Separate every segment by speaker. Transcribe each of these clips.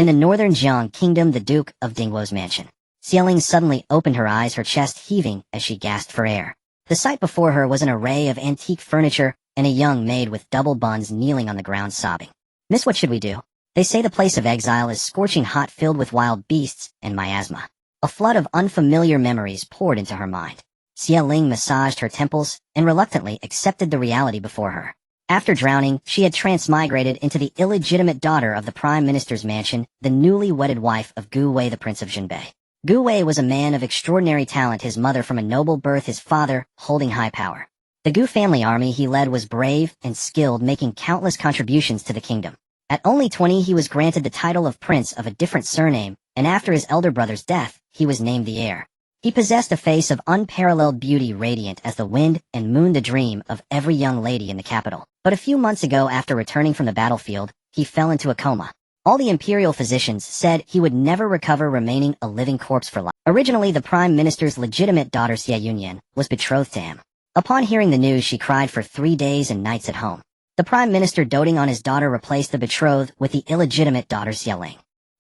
Speaker 1: In the northern Jiang Kingdom, the Duke of Dingwo's mansion, Xia suddenly opened her eyes, her chest heaving as she gasped for air. The sight before her was an array of antique furniture and a young maid with double buns kneeling on the ground sobbing. "Miss, what should we do? They say the place of exile is scorching hot, filled with wild beasts and miasma." A flood of unfamiliar memories poured into her mind. Xia massaged her temples and reluctantly accepted the reality before her. After drowning, she had transmigrated into the illegitimate daughter of the Prime Minister's mansion, the newly wedded wife of Gu Wei, the Prince of Jinbei. Gu Wei was a man of extraordinary talent, his mother from a noble birth, his father holding high power. The Gu family army he led was brave and skilled, making countless contributions to the kingdom. At only 20, he was granted the title of prince of a different surname, and after his elder brother's death, he was named the heir. He possessed a face of unparalleled beauty, radiant as the wind and moon, the dream of every young lady in the capital. But a few months ago, after returning from the battlefield, he fell into a coma. All the imperial physicians said he would never recover, remaining a living corpse for life. Originally, the Prime Minister's legitimate daughter Xia Yunyan was betrothed to him. Upon hearing the news, she cried for 3 days and nights at home. The Prime Minister, doting on his daughter, replaced the betrothed with the illegitimate daughter Xia Ling.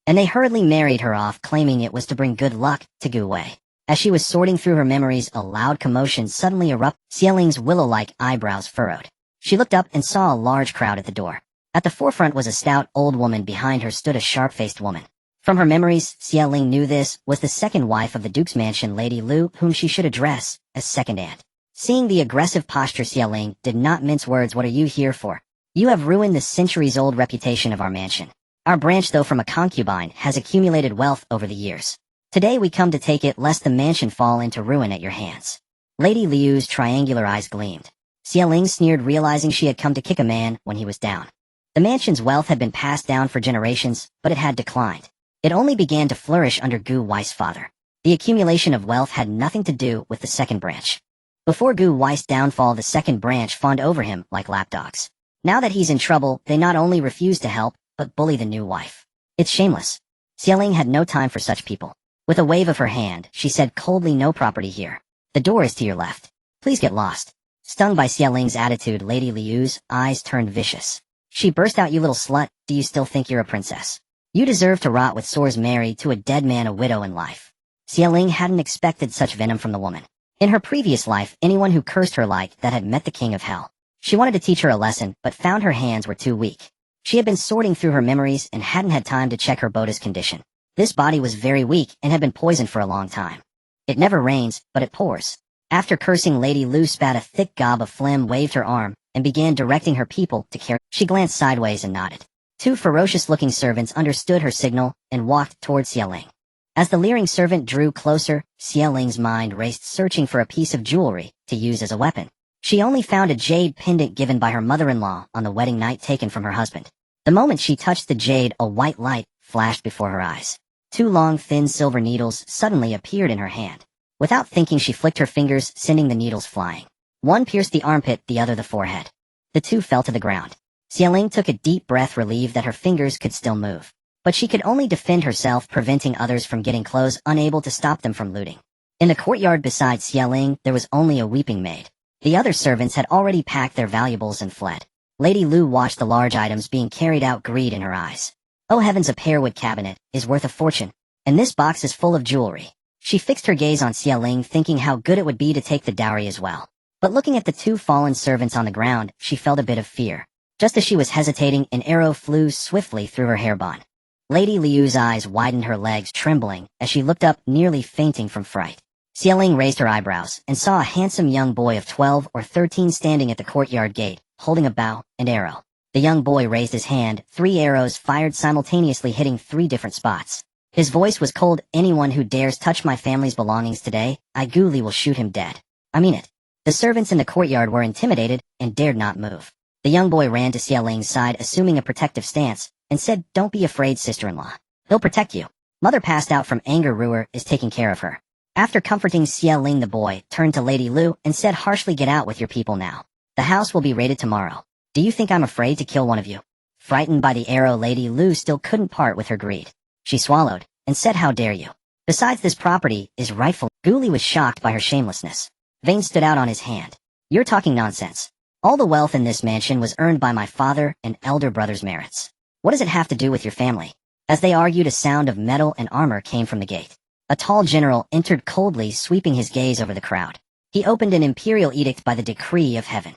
Speaker 1: And they hurriedly married her off, claiming it was to bring good luck to Gu Wei. As she was sorting through her memories, a loud commotion suddenly erupted. Xia Ling's willow-like eyebrows furrowed. She looked up and saw a large crowd at the door. At the forefront was a stout old woman. Behind her stood a sharp-faced woman. From her memories, Xia Ling knew this was the second wife of the Duke's mansion, Lady Lu, whom she should address as second aunt. Seeing the aggressive posture, Xia Ling did not mince words. "What are you here for? You have ruined the centuries-old reputation of our mansion. Our branch, though from a concubine, has accumulated wealth over the years. Today we come to take it, lest the mansion fall into ruin at your hands." Lady Liu's triangular eyes gleamed. Xia Ling sneered, realizing she had come to kick a man when he was down. The mansion's wealth had been passed down for generations, but it had declined. It only began to flourish under Gu Wei's father. The accumulation of wealth had nothing to do with the second branch. Before Gu Wei's downfall, the second branch fawned over him like lapdogs. Now that he's in trouble, they not only refuse to help, but bully the new wife. It's shameless. Xia Ling had no time for such people. With a wave of her hand, she said coldly, "No property here. The door is to your left. Please get lost." Stung by Xia Ling's attitude, Lady Liu's eyes turned vicious. She burst out, "You little slut, do you still think you're a princess? You deserve to rot with sores, married to a dead man, a widow in life." Xia Ling hadn't expected such venom from the woman. In her previous life, anyone who cursed her like that had met the king of hell. She wanted to teach her a lesson, but found her hands were too weak. She had been sorting through her memories and hadn't had time to check her Boda's condition. This body was very weak and had been poisoned for a long time. It never rains, but it pours. After cursing, Lady Lu spat a thick gob of phlegm, waved her arm, and began directing her people to carry. She glanced sideways and nodded. 2 ferocious-looking servants understood her signal and walked toward Xia Ling. As the leering servant drew closer, Xia Ling's mind raced, searching for a piece of jewelry to use as a weapon. She only found a jade pendant given by her mother-in-law on the wedding night, taken from her husband. The moment she touched the jade, a white light flashed before her eyes. 2 long, thin silver needles suddenly appeared in her hand. Without thinking, she flicked her fingers, sending the needles flying. One pierced the armpit, the other the forehead. The 2 fell to the ground. Xia Ling took a deep breath, relieved that her fingers could still move. But she could only defend herself, preventing others from getting close, unable to stop them from looting. In the courtyard beside Xia Ling, there was only a weeping maid. The other servants had already packed their valuables and fled. Lady Lu watched the large items being carried out, greed in her eyes. Oh heavens, a pearwood cabinet is worth a fortune. And this box is full of jewelry. She fixed her gaze on Xia Ling, thinking how good it would be to take the dowry as well. But looking at the 2 fallen servants on the ground, she felt a bit of fear. Just as she was hesitating, an arrow flew swiftly through her hairband. Lady Liu's eyes widened, her legs trembling, as she looked up, nearly fainting from fright. Xia Ling raised her eyebrows and saw a handsome young boy of 12 or 13 standing at the courtyard gate, holding a bow and arrow. The young boy raised his hand, 3 arrows fired simultaneously, hitting 3 different spots. His voice was cold. "Anyone who dares touch my family's belongings today, I Gu Li will shoot him dead. I mean it." The servants in the courtyard were intimidated and dared not move. The young boy ran to Xia Ling's side, assuming a protective stance, and said, "Don't be afraid, sister-in-law. He'll protect you. Mother passed out from anger. Ruer is taking care of her." After comforting Xia Ling, the boy turned to Lady Lu and said harshly, "Get out with your people now. The house will be raided tomorrow. Do you think I'm afraid to kill one of you?" Frightened by the arrow, Lady Lu still couldn't part with her greed. She swallowed and said, "How dare you? Besides, this property is rightful." Gu Li was shocked by her shamelessness. Veins stood out on his hand. "You're talking nonsense. All the wealth in this mansion was earned by my father and elder brother's merits. What does it have to do with your family?" As they argued, a sound of metal and armor came from the gate. A tall general entered coldly, sweeping his gaze over the crowd. He opened an imperial edict by the decree of heaven.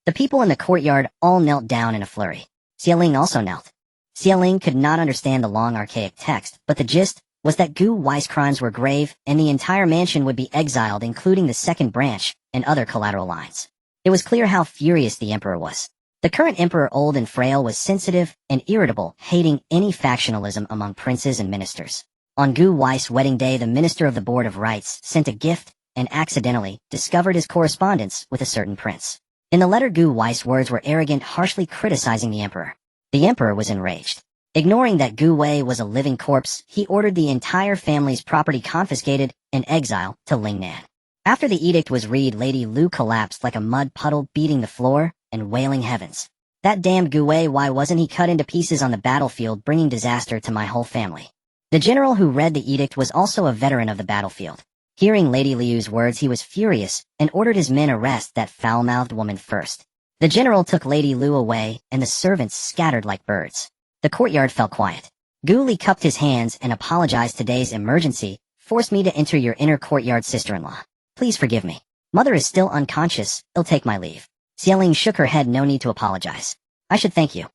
Speaker 1: The people in the courtyard all knelt down in a flurry. Xialing also knelt. Xialing could not understand the long archaic text, but the gist was that Gu Wei's crimes were grave and the entire mansion would be exiled, including the second branch and other collateral lines. It was clear how furious the emperor was. The current emperor, old and frail, was sensitive and irritable, hating any factionalism among princes and ministers. On Gu Wei's wedding day, the minister of the Board of Rights sent a gift and accidentally discovered his correspondence with a certain prince. In the letter, Gu Wei's words were arrogant, harshly criticizing the emperor. The emperor was enraged. Ignoring that Gu Wei was a living corpse, he ordered the entire family's property confiscated and exile to Lingnan. After the edict was read, Lady Lu collapsed like a mud puddle, beating the floor and wailing heavens. That damned Gu Wei, why wasn't he cut into pieces on the battlefield, bringing disaster to my whole family? The general who read the edict was also a veteran of the battlefield. Hearing Lady Liu's words, he was furious and ordered his men arrest that foul-mouthed woman first. The general took Lady Lu away, and the servants scattered like birds. The courtyard fell quiet. Gu Li cupped his hands and apologized. Today's emergency forced me to enter your inner courtyard, sister-in-law. Please forgive me. Mother is still unconscious. I'll take my leave. Xialing shook her head. No need to apologize. I should thank you.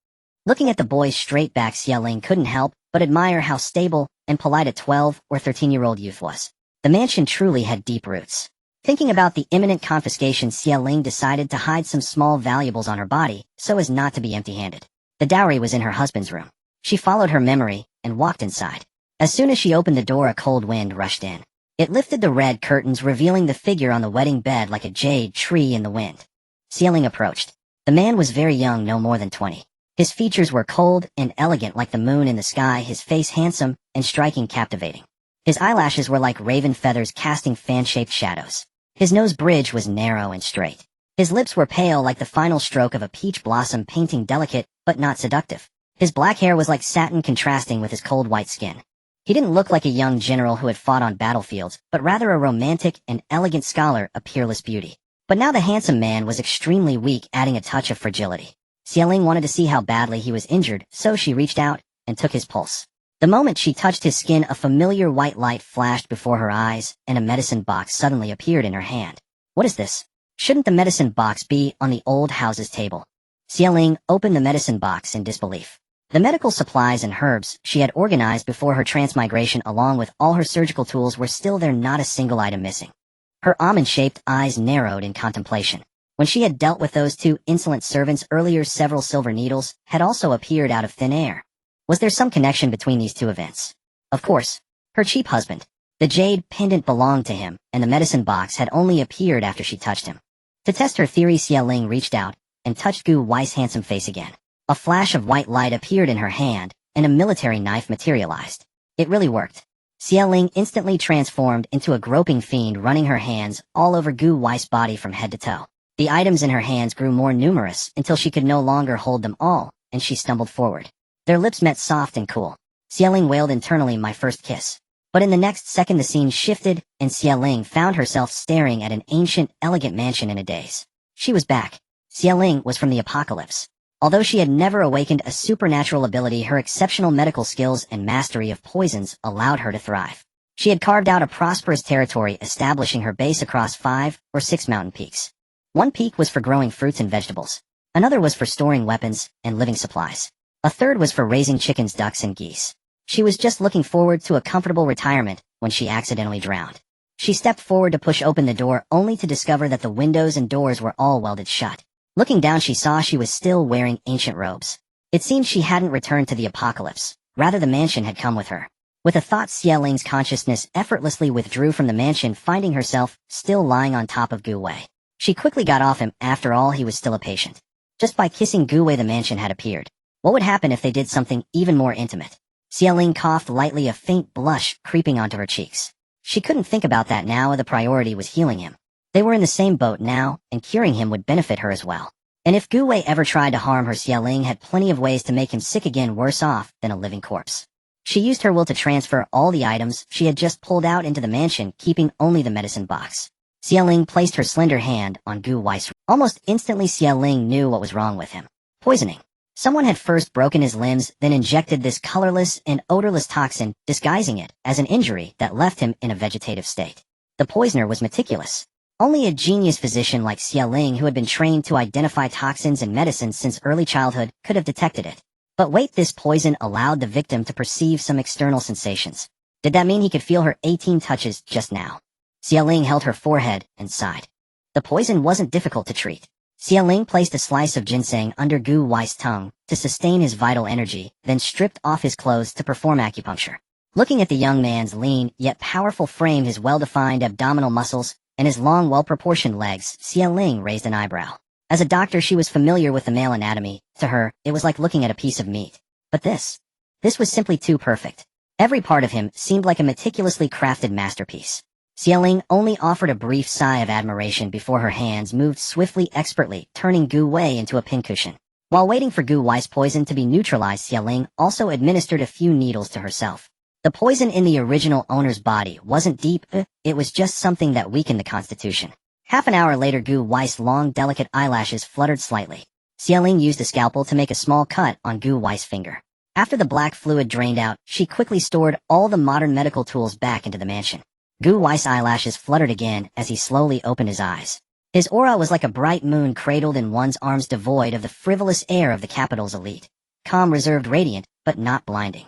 Speaker 1: Looking at the boy's straight back, Xialing couldn't help but admire how stable and polite a 12 or 13-year-old youth was. The mansion truly had deep roots. Thinking about the imminent confiscation, Xialing decided to hide some small valuables on her body so as not to be empty-handed. The dowry was in her husband's room. She followed her memory and walked inside. As soon as she opened the door, a cold wind rushed in. It lifted the red curtains, revealing the figure on the wedding bed like a jade tree in the wind. Xialing approached. The man was very young, no more than 20. His features were cold and elegant like the moon in the sky, his face handsome and striking, captivating. His eyelashes were like raven feathers, casting fan-shaped shadows. His nose bridge was narrow and straight. His lips were pale like the final stroke of a peach blossom, painting delicate but not seductive. His black hair was like satin, contrasting with his cold white skin. He didn't look like a young general who had fought on battlefields, but rather a romantic and elegant scholar, a peerless beauty. But now the handsome man was extremely weak, adding a touch of fragility. Xialing wanted to see how badly he was injured, so she reached out and took his pulse. The moment she touched his skin, a familiar white light flashed before her eyes, and a medicine box suddenly appeared in her hand. What is this? Shouldn't the medicine box be on the old house's table? Xialing opened the medicine box in disbelief. The medical supplies and herbs she had organized before her transmigration, along with all her surgical tools, were still there, not a single item missing. Her almond-shaped eyes narrowed in contemplation. When she had dealt with those two insolent servants earlier, several silver needles had also appeared out of thin air. Was there some connection between these two events? Of course. Her cheap husband. The jade pendant belonged to him, and the medicine box had only appeared after she touched him. To test her theory, Xialing reached out and touched Gu Wei's handsome face again. A flash of white light appeared in her hand, and a military knife materialized. It really worked. Xialing instantly transformed into a groping fiend, running her hands all over Gu Wei's body from head to toe. The items in her hands grew more numerous until she could no longer hold them all, and she stumbled forward. Their lips met, soft and cool. Xialing wailed internally, my first kiss. But in the next second the scene shifted, and Xialing found herself staring at an ancient, elegant mansion in a daze. She was back. Xialing was from the apocalypse. Although she had never awakened a supernatural ability, her exceptional medical skills and mastery of poisons allowed her to thrive. She had carved out a prosperous territory, establishing her base across 5 or 6 mountain peaks. One peak was for growing fruits and vegetables. Another was for storing weapons and living supplies. A third was for raising chickens, ducks, and geese. She was just looking forward to a comfortable retirement when she accidentally drowned. She stepped forward to push open the door, only to discover that the windows and doors were all welded shut. Looking down, she saw she was still wearing ancient robes. It seemed she hadn't returned to the apocalypse. Rather, the mansion had come with her. With a thought, Xialing's consciousness effortlessly withdrew from the mansion, finding herself still lying on top of Gu Wei. She quickly got off him. After all, he was still a patient. Just by kissing Gu Wei, the mansion had appeared. What would happen if they did something even more intimate? Xialing coughed lightly, a faint blush creeping onto her cheeks. She couldn't think about that now. The priority was healing him. They were in the same boat now, and curing him would benefit her as well. And if Gu Wei ever tried to harm her, Xialing had plenty of ways to make him sick again, worse off than a living corpse. She used her will to transfer all the items she had just pulled out into the mansion, keeping only the medicine box. Xialing placed her slender hand on Gu Wei's. Almost instantly, Xialing knew what was wrong with him. Poisoning. Someone had first broken his limbs, then injected this colorless and odorless toxin, disguising it as an injury that left him in a vegetative state. The poisoner was meticulous. Only a genius physician like Xia Ling, who had been trained to identify toxins and medicines since early childhood, could have detected it. But wait, this poison allowed the victim to perceive some external sensations. Did that mean he could feel her 18 touches just now? Xia Ling held her forehead and sighed. The poison wasn't difficult to treat. Xia Ling placed a slice of ginseng under Gu Wei's tongue to sustain his vital energy, then stripped off his clothes to perform acupuncture. Looking at the young man's lean yet powerful frame, his well-defined abdominal muscles, and his long, well-proportioned legs, Xia Ling raised an eyebrow. As a doctor, she was familiar with the male anatomy. To her, it was like looking at a piece of meat. But this was simply too perfect. Every part of him seemed like a meticulously crafted masterpiece. Xia Ling only offered a brief sigh of admiration before her hands moved swiftly, expertly, turning Gu Wei into a pincushion. While waiting for Gu Wei's poison to be neutralized, Xia Ling also administered a few needles to herself. The poison in the original owner's body wasn't deep, it was just something that weakened the constitution. Half an hour later, Gu Wei's long, delicate eyelashes fluttered slightly. Xia Ling used a scalpel to make a small cut on Gu Wei's finger. After the black fluid drained out, she quickly stored all the modern medical tools back into the mansion. Gu Wei's eyelashes fluttered again as he slowly opened his eyes. His aura was like a bright moon cradled in one's arms, devoid of the frivolous air of the capital's elite. Calm, reserved, radiant, but not blinding.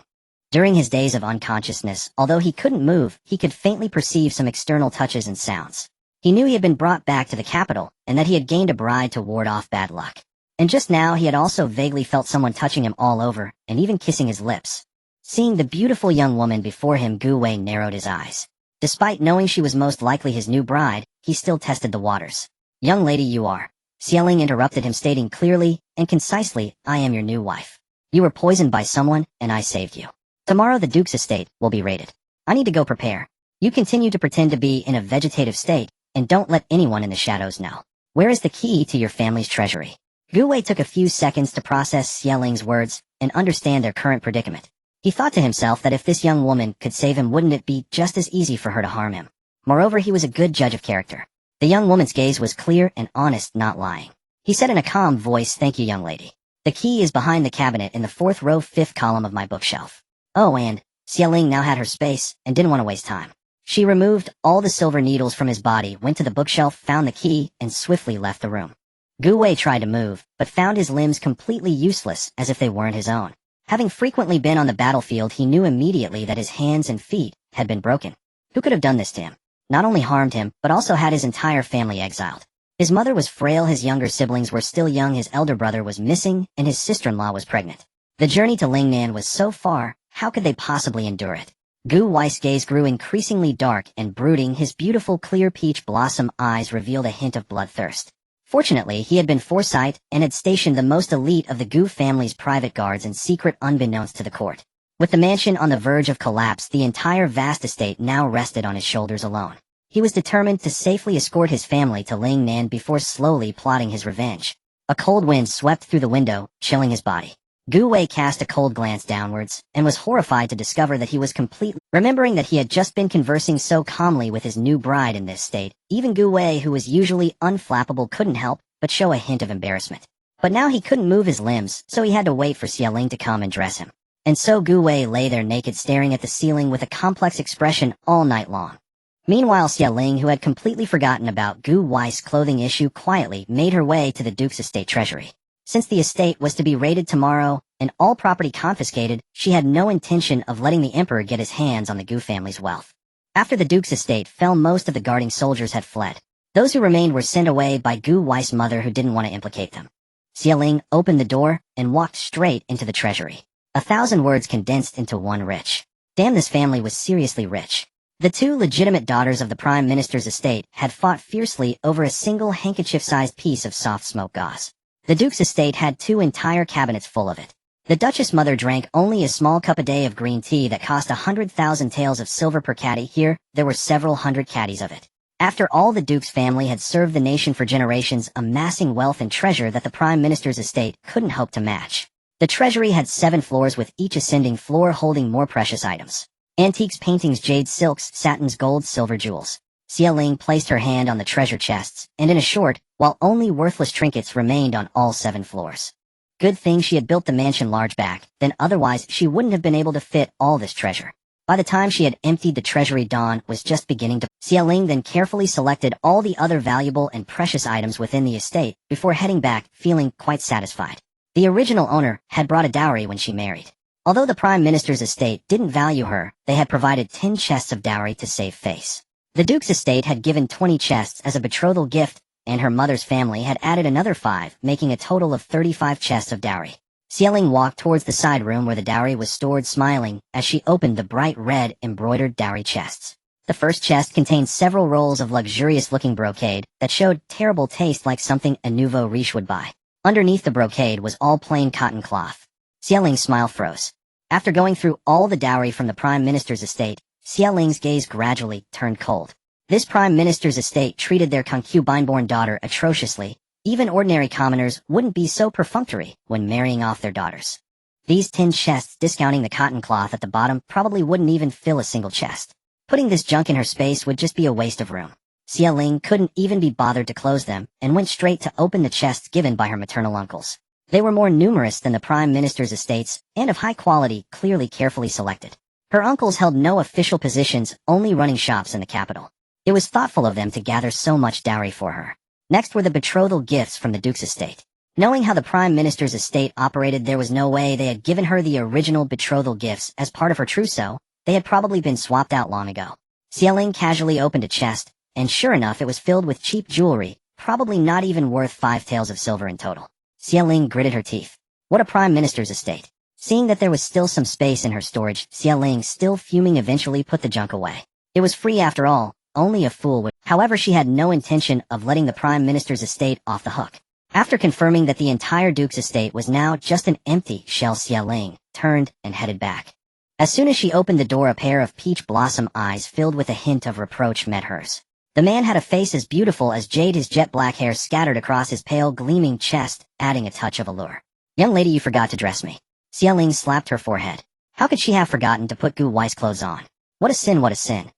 Speaker 1: During his days of unconsciousness, although he couldn't move, he could faintly perceive some external touches and sounds. He knew he had been brought back to the capital, and that he had gained a bride to ward off bad luck. And just now he had also vaguely felt someone touching him all over, and even kissing his lips. Seeing the beautiful young woman before him, Gu Wei narrowed his eyes. Despite knowing she was most likely his new bride, he still tested the waters. "Young lady, you are." Xia Ling interrupted him, stating clearly and concisely, "I am your new wife. You were poisoned by someone, and I saved you. Tomorrow the Duke's estate will be raided. I need to go prepare. You continue to pretend to be in a vegetative state, and don't let anyone in the shadows know. Where is the key to your family's treasury?" Gu Wei took a few seconds to process Xia Ling's words and understand their current predicament. He thought to himself that if this young woman could save him, wouldn't it be just as easy for her to harm him? Moreover, he was a good judge of character. The young woman's gaze was clear and honest, not lying. He said in a calm voice, "Thank you, young lady. The key is behind the cabinet in the 4th row, 5th column of my bookshelf." Oh, and Xia Ling now had her space and didn't want to waste time. She removed all the silver needles from his body, went to the bookshelf, found the key, and swiftly left the room. Gu Wei tried to move, but found his limbs completely useless, as if they weren't his own. Having frequently been on the battlefield, he knew immediately that his hands and feet had been broken. Who could have done this to him? Not only harmed him, but also had his entire family exiled. His mother was frail, his younger siblings were still young, his elder brother was missing, and his sister-in-law was pregnant. The journey to Lingnan was so far, how could they possibly endure it? Gu Wei's gaze grew increasingly dark and brooding, his beautiful clear peach blossom eyes revealed a hint of bloodthirst. Fortunately, he had been foresight and had stationed the most elite of the Gu family's private guards in secret, unbeknownst to the court. With the mansion on the verge of collapse, the entire vast estate now rested on his shoulders alone. He was determined to safely escort his family to Lingnan before slowly plotting his revenge. A cold wind swept through the window, chilling his body. Gu Wei cast a cold glance downwards, and was horrified to discover that he was completely remembering that he had just been conversing so calmly with his new bride in this state. Even Gu Wei, who was usually unflappable, couldn't help but show a hint of embarrassment. But now he couldn't move his limbs, so he had to wait for Xia Ling to come and dress him. And so Gu Wei lay there naked, staring at the ceiling with a complex expression all night long. Meanwhile, Xia Ling, who had completely forgotten about Gu Wei's clothing issue, quietly made her way to the Duke's estate treasury. Since the estate was to be raided tomorrow and all property confiscated, she had no intention of letting the emperor get his hands on the Gu family's wealth. After the Duke's estate fell, most of the guarding soldiers had fled. Those who remained were sent away by Gu Wei's mother, who didn't want to implicate them. Xia Ling opened the door and walked straight into the treasury. 1,000 words condensed into one rich. Damn, this family was seriously rich. The 2 legitimate daughters of the prime minister's estate had fought fiercely over a single handkerchief-sized piece of soft smoke gauze. The Duke's estate had 2 entire cabinets full of it. The Duchess mother drank only a small cup a day of green tea that cost 100,000 taels of silver per caddy. Here, there were several hundred caddies of it. After all, the Duke's family had served the nation for generations, amassing wealth and treasure that the prime minister's estate couldn't hope to match. The treasury had 7 floors, with each ascending floor holding more precious items. Antiques, paintings, jade, silks, satins, gold, silver, jewels. Xia Ling placed her hand on the treasure chests, and in a short, while only worthless trinkets remained on all 7 floors. Good thing she had built the mansion large back, then otherwise she wouldn't have been able to fit all this treasure. By the time she had emptied the treasury, dawn was just beginning to. Ling then carefully selected all the other valuable and precious items within the estate before heading back, feeling quite satisfied. The original owner had brought a dowry when she married. Although the Prime Minister's estate didn't value her, they had provided 10 chests of dowry to save face. The Duke's estate had given 20 chests as a betrothal gift, and her mother's family had added another 5, making a total of 35 chests of dowry. Ling walked towards the side room where the dowry was stored, smiling as she opened the bright red embroidered dowry chests. The first chest contained several rolls of luxurious-looking brocade that showed terrible taste, like something a nouveau riche would buy. Underneath the brocade was all plain cotton cloth. Ling's smile froze. After going through all the dowry from the Prime Minister's estate, Ling's gaze gradually turned cold. This Prime Minister's estate treated their concubine-born daughter atrociously. Even ordinary commoners wouldn't be so perfunctory when marrying off their daughters. These 10 chests, discounting the cotton cloth at the bottom, probably wouldn't even fill a single chest. Putting this junk in her space would just be a waste of room. Ling couldn't even be bothered to close them, and went straight to open the chests given by her maternal uncles. They were more numerous than the Prime Minister's estates, and of high quality, clearly carefully selected. Her uncles held no official positions, only running shops in the capital. It was thoughtful of them to gather so much dowry for her. Next were the betrothal gifts from the Duke's estate. Knowing how the Prime Minister's estate operated, there was no way they had given her the original betrothal gifts as part of her trousseau. They had probably been swapped out long ago. Ling casually opened a chest, and sure enough it was filled with cheap jewelry, probably not even worth 5 taels of silver in total. Ling gritted her teeth. What a Prime Minister's estate. Seeing that there was still some space in her storage, Ling, still fuming, eventually put the junk away. It was free after all, only a fool would. However, she had no intention of letting the Prime Minister's estate off the hook. After confirming that the entire Duke's estate was now just an empty shell, Ling turned and headed back. As soon as she opened the door, a pair of peach blossom eyes filled with a hint of reproach met hers. The man had a face as beautiful as jade, his jet black hair scattered across his pale, gleaming chest, adding a touch of allure. Young lady, you forgot to dress me. Ling slapped her forehead. How could she have forgotten to put Gu Wei's clothes on? What a sin, what a sin.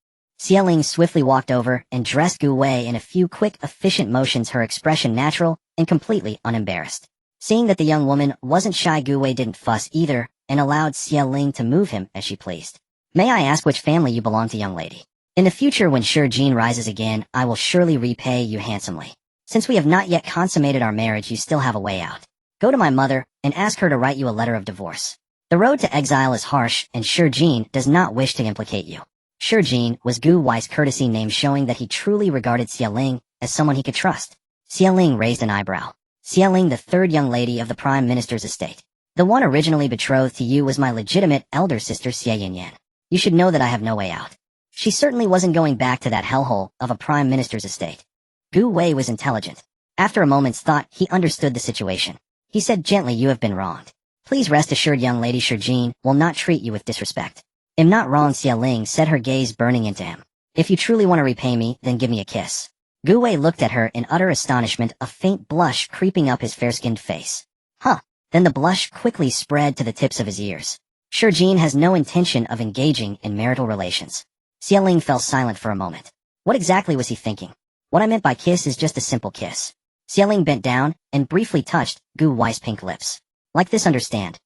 Speaker 1: Ling swiftly walked over and dressed Gu Wei in a few quick, efficient motions, her expression natural and completely unembarrassed. Seeing that the young woman wasn't shy, Gu Wei didn't fuss either, and allowed Ling to move him as she pleased. May I ask which family you belong to, young lady? In the future, when Shi Jin rises again, I will surely repay you handsomely. Since we have not yet consummated our marriage, you still have a way out. Go to my mother and ask her to write you a letter of divorce. The road to exile is harsh, and Shi Jin does not wish to implicate you. Shi Jin was Gu Wei's courtesy name, showing that he truly regarded Ling as someone he could trust. Ling raised an eyebrow. Ling, the third young lady of the Prime Minister's estate. The one originally betrothed to you was my legitimate elder sister, Yin. You should know that I have no way out. She certainly wasn't going back to that hellhole of a Prime Minister's estate. Gu Wei was intelligent. After a moment's thought, he understood the situation. He said gently, you have been wronged. Please rest assured, young lady, Shi Jin will not treat you with disrespect. Am not wrong, Ling said, her gaze burning into him. If you truly want to repay me, then give me a kiss. Gu Wei looked at her in utter astonishment, a faint blush creeping up his fair-skinned face. Huh. Then the blush quickly spread to the tips of his ears. Shi Jin has no intention of engaging in marital relations. Ling fell silent for a moment. What exactly was he thinking? What I meant by kiss is just a simple kiss. Ling bent down and briefly touched Gu Wei's pink lips. Like this, understand.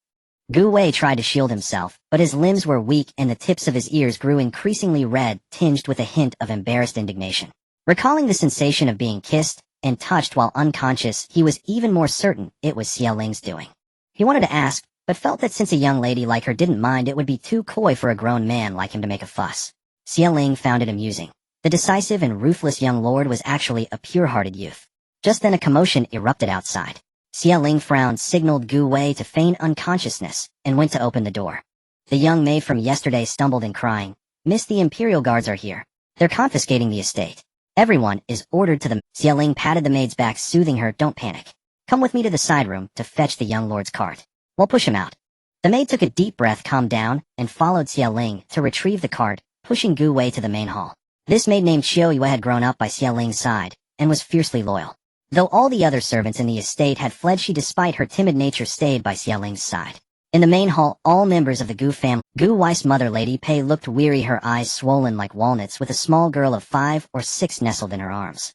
Speaker 1: Gu Wei tried to shield himself, but his limbs were weak and the tips of his ears grew increasingly red, tinged with a hint of embarrassed indignation. Recalling the sensation of being kissed and touched while unconscious, he was even more certain it was Ling's doing. He wanted to ask, but felt that since a young lady like her didn't mind, it would be too coy for a grown man like him to make a fuss. Ling found it amusing. The decisive and ruthless young lord was actually a pure-hearted youth. Just then a commotion erupted outside. Ling frowned, signaled Gu Wei to feign unconsciousness, and went to open the door. The young maid from yesterday stumbled in, crying, Miss, the Imperial Guards are here. They're confiscating the estate. Everyone is ordered to the... Ling patted the maid's back, soothing her, don't panic. Come with me to the side room to fetch the young lord's cart. We'll push him out. The maid took a deep breath, calmed down, and followed Ling to retrieve the cart, pushing Gu Wei to the main hall. This maid named Xiao Yue had grown up by Ling's side, and was fiercely loyal. Though all the other servants in the estate had fled, she, despite her timid nature, stayed by Ling's side. In the main hall, all members of the Gu family. Gu Wei's mother, Lady Pei, looked weary, her eyes swollen like walnuts, with a small girl of 5 or 6 nestled in her arms.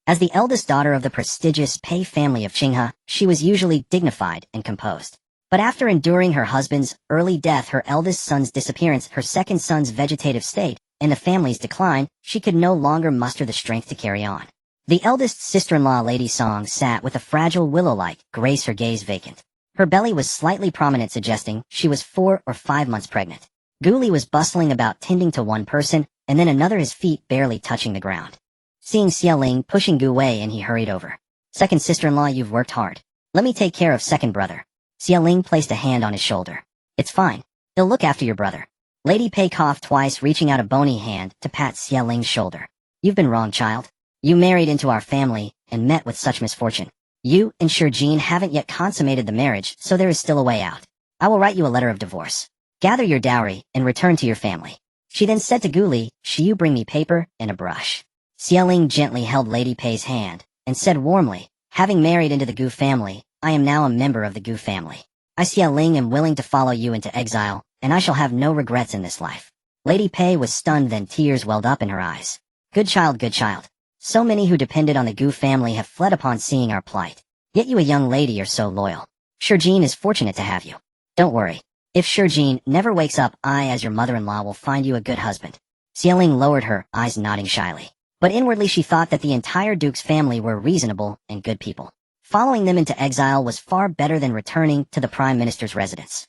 Speaker 1: As the eldest daughter of the prestigious Pei family of Qinghe, she was usually dignified and composed. But after enduring her husband's early death, her eldest son's disappearance, her second son's vegetative state, and the family's decline, she could no longer muster the strength to carry on. The eldest sister-in-law, Lady Song, sat with a fragile willow-like grace, her gaze vacant. Her belly was slightly prominent, suggesting she was 4 or 5 months pregnant. Guli was bustling about, tending to one person, and then another, his feet barely touching the ground. Seeing Xia Ling pushing Gu Wei in, he hurried over. "Second sister-in-law, you've worked hard. Let me take care of second brother." Xia Ling placed a hand on his shoulder. "It's fine. He'll look after your brother." Lady Pei coughed twice, reaching out a bony hand to pat Xia Ling's shoulder. "You've been wrong, child. You married into our family and met with such misfortune. You and Shurjin haven't yet consummated the marriage, so there is still a way out. I will write you a letter of divorce. Gather your dowry and return to your family." She then said to Guli, "Shiyu, bring me paper and a brush." Xia Ling gently held Lady Pei's hand and said warmly, "Having married into the Gu family, I am now a member of the Gu family. I, Xia Ling, am willing to follow you into exile, and I shall have no regrets in this life." Lady Pei was stunned, then tears welled up in her eyes. Good child, good child. So many who depended on the Gu family have fled upon seeing our plight. Yet you, a young lady, are so loyal. Shurjin is fortunate to have you. Don't worry. If Shurjin never wakes up, I, as your mother-in-law, will find you a good husband." Xia Ling lowered her eyes, nodding shyly. But inwardly she thought that the entire Duke's family were reasonable and good people. Following them into exile was far better than returning to the Prime Minister's residence.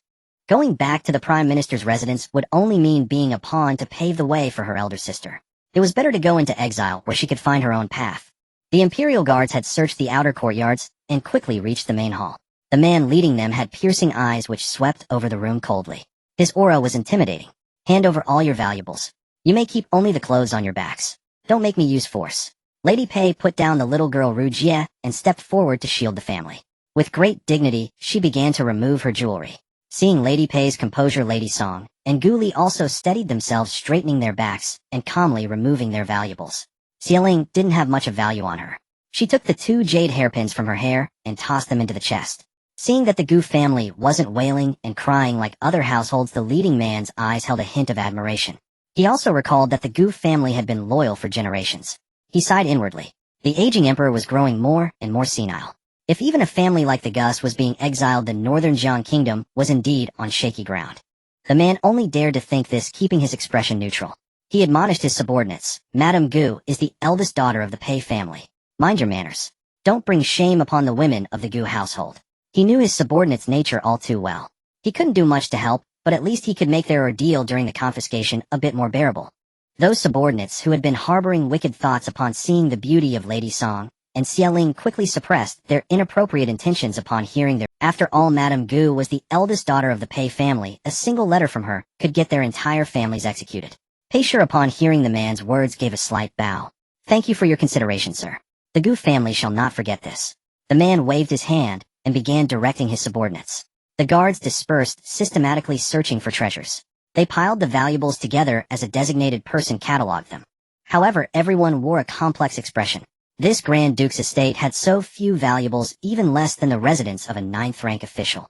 Speaker 1: Going back to the Prime Minister's residence would only mean being a pawn to pave the way for her elder sister. It was better to go into exile where she could find her own path. The Imperial Guards had searched the outer courtyards and quickly reached the main hall. The man leading them had piercing eyes which swept over the room coldly. His aura was intimidating. "Hand over all your valuables. You may keep only the clothes on your backs. Don't make me use force." Lady Pei put down the little girl Ru Jie and stepped forward to shield the family. With great dignity, she began to remove her jewelry. Seeing Lady Pei's composure, Lady Song and Guli also steadied themselves, straightening their backs and calmly removing their valuables. Xia Ling didn't have much of value on her. She took the 2 jade hairpins from her hair and tossed them into the chest. Seeing that the Gu family wasn't wailing and crying like other households, the leading man's eyes held a hint of admiration. He also recalled that the Gu family had been loyal for generations. He sighed inwardly. The aging emperor was growing more and more senile. If even a family like the Gus was being exiled, the northern Jiang kingdom was indeed on shaky ground. The man only dared to think this, keeping his expression neutral. He admonished his subordinates. "Madame Gu is the eldest daughter of the Pei family. Mind your manners. Don't bring shame upon the women of the Gu household." He knew his subordinates' nature all too well. He couldn't do much to help, but at least he could make their ordeal during the confiscation a bit more bearable. Those subordinates who had been harboring wicked thoughts upon seeing the beauty of Lady Song and Xia Ling quickly suppressed their inappropriate intentions upon hearing their. After all, Madame Gu was the eldest daughter of the Pei family. A single letter from her could get their entire families executed. Pei Shi, upon hearing the man's words, gave a slight bow. "Thank you for your consideration, sir. The Gu family shall not forget this." The man waved his hand and began directing his subordinates. The guards dispersed, systematically searching for treasures. They piled the valuables together as a designated person cataloged them. However, everyone wore a complex expression. This Grand Duke's estate had so few valuables, even less than the residence of a 9th-rank official.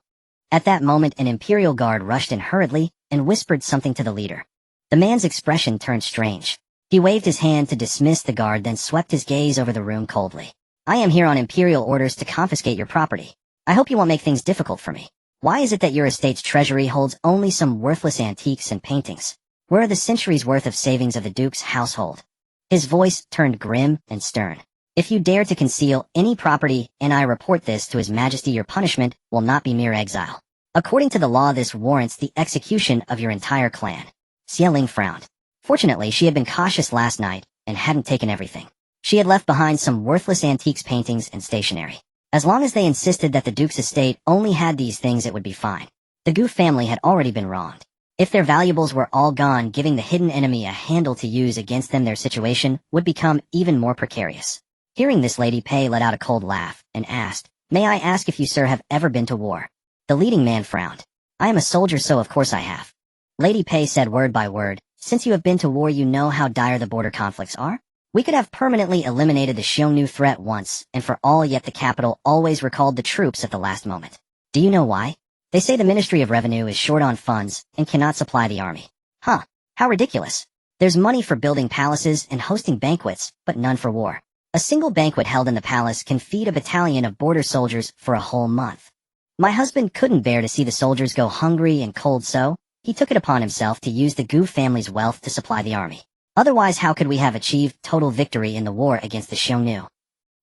Speaker 1: At that moment, an Imperial Guard rushed in hurriedly and whispered something to the leader. The man's expression turned strange. He waved his hand to dismiss the guard, then swept his gaze over the room coldly. "I am here on Imperial orders to confiscate your property. I hope you won't make things difficult for me. Why is it that your estate's treasury holds only some worthless antiques and paintings? Where are the centuries' worth of savings of the Duke's household?" His voice turned grim and stern. "If you dare to conceal any property and I report this to His Majesty, your punishment will not be mere exile. According to the law, this warrants the execution of your entire clan." Xia Ling frowned. Fortunately, she had been cautious last night and hadn't taken everything. She had left behind some worthless antiques, paintings, and stationery. As long as they insisted that the Duke's estate only had these things, it would be fine. The Gu family had already been wronged. If their valuables were all gone, giving the hidden enemy a handle to use against them, their situation would become even more precarious. Hearing this, Lady Pei let out a cold laugh and asked, "May I ask if you, sir, have ever been to war?" The leading man frowned. "I am a soldier, so of course I have." Lady Pei said word by word, "Since you have been to war, you know how dire the border conflicts are? We could have permanently eliminated the Xiongnu threat once and for all, yet the capital always recalled the troops at the last moment. Do you know why? They say the Ministry of Revenue is short on funds and cannot supply the army." "Huh, how ridiculous. There's money for building palaces and hosting banquets, but none for war. A single banquet held in the palace can feed a battalion of border soldiers for a whole month. My husband couldn't bear to see the soldiers go hungry and cold, so he took it upon himself to use the Gu family's wealth to supply the army. Otherwise, how could we have achieved total victory in the war against the Xiongnu?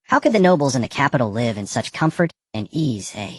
Speaker 1: How could the nobles in the capital live in such comfort and ease, eh?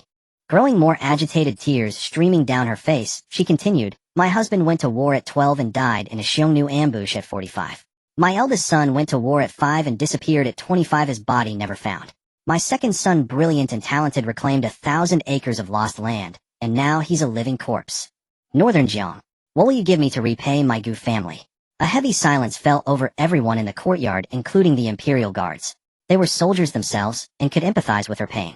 Speaker 1: Growing more agitated, tears streaming down her face, she continued, my husband went to war at 12 and died in a Xiongnu ambush at 45. My eldest son went to war at 5 and disappeared at 25, his body never found. My second son, brilliant and talented, reclaimed 1,000 acres of lost land, and now he's a living corpse. Northern Jiang, what will you give me to repay my Gu family? A heavy silence fell over everyone in the courtyard, including the imperial guards. They were soldiers themselves and could empathize with her pain.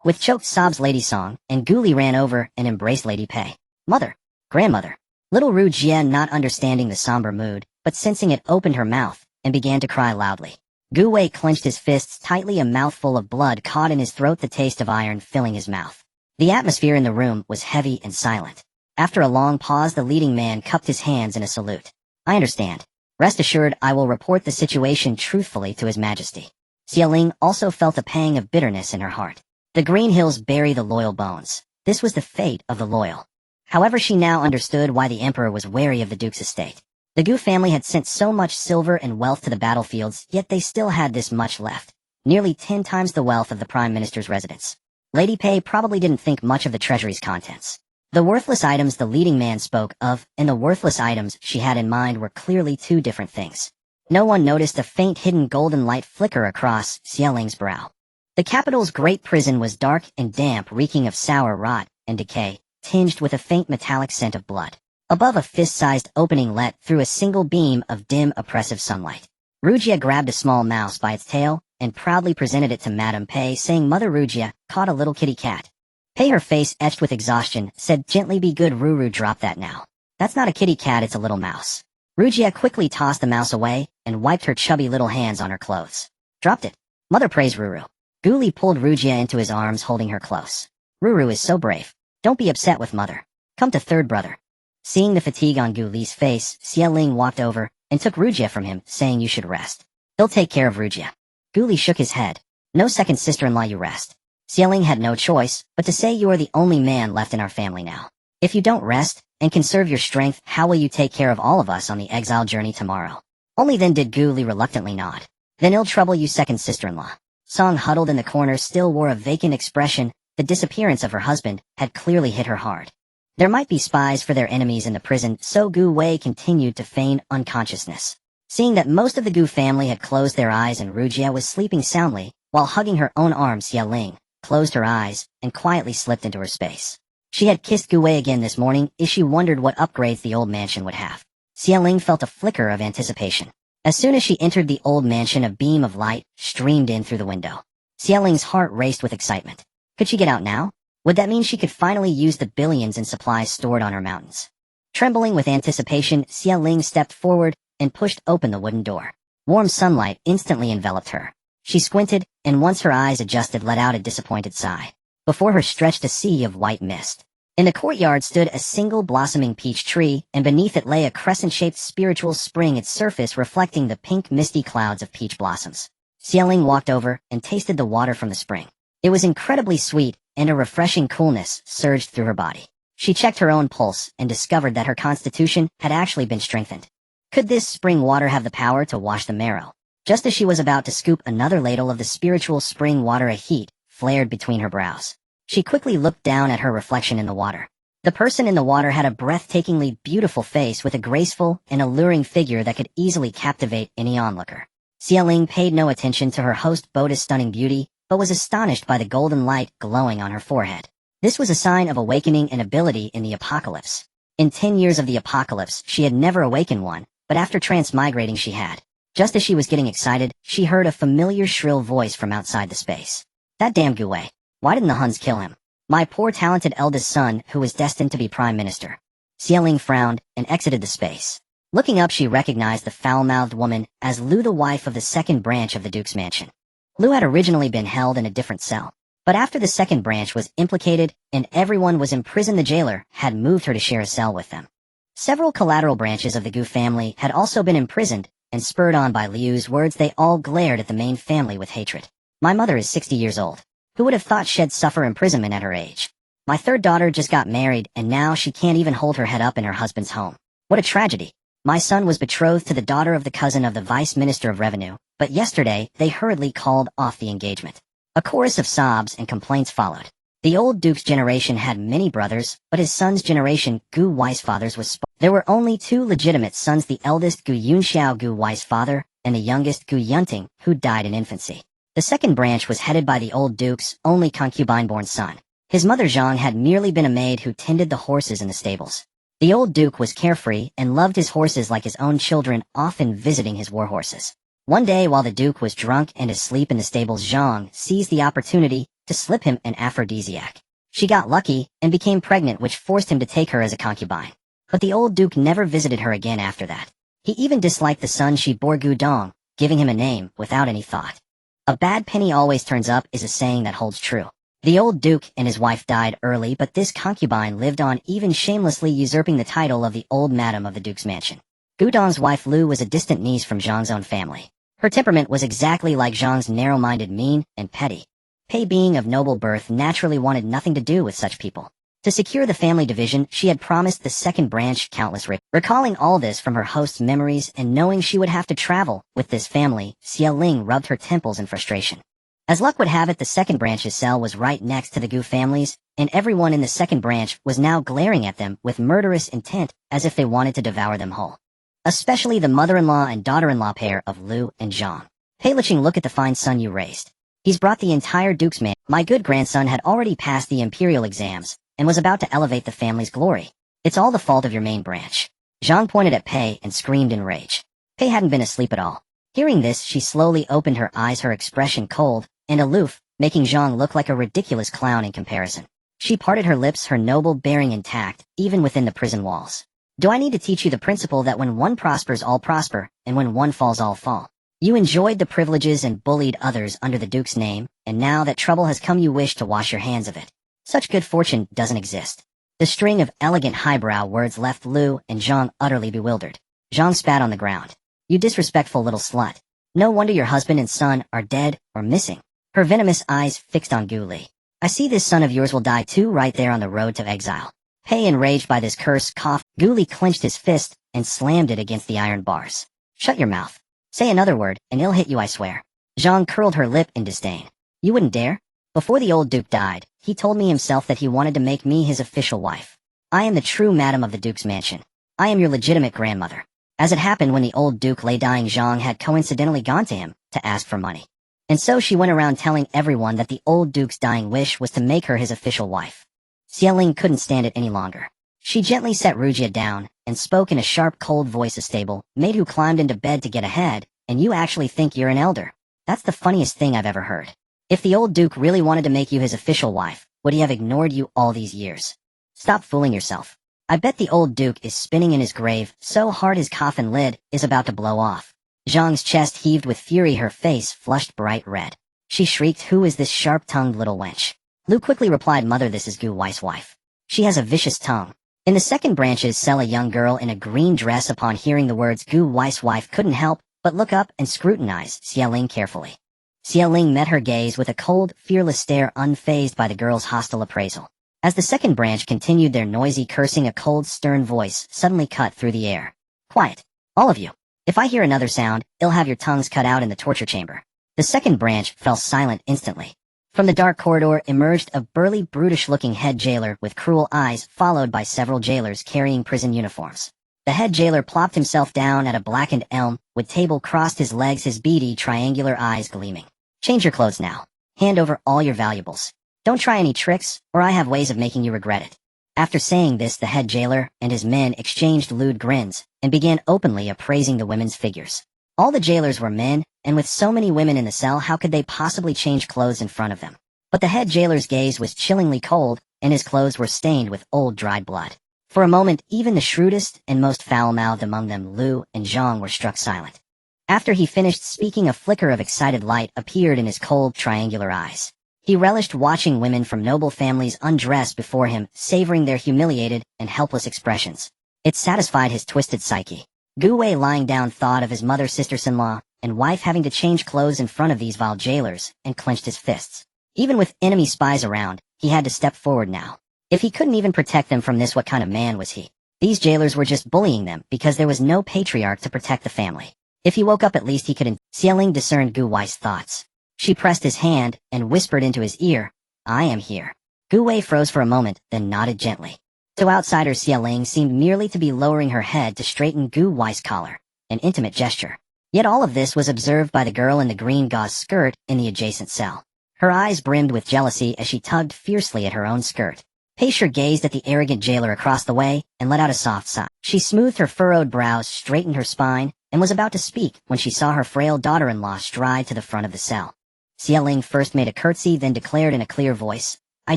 Speaker 1: With choked sobs, Lady Song and Gu Li ran over and embraced Lady Pei. Mother, grandmother. Little Ru Jie, not understanding the somber mood, but sensing it, opened her mouth and began to cry loudly. Gu Wei clenched his fists tightly, a mouthful of blood caught in his throat, the taste of iron filling his mouth. The atmosphere in the room was heavy and silent. After a long pause, the leading man cupped his hands in a salute. I understand. Rest assured, I will report the situation truthfully to His Majesty. Xia Ling also felt a pang of bitterness in her heart. The green hills bury the loyal bones. This was the fate of the loyal. However, she now understood why the emperor was wary of the duke's estate. The Gu family had sent so much silver and wealth to the battlefields, yet they still had this much left. Nearly 10 times the wealth of the prime minister's residence. Lady Pei probably didn't think much of the treasury's contents. The worthless items the leading man spoke of and the worthless items she had in mind were clearly two different things. No one noticed a faint hidden golden light flicker across Xia Ling's brow. The capital's great prison was dark and damp, reeking of sour rot and decay, tinged with a faint metallic scent of blood. Above, a fist-sized opening let through a single beam of dim, oppressive sunlight. Rujia grabbed a small mouse by its tail and proudly presented it to Madame Pei, saying, Mother Rujia caught a little kitty cat. Pei, her face etched with exhaustion, said gently, Be good, Ruru, drop that now. That's not a kitty cat, it's a little mouse. Rujia quickly tossed the mouse away and wiped her chubby little hands on her clothes. Dropped it. Mother, praised Ruru. Gu Li pulled Rujia into his arms, holding her close. Ruru is so brave. Don't be upset with Mother. Come to third brother. Seeing the fatigue on Gu Li's face, Xia Ling walked over and took Rujia from him, saying, You should rest. He'll take care of Rujia. Gu Li shook his head. No, second sister-in-law, you rest. Xia Ling had no choice but to say, You are the only man left in our family now. If you don't rest and conserve your strength, how will you take care of all of us on the exile journey tomorrow? Only then did Gu Li reluctantly nod. Then ill trouble, you second sister-in-law. Song, huddled in the corner, still wore a vacant expression. The disappearance of her husband had clearly hit her hard. There might be spies for their enemies in the prison, so Gu Wei continued to feign unconsciousness. Seeing that most of the Gu family had closed their eyes and Rujia was sleeping soundly, while hugging her own arms, Xia Ling closed her eyes and quietly slipped into her space. She had kissed Gu Wei again this morning, as she wondered what upgrades the old mansion would have. Xia Ling felt a flicker of anticipation. As soon as she entered the old mansion, a beam of light streamed in through the window. Xia Ling's heart raced with excitement. Could she get out now? Would that mean she could finally use the billions in supplies stored on her mountains? Trembling with anticipation, Xia Ling stepped forward and pushed open the wooden door. Warm sunlight instantly enveloped her. She squinted, and once her eyes adjusted, let out a disappointed sigh. Before her stretched a sea of white mist. In the courtyard stood a single blossoming peach tree, and beneath it lay a crescent-shaped spiritual spring, its surface reflecting the pink misty clouds of peach blossoms. Xia Ling walked over and tasted the water from the spring. It was incredibly sweet, and a refreshing coolness surged through her body. She checked her own pulse and discovered that her constitution had actually been strengthened. Could this spring water have the power to wash the marrow? Just as she was about to scoop another ladle of the spiritual spring water, a heat flared between her brows. She quickly looked down at her reflection in the water. The person in the water had a breathtakingly beautiful face with a graceful and alluring figure that could easily captivate any onlooker. Xia Ling paid no attention to her host Boda's stunning beauty, but was astonished by the golden light glowing on her forehead. This was a sign of awakening an ability in the apocalypse. In 10 years of the apocalypse, she had never awakened one, but after transmigrating she had. Just as she was getting excited, she heard a familiar shrill voice from outside the space. That damn Gu Wei. Why didn't the Huns kill him? My poor talented eldest son, who was destined to be prime minister. Xia Ling frowned and exited the space. Looking up, she recognized the foul-mouthed woman as Lu, the wife of the second branch of the Duke's mansion. Lu had originally been held in a different cell, but after the second branch was implicated and everyone was imprisoned, the jailer had moved her to share a cell with them. Several collateral branches of the Gu family had also been imprisoned, and spurred on by Liu's words, they all glared at the main family with hatred. My mother is 60 years old. Who would have thought she'd suffer imprisonment at her age? My third daughter just got married, and now she can't even hold her head up in her husband's home. What a tragedy. My son was betrothed to the daughter of the cousin of the Vice Minister of Revenue, but yesterday they hurriedly called off the engagement. A chorus of sobs and complaints followed. The old duke's generation had many brothers, but his son's generation, Gu Wei's fathers, was There were only two legitimate sons, the eldest Gu Yunxiao, Gu Wei's father, and the youngest Gu Yunting, who died in infancy. The second branch was headed by the old duke's only concubine-born son. His mother Zhang had merely been a maid who tended the horses in the stables. The old duke was carefree and loved his horses like his own children, often visiting his war horses. One day while the duke was drunk and asleep in the stables, Zhang seized the opportunity to slip him an aphrodisiac. She got lucky and became pregnant, which forced him to take her as a concubine. But the old duke never visited her again after that. He even disliked the son she bore, Gu Dong, giving him a name without any thought. A bad penny always turns up is a saying that holds true. The old duke and his wife died early, but this concubine lived on, even shamelessly usurping the title of the old madam of the duke's mansion. Gu Dong's wife Lu was a distant niece from Zhang's own family. Her temperament was exactly like Zhang's, narrow-minded, mean, and petty. Pei, being of noble birth, naturally wanted nothing to do with such people. To secure the family division, she had promised the second branch countless riches. Recalling all this from her host's memories and knowing she would have to travel with this family, Xie Ling rubbed her temples in frustration. As luck would have it, the second branch's cell was right next to the Gu family's, and everyone in the second branch was now glaring at them with murderous intent, as if they wanted to devour them whole. Especially the mother-in-law and daughter-in-law pair of Lu and Zhang. Pei Liqing, look at the fine son you raised. He's brought the entire duke's man. My good grandson had already passed the imperial exams, and was about to elevate the family's glory. It's all the fault of your main branch. Zhang pointed at Pei and screamed in rage. Pei hadn't been asleep at all. Hearing this, she slowly opened her eyes, her expression cold and aloof, making Zhang look like a ridiculous clown in comparison. She parted her lips, her noble bearing intact, even within the prison walls. Do I need to teach you the principle that when one prospers, all prosper, and when one falls, all fall? You enjoyed the privileges and bullied others under the duke's name, and now that trouble has come, you wish to wash your hands of it. Such good fortune doesn't exist. The string of elegant highbrow words left Lu and Zhang utterly bewildered. Zhang spat on the ground. You disrespectful little slut. No wonder your husband and son are dead or missing. Her venomous eyes fixed on Gu Li. I see this son of yours will die too, right there on the road to exile. Pei, enraged by this curse, coughed. Gu Li clenched his fist and slammed it against the iron bars. Shut your mouth. Say another word, and he'll hit you, I swear. Zhang curled her lip in disdain. You wouldn't dare? Before the old duke died, he told me himself that he wanted to make me his official wife. I am the true madam of the duke's mansion. I am your legitimate grandmother. As it happened, when the old duke lay dying, Zhang had coincidentally gone to him to ask for money. And so she went around telling everyone that the old duke's dying wish was to make her his official wife. Xie Ling couldn't stand it any longer. She gently set Rujia down and spoke in a sharp, cold voice. A stable maid who climbed into bed to get ahead, and you actually think you're an elder? That's the funniest thing I've ever heard. If the old duke really wanted to make you his official wife, would he have ignored you all these years? Stop fooling yourself. I bet the old duke is spinning in his grave so hard his coffin lid is about to blow off. Zhang's chest heaved with fury, her face flushed bright red. She shrieked, who is this sharp-tongued little wench? Lu quickly replied, Mother, this is Gu Wei's wife. She has a vicious tongue. In the second branch's cell, a young girl in a green dress, upon hearing the words Gu Wei's wife, couldn't help but look up and scrutinize Xie Ling carefully. Xie Ling met her gaze with a cold, fearless stare, unfazed by the girl's hostile appraisal. As the second branch continued their noisy cursing, a cold, stern voice suddenly cut through the air. Quiet, all of you. If I hear another sound, I'll have your tongues cut out in the torture chamber. The second branch fell silent instantly. From the dark corridor emerged a burly, brutish-looking head jailer with cruel eyes, followed by several jailers carrying prison uniforms. The head jailer plopped himself down at a blackened elm, with table crossed his legs, his beady, triangular eyes gleaming. Change your clothes now. Hand over all your valuables. Don't try any tricks, or I have ways of making you regret it. After saying this, the head jailer and his men exchanged lewd grins and began openly appraising the women's figures. All the jailers were men, and with so many women in the cell, how could they possibly change clothes in front of them? But the head jailer's gaze was chillingly cold, and his clothes were stained with old dried blood. For a moment, even the shrewdest and most foul-mouthed among them, Lu and Zhang, were struck silent. After he finished speaking, a flicker of excited light appeared in his cold, triangular eyes. He relished watching women from noble families undress before him, savoring their humiliated and helpless expressions. It satisfied his twisted psyche. Gu Wei lying down thought of his mother, sister-in-law, and wife having to change clothes in front of these vile jailers, and clenched his fists. Even with enemy spies around, he had to step forward now. If he couldn't even protect them from this, what kind of man was he? These jailers were just bullying them because there was no patriarch to protect the family. If he woke up, at least he could. Xieling discerned Gu Wei's thoughts. She pressed his hand and whispered into his ear, "I am here." Gu Wei froze for a moment, then nodded gently. To outsiders, Xieling seemed merely to be lowering her head to straighten Gu Wei's collar, an intimate gesture. Yet all of this was observed by the girl in the green gauze skirt in the adjacent cell. Her eyes brimmed with jealousy as she tugged fiercely at her own skirt. Paisher gazed at the arrogant jailer across the way and let out a soft sigh. She smoothed her furrowed brows, straightened her spine, and was about to speak when she saw her frail daughter-in-law stride to the front of the cell. Xieling first made a curtsy, then declared in a clear voice, "I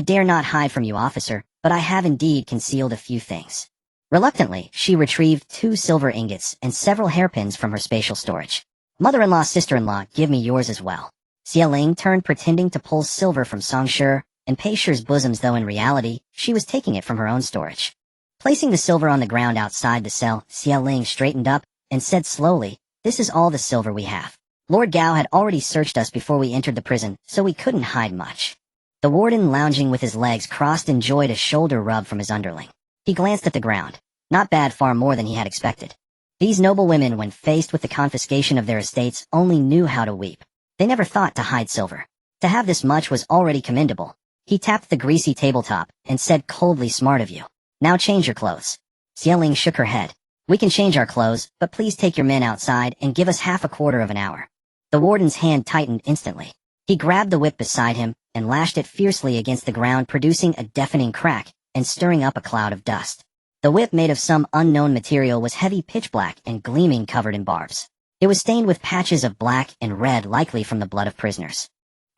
Speaker 1: dare not hide from you, officer, but I have indeed concealed a few things." Reluctantly, she retrieved 2 silver ingots and several hairpins from her spatial storage. "Mother-in-law, sister-in-law, give me yours as well." Xieling turned, pretending to pull silver from Songshi and Paisher's bosoms, though in reality, she was taking it from her own storage. Placing the silver on the ground outside the cell, Xieling straightened up and said slowly, "This is all the silver we have. Lord Gao had already searched us before we entered the prison, so we couldn't hide much." The warden, lounging with his legs crossed, enjoyed a shoulder rub from his underling. He glanced at the ground. Not bad, far more than he had expected. These noble women, when faced with the confiscation of their estates, only knew how to weep. They never thought to hide silver. To have this much was already commendable. He tapped the greasy tabletop and said coldly, "Smart of you. Now change your clothes." Xieling shook her head. "We can change our clothes, but please take your men outside and give us half a quarter of an hour." The warden's hand tightened instantly. He grabbed the whip beside him and lashed it fiercely against the ground, producing a deafening crack and stirring up a cloud of dust. The whip, made of some unknown material, was heavy, pitch black, and gleaming, covered in barbs. It was stained with patches of black and red, likely from the blood of prisoners.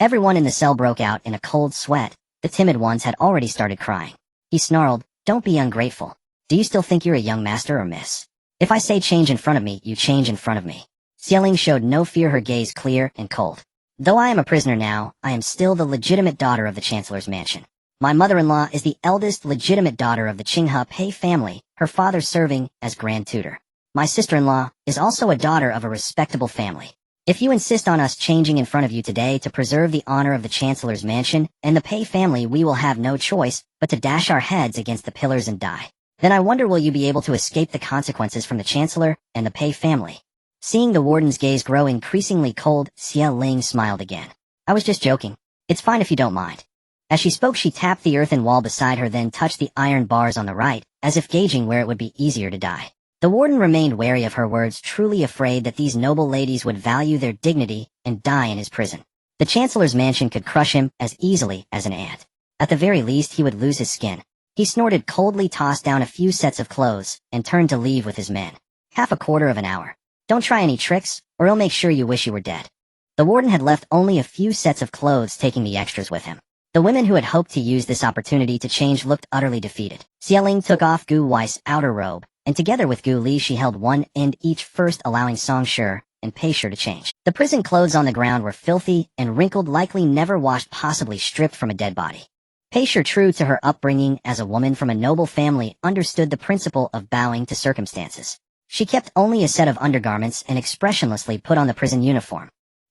Speaker 1: Everyone in the cell broke out in a cold sweat. The timid ones had already started crying. He snarled, "Don't be ungrateful. Do you still think you're a young master or miss? If I say change in front of me, you change in front of me." Xieling showed no fear, her gaze clear and cold. "Though I am a prisoner now, I am still the legitimate daughter of the Chancellor's mansion. My mother-in-law is the eldest legitimate daughter of the Qinghe Pei family, her father serving as grand tutor. My sister-in-law is also a daughter of a respectable family. If you insist on us changing in front of you today to preserve the honor of the Chancellor's mansion and the Pei family, we will have no choice but to dash our heads against the pillars and die. Then I wonder, will you be able to escape the consequences from the Chancellor and the Pei family?" Seeing the warden's gaze grow increasingly cold, Xieling smiled again. "I was just joking. It's fine if you don't mind." As she spoke, she tapped the earthen wall beside her, then touched the iron bars on the right, as if gauging where it would be easier to die. The warden remained wary of her words, truly afraid that these noble ladies would value their dignity and die in his prison. The Chancellor's mansion could crush him as easily as an ant. At the very least, he would lose his skin. He snorted coldly, tossed down a few sets of clothes, and turned to leave with his men. "Half a quarter of an hour. Don't try any tricks, or he'll make sure you wish you were dead." The warden had left only a few sets of clothes, taking the extras with him. The women who had hoped to use this opportunity to change looked utterly defeated. Xieling took off Gu Wei's outer robe, and together with Gu Li she held one end each, first allowing Songshi and Paisher to change. The prison clothes on the ground were filthy and wrinkled, likely never washed, possibly stripped from a dead body. Paisher, true to her upbringing as a woman from a noble family, understood the principle of bowing to circumstances. She kept only a set of undergarments and expressionlessly put on the prison uniform.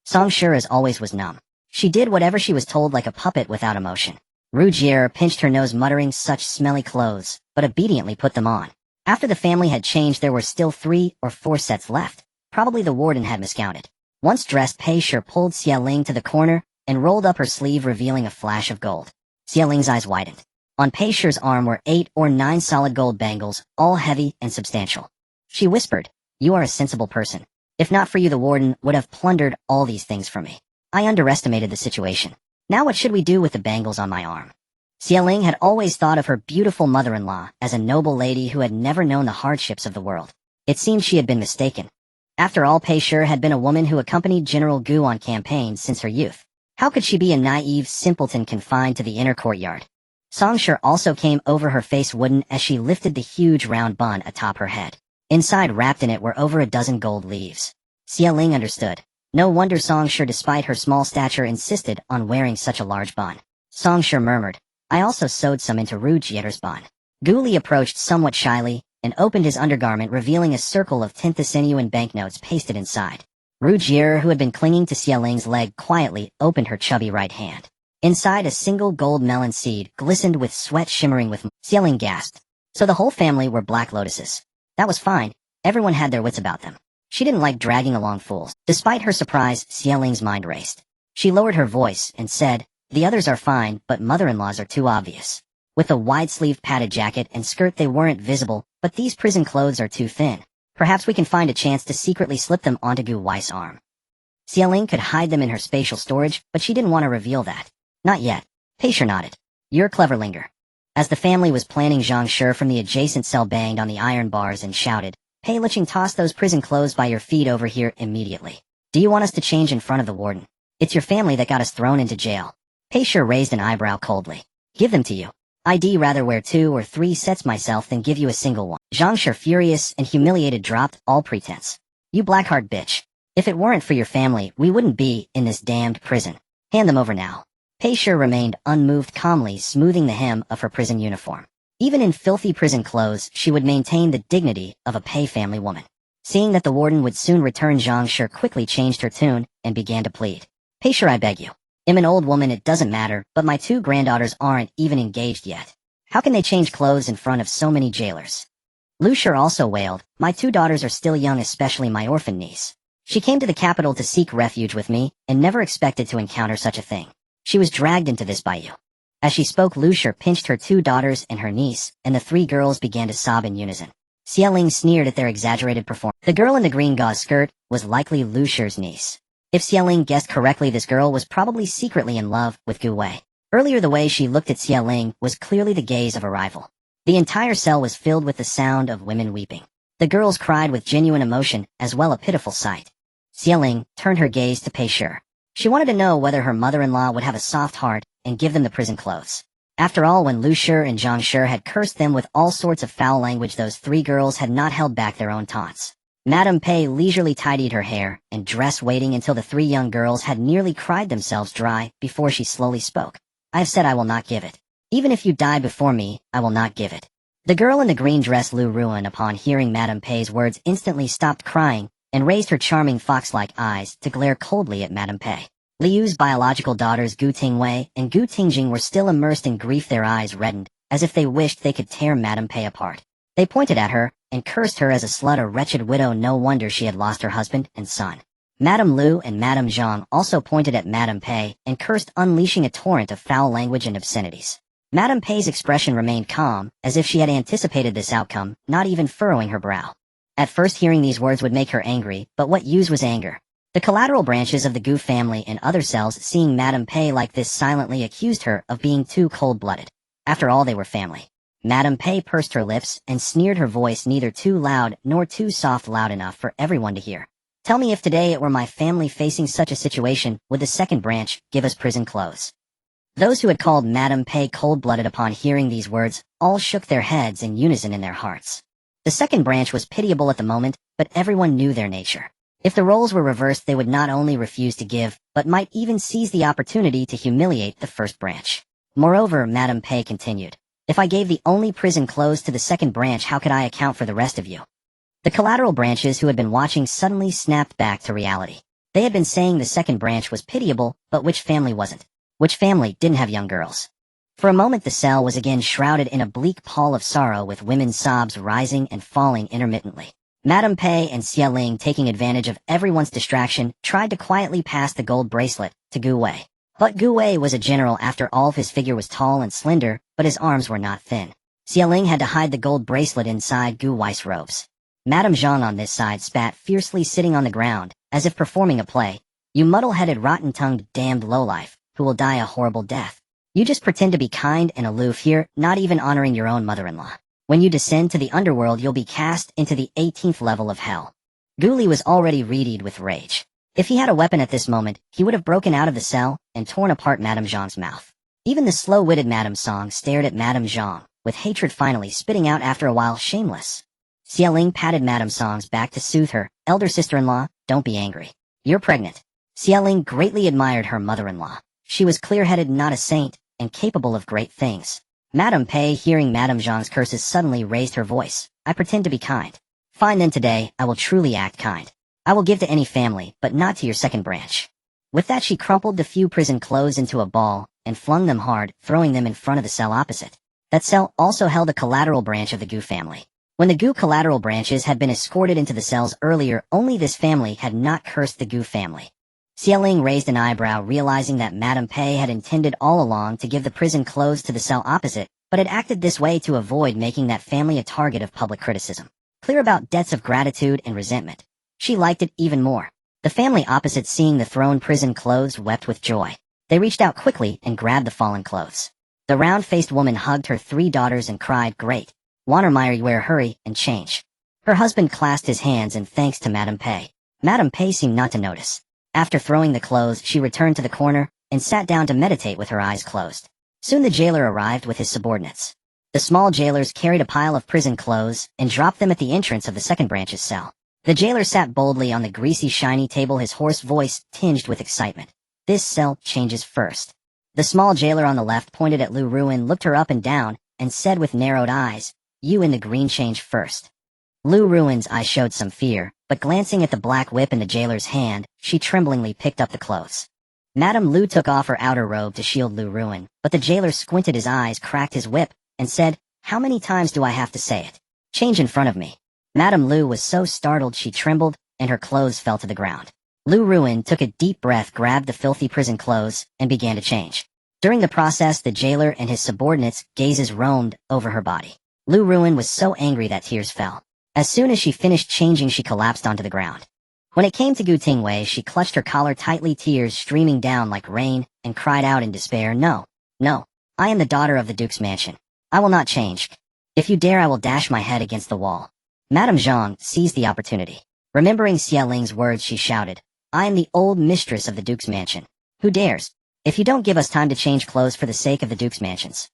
Speaker 1: Songshi, as always, was numb. She did whatever she was told like a puppet without emotion. Rujier pinched her nose, muttering, "Such smelly clothes," but obediently put them on. After the family had changed, there were still 3 or 4 sets left. Probably the warden had miscounted. Once dressed, Paisher pulled Xieling to the corner and rolled up her sleeve, revealing a flash of gold. Xieling's eyes widened. On Paisher's arm were 8 or 9 solid gold bangles, all heavy and substantial. She whispered, "You are a sensible person. If not for you, the warden would have plundered all these things from me. I underestimated the situation. Now what should we do with the bangles on my arm?" Xieling had always thought of her beautiful mother-in-law as a noble lady who had never known the hardships of the world. It seemed she had been mistaken. After all, Paisher had been a woman who accompanied General Gu on campaigns since her youth. How could she be a naive simpleton confined to the inner courtyard? Songshi also came over, her face wooden as she lifted the huge round bun atop her head. Inside, wrapped in it, were over a dozen gold leaves. Xieling understood. No wonder Songshi, despite her small stature, insisted on wearing such a large bun. Songshi murmured, "I also sewed some into Rujier's bun." Gu Li approached somewhat shyly and opened his undergarment, revealing a circle of 10th sinew and banknotes pasted inside. Ru Jie, who had been clinging to Xie Ling's leg, quietly opened her chubby right hand. Inside, a single gold melon seed glistened with sweat shimmering with Xie Ling gasped. So the whole family were black lotuses. That was fine. Everyone had their wits about them. She didn't like dragging along fools. Despite her surprise, Xie Ling's mind raced. She lowered her voice and said, "The others are fine, but mother-in-laws are too obvious. With a wide-sleeved padded jacket and skirt they weren't visible, but these prison clothes are too thin. Perhaps we can find a chance to secretly slip them onto Gu Wei's arm." Xie Ling could hide them in her spatial storage, but she didn't want to reveal that. Not yet. Pei Shi nodded. "You're clever, Linger." As the family was planning, Zhang Shi from the adjacent cell banged on the iron bars and shouted, "Pei Licheng, toss those prison clothes by your feet over here immediately. Do you want us to change in front of the warden? It's your family that got us thrown into jail." Pei Shi raised an eyebrow coldly. "Give them to you. I'd rather wear 2 or 3 sets myself than give you a single one." Zhang Shi, furious and humiliated, dropped all pretense. "You blackheart bitch. If it weren't for your family, we wouldn't be in this damned prison. Hand them over now." Pei Shi remained unmoved, calmly smoothing the hem of her prison uniform. Even in filthy prison clothes, she would maintain the dignity of a Pei family woman. Seeing that the warden would soon return, Zhang Shi quickly changed her tune and began to plead. "Pei Shi, I beg you. I'm an old woman, it doesn't matter, but my 2 granddaughters aren't even engaged yet. How can they change clothes in front of so many jailers?" Lu Shi also wailed, "My 2 daughters are still young, especially my orphan niece. She came to the capital to seek refuge with me, and never expected to encounter such a thing. She was dragged into this by you." As she spoke, Lu Shi pinched her 2 daughters and her niece, and the 3 girls began to sob in unison. Xie Ling sneered at their exaggerated performance. The girl in the green gauze skirt was likely Lu Shi's niece. If Xie Ling guessed correctly, this girl was probably secretly in love with Gu Wei. Earlier, the way she looked at Xie Ling was clearly the gaze of a rival. The entire cell was filled with the sound of women weeping. The girls cried with genuine emotion, as well, a pitiful sight. Xie Ling turned her gaze to Pei Shi. She wanted to know whether her mother-in-law would have a soft heart and give them the prison clothes. After all, when Lu Shi and Zhang Shi had cursed them with all sorts of foul language, those 3 girls had not held back their own taunts. Madame Pei leisurely tidied her hair and dress, waiting until the 3 young girls had nearly cried themselves dry before she slowly spoke. "I have said I will not give it. Even if you die before me, I will not give it." The girl in the green dress, Lu Ruan, upon hearing Madame Pei's words, instantly stopped crying and raised her charming fox-like eyes to glare coldly at Madame Pei. Liu's biological daughters Gu Tingwei and Gu Tingjing were still immersed in grief, their eyes reddened, as if they wished they could tear Madame Pei apart. They pointed at her and cursed her as a slut, a wretched widow. No wonder she had lost her husband and son. Madame Lu and Madame Zhang also pointed at Madame Pei and cursed, unleashing a torrent of foul language and obscenities. Madame Pei's expression remained calm, as if she had anticipated this outcome, not even furrowing her brow. At first, hearing these words would make her angry, but what use was anger? The collateral branches of the Gu family and other cells, seeing Madame Pei like this, silently accused her of being too cold-blooded. After all, they were family. Madame Pei pursed her lips and sneered, her voice neither too loud nor too soft, loud enough for everyone to hear. "Tell me, if today it were my family facing such a situation, would the 2nd branch give us prison clothes?" Those who had called Madame Pei cold-blooded upon hearing these words all shook their heads in unison in their hearts. The 2nd branch was pitiable at the moment, but everyone knew their nature. If the roles were reversed, they would not only refuse to give, but might even seize the opportunity to humiliate the 1st branch. Moreover, Madame Pei continued, "If I gave the only prison clothes to the 2nd branch, how could I account for the rest of you?" The collateral branches who had been watching suddenly snapped back to reality. They had been saying the 2nd branch was pitiable, but which family wasn't? Which family didn't have young girls? For a moment, the cell was again shrouded in a bleak pall of sorrow, with women's sobs rising and falling intermittently. Madame Pei and Xie Ling, taking advantage of everyone's distraction, tried to quietly pass the gold bracelet to Gu Wei. But Gu Wei was a general after all. His figure was tall and slender, but his arms were not thin. Xie Ling had to hide the gold bracelet inside Gu Wei's robes. Madame Zhang on this side spat fiercely, sitting on the ground, as if performing a play. "You muddle-headed, rotten-tongued, damned lowlife, who will die a horrible death. You just pretend to be kind and aloof here, not even honoring your own mother-in-law. When you descend to the underworld, you'll be cast into the 18th level of hell." Gu Li was already reedied with rage. If he had a weapon at this moment, he would have broken out of the cell and torn apart Madame Zhang's mouth. Even the slow-witted Madame Song stared at Madame Zhang, with hatred finally spitting out after a while, "Shameless." Xie Ling patted Madame Song's back to soothe her. "Elder sister-in-law, don't be angry. You're pregnant." Xie Ling greatly admired her mother-in-law. She was clear-headed, not a saint, and capable of great things. Madame Pei, hearing Madame Zhang's curses, suddenly raised her voice. I pretend to be kind. Fine then today, I will truly act kind. I will give to any family, but not to your second branch. With that she crumpled the few prison clothes into a ball, and flung them hard, throwing them in front of the cell opposite. That cell also held a collateral branch of the Gu family. When the Gu collateral branches had been escorted into the cells earlier, only this family had not cursed the Gu family. Xieling raised an eyebrow, realizing that Madame Pei had intended all along to give the prison clothes to the cell opposite, but had acted this way to avoid making that family a target of public criticism. Clear about debts of gratitude and resentment. She liked it even more. The family opposite, seeing the thrown prison clothes, wept with joy. They reached out quickly and grabbed the fallen clothes. The round-faced woman hugged her 3 daughters and cried, "Great. Wannermeyer, hurry and change." Her husband clasped his hands in thanks to Madame Pei. Madame Pei seemed not to notice. After throwing the clothes, she returned to the corner and sat down to meditate with her eyes closed. Soon the jailer arrived with his subordinates. The small jailers carried a pile of prison clothes and dropped them at the entrance of the second branch's cell. The jailer sat boldly on the greasy, shiny table, his hoarse voice tinged with excitement. "This cell changes first." The small jailer on the left pointed at Lu Ruin, looked her up and down, and said with narrowed eyes, "You in the green change first." Lu Ruin's eyes showed some fear, but glancing at the black whip in the jailer's hand, she tremblingly picked up the clothes. Madame Lu took off her outer robe to shield Lu Ruin, but the jailer squinted his eyes, cracked his whip, and said, "How many times do I have to say it? Change in front of me." Madame Lu was so startled she trembled, and her clothes fell to the ground. Lu Ruin took a deep breath, grabbed the filthy prison clothes, and began to change. During the process, the jailer and his subordinates' gazes roamed over her body. Lu Ruin was so angry that tears fell. As soon as she finished changing, she collapsed onto the ground. When it came to Gu Tingwei, she clutched her collar tightly, tears streaming down like rain, and cried out in despair, "No, no, I am the daughter of the Duke's mansion. I will not change. If you dare, I will dash my head against the wall." Madame Zhang seized the opportunity. Remembering Xie Ling's words, she shouted, "I am the old mistress of the Duke's mansion. Who dares? If you don't give us time to change clothes for the sake of the Duke's mansions."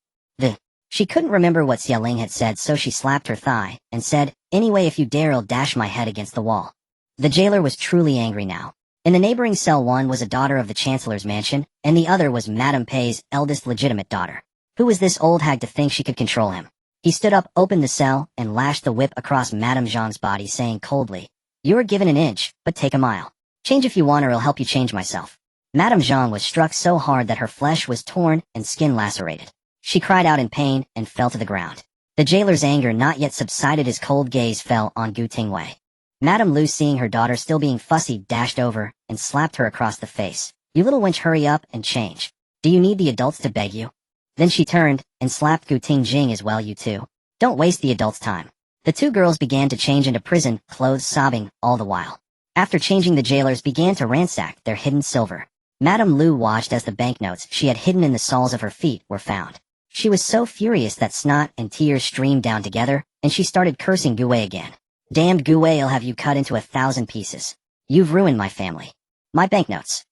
Speaker 1: She couldn't remember what Xie Ling had said, so she slapped her thigh and said, "Anyway, if you dare, I'll dash my head against the wall." The jailer was truly angry now. In the neighboring cell, one was a daughter of the Chancellor's mansion, and the other was Madame Pei's eldest legitimate daughter. Who was this old hag to think she could control him? He stood up, opened the cell, and lashed the whip across Madame Zhang's body, saying coldly, "You are given an inch, but take a mile. Change if you want, or I'll help you change myself." Madame Zhang was struck so hard that her flesh was torn and skin lacerated. She cried out in pain and fell to the ground. The jailer's anger not yet subsided. His cold gaze fell on Gu Tingwei. Madame Lu, seeing her daughter still being fussy, dashed over and slapped her across the face. "You little wench, hurry up and change. Do you need the adults to beg you?" Then she turned and slapped Gu Tingjing as well. "You too. Don't waste the adults' time." The 2 girls began to change into prison clothes, sobbing all the while. After changing, the jailers began to ransack their hidden silver. Madame Lu watched as the banknotes she had hidden in the soles of her feet were found. She was so furious that snot and tears streamed down together, and she started cursing Gu Wei again. "Damned Gu Wei, I'll have you cut into 1,000 pieces. You've ruined my family. My banknotes."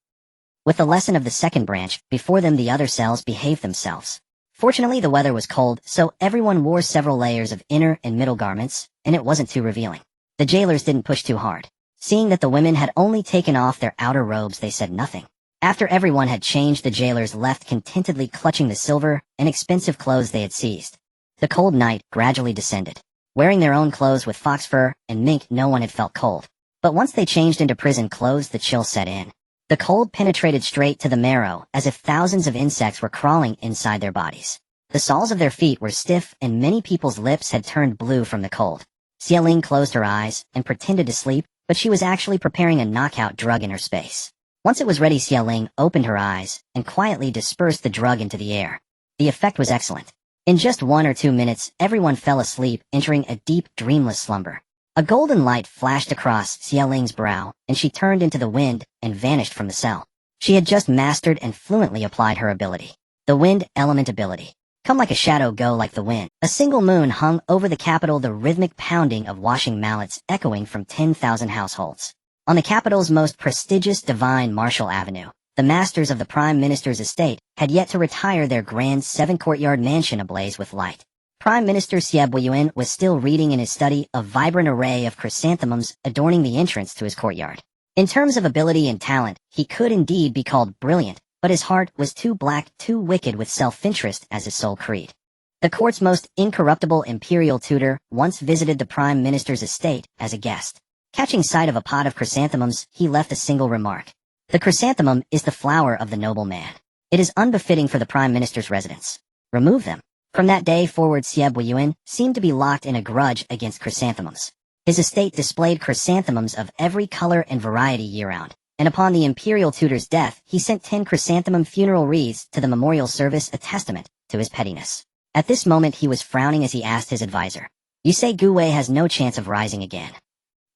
Speaker 1: With the lesson of the second branch before them, the other cells behaved themselves. Fortunately, the weather was cold, so everyone wore several layers of inner and middle garments, and it wasn't too revealing. The jailers didn't push too hard. Seeing that the women had only taken off their outer robes, they said nothing. After everyone had changed, the jailers left contentedly, clutching the silver and expensive clothes they had seized. The cold night gradually descended. Wearing their own clothes with fox fur and mink, no one had felt cold. But once they changed into prison clothes, the chill set in. The cold penetrated straight to the marrow, as if thousands of insects were crawling inside their bodies. The soles of their feet were stiff, and many people's lips had turned blue from the cold. Xie Ling closed her eyes and pretended to sleep, but she was actually preparing a knockout drug in her space. Once it was ready, Xie Ling opened her eyes and quietly dispersed the drug into the air. The effect was excellent. In just 1 or 2 minutes, everyone fell asleep, entering a deep, dreamless slumber. A golden light flashed across Xie Ling's brow, and she turned into the wind and vanished from the cell. She had just mastered and fluently applied her ability. The wind element ability. Come like a shadow, go like the wind. A single moon hung over the capital, the rhythmic pounding of washing mallets echoing from 10,000 households. On the capital's most prestigious divine Marshall Avenue, the masters of the Prime Minister's estate had yet to retire their grand 7-courtyard mansion ablaze with light. Prime Minister Xie Buiyuan was still reading in his study, a vibrant array of chrysanthemums adorning the entrance to his courtyard. In terms of ability and talent, he could indeed be called brilliant, but his heart was too black, too wicked, with self-interest as his sole creed. The court's most incorruptible imperial tutor once visited the prime minister's estate as a guest. Catching sight of a pot of chrysanthemums, he left a single remark. The chrysanthemum is the flower of the noble man. It is unbefitting for the prime minister's residence. Remove them. From that day forward, Siebuyuan seemed to be locked in a grudge against chrysanthemums. His estate displayed chrysanthemums of every color and variety year-round, and upon the imperial tutor's death, he sent 10 chrysanthemum funeral wreaths to the memorial service, a testament to his pettiness. At this moment he was frowning as he asked his advisor, "You say Gu Wei has no chance of rising again?"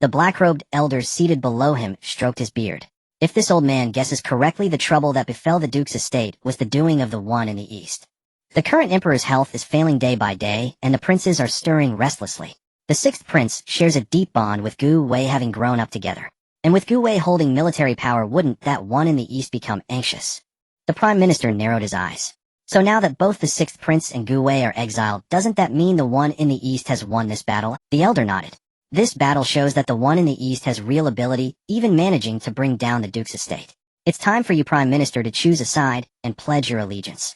Speaker 1: The black-robed elder seated below him stroked his beard. If this old man guesses correctly, the trouble that befell the duke's estate was the doing of the one in the east. The current emperor's health is failing day by day, and the princes are stirring restlessly. The sixth prince shares a deep bond with Gu Wei, having grown up together. And with Gu Wei holding military power, wouldn't that one in the east become anxious? The prime minister narrowed his eyes. So now that both the sixth prince and Gu Wei are exiled, doesn't that mean the one in the east has won this battle? The elder nodded. This battle shows that the one in the east has real ability, even managing to bring down the duke's estate. It's time for you, prime minister, to choose a side and pledge your allegiance.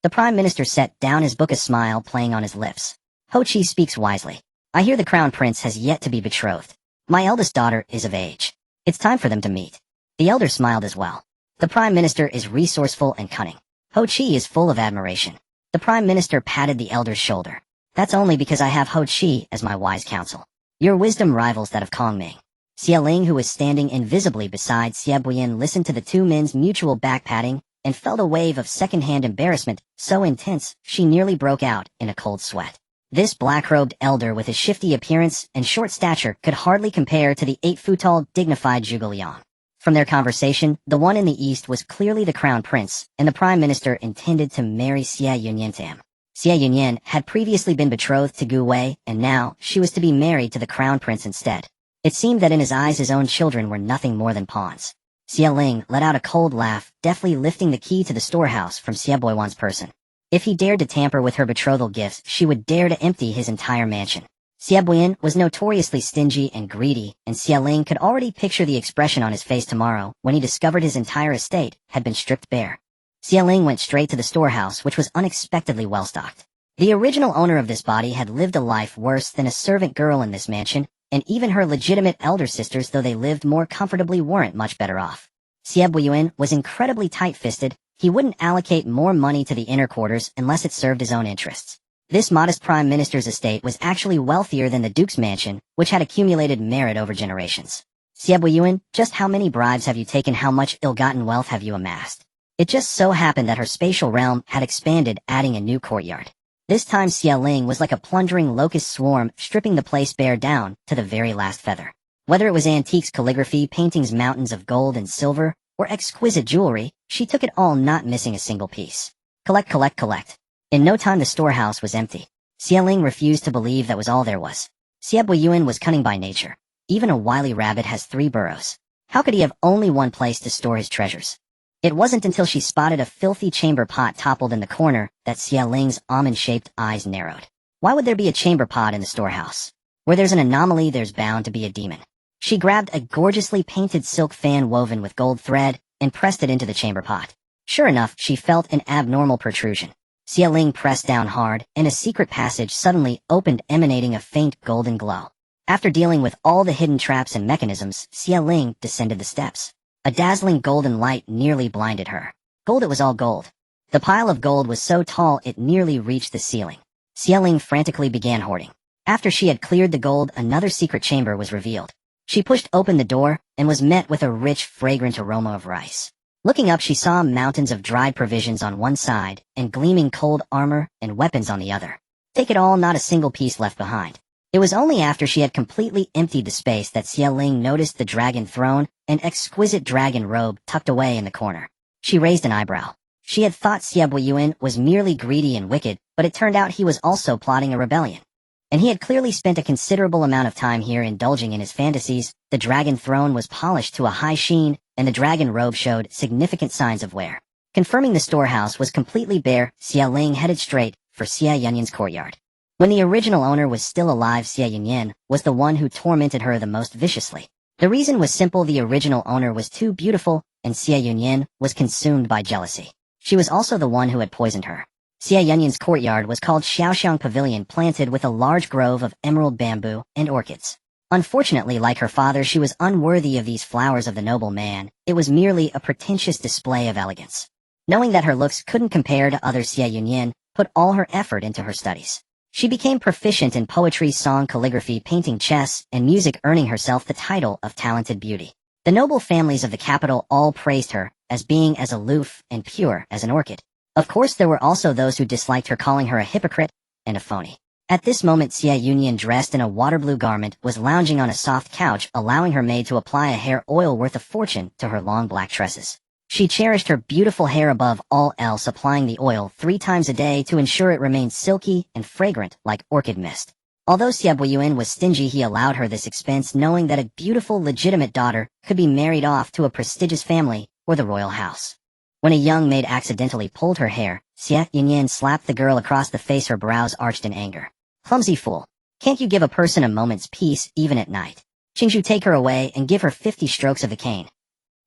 Speaker 1: The prime minister set down his book, a smile playing on his lips. Ho Chi speaks wisely. I hear the crown prince has yet to be betrothed. My eldest daughter is of age. It's time for them to meet. The elder smiled as well. The prime minister is resourceful and cunning. Ho Chi is full of admiration. The prime minister patted the elder's shoulder. That's only because I have Ho Chi as my wise counsel. Your wisdom rivals that of Kong Ming. Xia Ling, who was standing invisibly beside Siebuyuan, listened to the two men's mutual back-patting and felt a wave of second-hand embarrassment so intense she nearly broke out in a cold sweat. This black-robed elder with his shifty appearance and short stature could hardly compare to the 8-foot-tall, dignified Zhuge Liang. From their conversation, the one in the east was clearly the crown prince, and the prime minister intended to marry Xia Yunyan to him. Xia Yunyan had previously been betrothed to Gu Wei, and now she was to be married to the crown prince instead. It seemed that in his eyes his own children were nothing more than pawns. Xia Ling let out a cold laugh, deftly lifting the key to the storehouse from Siebuyuan's person. If he dared to tamper with her betrothal gifts, she would dare to empty his entire mansion. Siebuyuan was notoriously stingy and greedy, and Xia Ling could already picture the expression on his face tomorrow when he discovered his entire estate had been stripped bare. Xia Ling went straight to the storehouse, which was unexpectedly well-stocked. The original owner of this body had lived a life worse than a servant girl in this mansion, and even her legitimate elder sisters, though they lived more comfortably, weren't much better off. Siebuyuan was incredibly tight-fisted. He wouldn't allocate more money to the inner quarters unless it served his own interests. This modest prime minister's estate was actually wealthier than the duke's mansion, which had accumulated merit over generations. Siebuyuan, just how many bribes have you taken? How much ill-gotten wealth have you amassed? It just so happened that her spatial realm had expanded, adding a new courtyard. This time Xia Ling was like a plundering locust swarm, stripping the place bare down to the very last feather. Whether it was antiques, calligraphy, paintings, mountains of gold and silver, or exquisite jewelry, she took it all, not missing a single piece. Collect, collect, collect. In no time the storehouse was empty. Xia Ling refused to believe that was all there was. Siebuyuan was cunning by nature. Even a wily rabbit has 3 burrows. How could he have only one place to store his treasures? It wasn't until she spotted a filthy chamber pot toppled in the corner that Xia Ling's almond-shaped eyes narrowed. Why would there be a chamber pot in the storehouse? Where there's an anomaly, there's bound to be a demon. She grabbed a gorgeously painted silk fan woven with gold thread and pressed it into the chamber pot. Sure enough, she felt an abnormal protrusion. Xia Ling pressed down hard, and a secret passage suddenly opened, emanating a faint golden glow. After dealing with all the hidden traps and mechanisms, Xia Ling descended the steps. A dazzling golden light nearly blinded her. Gold, it was all gold. The pile of gold was so tall it nearly reached the ceiling. Xia Ling frantically began hoarding. After she had cleared the gold, another secret chamber was revealed. She pushed open the door and was met with a rich, fragrant aroma of rice. Looking up, she saw mountains of dried provisions on one side and gleaming cold armor and weapons on the other. Take it all, not a single piece left behind. It was only after she had completely emptied the space that Xia Ling noticed the dragon throne, an exquisite dragon robe tucked away in the corner. She raised an eyebrow. She had thought Siebuyuan was merely greedy and wicked, but it turned out he was also plotting a rebellion. And he had clearly spent a considerable amount of time here indulging in his fantasies. The dragon throne was polished to a high sheen, and the dragon robe showed significant signs of wear. Confirming the storehouse was completely bare, Xia Ling headed straight for Xia Yunyan's courtyard. When the original owner was still alive, Xia Yunyan was the one who tormented her the most viciously. The reason was simple: the original owner was too beautiful, and Xia Yunyan was consumed by jealousy. She was also the one who had poisoned her. Xie Yunyan's courtyard was called Xiaoxiang Pavilion, planted with a large grove of emerald bamboo and orchids. Unfortunately, like her father, she was unworthy of these flowers of the noble man. It was merely a pretentious display of elegance. Knowing that her looks couldn't compare to others, Xie Yunyan put all her effort into her studies. She became proficient in poetry, song, calligraphy, painting, chess, and music, earning herself the title of talented beauty. The noble families of the capital all praised her as being as aloof and pure as an orchid. Of course, there were also those who disliked her, calling her a hypocrite and a phony. At this moment, Xie Yunyan, dressed in a water blue garment, was lounging on a soft couch, allowing her maid to apply a hair oil worth a fortune to her long black tresses. She cherished her beautiful hair above all else, applying the oil 3 times a day to ensure it remained silky and fragrant like orchid mist. Although Xie Buiyuan was stingy, he allowed her this expense, knowing that a beautiful legitimate daughter could be married off to a prestigious family or the royal house. When a young maid accidentally pulled her hair, Xie Yunyan slapped the girl across the face, her brows arched in anger. Clumsy fool. Can't you give a person a moment's peace even at night? Qingzhu, take her away and give her 50 strokes of the cane.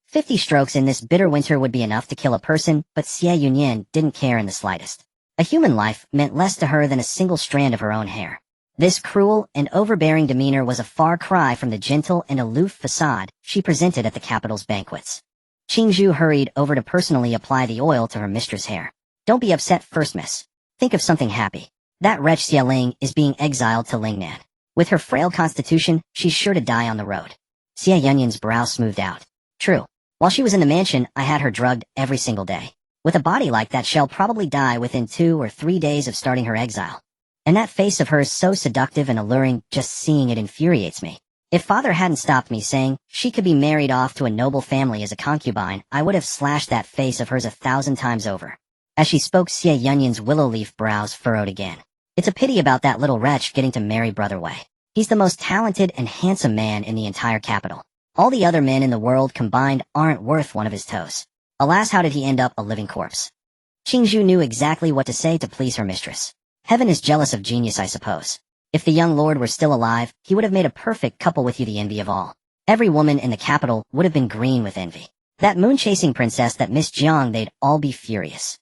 Speaker 1: 50 strokes in this bitter winter would be enough to kill a person, but Xie Yunyan didn't care in the slightest. A human life meant less to her than a single strand of her own hair. This cruel and overbearing demeanor was a far cry from the gentle and aloof facade she presented at the capital's banquets. Qingzhu hurried over to personally apply the oil to her mistress' hair. Don't be upset, first miss. Think of something happy. That wretch Xie Ling is being exiled to Lingnan. With her frail constitution, she's sure to die on the road. Xie Yunyan's brow smoothed out. True. While she was in the mansion, I had her drugged every single day. With a body like that, she'll probably die within 2 or 3 days of starting her exile. And that face of hers, so seductive and alluring, just seeing it infuriates me. If father hadn't stopped me, saying she could be married off to a noble family as a concubine, I would have slashed that face of hers 1,000 times over. As she spoke, Xie Yunyan's willow leaf brows furrowed again. It's a pity about that little wretch getting to marry Brother Wei. He's the most talented and handsome man in the entire capital. All the other men in the world combined aren't worth one of his toes. Alas, how did he end up a living corpse? Qingzhu knew exactly what to say to please her mistress. Heaven is jealous of genius, I suppose. If the young lord were still alive, he would have made a perfect couple with you, the envy of all. Every woman in the capital would have been green with envy. That moon-chasing princess, that Miss Jiang, they'd all be furious.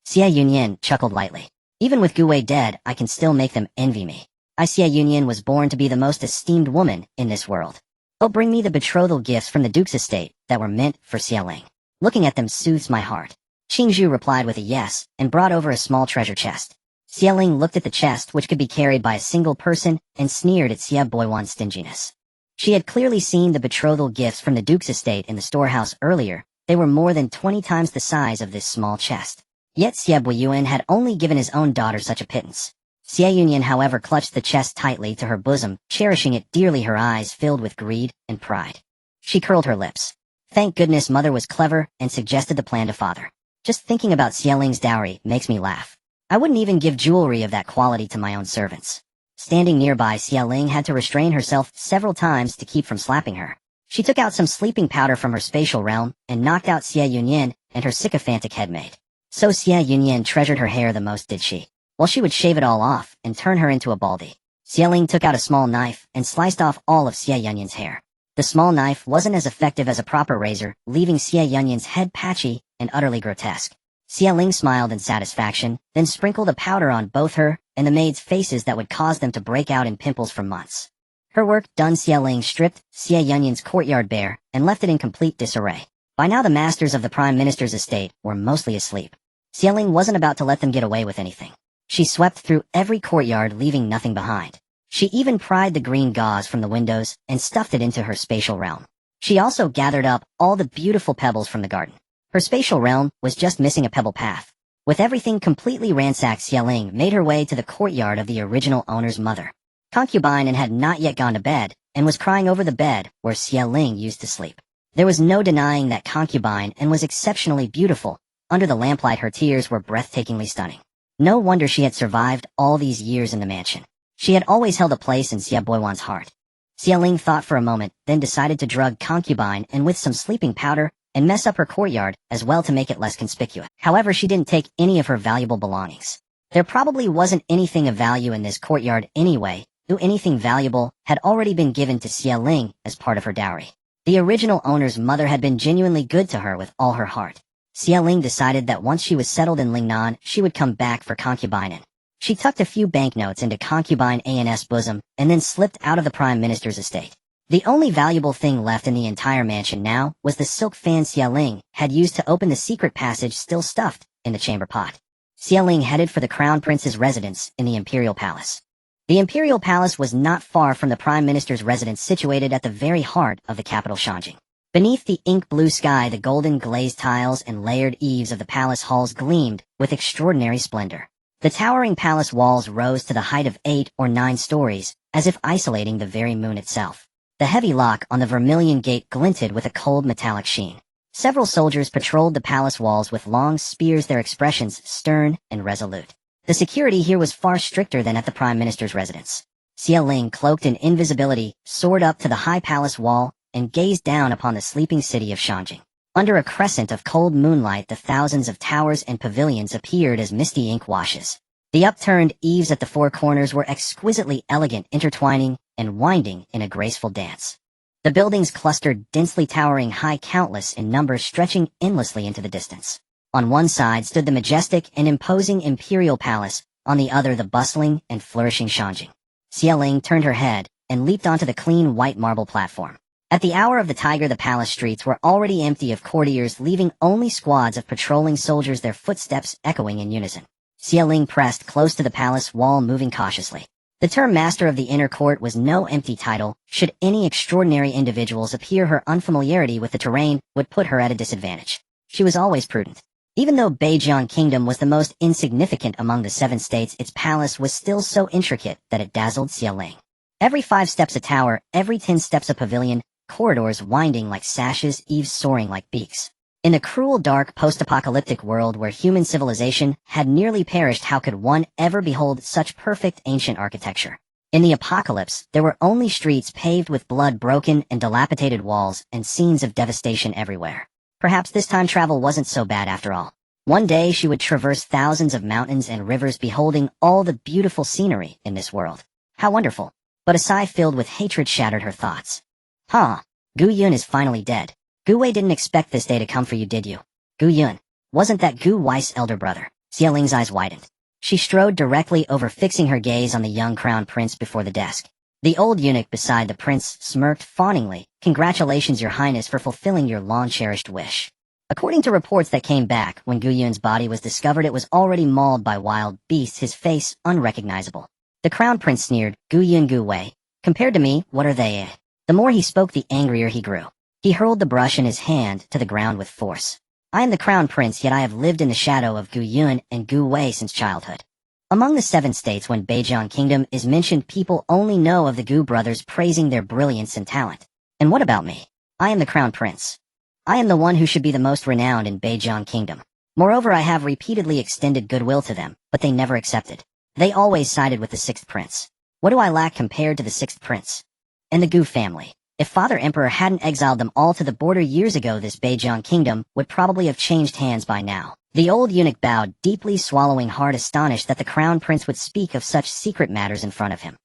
Speaker 1: Xie Yunyan chuckled lightly. Even with Gu Wei dead, I can still make them envy me. Xie Yunyan was born to be the most esteemed woman in this world. Oh, bring me the betrothal gifts from the duke's estate that were meant for Xie Ling. Looking at them soothes my heart. Qingzhu replied with a yes, and brought over a small treasure chest. Xie Ling looked at the chest, which could be carried by a single person, and sneered at Xie Buiyuan's stinginess. She had clearly seen the betrothal gifts from the duke's estate in the storehouse earlier. They were more than 20 times the size of this small chest. Yet Xie Buiyuan had only given his own daughter such a pittance. Xie Yunyan, however, clutched the chest tightly to her bosom, cherishing it dearly, her eyes filled with greed and pride. She curled her lips. Thank goodness mother was clever and suggested the plan to father. Just thinking about Xie Ling's dowry makes me laugh. I wouldn't even give jewelry of that quality to my own servants. Standing nearby, Xie Ling had to restrain herself several times to keep from slapping her. She took out some sleeping powder from her spatial realm and knocked out Xie Yunyan and her sycophantic headmaid. So Xie Yunyan treasured her hair the most, did she? Well, she would shave it all off and turn her into a baldy. Xie Ling took out a small knife and sliced off all of Xie Yunyan's hair. The small knife wasn't as effective as a proper razor, leaving Xie Yunyan's head patchy and utterly grotesque. Xie Ling smiled in satisfaction, then sprinkled a powder on both her and the maids' faces that would cause them to break out in pimples for months. Her work done, Xie Ling stripped Xie Yunyan's courtyard bare and left it in complete disarray. By now the masters of the Prime Minister's estate were mostly asleep. Xie Ling wasn't about to let them get away with anything. She swept through every courtyard, leaving nothing behind. She even pried the green gauze from the windows and stuffed it into her spatial realm. She also gathered up all the beautiful pebbles from the garden. Her spatial realm was just missing a pebble path. With everything completely ransacked, Xie Ling made her way to the courtyard of the original owner's mother. Concubine and had not yet gone to bed, and was crying over the bed where Xie Ling used to sleep. There was no denying that Concubine and was exceptionally beautiful. Under the lamplight her tears were breathtakingly stunning. No wonder she had survived all these years in the mansion. She had always held a place in Xie Buiyuan's heart. Xie Ling thought for a moment, then decided to drug Concubine and with some sleeping powder and mess up her courtyard as well to make it less conspicuous. However, she didn't take any of her valuable belongings. There probably wasn't anything of value in this courtyard anyway, though anything valuable had already been given to Xie Ling as part of her dowry. The original owner's mother had been genuinely good to her with all her heart. Xie decided that once she was settled in Lingnan, she would come back for concubine. She tucked a few banknotes into concubine An's bosom and then slipped out of the prime minister's estate. The only valuable thing left in the entire mansion now was the silk fan Xie had used to open the secret passage still stuffed in the chamber pot. Xie headed for the crown prince's residence in the imperial palace. The imperial palace was not far from the prime minister's residence, situated at the very heart of the capital Shanjing. Beneath the ink blue sky, the golden glazed tiles and layered eaves of the palace halls gleamed with extraordinary splendor. The towering palace walls rose to the height of 8 or 9 stories, as if isolating the very moon itself. The heavy lock on the vermilion gate glinted with a cold metallic sheen. Several soldiers patrolled the palace walls with long spears, their expressions stern and resolute. The security here was far stricter than at the prime minister's residence. Xie, cloaked in invisibility, soared up to the high palace wall and gazed down upon the sleeping city of Shanjing. Under a crescent of cold moonlight, the thousands of towers and pavilions appeared as misty ink washes. The upturned eaves at the 4 corners were exquisitely elegant, intertwining and winding in a graceful dance. The buildings clustered densely, towering high, countless in number, stretching endlessly into the distance. On one side stood the majestic and imposing imperial palace, on the other the bustling and flourishing Shanjing. Xie turned her head and leaped onto the clean white marble platform. At the hour of the tiger, the palace streets were already empty of courtiers, leaving only squads of patrolling soldiers, their footsteps echoing in unison. Xie pressed close to the palace wall, moving cautiously. The term master of the inner court was no empty title. Should any extraordinary individuals appear, her unfamiliarity with the terrain would put her at a disadvantage. She was always prudent. Even though Beijiang Kingdom was the most insignificant among the 7 states, its palace was still so intricate that it dazzled Xie. Every 5 steps a tower, every 10 steps a pavilion, corridors winding like sashes, eaves soaring like beaks. In the cruel, dark, post-apocalyptic world where human civilization had nearly perished, how could one ever behold such perfect ancient architecture? In the apocalypse, there were only streets paved with blood, broken and dilapidated walls, and scenes of devastation everywhere. Perhaps this time travel wasn't so bad after all. One day she would traverse thousands of mountains and rivers, beholding all the beautiful scenery in this world. How wonderful! But a sigh filled with hatred shattered her thoughts. Gu Yun is finally dead. Gu Wei didn't expect this day to come for you, did you? Gu Yun. Wasn't that Gu Wei's elder brother? Xie eyes widened. She strode directly over, fixing her gaze on the young crown prince before the desk. The old eunuch beside the prince smirked fawningly. Congratulations, your highness, for fulfilling your long-cherished wish. According to reports that came back, when Gu Yun's body was discovered, it was already mauled by wild beasts, his face unrecognizable. The crown prince sneered. Gu Yun, Gu Wei. Compared to me, what are they? The more he spoke, the angrier he grew. He hurled the brush in his hand to the ground with force. I am the crown prince, yet I have lived in the shadow of Gu Yun and Gu Wei since childhood. Among the 7 states, when Beijiang Kingdom is mentioned, people only know of the Gu brothers, praising their brilliance and talent. And what about me? I am the crown prince. I am the one who should be the most renowned in Beijiang Kingdom. Moreover, I have repeatedly extended goodwill to them, but they never accepted. They always sided with the 6th prince. What do I lack compared to the 6th prince? And the Gu family. If Father Emperor hadn't exiled them all to the border years ago, this Beijiang Kingdom would probably have changed hands by now. The old eunuch bowed, deeply swallowing hard, astonished that the crown prince would speak of such secret matters in front of him.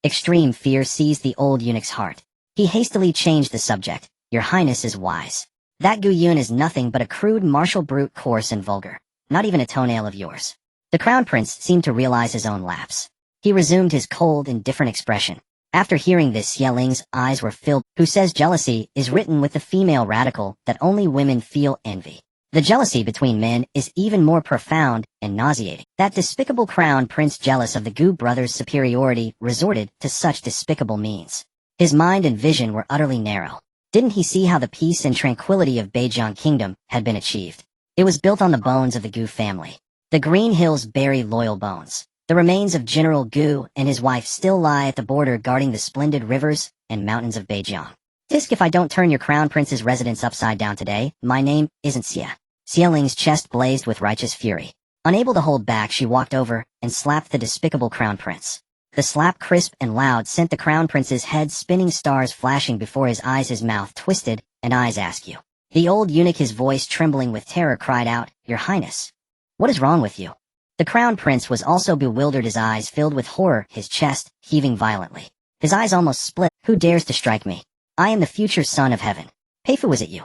Speaker 1: Extreme fear seized the old eunuch's heart. He hastily changed the subject. Your highness is wise. That Gu Yun is nothing but a crude martial brute, coarse and vulgar. Not even a toenail of yours. The crown prince seemed to realize his own lapse. He resumed his cold, indifferent expression. After hearing this, Xie eyes were filled. Who says jealousy is written with the female radical that only women feel envy? The jealousy between men is even more profound and nauseating. That despicable crown prince, jealous of the Gu brothers' superiority, resorted to such despicable means. His mind and vision were utterly narrow. Didn't he see how the peace and tranquility of Beijiang Kingdom had been achieved? It was built on the bones of the Gu family. The green hills bury loyal bones. The remains of General Gu and his wife still lie at the border, guarding the splendid rivers and mountains of Beijiang. Disk, if I don't turn your crown prince's residence upside down today, my name isn't Xie. Xieling's chest blazed with righteous fury. Unable to hold back, she walked over and slapped the despicable crown prince. The slap, crisp and loud, sent the crown prince's head spinning, stars flashing before his eyes, his mouth twisted, and eyes askew. The old eunuch, his voice trembling with terror, cried out, Your Highness. What is wrong with you? The crown prince was also bewildered, his eyes filled with horror, his chest heaving violently. His eyes almost split. Who dares to strike me? I am the future son of heaven. Peifu, is it you?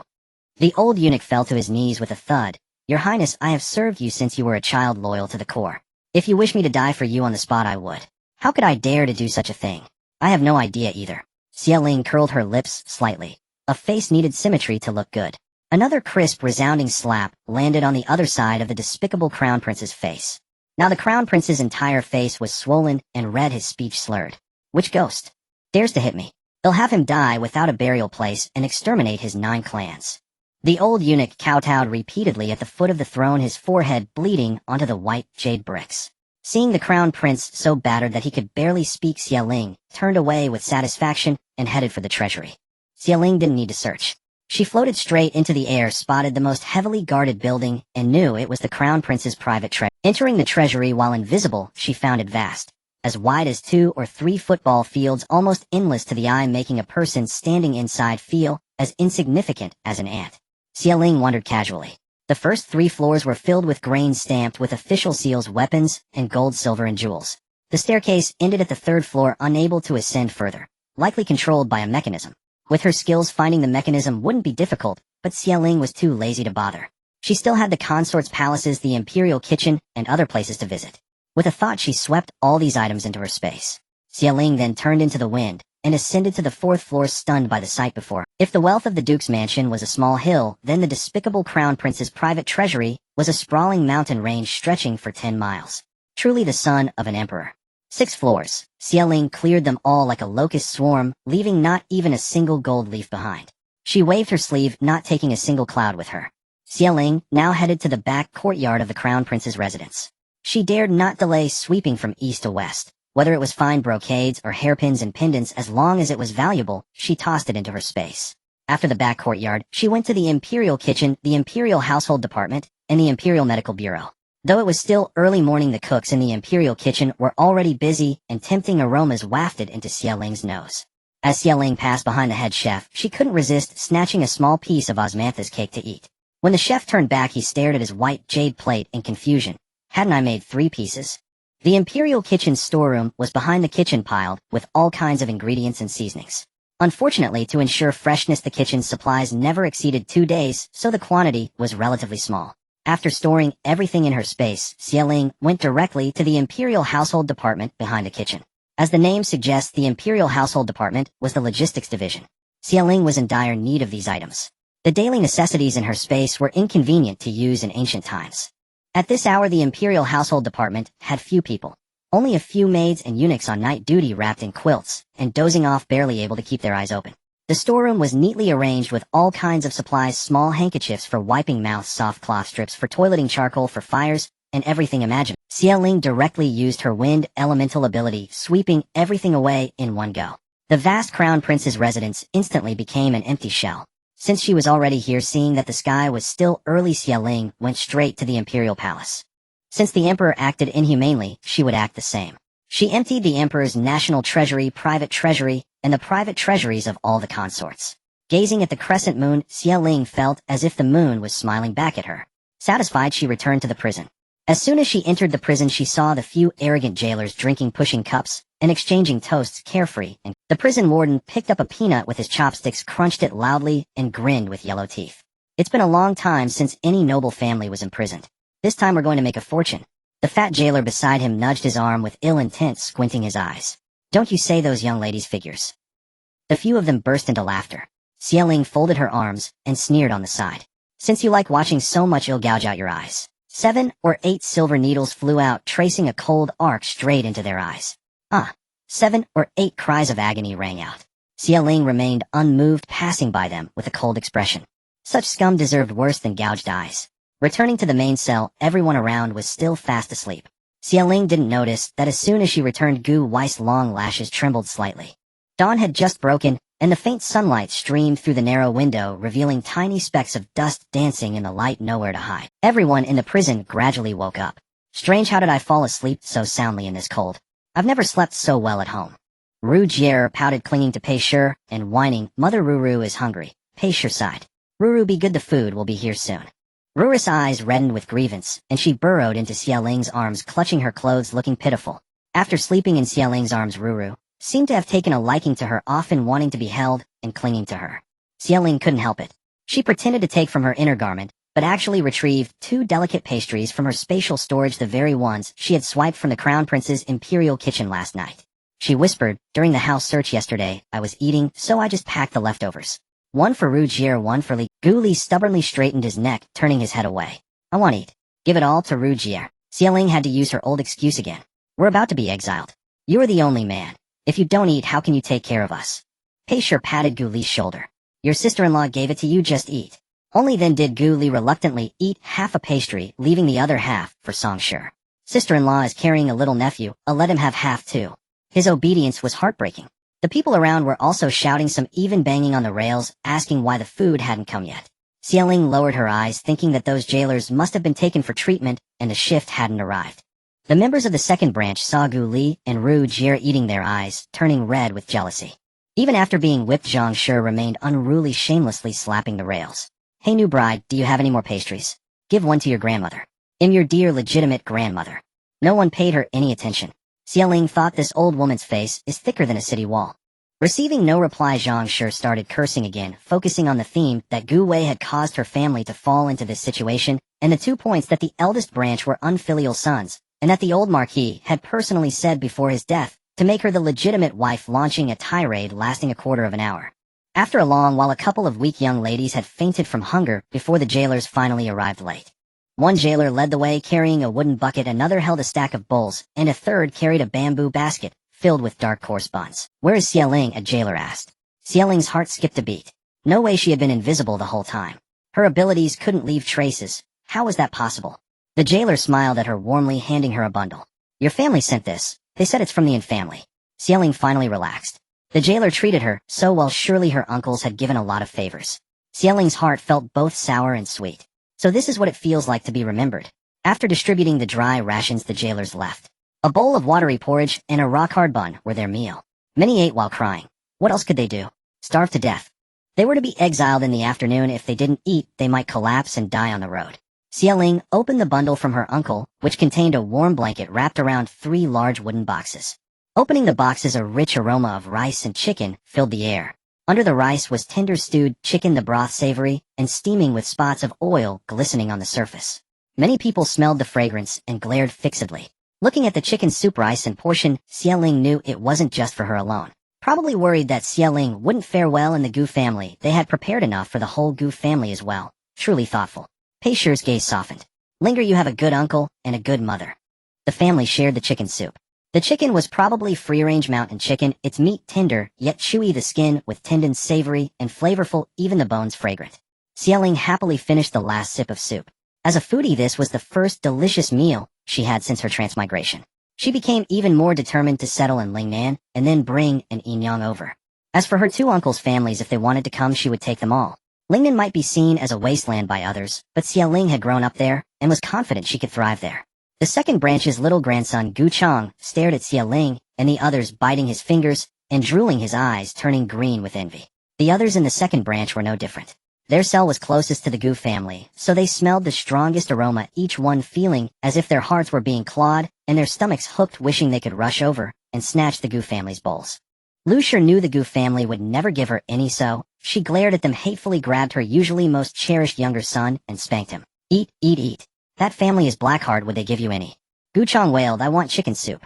Speaker 1: The old eunuch fell to his knees with a thud. Your Highness, I have served you since you were a child loyal to the core. If you wish me to die for you on the spot, I would. How could I dare to do such a thing? I have no idea either. Xia Ling curled her lips slightly. A face needed symmetry to look good. Another crisp, resounding slap landed on the other side of the despicable Crown Prince's face. Now the Crown Prince's entire face was swollen and red, his speech slurred. Which ghost dares to hit me? They'll have him die without a burial place and exterminate his 9 clans. The old eunuch kowtowed repeatedly at the foot of the throne, his forehead bleeding onto the white jade bricks. Seeing the Crown Prince so battered that he could barely speak, Xia Ling turned away with satisfaction and headed for the Treasury. Xia Ling didn't need to search. She floated straight into the air, spotted the most heavily guarded building, and knew it was the Crown Prince's private treasury. Entering the Treasury while invisible, she found it vast, as wide as 2 or 3 football fields, almost endless to the eye, making a person standing inside feel as insignificant as an ant. Xia Ling wondered casually. The first 3 floors were filled with grains stamped with official seals, weapons, and gold, silver, and jewels. The staircase ended at the 3rd floor, unable to ascend further, likely controlled by a mechanism. With her skills, finding the mechanism wouldn't be difficult, but Xia Ling was too lazy to bother. She still had the consort's palaces, the imperial kitchen, and other places to visit. With a thought, she swept all these items into her space. Xia Ling then turned into the wind and ascended to the 4th floor, stunned by the sight before her. If the wealth of the Duke's mansion was a small hill, then the despicable Crown Prince's private treasury was a sprawling mountain range stretching for 10 miles. Truly the son of an emperor. 6 floors. Xia Ling cleared them all like a locust swarm, leaving not even a single gold leaf behind. She waved her sleeve, not taking a single cloud with her. Xia Ling now headed to the back courtyard of the Crown Prince's residence. She dared not delay, sweeping from east to west. Whether it was fine brocades or hairpins and pendants, as long as it was valuable, she tossed it into her space. After the back courtyard, she went to the Imperial Kitchen, the Imperial Household Department, and the Imperial Medical Bureau. Though it was still early morning, the cooks in the Imperial Kitchen were already busy, and tempting aromas wafted into Xia Ling's nose. As Xia Ling passed behind the head chef, she couldn't resist snatching a small piece of osmantha's cake to eat. When the chef turned back, he stared at his white jade plate in confusion. Hadn't I made 3 pieces? The Imperial Kitchen's storeroom was behind the kitchen, piled with all kinds of ingredients and seasonings. Unfortunately, to ensure freshness, the kitchen's supplies never exceeded 2 days, so the quantity was relatively small. After storing everything in her space, Xia Ling went directly to the Imperial Household Department behind the kitchen. As the name suggests, the Imperial Household Department was the logistics division. Xia Ling was in dire need of these items. The daily necessities in her space were inconvenient to use in ancient times. At this hour, the Imperial Household Department had few people. Only a few maids and eunuchs on night duty, wrapped in quilts and dozing off, barely able to keep their eyes open. The storeroom was neatly arranged with all kinds of supplies: small handkerchiefs for wiping mouths, soft cloth strips for toileting, charcoal for fires, and everything imaginable. Xia Ling directly used her wind elemental ability, sweeping everything away in one go. The vast Crown Prince's residence instantly became an empty shell. Since she was already here, seeing that the sky was still early, Xia Ling went straight to the Imperial Palace. Since the Emperor acted inhumanely, she would act the same. She emptied the Emperor's national treasury, private treasury, and the private treasuries of all the consorts. Gazing at the crescent moon, Xia Ling felt as if the moon was smiling back at her. Satisfied, she returned to the prison. As soon as she entered the prison, she saw the few arrogant jailers drinking, pushing cups, and exchanging toasts carefree, and the prison warden picked up a peanut with his chopsticks, crunched it loudly, and grinned with yellow teeth. It's been a long time since any noble family was imprisoned. This time we're going to make a fortune. The fat jailer beside him nudged his arm with ill intent, squinting his eyes. Don't you say those young ladies figures. The few of them burst into laughter. Xia Ling folded her arms and sneered on the side. Since you like watching so much, I'll gouge out your eyes. 7 or 8 silver needles flew out, tracing a cold arc straight into their eyes. 7 or 8 cries of agony rang out. Xia Ling remained unmoved, passing by them with a cold expression. Such scum deserved worse than gouged eyes. Returning to the main cell, everyone around was still fast asleep. Xia Ling didn't notice that as soon as she returned, Gu Wei's long lashes trembled slightly. Dawn had just broken, and the faint sunlight streamed through the narrow window, revealing tiny specks of dust dancing in the light, nowhere to hide. Everyone in the prison gradually woke up. Strange, how did I fall asleep so soundly in this cold? I've never slept so well at home. Ru Jier pouted, clinging to Pei Shi, and whining, Mother Ruru is hungry. Pei Shi sighed. Ruru, be good, the food will be here soon. Ruru's eyes reddened with grievance, and she burrowed into Xia Ling's arms, clutching her clothes, looking pitiful. After sleeping in Xia Ling's arms, Ruru seemed to have taken a liking to her, often wanting to be held and clinging to her. Xia Ling couldn't help it. She pretended to take from her inner garment but actually retrieved 2 delicate pastries from her spatial storage, the very ones she had swiped from the Crown Prince's imperial kitchen last night. She whispered, "During the house search yesterday, I was eating, so I just packed the leftovers. One for Rugier, one for Li." Gu Li stubbornly straightened his neck, turning his head away. "I want to eat. Give it all to Rugier." Xieling had to use her old excuse again. "We're about to be exiled. You are the only man. If you don't eat, how can you take care of us?" Pei Shi patted Gu Li's shoulder. "Your sister-in-law gave it to you, just eat." Only then did Gu Li reluctantly eat half a pastry, leaving the other half for Song Shi. Sister-in-law is carrying a little nephew, I'll let him have half too. His obedience was heartbreaking. The people around were also shouting, some even banging on the rails, asking why the food hadn't come yet. Xieling lowered her eyes, thinking that those jailers must have been taken for treatment and the shift hadn't arrived. The members of the second branch saw Gu Li and Ru Jie eating, their eyes turning red with jealousy. Even after being whipped, Zhang Shi remained unruly, shamelessly slapping the rails. "Hey, new bride, do you have any more pastries? Give one to your grandmother. I'm your dear legitimate grandmother." No one paid her any attention. Xieling thought this old woman's face is thicker than a city wall. Receiving no reply, Zhang Shi started cursing again, focusing on the theme that Gu Wei had caused her family to fall into this situation, and the 2 points that the eldest branch were unfilial sons, and that the old Marquis had personally said before his death to make her the legitimate wife, launching a tirade lasting a quarter of an hour. After a long while, a couple of weak young ladies had fainted from hunger before the jailers finally arrived late. One jailer led the way carrying a wooden bucket, another held a stack of bowls, and a third carried a bamboo basket filled with dark coarse buns. "Where is Xieling?" a jailer asked. Xieling's heart skipped a beat. No way she had been invisible the whole time. Her abilities couldn't leave traces. How was that possible? The jailer smiled at her warmly, handing her a bundle. "Your family sent this. They said it's from the Yin family." Xieling finally relaxed. The jailer treated her so well, surely her uncles had given a lot of favors. Xieling's heart felt both sour and sweet. So this is what it feels like to be remembered. After distributing the dry rations, the jailers left. A bowl of watery porridge and a rock-hard bun were their meal. Many ate while crying. What else could they do? Starve to death. They were to be exiled in the afternoon. If they didn't eat, they might collapse and die on the road. Xieling opened the bundle from her uncle, which contained a warm blanket wrapped around 3 large wooden boxes. Opening the boxes, a rich aroma of rice and chicken filled the air. Under the rice was tender stewed chicken, the broth savory and steaming with spots of oil glistening on the surface. Many people smelled the fragrance and glared fixedly. Looking at the chicken soup, rice, and portion, Xieling knew it wasn't just for her alone. Probably worried that Xieling wouldn't fare well in the Gu family, they had prepared enough for the whole Gu family as well. Truly thoughtful. Pei Shi's gaze softened. "Linger, you have a good uncle and a good mother." The family shared the chicken soup. The chicken was probably free-range mountain chicken, its meat tender, yet chewy, the skin with tendons savory and flavorful, even the bones fragrant. Xieling happily finished the last sip of soup. As a foodie, this was the first delicious meal she had since her transmigration. She became even more determined to settle in Lingnan and then bring an Inyang over. As for her 2 uncles' families, if they wanted to come, she would take them all. Lingnan might be seen as a wasteland by others, but Xieling had grown up there and was confident she could thrive there. The second branch's little grandson, Gu Chang, stared at Xieling and the others, biting his fingers and drooling, his eyes turning green with envy. The others in the second branch were no different. Their cell was closest to the Gu family, so they smelled the strongest aroma, each one feeling as if their hearts were being clawed and their stomachs hooked, wishing they could rush over and snatch the Gu family's bowls. Lu Shi knew the Gu family would never give her any, so she glared at them hatefully, grabbed her usually most cherished younger son, and spanked him. "Eat, eat, eat. That family is Blackheart, would they give you any?" Gu Chang wailed, "I want chicken soup.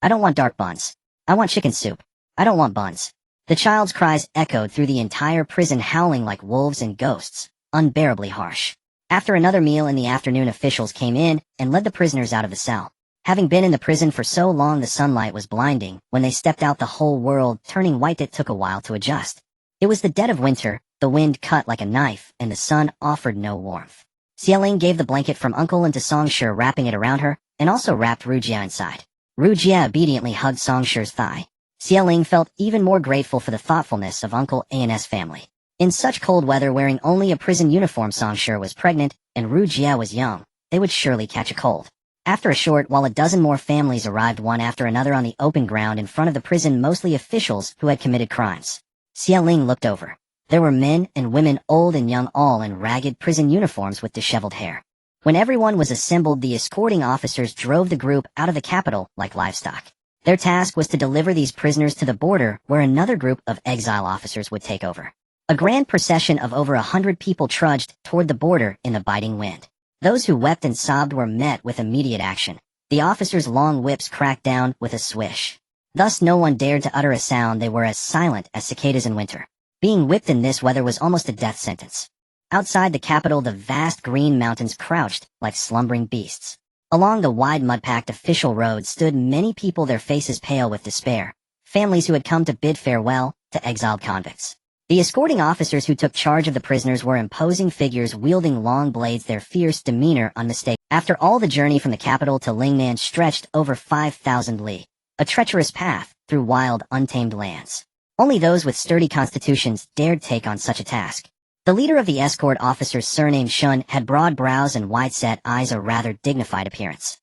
Speaker 1: I don't want dark buns. I want chicken soup. I don't want buns." The child's cries echoed through the entire prison, howling like wolves and ghosts, unbearably harsh. After another meal in the afternoon, officials came in and led the prisoners out of the cell. Having been in the prison for so long, the sunlight was blinding. When they stepped out, the whole world turning white. It took a while to adjust. It was the dead of winter, the wind cut like a knife, and the sun offered no warmth. Xieling gave the blanket from uncle into Song Shi, wrapping it around her, and also wrapped Rujia inside. Rujia obediently hugged Song Shi's thigh. Xieling felt even more grateful for the thoughtfulness of Uncle An's family. In such cold weather, wearing only a prison uniform, Song Shi was pregnant, and Rujia was young. They would surely catch a cold. After a short while, a dozen more families arrived, one after another, on the open ground in front of the prison, mostly officials who had committed crimes. Xieling looked over. There were men and women, old and young, all in ragged prison uniforms with disheveled hair. When everyone was assembled, the escorting officers drove the group out of the capital like livestock. Their task was to deliver these prisoners to the border, where another group of exile officers would take over. A grand procession of over 100 people trudged toward the border in the biting wind. Those who wept and sobbed were met with immediate action. The officers' long whips cracked down with a swish. Thus no one dared to utter a sound. They were as silent as cicadas in winter. Being whipped in this weather was almost a death sentence. Outside the capital, the vast green mountains crouched like slumbering beasts. Along the wide mud-packed official road stood many people, their faces pale with despair, families who had come to bid farewell to exiled convicts. The escorting officers who took charge of the prisoners were imposing figures wielding long blades, their fierce demeanor unmistakable. After all, the journey from the capital to Lingnan stretched over 5,000 li, a treacherous path through wild, untamed lands. Only those with sturdy constitutions dared take on such a task. The leader of the escort officers, surnamed Shun, had broad brows and wide-set eyes, a rather dignified appearance.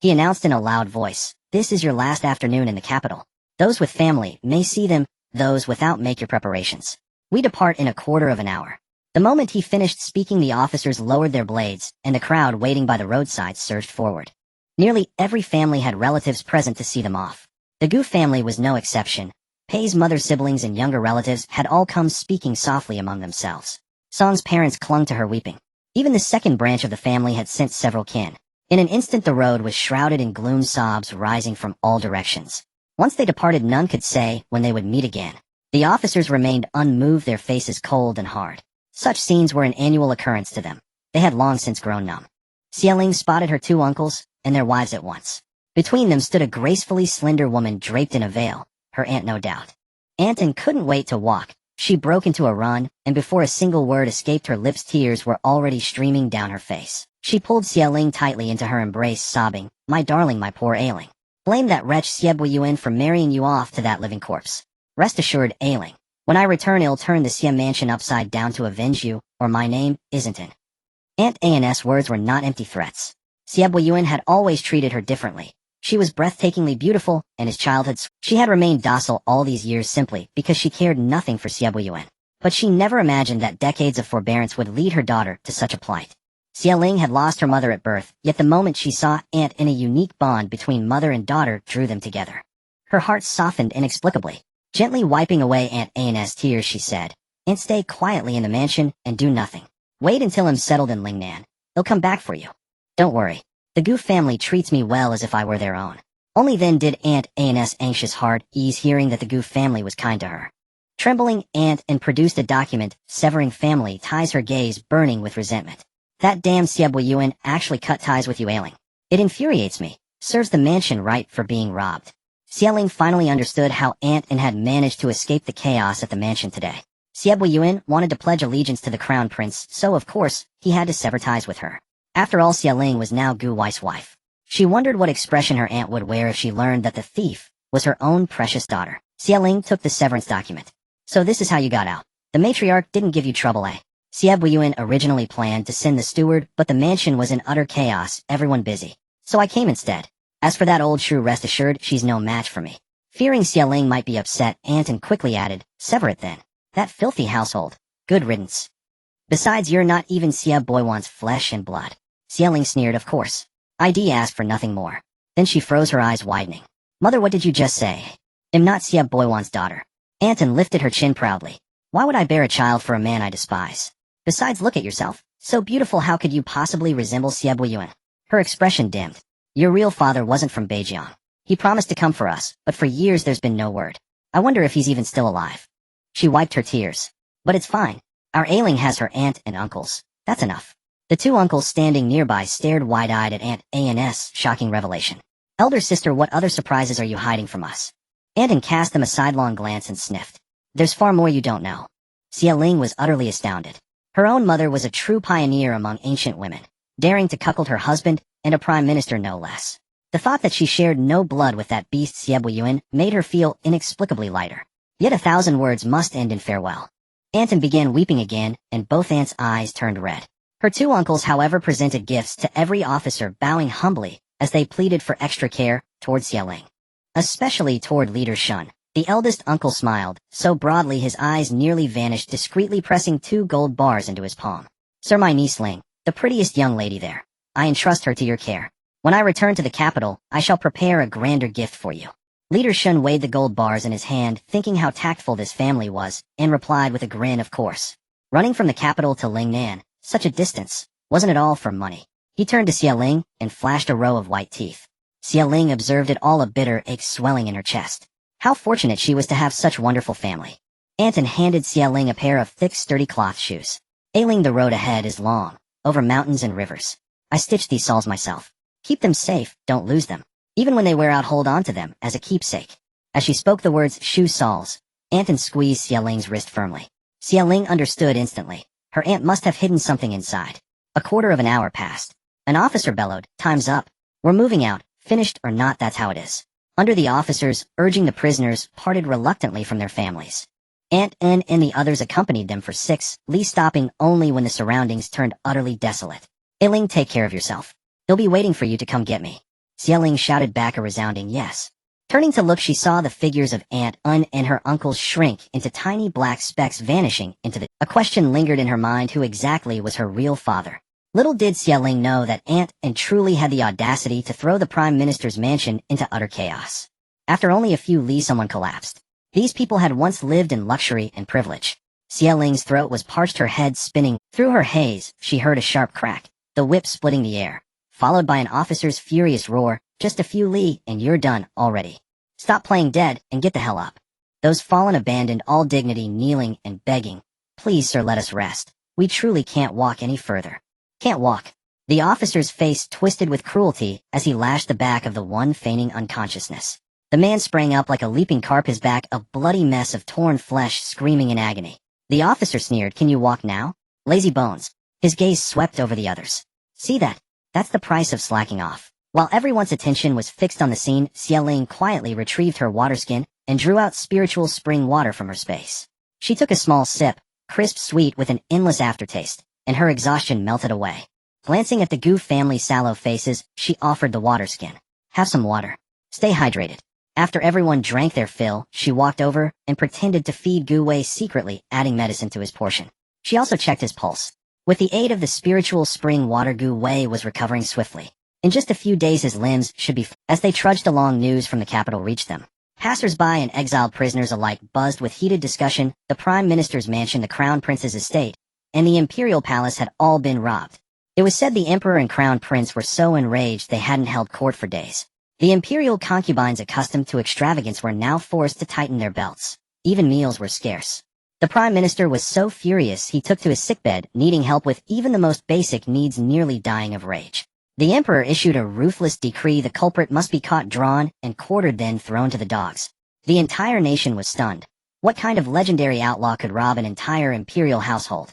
Speaker 1: He announced in a loud voice, "This is your last afternoon in the capital. Those with family may see them, those without make your preparations. We depart in a quarter of an hour." The moment he finished speaking, the officers lowered their blades, and the crowd waiting by the roadside surged forward. Nearly every family had relatives present to see them off. The Gu family was no exception. Pei's mother, siblings, and younger relatives had all come, speaking softly among themselves. Song's parents clung to her, weeping. Even the second branch of the family had sent several kin. In an instant the road was shrouded in gloom, sobs rising from all directions. Once they departed, none could say when they would meet again. The officers remained unmoved, their faces cold and hard. Such scenes were an annual occurrence to them. They had long since grown numb. Xieling spotted her two uncles and their wives at once. Between them stood a gracefully slender woman draped in a veil, her aunt no doubt. Anton couldn't wait to walk. She broke into a run, and before a single word escaped her lips, tears were already streaming down her face. She pulled Xieling tightly into her embrace, sobbing, "My darling, my poor Ailing. Blame that wretch Xie Yuan for marrying you off to that living corpse. Rest assured, Ailing, when I return I'll turn the Xie mansion upside down to avenge you, or my name isn't in." Aunt An's words were not empty threats. Xie Yuan had always treated her differently. She was breathtakingly beautiful, and his childhood. She had remained docile all these years simply because she cared nothing for Xie Yuan. But she never imagined that decades of forbearance would lead her daughter to such a plight. Xieling had lost her mother at birth, yet the moment she saw Aunt In, a unique bond between mother and daughter drew them together. Her heart softened inexplicably. Gently wiping away Aunt An's tears, she said, "Aunt, stay quietly in the mansion and do nothing. Wait until I'm settled in Lingnan. They'll come back for you. Don't worry. The Gu family treats me well as if I were their own." Only then did Aunt An's anxious heart ease, hearing that the Gu family was kind to her. Trembling, Aunt An produced a document severing family ties, her gaze burning with resentment. "That damn Xie Yuan actually cut ties with you, Ailing. It infuriates me. Serves the mansion right for being robbed." Xieling finally understood how Aunt An had managed to escape the chaos at the mansion today. Xie Yuan wanted to pledge allegiance to the crown prince, so of course, he had to sever ties with her. After all, Xieling was now Gu Wei's wife. She wondered what expression her aunt would wear if she learned that the thief was her own precious daughter. Xieling took the severance document. "So this is how you got out. The matriarch didn't give you trouble, eh? Xie Yuan originally planned to send the steward, but the mansion was in utter chaos, everyone busy. So I came instead. As for that old shrew, rest assured, she's no match for me." Fearing Xieling might be upset, Anton quickly added, "Sever it then. That filthy household. Good riddance. Besides, you're not even Xie Yuan's flesh and blood." Xieling sneered, "Of course. ID asked for nothing more." Then she froze, her eyes widening. "Mother, what did you just say?" "I'm not Xie Yuan's daughter." Anton lifted her chin proudly. "Why would I bear a child for a man I despise? Besides, look at yourself. So beautiful, how could you possibly resemble Xie Yuan?" Her expression dimmed. "Your real father wasn't from Beijiang. He promised to come for us, but for years there's been no word. I wonder if he's even still alive." She wiped her tears. "But it's fine. Our Ailing has her aunt and uncles. That's enough." The two uncles standing nearby stared wide-eyed at Aunt An's shocking revelation. "Elder sister, what other surprises are you hiding from us?" Anton cast them a sidelong glance and sniffed. "There's far more you don't know." Xieling was utterly astounded. Her own mother was a true pioneer among ancient women, daring to cuckold her husband, and a prime minister no less. The thought that she shared no blood with that beast Xie Yuan made her feel inexplicably lighter. Yet 1,000 words must end in farewell. Anton began weeping again, and both aunts' eyes turned red. Her two uncles, however, presented gifts to every officer, bowing humbly as they pleaded for extra care toward Xieling. Especially toward Leader Shun. The eldest uncle smiled, so broadly his eyes nearly vanished, discreetly pressing 2 gold bars into his palm. "Sir, my niece Ling, the prettiest young lady there. I entrust her to your care. When I return to the capital, I shall prepare a grander gift for you." Leader Shun weighed the gold bars in his hand, thinking how tactful this family was, and replied with a grin, of course. Running from the capital to Lingnan, such a distance, wasn't at all for money. He turned to Xieling and flashed a row of white teeth. Xieling observed it all, a bitter ache swelling in her chest. How fortunate she was to have such wonderful family. Anton handed Xieling a pair of thick, sturdy cloth shoes. Ailing, the road ahead is long, over mountains and rivers. I stitched these soles myself. Keep them safe, don't lose them. Even when they wear out, hold on to them as a keepsake. As she spoke the words shoe soles, Anton squeezed Xieling's wrist firmly. Xieling understood instantly. Her aunt must have hidden something inside. A quarter of an hour passed. An officer bellowed, "Time's up. We're moving out, finished or not, that's how it is." Under the officers, urging the prisoners, parted reluctantly from their families. Aunt N and the others accompanied them for 6 li, stopping only when the surroundings turned utterly desolate. "Ailing, take care of yourself. They'll be waiting for you to come get me." Xieling shouted back a resounding yes. Turning to look, she saw the figures of Aunt Un and her uncles shrink into tiny black specks, vanishing into the... A question lingered in her mind: who exactly was her real father? Little did Xieling know that Aunt Un truly had the audacity to throw the Prime Minister's mansion into utter chaos. After only a few li, someone collapsed. These people had once lived in luxury and privilege. Xieling's throat was parched, her head spinning. Through her haze, she heard a sharp crack, the whip splitting the air, followed by an officer's furious roar, "Just a few li, and you're done already. Stop playing dead and get the hell up." Those fallen abandoned all dignity, kneeling and begging, "Please, sir, let us rest. We truly can't walk any further." "Can't walk." The officer's face twisted with cruelty as he lashed the back of the one feigning unconsciousness. The man sprang up like a leaping carp, his back a bloody mess of torn flesh, screaming in agony. The officer sneered, "Can you walk now? Lazy bones." His gaze swept over the others. "See that? That's the price of slacking off." While everyone's attention was fixed on the scene, Xieling quietly retrieved her water skin and drew out spiritual spring water from her space. She took a small sip, crisp sweet with an endless aftertaste, and her exhaustion melted away. Glancing at the Gu family's sallow faces, she offered the water skin. "Have some water. Stay hydrated." After everyone drank their fill, she walked over and pretended to feed Gu Wei secretly, adding medicine to his portion. She also checked his pulse. With the aid of the spiritual spring water, Gu Wei was recovering swiftly. In just a few days his limbs should be As they trudged along, news from the capital reached them. Passers-by and exiled prisoners alike buzzed with heated discussion. The Prime Minister's mansion, the Crown Prince's estate, and the Imperial Palace had all been robbed. It was said the Emperor and Crown Prince were so enraged they hadn't held court for days. The imperial concubines, accustomed to extravagance, were now forced to tighten their belts. Even meals were scarce. The Prime Minister was so furious he took to his sickbed, needing help with even the most basic needs, nearly dying of rage. The Emperor issued a ruthless decree: the culprit must be caught, drawn, and quartered, then thrown to the dogs. The entire nation was stunned. What kind of legendary outlaw could rob an entire imperial household?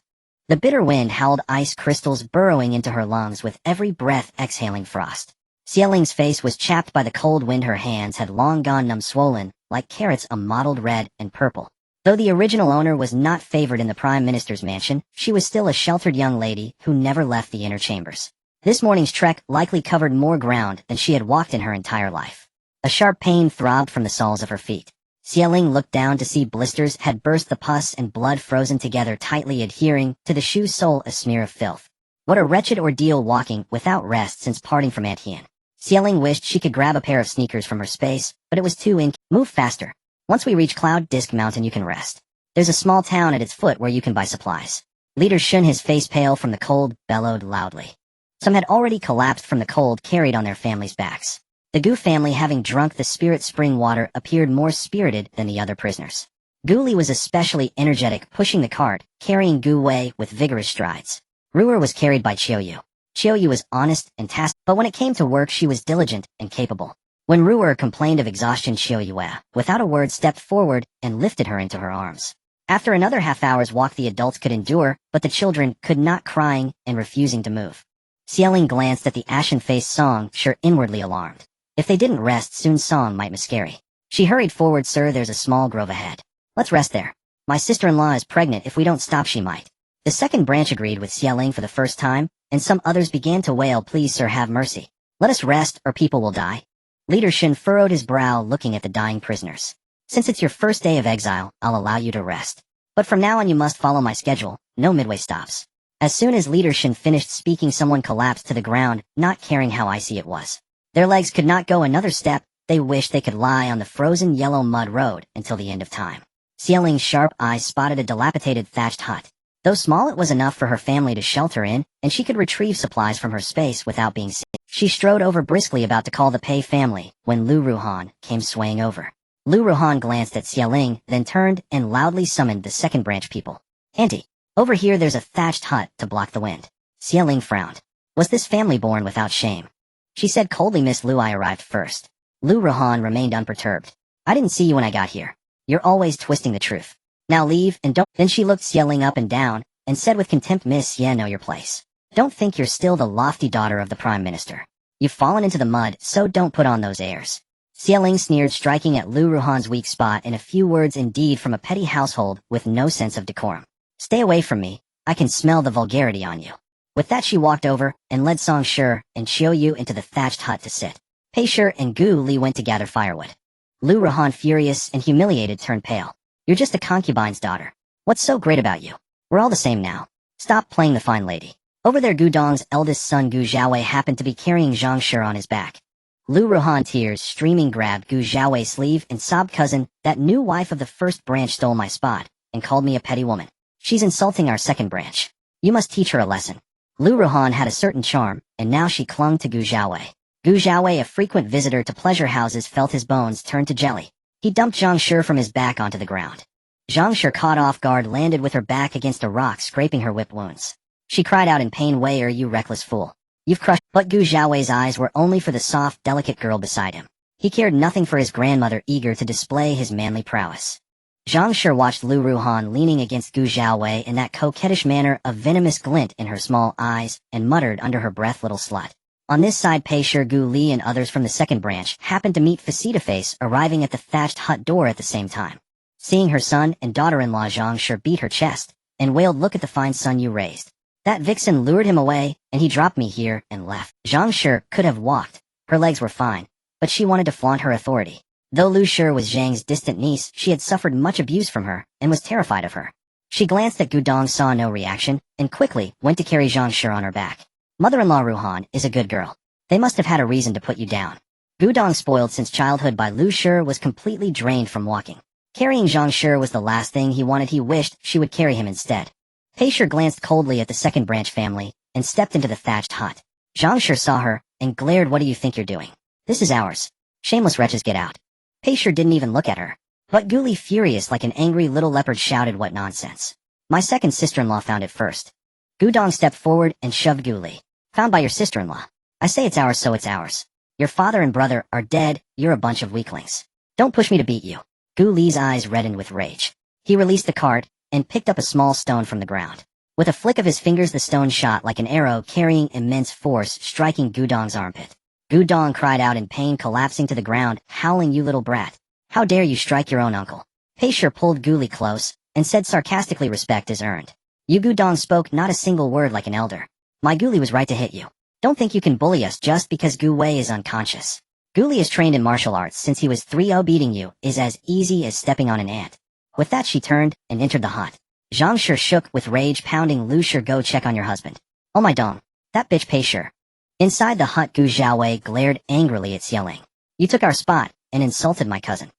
Speaker 1: The bitter wind howled, ice crystals burrowing into her lungs with every breath, exhaling frost. Xieling's face was chapped by the cold wind. Her hands had long gone numb, swollen, like carrots, a mottled red and purple. Though the original owner was not favored in the Prime Minister's mansion, she was still a sheltered young lady who never left the inner chambers. This morning's trek likely covered more ground than she had walked in her entire life. A sharp pain throbbed from the soles of her feet. Xieling looked down to see blisters had burst, the pus and blood frozen together, tightly adhering to the shoe sole, a smear of filth. What a wretched ordeal, walking without rest since parting from Aunt Hien. Xieling wished she could grab a pair of sneakers from her space, but it was too Move faster. Once we reach Cloud Disk Mountain you can rest. There's a small town at its foot where you can buy supplies. Leader Shun, his face pale from the cold, bellowed loudly. Some had already collapsed from the cold carried on their families' backs. The Gu family, having drunk the spirit spring water, appeared more spirited than the other prisoners. Gu Li was especially energetic, pushing the cart, carrying Gu Wei with vigorous strides. Ruer was carried by Qiuyu. Qiuyu was honest and tasked, but when it came to work she was diligent and capable. When Ruer complained of exhaustion, Qiuyu, without a word, stepped forward and lifted her into her arms. After another half-hour's walk the adults could endure, but the children could not, crying and refusing to move. Xieling glanced at the ashen-faced Song, sure inwardly alarmed. If they didn't rest soon, Song might miscarry. She hurried forward. "Sir, there's a small grove ahead. Let's rest there. My sister-in-law is pregnant. If we don't stop she might." The second branch agreed with Xieling for the first time, and some others began to wail, "Please, sir, have mercy. Let us rest, or people will die." Leader Shin furrowed his brow, looking at the dying prisoners. "Since it's your first day of exile, I'll allow you to rest. But from now on you must follow my schedule, no midway stops." As soon as Leader Shin finished speaking, someone collapsed to the ground, not caring how icy it was. Their legs could not go another step, They wished they could lie on the frozen yellow mud road until the end of time. Xiaoling's sharp eyes spotted a dilapidated thatched hut. Though small, it was enough for her family to shelter in, and she could retrieve supplies from her space without being seen. She strode over briskly, about to call the Pei family, when Lu Ruhan came swaying over. Lu Ruhan glanced at Xiaoling, then turned and loudly summoned the second branch people. "Auntie, over here there's a thatched hut to block the wind." Xiaoling frowned. Was this family born without shame? She said coldly, "Miss Lu, I arrived first." Lu Ruhan remained unperturbed. "I didn't see you when I got here. You're always twisting the truth. Now leave and don't—" Then she looked Xiaoling up and down, and said with contempt, "Miss, know your place. Don't think you're still the lofty daughter of the Prime Minister. You've fallen into the mud, so don't put on those airs." Xiaoling sneered, striking at Lu Ruhan's weak spot in a few words indeed from a petty household with no sense of decorum. "Stay away from me. I can smell the vulgarity on you." With that she walked over and led Song Shi and Qiu Yu into the thatched hut to sit. Pei Shi and Gu Li went to gather firewood. Lu Ruhan, furious and humiliated, turned pale. "You're just a concubine's daughter. What's so great about you? We're all the same now. Stop playing the fine lady." Over there, Gu Dong's eldest son Gu Xiaowei happened to be carrying Zhang Shi on his back. Lu Ruhan, tears streaming, grabbed Gu Xiaowei's sleeve and sobbed, "Cousin, that new wife of the first branch stole my spot and called me a petty woman. She's insulting our second branch. You must teach her a lesson." Lu Ruhan had a certain charm, and now she clung to Gu Xiaowei. Gu Xiaowei, a frequent visitor to pleasure houses, felt his bones turn to jelly. He dumped Zhang Shi from his back onto the ground. Zhang Shi, caught off guard, landed with her back against a rock, scraping her whip wounds. She cried out in pain, "Where are you, reckless fool? You've crushed—" But Gu Xiaowei's eyes were only for the soft, delicate girl beside him. He cared nothing for his grandmother, eager to display his manly prowess. Zhang Shi watched Lu Ruhan leaning against Gu Xiaowei in that coquettish manner, a venomous glint in her small eyes, and muttered under her breath, "Little slut." On this side, Pei Shi, Gu Li, and others from the second branch happened to meet face-to-face, arriving at the thatched hut door at the same time. Seeing her son and daughter-in-law, Zhang Shi beat her chest and wailed, "Look at the fine son you raised. That vixen lured him away, and he dropped me here and left." Zhang Shi could have walked. Her legs were fine, but she wanted to flaunt her authority. Though Lu Shi was Zhang's distant niece, she had suffered much abuse from her and was terrified of her. She glanced at Gu Dong, saw no reaction, and quickly went to carry Zhang Shi on her back. "Mother-in-law Ruhan is a good girl. They must have had a reason to put you down." Gu Dong, spoiled since childhood by Lu Shi, was completely drained from walking. Carrying Zhang Shi was the last thing he wanted. He wished she would carry him instead. Pei Shi glanced coldly at the second branch family and stepped into the thatched hut. Zhang Shi saw her and glared, "What do you think you're doing? This is ours. Shameless wretches, get out." Pei Shi didn't even look at her. But Gu Li, furious like an angry little leopard, shouted, "What nonsense. My second sister-in-law found it first." Gu Dong stepped forward and shoved Gu Li. "Found by your sister-in-law. I say it's ours, so it's ours. Your father and brother are dead. You're a bunch of weaklings. Don't push me to beat you." Gu Li's eyes reddened with rage. He released the cart and picked up a small stone from the ground. With a flick of his fingers, the stone shot like an arrow, carrying immense force, striking Gu Dong's armpit. Gu Dong cried out in pain, collapsing to the ground, howling, "You little brat. How dare you strike your own uncle?" Pei Shi pulled Gu Li close and said sarcastically, "Respect is earned." Gu Dong spoke not a single word, like an elder. "My Gu Li was right to hit you. Don't think you can bully us just because Gu Wei is unconscious. Gu Li is trained in martial arts since he was 3-0. Beating you is as easy as stepping on an ant." With that she turned and entered the hut. Zhang Shi shook with rage, pounding Lu Shi, "Go check on your husband." "Oh my dong. That bitch Pei Shi." Inside the hut, Gu Xiaowei glared angrily at Xiaoling. "You took our spot and insulted my cousin."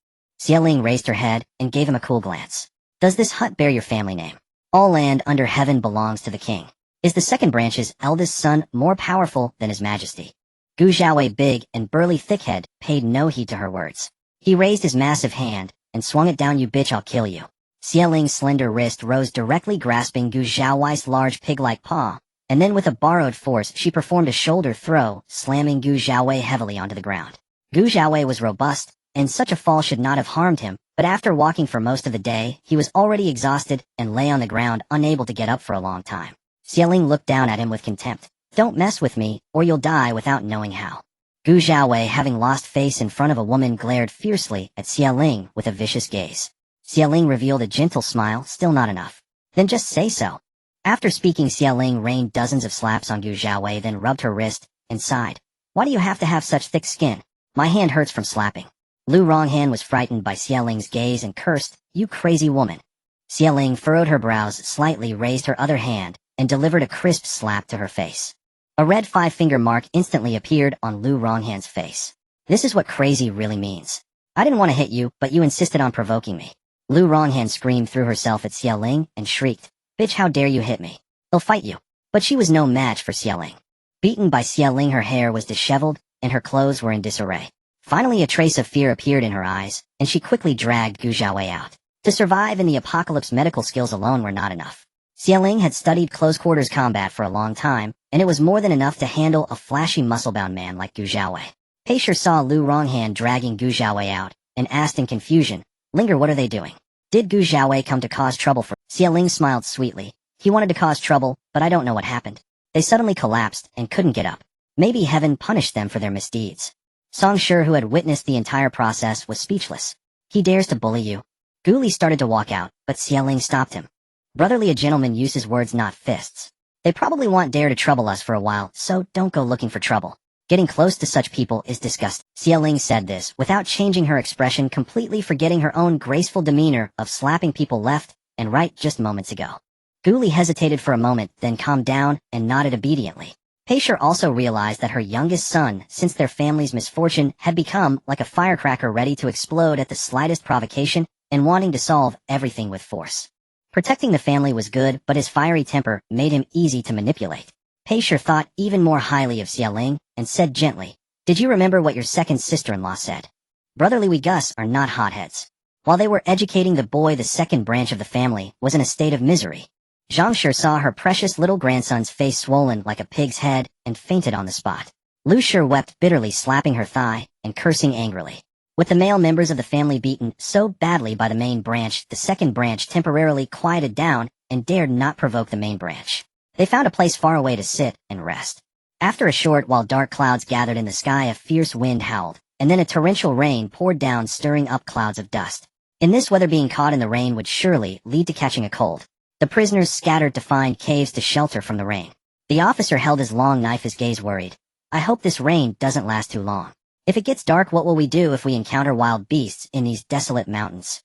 Speaker 1: Xiaoling raised her head and gave him a cool glance. "Does this hut bear your family name? All land under heaven belongs to the king. Is the second branch's eldest son more powerful than his majesty?" Gu Xiaowei, big and burly thickhead, paid no heed to her words. He raised his massive hand and swung it down. "You bitch, I'll kill you." Xiaoling's slender wrist rose directly, grasping Gu Xiaowei's large pig-like paw, and then with a borrowed force she performed a shoulder throw, slamming Gu Xiaowei heavily onto the ground. Gu Xiaowei was robust, and such a fall should not have harmed him, but after walking for most of the day, he was already exhausted and lay on the ground, unable to get up for a long time. Xiaoling looked down at him with contempt. "Don't mess with me, or you'll die without knowing how." Gu Xiaowei, having lost face in front of a woman, glared fiercely at Xiaoling with a vicious gaze. Xiaoling revealed a gentle smile, still not enough. "Then just say so." After speaking, Xiaoling rained dozens of slaps on Gu Xiaowei, then rubbed her wrist and sighed. "Why do you have to have such thick skin? My hand hurts from slapping." Lu Ronghan was frightened by Xiaoling's gaze and cursed, "You crazy woman." Xiaoling furrowed her brows slightly, raised her other hand, and delivered a crisp slap to her face. A red 5-finger mark instantly appeared on Lu Ronghan's face. This is what crazy really means. I didn't want to hit you, but you insisted on provoking me. Lu Ronghan screamed through herself at Xiaoling and shrieked, "Bitch, how dare you hit me? I'll fight you." But she was no match for Xiaoling. Beaten by Xiaoling, her hair was disheveled, and her clothes were in disarray. Finally, a trace of fear appeared in her eyes, and she quickly dragged Gu Xiaowei out. To survive in the apocalypse, medical skills alone were not enough. Xiaoling had studied close-quarters combat for a long time, and it was more than enough to handle a flashy muscle-bound man like Gu Xiaowei. Pei saw Lu Ronghan dragging Gu Xiaowei out, and asked in confusion, "Linger, what are they doing? Did Gu Xiaowei come to cause trouble for—" Xiaoling smiled sweetly. "He wanted to cause trouble, but I don't know what happened. They suddenly collapsed and couldn't get up. Maybe heaven punished them for their misdeeds." Song Shi, who had witnessed the entire process, was speechless. "He dares to bully you." Gu Li started to walk out, but Xiaoling stopped him. "Brotherly, a gentleman uses words, not fists. They probably want dare to trouble us for a while, so don't go looking for trouble. Getting close to such people is disgusting." Xiaoling said this without changing her expression, completely forgetting her own graceful demeanor of slapping people left and right just moments ago. Gu Li hesitated for a moment, then calmed down and nodded obediently. Pei also realized that her youngest son, since their family's misfortune, had become like a firecracker ready to explode at the slightest provocation and wanting to solve everything with force. Protecting the family was good, but his fiery temper made him easy to manipulate. Pei thought even more highly of Xiaoling and said gently, "Did you remember what your second sister-in-law said? Brotherly, we Gus are not hotheads." While they were educating the boy, the second branch of the family was in a state of misery. Zhang Shi saw her precious little grandson's face swollen like a pig's head and fainted on the spot. Lu Shi wept bitterly, slapping her thigh and cursing angrily. With the male members of the family beaten so badly by the main branch, the second branch temporarily quieted down and dared not provoke the main branch. They found a place far away to sit and rest. After a short while, dark clouds gathered in the sky, a fierce wind howled, and then a torrential rain poured down, stirring up clouds of dust. In this weather, being caught in the rain would surely lead to catching a cold. The prisoners scattered to find caves to shelter from the rain. The officer held his long knife, his gaze worried. "I hope this rain doesn't last too long. If it gets dark, what will we do if we encounter wild beasts in these desolate mountains?"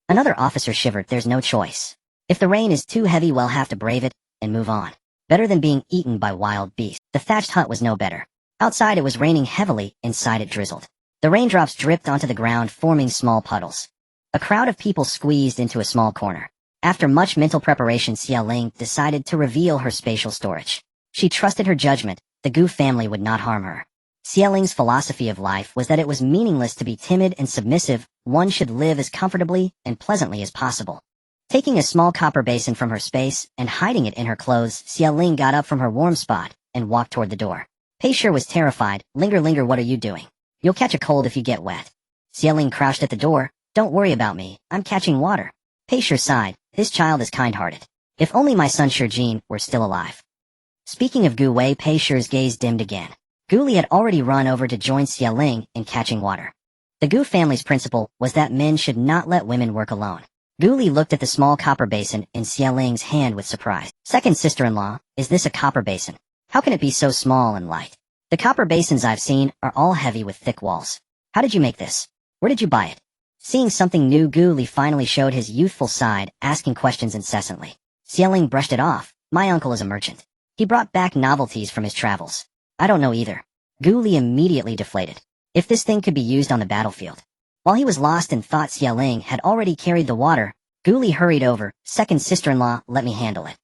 Speaker 1: Another officer shivered. "There's no choice. If the rain is too heavy, we'll have to brave it and move on. Better than being eaten by wild beasts." The thatched hut was no better. Outside it was raining heavily, inside it drizzled. The raindrops dripped onto the ground, forming small puddles. A crowd of people squeezed into a small corner. After much mental preparation, Xiaoling decided to reveal her spatial storage. She trusted her judgment. The Gu family would not harm her. Xiaoling's philosophy of life was that it was meaningless to be timid and submissive. One should live as comfortably and pleasantly as possible. Taking a small copper basin from her space and hiding it in her clothes, Xiaoling got up from her warm spot and walked toward the door. Pei was terrified. Linger, what are you doing? You'll catch a cold if you get wet." Xiaoling crouched at the door. "Don't worry about me. I'm catching water." Pei sighed. "This child is kind-hearted. If only my son Shijin were still alive." Speaking of Gu Wei, Pei gaze dimmed again. Gu Li had already run over to join Xiaoling in catching water. The Gu family's principle was that men should not let women work alone. Gu Li looked at the small copper basin in Xiaoling's hand with surprise. "Second sister-in-law, is this a copper basin? How can it be so small and light? The copper basins I've seen are all heavy with thick walls. How did you make this? Where did you buy it?" Seeing something new, Gu Li finally showed his youthful side, asking questions incessantly. Xiaoling brushed it off. "My uncle is a merchant. He brought back novelties from his travels. I don't know either." Gu Li immediately deflated. If this thing could be used on the battlefield. While he was lost in thought, Xiaoling had already carried the water. Gu Li hurried over. "Second sister-in-law, let me handle it."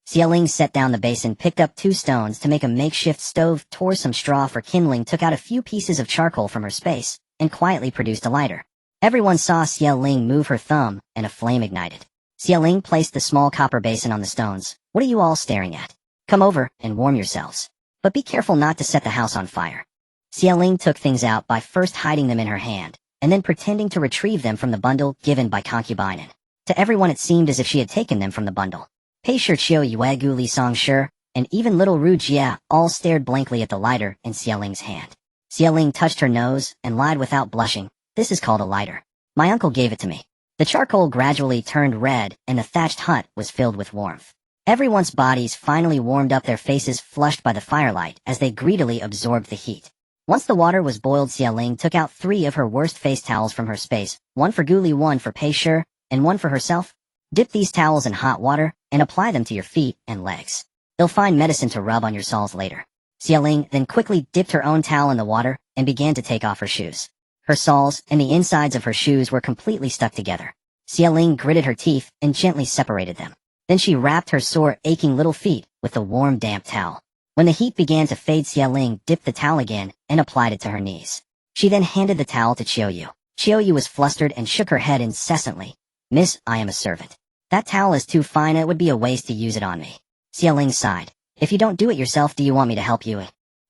Speaker 1: Xiaoling set down the basin, picked up 2 stones to make a makeshift stove, tore some straw for kindling, took out a few pieces of charcoal from her space, and quietly produced a lighter. Everyone saw Xiaoling move her thumb, and a flame ignited. Xiaoling placed the small copper basin on the stones. "What are you all staring at? Come over and warm yourselves. But be careful not to set the house on fire." Xiaoling took things out by first hiding them in her hand, and then pretending to retrieve them from the bundle given by concubine. To everyone it seemed as if she had taken them from the bundle. Pei Chiu Yue, Gu Li, Song Shi, and even little Ru Jia all stared blankly at the lighter in Xiaoling's hand. Xiaoling touched her nose and lied without blushing. "This is called a lighter. My uncle gave it to me." The charcoal gradually turned red, and the thatched hut was filled with warmth. Everyone's bodies finally warmed up, their faces flushed by the firelight as they greedily absorbed the heat. Once the water was boiled, Xiaoling took out 3 of her worst face towels from her space, 1 for Gu Li, 1 for Pei Shi, and 1 for herself. "Dip these towels in hot water and apply them to your feet and legs. They'll find medicine to rub on your soles later." Xiaoling then quickly dipped her own towel in the water and began to take off her shoes. Her soles and the insides of her shoes were completely stuck together. Xia Ling gritted her teeth and gently separated them. Then she wrapped her sore, aching little feet with a warm, damp towel. When the heat began to fade, Xia Ling dipped the towel again and applied it to her knees. She then handed the towel to Qiuyu. Qiuyu was flustered and shook her head incessantly. "Miss, I am a servant. That towel is too fine, it would be a waste to use it on me." Xia Ling sighed. "If you don't do it yourself, do you want me to help you?"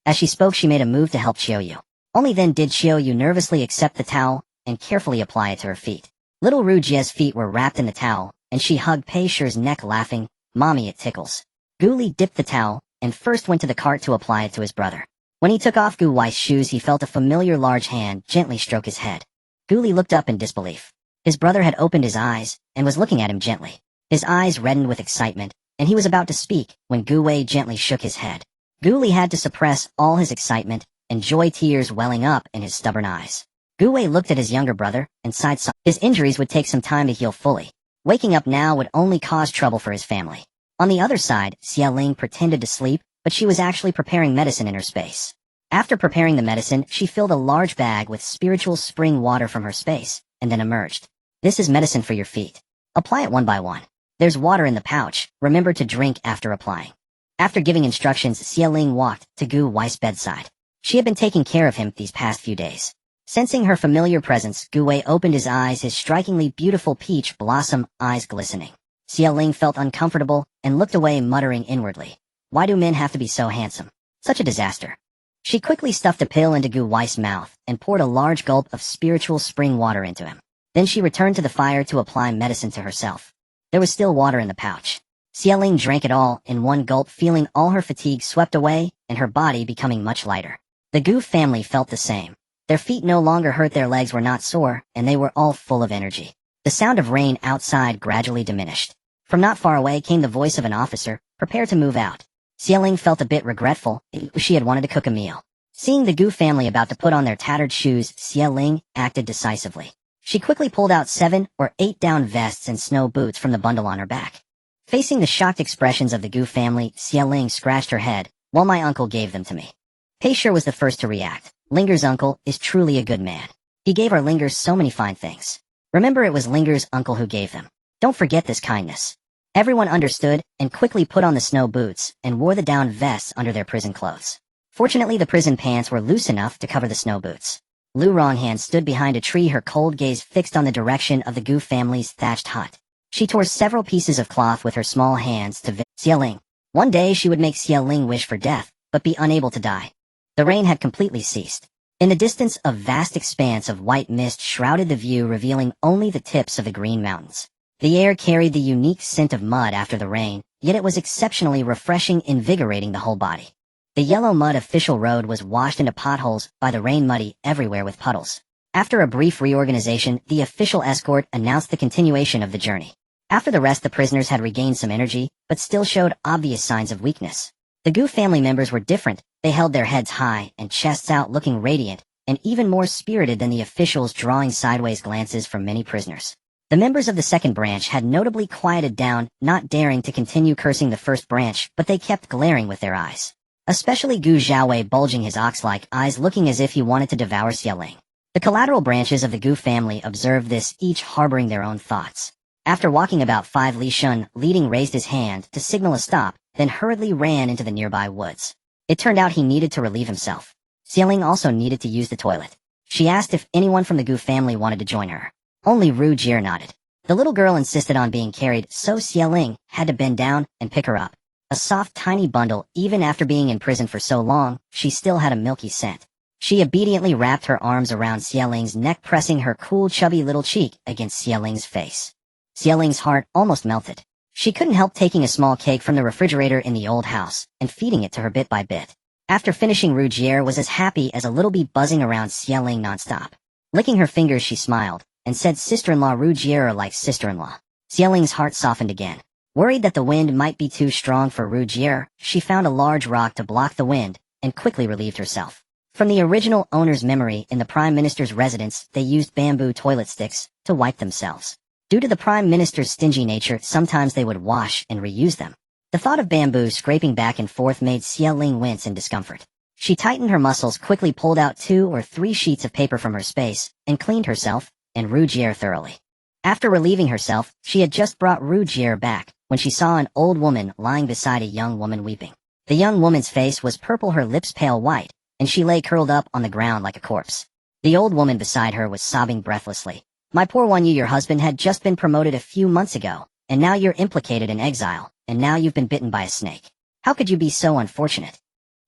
Speaker 1: As she spoke, she made a move to help Qiuyu. Only then did Qiuyu nervously accept the towel and carefully apply it to her feet. Little Ru Jie's feet were wrapped in the towel, and she hugged Pei Shi's neck laughing, "Mommy, it tickles." Gu Li dipped the towel and first went to the cart to apply it to his brother. When he took off Gu Wei's shoes, he felt a familiar large hand gently stroke his head. Gu Li looked up in disbelief. His brother had opened his eyes and was looking at him gently. His eyes reddened with excitement, and he was about to speak when Gu Wei gently shook his head. Gu Li had to suppress all his excitement and joy, tears welling up in his stubborn eyes. Gu Wei looked at his younger brother and sighed. His injuries would take some time to heal fully. Waking up now would only cause trouble for his family. On the other side, Xia Ling pretended to sleep, but she was actually preparing medicine in her space. After preparing the medicine, she filled a large bag with spiritual spring water from her space, and then emerged. "This is medicine for your feet. Apply it one by one. There's water in the pouch. Remember to drink after applying." After giving instructions, Xia Ling walked to Gu Wei's bedside. She had been taking care of him these past few days. Sensing her familiar presence, Gu Wei opened his eyes, his strikingly beautiful peach blossom eyes glistening. Xia Ling felt uncomfortable and looked away, muttering inwardly, "Why do men have to be so handsome? Such a disaster." She quickly stuffed a pill into Gu Wei's mouth and poured a large gulp of spiritual spring water into him. Then she returned to the fire to apply medicine to herself. There was still water in the pouch. Xia Ling drank it all in one gulp, feeling all her fatigue swept away and her body becoming much lighter. The Gu family felt the same. Their feet no longer hurt, their legs were not sore, and they were all full of energy. The sound of rain outside gradually diminished. From not far away came the voice of an officer, "Prepare to move out." Xia Ling felt a bit regretful. She had wanted to cook a meal. Seeing the Gu family about to put on their tattered shoes, Xia Ling acted decisively. She quickly pulled out 7 or 8 down vests and snow boots from the bundle on her back. Facing the shocked expressions of the Gu family, Xia Ling scratched her head. "Well, my uncle gave them to me." Pei Shi was the first to react. "Linger's uncle is truly a good man. He gave our Linger so many fine things. Remember, it was Linger's uncle who gave them. Don't forget this kindness." Everyone understood and quickly put on the snow boots and wore the down vests under their prison clothes. Fortunately, the prison pants were loose enough to cover the snow boots. Lu Ronghan stood behind a tree, her cold gaze fixed on the direction of the Gu family's thatched hut. She tore several pieces of cloth with her small hands to Xia Ling. One day she would make Xia Ling wish for death, but be unable to die. The rain had completely ceased. In the distance, a vast expanse of white mist shrouded the view, revealing only the tips of the green mountains. The air carried the unique scent of mud after the rain, yet it was exceptionally refreshing, invigorating the whole body. The yellow mud official road was washed into potholes by the rain, muddy everywhere with puddles. After a brief reorganization, the official escort announced the continuation of the journey. After the rest, the prisoners had regained some energy, but still showed obvious signs of weakness. The Gu family members were different. They held their heads high and chests out, looking radiant, and even more spirited than the officials, drawing sideways glances from many prisoners. The members of the second branch had notably quieted down, not daring to continue cursing the first branch, but they kept glaring with their eyes. Especially Gu Xiaowei, bulging his ox-like eyes, looking as if he wanted to devour Xia Ling. The collateral branches of the Gu family observed this, each harboring their own thoughts. After walking about 5 li shun, leading raised his hand to signal a stop, then hurriedly ran into the nearby woods. It turned out he needed to relieve himself. Xia Ling also needed to use the toilet. She asked if anyone from the Gu family wanted to join her. Only Ru Jie nodded. The little girl insisted on being carried, so Xia Ling had to bend down and pick her up. A soft, tiny bundle. Even after being in prison for so long, she still had a milky scent. She obediently wrapped her arms around Xia Ling's neck, pressing her cool, chubby little cheek against Xia Ling's face. Xia Ling's heart almost melted. She couldn't help taking a small cake from the refrigerator in the old house and feeding it to her bit by bit. After finishing, Ru Jie was as happy as a little bee buzzing around Xia Ling nonstop. Licking her fingers, she smiled and said, "Sister-in-law Ru Jie are like sister-in-law." Xia Ling's heart softened again. Worried that the wind might be too strong for Ru Jie, she found a large rock to block the wind and quickly relieved herself. From the original owner's memory, in the Prime Minister's residence, they used bamboo toilet sticks to wipe themselves. Due to the Prime Minister's stingy nature, sometimes they would wash and reuse them. The thought of bamboo scraping back and forth made Xia Ling wince in discomfort. She tightened her muscles, quickly pulled out 2 or 3 sheets of paper from her space, and cleaned herself and Rougier thoroughly. After relieving herself, she had just brought Rougier back when she saw an old woman lying beside a young woman weeping. The young woman's face was purple, her lips pale white, and she lay curled up on the ground like a corpse. The old woman beside her was sobbing breathlessly. "My poor one, your husband had just been promoted a few months ago, and now you're implicated in exile, and now you've been bitten by a snake. How could you be so unfortunate?"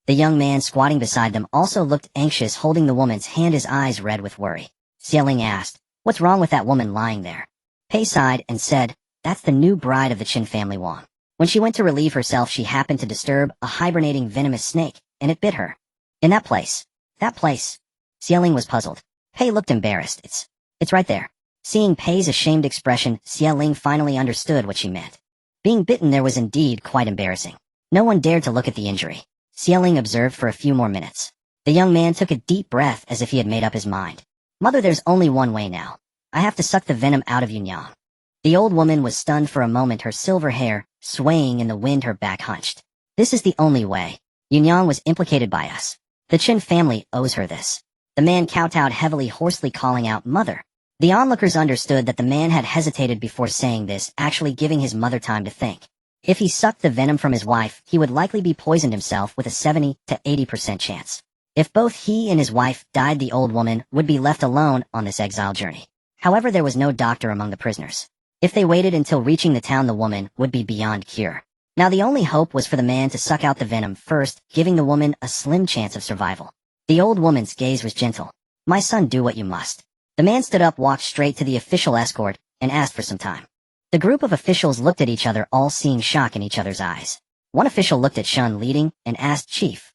Speaker 1: The young man squatting beside them also looked anxious, holding the woman's hand, his eyes red with worry. Xieling asked, "What's wrong with that woman lying there?" Pei sighed and said, "That's the new bride of the Qin family, Wang. When she went to relieve herself, she happened to disturb a hibernating venomous snake, and it bit her. In that place." "That place?" Xieling was puzzled. Pei looked embarrassed. It's right there." Seeing Pei's ashamed expression, Xieling finally understood what she meant. Being bitten there was indeed quite embarrassing. No one dared to look at the injury. Xieling observed for a few more minutes. The young man took a deep breath as if he had made up his mind. "Mother, there's only one way now. I have to suck the venom out of Yunyang." The old woman was stunned for a moment, her silver hair swaying in the wind, her back hunched. "This is the only way. Yunyang was implicated by us. The Qin family owes her this." The man kowtowed heavily, hoarsely calling out, "Mother." The onlookers understood that the man had hesitated before saying this, actually giving his mother time to think. If he sucked the venom from his wife, he would likely be poisoned himself with a 70 to 80% chance. If both he and his wife died, the old woman would be left alone on this exile journey. However, there was no doctor among the prisoners. If they waited until reaching the town, the woman would be beyond cure. Now the only hope was for the man to suck out the venom first, giving the woman a slim chance of survival. The old woman's gaze was gentle. "My son, do what you must." The man stood up, walked straight to the official escort, and asked for some time. The group of officials looked at each other, all seeing shock in each other's eyes. One official looked at Shun Leading and asked, "Chief?"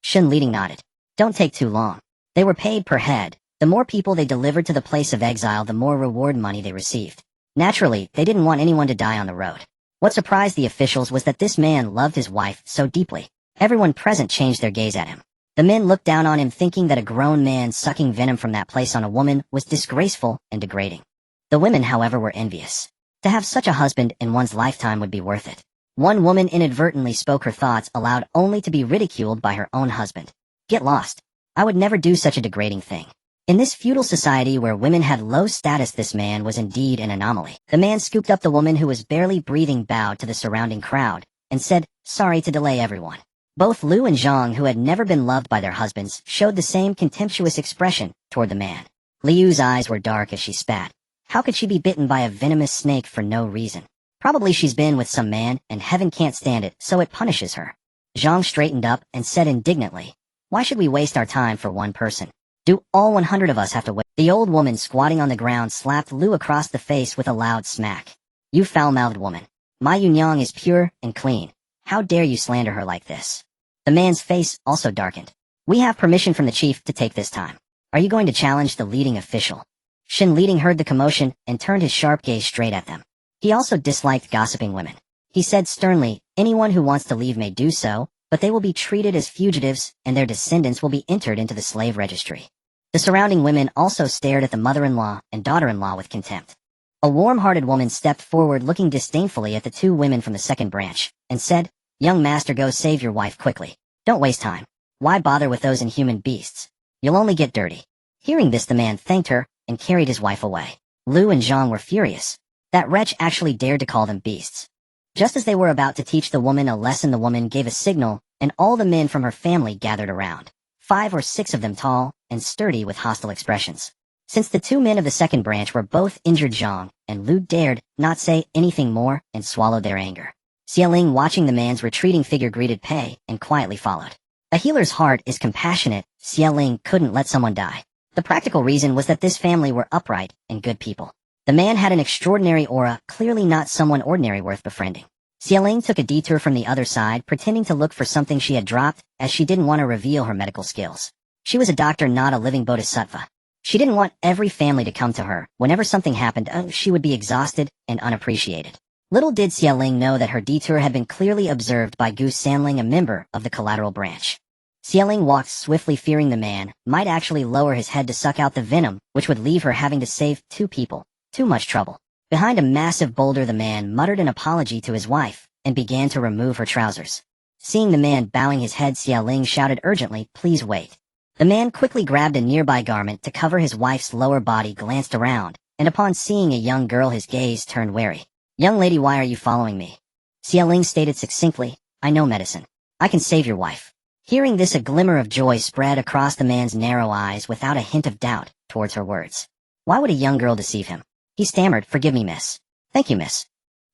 Speaker 1: Shun Leading nodded. "Don't take too long." They were paid per head. The more people they delivered to the place of exile, the more reward money they received. Naturally, they didn't want anyone to die on the road. What surprised the officials was that this man loved his wife so deeply. Everyone present changed their gaze at him. The men looked down on him, thinking that a grown man sucking venom from that place on a woman was disgraceful and degrading. The women, however, were envious. To have such a husband in one's lifetime would be worth it. One woman inadvertently spoke her thoughts aloud, only to be ridiculed by her own husband. "Get lost. I would never do such a degrading thing." In this feudal society where women had low status, this man was indeed an anomaly. The man scooped up the woman, who was barely breathing, bowed to the surrounding crowd, and said, "Sorry to delay everyone." Both Lu and Zhang, who had never been loved by their husbands, showed the same contemptuous expression toward the man. Liu's eyes were dark as she spat. How could she be bitten by a venomous snake for no reason? Probably she's been with some man, and heaven can't stand it, so it punishes her. Zhang straightened up and said indignantly, "Why should we waste our time for one person? Do all 100 of us have to wait?" The old woman squatting on the ground slapped Lu across the face with a loud smack. "You foul-mouthed woman. My Yunyang is pure and clean. How dare you slander her like this?" The man's face also darkened. "We have permission from the chief to take this time. Are you going to challenge the leading official?" Shin Leading heard the commotion and turned his sharp gaze straight at them. He also disliked gossiping women. He said sternly, "Anyone who wants to leave may do so, but they will be treated as fugitives, and their descendants will be entered into the slave registry." The surrounding women also stared at the mother-in-law and daughter-in-law with contempt. A warm-hearted woman stepped forward, looking disdainfully at the two women from the second branch, and said, "Young master, go save your wife quickly. Don't waste time. Why bother with those inhuman beasts? You'll only get dirty." Hearing this, the man thanked her and carried his wife away. Lu and Zhang were furious. That wretch actually dared to call them beasts. Just as they were about to teach the woman a lesson, the woman gave a signal, and all the men from her family gathered around. 5 or 6 of them tall and sturdy with hostile expressions. Since the two men of the second branch were both injured, Zhang and Lu dared not say anything more and swallowed their anger. Xieling, watching the man's retreating figure, greeted Pei and quietly followed. A healer's heart is compassionate. Xieling couldn't let someone die. The practical reason was that this family were upright and good people. The man had an extraordinary aura, clearly not someone ordinary worth befriending. Xieling took a detour from the other side, pretending to look for something she had dropped, as she didn't want to reveal her medical skills. She was a doctor, not a living bodhisattva. She didn't want every family to come to her. Whenever something happened, she would be exhausted and unappreciated. Little did Xieling know that her detour had been clearly observed by Gu Sanling, a member of the collateral branch. Xieling walked swiftly, fearing the man might actually lower his head to suck out the venom, which would leave her having to save 2 people. Too much trouble. Behind a massive boulder, the man muttered an apology to his wife and began to remove her trousers. Seeing the man bowing his head, Xiaoling shouted urgently, "Please wait." The man quickly grabbed a nearby garment to cover his wife's lower body, glanced around, and upon seeing a young girl his gaze turned wary. "Young lady, why are you following me?" Xiaoling stated succinctly, "I know medicine. I can save your wife." Hearing this, a glimmer of joy spread across the man's narrow eyes without a hint of doubt towards her words. Why would a young girl deceive him? He stammered, "Forgive me, miss." "Thank you, miss."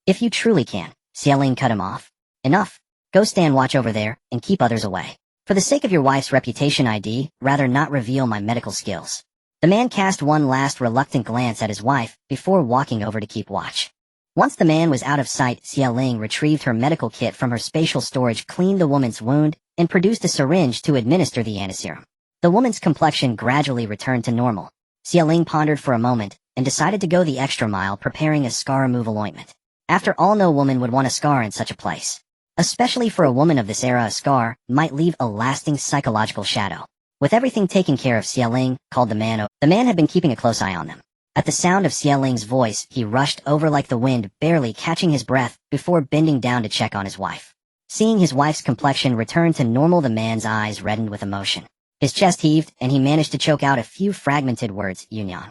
Speaker 1: "If you truly can." Xiaoling cut him off. "Enough. Go stand watch over there, and keep others away. For the sake of your wife's reputation, I'd rather not reveal my medical skills." The man cast one last reluctant glance at his wife before walking over to keep watch. Once the man was out of sight, Xiaoling retrieved her medical kit from her spatial storage, cleaned the woman's wound, and produced a syringe to administer the antiserum. The woman's complexion gradually returned to normal. Xiaoling pondered for a moment and decided to go the extra mile, preparing a scar removal ointment. After all, no woman would want a scar in such a place. Especially for a woman of this era, a scar might leave a lasting psychological shadow. With everything taken care of, Xiaoling called the man over. The man had been keeping a close eye on them. At the sound of Xiaoling's voice, he rushed over like the wind, barely catching his breath before bending down to check on his wife. Seeing his wife's complexion return to normal, the man's eyes reddened with emotion. His chest heaved, and he managed to choke out a few fragmented words, "Yunyan."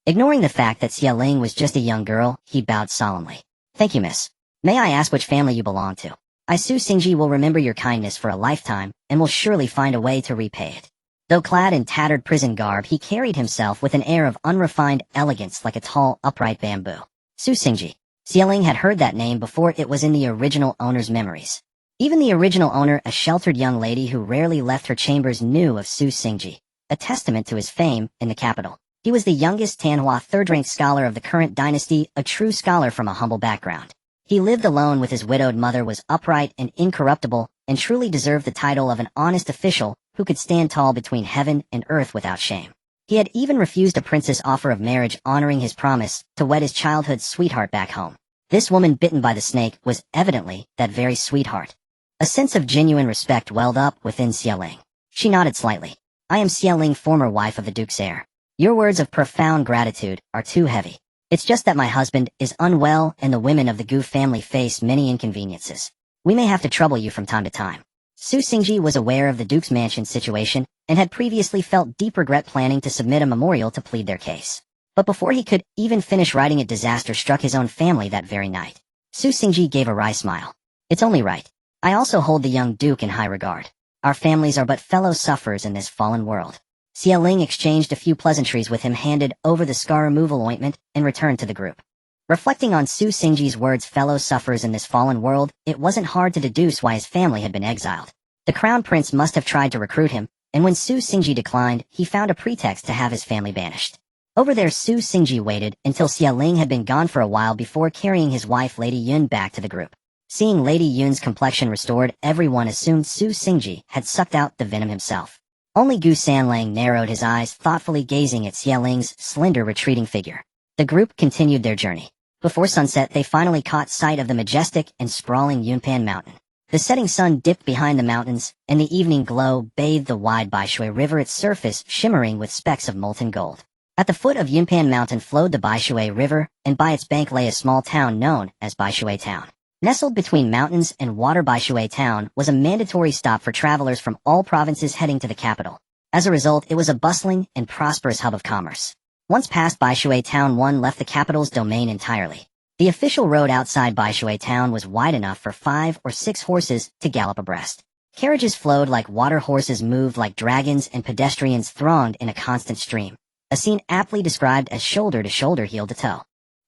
Speaker 1: Ignoring the fact that Xiaoling was just a young girl, he bowed solemnly. "Thank you, miss. May I ask which family you belong to? Su Xingji will remember your kindness for a lifetime, and will surely find a way to repay it." Though clad in tattered prison garb, he carried himself with an air of unrefined elegance, like a tall, upright bamboo. Su Xingji. Xiaoling had heard that name before. It was in the original owner's memories. Even the original owner, a sheltered young lady who rarely left her chambers, knew of Su Xingji, a testament to his fame in the capital. He was the youngest Tanhua third-ranked scholar of the current dynasty, a true scholar from a humble background. He lived alone with his widowed mother, was upright and incorruptible, and truly deserved the title of an honest official who could stand tall between heaven and earth without shame. He had even refused a princess' offer of marriage, honoring his promise to wed his childhood sweetheart back home. This woman bitten by the snake was evidently that very sweetheart. A sense of genuine respect welled up within Xiaoling. She nodded slightly. "I am Xiaoling, former wife of the Duke's heir. Your words of profound gratitude are too heavy. It's just that my husband is unwell and the women of the Gu family face many inconveniences. We may have to trouble you from time to time." Su Xingji was aware of the Duke's mansion situation and had previously felt deep regret, planning to submit a memorial to plead their case. But before he could even finish writing, a disaster struck his own family that very night. Su Xingji gave a wry smile. "It's only right. I also hold the young Duke in high regard. Our families are but fellow sufferers in this fallen world." Xiaoling exchanged a few pleasantries with him, handed over the scar removal ointment, and returned to the group. Reflecting on Su Xingji's words, "fellow sufferers in this fallen world," it wasn't hard to deduce why his family had been exiled. The crown prince must have tried to recruit him, and when Su Xingji declined, he found a pretext to have his family banished. Over there, Su Xingji waited until Xiaoling had been gone for a while before carrying his wife, Lady Yun, back to the group. Seeing Lady Yun's complexion restored, everyone assumed Su Xingji had sucked out the venom himself. Only Gu Sanlang narrowed his eyes, thoughtfully gazing at Xiaoling's slender, retreating figure. The group continued their journey. Before sunset, they finally caught sight of the majestic and sprawling Yunpan Mountain. The setting sun dipped behind the mountains, and the evening glow bathed the wide Baishui River, its surface shimmering with specks of molten gold. At the foot of Yunpan Mountain flowed the Baishui River, and by its bank lay a small town known as Baishui Town. Nestled between mountains and water, Baishui Town was a mandatory stop for travelers from all provinces heading to the capital. As a result, it was a bustling and prosperous hub of commerce. Once past Baishui Town, one left the capital's domain entirely. The official road outside Baishui Town was wide enough for 5 or 6 horses to gallop abreast. Carriages flowed like water, horses moved like dragons, and pedestrians thronged in a constant stream. A scene aptly described as shoulder to shoulder, heel to toe.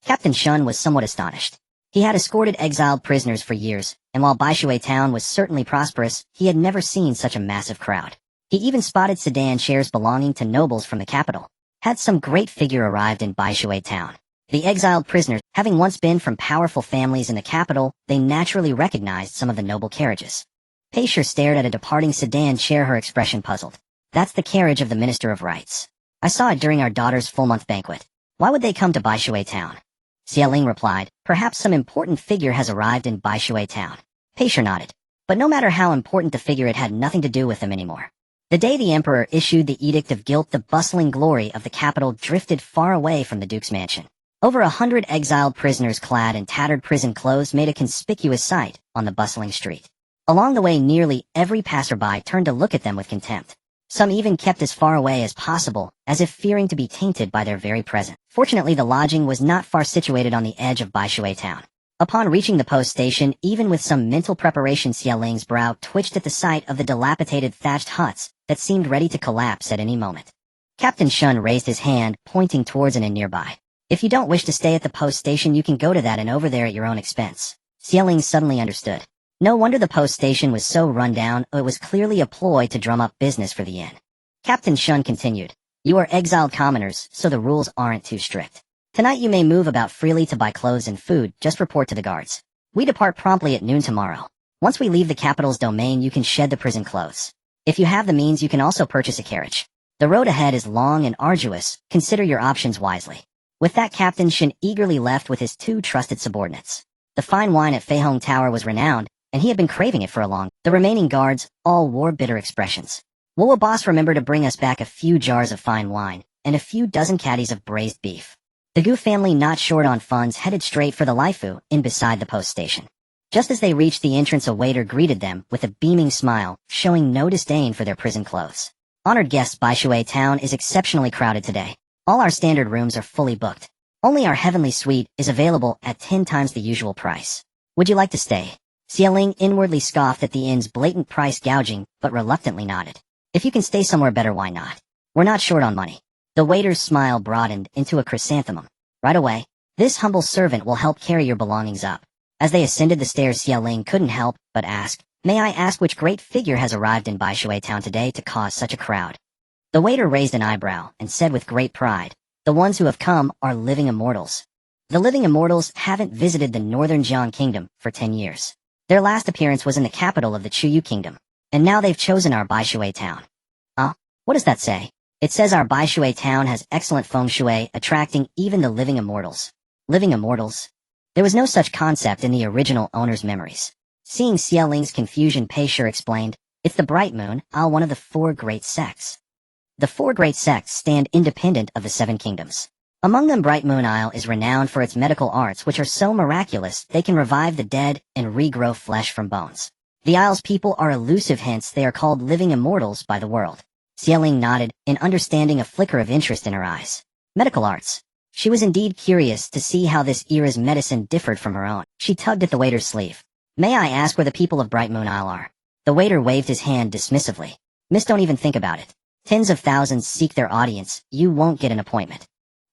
Speaker 1: Captain Shun was somewhat astonished. He had escorted exiled prisoners for years, and while Baishui Town was certainly prosperous, he had never seen such a massive crowd. He even spotted sedan chairs belonging to nobles from the capital. Had some great figure arrived in Baishui Town? The exiled prisoners, having once been from powerful families in the capital, they naturally recognized some of the noble carriages. Paisher stared at a departing sedan chair, her expression puzzled. "That's the carriage of the Minister of Rights. I saw it during our daughter's full-month banquet. Why would they come to Baishui Town?" Xiaoling replied, "Perhaps some important figure has arrived in Baishui Town." Paisher nodded. But no matter how important the figure, it had nothing to do with them anymore. The day the emperor issued the Edict of Guilt, the bustling glory of the capital drifted far away from the Duke's mansion. Over 100 exiled prisoners clad in tattered prison clothes made a conspicuous sight on the bustling street. Along the way, nearly every passerby turned to look at them with contempt. Some even kept as far away as possible, as if fearing to be tainted by their very presence. Fortunately, the lodging was not far situated on the edge of Baishui town. Upon reaching the post station, even with some mental preparation, Xie Ling's brow twitched at the sight of the dilapidated thatched huts that seemed ready to collapse at any moment. Captain Shun raised his hand, pointing towards an inn nearby. If you don't wish to stay at the post station, you can go to that inn over there at your own expense. Xie Ling suddenly understood. No wonder the post station was so run down. It was clearly a ploy to drum up business for the inn. Captain Shun continued. You are exiled commoners, so the rules aren't too strict. Tonight you may move about freely to buy clothes and food, just report to the guards. We depart promptly at noon tomorrow. Once we leave the capital's domain, you can shed the prison clothes. If you have the means, you can also purchase a carriage. The road ahead is long and arduous. Consider your options wisely. With that, Captain Shun eagerly left with his 2 trusted subordinates. The fine wine at Feihong Tower was renowned, and he had been craving it for a long. The remaining guards all wore bitter expressions. Will a boss remember to bring us back a few jars of fine wine, and a few dozen caddies of braised beef? The Gu family, not short on funds, headed straight for the Laifu Inn beside the post station. Just as they reached the entrance, a waiter greeted them with a beaming smile, showing no disdain for their prison clothes. Honored guests, Baishui town is exceptionally crowded today. All our standard rooms are fully booked. Only our heavenly suite is available at 10 times the usual price. Would you like to stay? Xie Ling inwardly scoffed at the inn's blatant price gouging, but reluctantly nodded. If you can stay somewhere better, why not? We're not short on money. The waiter's smile broadened into a chrysanthemum. Right away. This humble servant will help carry your belongings up. As they ascended the stairs, Xie Ling couldn't help but ask, May I ask which great figure has arrived in Baishui town today to cause such a crowd? The waiter raised an eyebrow and said with great pride, The ones who have come are living immortals. The living immortals haven't visited the northern Jiang kingdom for 10 years. Their last appearance was in the capital of the Chuyu kingdom, and now they've chosen our Baishui town. What does that say? It says our Baishui town has excellent feng shui, attracting even the living immortals. Living immortals? There was no such concept in the original owner's memories. Seeing Xie Ling's confusion, Pei Shi explained, It's the Bright Moon, one of the 4 great sects. The 4 great sects stand independent of the 7 kingdoms. Among them, Bright Moon Isle is renowned for its medical arts, which are so miraculous they can revive the dead and regrow flesh from bones. The Isle's people are elusive, hence they are called living immortals by the world. Xie Ling nodded, in understanding, a flicker of interest in her eyes. Medical arts. She was indeed curious to see how this era's medicine differed from her own. She tugged at the waiter's sleeve. May I ask where the people of Bright Moon Isle are? The waiter waved his hand dismissively. Miss, don't even think about it. Tens of thousands seek their audience. You won't get an appointment.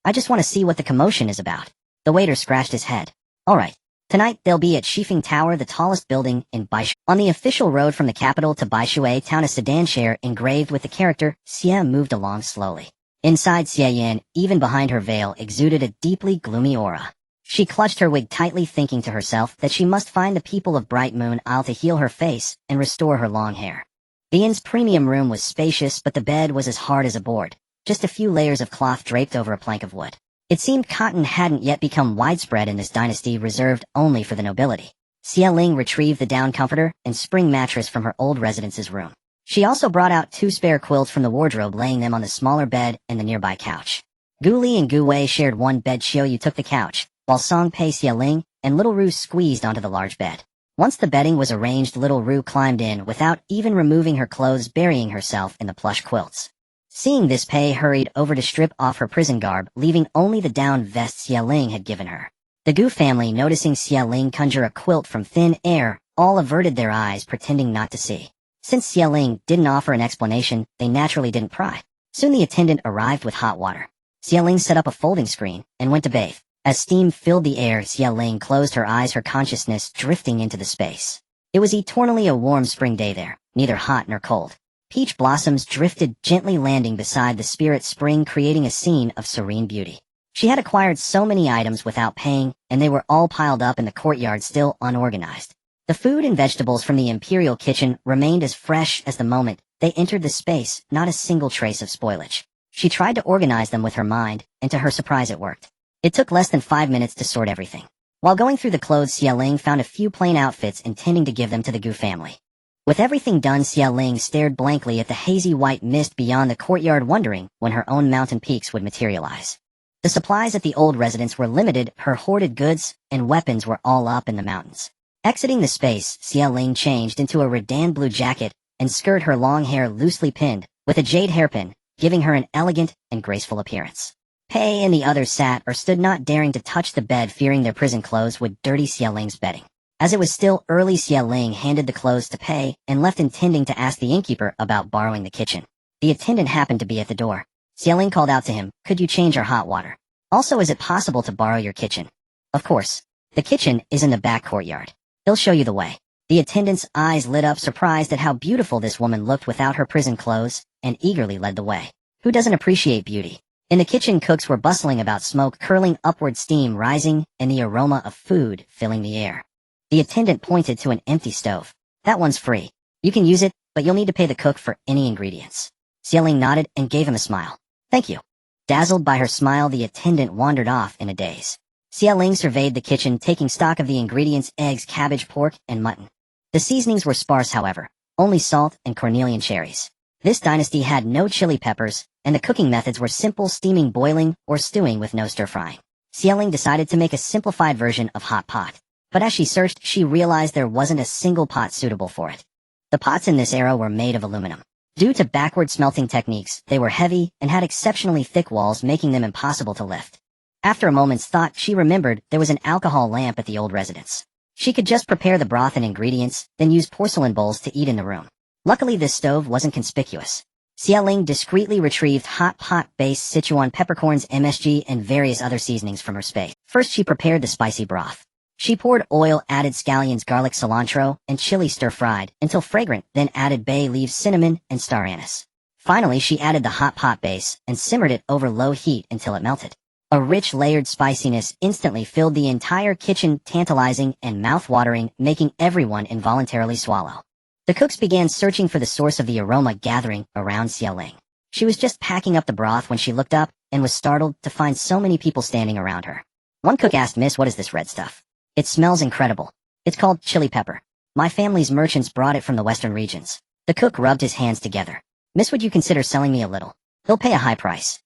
Speaker 1: I just want to see what the commotion is about. The waiter scratched his head. All right. Tonight they'll be at Shifeng Tower, the tallest building in Baishui. On the official road from the capital to Baishui town, a sedan chair engraved with the character Xie moved along slowly. Inside, Xie Yan, even behind her veil, exuded a deeply gloomy aura. She clutched her wig tightly, thinking to herself that she must find the people of Bright Moon Isle to heal her face and restore her long hair. The inn's premium room was spacious, but the bed was as hard as a board. Just a few layers of cloth draped over a plank of wood. It seemed cotton hadn't yet become widespread in this dynasty, reserved only for the nobility. Xie Ling retrieved the down comforter and spring mattress from her old residence's room. She also brought out 2 spare quilts from the wardrobe, laying them on the smaller bed and the nearby couch. Gu Li and Gu Wei shared one bed. Xiaoyu took the couch, while Song Pei, Xie Ling, and Little Ru squeezed onto the large bed. Once the bedding was arranged, Little Ru climbed in without even removing her clothes, burying herself in the plush quilts. Seeing this, Pei hurried over to strip off her prison garb, leaving only the down vest Xie Ling had given her. The Gu family, noticing Xie Ling conjure a quilt from thin air, all averted their eyes, pretending not to see. Since Xie Ling didn't offer an explanation, they naturally didn't pry. Soon the attendant arrived with hot water. Xie Ling set up a folding screen and went to bathe. As steam filled the air, Xie Ling closed her eyes, her consciousness drifting into the space. It was eternally a warm spring day there, neither hot nor cold. Peach blossoms drifted gently, landing beside the spirit spring, creating a scene of serene beauty. She had acquired so many items without paying, and they were all piled up in the courtyard, still unorganized. The food and vegetables from the imperial kitchen remained as fresh as the moment they entered the space, not a single trace of spoilage. She tried to organize them with her mind, and to her surprise it worked. It took less than 5 minutes to sort everything. While going through the clothes, Xie Ling found a few plain outfits, intending to give them to the Gu family. With everything done, Xie Ling stared blankly at the hazy white mist beyond the courtyard, wondering when her own mountain peaks would materialize. The supplies at the old residence were limited, her hoarded goods and weapons were all up in the mountains. Exiting the space, Ling changed into a redan blue jacket and skirt, her long hair loosely pinned with a jade hairpin, giving her an elegant and graceful appearance. Pei and the others sat or stood, not daring to touch the bed, fearing their prison clothes would dirty Ling's bedding. As it was still early, Ling handed the clothes to Pei and left, intending to ask the innkeeper about borrowing the kitchen. The attendant happened to be at the door. Ling called out to him, "Could you change our hot water? Also, is it possible to borrow your kitchen?" "Of course. The kitchen is in the back courtyard. He'll show you the way." The attendant's eyes lit up, surprised at how beautiful this woman looked without her prison clothes, and eagerly led the way. Who doesn't appreciate beauty? In the kitchen, cooks were bustling about, smoke curling upward, steam rising, and the aroma of food filling the air. The attendant pointed to an empty stove. "That one's free. You can use it, but you'll need to pay the cook for any ingredients." Ling nodded and gave him a smile. "Thank you." Dazzled by her smile, the attendant wandered off in a daze. Ling surveyed the kitchen, taking stock of the ingredients: eggs, cabbage, pork, and mutton. The seasonings were sparse, however, only salt and cornelian cherries. This dynasty had no chili peppers, and the cooking methods were simple: steaming, boiling, or stewing with no stir-frying. Ling decided to make a simplified version of hot pot. But as she searched, she realized there wasn't a single pot suitable for it. The pots in this era were made of aluminum. Due to backward smelting techniques, they were heavy and had exceptionally thick walls, making them impossible to lift. After a moment's thought, she remembered there was an alcohol lamp at the old residence. She could just prepare the broth and ingredients, then use porcelain bowls to eat in the room. Luckily, this stove wasn't conspicuous. Ling discreetly retrieved hot pot base, Sichuan peppercorns, MSG, and various other seasonings from her space. First, she prepared the spicy broth. She poured oil, added scallions, garlic, cilantro, and chili, stir-fried until fragrant, then added bay leaves, cinnamon, and star anise. Finally, she added the hot pot base and simmered it over low heat until it melted. A rich, layered spiciness instantly filled the entire kitchen, tantalizing and mouth-watering, making everyone involuntarily swallow. The cooks began searching for the source of the aroma gathering around Ling. She was just packing up the broth when she looked up and was startled to find so many people standing around her. One cook asked, "Miss, what is this red stuff? It smells incredible." "It's called chili pepper. My family's merchants brought it from the western regions." The cook rubbed his hands together. "Miss, would you consider selling me a little? They'll pay a high price."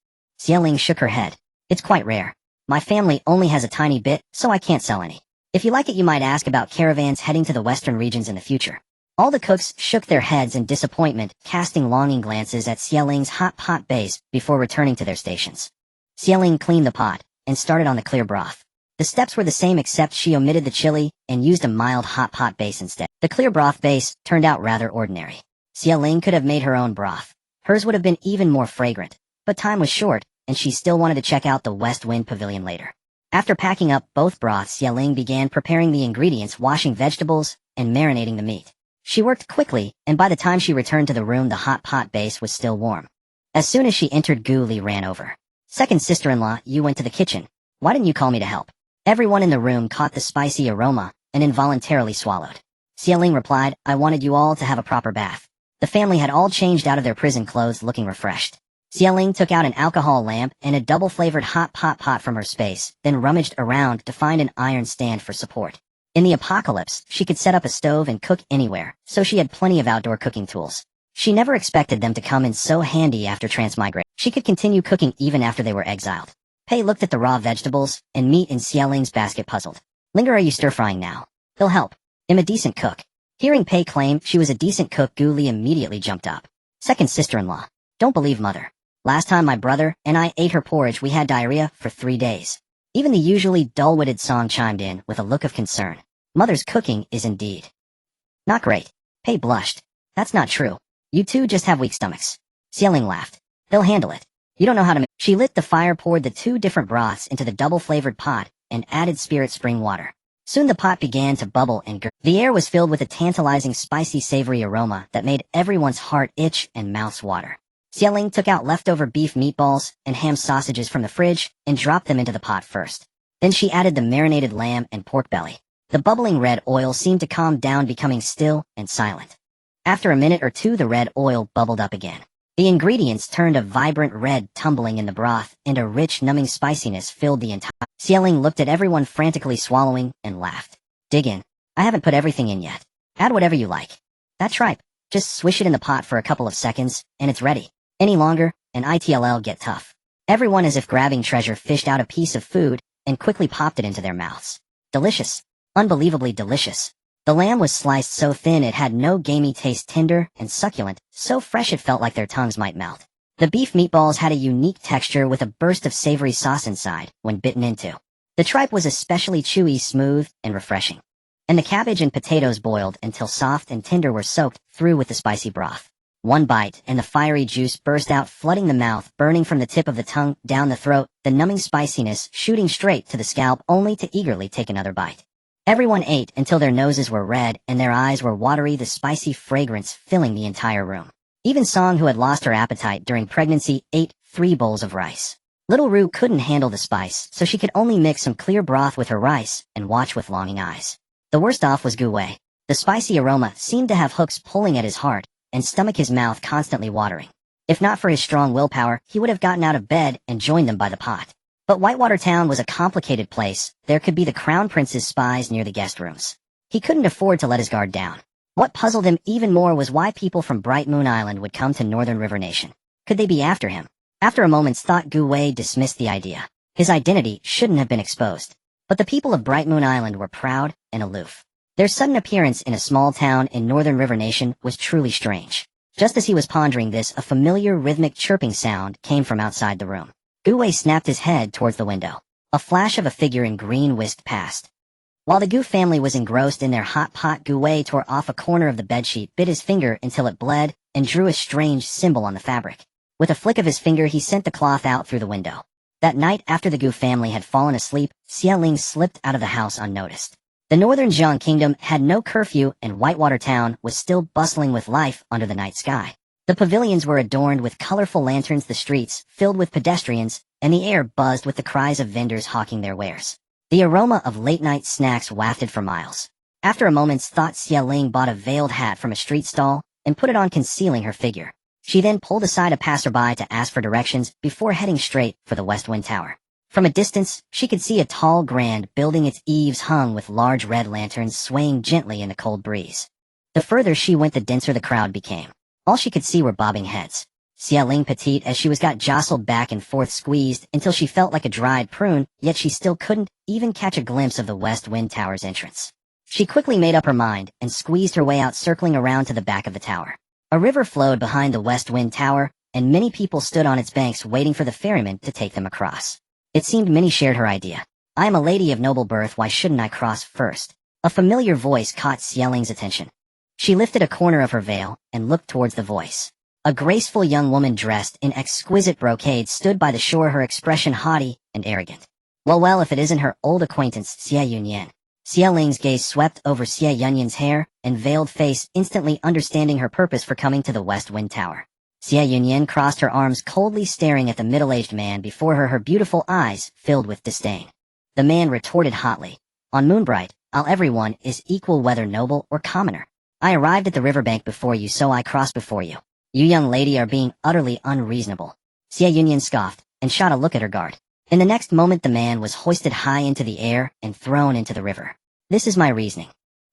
Speaker 1: Ling shook her head. "It's quite rare. My family only has a tiny bit, so I can't sell any. If you like it, you might ask about caravans heading to the western regions in the future." All the cooks shook their heads in disappointment, casting longing glances at Ling's hot pot base before returning to their stations. Ling cleaned the pot and started on the clear broth. The steps were the same, except she omitted the chili and used a mild hot pot base instead. The clear broth base turned out rather ordinary. Ling could have made her own broth. Hers would have been even more fragrant, but time was short, and she still wanted to check out the West Wind Pavilion later. After packing up both broths, Ling began preparing the ingredients, washing vegetables, and marinating the meat. She worked quickly, and by the time she returned to the room, the hot pot base was still warm. As soon as she entered, Gu Li ran over. "Second sister-in-law, you went to the kitchen. Why didn't you call me to help?" Everyone in the room caught the spicy aroma and involuntarily swallowed. Ling replied, "I wanted you all to have a proper bath." The family had all changed out of their prison clothes, looking refreshed. Ling took out an alcohol lamp and a double-flavored hot pot from her space, then rummaged around to find an iron stand for support. In the apocalypse, she could set up a stove and cook anywhere, so she had plenty of outdoor cooking tools. She never expected them to come in so handy after transmigration. She could continue cooking even after they were exiled. Pei looked at the raw vegetables and meat in Ling's basket, puzzled. "Linger, are you stir-frying now?" "He'll help. I'm a decent cook." Hearing Pei claim she was a decent cook, Gu Li immediately jumped up. "Second sister-in-law, don't believe mother. Last time my brother and I ate her porridge, we had diarrhea for 3 days." Even the usually dull-witted Song chimed in with a look of concern. "Mother's cooking is indeed not great." Pei blushed. "That's not true. You two just have weak stomachs." Ling laughed. "They'll handle it. You don't know how to make." She lit the fire, poured the 2 different broths into the double-flavored pot, and added spirit spring water. Soon the pot began to bubble and gurgle. The air was filled with a tantalizing, spicy, savory aroma that made everyone's heart itch and mouths water. Ling took out leftover beef meatballs and ham sausages from the fridge and dropped them into the pot first. Then she added the marinated lamb and pork belly. The bubbling red oil seemed to calm down, becoming still and silent. After a minute or two, the red oil bubbled up again. The ingredients turned a vibrant red, tumbling in the broth, and a rich, numbing spiciness filled the entire... Ling looked at everyone frantically swallowing and laughed. "Dig in. I haven't put everything in yet. Add whatever you like. That tripe, just swish it in the pot for a couple of seconds, and it's ready. Any longer, and it'll get tough." Everyone, as if grabbing treasure, fished out a piece of food and quickly popped it into their mouths. Delicious. Unbelievably delicious. The lamb was sliced so thin it had no gamey taste, tender and succulent, so fresh it felt like their tongues might melt. The beef meatballs had a unique texture with a burst of savory sauce inside when bitten into. The tripe was especially chewy, smooth, and refreshing. And the cabbage and potatoes boiled until soft and tender were soaked through with the spicy broth. One bite, and the fiery juice burst out, flooding the mouth, burning from the tip of the tongue down the throat, the numbing spiciness shooting straight to the scalp, only to eagerly take another bite. Everyone ate until their noses were red and their eyes were watery, the spicy fragrance filling the entire room. Even Song, who had lost her appetite during pregnancy, ate 3 bowls of rice. Little Rue couldn't handle the spice, so she could only mix some clear broth with her rice and watch with longing eyes. The worst off was Gu Wei. The spicy aroma seemed to have hooks pulling at his heart and stomach, his mouth constantly watering. If not for his strong willpower, he would have gotten out of bed and joined them by the pot. But Whitewater Town was a complicated place. There could be the Crown Prince's spies near the guest rooms. He couldn't afford to let his guard down. What puzzled him even more was why people from Bright Moon Island would come to Northern River Nation. Could they be after him? After a moment's thought, Gu Wei dismissed the idea. His identity shouldn't have been exposed. But the people of Bright Moon Island were proud and aloof. Their sudden appearance in a small town in Northern River Nation was truly strange. Just as he was pondering this, a familiar rhythmic chirping sound came from outside the room. Gu Wei snapped his head towards the window. A flash of a figure in green whisked past. While the Gu family was engrossed in their hot pot, Gu Wei tore off a corner of the bedsheet, bit his finger until it bled, and drew a strange symbol on the fabric. With a flick of his finger, he sent the cloth out through the window. That night, after the Gu family had fallen asleep, Xie Ling slipped out of the house unnoticed. The Northern Jiang Kingdom had no curfew, and Whitewater Town was still bustling with life under the night sky. The pavilions were adorned with colorful lanterns, the streets filled with pedestrians, and the air buzzed with the cries of vendors hawking their wares. The aroma of late-night snacks wafted for miles. After a moment's thought, Xie Ling bought a veiled hat from a street stall and put it on, concealing her figure. She then pulled aside a passerby to ask for directions before heading straight for the West Wind Tower. From a distance, she could see a tall, grand building, its eaves hung with large red lanterns swaying gently in the cold breeze. The further she went, the denser the crowd became. All she could see were bobbing heads. Xie Ling petite as she was got jostled back and forth, squeezed until she felt like a dried prune, yet she still couldn't even catch a glimpse of the West Wind Tower's entrance. She quickly made up her mind and squeezed her way out, circling around to the back of the tower. A river flowed behind the West Wind Tower, and many people stood on its banks waiting for the ferryman to take them across. It seemed many shared her idea. I am a lady of noble birth, why shouldn't I cross first? A familiar voice caught Xie Ling's attention. She lifted a corner of her veil and looked towards the voice. A graceful young woman dressed in exquisite brocade stood by the shore, her expression haughty and arrogant. Well, if it isn't her old acquaintance, Xie Yunyan. Xie Ling's gaze swept over Xie Yunyan's hair and veiled face, instantly understanding her purpose for coming to the West Wind Tower. Xie Yunyan crossed her arms, coldly staring at the middle-aged man before her, her beautiful eyes filled with disdain. The man retorted hotly. On Moonbright, everyone is equal, whether noble or commoner. I arrived at the riverbank before you, so I crossed before you. You young lady are being utterly unreasonable. Xie Yunyan scoffed and shot a look at her guard. In the next moment, the man was hoisted high into the air and thrown into the river. This is my reasoning.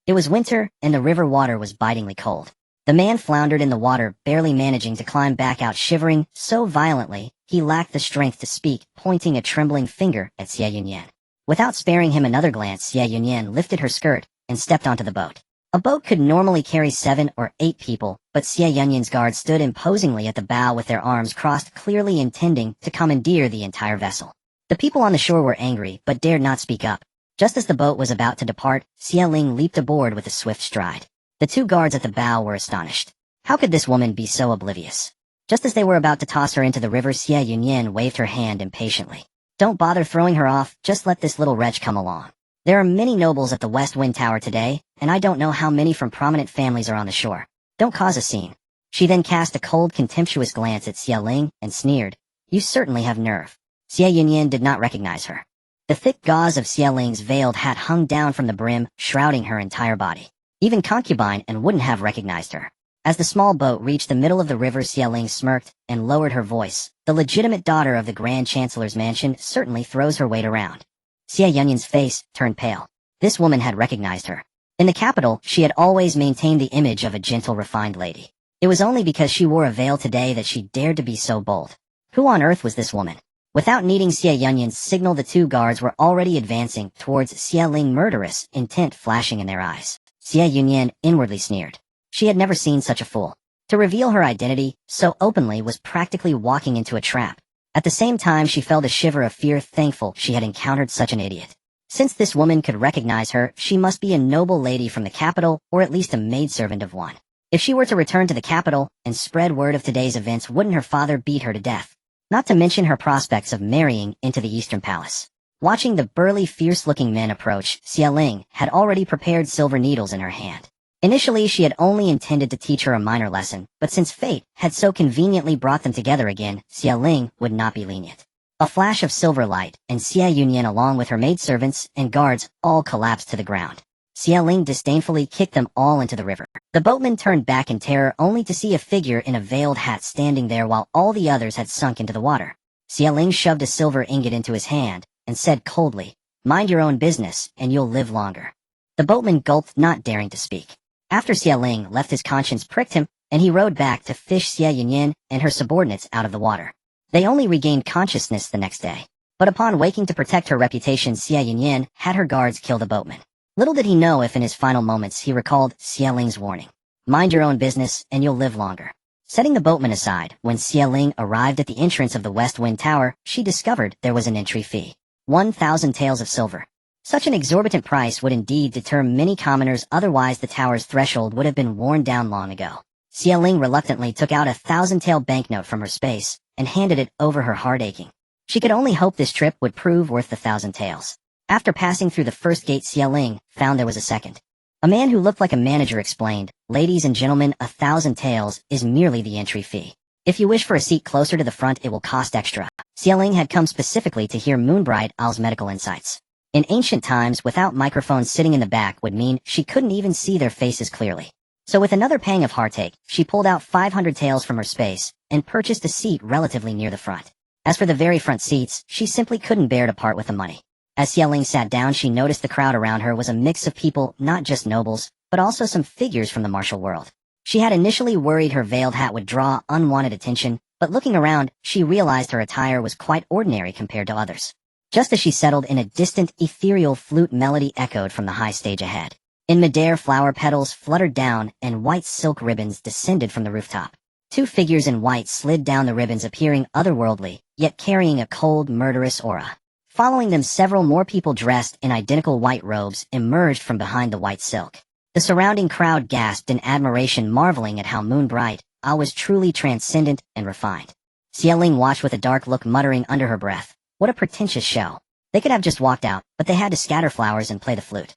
Speaker 1: It was winter, and the river water was bitingly cold. The man floundered in the water, barely managing to climb back out, shivering so violently he lacked the strength to speak, pointing a trembling finger at Xie Yunyan. Without sparing him another glance, Xie Yunyan lifted her skirt and stepped onto the boat. A boat could normally carry 7 or 8 people, but Xie Yunyan's guards stood imposingly at the bow with their arms crossed, clearly intending to commandeer the entire vessel. The people on the shore were angry, but dared not speak up. Just as the boat was about to depart, Xie Ling leaped aboard with a swift stride. The 2 guards at the bow were astonished. How could this woman be so oblivious? Just as they were about to toss her into the river, Xie Yunyan waved her hand impatiently. Don't bother throwing her off, just let this little wretch come along. There are many nobles at the West Wind Tower today, and I don't know how many from prominent families are on the shore. Don't cause a scene. She then cast a cold, contemptuous glance at Xie Ling and sneered. You certainly have nerve. Xie Yunyan did not recognize her. The thick gauze of Xie Ling's veiled hat hung down from the brim, shrouding her entire body. Even concubine and wouldn't have recognized her. As the small boat reached the middle of the river, Xie Ling smirked and lowered her voice. The legitimate daughter of the Grand Chancellor's mansion certainly throws her weight around. Xie Yunyan's face turned pale. This woman had recognized her. In the capital, she had always maintained the image of a gentle, refined lady. It was only because she wore a veil today that she dared to be so bold. Who on earth was this woman? Without needing Xie Yunyan's signal, the 2 guards were already advancing towards Xie Ling, murderous intent flashing in their eyes. Xie Yunyan inwardly sneered. She had never seen such a fool. To reveal her identity so openly was practically walking into a trap. At the same time, she felt a shiver of fear, thankful she had encountered such an idiot. Since this woman could recognize her, she must be a noble lady from the capital, or at least a maidservant of one. If she were to return to the capital and spread word of today's events, wouldn't her father beat her to death? Not to mention her prospects of marrying into the Eastern Palace. Watching the burly, fierce-looking men approach, Xie Ling had already prepared silver needles in her hand. Initially, she had only intended to teach her a minor lesson, but since fate had so conveniently brought them together again, Xie Ling would not be lenient. A flash of silver light, and Xie Yunyan along with her maidservants and guards all collapsed to the ground. Xie Ling disdainfully kicked them all into the river. The boatman turned back in terror only to see a figure in a veiled hat standing there while all the others had sunk into the water. Xie Ling shoved a silver ingot into his hand and said coldly, "Mind your own business, and you'll live longer." The boatman gulped, not daring to speak. After Xie Ling left, his conscience pricked him, and he rowed back to fish Xie Yunyan and her subordinates out of the water. They only regained consciousness the next day. But upon waking to protect her reputation, Xie Yunyan had her guards kill the boatman. Little did he know if in his final moments he recalled Xie Ling's warning. Mind your own business, and you'll live longer. Setting the boatman aside, when Xie Ling arrived at the entrance of the West Wind Tower, she discovered there was an entry fee. 1,000 taels of silver. Such an exorbitant price would indeed deter many commoners, otherwise the tower's threshold would have been worn down long ago. Xie Ling reluctantly took out a 1,000-tael banknote from her space and handed it over, her heart aching. She could only hope this trip would prove worth the 1,000 taels. After passing through the first gate, Xie Ling found there was a second. A man who looked like a manager explained, "Ladies and gentlemen, 1,000 taels is merely the entry fee. If you wish for a seat closer to the front, it will cost extra." Xie Ling had come specifically to hear Moonbright Owl's medical insights. In ancient times, without microphones, sitting in the back would mean she couldn't even see their faces clearly. So with another pang of heartache, she pulled out 500 taels from her space and purchased a seat relatively near the front. As for the very front seats, she simply couldn't bear to part with the money. As Xie Ling sat down, she noticed the crowd around her was a mix of people, not just nobles, but also some figures from the martial world. She had initially worried her veiled hat would draw unwanted attention, but looking around, she realized her attire was quite ordinary compared to others. Just as she settled in, a distant, ethereal flute melody echoed from the high stage ahead. In midair, flower petals fluttered down, and white silk ribbons descended from the rooftop. Two figures in white slid down the ribbons, appearing otherworldly, yet carrying a cold, murderous aura. Following them, several more people dressed in identical white robes emerged from behind the white silk. The surrounding crowd gasped in admiration, marveling at how Moonbright Owl was truly transcendent and refined. Xie Ling watched with a dark look, muttering under her breath, "What a pretentious show. They could have just walked out, but they had to scatter flowers and play the flute."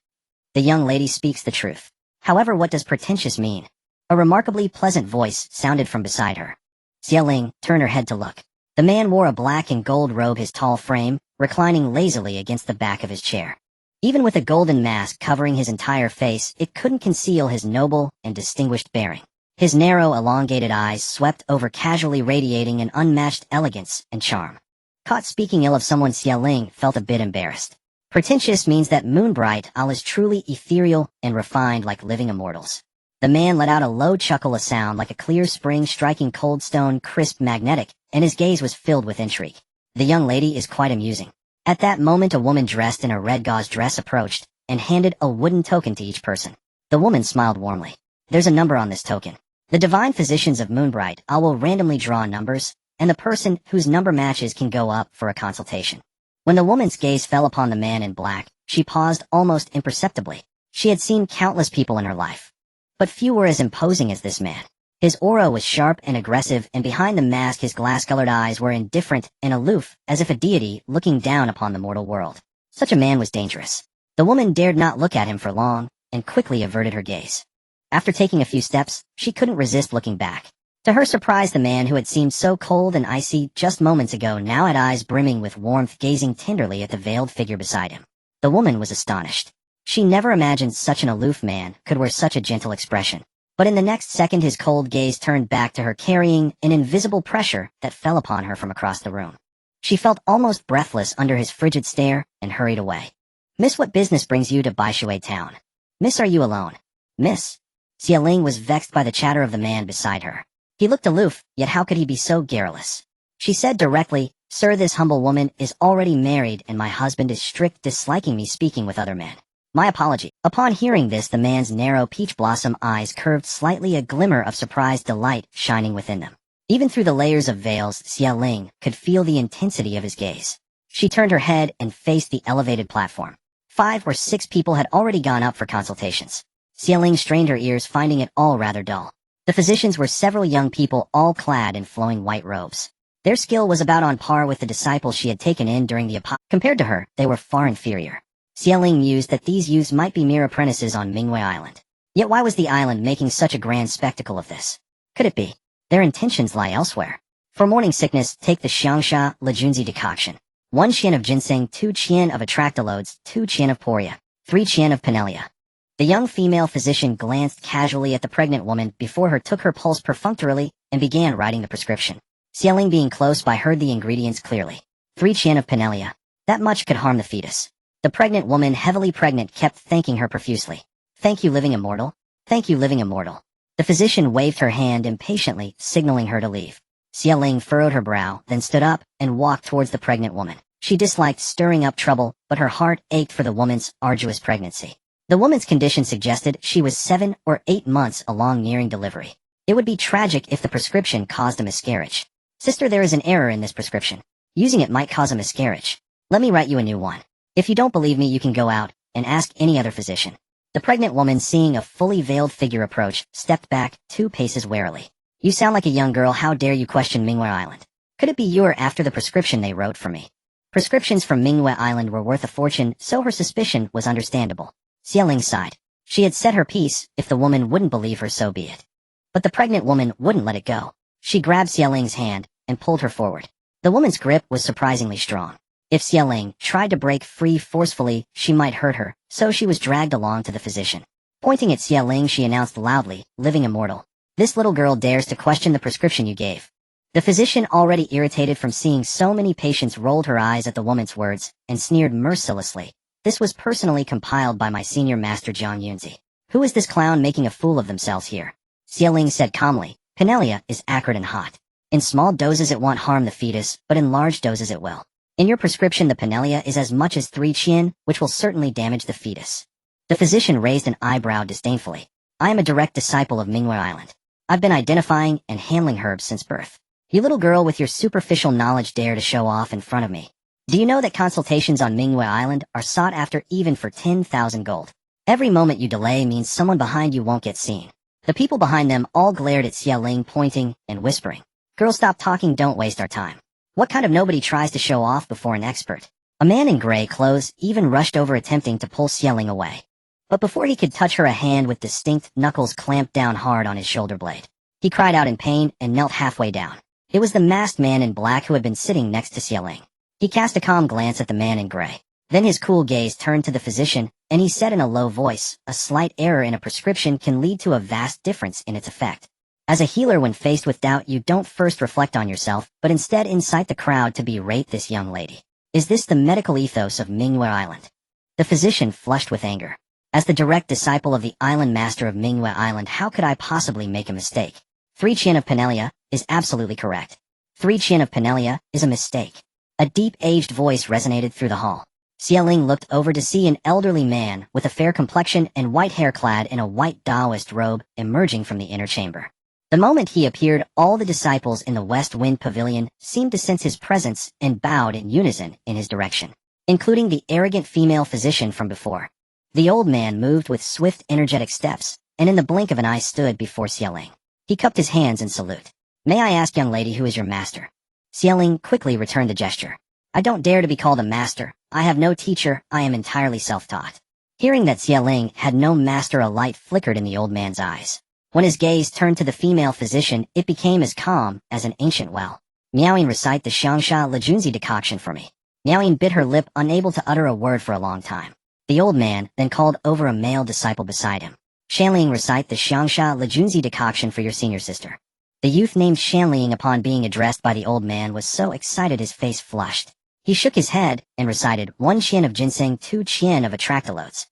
Speaker 1: The young lady speaks the truth. However, what does pretentious mean? A remarkably pleasant voice sounded from beside her. Xie Ling turned her head to look. The man wore a black and gold robe, his tall frame reclining lazily against the back of his chair. Even with a golden mask covering his entire face, it couldn't conceal his noble and distinguished bearing. His narrow, elongated eyes swept over, casually radiating an unmatched elegance and charm. Caught speaking ill of someone, Xie Ling felt a bit embarrassed. Pretentious means that Moonbright Owl is truly ethereal and refined like living immortals. The man let out a low chuckle, a sound like a clear spring striking cold stone, crisp, magnetic, and his gaze was filled with intrigue. The young lady is quite amusing. At that moment, a woman dressed in a red gauze dress approached and handed a wooden token to each person. The woman smiled warmly. "There's a number on this token. The divine physicians of Moonbright Owl will randomly draw numbers, and the person whose number matches can go up for a consultation." When the woman's gaze fell upon the man in black, she paused almost imperceptibly. She had seen countless people in her life, but few were as imposing as this man. His aura was sharp and aggressive, and behind the mask his glass-colored eyes were indifferent and aloof, as if a deity looking down upon the mortal world. Such a man was dangerous. The woman dared not look at him for long, and quickly averted her gaze. After taking a few steps, she couldn't resist looking back. To her surprise, the man who had seemed so cold and icy just moments ago now had eyes brimming with warmth, gazing tenderly at the veiled figure beside him. The woman was astonished. She never imagined such an aloof man could wear such a gentle expression. But in the next second, his cold gaze turned back to her, carrying an invisible pressure that fell upon her from across the room. She felt almost breathless under his frigid stare and hurried away. "Miss, what business brings you to Baishui town? Miss, are you alone? Miss?" Xie Ling was vexed by the chatter of the man beside her. He looked aloof, yet how could he be so garrulous? She said directly, "Sir, this humble woman is already married, and my husband is strict, disliking me speaking with other men." My apology. Upon hearing this, the man's narrow peach blossom eyes curved slightly, a glimmer of surprised delight shining within them. Even through the layers of veils, Xia Ling could feel the intensity of his gaze. She turned her head and faced the elevated platform. 5 or 6 people had already gone up for consultations. Xia Ling strained her ears, finding it all rather dull. The physicians were several young people, all clad in flowing white robes. Their skill was about on par with the disciples she had taken in during the apocalypse. Compared to her, they were far inferior. Xia Ling mused that these youths might be mere apprentices on Mingwei Island. Yet why was the island making such a grand spectacle of this? Could it be their intentions lie elsewhere? For morning sickness, take the Xiangsha Lejunzi decoction. 1 qian of ginseng, 2 qian of atractalodes, 2 qian of poria, 3 qian of penelia. The young female physician glanced casually at the pregnant woman before her, took her pulse perfunctorily, and began writing the prescription. Xia Ling, being close by, heard the ingredients clearly. 3 qian of penelia. That much could harm the fetus. The pregnant woman, heavily pregnant, kept thanking her profusely. Thank you, living immortal. Thank you, living immortal. The physician waved her hand impatiently, signaling her to leave. Xia Ling furrowed her brow, then stood up and walked towards the pregnant woman. She disliked stirring up trouble, but her heart ached for the woman's arduous pregnancy. The woman's condition suggested she was 7 or 8 months along, nearing delivery. It would be tragic if the prescription caused a miscarriage. Sister, there is an error in this prescription. Using it might cause a miscarriage. Let me write you a new one. If you don't believe me, you can go out and ask any other physician. The pregnant woman, seeing a fully veiled figure approach, stepped back 2 paces warily. You sound like a young girl. How dare you question Mingwei Island? Could it be you or after the prescription they wrote for me? Prescriptions from Mingwei Island were worth a fortune, so her suspicion was understandable. Xia Ling sighed. She had said her piece. If the woman wouldn't believe her, so be it. But the pregnant woman wouldn't let it go. She grabbed Xia Ling's hand and pulled her forward. The woman's grip was surprisingly strong. If Xia Ling tried to break free forcefully, she might hurt her, so she was dragged along to the physician. Pointing at Xia Ling, she announced loudly, "Living immortal. This little girl dares to question the prescription you gave." The physician, already irritated from seeing so many patients, rolled her eyes at the woman's words and sneered mercilessly. "This was personally compiled by my senior master Jiang Yunzi. Who is this clown making a fool of themselves here?" Xia Ling said calmly, "Penelia is acrid and hot. In small doses it won't harm the fetus, but in large doses it will. In your prescription the penelia is as much as 3 qian, which will certainly damage the fetus." The physician raised an eyebrow disdainfully. "I am a direct disciple of Mingwei Island. I've been identifying and handling herbs since birth. You little girl with your superficial knowledge dare to show off in front of me. Do you know that consultations on Mingwei Island are sought after even for 10,000 gold? Every moment you delay means someone behind you won't get seen." The people behind them all glared at Xia Ling, pointing and whispering. "Girl, stop talking, don't waste our time. What kind of nobody tries to show off before an expert?" A man in gray clothes even rushed over, attempting to pull Xia Ling away. But before he could touch her, a hand with distinct knuckles clamped down hard on his shoulder blade. He cried out in pain and knelt halfway down. It was the masked man in black who had been sitting next to Xia Ling. He cast a calm glance at the man in gray. Then his cool gaze turned to the physician, and he said in a low voice, "A slight error in a prescription can lead to a vast difference in its effect. As a healer, when faced with doubt, you don't first reflect on yourself, but instead incite the crowd to berate this young lady. Is this the medical ethos of Mingwei Island?" The physician flushed with anger. "As the direct disciple of the island master of Mingwei Island, how could I possibly make a mistake? 3 qian of penelia is absolutely correct. 3 qian of penelia is a mistake." A deep, aged voice resonated through the hall. Xia Ling looked over to see an elderly man with a fair complexion and white hair, clad in a white Taoist robe, emerging from the inner chamber. The moment he appeared, all the disciples in the West Wind Pavilion seemed to sense his presence and bowed in unison in his direction, including the arrogant female physician from before. The old man moved with swift, energetic steps, and in the blink of an eye stood before Xia Ling. He cupped his hands in salute. "May I ask, young lady, who is your master?" Xia Ling quickly returned the gesture. "I don't dare to be called a master. I have no teacher. I am entirely self-taught." Hearing that Xia Ling had no master, a light flickered in the old man's eyes. When his gaze turned to the female physician, it became as calm as an ancient well. "Miaoyin, recite the Xiangsha Lejunzi decoction for me." Miaoyin bit her lip, unable to utter a word for a long time. The old man then called over a male disciple beside him. "Shanling, recite the Xiangsha Lejunzi decoction for your senior sister." The youth named Shanling, upon being addressed by the old man, was so excited his face flushed. He shook his head and recited 1 qian of ginseng, 2 qian of atractalodes,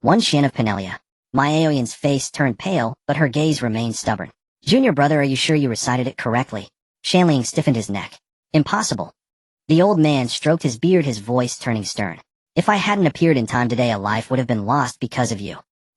Speaker 1: 1 qian of penelia. Miaoyin's face turned pale, but her gaze remained stubborn. "Junior brother, are you sure you recited it correctly?" Shanling stiffened his neck. "Impossible." The old man stroked his beard, his voice turning stern. If I hadn't appeared in time today, a life would have been lost because of you.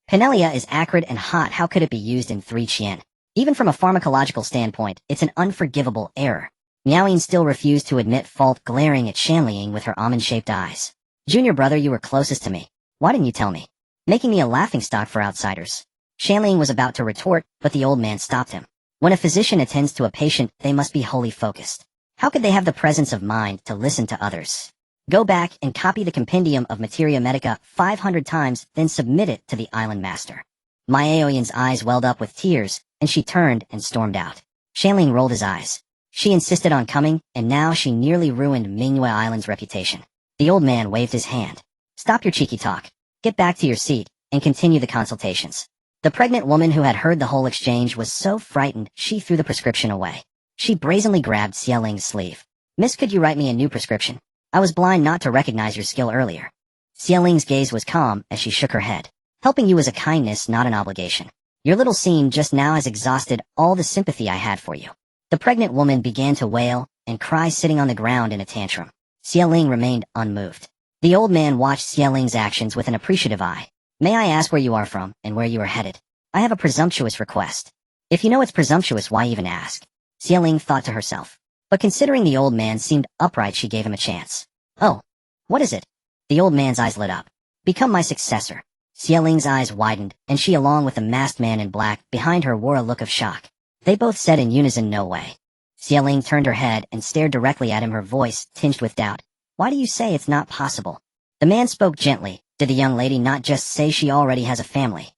Speaker 1: Penelia is acrid and hot. How could it be used in 3 Chien? Even from a pharmacological standpoint, it's an unforgivable error. Miaoying still refused to admit fault, glaring at Shanliang with her almond-shaped eyes. Junior brother, you were closest to me. Why didn't you tell me? Making me a laughingstock for outsiders. Shanliang was about to retort, but the old man stopped him. When a physician attends to a patient, they must be wholly focused. How could they have the presence of mind to listen to others? Go back and copy the compendium of Materia Medica 500 times, then submit it to the island master. Miaoyan's eyes welled up with tears, and she turned and stormed out. Shanling rolled his eyes. She insisted on coming, and now she nearly ruined Mingyue Island's reputation. The old man waved his hand. Stop your cheeky talk. Get back to your seat, and continue the consultations. The pregnant woman who had heard the whole exchange was so frightened she threw the prescription away. She brazenly grabbed Xiaoling's sleeve. Miss, could you write me a new prescription? I was blind not to recognize your skill earlier. Xiaoling's gaze was calm as she shook her head. Helping you is a kindness, not an obligation. Your little scene just now has exhausted all the sympathy I had for you. The pregnant woman began to wail and cry, sitting on the ground in a tantrum. Xiaoling remained unmoved. The old man watched Xiaoling's actions with an appreciative eye. May I ask where you are from and where you are headed? I have a presumptuous request. If you know it's presumptuous, why even ask? Xiaoling thought to herself. But considering the old man seemed upright, she gave him a chance. Oh, what is it? The old man's eyes lit up. Become my successor. Xiaoling's eyes widened, and she, along with the masked man in black behind her, wore a look of shock. They both said in unison, no way. Xiaoling turned her head and stared directly at him, her voice tinged with doubt. Why do you say it's not possible? The man spoke gently. Did the young lady not just say she already has a family?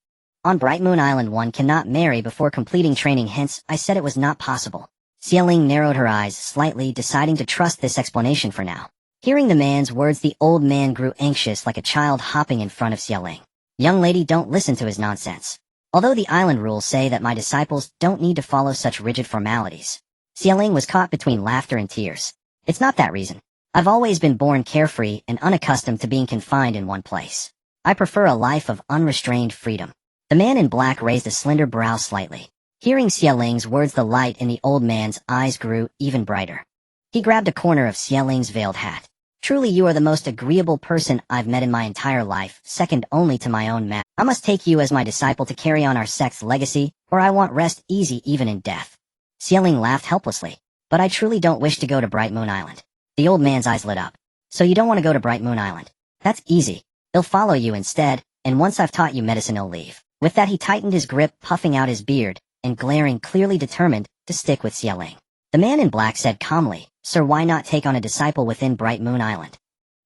Speaker 1: On Bright Moon Island, one cannot marry before completing training, hence I said it was not possible. Xiaoling narrowed her eyes slightly, deciding to trust this explanation for now. Hearing the man's words, the old man grew anxious like a child hopping in front of Xiaoling. Young lady, don't listen to his nonsense. Although the island rules say that my disciples don't need to follow such rigid formalities. Xiaoling was caught between laughter and tears. It's not that reason. I've always been born carefree and unaccustomed to being confined in one place. I prefer a life of unrestrained freedom. The man in black raised a slender brow slightly. Hearing Xiaoling's words, the light in the old man's eyes grew even brighter. He grabbed a corner of Xiaoling's veiled hat. Truly, you are the most agreeable person I've met in my entire life, second only to my own I must take you as my disciple to carry on our sect's legacy, or I won't rest easy even in death. Xiaoling laughed helplessly. But I truly don't wish to go to Bright Moon Island. The old man's eyes lit up. So you don't want to go to Bright Moon Island? That's easy. They'll follow you instead, and once I've taught you medicine, they'll leave. With that, he tightened his grip, puffing out his beard, and glaring, clearly determined to stick with Xiaoling. The man in black said calmly, Sir, why not take on a disciple within Bright Moon Island?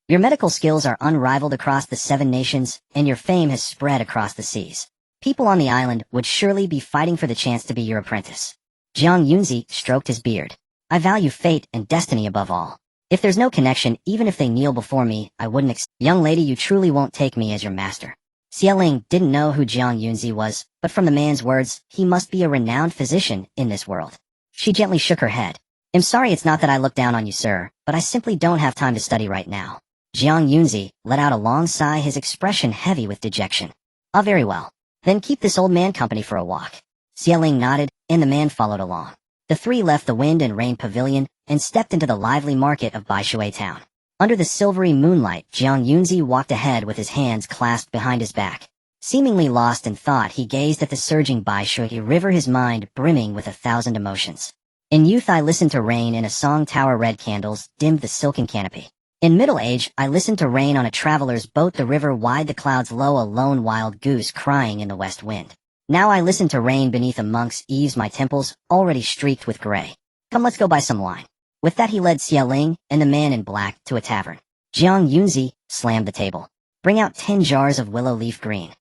Speaker 1: Your medical skills are unrivaled across the 7 nations, and your fame has spread across the seas. People on the island would surely be fighting for the chance to be your apprentice. Jiang Yunzi stroked his beard. I value fate and destiny above all. If there's no connection, even if they kneel before me, I wouldn't Young lady, you truly won't take me as your master. Xiaoling didn't know who Jiang Yunzi was, but from the man's words, he must be a renowned physician in this world. She gently shook her head. I'm sorry, it's not that I look down on you, sir, but I simply don't have time to study right now. Jiang Yunzi let out a long sigh, his expression heavy with dejection. Ah, very well. Then keep this old man company for a walk. Xiaoling nodded, and the man followed along. The three left the wind and rain pavilion and stepped into the lively market of Baishui town. Under the silvery moonlight, Jiang Yunzi walked ahead with his hands clasped behind his back. Seemingly lost in thought, he gazed at the surging Baishui River, his mind brimming with 1,000 emotions. In youth I listened to rain in a song tower, red candles dimmed the silken canopy. In middle age I listened to rain on a traveler's boat, the river wide, the clouds low, a lone wild goose crying in the west wind. Now I listen to rain beneath a monk's eaves, my temples already streaked with gray. Come, let's go buy some wine. With that he led Xiaoling and the man in black to a tavern. Jiang Yunzi slammed the table. Bring out 10 jars of willow leaf green.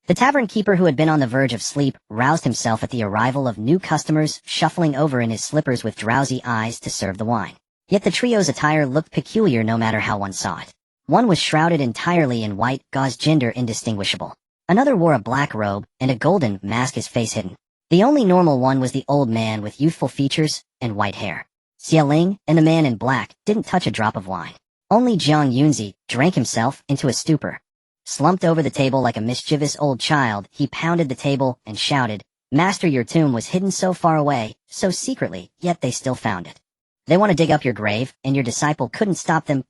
Speaker 1: The tavern keeper, who had been on the verge of sleep, roused himself at the arrival of new customers, shuffling over in his slippers with drowsy eyes to serve the wine. Yet the trio's attire looked peculiar no matter how one saw it. One was shrouded entirely in white gauze, gender indistinguishable. Another wore a black robe and a golden mask, his face hidden. The only normal one was the old man with youthful features and white hair. Xiaoling and the man in black didn't touch a drop of wine. Only Jiang Yunzi drank himself into a stupor. Slumped over the table like a mischievous old child, he pounded the table and shouted, Master, your tomb was hidden so far away, so secretly, yet they still found it. They want to dig up your grave, and your disciple couldn't stop them.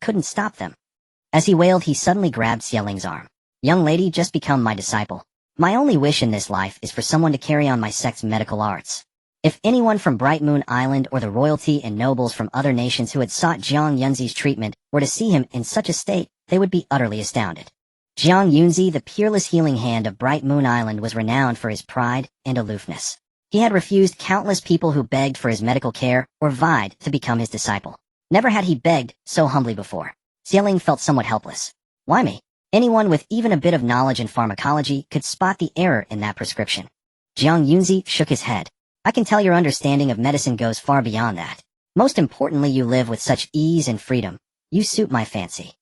Speaker 1: As he wailed, he suddenly grabbed Xiaoling's arm. Young lady, just become my disciple. My only wish in this life is for someone to carry on my sect's medical arts. If anyone from Bright Moon Island or the royalty and nobles from other nations who had sought Jiang Yunzi's treatment were to see him in such a state, they would be utterly astounded. Jiang Yunzi, the peerless healing hand of Bright Moon Island, was renowned for his pride and aloofness. He had refused countless people who begged for his medical care or vied to become his disciple. Never had he begged so humbly before. Xiaoling felt somewhat helpless. Why me? Anyone with even a bit of knowledge in pharmacology could spot the error in that prescription. Jiang Yunzi shook his head. I can tell your understanding of medicine goes far beyond that. Most importantly, you live with such ease and freedom. You suit my fancy.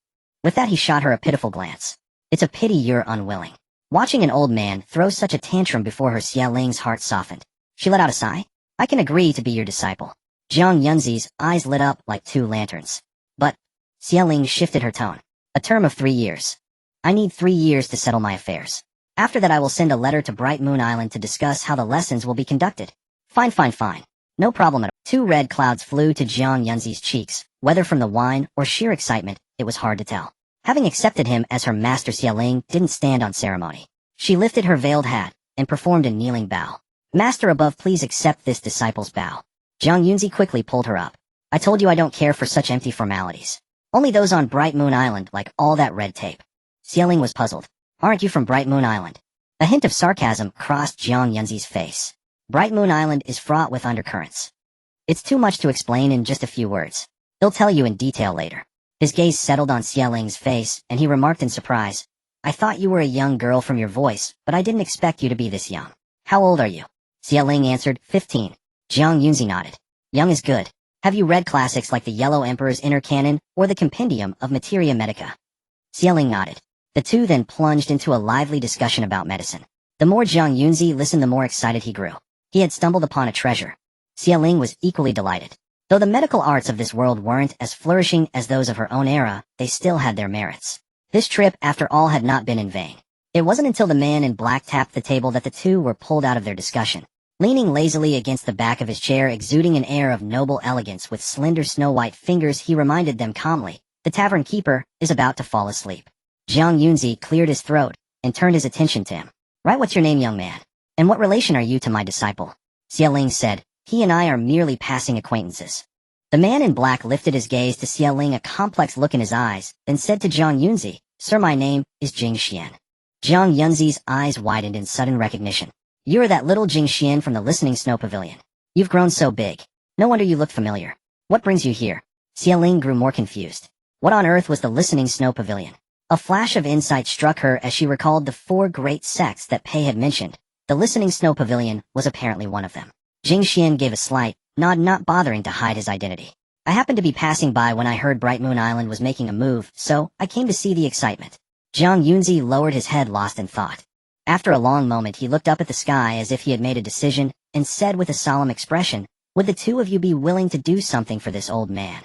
Speaker 1: With that, he shot her a pitiful glance. It's a pity you're unwilling. Watching an old man throw such a tantrum before her, Xiaoling's heart softened. She let out a sigh. I can agree to be your disciple. Jiang Yunzi's eyes lit up like two lanterns. But, Xiaoling shifted her tone. A term of 3 years. I need 3 years to settle my affairs. After that, I will send a letter to Bright Moon Island to discuss how the lessons will be conducted. Fine. No problem at all. 2 red clouds flew to Jiang Yunzi's cheeks. Whether from the wine or sheer excitement, it was hard to tell. Having accepted him as her master, Xiaoling didn't stand on ceremony. She lifted her veiled hat and performed a kneeling bow. Master above, please accept this disciple's bow. Jiang Yunzi quickly pulled her up. I told you I don't care for such empty formalities. Only those on Bright Moon Island like all that red tape. Xiaoling was puzzled. Aren't you from Bright Moon Island? A hint of sarcasm crossed Jiang Yunzi's face. Bright Moon Island is fraught with undercurrents. It's too much to explain in just a few words. He'll tell you in detail later. His gaze settled on Xiaoling's face, and he remarked in surprise, I thought you were a young girl from your voice, but I didn't expect you to be this young. How old are you? Xiaoling answered, 15. Jiang Yunzi nodded. Young is good. Have you read classics like the Yellow Emperor's Inner Canon or the Compendium of Materia Medica? Xiaoling nodded. The two then plunged into a lively discussion about medicine. The more Jiang Yunzi listened, the more excited he grew. He had stumbled upon a treasure. Xiaoling was equally delighted. Though the medical arts of this world weren't as flourishing as those of her own era, they still had their merits. This trip, after all, had not been in vain. It wasn't until the man in black tapped the table that the two were pulled out of their discussion. Leaning lazily against the back of his chair, exuding an air of noble elegance with slender snow-white fingers, he reminded them calmly, the tavern keeper is about to fall asleep. Jiang Yunzi cleared his throat and turned his attention to him. Right, what's your name, young man? And what relation are you to my disciple? Xiaoling said, he and I are merely passing acquaintances. The man in black lifted his gaze to Xiaoling, a complex look in his eyes, then said to Jiang Yunzi, Sir, my name is Jing Xian. Jiang Yunzi's eyes widened in sudden recognition. You're that little Jing Xian from the Listening Snow Pavilion. You've grown so big. No wonder you look familiar. What brings you here? Xiaoling grew more confused. What on earth was the Listening Snow Pavilion? A flash of insight struck her as she recalled the 4 great sects that Pei had mentioned. The Listening Snow Pavilion was apparently one of them. Jing Xian gave a slight nod, not bothering to hide his identity. I happened to be passing by when I heard Bright Moon Island was making a move, so I came to see the excitement. Jiang Yunzi lowered his head, lost in thought. After a long moment, he looked up at the sky as if he had made a decision, and said with a solemn expression, would the two of you be willing to do something for this old man?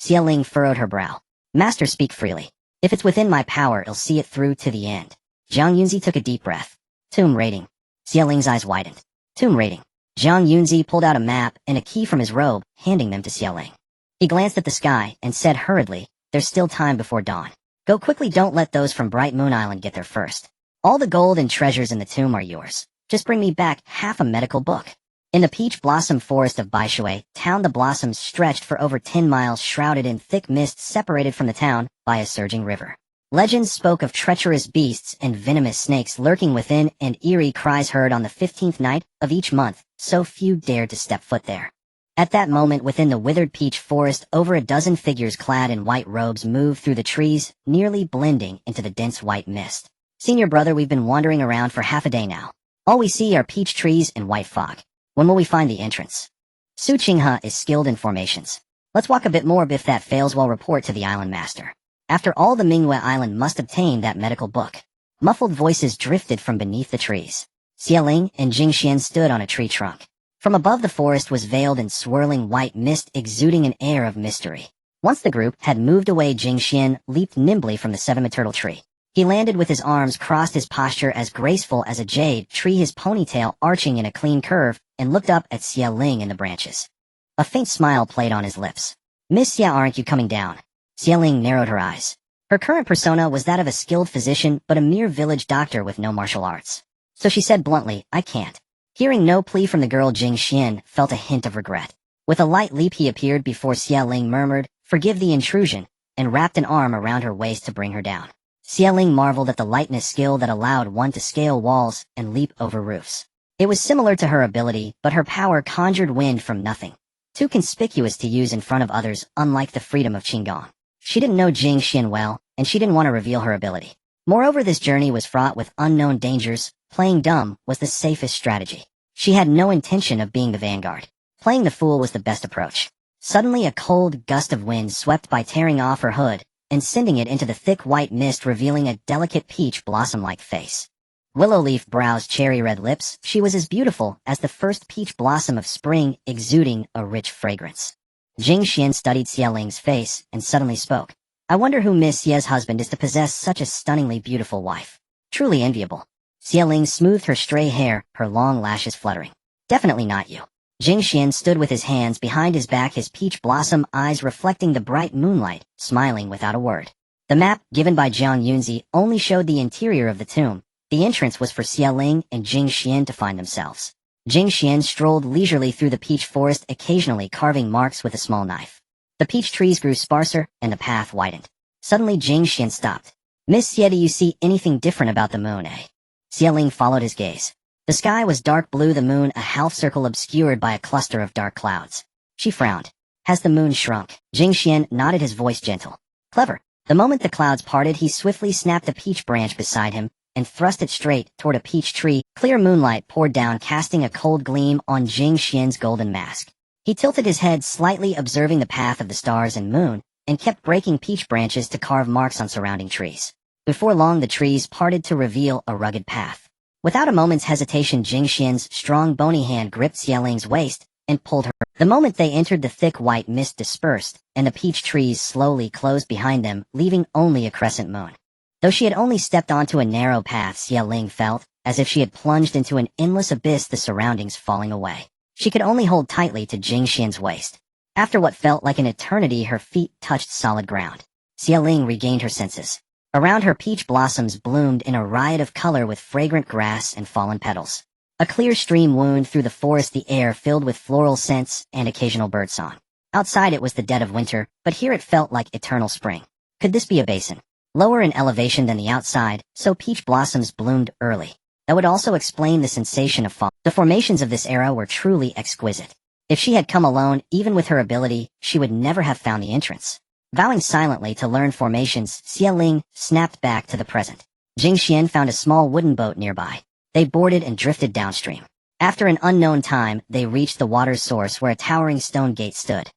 Speaker 1: Xiaoling furrowed her brow. Master, speak freely. If it's within my power, I'll see it through to the end. Jiang Yunzi took a deep breath. Tomb raiding. Xiaoling's eyes widened. Tomb raiding. Jiang Yunzi pulled out a map and a key from his robe, handing them to Xiaoling. He glanced at the sky and said hurriedly, there's still time before dawn. Go quickly, don't let those from Bright Moon Island get there first. All the gold and treasures in the tomb are yours. Just bring me back half a medical book. In the peach blossom forest of Baishui town, the blossoms stretched for over 10 miles, shrouded in thick mist, separated from the town by a surging river. Legends spoke of treacherous beasts and venomous snakes lurking within, and eerie cries heard on the 15th night of each month, so few dared to step foot there. At that moment, within the withered peach forest, over a dozen figures clad in white robes moved through the trees, nearly blending into the dense white mist. Senior brother, we've been wandering around for half a day now. All we see are peach trees and white fog. When will we find the entrance? Su Qinghe is skilled in formations. Let's walk a bit more. If that fails, we'll report to the island master. After all, the Mingyue Island must obtain that medical book. Muffled voices drifted from beneath the trees. Xiaoling and Jing Xian stood on a tree trunk. From above, the forest was veiled in swirling white mist, exuding an air of mystery. Once the group had moved away, Jing Xian leaped nimbly from the 7-turtle tree. He landed with his arms crossed, his posture as graceful as a jade tree, his ponytail arching in a clean curve, and looked up at Xiaoling in the branches. A faint smile played on his lips. Miss Xia, aren't you coming down? Xiaoling narrowed her eyes. Her current persona was that of a skilled physician but a mere village doctor with no martial arts. So she said bluntly, "I can't." Hearing no plea from the girl, Jing Xian felt a hint of regret. With a light leap he appeared before Xia Ling murmured, "Forgive the intrusion," and wrapped an arm around her waist to bring her down. Xia Ling marveled at the lightness skill that allowed one to scale walls and leap over roofs. It was similar to her ability, but her power conjured wind from nothing. Too conspicuous to use in front of others, unlike the freedom of Qinggong. She didn't know Jing Xian well, and she didn't want to reveal her ability. Moreover, this journey was fraught with unknown dangers. Playing dumb was the safest strategy. She had no intention of being the vanguard. Playing the fool was the best approach. Suddenly a cold gust of wind swept by, tearing off her hood and sending it into the thick white mist, revealing a delicate peach blossom-like face. Willow leaf brows, cherry red lips, she was as beautiful as the first peach blossom of spring, exuding a rich fragrance. Jing Xian studied Xia Ling's face and suddenly spoke. "I wonder who Miss Xie's husband is to possess such a stunningly beautiful wife. Truly enviable." Xia Ling smoothed her stray hair, her long lashes fluttering. "Definitely not you." Jing Xian stood with his hands behind his back, his peach blossom eyes reflecting the bright moonlight, smiling without a word. The map, given by Jiang Yunzi, only showed the interior of the tomb. The entrance was for Xia Ling and Jing Xian to find themselves. Jing Xian strolled leisurely through the peach forest, occasionally carving marks with a small knife. The peach trees grew sparser, and the path widened. Suddenly Jing Xian stopped. "Miss Xie, do you see anything different about the moon, eh?" Xia Ling followed his gaze. The sky was dark blue, the moon a half-circle obscured by a cluster of dark clouds. She frowned. "Has the moon shrunk?" Jing Xian nodded, his voice gentle. "Clever." The moment the clouds parted, he swiftly snapped a peach branch beside him and thrust it straight toward a peach tree. Clear moonlight poured down, casting a cold gleam on Jing Xian's golden mask. He tilted his head slightly, observing the path of the stars and moon, and kept breaking peach branches to carve marks on surrounding trees. Before long the trees parted to reveal a rugged path. Without a moment's hesitation, Jing Xian's strong bony hand gripped Xia Ling's waist and pulled her. The moment they entered, the thick white mist dispersed, and the peach trees slowly closed behind them, leaving only a crescent moon. Though she had only stepped onto a narrow path, Xia Ling felt as if she had plunged into an endless abyss, the surroundings falling away. She could only hold tightly to Jing Xian's waist. After what felt like an eternity, her feet touched solid ground. Xia Ling regained her senses. Around her, peach blossoms bloomed in a riot of color with fragrant grass and fallen petals. A clear stream wound through the forest, the air filled with floral scents and occasional birdsong. Outside it was the dead of winter, but here it felt like eternal spring. Could this be a basin? Lower in elevation than the outside, so peach blossoms bloomed early. That would also explain the sensation of fall. The formations of this era were truly exquisite. If she had come alone, even with her ability, she would never have found the entrance. Vowing silently to learn formations, Xia Ling snapped back to the present. Jing Xian found a small wooden boat nearby. They boarded and drifted downstream. After an unknown time, they reached the water's source where a towering stone gate stood.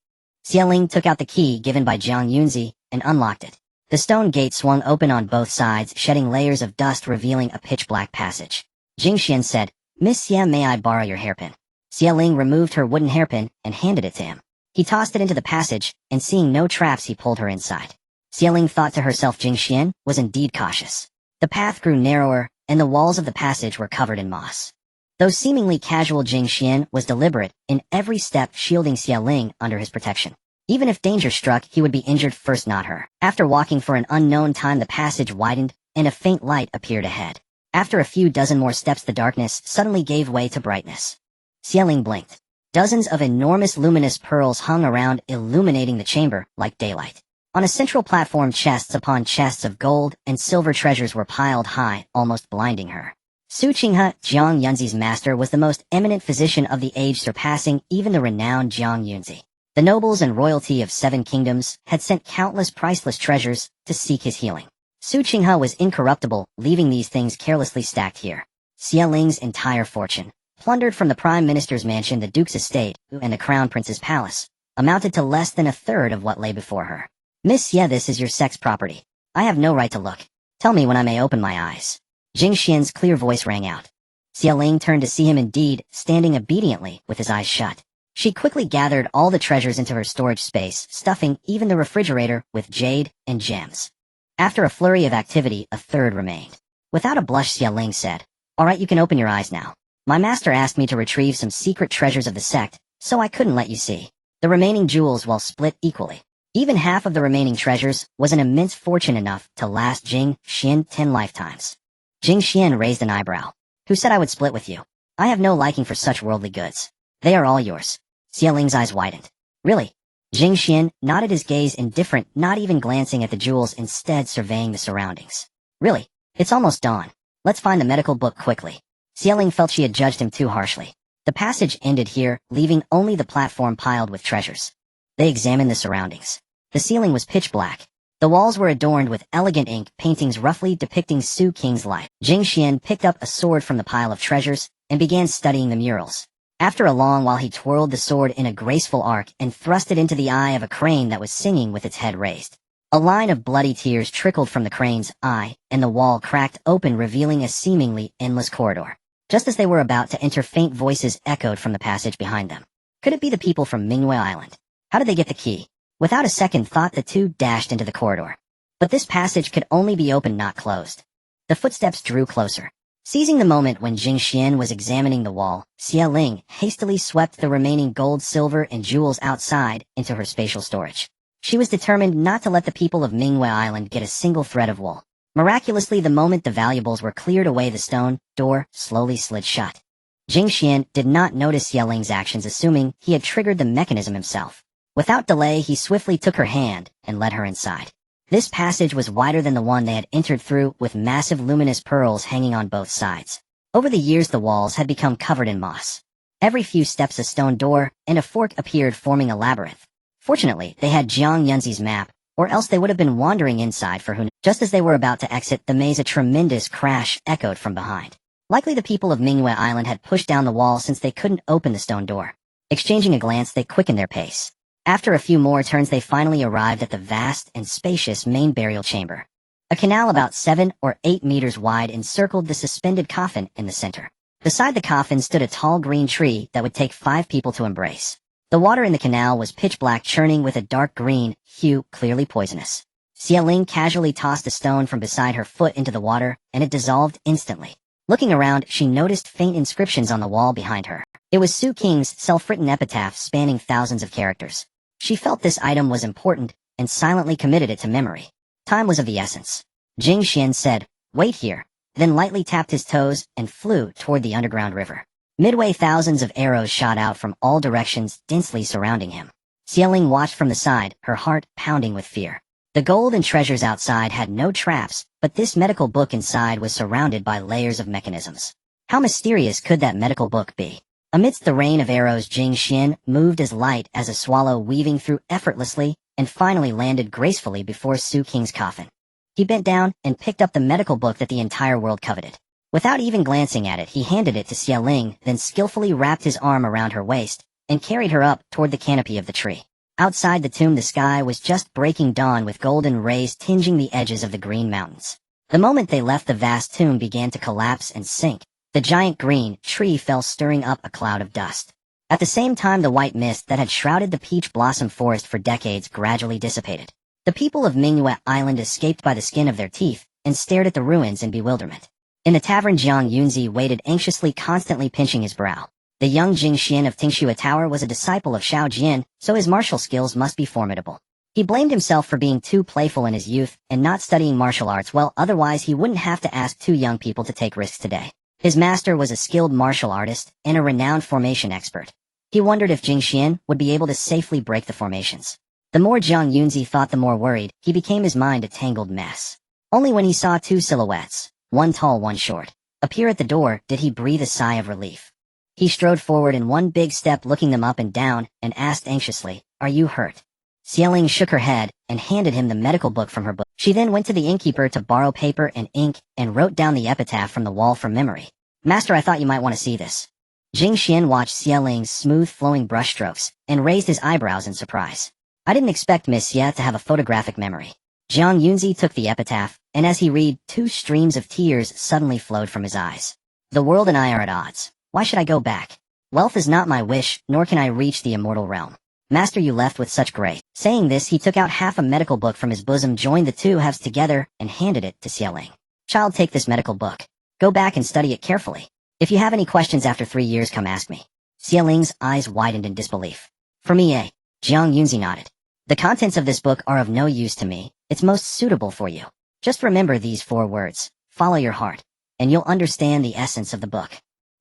Speaker 1: Xia Ling took out the key given by Jiang Yunzi and unlocked it. The stone gate swung open on both sides, shedding layers of dust, revealing a pitch-black passage. Jing Xian said, "Miss Xia, may I borrow your hairpin?" Xia Ling removed her wooden hairpin and handed it to him. He tossed it into the passage, and seeing no traps, he pulled her inside. Xia Ling thought to herself, Jing Xian was indeed cautious. The path grew narrower, and the walls of the passage were covered in moss. Though seemingly casual, Jing Xian was deliberate in every step, shielding Xia Ling under his protection. Even if danger struck, he would be injured first, not her. After walking for an unknown time, the passage widened, and a faint light appeared ahead. After a few dozen more steps, the darkness suddenly gave way to brightness. Xia Ling blinked. Dozens of enormous luminous pearls hung around, illuminating the chamber like daylight. On a central platform, chests upon chests of gold and silver treasures were piled high, almost blinding her. Su Qinghe, Jiang Yunzi's master, was the most eminent physician of the age, surpassing even the renowned Jiang Yunzi. The nobles and royalty of 7 kingdoms had sent countless priceless treasures to seek his healing. Su Qinghe was incorruptible, leaving these things carelessly stacked here. Xia Ling's entire fortune, plundered from the prime minister's mansion, the duke's estate, and the crown prince's palace, amounted to less than a third of what lay before her. "Miss Xie, this is your sex property. I have no right to look. Tell me when I may open my eyes." Jing Xian's clear voice rang out. Xia Ling turned to see him indeed, standing obediently with his eyes shut. She quickly gathered all the treasures into her storage space, stuffing even the refrigerator with jade and gems. After a flurry of activity, a third remained. Without a blush, Xia Ling said, "All right, you can open your eyes now. My master asked me to retrieve some secret treasures of the sect, so I couldn't let you see. The remaining jewels will split equally. Even half of the remaining treasures was an immense fortune enough to last Jing Xian 10 lifetimes. Jing Xian raised an eyebrow. Who said I would split with you? I have no liking for such worldly goods. They are all yours. Xie Ling's eyes widened. Really? Jing Xian nodded, his gaze indifferent, not even glancing at the jewels, instead surveying the surroundings. Really? It's almost dawn. Let's find the medical book quickly. Xie Ling felt she had judged him too harshly. The passage ended here, leaving only the platform piled with treasures. They examined the surroundings. The ceiling was pitch black. The walls were adorned with elegant ink paintings roughly depicting Su Qing's life. Jing Xian picked up a sword from the pile of treasures and began studying the murals. After a long while, he twirled the sword in a graceful arc and thrust it into the eye of a crane that was singing with its head raised. A line of bloody tears trickled from the crane's eye, and the wall cracked open, revealing a seemingly endless corridor. Just as they were about to enter, faint voices echoed from the passage behind them. Could it be the people from Mingwei Island? How did they get the key? Without a second thought, the two dashed into the corridor. But this passage could only be opened, not closed. The footsteps drew closer. Seizing the moment when Jing Xian was examining the wall, Xie Ling hastily swept the remaining gold, silver, and jewels outside into her spatial storage. She was determined not to let the people of Mingwei Island get a single thread of wool. Miraculously, the moment the valuables were cleared away, the stone door slowly slid shut. Jing Xian did not notice Xie Ling's actions, assuming he had triggered the mechanism himself. Without delay, he swiftly took her hand and led her inside. This passage was wider than the one they had entered through, with massive luminous pearls hanging on both sides. Over the years, the walls had become covered in moss. Every few steps, a stone door and a fork appeared, forming a labyrinth. Fortunately, they had Jiang Yunzi's map, or else they would have been wandering inside for who knows. Just as they were about to exit the maze, a tremendous crash echoed from behind. Likely the people of Mingwei Island had pushed down the wall since they couldn't open the stone door. Exchanging a glance, they quickened their pace. After a few more turns, they finally arrived at the vast and spacious main burial chamber. A canal about 7 or 8 meters wide encircled the suspended coffin in the center. Beside the coffin stood a tall green tree that would take 5 people to embrace. The water in the canal was pitch black, churning with a dark green hue, clearly poisonous. Xie Ling casually tossed a stone from beside her foot into the water, and it dissolved instantly. Looking around, she noticed faint inscriptions on the wall behind her. It was Su Qing's self-written epitaph spanning thousands of characters. She felt this item was important and silently committed it to memory. Time was of the essence. Jing Xian said, "Wait here," then lightly tapped his toes and flew toward the underground river. Midway, thousands of arrows shot out from all directions, densely surrounding him. Xie Ling watched from the side, her heart pounding with fear. The gold and treasures outside had no traps, but this medical book inside was surrounded by layers of mechanisms. How mysterious could that medical book be? Amidst the rain of arrows, Jing Xian moved as light as a swallow, weaving through effortlessly, and finally landed gracefully before Su Qing's coffin. He bent down and picked up the medical book that the entire world coveted. Without even glancing at it, he handed it to Xie Ling, then skillfully wrapped his arm around her waist and carried her up toward the canopy of the tree. Outside the tomb, the sky was just breaking dawn, with golden rays tinging the edges of the green mountains. The moment they left, the vast tomb began to collapse and sink. The giant green tree fell, stirring up a cloud of dust. At the same time, the white mist that had shrouded the peach blossom forest for decades gradually dissipated. The people of Mingwei Island escaped by the skin of their teeth and stared at the ruins in bewilderment. In the tavern, Jiang Yunzi waited anxiously, constantly pinching his brow. The young Jing Xian of Tingxue Tower was a disciple of Shao Jian, so his martial skills must be formidable. He blamed himself for being too playful in his youth and not studying martial arts well, otherwise he wouldn't have to ask 2 young people to take risks today. His master was a skilled martial artist and a renowned formation expert. He wondered if Jing Xian would be able to safely break the formations. The more Jiang Yunzi thought, the more worried he became, his mind a tangled mess. Only when he saw 2 silhouettes, one tall, one short, appear at the door did he breathe a sigh of relief. He strode forward in one big step, looking them up and down, and asked anxiously, "Are you hurt?" Xie Ling shook her head and handed him the medical book from her book. She then went to the innkeeper to borrow paper and ink and wrote down the epitaph from the wall from memory. "Master, I thought you might want to see this." Jing Xian watched Xie Ling's smooth flowing brushstrokes and raised his eyebrows in surprise. "I didn't expect Miss Xie to have a photographic memory." Jiang Yunzi took the epitaph, and as he read, 2 streams of tears suddenly flowed from his eyes. "The world and I are at odds. Why should I go back? Wealth is not my wish, nor can I reach the immortal realm. Master, you left with such grace." Saying this, he took out half a medical book from his bosom, joined the 2 halves together, and handed it to Xie Ling. "Child, take this medical book. Go back and study it carefully. If you have any questions after 3 years, come ask me." Xie Ling's eyes widened in disbelief. "For me, eh?" Jiang Yunzi nodded. The contents of this book are of no use to me. It's most suitable for you. Just remember these 4 words. Follow your heart, and you'll understand the essence of the book.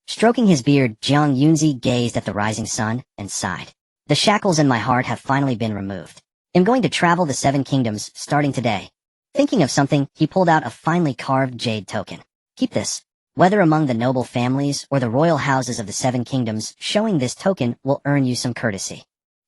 Speaker 1: Stroking his beard, Jiang Yunzi gazed at the rising sun and sighed. The shackles in my heart have finally been removed. I'm going to travel the 7 kingdoms starting today. Thinking of something, he pulled out a finely carved jade token. Keep this. Whether among the noble families or the royal houses of the 7 kingdoms, showing this token will earn you some courtesy.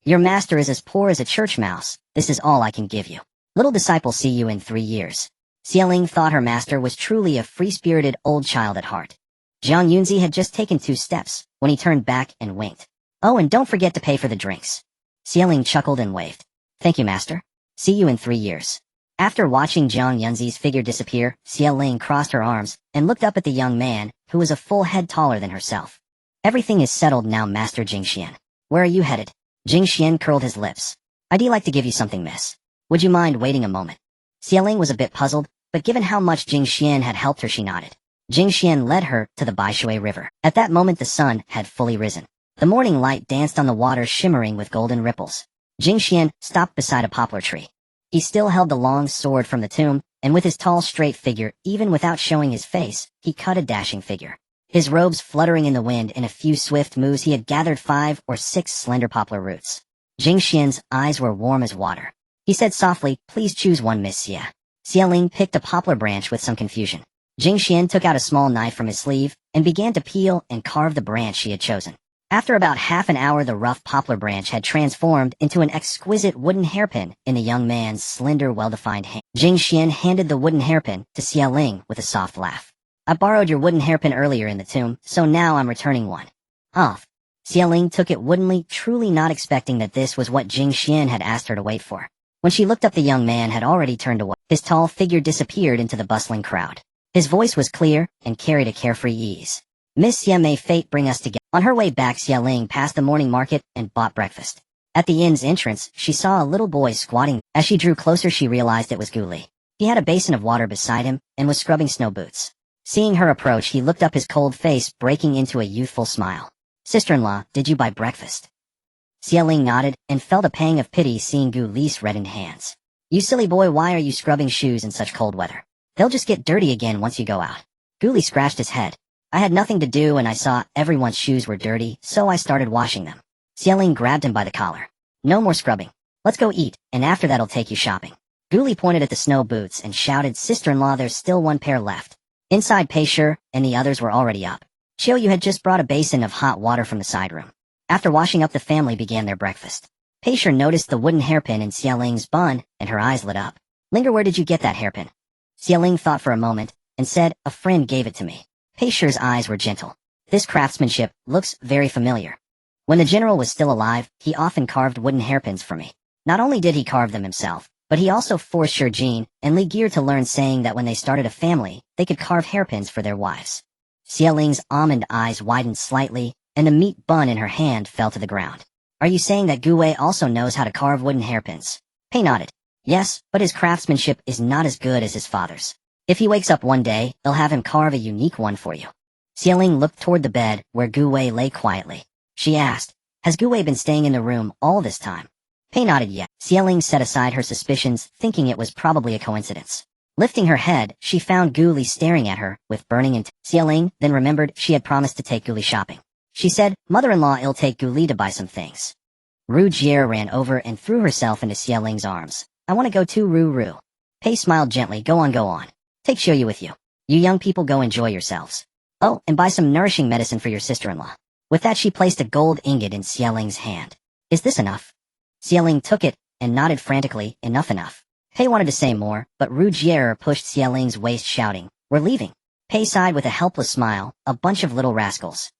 Speaker 1: Your master is as poor as a church mouse. This is all I can give you. Little disciple, see you in 3 years. Xieling thought her master was truly a free-spirited old child at heart. Jiang Yunzi had just taken 2 steps when he turned back and winked. Oh, and don't forget to pay for the drinks. Xieling chuckled and waved. Thank you, master. See you in 3 years. After watching Jiang Yunzi's figure disappear, Xieling crossed her arms and looked up at the young man, who was a full head taller than herself. Everything is settled now, Master Jingxian. Where are you headed? Jingxian curled his lips. I'd like to give you something, miss. Would you mind waiting a moment? Xieling was a bit puzzled, but given how much Jingxian had helped her, she nodded. Jingxian led her to the Baishui River. At that moment the sun had fully risen. The morning light danced on the water, shimmering with golden ripples. Jingxian stopped beside a poplar tree. He still held the long sword from the tomb, and with his tall straight figure, even without showing his face, he cut a dashing figure. His robes fluttering in the wind, in a few swift moves he had gathered 5 or 6 slender poplar roots. Jingxian's eyes were warm as water. He said softly, please choose one, Miss Xia. Xieling picked a poplar branch with some confusion. Jingxian took out a small knife from his sleeve, and began to peel and carve the branch she had chosen. After about half an hour, the rough poplar branch had transformed into an exquisite wooden hairpin in the young man's slender, well-defined hand. Jingxian handed the wooden hairpin to Xieling with a soft laugh. I borrowed your wooden hairpin earlier in the tomb, so now I'm returning one. Off. Xieling took it woodenly, truly not expecting that this was what Jingxian had asked her to wait for. When she looked up, the young man had already turned away. His tall figure disappeared into the bustling crowd. His voice was clear and carried a carefree ease. Miss Xia, may fate bring us together. On her way back, Xieling passed the morning market and bought breakfast. At the inn's entrance, she saw a little boy squatting. As she drew closer, she realized it was Guli. He had a basin of water beside him and was scrubbing snow boots. Seeing her approach, he looked up, his cold face breaking into a youthful smile. Sister-in-law, did you buy breakfast? Xieling nodded and felt a pang of pity seeing Guli's reddened hands. You silly boy, why are you scrubbing shoes in such cold weather? They'll just get dirty again once you go out. Guli scratched his head. I had nothing to do and I saw everyone's shoes were dirty, so I started washing them. Xieling grabbed him by the collar. No more scrubbing. Let's go eat, and after that I'll take you shopping. Guli pointed at the snow boots and shouted, Sister-in-law, there's still 1 pair left. Inside, Pei Shi and the others were already up. Qiu had just brought a basin of hot water from the side room. After washing up, the family began their breakfast. Pei Shi noticed the wooden hairpin in Xieling's bun, and her eyes lit up. Linger, where did you get that hairpin? Xieling thought for a moment, and said, a friend gave it to me. Pei Shi's eyes were gentle. This craftsmanship looks very familiar. When the general was still alive, he often carved wooden hairpins for me. Not only did he carve them himself, but he also forced Shi Jin and Li Gear to learn, saying that when they started a family, they could carve hairpins for their wives. Xieling's almond eyes widened slightly, and the meat bun in her hand fell to the ground. Are you saying that Gu Wei also knows how to carve wooden hairpins? Pei nodded. Yes, but his craftsmanship is not as good as his father's. If he wakes up one day, they'll have him carve a unique one for you. Xieling looked toward the bed where Gu Wei lay quietly. She asked, has Gu Wei been staying in the room all this time? Pei nodded yes. Xieling set aside her suspicions, thinking it was probably a coincidence. Lifting her head, she found Guli staring at her with burning intent. Xieling then remembered she had promised to take Guli shopping. She said, mother-in-law, I'll take Guli to buy some things. Ru Jie ran over and threw herself into Xieling's arms. I want to go too, Ru. Pei smiled gently. Go on. Take Xiu with you. You young people go enjoy yourselves. Oh, and buy some nourishing medicine for your sister-in-law. With that, she placed a gold ingot in Xieling's hand. Is this enough? Xieling took it and nodded frantically. Enough. Pei wanted to say more, but Ru Jie pushed Xieling's waist, shouting, we're leaving. Pei sighed with a helpless smile. A bunch of little rascals.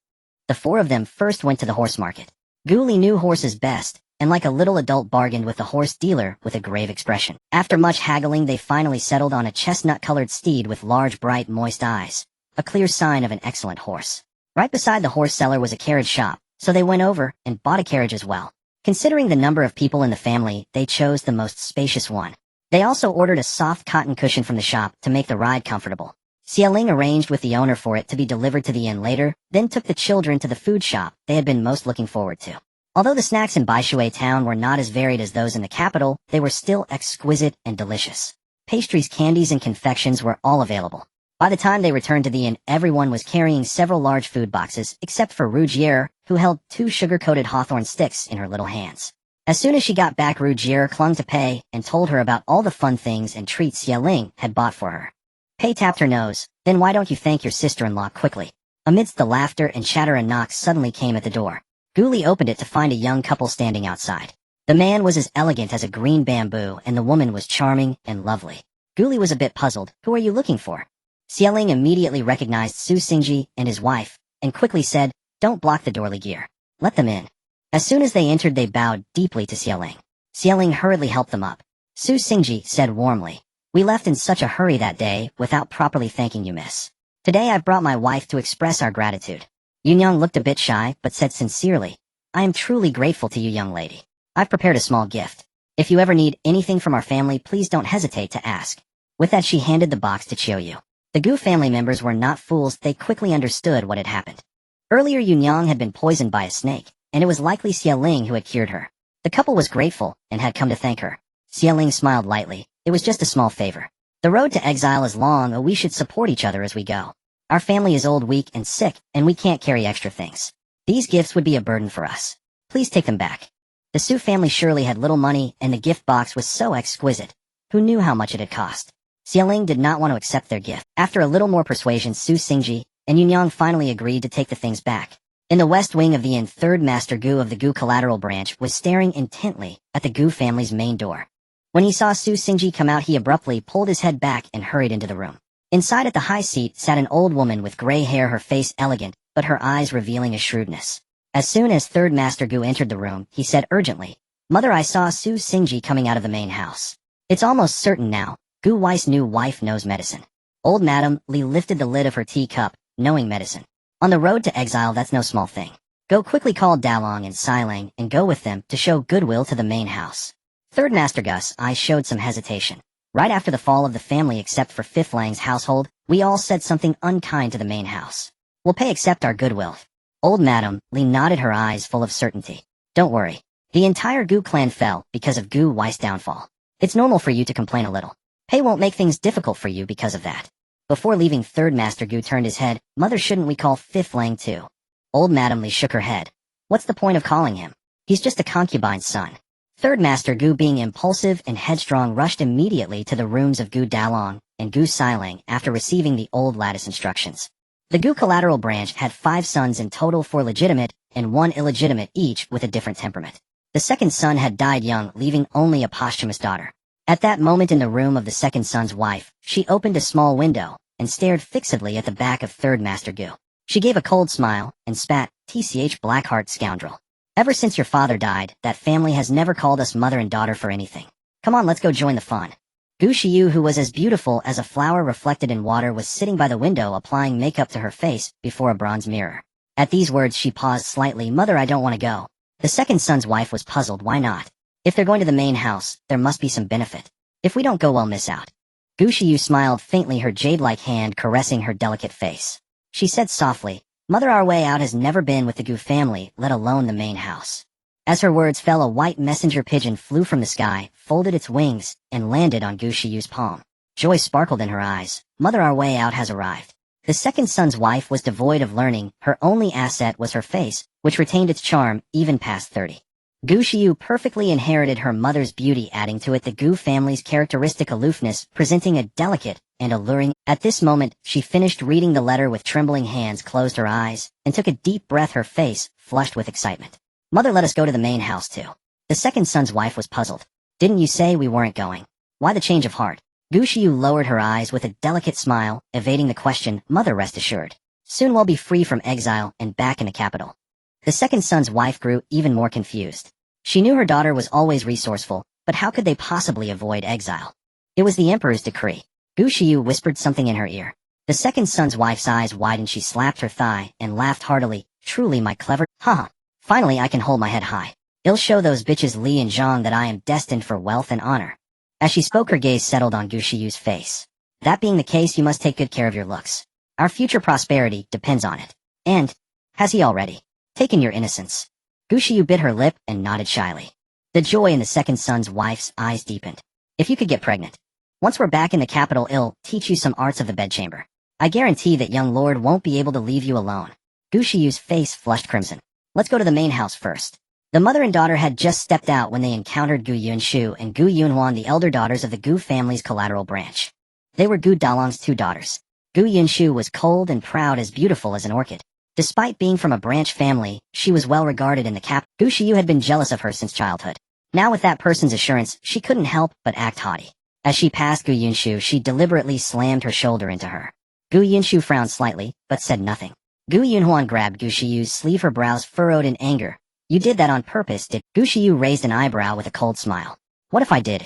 Speaker 1: The 4 of them first went to the horse market. Guli knew horses best, and like a little adult bargained with the horse dealer with a grave expression. After much haggling, they finally settled on a chestnut-colored steed with large, bright, moist eyes, a clear sign of an excellent horse. Right beside the horse seller was a carriage shop, so they went over and bought a carriage as well. Considering the number of people in the family, they chose the most spacious one. They also ordered a soft cotton cushion from the shop to make the ride comfortable. Xieling arranged with the owner for it to be delivered to the inn later, then took the children to the food shop they had been most looking forward to. Although the snacks in Baishui town were not as varied as those in the capital, they were still exquisite and delicious. Pastries, candies, and confections were all available. By the time they returned to the inn, everyone was carrying several large food boxes, except for Rougier, who held 2 sugar-coated hawthorn sticks in her little hands. As soon as she got back, Rougier clung to Pei and told her about all the fun things and treats Xie Ling had bought for her. Pei tapped her nose. Then why don't you thank your sister-in-law quickly? Amidst the laughter and chatter, a knock suddenly came at the door. Guli opened it to find a young couple standing outside. The man was as elegant as a green bamboo, and the woman was charming and lovely. Guli was a bit puzzled. Who are you looking for? Xie Ling immediately recognized Su Xingji and his wife, and quickly said, "Don't block the door, Ligier. Let them in." As soon as they entered, they bowed deeply to Xie Ling. Xie Ling hurriedly helped them up. Su Xingji said warmly, "We left in such a hurry that day without properly thanking you, miss. Today I've brought my wife to express our gratitude." Yunyang looked a bit shy, but said sincerely, "I am truly grateful to you, young lady. I've prepared a small gift. If you ever need anything from our family, please don't hesitate to ask." With that, she handed the box to Chiuyu. The Gu family members were not fools. They quickly understood what had happened. Earlier, Yunyang had been poisoned by a snake, and it was likely Xie Ling who had cured her. The couple was grateful and had come to thank her. Xie Ling smiled lightly. It was just a small favor. The road to exile is long, and we should support each other as we go. Our family is old, weak, and sick, and we can't carry extra things. These gifts would be a burden for us. Please take them back. The Su family surely had little money, and the gift box was so exquisite. Who knew how much it had cost? Xie Ling did not want to accept their gift. After a little more persuasion, Su Xingji and Yunyang finally agreed to take the things back. In the west wing of the inn, third Master Gu of the Gu collateral branch was staring intently at the Gu family's main door. When he saw Su Xingji come out, he abruptly pulled his head back and hurried into the room. Inside at the high seat sat an old woman with gray hair, her face elegant, but her eyes revealing a shrewdness. As soon as third Master Gu entered the room, he said urgently, "Mother, I saw Su Xingji coming out of the main house. It's almost certain now. Gu Wei's new wife knows medicine." Old Madam Li lifted the lid of her teacup, knowing medicine. On the road to exile, that's no small thing. Go quickly call Dalong and Silang and go with them to show goodwill to the main house. Third Master Gus, I showed some hesitation. Right after the fall of the family, except for Fifth Lang's household, we all said something unkind to the main house. We'll pay accept our goodwill. Old Madam Li nodded, her eyes full of certainty. Don't worry. The entire Gu clan fell because of Gu Wei's downfall. It's normal for you to complain a little. Pei won't make things difficult for you because of that. Before leaving, third Master Gu turned his head. Mother, shouldn't we call Fifth Lang too? Old Madam Li shook her head. What's the point of calling him? He's just a concubine's son. Third Master Gu, being impulsive and headstrong, rushed immediately to the rooms of Gu Dalong and Gu Silang after receiving the old lattice instructions. The Gu collateral branch had 5 sons in total, 4 legitimate and 1 illegitimate, each with a different temperament. The second son had died young, leaving only a posthumous daughter. At that moment, in the room of the second son's wife, she opened a small window and stared fixedly at the back of third Master Gu. She gave a cold smile and spat, "Tch, Blackheart scoundrel. Ever since your father died, that family has never called us mother and daughter for anything. Come on, let's go join the fun." Gu Shiyu, who was as beautiful as a flower reflected in water, was sitting by the window applying makeup to her face before a bronze mirror. At these words, she paused slightly. "Mother, I don't want to go." The second son's wife was puzzled. Why not? If they're going to the main house, there must be some benefit. If we don't go, we'll miss out. Gu Shiyu smiled faintly, her jade-like hand caressing her delicate face. She said softly, "Mother, our way out has never been with the Gu family, let alone the main house." As her words fell, a white messenger pigeon flew from the sky, folded its wings, and landed on Gu Shiyu's palm. Joy sparkled in her eyes. "Mother, our way out has arrived." The second son's wife was devoid of learning. Her only asset was her face, which retained its charm even past 30. Gu Shiyu perfectly inherited her mother's beauty, adding to it the Gu family's characteristic aloofness, presenting a delicate and alluring. At this moment, she finished reading the letter with trembling hands, closed her eyes, and took a deep breath, her face flushed with excitement. "Mother, let us go to the main house too." The second son's wife was puzzled. "Didn't you say we weren't going? Why the change of heart?" Gu Shiyu lowered her eyes with a delicate smile, evading the question. "Mother, rest assured. Soon we'll be free from exile and back in the capital." The second son's wife grew even more confused. She knew her daughter was always resourceful, but how could they possibly avoid exile? It was the emperor's decree. Gu Shiyu whispered something in her ear. The second son's wife's eyes widened. She slapped her thigh and laughed heartily. "Truly, my clever... Haha. Finally I can hold my head high. I'll show those bitches Li and Zhang that I am destined for wealth and honor." As she spoke, her gaze settled on Gu Shiyu's face. "That being the case, you must take good care of your looks. Our future prosperity depends on it. And, has he already taken your innocence?" Gushiyu bit her lip and nodded shyly. The joy in the second son's wife's eyes deepened. If you could get pregnant. Once we're back in the capital, I'll teach you some arts of the bedchamber. I guarantee that young lord won't be able to leave you alone. Gushiyu's face flushed crimson. Let's go to the main house first. The mother and daughter had just stepped out when they encountered Gu Yunshu and Gu Yunhuan, the elder daughters of the Gu family's collateral branch. They were Gu Dalong's two daughters. Gu Yunshu was cold and proud, as beautiful as an orchid. Despite being from a branch family, she was well regarded in the cap. Gushiyu had been jealous of her since childhood. Now with that person's assurance, she couldn't help but act haughty. As she passed Gu Yunshu, she deliberately slammed her shoulder into her. Gu Yunshu frowned slightly, but said nothing. Gu Yunhuan grabbed Gushiyu's sleeve, her brows furrowed in anger. You did that on purpose, did? Gushiyu raised an eyebrow with a cold smile. What if I did?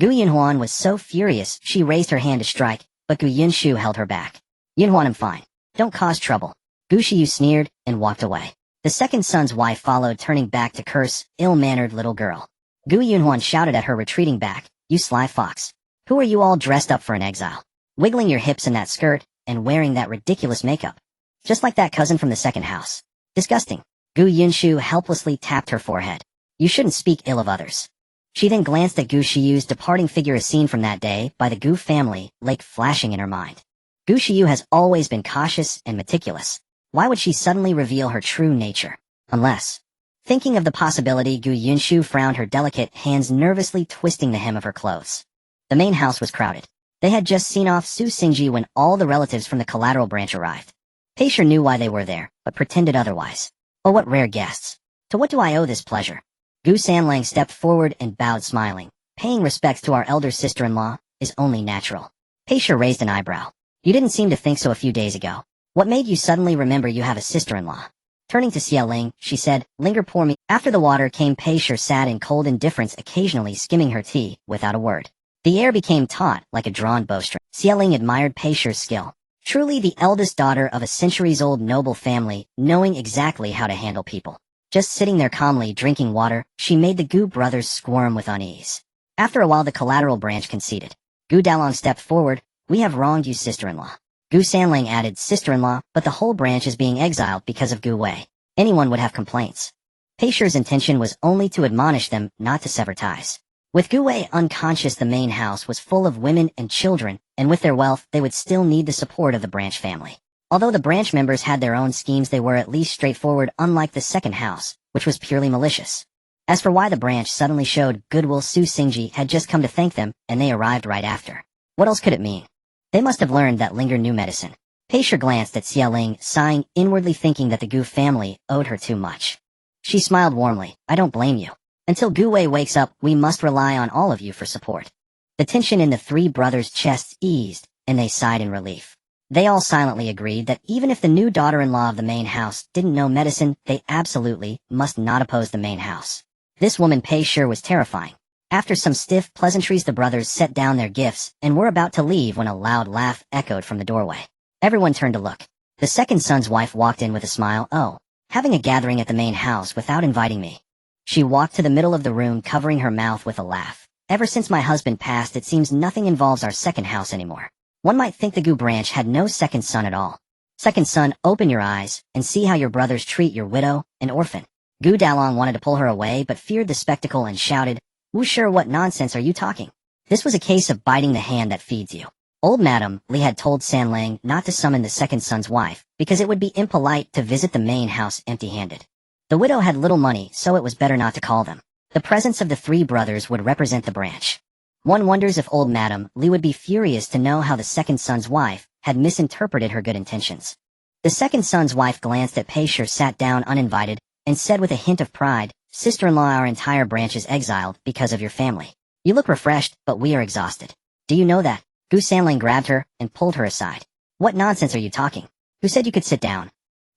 Speaker 1: Gu Yunhuan was so furious, she raised her hand to strike, but Gu Yunshu held her back. Yunhuan, I'm fine. Don't cause trouble. Gushiyu sneered and walked away. The second son's wife followed, turning back to curse, ill-mannered little girl. Gu Yunhuan shouted at her, retreating back. You sly fox. Who are you all dressed up for an exile? Wiggling your hips in that skirt, and wearing that ridiculous makeup. Just like that cousin from the second house. Disgusting. Gu Yunshu helplessly tapped her forehead. You shouldn't speak ill of others. She then glanced at Gushiyu's departing figure, a scene from that day by the Gu family, like flashing in her mind. Gushiyu has always been cautious and meticulous. Why would she suddenly reveal her true nature? Unless... Thinking of the possibility, Gu Yunshu frowned, her delicate hands nervously twisting the hem of her clothes. The main house was crowded. They had just seen off Su Xingji when all the relatives from the collateral branch arrived. Peisher knew why they were there, but pretended otherwise. Oh, what rare guests. To what do I owe this pleasure? Gu Sanlang stepped forward and bowed, smiling. Paying respects to our elder sister-in-law is only natural. Peisher raised an eyebrow. You didn't seem to think so a few days ago. What made you suddenly remember you have a sister-in-law? Turning to Xia Ling, she said, Linger, pour me. After the water came Peisher, sat in cold indifference, occasionally skimming her tea, without a word. The air became taut, like a drawn bowstring. Xia Ling admired Peisher's skill. Truly the eldest daughter of a centuries-old noble family, knowing exactly how to handle people. Just sitting there calmly drinking water, she made the Gu brothers squirm with unease. After a while the collateral branch conceded. Gu Dalong stepped forward. We have wronged you, sister-in-law. Gu Sanlang added, sister-in-law, but the whole branch is being exiled because of Gu Wei. Anyone would have complaints. Peisher's intention was only to admonish them, not to sever ties. With Gu Wei unconscious, the main house was full of women and children, and with their wealth they would still need the support of the branch family. Although the branch members had their own schemes, they were at least straightforward, unlike the second house, which was purely malicious. As for why the branch suddenly showed goodwill, Su Xingji had just come to thank them, and they arrived right after. What else could it mean? They must have learned that Linger knew medicine. Peisher glanced at Xia Ling, sighing, inwardly thinking that the Gu family owed her too much. She smiled warmly. I don't blame you. Until Gu Wei wakes up, we must rely on all of you for support. The tension in the three brothers' chests eased, and they sighed in relief. They all silently agreed that even if the new daughter-in-law of the main house didn't know medicine, they absolutely must not oppose the main house. This woman Peisher was terrifying. After some stiff pleasantries, the brothers set down their gifts and were about to leave when a loud laugh echoed from the doorway. Everyone turned to look. The second son's wife walked in with a smile. Oh, having a gathering at the main house without inviting me. She walked to the middle of the room, covering her mouth with a laugh. Ever since my husband passed, it seems nothing involves our second house anymore. One might think the Gu branch had no second son at all. Second son, open your eyes and see how your brothers treat your widow and orphan. Gu Dalong wanted to pull her away but feared the spectacle and shouted, Wu Sure, what nonsense are you talking? This was a case of biting the hand that feeds you. Old Madam Li had told Sanlang not to summon the second son's wife because it would be impolite to visit the main house empty-handed. The widow had little money, so it was better not to call them. The presence of the three brothers would represent the branch. One wonders if old Madam Li would be furious to know how the second son's wife had misinterpreted her good intentions. The second son's wife glanced at Peisher, sat down uninvited, and said with a hint of pride, Sister-in-law, our entire branch is exiled because of your family. You look refreshed, but we are exhausted. Do you know that? Gu Sanlang grabbed her and pulled her aside. What nonsense are you talking? Who said you could sit down?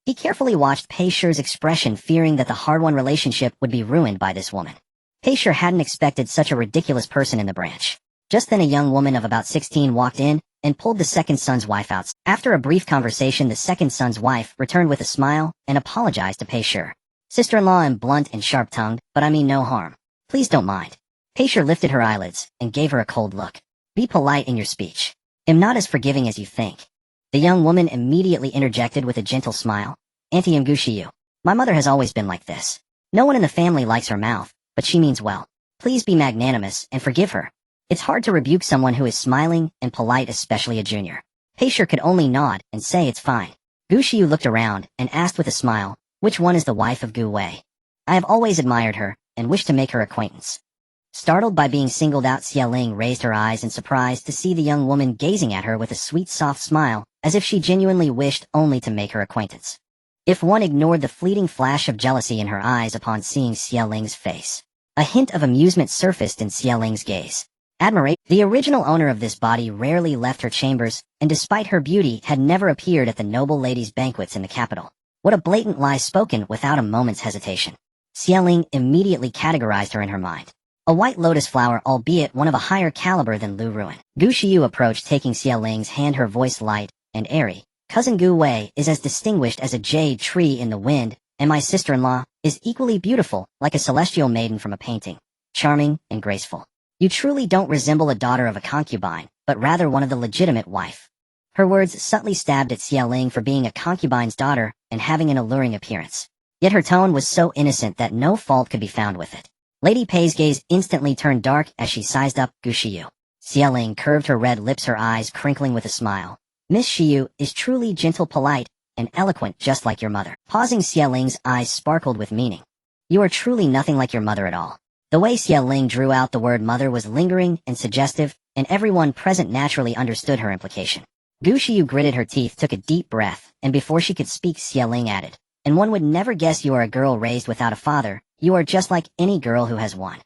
Speaker 1: He carefully watched Peisher's expression, fearing that the hard-won relationship would be ruined by this woman. Peisher hadn't expected such a ridiculous person in the branch. Just then a young woman of about 16 walked in and pulled the second son's wife out. After a brief conversation, the second son's wife returned with a smile and apologized to Peisher. Sister-in-law, I'm blunt and sharp-tongued, but I mean no harm. Please don't mind. Peisher lifted her eyelids and gave her a cold look. Be polite in your speech. I'm not as forgiving as you think. The young woman immediately interjected with a gentle smile. Auntie Gushiyu. My mother has always been like this. No one in the family likes her mouth, but she means well. Please be magnanimous and forgive her. It's hard to rebuke someone who is smiling and polite, especially a junior. Paisher could only nod and say it's fine. Gu Shiyu looked around and asked with a smile, which one is the wife of Gu Wei? I have always admired her and wished to make her acquaintance. Startled by being singled out, Xie Ling raised her eyes in surprise to see the young woman gazing at her with a sweet soft smile, as if she genuinely wished only to make her acquaintance. If one ignored the fleeting flash of jealousy in her eyes upon seeing Xie Ling's face, a hint of amusement surfaced in Xie Ling's gaze. Admiration. The original owner of this body rarely left her chambers, and despite her beauty had never appeared at the noble ladies' banquets in the capital. What a blatant lie spoken without a moment's hesitation. Xie Ling immediately categorized her in her mind. A white lotus flower, albeit one of a higher caliber than Lu Ruin. Gu Shiyu approached, taking Xie Ling's hand, her voice light and airy. Cousin Gu Wei is as distinguished as a jade tree in the wind, and my sister-in-law is equally beautiful, like a celestial maiden from a painting. Charming and graceful. You truly don't resemble a daughter of a concubine, but rather one of the legitimate wife. Her words subtly stabbed at Xie Ling for being a concubine's daughter and having an alluring appearance. Yet her tone was so innocent that no fault could be found with it. Lady Pei's gaze instantly turned dark as she sized up Gu Shiyu. Xie Ling curved her red lips, her eyes crinkling with a smile. Miss Shiyu is truly gentle, polite, and eloquent, just like your mother. Pausing, Xie Ling's eyes sparkled with meaning. You are truly nothing like your mother at all. The way Xie Ling drew out the word mother was lingering and suggestive, and everyone present naturally understood her implication. Gu Shiyu gritted her teeth, took a deep breath, and before she could speak, Xie Ling added, and one would never guess you are a girl raised without a father. You are just like any girl who has one.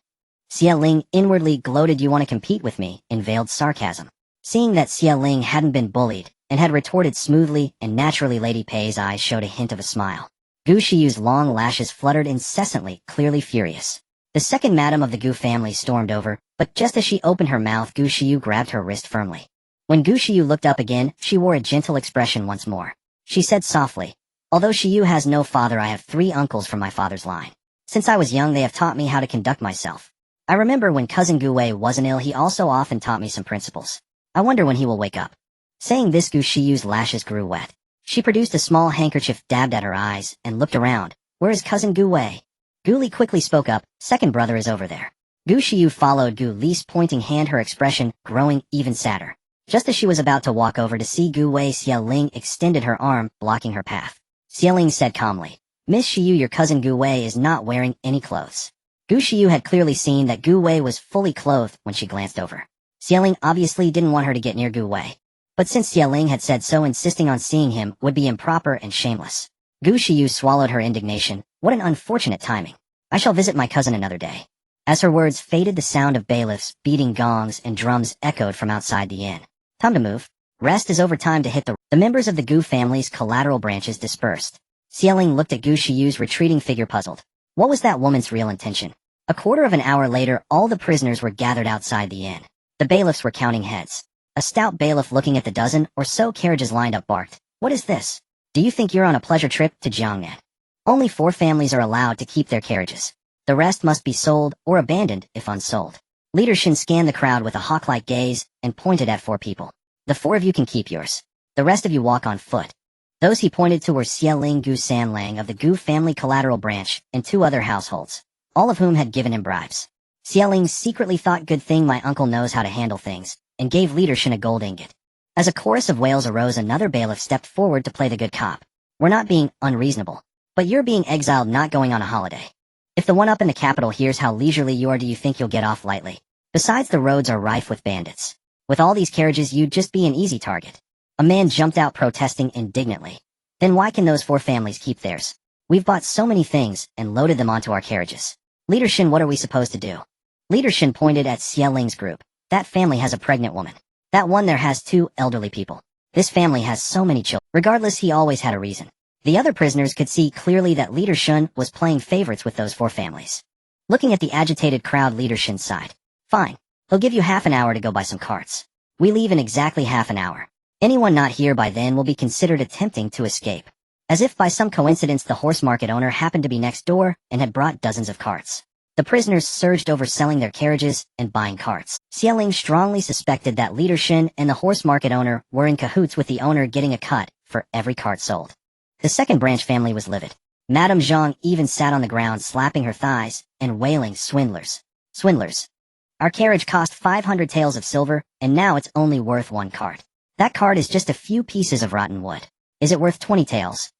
Speaker 1: Xie Ling inwardly gloated. You want to compete with me, in veiled sarcasm. Seeing that Xie Ling hadn't been bullied, and had retorted smoothly and naturally, Lady Pei's eyes showed a hint of a smile. Gu Shiyu's long lashes fluttered incessantly, clearly furious. The second madam of the Gu family stormed over, but just as she opened her mouth, Gu Shiyu grabbed her wrist firmly. When Gu Shiyu looked up again, she wore a gentle expression once more. She said softly, although Shiyu has no father, I have 3 uncles from my father's line. Since I was young, they have taught me how to conduct myself. I remember when cousin Gu Wei wasn't ill, he also often taught me some principles. I wonder when he will wake up. Saying this, Gu Shiyu's lashes grew wet. She produced a small handkerchief, dabbed at her eyes, and looked around. Where is cousin Gu Wei? Gu Li quickly spoke up, second brother is over there. Gu Shiyu followed Gu Li's pointing hand, her expression growing even sadder. Just as she was about to walk over to see Gu Wei, Xie Ling extended her arm, blocking her path. Xie Ling said calmly, Miss Shiyu, your cousin Gu Wei is not wearing any clothes. Gu Shiyu had clearly seen that Gu Wei was fully clothed when she glanced over. Xie Ling obviously didn't want her to get near Gu Wei. But since Xie Ling had said so, insisting on seeing him would be improper and shameless. Gu Shiyu swallowed her indignation. What an unfortunate timing. I shall visit my cousin another day. As her words faded, the sound of bailiffs, beating gongs, and drums echoed from outside the inn. Time to move. Rest is over, time to hit the... The members of the Gu family's collateral branches dispersed. Xie Ling looked at Gu Shiyu's retreating figure, puzzled. What was that woman's real intention? A quarter of an hour later, all the prisoners were gathered outside the inn. The bailiffs were counting heads. A stout bailiff, looking at the dozen or so carriages lined up, barked. What is this? Do you think you're on a pleasure trip to Jiangnan? Only 4 families are allowed to keep their carriages. The rest must be sold or abandoned if unsold. Leader Shin scanned the crowd with a hawk-like gaze and pointed at 4 people. The 4 of you can keep yours. The rest of you walk on foot. Those he pointed to were Xie Ling, Gu Sanlang of the Gu family collateral branch, and 2 other households, all of whom had given him bribes. Xie Ling secretly thought, good thing my uncle knows how to handle things, and gave Leader Shin a gold ingot. As a chorus of wails arose, another bailiff stepped forward to play the good cop. We're not being unreasonable, but you're being exiled, not going on a holiday. If the one up in the capital hears how leisurely you are, do you think you'll get off lightly? Besides, the roads are rife with bandits. With all these carriages, you'd just be an easy target. A man jumped out, protesting indignantly. Then why can those 4 families keep theirs? We've bought so many things and loaded them onto our carriages. Leader Shin, what are we supposed to do? Leader Shin pointed at Xie Ling's group. That family has a pregnant woman. That one there has 2 elderly people. This family has so many children. Regardless, he always had a reason. The other prisoners could see clearly that Leader Shin was playing favorites with those 4 families. Looking at the agitated crowd, Leader Shin sighed. Fine. He'll give you half an hour to go buy some carts. We leave in exactly half an hour. Anyone not here by then will be considered attempting to escape. As if by some coincidence, the horse market owner happened to be next door and had brought dozens of carts. The prisoners surged over, selling their carriages and buying carts. Xie Ling strongly suspected that Leader Shin and the horse market owner were in cahoots, with the owner getting a cut for every cart sold. The second branch family was livid. Madame Zhang even sat on the ground slapping her thighs and wailing, "Swindlers! Swindlers! Our carriage cost 500 taels of silver, and now it's only worth 1 cart. That cart is just a few pieces of rotten wood. Is it worth 20 taels?"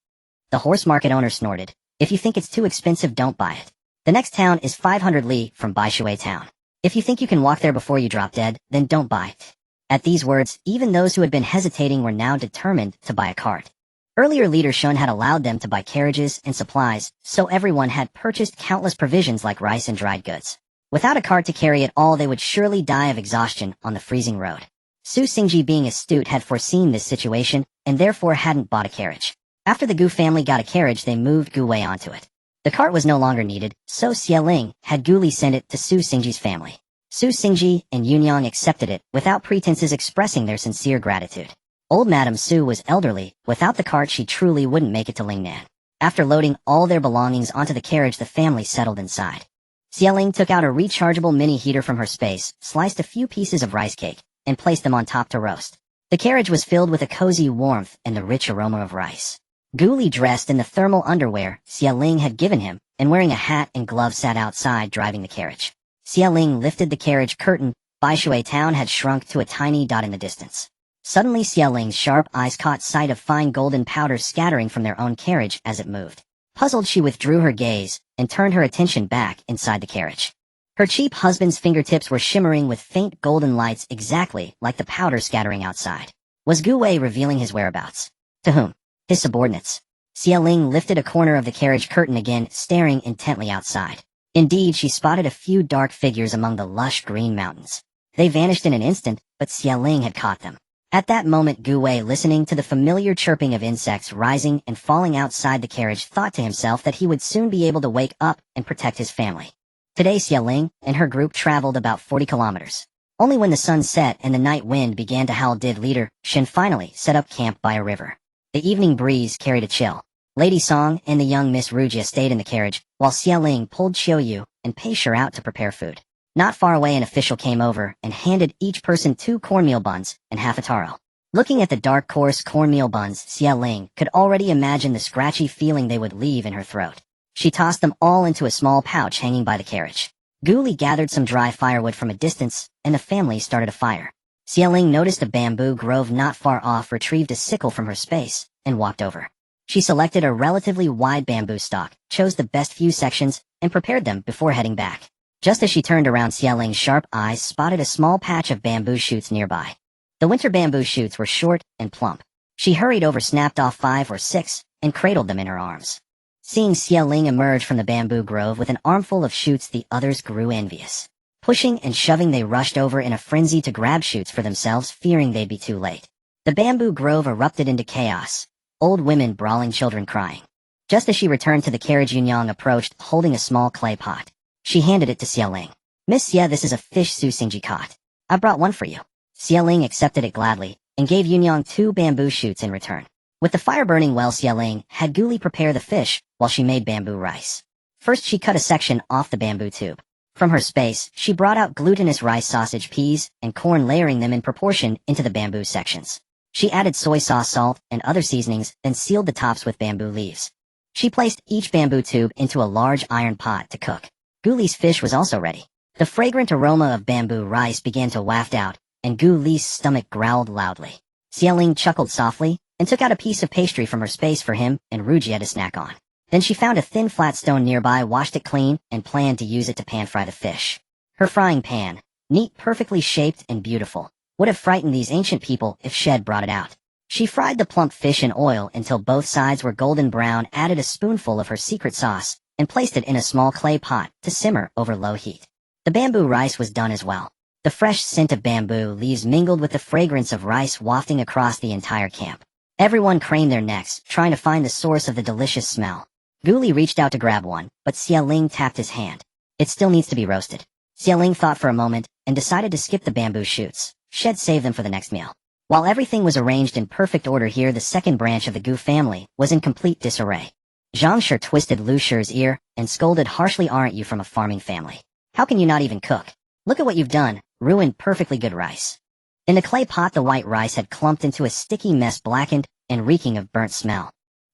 Speaker 1: The horse market owner snorted. "If you think it's too expensive, don't buy it. The next town is 500 li from Baishui town. If you think you can walk there before you drop dead, then don't buy it." At these words, even those who had been hesitating were now determined to buy a cart. Earlier leader Shun had allowed them to buy carriages and supplies, so everyone had purchased countless provisions like rice and dried goods. Without a cart to carry it all, they would surely die of exhaustion on the freezing road. Su Xingji, being astute, had foreseen this situation and therefore hadn't bought a carriage. After the Gu family got a carriage, they moved Gu Wei onto it. The cart was no longer needed, so Xie Ling had Gu Li send it to Su Xingji's family. Su Xingji and Yunyang accepted it, without pretenses expressing their sincere gratitude. Old Madame Su was elderly. Without the cart, she truly wouldn't make it to Lingnan. After loading all their belongings onto the carriage, the family settled inside. Xie Ling took out a rechargeable mini heater from her space, sliced a few pieces of rice cake, and placed them on top to roast. The carriage was filled with a cozy warmth and the rich aroma of rice. Gu Li, dressed in the thermal underwear Xie Ling had given him, and wearing a hat and gloves, sat outside driving the carriage. Xie Ling lifted the carriage curtain. Baishui town had shrunk to a tiny dot in the distance. Suddenly Xie Ling's sharp eyes caught sight of fine golden powder scattering from their own carriage as it moved. Puzzled, she withdrew her gaze and turned her attention back inside the carriage. Her cheap husband's fingertips were shimmering with faint golden lights, exactly like the powder scattering outside. Was Gu Wei revealing his whereabouts? To whom? His subordinates. Xie Ling lifted a corner of the carriage curtain again, staring intently outside. Indeed, she spotted a few dark figures among the lush green mountains. They vanished in an instant, but Xie Ling had caught them. At that moment, Gu Wei, listening to the familiar chirping of insects rising and falling outside the carriage, thought to himself that he would soon be able to wake up and protect his family. Today Xie Ling and her group traveled about 40 kilometers. Only when the sun set and the night wind began to howl did leader Shen finally set up camp by a river. The evening breeze carried a chill. Lady Song and the young Miss Rujia stayed in the carriage, while Xie Ling pulled Qiu Yu and Pei Shi out to prepare food. Not far away, an official came over and handed each person 2 cornmeal buns and half a taro. Looking at the dark, coarse cornmeal buns, Xie Ling could already imagine the scratchy feeling they would leave in her throat. She tossed them all into a small pouch hanging by the carriage. Gu Li gathered some dry firewood from a distance, and the family started a fire. Xie Ling noticed a bamboo grove not far off, retrieved a sickle from her space, and walked over. She selected a relatively wide bamboo stalk, chose the best few sections, and prepared them before heading back. Just as she turned around, Xie Ling's sharp eyes spotted a small patch of bamboo shoots nearby. The winter bamboo shoots were short and plump. She hurried over, snapped off 5 or 6, and cradled them in her arms. Seeing Xie Ling emerge from the bamboo grove with an armful of shoots, the others grew envious. Pushing and shoving, they rushed over in a frenzy to grab shoots for themselves, fearing they'd be too late. The bamboo grove erupted into chaos. Old women brawling, children crying. Just as she returned to the carriage, Yunyang approached, holding a small clay pot. She handed it to Xie Ling. "Miss Xie, this is a fish Su Xingji caught. I brought one for you." Xie Ling accepted it gladly, and gave Yunyang 2 bamboo shoots in return. With the fire burning well, Xie Ling had Gu Li prepare the fish, while she made bamboo rice. First, she cut a section off the bamboo tube. From her space, she brought out glutinous rice, sausage, peas, and corn, layering them in proportion into the bamboo sections. She added soy sauce, salt, and other seasonings, then sealed the tops with bamboo leaves. She placed each bamboo tube into a large iron pot to cook. Gu Li's fish was also ready. The fragrant aroma of bamboo rice began to waft out, and Gu Li's stomach growled loudly. Xie Ling chuckled softly, and took out a piece of pastry from her space for him and Rujia to snack on. Then she found a thin flat stone nearby, washed it clean, and planned to use it to pan-fry the fish. Her frying pan, neat, perfectly shaped, and beautiful, would have frightened these ancient people if Shed brought it out. She fried the plump fish in oil until both sides were golden brown, added a spoonful of her secret sauce, and placed it in a small clay pot to simmer over low heat. The bamboo rice was done as well. The fresh scent of bamboo leaves mingled with the fragrance of rice, wafting across the entire camp. Everyone craned their necks, trying to find the source of the delicious smell. Gu Li reached out to grab one, but Xie Ling tapped his hand. "It still needs to be roasted." Xie Ling thought for a moment, and decided to skip the bamboo shoots. Shed saved them for the next meal. While everything was arranged in perfect order here, the second branch of the Gu family was in complete disarray. Zhang Shi twisted Lu Shi's ear, and scolded harshly, "Aren't you from a farming family? How can you not even cook? Look at what you've done, ruined perfectly good rice." In the clay pot, the white rice had clumped into a sticky mess, blackened and reeking of burnt smell.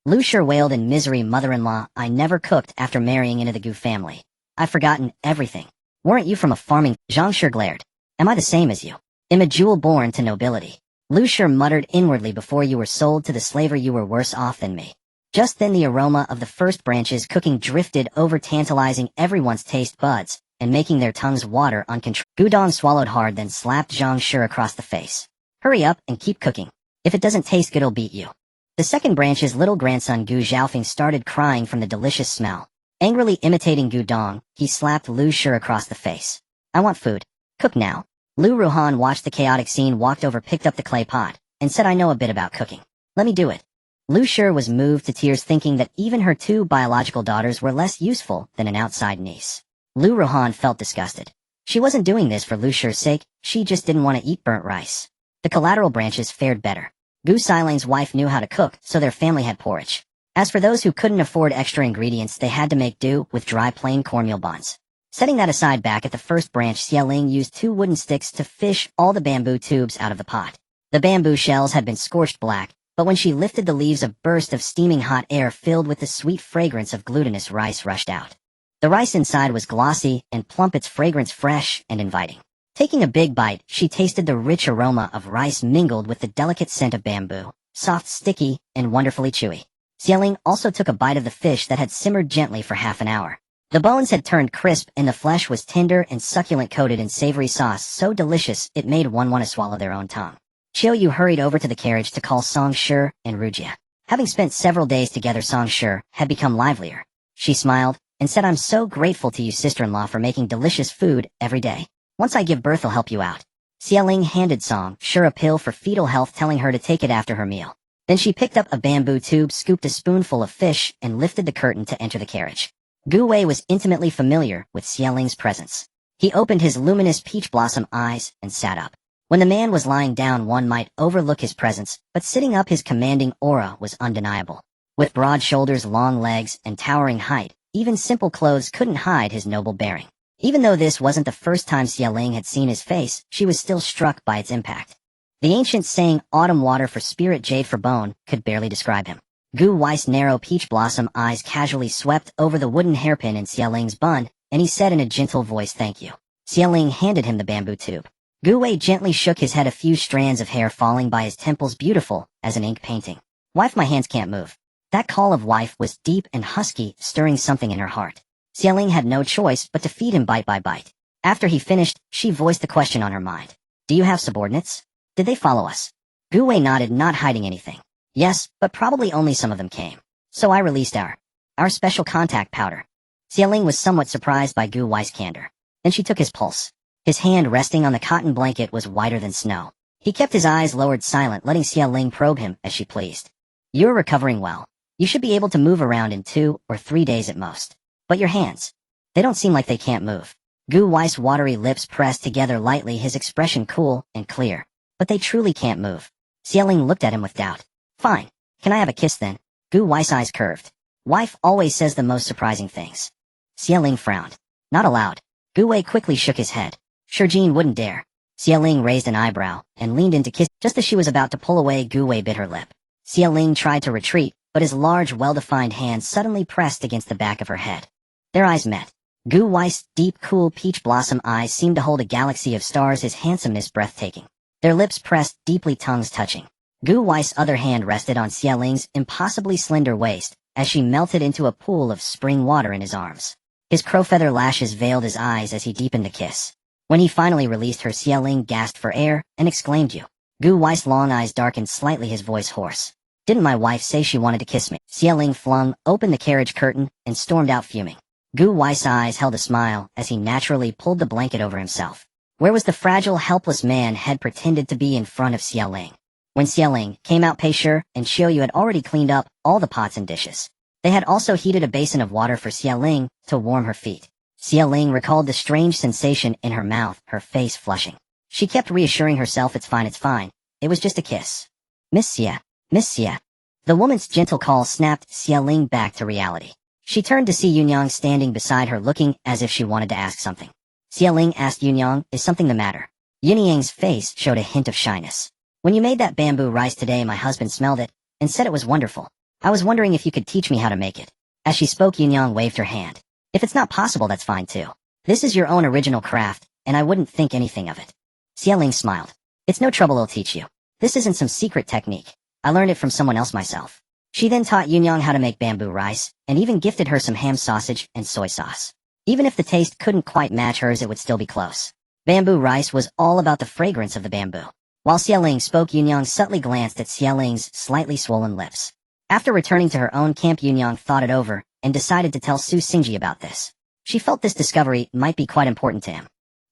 Speaker 1: Lu Shi wailed in misery. Mother-in-law, I never cooked after marrying into the Gu family. I've forgotten everything. Weren't you from a farming? Zhang Shi glared. Am I the same as you? Am a jewel born to nobility? Lu Shi muttered inwardly. Before you were sold to the slaver you were worse off than me. Just then the aroma of the first branches cooking drifted over, tantalizing everyone's taste buds and making their tongues water on control. Gu Dong swallowed hard, then slapped Zhang Shi across the face. Hurry up and keep cooking. If it doesn't taste good, I'll beat you. The second branch's little grandson Gu Zhaofeng started crying from the delicious smell. Angrily imitating Gu Dong, he slapped Lu Shi across the face. I want food. Cook now. Lu Ruhan watched the chaotic scene, walked over, picked up the clay pot, and said, I know a bit about cooking. Let me do it. Lu Shi was moved to tears, thinking that even her two biological daughters were less useful than an outside niece. Lu Ruhan felt disgusted. She wasn't doing this for Lu Shi's sake, she just didn't want to eat burnt rice. The collateral branches fared better. Gu Siling's wife knew how to cook, so their family had porridge. As for those who couldn't afford extra ingredients, they had to make do with dry plain cornmeal buns. Setting that aside, back at the first branch, Xieling used 2 wooden sticks to fish all the bamboo tubes out of the pot. The bamboo shells had been scorched black, but when she lifted the leaves, a burst of steaming hot air filled with the sweet fragrance of glutinous rice rushed out. The rice inside was glossy and plump, its fragrance fresh and inviting. Taking a big bite, she tasted the rich aroma of rice mingled with the delicate scent of bamboo, soft, sticky, and wonderfully chewy. Xieling also took a bite of the fish that had simmered gently for half an hour. The bones had turned crisp and the flesh was tender and succulent, coated in savory sauce so delicious it made one want to swallow their own tongue. Qiu Yu hurried over to the carriage to call Song Shi and Rujia. Having spent several days together, Song Shi had become livelier. She smiled and said, I'm so grateful to you, sister-in-law, for making delicious food every day. Once I give birth, I'll help you out. Xieling handed Song Shi a pill for fetal health, telling her to take it after her meal. Then she picked up a bamboo tube, scooped a spoonful of fish, and lifted the curtain to enter the carriage. Gu Wei was intimately familiar with Xieling's presence. He opened his luminous peach blossom eyes and sat up. When the man was lying down, one might overlook his presence, but sitting up, his commanding aura was undeniable. With broad shoulders, long legs, and towering height, even simple clothes couldn't hide his noble bearing. Even though this wasn't the first time Xieling had seen his face, she was still struck by its impact. The ancient saying, autumn water for spirit, jade for bone, could barely describe him. Gu Wei's narrow peach blossom eyes casually swept over the wooden hairpin in Xieling's bun, and he said in a gentle voice, thank you. Xieling handed him the bamboo tube. Gu Wei gently shook his head, a few strands of hair falling by his temples, beautiful as an ink painting. Wife, my hands can't move. That call of wife was deep and husky, stirring something in her heart. Xieling had no choice but to feed him bite by bite. After he finished, she voiced the question on her mind. Do you have subordinates? Did they follow us? Gu Wei nodded, not hiding anything. Yes, but probably only some of them came. So I released our special contact powder. Xieling was somewhat surprised by Gu Wei's candor. Then she took his pulse. His hand resting on the cotton blanket was whiter than snow. He kept his eyes lowered, silent, letting Xieling probe him as she pleased. You're recovering well. You should be able to move around in 2 or 3 days at most. But your hands, they don't seem like they can't move. Gu Wei's watery lips pressed together lightly, his expression cool and clear. But they truly can't move. Xieling looked at him with doubt. Fine. Can I have a kiss then? Gu Wei's eyes curved. Wife always says the most surprising things. Xieling frowned. Not allowed. Gu Wei quickly shook his head. Shijin wouldn't dare. Xieling raised an eyebrow and leaned in to kiss. Just as she was about to pull away, Gu Wei bit her lip. Xieling tried to retreat, but his large, well-defined hand suddenly pressed against the back of her head. Their eyes met. Gu Wei's deep, cool peach blossom eyes seemed to hold a galaxy of stars, his handsomeness breathtaking. Their lips pressed deeply, tongues touching. Gu Wei's other hand rested on Xieling's impossibly slender waist as she melted into a pool of spring water in his arms. His crowfeather lashes veiled his eyes as he deepened the kiss. When he finally released her, Xieling gasped for air and exclaimed, you. Gu Wei's long eyes darkened slightly, his voice hoarse. Didn't my wife say she wanted to kiss me? Xieling flung open the carriage curtain and stormed out fuming. Gu Wei's eyes held a smile as he naturally pulled the blanket over himself. Where was the fragile, helpless man had pretended to be in front of Xieling? When Xieling came out, Pei Shi and Qiu Yu had already cleaned up all the pots and dishes. They had also heated a basin of water for Xieling to warm her feet. Xieling recalled the strange sensation in her mouth, her face flushing. She kept reassuring herself, it's fine, it's fine. It was just a kiss. Miss Xie, Miss Xie. The woman's gentle call snapped Xieling back to reality. She turned to see Yunyang standing beside her, looking as if she wanted to ask something. Xieling asked Yunyang, is something the matter? Yunyang's face showed a hint of shyness. When you made that bamboo rice today, my husband smelled it and said it was wonderful. I was wondering if you could teach me how to make it. As she spoke, Yunyang waved her hand. If it's not possible, that's fine too. This is your own original craft, and I wouldn't think anything of it. Xiaoling smiled. It's no trouble, I'll teach you. This isn't some secret technique. I learned it from someone else myself. She then taught Yunyang how to make bamboo rice, and even gifted her some ham sausage and soy sauce. Even if the taste couldn't quite match hers, it would still be close. Bamboo rice was all about the fragrance of the bamboo. While Xiaoling spoke, Yunyang subtly glanced at Xiaoling's slightly swollen lips. After returning to her own camp, Yunyang thought it over, and decided to tell Su Xingji about this. She felt this discovery might be quite important to him.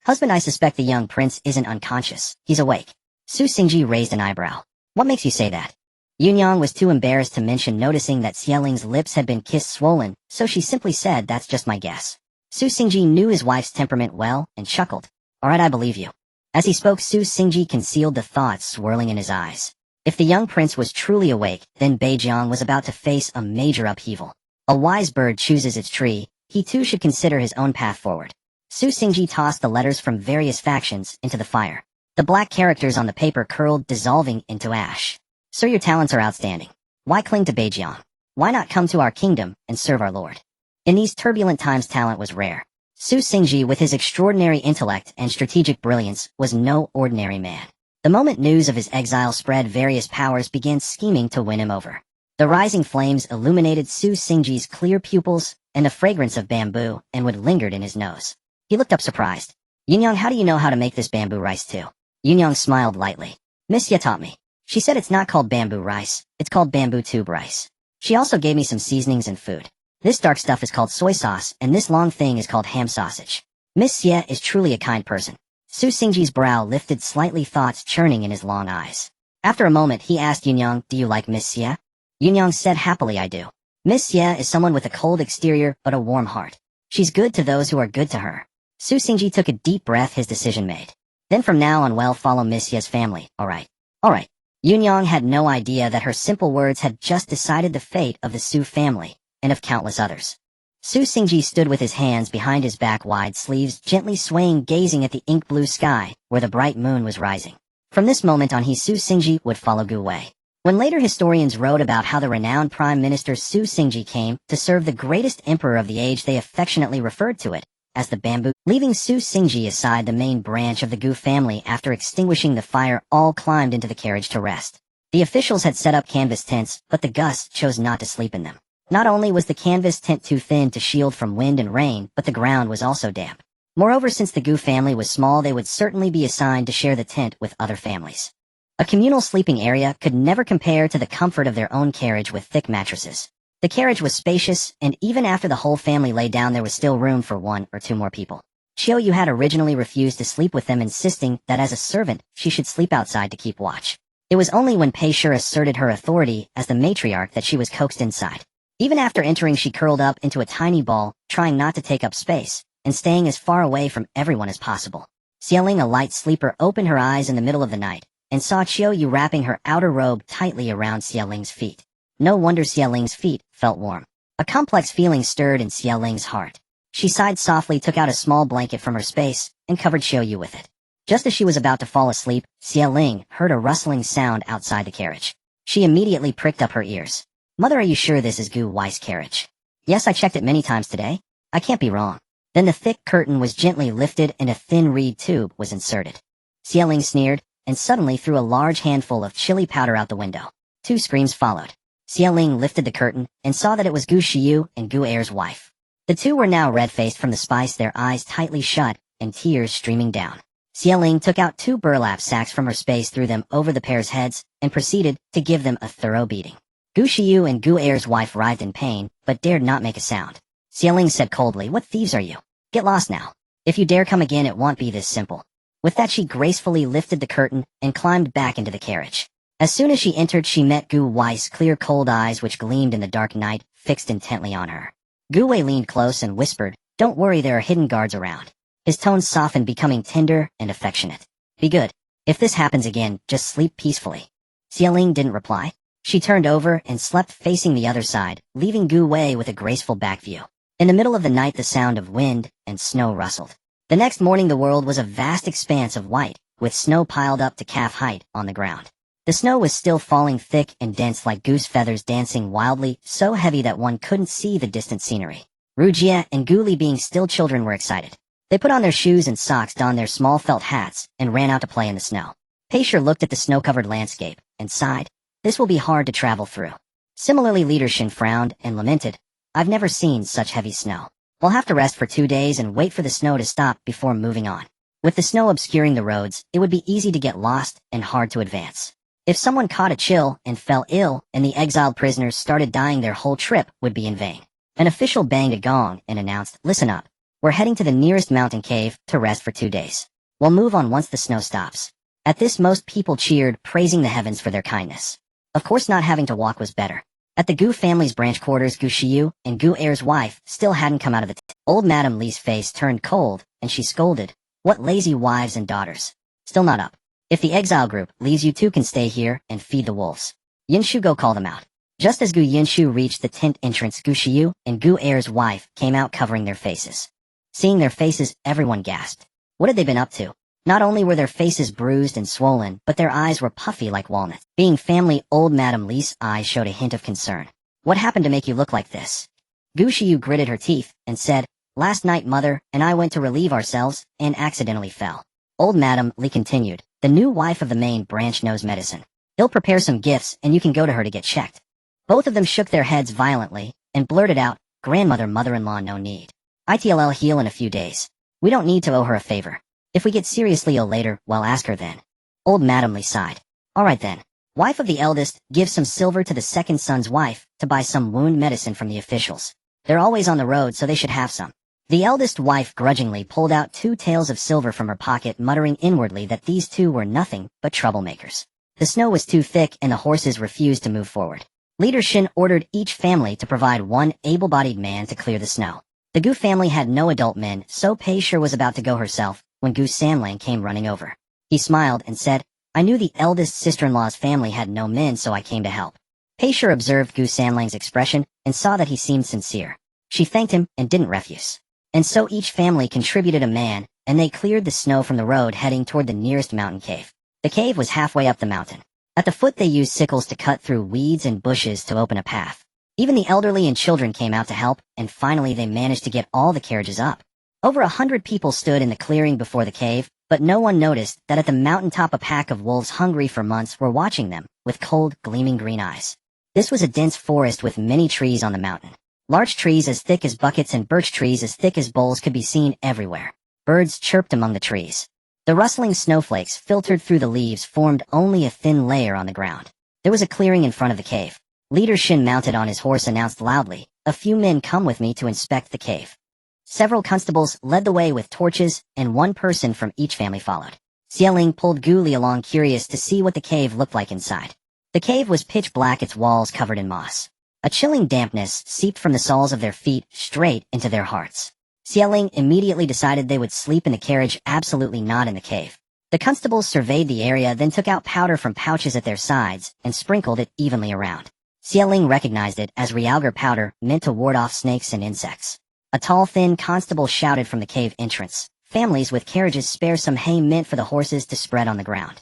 Speaker 1: Husband, I suspect the young prince isn't unconscious. He's awake. Su Xingji raised an eyebrow. What makes you say that? Yunyang was too embarrassed to mention noticing that Xiaoling's lips had been kissed swollen, so she simply said, that's just my guess. Su Xingji knew his wife's temperament well, and chuckled. Alright, I believe you. As he spoke, Su Xingji concealed the thoughts swirling in his eyes. If the young prince was truly awake, then Beijiang was about to face a major upheaval. A wise bird chooses its tree, he too should consider his own path forward. Su Xingji tossed the letters from various factions into the fire. The black characters on the paper curled, dissolving into ash. Sir, your talents are outstanding. Why cling to Beijiang? Why not come to our kingdom and serve our lord? In these turbulent times, talent was rare. Su Xingji, with his extraordinary intellect and strategic brilliance, was no ordinary man. The moment news of his exile spread, various powers began scheming to win him over. The rising flames illuminated Su Xingji's clear pupils, and the fragrance of bamboo and wood lingered in his nose. He looked up surprised. Yunyang, how do you know how to make this bamboo rice too? Yunyang smiled lightly. Miss Ye taught me. She said it's not called bamboo rice, it's called bamboo tube rice. She also gave me some seasonings and food. This dark stuff is called soy sauce, and this long thing is called ham sausage. Miss Ye is truly a kind person. Su Xingji's brow lifted slightly, thoughts churning in his long eyes. After a moment, he asked Yunyang, do you like Miss Ye? Yunyang said happily, I do. Miss Ye is someone with a cold exterior but a warm heart. She's good to those who are good to her. Su Xingji took a deep breath, his decision made. Then from now on, well, follow Miss Ye's family, alright. Alright. Yunyang had no idea that her simple words had just decided the fate of the Su family, and of countless others. Su Xingji stood with his hands behind his back, wide sleeves gently swaying, gazing at the ink-blue sky, where the bright moon was rising. From this moment on, Su Xingji would follow Gu Wei. When later historians wrote about how the renowned Prime Minister Su Xingji came to serve the greatest emperor of the age, they affectionately referred to it as the bamboo. Leaving Su Xingji aside, the main branch of the Gu family, after extinguishing the fire, all climbed into the carriage to rest. The officials had set up canvas tents, but the Gus chose not to sleep in them. Not only was the canvas tent too thin to shield from wind and rain, but the ground was also damp. Moreover, since the Gu family was small, they would certainly be assigned to share the tent with other families. A communal sleeping area could never compare to the comfort of their own carriage with thick mattresses. The carriage was spacious, and even after the whole family lay down, there was still room for one or two more people. Chiao Yu had originally refused to sleep with them, insisting that as a servant, she should sleep outside to keep watch. It was only when Pei Shi asserted her authority as the matriarch that she was coaxed inside. Even after entering, she curled up into a tiny ball, trying not to take up space, and staying as far away from everyone as possible. Xiaoling, a light sleeper, opened her eyes in the middle of the night, and saw Chiao Yu wrapping her outer robe tightly around Xiaoling's feet. No wonder Xiaoling's feet felt warm. A complex feeling stirred in Xiaoling's heart. She sighed softly, took out a small blanket from her space, and covered Chiao Yu with it. Just as she was about to fall asleep, Xiaoling heard a rustling sound outside the carriage. She immediately pricked up her ears. Mother, are you sure this is Gu Wei's carriage? Yes, I checked it many times today. I can't be wrong. Then the thick curtain was gently lifted and a thin reed tube was inserted. Xiaoling sneered, and suddenly threw a large handful of chili powder out the window. Two screams followed. Xiaoling lifted the curtain and saw that it was Gu Shiyu and Gu Er's wife. The two were now red-faced from the spice, their eyes tightly shut and tears streaming down. Xiaoling took out 2 burlap sacks from her space, threw them over the pair's heads, and proceeded to give them a thorough beating. Gu Shiyu and Gu Er's wife writhed in pain, but dared not make a sound. Xiaoling said coldly, "What thieves are you? Get lost now. If you dare come again, it won't be this simple." With that, she gracefully lifted the curtain and climbed back into the carriage. As soon as she entered, she met Gu Wei's clear, cold eyes, which gleamed in the dark night, fixed intently on her. Gu Wei leaned close and whispered, "Don't worry, there are hidden guards around." His tone softened, becoming tender and affectionate. "Be good. If this happens again, just sleep peacefully." Xiaoling didn't reply. She turned over and slept facing the other side, leaving Gu Wei with a graceful back view. In the middle of the night, the sound of wind and snow rustled. The next morning, the world was a vast expanse of white, with snow piled up to calf height on the ground. The snow was still falling thick and dense like goose feathers dancing wildly, so heavy that one couldn't see the distant scenery. Rugia and Guli, being still children, were excited. They put on their shoes and socks, donned their small felt hats, and ran out to play in the snow. Paisher looked at the snow-covered landscape and sighed. This will be hard to travel through. Similarly, Leader Shin frowned and lamented. I've never seen such heavy snow. We'll have to rest for 2 days and wait for the snow to stop before moving on. With the snow obscuring the roads, it would be easy to get lost and hard to advance. If someone caught a chill and fell ill and the exiled prisoners started dying, their whole trip would be in vain. An official banged a gong and announced, listen up. We're heading to the nearest mountain cave to rest for 2 days. We'll move on once the snow stops. At this, most people cheered, praising the heavens for their kindness. Of course, not having to walk was better. At the Gu family's branch quarters, Gu Shiyu and Gu Air's wife still hadn't come out of the Old Madame Li's face turned cold, and she scolded, what lazy wives and daughters. Still not up. If the exile group leaves, you two can stay here and feed the wolves. Yinshu, go call them out. Just as Gu Yinshu reached the tent entrance, Gu Shiyu and Gu Air's wife came out covering their faces. Seeing their faces, everyone gasped. What had they been up to? Not only were their faces bruised and swollen, but their eyes were puffy like walnuts. Being family, Old Madame Li's eyes showed a hint of concern. What happened to make you look like this? Gu Shiyu gritted her teeth and said, last night Mother and I went to relieve ourselves and accidentally fell. Old Madame Li continued, the new wife of the main branch knows medicine. He'll prepare some gifts and you can go to her to get checked. Both of them shook their heads violently and blurted out, grandmother, mother-in-law, no need. It'll heal in a few days. We don't need to owe her a favor. If we get seriously ill later, well, ask her then. Old Madame Li sighed. All right then. Wife of the eldest, give some silver to the second son's wife to buy some wound medicine from the officials. They're always on the road, so they should have some. The eldest wife grudgingly pulled out 2 taels of silver from her pocket, muttering inwardly that these two were nothing but troublemakers. The snow was too thick and the horses refused to move forward. Leader Shin ordered each family to provide 1 able-bodied man to clear the snow. The Gu family had no adult men, so Paisher was about to go herself when Gu Sanlang came running over. He smiled and said, I knew the eldest sister-in-law's family had no men, so I came to help. Paisher observed Gu Sanlang's expression and saw that he seemed sincere. She thanked him and didn't refuse. And so each family contributed a man, and they cleared the snow from the road heading toward the nearest mountain cave. The cave was halfway up the mountain. At the foot they used sickles to cut through weeds and bushes to open a path. Even the elderly and children came out to help, and finally they managed to get all the carriages up. Over 100 people stood in the clearing before the cave, but no one noticed that at the mountaintop a pack of wolves hungry for months were watching them, with cold, gleaming green eyes. This was a dense forest with many trees on the mountain. Large trees as thick as buckets and birch trees as thick as bowls could be seen everywhere. Birds chirped among the trees. The rustling snowflakes filtered through the leaves formed only a thin layer on the ground. There was a clearing in front of the cave. Leader Shin, mounted on his horse, announced loudly, a few men come with me to inspect the cave. Several constables led the way with torches, and 1 person from each family followed. Xieling pulled Guli along, curious to see what the cave looked like inside. The cave was pitch black, its walls covered in moss. A chilling dampness seeped from the soles of their feet straight into their hearts. Xieling immediately decided they would sleep in the carriage, absolutely not in the cave. The constables surveyed the area, then took out powder from pouches at their sides and sprinkled it evenly around. Xieling recognized it as realgar powder, meant to ward off snakes and insects. A tall, thin constable shouted from the cave entrance, families with carriages, spare some hay meant for the horses to spread on the ground.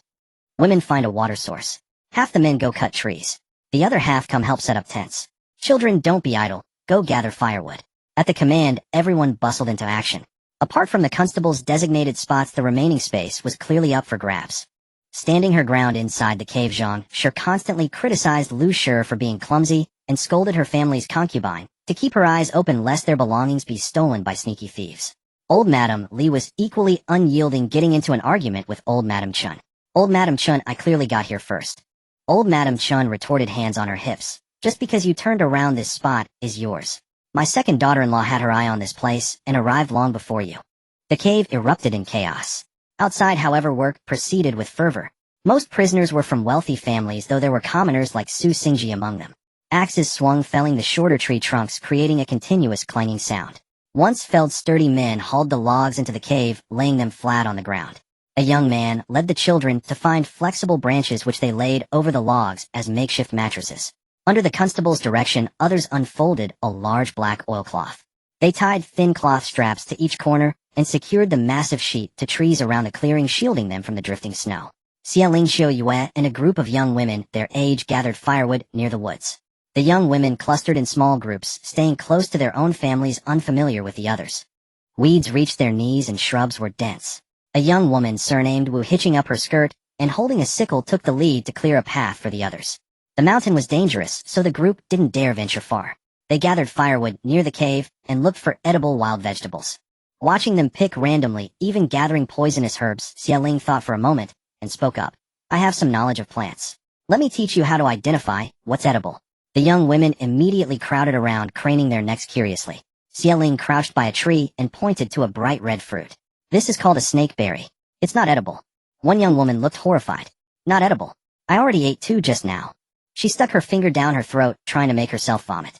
Speaker 1: Women, find a water source. Half the men go cut trees. The other half come help set up tents. Children, don't be idle, go gather firewood. At the command, everyone bustled into action. Apart from the constable's designated spots, the remaining space was clearly up for grabs. Standing her ground inside the cave, Zhang Shi constantly criticized Lu Shi for being clumsy and scolded her family's concubine to keep her eyes open lest their belongings be stolen by sneaky thieves. Old Madame Li was equally unyielding, getting into an argument with Old Madame Chun. Old Madame Chun, I clearly got here first. Old Madame Chun retorted, hands on her hips. Just because you turned around, this spot is yours. My second daughter-in-law had her eye on this place and arrived long before you. The cave erupted in chaos. Outside, however, work proceeded with fervor. Most prisoners were from wealthy families, though there were commoners like Su Xingji among them. Axes swung, felling the shorter tree trunks, creating a continuous clanging sound. Once felled, sturdy men hauled the logs into the cave, laying them flat on the ground. A young man led the children to find flexible branches which they laid over the logs as makeshift mattresses. Under the constable's direction, others unfolded a large black oilcloth. They tied thin cloth straps to each corner and secured the massive sheet to trees around the clearing, shielding them from the drifting snow. Xia Ling Xiu Yue and a group of young women their age gathered firewood near the woods. The young women clustered in small groups, staying close to their own families, unfamiliar with the others. Weeds reached their knees and shrubs were dense. A young woman surnamed Wu, hitching up her skirt and holding a sickle, took the lead to clear a path for the others. The mountain was dangerous, so the group didn't dare venture far. They gathered firewood near the cave and looked for edible wild vegetables. Watching them pick randomly, even gathering poisonous herbs, Xia Ling thought for a moment and spoke up. I have some knowledge of plants. Let me teach you how to identify what's edible. The young women immediately crowded around, craning their necks curiously. Xia Ling crouched by a tree and pointed to a bright red fruit. This is called a snakeberry. It's not edible. One young woman looked horrified. Not edible. I already ate 2 just now. She stuck her finger down her throat, trying to make herself vomit.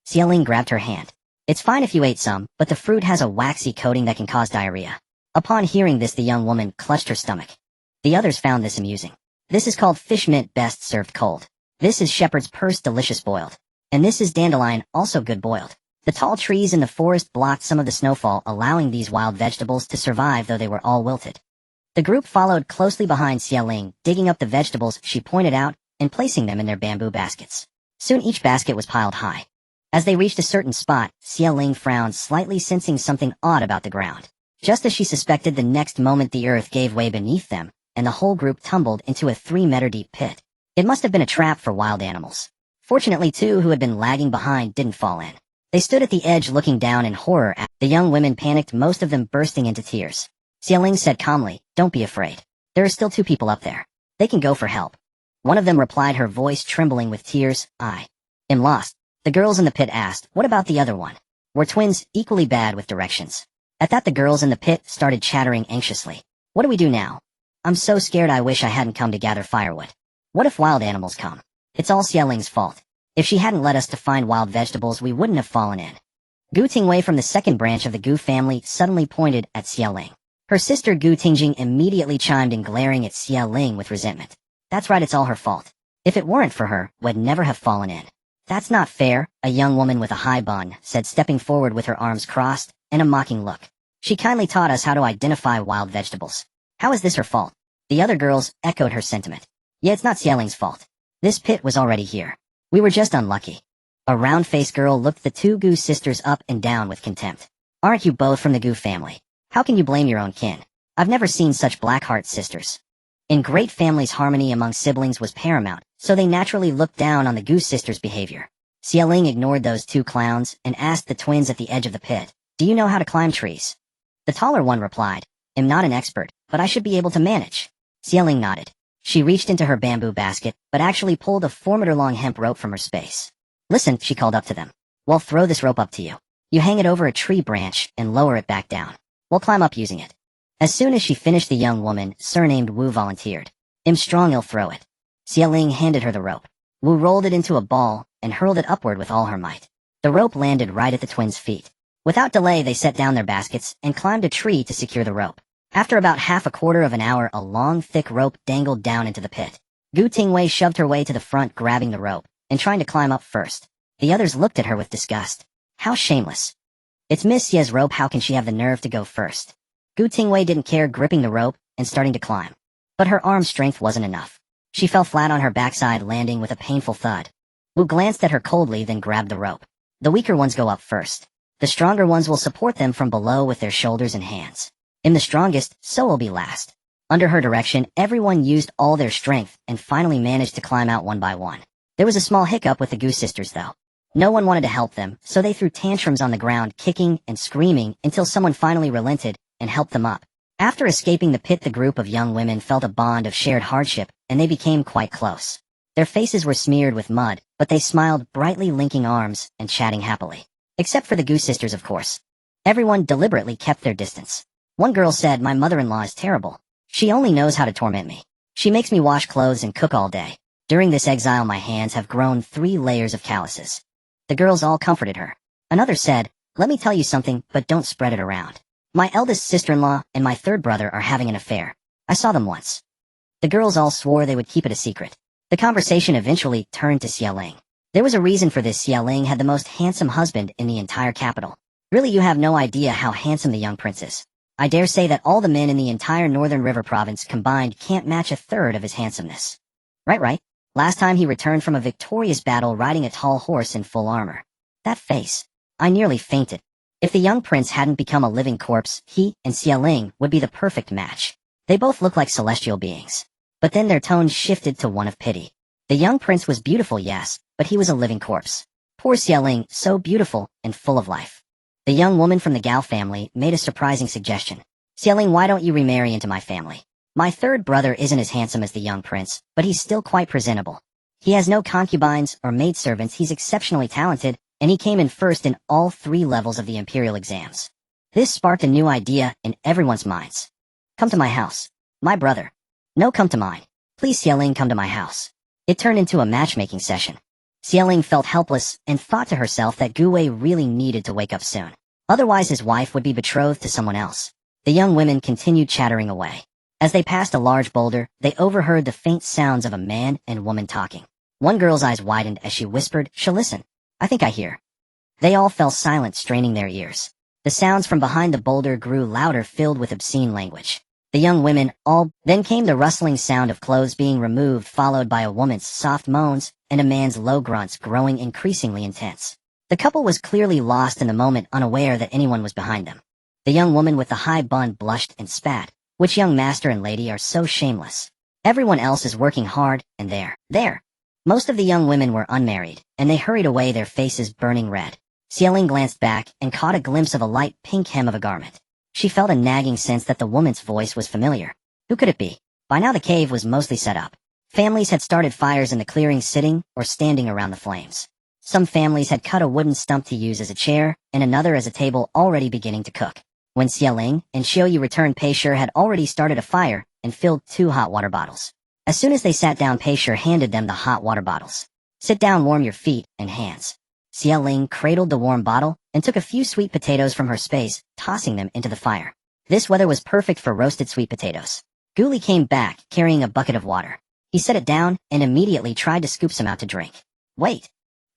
Speaker 1: Xia Ling grabbed her hand. It's fine if you ate some, but the fruit has a waxy coating that can cause diarrhea. Upon hearing this, the young woman clutched her stomach. The others found this amusing. This is called fish mint, best served cold. This is shepherd's purse, delicious boiled. And this is dandelion, also good boiled. The tall trees in the forest blocked some of the snowfall, allowing these wild vegetables to survive, though they were all wilted. The group followed closely behind Xia Ling, digging up the vegetables she pointed out and placing them in their bamboo baskets. Soon each basket was piled high. As they reached a certain spot, Xia Ling frowned slightly, sensing something odd about the ground. Just as she suspected, the next moment the earth gave way beneath them, and the whole group tumbled into a 3-meter deep pit. It must have been a trap for wild animals. Fortunately, 2 who had been lagging behind didn't fall in. They stood at the edge looking down in horror at the young women, panicked, most of them bursting into tears. Xia Ling said calmly, "Don't be afraid. There are still 2 people up there. They can go for help." One of them replied, her voice trembling with tears, "I am lost." The girls in the pit asked, "What about the other one?" "We're twins, equally bad with directions." At that, the girls in the pit started chattering anxiously. "What do we do now? I'm so scared. I wish I hadn't come to gather firewood. What if wild animals come? It's all Xia Ling's fault. If she hadn't led us to find wild vegetables, we wouldn't have fallen in." Gu Tingwei from the second branch of the Gu family suddenly pointed at Xia Ling. Her sister Gu Tingjing immediately chimed in, glaring at Xia Ling with resentment. "That's right, it's all her fault. If it weren't for her, we'd never have fallen in." "That's not fair," a young woman with a high bun said, stepping forward with her arms crossed and a mocking look. "She kindly taught us how to identify wild vegetables. How is this her fault?" The other girls echoed her sentiment. "Yeah, it's not Xia Ling's fault. This pit was already here. We were just unlucky." A round-faced girl looked the 2 Gu sisters up and down with contempt. "Aren't you both from the Gu family? How can you blame your own kin? I've never seen such black-heart sisters." In great families, harmony among siblings was paramount, so they naturally looked down on the Gu sisters' behavior. Xia Ling ignored those 2 clowns and asked the twins at the edge of the pit, "Do you know how to climb trees?" The taller one replied, "I'm not an expert, but I should be able to manage." Xia Ling nodded. She reached into her bamboo basket, but actually pulled a 4-meter-long hemp rope from her space. "Listen," she called up to them. "We'll throw this rope up to you. You hang it over a tree branch and lower it back down. We'll climb up using it." As soon as she finished, the young woman, surnamed Wu, volunteered. "I'm strong, I'll throw it." Xia Ling handed her the rope. Wu rolled it into a ball and hurled it upward with all her might. The rope landed right at the twins' feet. Without delay, they set down their baskets and climbed a tree to secure the rope. After about half a quarter of an hour, a long, thick rope dangled down into the pit. Gu Tingwei shoved her way to the front, grabbing the rope and trying to climb up first. The others looked at her with disgust. How shameless. It's Miss Xia's rope, how can she have the nerve to go first? Gu Tingwei didn't care, gripping the rope and starting to climb. But her arm strength wasn't enough. She fell flat on her backside, landing with a painful thud. Wu glanced at her coldly, then grabbed the rope. "The weaker ones go up first. The stronger ones will support them from below with their shoulders and hands. And the strongest, so will be last." Under her direction, everyone used all their strength and finally managed to climb out one by one. There was a small hiccup with the Goose sisters, though. No one wanted to help them, so they threw tantrums on the ground, kicking and screaming until someone finally relented and helped them up. After escaping the pit, the group of young women felt a bond of shared hardship, and they became quite close. Their faces were smeared with mud, but they smiled brightly, linking arms and chatting happily. Except for the Goose sisters, of course. Everyone deliberately kept their distance. One girl said, "My mother-in-law is terrible. She only knows how to torment me. She makes me wash clothes and cook all day. During this exile, my hands have grown 3 layers of calluses." The girls all comforted her. Another said, "Let me tell you something, but don't spread it around. My eldest sister-in-law and my 3rd brother are having an affair. I saw them once." The girls all swore they would keep it a secret. The conversation eventually turned to Xia Ling. There was a reason for this. Xia Ling had the most handsome husband in the entire capital. Really, you have no idea how handsome the young prince is. I dare say that all the men in the entire Northern River province combined can't match a third of his handsomeness. Right. Last time he returned from a victorious battle riding a tall horse in full armor. That face. I nearly fainted. If the young prince hadn't become a living corpse, he and Xie would be the perfect match. They both look like celestial beings. But then their tone shifted to one of pity. The young prince was beautiful, yes, but he was a living corpse. Poor Xie, so beautiful and full of life. The young woman from the Gao family made a surprising suggestion. Xie, why don't you remarry into my family? My third brother isn't as handsome as the young prince, but he's still quite presentable. He has no concubines or maidservants, he's exceptionally talented, and he came in first in all 3 levels of the imperial exams. This sparked a new idea in everyone's minds. Come to my house. My brother. No, come to mine. Please, Xie, come to my house. It turned into a matchmaking session. Xie felt helpless and thought to herself that Gu Wei really needed to wake up soon. Otherwise his wife would be betrothed to someone else. The young women continued chattering away. As they passed a large boulder, they overheard the faint sounds of a man and woman talking. One girl's eyes widened as she whispered, "Shh, listen. I think I hear." They all fell silent, straining their ears. The sounds from behind the boulder grew louder, filled with obscene language. The young women all... Then came the rustling sound of clothes being removed, followed by a woman's soft moans and a man's low grunts, growing increasingly intense. The couple was clearly lost in the moment, unaware that anyone was behind them. The young woman with the high bun blushed and spat. Which young master and lady are so shameless? Everyone else is working hard, and there. Most of the young women were unmarried, and they hurried away, their faces burning red. Xie glanced back and caught a glimpse of a light pink hem of a garment. She felt a nagging sense that the woman's voice was familiar. Who could it be? By now the cave was mostly set up. Families had started fires in the clearing, sitting or standing around the flames. Some families had cut a wooden stump to use as a chair, and another as a table, already beginning to cook. When Xie and Xiaoyu returned, Pei Shi had already started a fire and filled 2 hot water bottles. As soon as they sat down, Pei Shi handed them the hot water bottles. "Sit down, warm your feet and hands." Xie cradled the warm bottle and took a few sweet potatoes from her space, tossing them into the fire. This weather was perfect for roasted sweet potatoes. Guli came back, carrying a bucket of water. He set it down and immediately tried to scoop some out to drink. "Wait."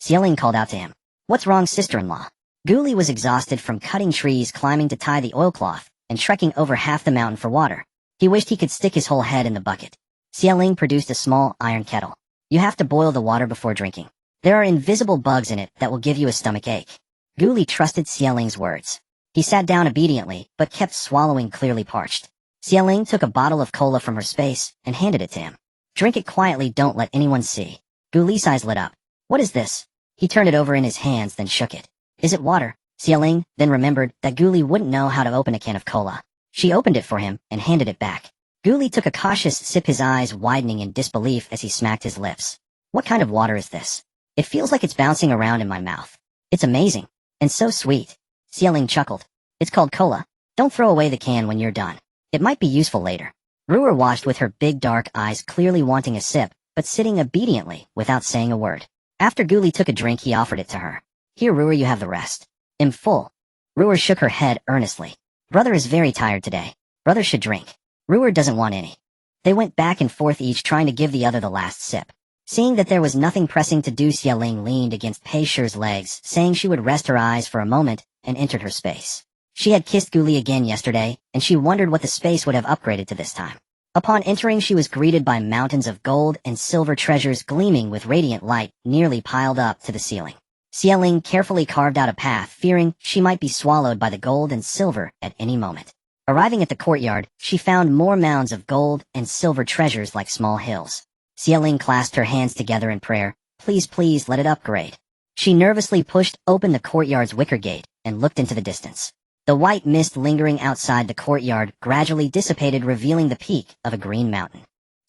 Speaker 1: Xie called out to him. "What's wrong, sister-in-law?" Guli was exhausted from cutting trees, climbing to tie the oilcloth, and trekking over half the mountain for water. He wished he could stick his whole head in the bucket. Xie produced a small iron kettle. "You have to boil the water before drinking. There are invisible bugs in it that will give you a stomach ache." Guli trusted Xieling's words. He sat down obediently, but kept swallowing, clearly parched. Xieling took a bottle of cola from her space and handed it to him. "Drink it quietly, don't let anyone see." Guli's eyes lit up. "What is this?" He turned it over in his hands, then shook it. "Is it water?" Xieling then remembered that Guli wouldn't know how to open a can of cola. She opened it for him and handed it back. Guli took a cautious sip, his eyes widening in disbelief as he smacked his lips. "What kind of water is this? It feels like it's bouncing around in my mouth. It's amazing. And so sweet." Xieling chuckled. "It's called cola. Don't throw away the can when you're done. It might be useful later." Ruer watched with her big dark eyes, clearly wanting a sip, but sitting obediently without saying a word. After Guli took a drink, he offered it to her. "Here, Ruer, you have the rest. I'm full." Ruer shook her head earnestly. "Brother is very tired today. Brother should drink. Ruer doesn't want any." They went back and forth, each trying to give the other the last sip. Seeing that there was nothing pressing to do, Xieling leaned against Pei Shi's legs, saying she would rest her eyes for a moment, and entered her space. She had kissed Guli again yesterday, and she wondered what the space would have upgraded to this time. Upon entering, she was greeted by mountains of gold and silver treasures gleaming with radiant light, nearly piled up to the ceiling. Xieling carefully carved out a path, fearing she might be swallowed by the gold and silver at any moment. Arriving at the courtyard, she found more mounds of gold and silver treasures like small hills. Xieling clasped her hands together in prayer. "Please, please, let it upgrade." She nervously pushed open the courtyard's wicker gate and looked into the distance. The white mist lingering outside the courtyard gradually dissipated, revealing the peak of a green mountain.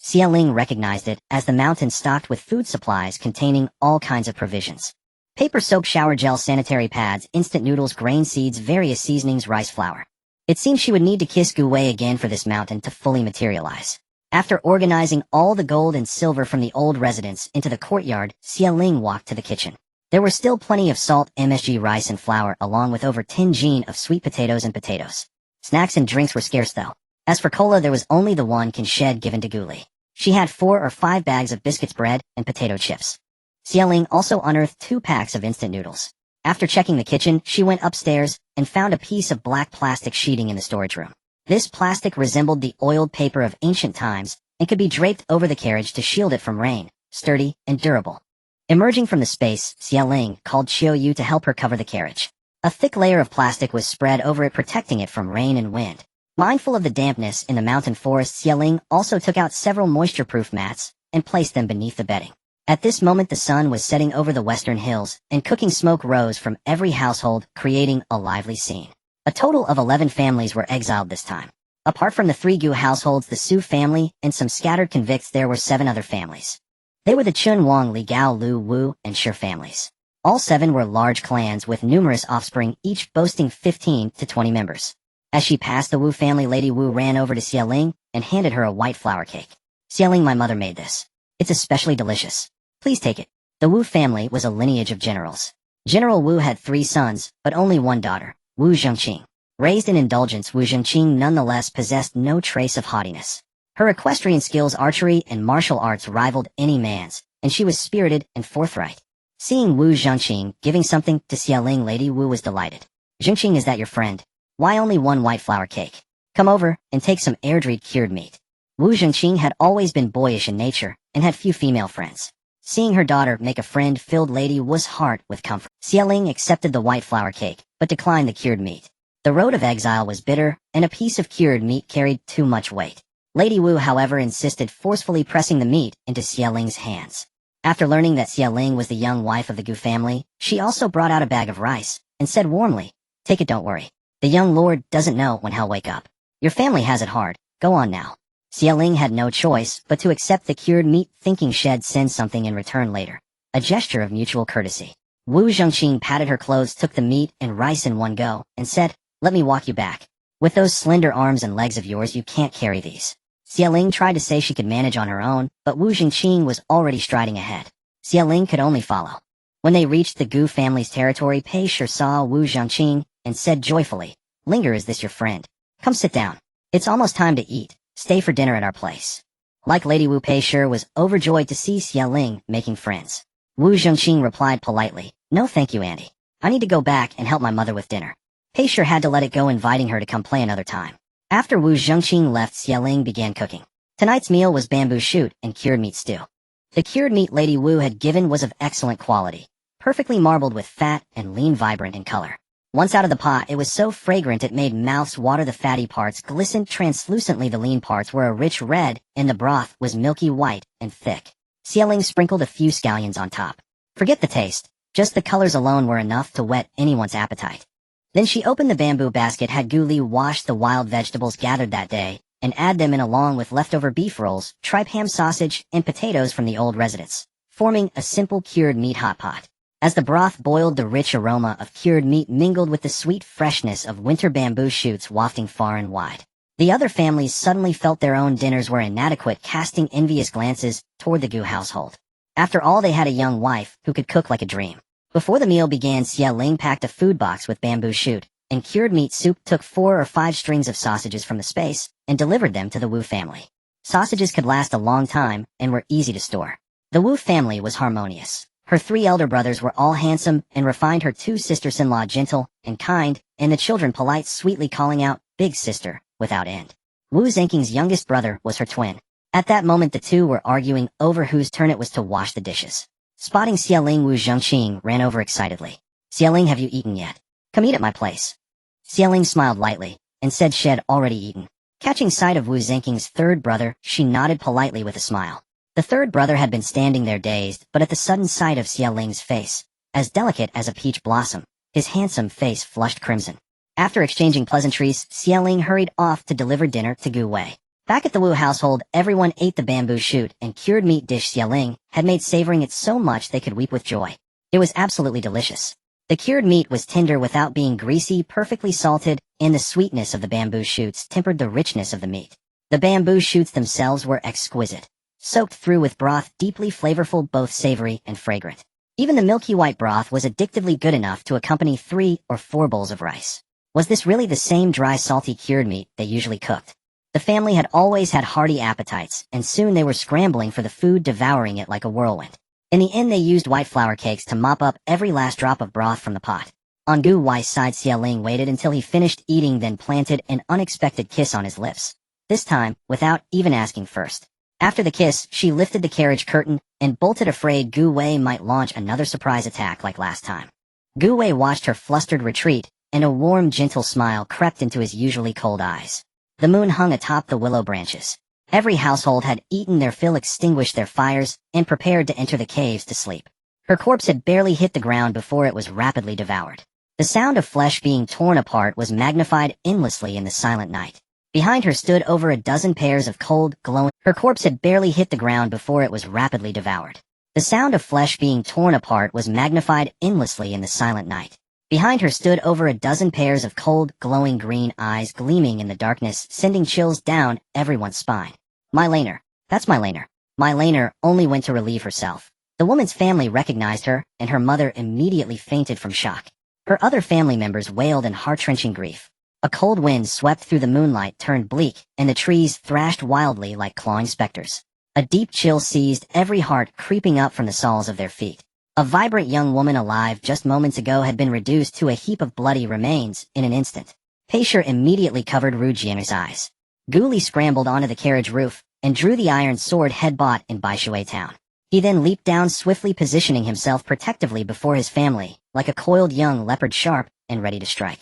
Speaker 1: Xieling recognized it as the mountain stocked with food supplies containing all kinds of provisions. Paper soap, shower gel, sanitary pads, instant noodles, grain seeds, various seasonings, rice flour. It seemed she would need to kiss Gu Wei again for this mountain to fully materialize. After organizing all the gold and silver from the old residence into the courtyard, Xieling walked to the kitchen. There were still plenty of salt, MSG rice and flour, along with over 10 jin of sweet potatoes and potatoes. Snacks and drinks were scarce though. As for cola, there was only the 1 can shed given to Guli. She had 4 or 5 bags of biscuits, bread, and potato chips. Xieling also unearthed 2 packs of instant noodles. After checking the kitchen, she went upstairs and found a piece of black plastic sheeting in the storage room. This plastic resembled the oiled paper of ancient times and could be draped over the carriage to shield it from rain, sturdy and durable. Emerging from the space, Xiaoling called Qiuyu to help her cover the carriage. A thick layer of plastic was spread over it, protecting it from rain and wind. Mindful of the dampness in the mountain forest, Xiaoling also took out several moisture-proof mats and placed them beneath the bedding. At this moment, the sun was setting over the western hills, and cooking smoke rose from every household, creating a lively scene. A total of 11 families were exiled this time. Apart from the 3 Gu households, the Su family, and some scattered convicts, there were 7 other families. They were the Chun Wang, Li Gao, Lu Wu, and Shi families. All 7 were large clans with numerous offspring, each boasting 15 to 20 members. As she passed the Wu family, Lady Wu ran over to Xiaoling and handed her a white flour cake. Xiaoling, my mother made this. It's especially delicious. Please take it. The Wu family was a lineage of generals. General Wu had 3 sons, but only 1 daughter, Wu Zhengqing. Raised in indulgence, Wu Zhengqing nonetheless possessed no trace of haughtiness. Her equestrian skills, archery, and martial arts rivaled any man's, and she was spirited and forthright. Seeing Wu Zhengqing giving something to Xiaoling, Lady Wu was delighted. Zhengqing, is that your friend? Why only 1 white flour cake? Come over and take some airdried cured meat. Wu Zhengqing had always been boyish in nature and had few female friends. Seeing her daughter make a friend filled Lady Wu's heart with comfort. Xiaoling accepted the white flour cake, but declined the cured meat. The road of exile was bitter, and a piece of cured meat carried too much weight. Lady Wu, however, insisted, forcefully pressing the meat into Xiaoling's hands. After learning that Xiaoling was the young wife of the Gu family, she also brought out a bag of rice and said warmly, "Take it, don't worry. The young lord doesn't know when he'll wake up. Your family has it hard. Go on now." Xiaoling had no choice but to accept the cured meat, thinking she'd send something in return later. A gesture of mutual courtesy. Wu Zhengqing patted her clothes, took the meat and rice in one go, and said, "Let me walk you back. With those slender arms and legs of yours, you can't carry these." Xiaoling tried to say she could manage on her own, but Wu Zhengqing was already striding ahead. Xiaoling could only follow. When they reached the Gu family's territory, Pei Shi saw Wu Zhengqing and said joyfully, "Linger, is this your friend? Come sit down. It's almost time to eat. Stay for dinner at our place." Like Lady Wu, Pei Shi was overjoyed to see Xiaoling making friends. Wu Zhengqing replied politely, "No thank you, Auntie. I need to go back and help my mother with dinner." Pei Shi had to let it go, inviting her to come play another time. After Wu Zhengqing left, Xiaoling began cooking. Tonight's meal was bamboo shoot and cured meat stew. The cured meat Lady Wu had given was of excellent quality, perfectly marbled with fat and lean, vibrant in color. Once out of the pot, it was so fragrant it made mouths water. The fatty parts glistened translucently, the lean parts were a rich red, and the broth was milky white and thick. Xiaoling sprinkled a few scallions on top. Forget the taste, just the colors alone were enough to whet anyone's appetite. Then she opened the bamboo basket, had Gu Li wash the wild vegetables gathered that day, and add them in along with leftover beef rolls, tripe ham sausage, and potatoes from the old residence, forming a simple cured meat hot pot. As the broth boiled, the rich aroma of cured meat mingled with the sweet freshness of winter bamboo shoots wafting far and wide. The other families suddenly felt their own dinners were inadequate, casting envious glances toward the Gu household. After all, they had a young wife who could cook like a dream. Before the meal began, Xiaoling packed a food box with bamboo shoot and cured meat soup, took 4 or 5 strings of sausages from the space, and delivered them to the Wu family. Sausages could last a long time and were easy to store. The Wu family was harmonious. Her 3 elder brothers were all handsome and refined, her 2 sisters-in-law gentle and kind, and the children polite, sweetly calling out, "Big sister," without end. Wu Zhengqing's youngest brother was her twin. At that moment, the two were arguing over whose turn it was to wash the dishes. Spotting Xiaoling, Wu Zhengqing ran over excitedly. "Xiaoling, have you eaten yet? Come eat at my place." Xiaoling smiled lightly and said she'd already eaten. Catching sight of Wu Zhengqing's 3rd brother, she nodded politely with a smile. The 3rd brother had been standing there dazed, but at the sudden sight of Xiaoling's face, as delicate as a peach blossom, his handsome face flushed crimson. After exchanging pleasantries, Xiaoling hurried off to deliver dinner to Gu Wei. Back at the Wu household, everyone ate the bamboo shoot and cured meat dish Xiaoling had made, savoring it so much they could weep with joy. It was absolutely delicious. The cured meat was tender without being greasy, perfectly salted, and the sweetness of the bamboo shoots tempered the richness of the meat. The bamboo shoots themselves were exquisite, soaked through with broth, deeply flavorful, both savory and fragrant. Even the milky white broth was addictively good enough to accompany 3 or 4 bowls of rice. Was this really the same dry, salty cured meat they usually cooked? The family had always had hearty appetites, and soon they were scrambling for the food, devouring it like a whirlwind. In the end they used white flour cakes to mop up every last drop of broth from the pot. On Gu Wei's side, Xia Ling waited until he finished eating, then planted an unexpected kiss on his lips. This time, without even asking first. After the kiss, she lifted the carriage curtain and bolted, afraid Gu Wei might launch another surprise attack like last time. Gu Wei watched her flustered retreat, and a warm, gentle smile crept into his usually cold eyes. The moon hung atop the willow branches. Every household had eaten their fill, extinguished their fires, and prepared to enter the caves to sleep. Her corpse had barely hit the ground before it was rapidly devoured. The sound of flesh being torn apart was magnified endlessly in the silent night. Behind her stood over a dozen pairs of cold, glowing. Her corpse had barely hit the ground before it was rapidly devoured. The sound of flesh being torn apart was magnified endlessly in the silent night. Behind her stood over a dozen pairs of cold, glowing green eyes gleaming in the darkness, sending chills down everyone's spine. My Laner. That's my Laner. My Laner only went to relieve herself. The woman's family recognized her, and her mother immediately fainted from shock. Her other family members wailed in heart-wrenching grief. A cold wind swept through the moonlight, turned bleak, and the trees thrashed wildly like clawing specters. A deep chill seized every heart, creeping up from the soles of their feet. A vibrant young woman alive just moments ago had been reduced to a heap of bloody remains in an instant. Paisher immediately covered Ru Jian's eyes. Gu Li scrambled onto the carriage roof and drew the iron sword head bought in Baishui town. He then leaped down swiftly, positioning himself protectively before his family, like a coiled young leopard, sharp and ready to strike.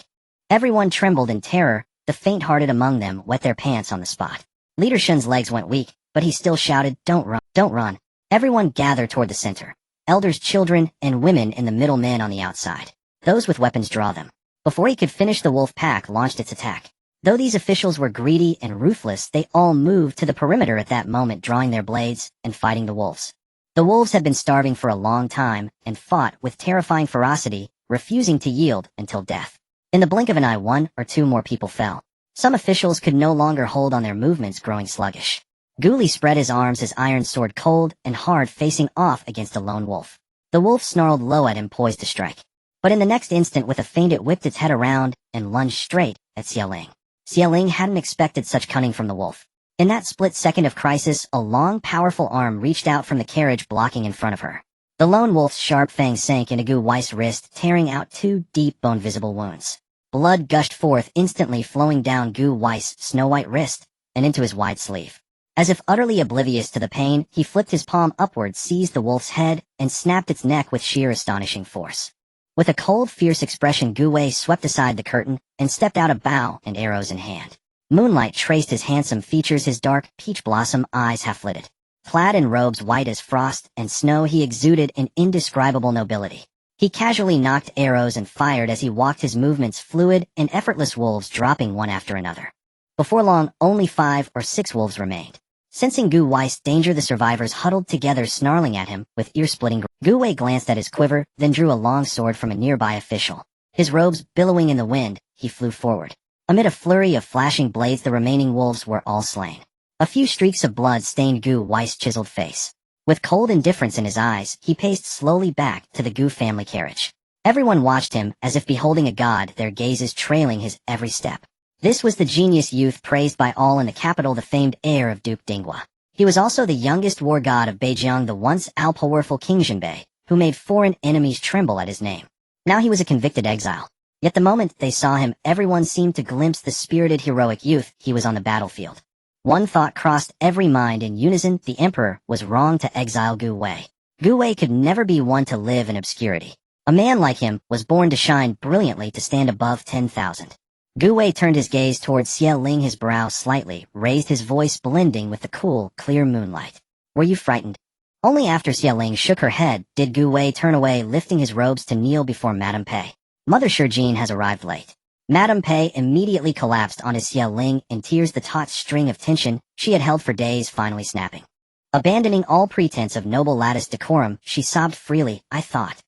Speaker 1: Everyone trembled in terror. The faint-hearted among them wet their pants on the spot. Leader Shun's legs went weak, but he still shouted, "Don't run, don't run." Everyone gathered toward the center. Elders, children, and women in the middle, men on the outside. Those with weapons draw them. Before he could finish, the wolf pack launched its attack. Though these officials were greedy and ruthless, they all moved to the perimeter at that moment, drawing their blades and fighting the wolves. The wolves had been starving for a long time and fought with terrifying ferocity, refusing to yield until death. In the blink of an eye, one or two more people fell. Some officials could no longer hold on, their movements growing sluggish. Gu Li spread his arms, his iron sword cold and hard, facing off against a lone wolf. The wolf snarled low at him, poised to strike. But in the next instant, with a feint, it whipped its head around and lunged straight at Xia Ling. Xia Ling hadn't expected such cunning from the wolf. In that split second of crisis, a long, powerful arm reached out from the carriage, blocking in front of her. The lone wolf's sharp fang sank into Gu Wei's wrist, tearing out two deep, bone-visible wounds. Blood gushed forth, instantly flowing down Gu Wei's snow-white wrist and into his wide sleeve. As if utterly oblivious to the pain, he flipped his palm upward, seized the wolf's head, and snapped its neck with sheer astonishing force. With a cold, fierce expression, Gu Wei swept aside the curtain and stepped out, a bow and arrows in hand. Moonlight traced his handsome features, his dark, peach blossom eyes half-lidded. Clad in robes white as frost and snow, he exuded an indescribable nobility. He casually knocked arrows and fired as he walked, his movements fluid and effortless, wolves dropping one after another. Before long, only 5 or 6 wolves remained. Sensing Gu Wei's danger, the survivors huddled together, snarling at him with ear-splitting Gu Wei glanced at his quiver, then drew a long sword from a nearby official. His robes billowing in the wind, he flew forward. Amid a flurry of flashing blades, the remaining wolves were all slain. A few streaks of blood stained Gu Wei's chiseled face. With cold indifference in his eyes, he paced slowly back to the Gu family carriage. Everyone watched him as if beholding a god, their gazes trailing his every step. This was the genius youth praised by all in the capital, the famed heir of Duke Dinghua. He was also the youngest war god of Beijiang, the once all-powerful King Jinbei, who made foreign enemies tremble at his name. Now he was a convicted exile. Yet the moment they saw him, everyone seemed to glimpse the spirited, heroic youth. He was on the battlefield. One thought crossed every mind in unison: the emperor was wrong to exile Gu Wei. Gu Wei could never be one to live in obscurity. A man like him was born to shine brilliantly, to stand above 10,000. Gu Wei turned his gaze towards Xia Ling, his brow slightly raised, his voice blending with the cool, clear moonlight. Were you frightened? Only after Xia Ling shook her head did Gu Wei turn away, lifting his robes to kneel before Madame Pei. Mother Shijin has arrived late. Madame Pei immediately collapsed onto Xia Ling in tears, the taut string of tension she had held for days finally snapping. Abandoning all pretense of noble lattice decorum, she sobbed freely. I thought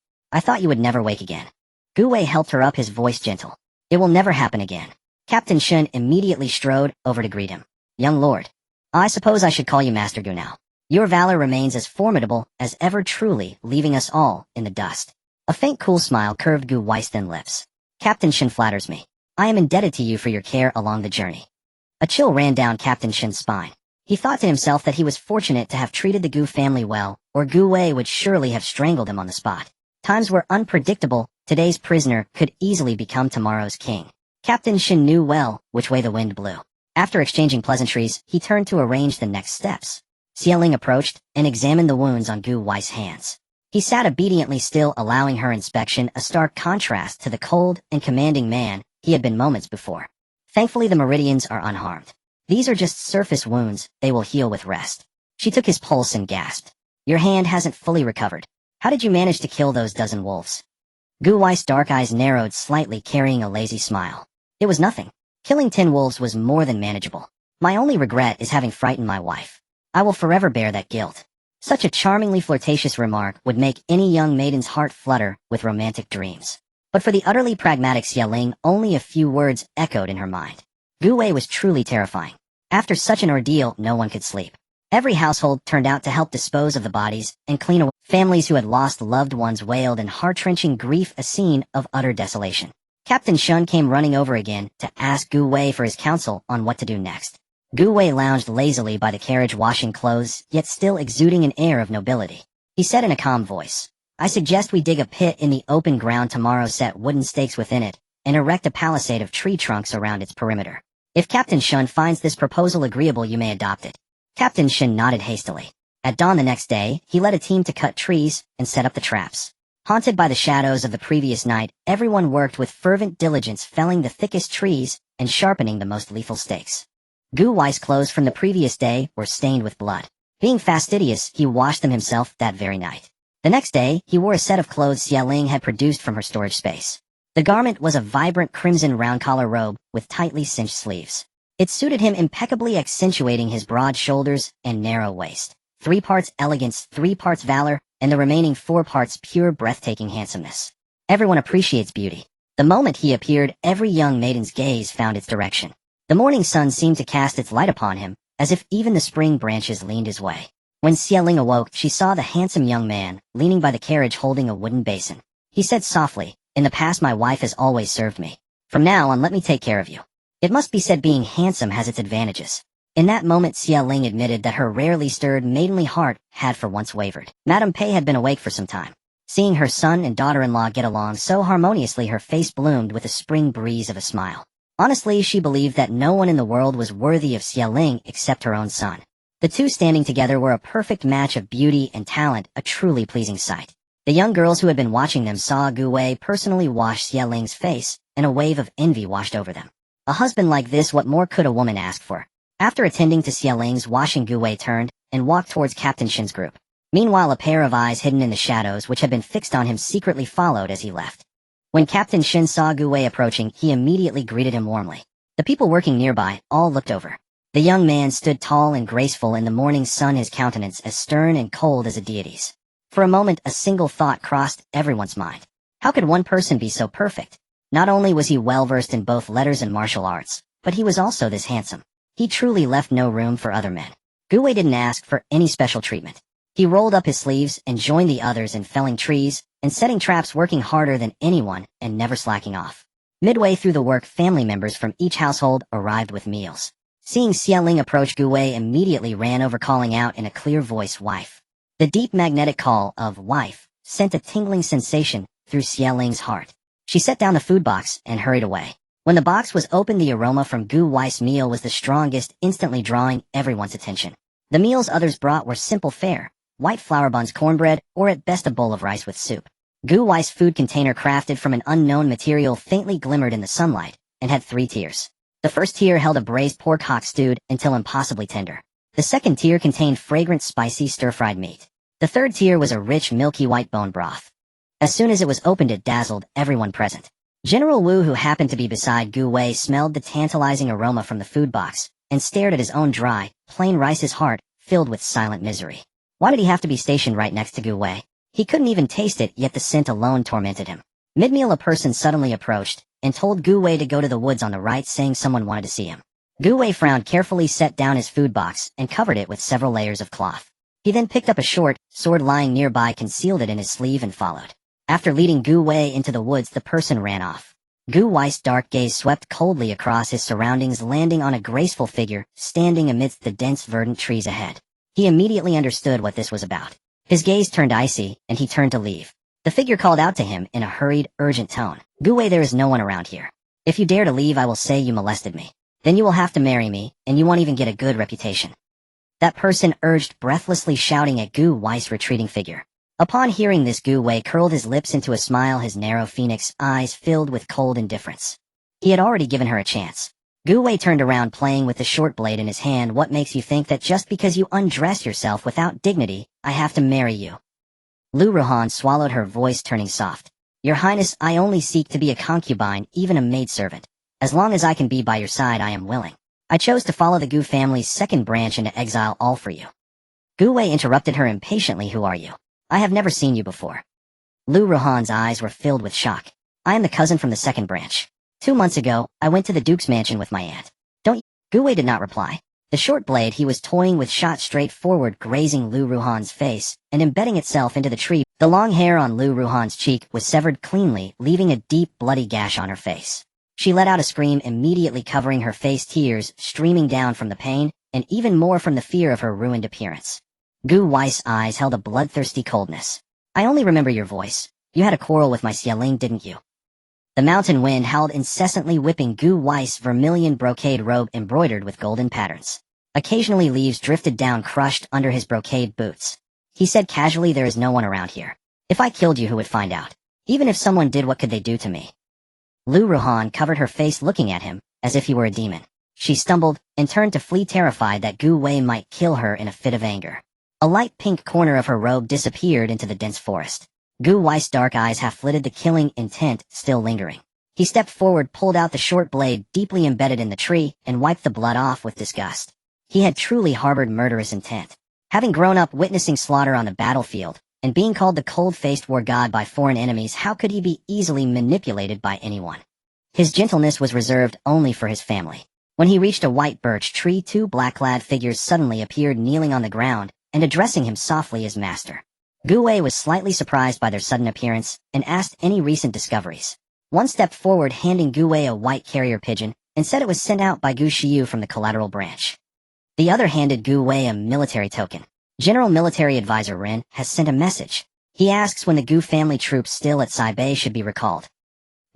Speaker 1: you would never wake again. Gu Wei helped her up, his voice gentle. It will never happen again. Captain Shun immediately strode over to greet him. Young lord. I suppose I should call you Master Gu now. Your valor remains as formidable as ever, truly leaving us all in the dust. A faint cool smile curved Gu Wei's thin lips. Captain Shun flatters me. I am indebted to you for your care along the journey. A chill ran down Captain Shun's spine. He thought to himself that he was fortunate to have treated the Gu family well, or Gu Wei would surely have strangled him on the spot. Times were unpredictable. Today's prisoner could easily become tomorrow's king. Captain Shin knew well which way the wind blew. After exchanging pleasantries, he turned to arrange the next steps. Xia Ling approached and examined the wounds on Gu Wei's hands. He sat obediently still, allowing her inspection, a stark contrast to the cold and commanding man he had been moments before. Thankfully the meridians are unharmed. These are just surface wounds, they will heal with rest. She took his pulse and gasped. Your hand hasn't fully recovered. How did you manage to kill those dozen wolves? Gu Wei's dark eyes narrowed slightly, carrying a lazy smile. It was nothing. Killing 10 wolves was more than manageable. My only regret is having frightened my wife. I will forever bear that guilt. Such a charmingly flirtatious remark would make any young maiden's heart flutter with romantic dreams. But for the utterly pragmatic Xia Ling, only a few words echoed in her mind. Gu Wei was truly terrifying. After such an ordeal, no one could sleep. Every household turned out to help dispose of the bodies and clean away. Families who had lost loved ones wailed in heart-wrenching grief, a scene of utter desolation. Captain Shun came running over again to ask Gu Wei for his counsel on what to do next. Gu Wei lounged lazily by the carriage, washing clothes, yet still exuding an air of nobility. He said in a calm voice, I suggest we dig a pit in the open ground tomorrow, set wooden stakes within it, and erect a palisade of tree trunks around its perimeter. If Captain Shun finds this proposal agreeable, you may adopt it. Captain Shun nodded hastily. At dawn the next day, he led a team to cut trees and set up the traps. Haunted by the shadows of the previous night, everyone worked with fervent diligence, felling the thickest trees and sharpening the most lethal stakes. Gu Wei's clothes from the previous day were stained with blood. Being fastidious, he washed them himself that very night. The next day, he wore a set of clothes Xia Ling had produced from her storage space. The garment was a vibrant crimson round-collar robe with tightly cinched sleeves. It suited him impeccably, accentuating his broad shoulders and narrow waist. 3 parts elegance, 3 parts valor, and the remaining 4 parts pure breathtaking handsomeness. Everyone appreciates beauty. The moment he appeared, every young maiden's gaze found its direction. The morning sun seemed to cast its light upon him, as if even the spring branches leaned his way. When Xia Ling awoke, she saw the handsome young man, leaning by the carriage holding a wooden basin. He said softly, in the past my wife has always served me. From now on let me take care of you. It must be said being handsome has its advantages. In that moment Xia Ling admitted that her rarely stirred maidenly heart had for once wavered. Madame Pei had been awake for some time. Seeing her son and daughter-in-law get along so harmoniously, her face bloomed with a spring breeze of a smile. Honestly, she believed that no one in the world was worthy of Xia Ling except her own son. The two standing together were a perfect match of beauty and talent, a truly pleasing sight. The young girls who had been watching them saw Gu Wei personally wash Xia Ling's face, and a wave of envy washed over them. A husband like this, what more could a woman ask for? After attending to Xia Ling's washing, Gu Wei turned and walked towards Captain Shin's group. Meanwhile, a pair of eyes hidden in the shadows which had been fixed on him secretly followed as he left. When Captain Shin saw Gu Wei approaching, he immediately greeted him warmly. The people working nearby all looked over. The young man stood tall and graceful in the morning sun, his countenance as stern and cold as a deity's. For a moment, a single thought crossed everyone's mind. How could one person be so perfect? Not only was he well-versed in both letters and martial arts, but he was also this handsome. He truly left no room for other men. Gu Wei didn't ask for any special treatment. He rolled up his sleeves and joined the others in felling trees and setting traps, working harder than anyone and never slacking off. Midway through the work, family members from each household arrived with meals. Seeing Xia Ling approach, Gu Wei immediately ran over, calling out in a clear voice, "Wife." The deep magnetic call of "wife" sent a tingling sensation through Xia Ling's heart. She set down the food box and hurried away. When the box was opened, the aroma from Gu Wei's meal was the strongest, instantly drawing everyone's attention. The meals others brought were simple fare: white flour buns, cornbread, or at best a bowl of rice with soup. Gu Wei's food container, crafted from an unknown material, faintly glimmered in the sunlight, and had 3 tiers. The first tier held a braised pork hock stewed until impossibly tender. The second tier contained fragrant, spicy stir-fried meat. The third tier was a rich, milky white bone broth. As soon as it was opened, it dazzled everyone present. General Wu, who happened to be beside Gu Wei, smelled the tantalizing aroma from the food box and stared at his own dry, plain rice, his heart filled with silent misery. Why did he have to be stationed right next to Gu Wei? He couldn't even taste it, yet the scent alone tormented him. Mid-meal, a person suddenly approached and told Gu Wei to go to the woods on the right, saying someone wanted to see him. Gu Wei frowned, carefully set down his food box and covered it with several layers of cloth. He then picked up a short sword lying nearby, concealed it in his sleeve, and followed. After leading Gu Wei into the woods, the person ran off. Gu Wei's dark gaze swept coldly across his surroundings, landing on a graceful figure standing amidst the dense verdant trees ahead. He immediately understood what this was about. His gaze turned icy, and he turned to leave. The figure called out to him in a hurried, urgent tone. Gu-wei, there is no one around here. If you dare to leave, I will say you molested me. Then you will have to marry me, and you won't even get a good reputation. That person urged, breathlessly shouting at Gu-wei's retreating figure. Upon hearing this, Gu-wei curled his lips into a smile, his narrow phoenix eyes filled with cold indifference. He had already given her a chance. Gu-wei turned around, playing with the short blade in his hand. What makes you think that just because you undress yourself without dignity, I have to marry you? Lu Ruhan swallowed, her voice turning soft. Your Highness, I only seek to be a concubine, even a maidservant. As long as I can be by your side, I am willing. I chose to follow the Gu family's second branch into exile, all for you. Gu-wei interrupted her impatiently. Who are you? I have never seen you before. Lu Ruhan's eyes were filled with shock. I am the cousin from the second branch. 2 months ago, I went to the Duke's mansion with my aunt. Don't you? Gu-wei did not reply. The short blade he was toying with shot straight forward, grazing Lu Ruhan's face and embedding itself into the tree. The long hair on Lu Ruhan's cheek was severed cleanly, leaving a deep, bloody gash on her face. She let out a scream, immediately covering her face, tears streaming down from the pain, and even more from the fear of her ruined appearance. Gu-wei's eyes held a bloodthirsty coldness. I only remember your voice. You had a quarrel with my Xieling, didn't you? The mountain wind howled incessantly, whipping Gu-wei's vermilion brocade robe embroidered with golden patterns. Occasionally leaves drifted down, crushed under his brocade boots. He said casually, there is no one around here. If I killed you, who would find out? Even if someone did, what could they do to me? Lu Ruhan covered her face, looking at him as if he were a demon. She stumbled and turned to flee, terrified that Gu-wei might kill her in a fit of anger. A light pink corner of her robe disappeared into the dense forest. Gu-wei's dark eyes half flitted, the killing intent still lingering. He stepped forward, pulled out the short blade deeply embedded in the tree, and wiped the blood off with disgust. He had truly harbored murderous intent. Having grown up witnessing slaughter on the battlefield, and being called the cold-faced war god by foreign enemies, how could he be easily manipulated by anyone? His gentleness was reserved only for his family. When he reached a white birch tree, 2 black-clad figures suddenly appeared, kneeling on the ground and addressing him softly as master. Gu-wei was slightly surprised by their sudden appearance and asked any recent discoveries. One stepped forward, handing Gu-wei a white carrier pigeon, and said it was sent out by Gu Shiyu from the collateral branch. The other handed Gu-wei a military token. General Military Advisor Ren has sent a message. He asks when the Gu family troops still at Saibei should be recalled.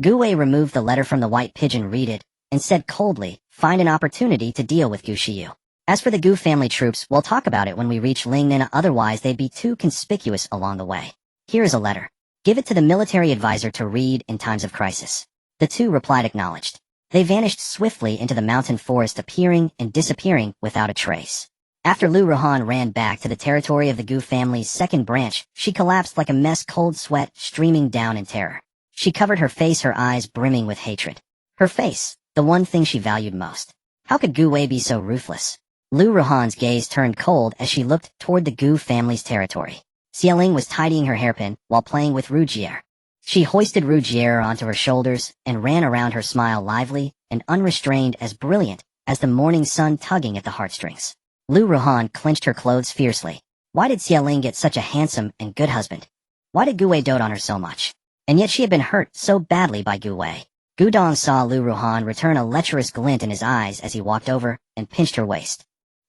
Speaker 1: Gu-wei removed the letter from the white pigeon, read it, and said coldly, find an opportunity to deal with Gu Shiyu. As for the Gu family troops, we'll talk about it when we reach Lingnan, otherwise they'd be too conspicuous along the way. Here is a letter. Give it to the military advisor to read in times of crisis. The 2 replied, acknowledged. They vanished swiftly into the mountain forest, appearing and disappearing without a trace. After Lu Ruhan ran back to the territory of the Gu family's second branch, she collapsed like a mess, cold sweat streaming down in terror. She covered her face, her eyes brimming with hatred. Her face, the one thing she valued most. How could Gu-wei be so ruthless? Lu Ruhan's gaze turned cold as she looked toward the Gu family's territory. Xieling was tidying her hairpin while playing with Rugier. She hoisted Rugier onto her shoulders and ran around her, smile lively and unrestrained, as brilliant as the morning sun tugging at the heartstrings. Lu Ruhan clenched her clothes fiercely. Why did Xieling get such a handsome and good husband? Why did Gu-wei dote on her so much? And yet she had been hurt so badly by Gu-wei. Gudong saw Lu Ruhan return a lecherous glint in his eyes as he walked over and pinched her waist.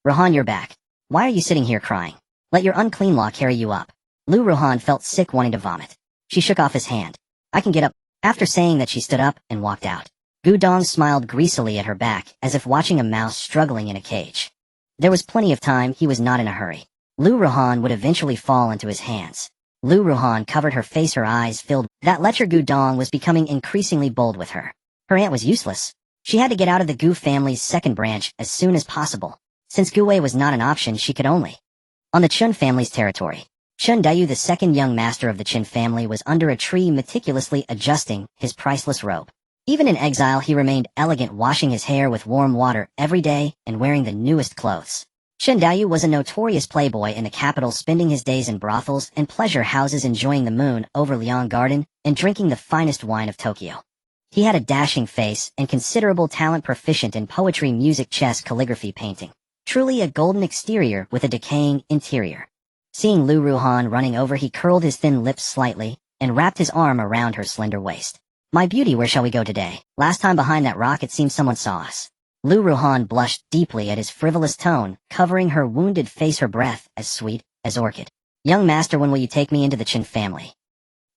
Speaker 1: Ruhan, you're back. Why are you sitting here crying? Let your unclean law carry you up. Lu Ruhan felt sick, wanting to vomit. She shook off his hand. I can get up. After saying that, she stood up and walked out. Gudong smiled greasily at her back, as if watching a mouse struggling in a cage. There was plenty of time, he was not in a hurry. Lu Ruhan would eventually fall into his hands. Lu Ruhan covered her face, her eyes filled. That lecher Gudong was becoming increasingly bold with her. Her aunt was useless. She had to get out of the Gu family's second branch as soon as possible. Since Gu-wei was not an option, she could only. On the Chun family's territory. Chun Dayu, the second young master of the Qin family, was under a tree meticulously adjusting his priceless robe. Even in exile, he remained elegant, washing his hair with warm water every day and wearing the newest clothes. Chun Dayu was a notorious playboy in the capital, spending his days in brothels and pleasure houses, enjoying the moon over Liang Garden and drinking the finest wine of Tokyo. He had a dashing face and considerable talent, proficient in poetry, music, chess, calligraphy, painting. Truly a golden exterior with a decaying interior. Seeing Lu Ruhan running over, he curled his thin lips slightly and wrapped his arm around her slender waist. My beauty, where shall we go today? Last time behind that rock, it seems someone saw us. Lu Ruhan blushed deeply at his frivolous tone, covering her wounded face, her breath as sweet as orchid. Young master, when will you take me into the Qin family?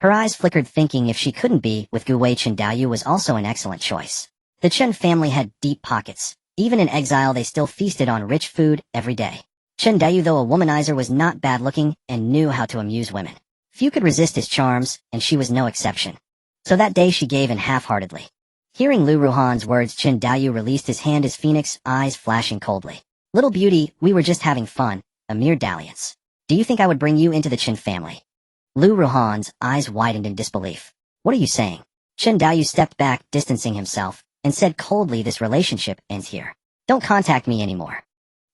Speaker 1: Her eyes flickered, thinking if she couldn't be with Gu Wei, Chen Daoyu was also an excellent choice. The Chen family had deep pockets. Even in exile they still feasted on rich food every day. Chen Daoyu, though a womanizer, was not bad-looking and knew how to amuse women. Few could resist his charms, and she was no exception. So that day she gave in half-heartedly. Hearing Lu Ruhan's words, Chen Daoyu released his hand, his phoenix eyes flashing coldly. Little beauty, we were just having fun, a mere dalliance. Do you think I would bring you into the Chen family? Lu Ruhan's eyes widened in disbelief. What are you saying? Chen Daoyu stepped back, distancing himself, and said coldly, this relationship ends here. Don't contact me anymore.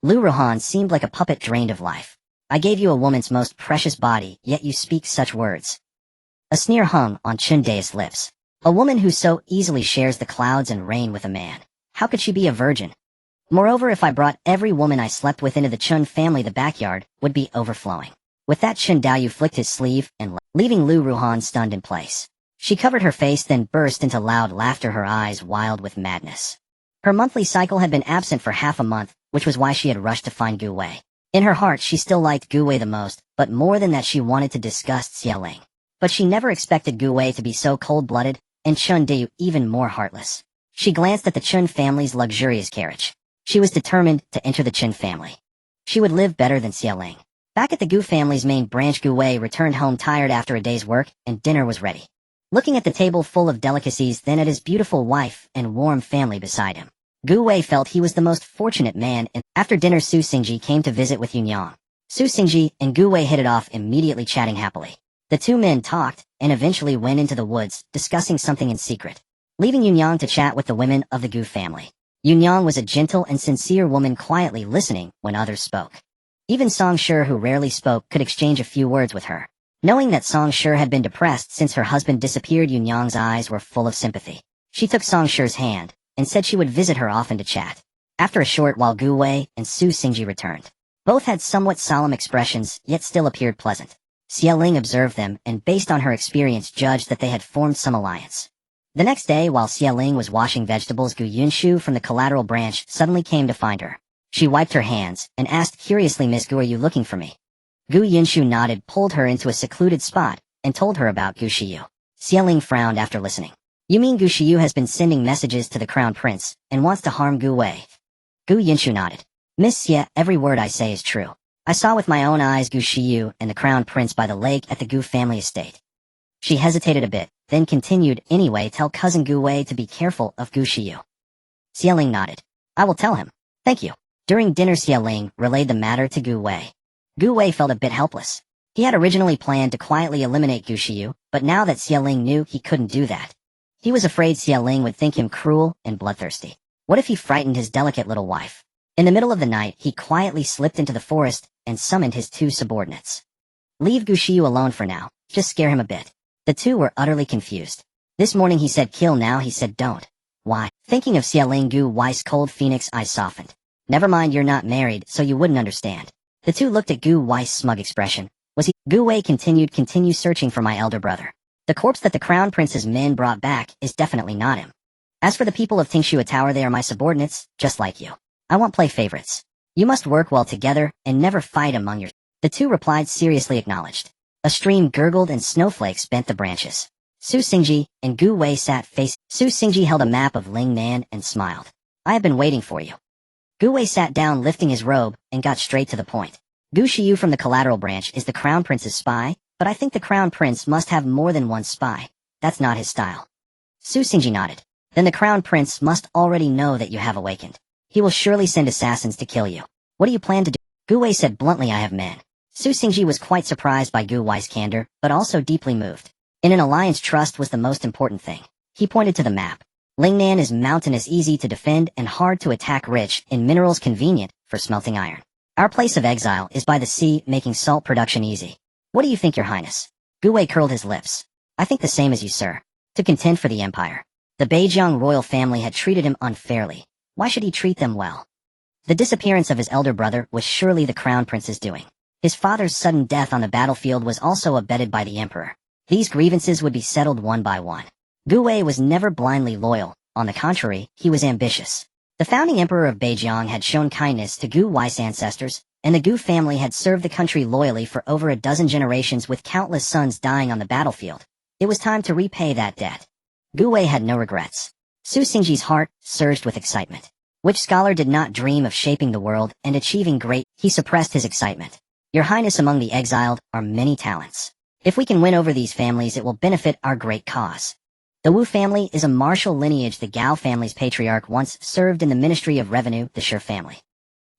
Speaker 1: Lu Ruhan seemed like a puppet drained of life. I gave you a woman's most precious body, yet you speak such words. A sneer hung on Chen Daoyu's lips. A woman who so easily shares the clouds and rain with a man. How could she be a virgin? Moreover, if I brought every woman I slept with into the Chen family, the backyard would be overflowing. With that, Chen Daoyu flicked his sleeve and left, leaving Lu Ruhan stunned in place. She covered her face, then burst into loud laughter, her eyes wild with madness. Her monthly cycle had been absent for half a month, which was why she had rushed to find Gu Wei. In her heart she still liked Gu Wei the most, but more than that she wanted to disgust Xie Ling. But she never expected Gu Wei to be so cold-blooded, and Chen Daoyu even more heartless. She glanced at the Chen family's luxurious carriage. She was determined to enter the Chen family. She would live better than Xie Ling. Back at the Gu family's main branch, Gu Wei returned home tired after a day's work, and dinner was ready. Looking at the table full of delicacies, then at his beautiful wife and warm family beside him, Gu Wei felt he was the most fortunate man, and after dinner Su Xingji came to visit with Yunyang. Su Xingji and Gu Wei hit it off immediately, chatting happily. The two men talked, and eventually went into the woods, discussing something in secret, leaving Yunyang to chat with the women of the Gu family. Yunyang was a gentle and sincere woman, quietly listening when others spoke. Even Song Shi, who rarely spoke, could exchange a few words with her. Knowing that Song Shi had been depressed since her husband disappeared, Yunyang's eyes were full of sympathy. She took Song Shi's hand, and said she would visit her often to chat. After a short while, Gu Wei and Su Xingji returned. Both had somewhat solemn expressions, yet still appeared pleasant. Xie Ling observed them, and based on her experience judged that they had formed some alliance. The next day, while Xie Ling was washing vegetables, Gu Yunshu from the collateral branch suddenly came to find her. She wiped her hands, and asked curiously, Miss Gu, are you looking for me? Gu Yunshu nodded, pulled her into a secluded spot, and told her about Gu Shiyu. Xie Ling frowned after listening. You mean Gu Shiyu has been sending messages to the crown prince, and wants to harm Gu Wei? Gu Yunshu nodded. Miss Xie, every word I say is true. I saw with my own eyes Gu Shiyu and the crown prince by the lake at the Gu family estate. She hesitated a bit, then continued, anyway, tell cousin Gu Wei to be careful of Gu Shiyu. Xie Ling nodded. I will tell him. Thank you. During dinner, Xie Ling relayed the matter to Gu Wei. Gu Wei felt a bit helpless. He had originally planned to quietly eliminate Gu Shiyu, but now that Xie Ling knew, he couldn't do that. He was afraid Xie Ling would think him cruel and bloodthirsty. What if he frightened his delicate little wife? In the middle of the night, he quietly slipped into the forest and summoned his two subordinates. Leave Gu Shiyu alone for now, just scare him a bit. The two were utterly confused. This morning he said kill, now he said don't. Why? Thinking of Xie Ling, Gu Wei's cold phoenix eyes softened. Never mind, you're not married, so you wouldn't understand. The two looked at Gu Wei's smug expression. Was he? Gu Wei continued, continue searching for my elder brother. The corpse that the crown prince's men brought back is definitely not him. As for the people of Tingxua Tower, they are my subordinates, just like you. I won't play favorites. You must work well together and never fight among your... The two replied, seriously acknowledged. A stream gurgled and snowflakes bent the branches. Su Xingji and Gu Wei sat face. Su Xingji held a map of Lingnan and smiled. I have been waiting for you. Gu Wei sat down, lifting his robe, and got straight to the point. Gu Shiyu from the collateral branch is the crown prince's spy, but I think the crown prince must have more than one spy. That's not his style. Su Xingji nodded. Then the crown prince must already know that you have awakened. He will surely send assassins to kill you. What do you plan to do? Gu Wei said bluntly, I have men. Su Xingji was quite surprised by Gu Wei's candor, but also deeply moved. In an alliance, trust was the most important thing. He pointed to the map. Lingnan is mountainous, easy to defend, and hard to attack, rich in minerals, convenient for smelting iron. Our place of exile is by the sea, making salt production easy. What do you think, your highness? Gu Wei curled his lips. I think the same as you, sir. To contend for the empire. The Beijiang royal family had treated him unfairly. Why should he treat them well? The disappearance of his elder brother was surely the crown prince's doing. His father's sudden death on the battlefield was also abetted by the emperor. These grievances would be settled one by one. Gu Wei was never blindly loyal. On the contrary, he was ambitious. The founding emperor of Beijiang had shown kindness to Gu Wei's ancestors, and the Gu family had served the country loyally for over a dozen generations with countless sons dying on the battlefield. It was time to repay that debt. Gu Wei had no regrets. Su Xingji's heart surged with excitement. Which scholar did not dream of shaping the world and achieving great? He suppressed his excitement. Your Highness, among the exiled are many talents. If we can win over these families, it will benefit our great cause. The Wu family is a martial lineage. The Gao family's patriarch once served in the Ministry of Revenue, the Shi family.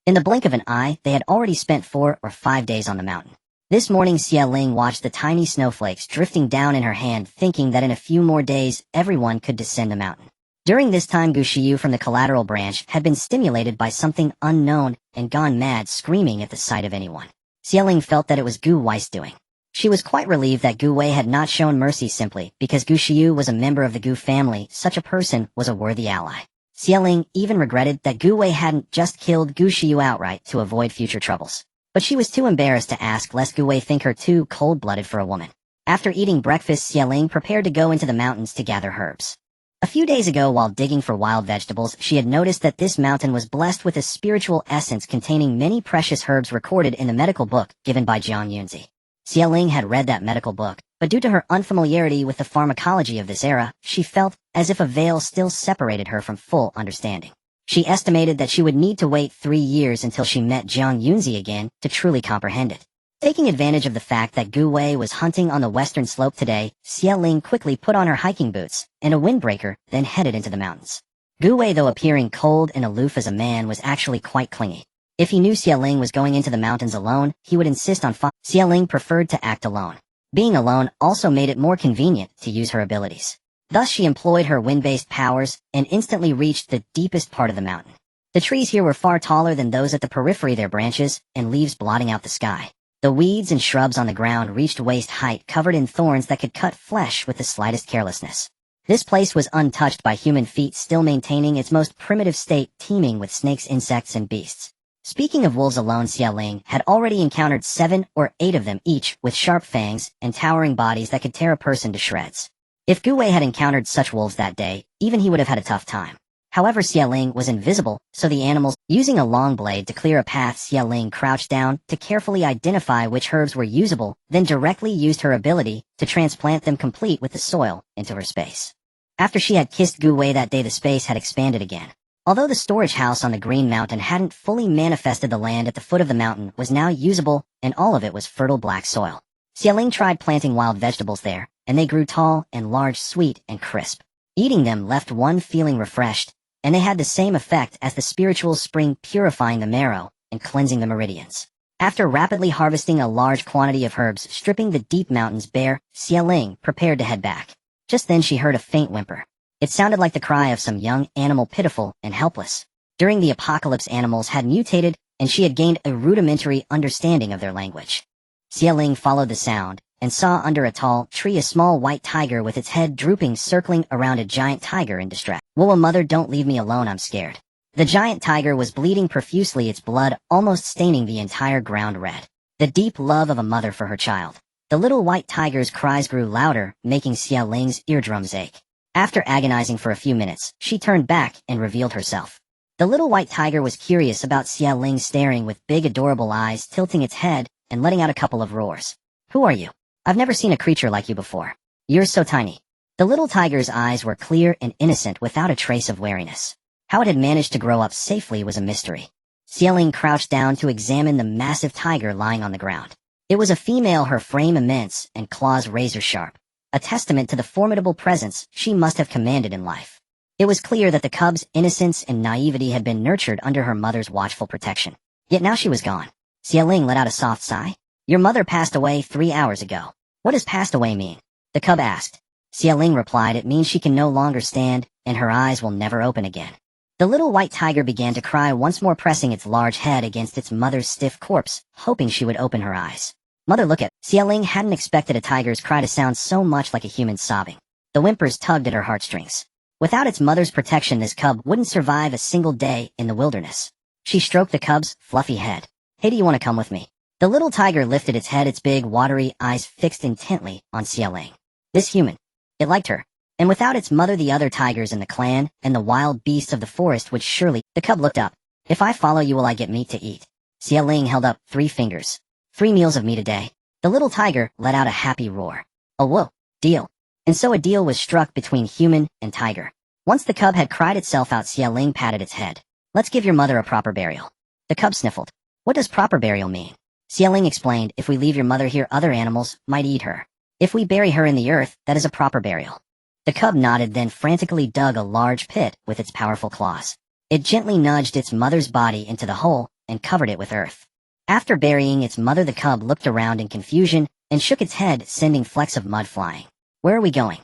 Speaker 1: In the blink of an eye, they had already spent 4 or 5 days on the mountain. This morning Xia Ling watched the tiny snowflakes drifting down in her hand, thinking that in a few more days everyone could descend the mountain. During this time, Gu Xiu from the collateral branch had been stimulated by something unknown and gone mad, screaming at the sight of anyone. Xia Ling felt that it was Gu Wei's doing. She was quite relieved that Gu Wei had not shown mercy simply because Gu Xiu was a member of the Gu family. Such a person was a worthy ally. Xia Ling even regretted that Gu Wei hadn't just killed Gu Xiu outright to avoid future troubles. But she was too embarrassed to ask, lest Gu Wei think her too cold-blooded for a woman. After eating breakfast, Xia Ling prepared to go into the mountains to gather herbs. A few days ago, while digging for wild vegetables, she had noticed that this mountain was blessed with a spiritual essence containing many precious herbs recorded in the medical book given by Jiang Yunzi. Xia Ling had read that medical book, but due to her unfamiliarity with the pharmacology of this era, she felt as if a veil still separated her from full understanding. She estimated that she would need to wait 3 years until she met Jiang Yunzi again to truly comprehend it. Taking advantage of the fact that Gu Wei was hunting on the western slope today, Xia Ling quickly put on her hiking boots and a windbreaker, then headed into the mountains. Gu Wei, though appearing cold and aloof as a man, was actually quite clingy. If he knew Xia Ling was going into the mountains alone, he would insist on Xia Ling preferred to act alone. Being alone also made it more convenient to use her abilities. Thus she employed her wind-based powers and instantly reached the deepest part of the mountain. The trees here were far taller than those at the periphery, their branches and leaves blotting out the sky. The weeds and shrubs on the ground reached waist height, covered in thorns that could cut flesh with the slightest carelessness. This place was untouched by human feet, still maintaining its most primitive state, teeming with snakes, insects, and beasts. Speaking of wolves alone, Xia Ling had already encountered 7 or 8 of them, each with sharp fangs and towering bodies that could tear a person to shreds. If Gu Wei had encountered such wolves that day, even he would have had a tough time. However, Xia Ling was invisible, so the animals, using a long blade to clear a path, Xia Ling crouched down to carefully identify which herbs were usable, then directly used her ability to transplant them complete with the soil into her space. After she had kissed Gu Wei that day, the space had expanded again. Although the storage house on the Green Mountain hadn't fully manifested, the land at the foot of the mountain was now usable, and all of it was fertile black soil. Xia Ling tried planting wild vegetables there, and they grew tall and large, sweet and crisp. Eating them left one feeling refreshed, and they had the same effect as the spiritual spring, purifying the marrow and cleansing the meridians. After rapidly harvesting a large quantity of herbs, stripping the deep mountains bare, Xia Ling prepared to head back. Just then she heard a faint whimper. It sounded like the cry of some young animal, pitiful and helpless. During the apocalypse, animals had mutated, and she had gained a rudimentary understanding of their language. Xia Ling followed the sound, and saw under a tall tree a small white tiger with its head drooping, circling around a giant tiger in distress. "Whoa, mother, don't leave me alone, I'm scared." The giant tiger was bleeding profusely, its blood almost staining the entire ground red. The deep love of a mother for her child. The little white tiger's cries grew louder, making Xia Ling's eardrums ache. After agonizing for a few minutes, she turned back and revealed herself. The little white tiger was curious about Xia Ling, staring with big adorable eyes, tilting its head and letting out a couple of roars. "Who are you? I've never seen a creature like you before. You're so tiny." The little tiger's eyes were clear and innocent, without a trace of wariness. How it had managed to grow up safely was a mystery. Xia Ling crouched down to examine the massive tiger lying on the ground. It was a female, her frame immense and claws razor-sharp, a testament to the formidable presence she must have commanded in life. It was clear that the cub's innocence and naivety had been nurtured under her mother's watchful protection. Yet now she was gone. Xia Ling let out a soft sigh. "Your mother passed away 3 hours ago." "What does passed away mean?" the cub asked. Xia Ling replied, "It means she can no longer stand, and her eyes will never open again." The little white tiger began to cry once more, pressing its large head against its mother's stiff corpse, hoping she would open her eyes. "Mother, look at..." Xia Ling hadn't expected a tiger's cry to sound so much like a human sobbing. The whimpers tugged at her heartstrings. Without its mother's protection, this cub wouldn't survive a single day in the wilderness. She stroked the cub's fluffy head. "Hey, do you want to come with me?" The little tiger lifted its head, its big, watery eyes fixed intently on Xia Ling. This human. It liked her. And without its mother, the other tigers in the clan and the wild beasts of the forest would surely... The cub looked up. "If I follow you, will I get meat to eat?" Xia Ling held up 3 fingers. 3 meals of meat a day. The little tiger let out a happy roar. Oh whoa, deal. And so a deal was struck between human and tiger. Once the cub had cried itself out, Xia Ling patted its head. Let's give your mother a proper burial. The cub sniffled. What does proper burial mean? Xia Ling explained, if we leave your mother here, other animals might eat her. If we bury her in the earth, that is a proper burial. The cub nodded, then frantically dug a large pit with its powerful claws. It gently nudged its mother's body into the hole and covered it with earth. After burying its mother, the cub looked around in confusion and shook its head, sending flecks of mud flying. Where are we going?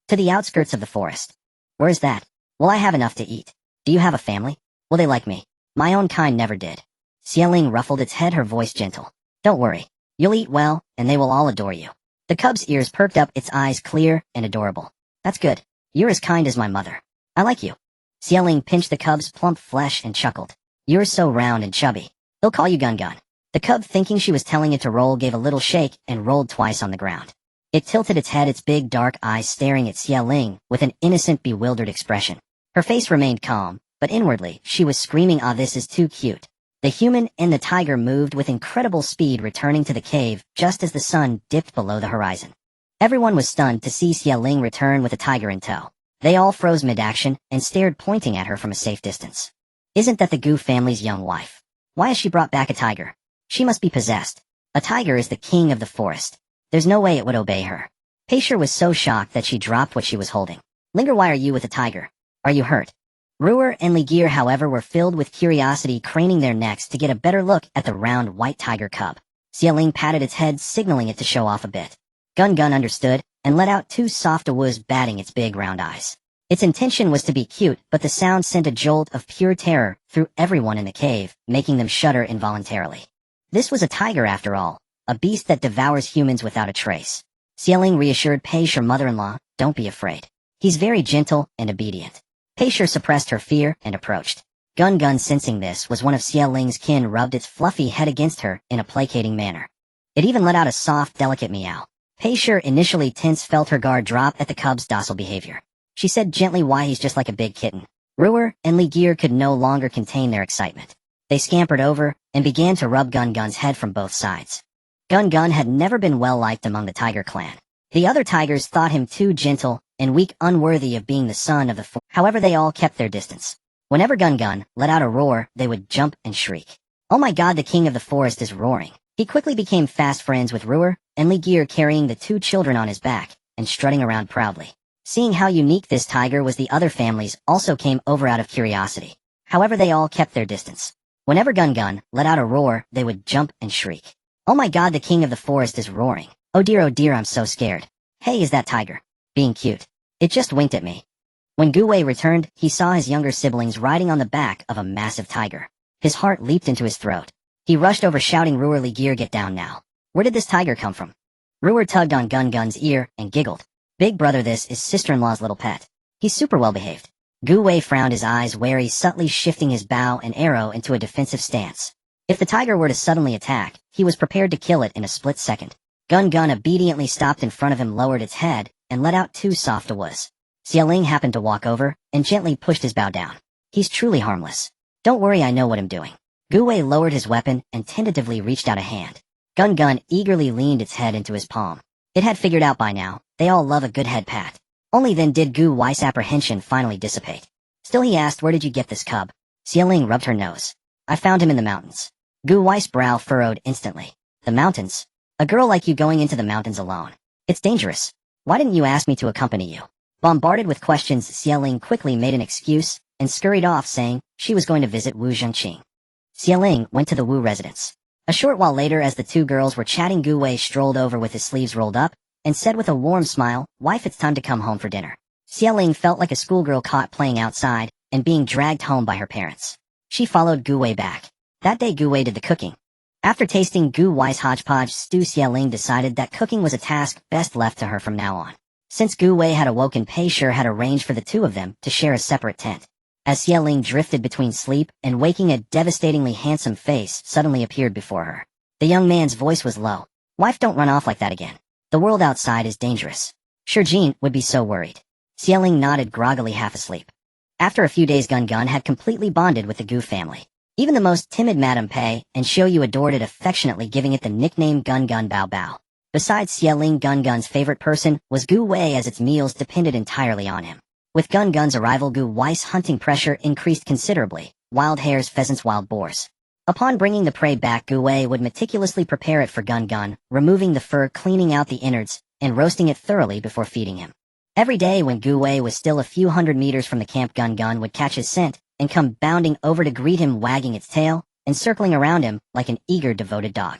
Speaker 1: To the outskirts of the forest. Where is that? Will I have enough to eat? Do you have a family? Will they like me? My own kind never did. Xia Ling ruffled its head, her voice gentle. Don't worry. You'll eat well, and they will all adore you. The cub's ears perked up, its eyes clear and adorable. That's good. You're as kind as my mother. I like you. Xia Ling pinched the cub's plump flesh and chuckled. You're so round and chubby. They'll call you Gun Gun. The cub, thinking she was telling it to roll, gave a little shake and rolled twice on the ground. It tilted its head, its big dark eyes staring at Xia Ling with an innocent, bewildered expression. Her face remained calm, but inwardly she was screaming, ah, this is too cute. The human and the tiger moved with incredible speed, returning to the cave just as the sun dipped below the horizon. Everyone was stunned to see Xia Ling return with a tiger in tow. They all froze mid-action and stared, pointing at her from a safe distance. Isn't that the Gu family's young wife? Why has she brought back a tiger? She must be possessed. A tiger is the king of the forest. There's no way it would obey her. Peisher was so shocked that she dropped what she was holding. Linger, why are you with a tiger? Are you hurt? Ruer and Ligir, however, were filled with curiosity, craning their necks to get a better look at the round white tiger cub. Xia Ling patted its head, signaling it to show off a bit. Gun Gun understood and let out 2 soft awooz, batting its big round eyes. Its intention was to be cute, but the sound sent a jolt of pure terror through everyone in the cave, making them shudder involuntarily. This was a tiger after all, a beast that devours humans without a trace. Xia Ling reassured Peisher, mother-in-law, don't be afraid. He's very gentle and obedient. Peisher suppressed her fear and approached. Gun Gun, sensing this was one of Xia Ling's kin, rubbed its fluffy head against her in a placating manner. It even let out a soft, delicate meow. Peisher, initially tense, felt her guard drop at the cub's docile behavior. She said gently, why, he's just like a big kitten. Ruer and Ligir could no longer contain their excitement. They scampered over and began to rub Gun Gun's head from both sides. Gun Gun had never been well liked among the tiger clan. The other tigers thought him too gentle and weak, unworthy of being the son of the However, they all kept their distance. Whenever Gun Gun let out a roar, they would jump and shriek. Oh my god, the king of the forest is roaring. He quickly became fast friends with Ruer and Ligir, carrying the 2 children on his back and strutting around proudly. Seeing how unique this tiger was, the other families also came over out of curiosity. However, they all kept their distance. Whenever Gun Gun let out a roar, they would jump and shriek. Oh my god, the king of the forest is roaring. Oh dear, I'm so scared. Hey, is that tiger being cute? It just winked at me. When Gu Wei returned, he saw his younger siblings riding on the back of a massive tiger. His heart leaped into his throat. He rushed over, shouting, Ruer, Ligir, get down now. Where did this tiger come from? Ruer tugged on Gun Gun's ear and giggled. Big brother, this is sister-in-law's little pet. He's super well behaved. Gu Wei frowned, his eyes wary, subtly shifting his bow and arrow into a defensive stance. If the tiger were to suddenly attack, he was prepared to kill it in a split second. Gun Gun obediently stopped in front of him, lowered its head, and let out 2 soft awooz. Xia Ling happened to walk over and gently pushed his bow down. He's truly harmless. Don't worry, I know what I'm doing. Gu Wei lowered his weapon and tentatively reached out a hand. Gun Gun eagerly leaned its head into his palm. It had figured out by now, they all love a good head pat. Only then did Gu Wei's apprehension finally dissipate. Still, he asked, where did you get this cub? Xia Ling rubbed her nose. I found him in the mountains. Gu Wei's brow furrowed instantly. The mountains? A girl like you going into the mountains alone. It's dangerous. Why didn't you ask me to accompany you? Bombarded with questions, Xia Ling quickly made an excuse and scurried off, saying she was going to visit Wu Zhengqing. Xia Ling went to the Wu residence. A short while later, as the 2 girls were chatting, Gu Wei strolled over with his sleeves rolled up and said with a warm smile, wife, it's time to come home for dinner. Xia Ling felt like a schoolgirl caught playing outside and being dragged home by her parents. She followed Gu Wei back. That day, Gu Wei did the cooking. After tasting Gu Wei's hodgepodge stew, Xia Ling decided that cooking was a task best left to her from now on. Since Gu Wei had awoken, Peisher had arranged for the 2 of them to share a separate tent. As Xia Ling drifted between sleep and waking, a devastatingly handsome face suddenly appeared before her. The young man's voice was low. Wife, don't run off like that again. The world outside is dangerous. Sure, Jean would be so worried. Xia Ling nodded, groggily half asleep. After a few days, Gun Gun had completely bonded with the Gu family. Even the most timid Madame Pei and Xiaoyu adored it, affectionately giving it the nickname Gun Gun Bao Bao. Besides Xieling, Gun Gun's favorite person was Gu Wei, as its meals depended entirely on him. With Gun Gun's arrival, Gu Wei's hunting pressure increased considerably: wild hares, pheasants, wild boars. Upon bringing the prey back, Gu Wei would meticulously prepare it for Gun Gun, removing the fur, cleaning out the innards, and roasting it thoroughly before feeding him. Every day when Gu Wei was still a few hundred meters from the camp, Gun Gun would catch his scent and come bounding over to greet him, wagging its tail and circling around him like an eager, devoted dog.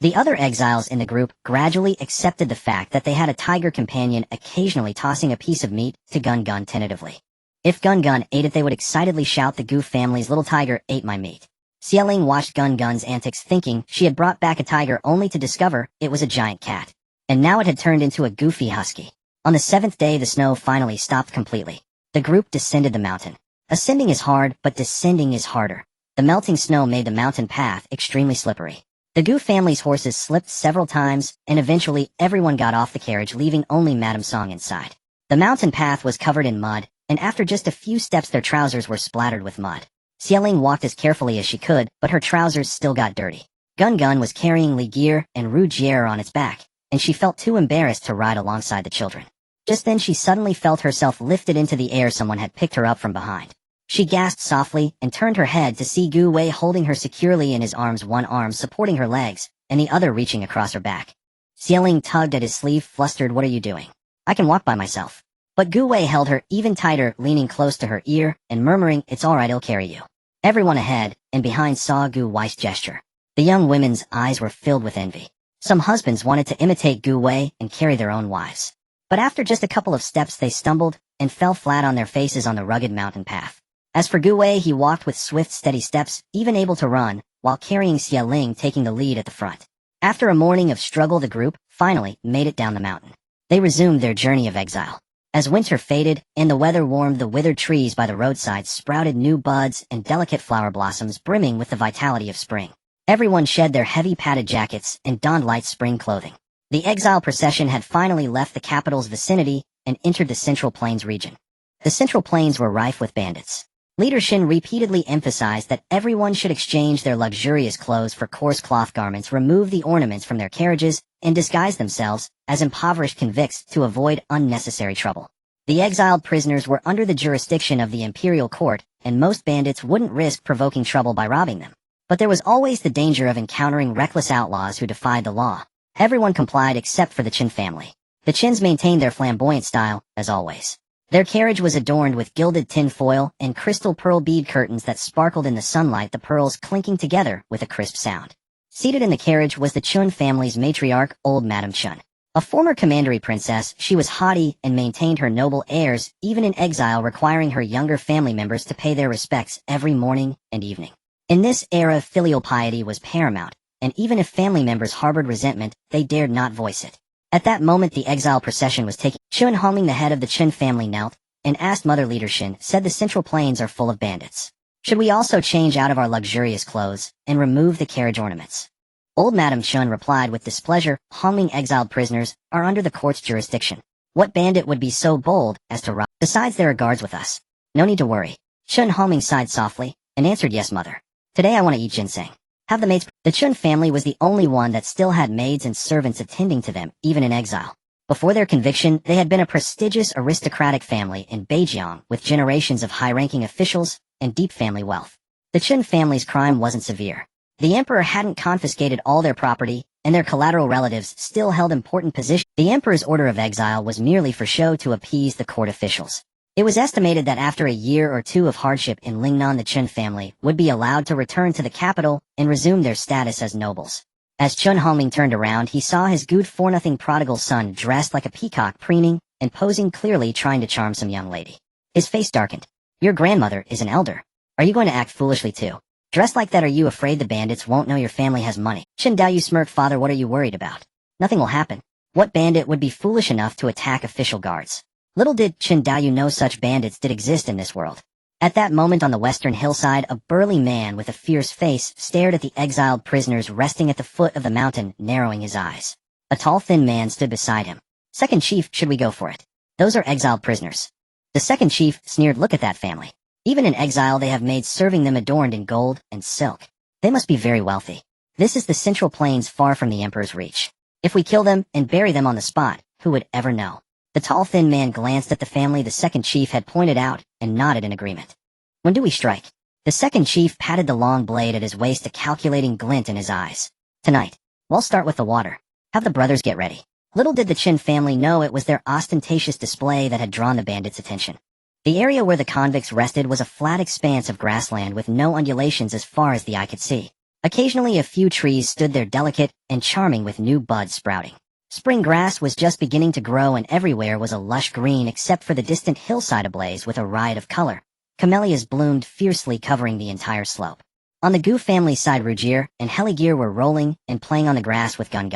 Speaker 1: The other exiles in the group gradually accepted the fact that they had a tiger companion, occasionally tossing a piece of meat to Gun Gun tentatively. If Gun Gun ate it, they would excitedly shout, "The Gu family's little tiger ate my meat." Xieling watched Gun Gun's antics, thinking she had brought back a tiger, only to discover it was a giant cat. And now it had turned into a goofy husky. On the 7th day, the snow finally stopped completely. The group descended the mountain. Ascending is hard, but descending is harder. The melting snow made the mountain path extremely slippery. The Gu family's horses slipped several times, and eventually everyone got off the carriage, leaving only Madame Song inside. The mountain path was covered in mud, and after just a few steps their trousers were splattered with mud. Xieling walked as carefully as she could, but her trousers still got dirty. Gun Gun was carrying Li Gear and Ru Jie on its back, and she felt too embarrassed to ride alongside the children. Just then she suddenly felt herself lifted into the air. Someone had picked her up from behind. She gasped softly and turned her head to see Gu Wei holding her securely in his arms, one arm supporting her legs, and the other reaching across her back. Xieling tugged at his sleeve, flustered. "What are you doing? I can walk by myself." But Gu Wei held her even tighter, leaning close to her ear and murmuring, "It's all right, I'll carry you." Everyone ahead and behind saw Gu Wei's gesture. The young women's eyes were filled with envy. Some husbands wanted to imitate Gu Wei and carry their own wives. But after just a couple of steps they stumbled and fell flat on their faces on the rugged mountain path. As for Gu Wei, he walked with swift, steady steps, even able to run, while carrying Xieling, taking the lead at the front. After a morning of struggle, the group finally made it down the mountain. They resumed their journey of exile. As winter faded and the weather warmed, the withered trees by the roadside sprouted new buds and delicate flower blossoms, brimming with the vitality of spring. Everyone shed their heavy padded jackets and donned light spring clothing. The exile procession had finally left the capital's vicinity and entered the Central Plains region. The Central Plains were rife with bandits. Leader Shin repeatedly emphasized that everyone should exchange their luxurious clothes for coarse cloth garments, remove the ornaments from their carriages, and disguise themselves as impoverished convicts to avoid unnecessary trouble. The exiled prisoners were under the jurisdiction of the imperial court, and most bandits wouldn't risk provoking trouble by robbing them. But there was always the danger of encountering reckless outlaws who defied the law. Everyone complied except for the Qin family. The Qins maintained their flamboyant style, as always. Their carriage was adorned with gilded tin foil and crystal pearl bead curtains that sparkled in the sunlight, the pearls clinking together with a crisp sound. Seated in the carriage was the Chun family's matriarch, old Madame Chun. A former commandery princess, she was haughty and maintained her noble airs, even in exile, requiring her younger family members to pay their respects every morning and evening. In this era, filial piety was paramount, and even if family members harbored resentment, they dared not voice it. At that moment the exile procession was taking. Chun Hongming, the head of the Qin family, knelt and asked Mother Leader Shin, said, "The Central Plains are full of bandits. Should we also change out of our luxurious clothes and remove the carriage ornaments?" Old Madame Chun replied with displeasure, "Hongming, exiled prisoners are under the court's jurisdiction. What bandit would be so bold as to rob? Besides, there are guards with us. No need to worry." Chun Hongming sighed softly and answered, "Yes, mother. Today I want to eat ginseng. Have the maids." The Chun family was the only one that still had maids and servants attending to them, even in exile. Before their conviction, they had been a prestigious aristocratic family in Beijiang, with generations of high-ranking officials and deep family wealth. The Chun family's crime wasn't severe. The emperor hadn't confiscated all their property, and their collateral relatives still held important positions. The emperor's order of exile was merely for show to appease the court officials. It was estimated that after a year or two of hardship in Lingnan, the Chun family would be allowed to return to the capital and resume their status as nobles. As Chun Hongming turned around, he saw his good-for-nothing prodigal son dressed like a peacock, preening and posing, clearly trying to charm some young lady. His face darkened. "Your grandmother is an elder. Are you going to act foolishly too? Dressed like that, are you afraid the bandits won't know your family has money?" Chen Daoyu smirked. "Father, what are you worried about? Nothing will happen. What bandit would be foolish enough to attack official guards?" Little did Chen Daoyu know such bandits did exist in this world. At that moment on the western hillside, a burly man with a fierce face stared at the exiled prisoners resting at the foot of the mountain, narrowing his eyes. A tall, thin man stood beside him. "Second chief, should we go for it? Those are exiled prisoners." The second chief sneered, "Look at that family. Even in Exile they have maids serving them adorned in gold and silk. They must be very wealthy. This is the Central Plains far from the Emperor's reach. If we kill them and bury them on the spot, who would ever know? The tall thin man glanced at the family the second chief had pointed out and nodded in agreement. When do we strike? The second chief patted the long blade at his waist, a calculating glint in his eyes. Tonight. We'll start with the water. Have the brothers get ready. Little did the Chin family know it was their ostentatious display that had drawn the bandits' attention. The area where the convicts rested was a flat expanse of grassland with no undulations as far as the eye could see. Occasionally a few trees stood there, delicate and charming, with new buds sprouting. Spring grass was just beginning to grow, and everywhere was a lush green except for the distant hillside ablaze with a riot of color. Camellias bloomed fiercely, covering the entire slope. On the Gu family side, Rugir and Heligir were rolling and playing on the grass with Gun.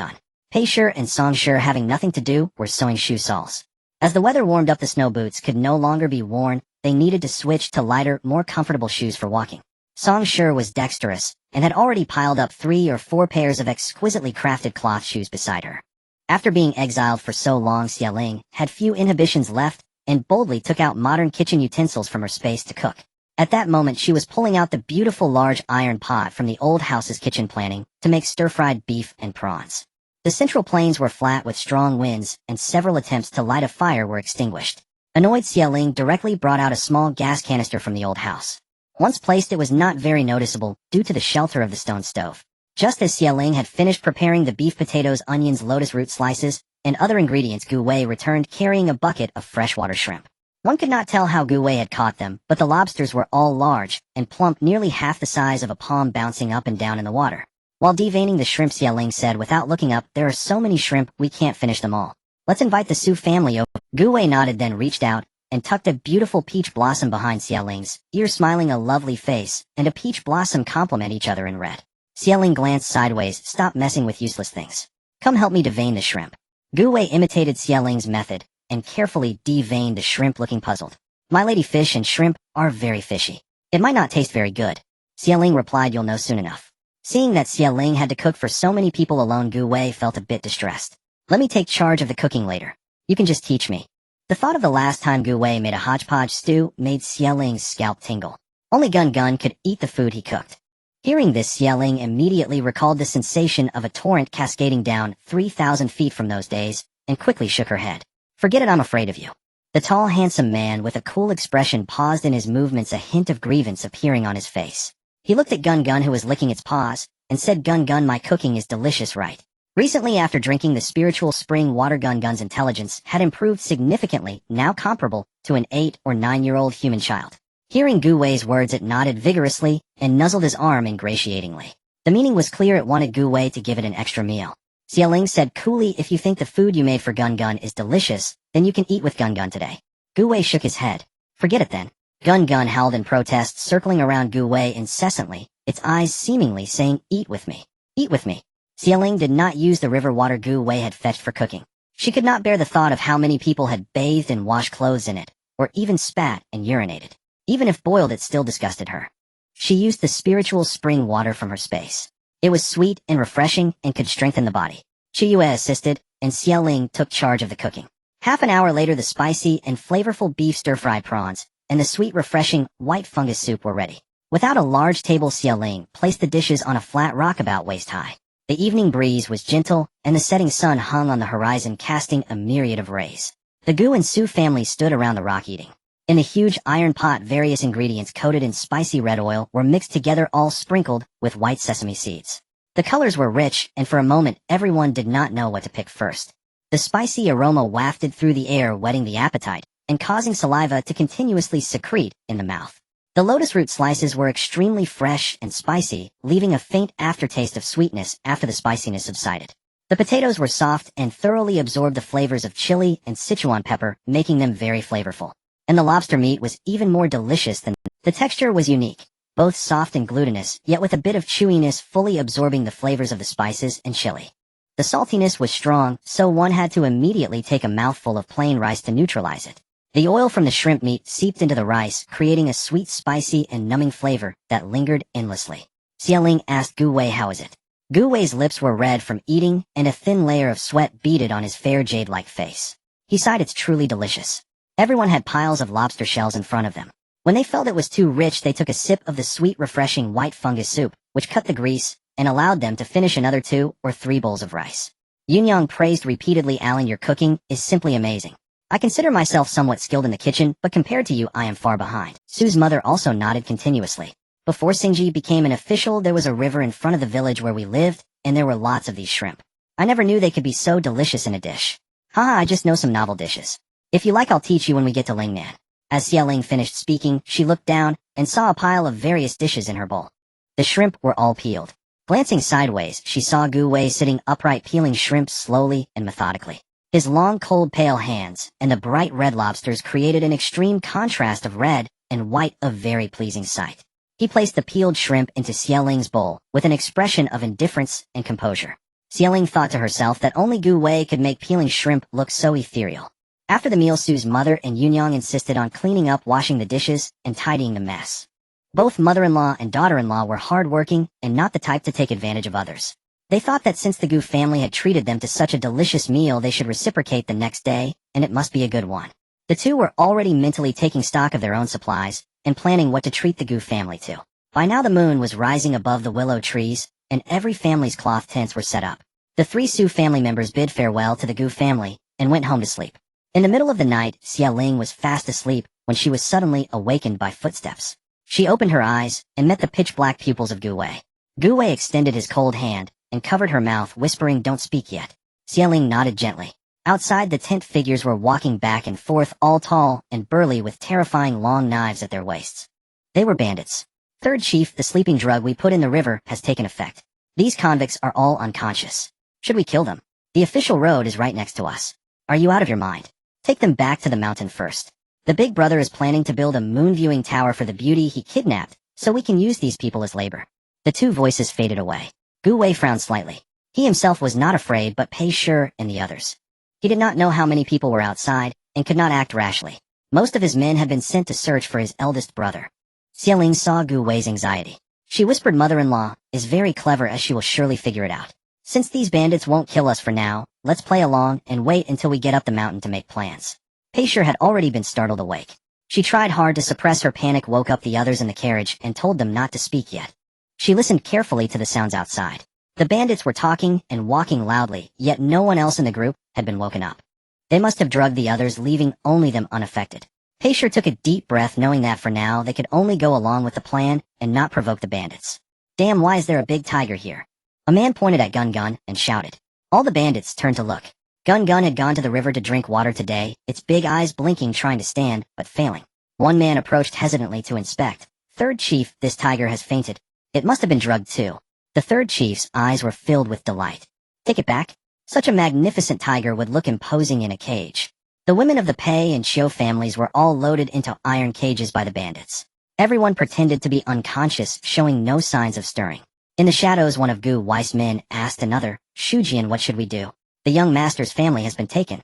Speaker 1: Peishur and Songshur, having nothing to do, were sewing shoe soles. As the weather warmed up, the snow boots could no longer be worn. They needed to switch to lighter, more comfortable shoes for walking. Songshur was dexterous and had already piled up 3 or 4 pairs of exquisitely crafted cloth shoes beside her. After being exiled for so long, Xialing had few inhibitions left and boldly took out modern kitchen utensils from her space to cook. At that moment she was pulling out the beautiful large iron pot from the old house's kitchen planning to make stir-fried beef and prawns. The Central Plains were flat with strong winds, and several attempts to light a fire were extinguished. Annoyed, Xialing directly brought out a small gas canister from the old house. Once placed, it was not very noticeable due to the shelter of the stone stove. Just as Xialing had finished preparing the beef, potatoes, onions, lotus root slices, and other ingredients, Gu Wei returned carrying a bucket of freshwater shrimp. One could not tell how Gu Wei had caught them, but the lobsters were all large and plump, nearly half the size of a palm, bouncing up and down in the water. While deveining the shrimp, Xialing said without looking up, "There are so many shrimp, we can't finish them all. Let's invite the Su family over." Gu Wei nodded, then reached out and tucked a beautiful peach blossom behind Xialing's ear, smiling. A lovely face and a peach blossom complement each other in red. Xialing glanced sideways. "Stop messing with useless things. Come help me devein the shrimp." Gu Wei imitated Xialing's method and carefully deveined the shrimp, looking puzzled. "My lady, fish and shrimp are very fishy. It might not taste very good." Xialing replied, "You'll know soon enough." Seeing that Xialing had to cook for so many people alone, Gu Wei felt a bit distressed. "Let me take charge of the cooking later. You can just teach me." The thought of the last time Gu Wei made a hodgepodge stew made Xialing's scalp tingle. Only Gun could eat the food he cooked. Hearing this, Xialing immediately recalled the sensation of a torrent cascading down 3,000 feet from those days, and quickly shook her head. "Forget it, I'm afraid of you." The tall, handsome man with a cool expression paused in his movements, a hint of grievance appearing on his face. He looked at Gun, who was licking its paws, and said, Gun, my cooking is delicious, right?" Recently, after drinking the spiritual spring water, Gun's intelligence had improved significantly, now comparable to an 8 or 9-year-old human child. Hearing Gu Wei's words, it nodded vigorously and nuzzled his arm ingratiatingly. The meaning was clear. It wanted Gu Wei to give it an extra meal. Xialing said coolly, "If you think the food you made for Gun is delicious, then you can eat with Gun today." Gu Wei shook his head. "Forget it then." Gun howled in protest, circling around Gu Wei incessantly, its eyes seemingly saying, "Eat with me. Eat with me." Xialing did not use the river water Gu Wei had fetched for cooking. She could not bear the thought of how many people had bathed and washed clothes in it, or even spat and urinated. Even if boiled, it still disgusted her. She used the spiritual spring water from her space. It was sweet and refreshing and could strengthen the body. Chiyue assisted, and Xialing took charge of the cooking. Half an hour later, the spicy and flavorful beef stir-fried prawns and the sweet, refreshing white fungus soup were ready. Without a large table, Xialing placed the dishes on a flat rock about waist-high. The evening breeze was gentle, and the setting sun hung on the horizon, casting a myriad of rays. The Gu and Su families stood around the rock eating. In the huge iron pot, various ingredients coated in spicy red oil were mixed together, all sprinkled with white sesame seeds. The colors were rich, and for a moment everyone did not know what to pick first. The spicy aroma wafted through the air, whetting the appetite and causing saliva to continuously secrete in the mouth. The lotus root slices were extremely fresh and spicy, leaving a faint aftertaste of sweetness after the spiciness subsided. The potatoes were soft and thoroughly absorbed the flavors of chili and Sichuan pepper, making them very flavorful. And the lobster meat was even more delicious than the texture was unique, both soft and glutinous, yet with a bit of chewiness, fully absorbing the flavors of the spices and chili. The saltiness was strong, so one had to immediately take a mouthful of plain rice to neutralize it. The oil from the shrimp meat seeped into the rice, creating a sweet, spicy, and numbing flavor that lingered endlessly. Xialing asked Gu Wei, "How is it?" Gu Wei's lips were red from eating, and a thin layer of sweat beaded on his fair jade-like face. He sighed, "It's truly delicious." Everyone had piles of lobster shells in front of them. When they felt it was too rich, they took a sip of the sweet, refreshing white fungus soup, which cut the grease, and allowed them to finish another 2 or 3 bowls of rice. Yunyang praised repeatedly, Alan, your cooking is simply amazing. I consider myself somewhat skilled in the kitchen, but compared to you, I am far behind. Su's mother also nodded continuously. Before Xingji became an official, there was a river in front of the village where we lived, and there were lots of these shrimp. I never knew they could be so delicious in a dish. Haha, I just know some novel dishes. If you like, I'll teach you when we get to Lingnan. As Xiaoling finished speaking, she looked down and saw a pile of various dishes in her bowl. The shrimp were all peeled. Glancing sideways, she saw Gu Wei sitting upright peeling shrimp slowly and methodically. His long, cold, pale hands and the bright red lobsters created an extreme contrast of red and white, a very pleasing sight. He placed the peeled shrimp into Xiaoling's bowl with an expression of indifference and composure. Xiaoling thought to herself that only Gu Wei could make peeling shrimp look so ethereal. After the meal, Su's mother and Yunyang insisted on cleaning up, washing the dishes, and tidying the mess. Both mother-in-law and daughter-in-law were hard-working and not the type to take advantage of others. They thought that since the Gu family had treated them to such a delicious meal, they should reciprocate the next day, and it must be a good one. The two were already mentally taking stock of their own supplies and planning what to treat the Gu family to. By now the moon was rising above the willow trees, and every family's cloth tents were set up. The 3 Su family members bid farewell to the Gu family and went home to sleep. In the middle of the night, Xiaoling was fast asleep when she was suddenly awakened by footsteps. She opened her eyes and met the pitch-black pupils of Gu Wei. Gu Wei extended his cold hand and covered her mouth, whispering, "Don't speak yet." Xiaoling nodded gently. Outside, the tent figures were walking back and forth, all tall and burly with terrifying long knives at their waists. They were bandits. "Third Chief, the sleeping drug we put in the river has taken effect. These convicts are all unconscious. Should we kill them? The official road is right next to us. Are you out of your mind? Take them back to the mountain first. The big brother is planning to build a moon-viewing tower for the beauty he kidnapped, so we can use these people as labor." The 2 voices faded away. Gu Wei frowned slightly. He himself was not afraid, but Pei Shi and the others. He did not know how many people were outside, and could not act rashly. Most of his men had been sent to search for his eldest brother. Xiaoling saw Gu Wei's anxiety. She whispered, "Mother-in-law is very clever, as she will surely figure it out. Since these bandits won't kill us for now, let's play along and wait until we get up the mountain to make plans." Pei Shi had already been startled awake. She tried hard to suppress her panic, woke up the others in the carriage, and told them not to speak yet. She listened carefully to the sounds outside. The bandits were talking and walking loudly, yet no one else in the group had been woken up. They must have drugged the others, leaving only them unaffected. Pei Shi took a deep breath, knowing that for now they could only go along with the plan and not provoke the bandits. "Damn, why is there a big tiger here?" A man pointed at Gun Gun and shouted. All the bandits turned to look. Gun Gun had gone to the river to drink water today, its big eyes blinking, trying to stand, but failing. One man approached hesitantly to inspect. "Third Chief, this tiger has fainted. It must have been drugged too." The 3rd Chief's eyes were filled with delight. "Take it back? Such a magnificent tiger would look imposing in a cage." The women of the Pei and Xiu families were all loaded into iron cages by the bandits. Everyone pretended to be unconscious, showing no signs of stirring. In the shadows, one of Gu Wei's men asked another, "Shujian, what should we do? The young master's family has been taken.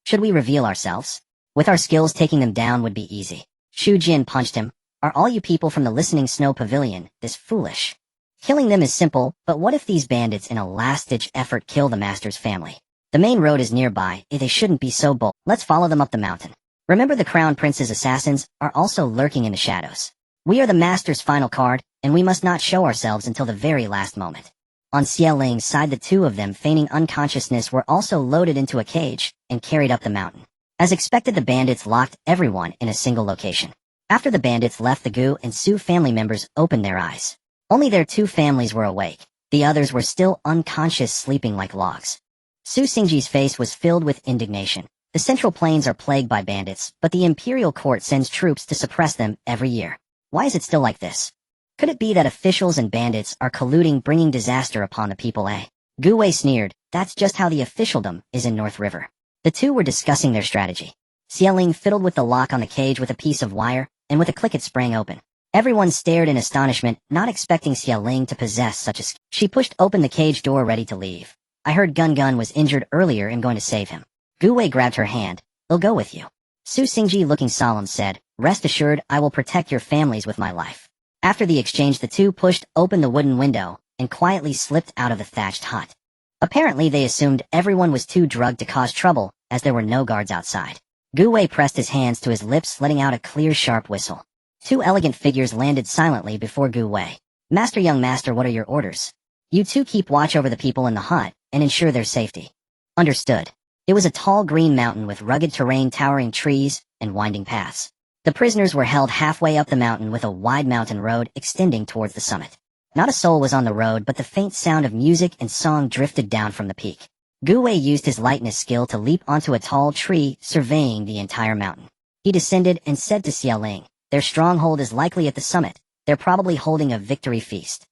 Speaker 1: Should we reveal ourselves? With our skills, taking them down would be easy." Shu Jin punched him. "Are all you people from the Listening Snow Pavilion this foolish? Killing them is simple, but what if these bandits in a last-ditch effort kill the master's family? The main road is nearby, they shouldn't be so bold. Let's follow them up the mountain. Remember, the Crown Prince's assassins are also lurking in the shadows. We are the master's final card, and we must not show ourselves until the very last moment." On Xiaoling's side, the 2 of them, feigning unconsciousness, were also loaded into a cage and carried up the mountain. As expected, the bandits locked everyone in a single location. After the bandits left, the Gu and Su family members opened their eyes. Only their 2 families were awake. The others were still unconscious, sleeping like logs. Su Xingji's face was filled with indignation. The Central Plains are plagued by bandits, but the Imperial Court sends troops to suppress them every year. Why is it still like this? Could it be that officials and bandits are colluding, bringing disaster upon the people, eh? Gu Wei sneered. That's just how the officialdom is in North River. The 2 were discussing their strategy. Xiaoling fiddled with the lock on the cage with a piece of wire, and with a click it sprang open. Everyone stared in astonishment, not expecting Xiaoling to possess such a skill. She pushed open the cage door, ready to leave. "I heard Gun Gun was injured earlier and going to save him." Gu Wei grabbed her hand. "I'll go with you." Su Xingji, looking solemn, said, "Rest assured, I will protect your families with my life." After the exchange, the 2 pushed open the wooden window and quietly slipped out of the thatched hut. Apparently, they assumed everyone was too drugged to cause trouble, as there were no guards outside. Gu Wei pressed his hands to his lips, letting out a clear, sharp whistle. Two elegant figures landed silently before Gu Wei. Master, young master, what are your orders? You two keep watch over the people in the hut and ensure their safety. Understood. It was a tall green mountain with rugged terrain, towering trees, and winding paths. The prisoners were held halfway up the mountain with a wide mountain road extending towards the summit. Not a soul was on the road, but the faint sound of music and song drifted down from the peak. Gu Wei used his lightness skill to leap onto a tall tree, surveying the entire mountain. He descended and said to Xiaoling, their stronghold is likely at the summit. They're probably holding a victory feast.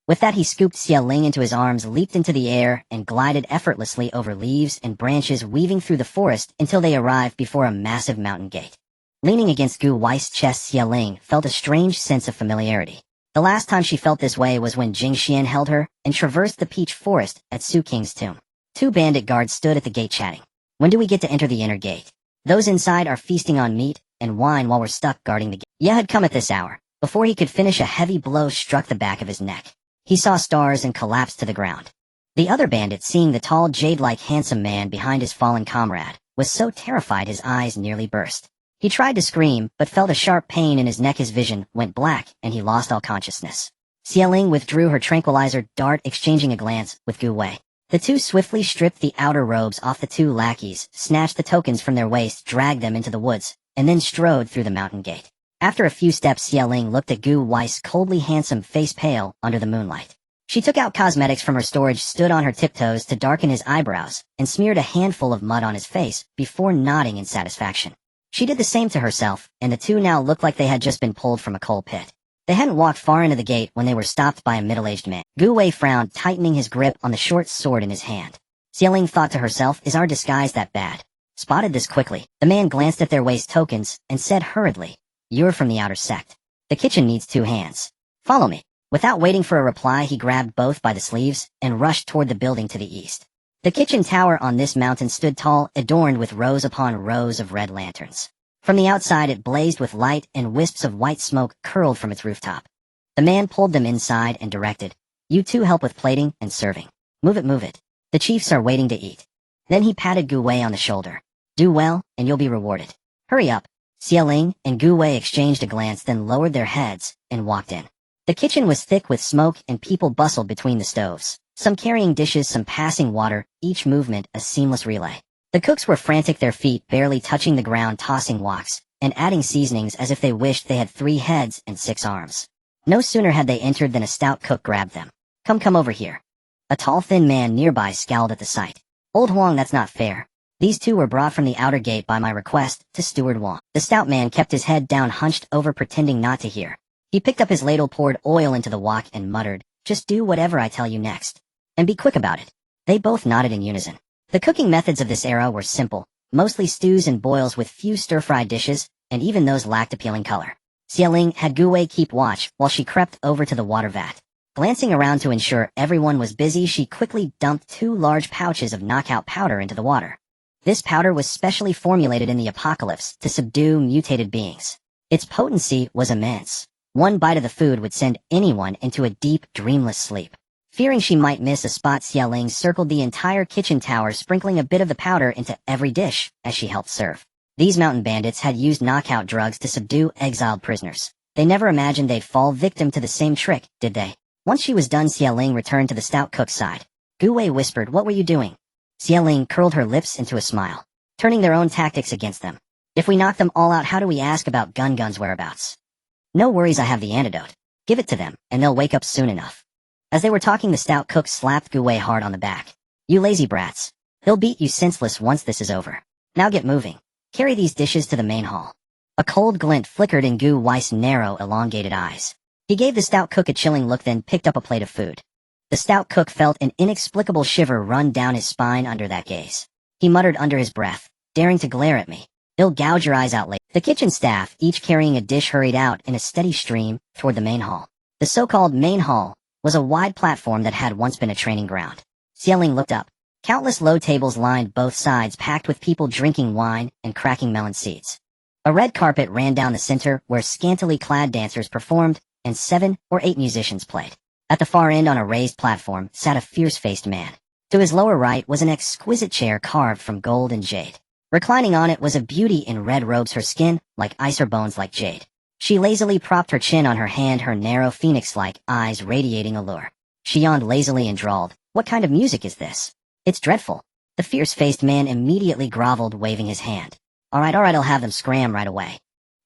Speaker 1: With that, he scooped Xiaoling into his arms, leaped into the air, and glided effortlessly over leaves and branches, weaving through the forest until they arrived before a massive mountain gate. Leaning against Gu Wei's chest, Xiaoling felt a strange sense of familiarity. The last time she felt this way was when Jing Xian held her and traversed the peach forest at Su King's tomb. Two bandit guards stood at the gate chatting. When do we get to enter the inner gate? Those inside are feasting on meat and wine while we're stuck guarding the gate. Ye had come at this hour. Before he could finish, a heavy blow struck the back of his neck. He saw stars and collapsed to the ground. The other bandit, seeing the tall, jade-like handsome man behind his fallen comrade, was so terrified his eyes nearly burst. He tried to scream, but felt a sharp pain in his neck. His vision went black, and he lost all consciousness. Xiaoling withdrew her tranquilizer dart, exchanging a glance with Gu Wei. The two swiftly stripped the outer robes off the two lackeys, snatched the tokens from their waists, dragged them into the woods, and then strode through the mountain gate. After a few steps, Xiaoling looked at Gu Wei's coldly handsome face, pale under the moonlight. She took out cosmetics from her storage, stood on her tiptoes to darken his eyebrows, and smeared a handful of mud on his face before nodding in satisfaction. She did the same to herself, and the two now looked like they had just been pulled from a coal pit. They hadn't walked far into the gate when they were stopped by a middle-aged man. Gu Wei frowned, tightening his grip on the short sword in his hand. Xiaoling thought to herself, is our disguise that bad? Spotted this quickly. The man glanced at their waist tokens and said hurriedly, you're from the outer sect. The kitchen needs 2 hands. Follow me. Without waiting for a reply, he grabbed both by the sleeves and rushed toward the building to the east. The kitchen tower on this mountain stood tall, adorned with rows upon rows of red lanterns. From the outside it blazed with light, and wisps of white smoke curled from its rooftop. The man pulled them inside and directed, you two help with plating and serving. Move it, move it. The chiefs are waiting to eat. Then he patted Gu Wei on the shoulder. Do well, and you'll be rewarded. Hurry up. Xiaoling and Gu Wei exchanged a glance, then lowered their heads and walked in. The kitchen was thick with smoke, and people bustled between the stoves, some carrying dishes, some passing water, each movement a seamless relay. The cooks were frantic, their feet barely touching the ground, tossing woks, and adding seasonings as if they wished they had 3 heads and 6 arms. No sooner had they entered than a stout cook grabbed them. Come over here. A tall, thin man nearby scowled at the sight. Old Huang, that's not fair. These two were brought from the outer gate by my request to Steward Wang. The stout man kept his head down, hunched over, pretending not to hear. He picked up his ladle, poured oil into the wok, and muttered, just do whatever I tell you next. And be quick about it. They both nodded in unison. The cooking methods of this era were simple, mostly stews and boils with few stir-fried dishes, and even those lacked appealing color. Xiaoling had Gu Wei keep watch while she crept over to the water vat. Glancing around to ensure everyone was busy, she quickly dumped 2 large pouches of knockout powder into the water. This powder was specially formulated in the apocalypse to subdue mutated beings. Its potency was immense. One bite of the food would send anyone into a deep, dreamless sleep. Fearing she might miss a spot, Xiaoling circled the entire kitchen tower, sprinkling a bit of the powder into every dish as she helped serve. These mountain bandits had used knockout drugs to subdue exiled prisoners. They never imagined they'd fall victim to the same trick, did they? Once she was done, Xiaoling returned to the stout cook's side. Gu Wei whispered, what were you doing? Xiaoling curled her lips into a smile. Turning their own tactics against them. If we knock them all out, how do we ask about Gun's whereabouts? No worries, I have the antidote. Give it to them, and they'll wake up soon enough. As they were talking, the stout cook slapped Gu Wei hard on the back. You lazy brats. They'll beat you senseless once this is over. Now get moving. Carry these dishes to the main hall. A cold glint flickered in Gu Wei's narrow, elongated eyes. He gave the stout cook a chilling look, then picked up a plate of food. The stout cook felt an inexplicable shiver run down his spine under that gaze. He muttered under his breath, daring to glare at me. They'll gouge your eyes out later. The kitchen staff, each carrying a dish, hurried out in a steady stream toward the main hall. The so-called main hall was a wide platform that had once been a training ground. Xiaoling looked up. Countless low tables lined both sides, packed with people drinking wine and cracking melon seeds. A red carpet ran down the center where scantily clad dancers performed and 7 or 8 musicians played. At the far end on a raised platform sat a fierce-faced man. To his lower right was an exquisite chair carved from gold and jade. Reclining on it was a beauty in red robes, her skin like ice, her bones like jade. She lazily propped her chin on her hand, her narrow phoenix-like eyes radiating allure. She yawned lazily and drawled, "What kind of music is this? It's dreadful." The fierce-faced man immediately groveled, waving his hand. All right, I'll have them scram right away."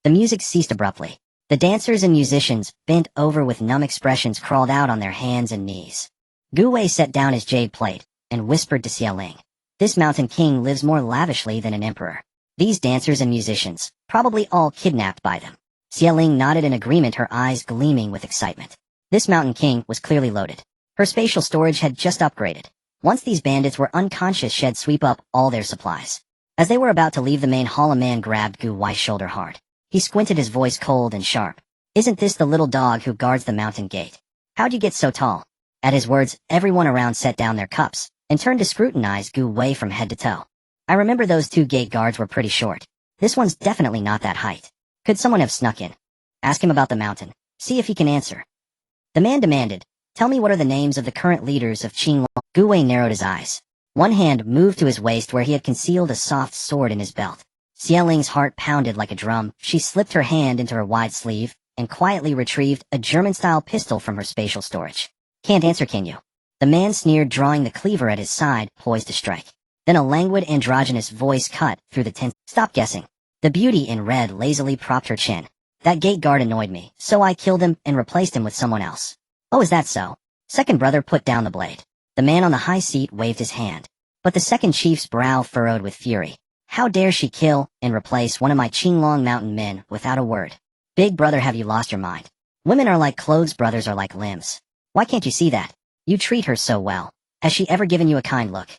Speaker 1: The music ceased abruptly. The dancers and musicians, bent over with numb expressions, crawled out on their hands and knees. Gu Wei set down his jade plate and whispered to Xie Ling, "This mountain king lives more lavishly than an emperor. These dancers and musicians, probably all kidnapped by them." Xie Ling nodded in agreement, her eyes gleaming with excitement. This mountain king was clearly loaded. Her spatial storage had just upgraded. Once these bandits were unconscious, she'd sweep up all their supplies. As they were about to leave the main hall, a man grabbed Gu Wei's shoulder hard. He squinted, his voice cold and sharp. "Isn't this the little dog who guards the mountain gate? How'd you get so tall?" At his words, everyone around set down their cups and turned to scrutinize Gu Wei from head to toe. "I remember those two gate guards were pretty short. This one's definitely not that height. Could someone have snuck in? Ask him about the mountain. See if he can answer." The man demanded, "Tell me, what are the names of the current leaders of Qinglong?" Gu Wei narrowed his eyes. One hand moved to his waist where he had concealed a soft sword in his belt. Xie Ling's heart pounded like a drum. She slipped her hand into her wide sleeve and quietly retrieved a German-style pistol from her spatial storage. "Can't answer, can you?" The man sneered, drawing the cleaver at his side, poised to strike. Then a languid, androgynous voice cut through the tense. "Stop guessing." The beauty in red lazily propped her chin. "That gate guard annoyed me, so I killed him and replaced him with someone else." "Oh, is that so?" Second brother put down the blade. The man on the high seat waved his hand. But the second chief's brow furrowed with fury. "How dare she kill and replace one of my Qinglong mountain men without a word? Big brother, have you lost your mind? Women are like clothes, brothers are like limbs. Why can't you see that? You treat her so well. Has she ever given you a kind look?"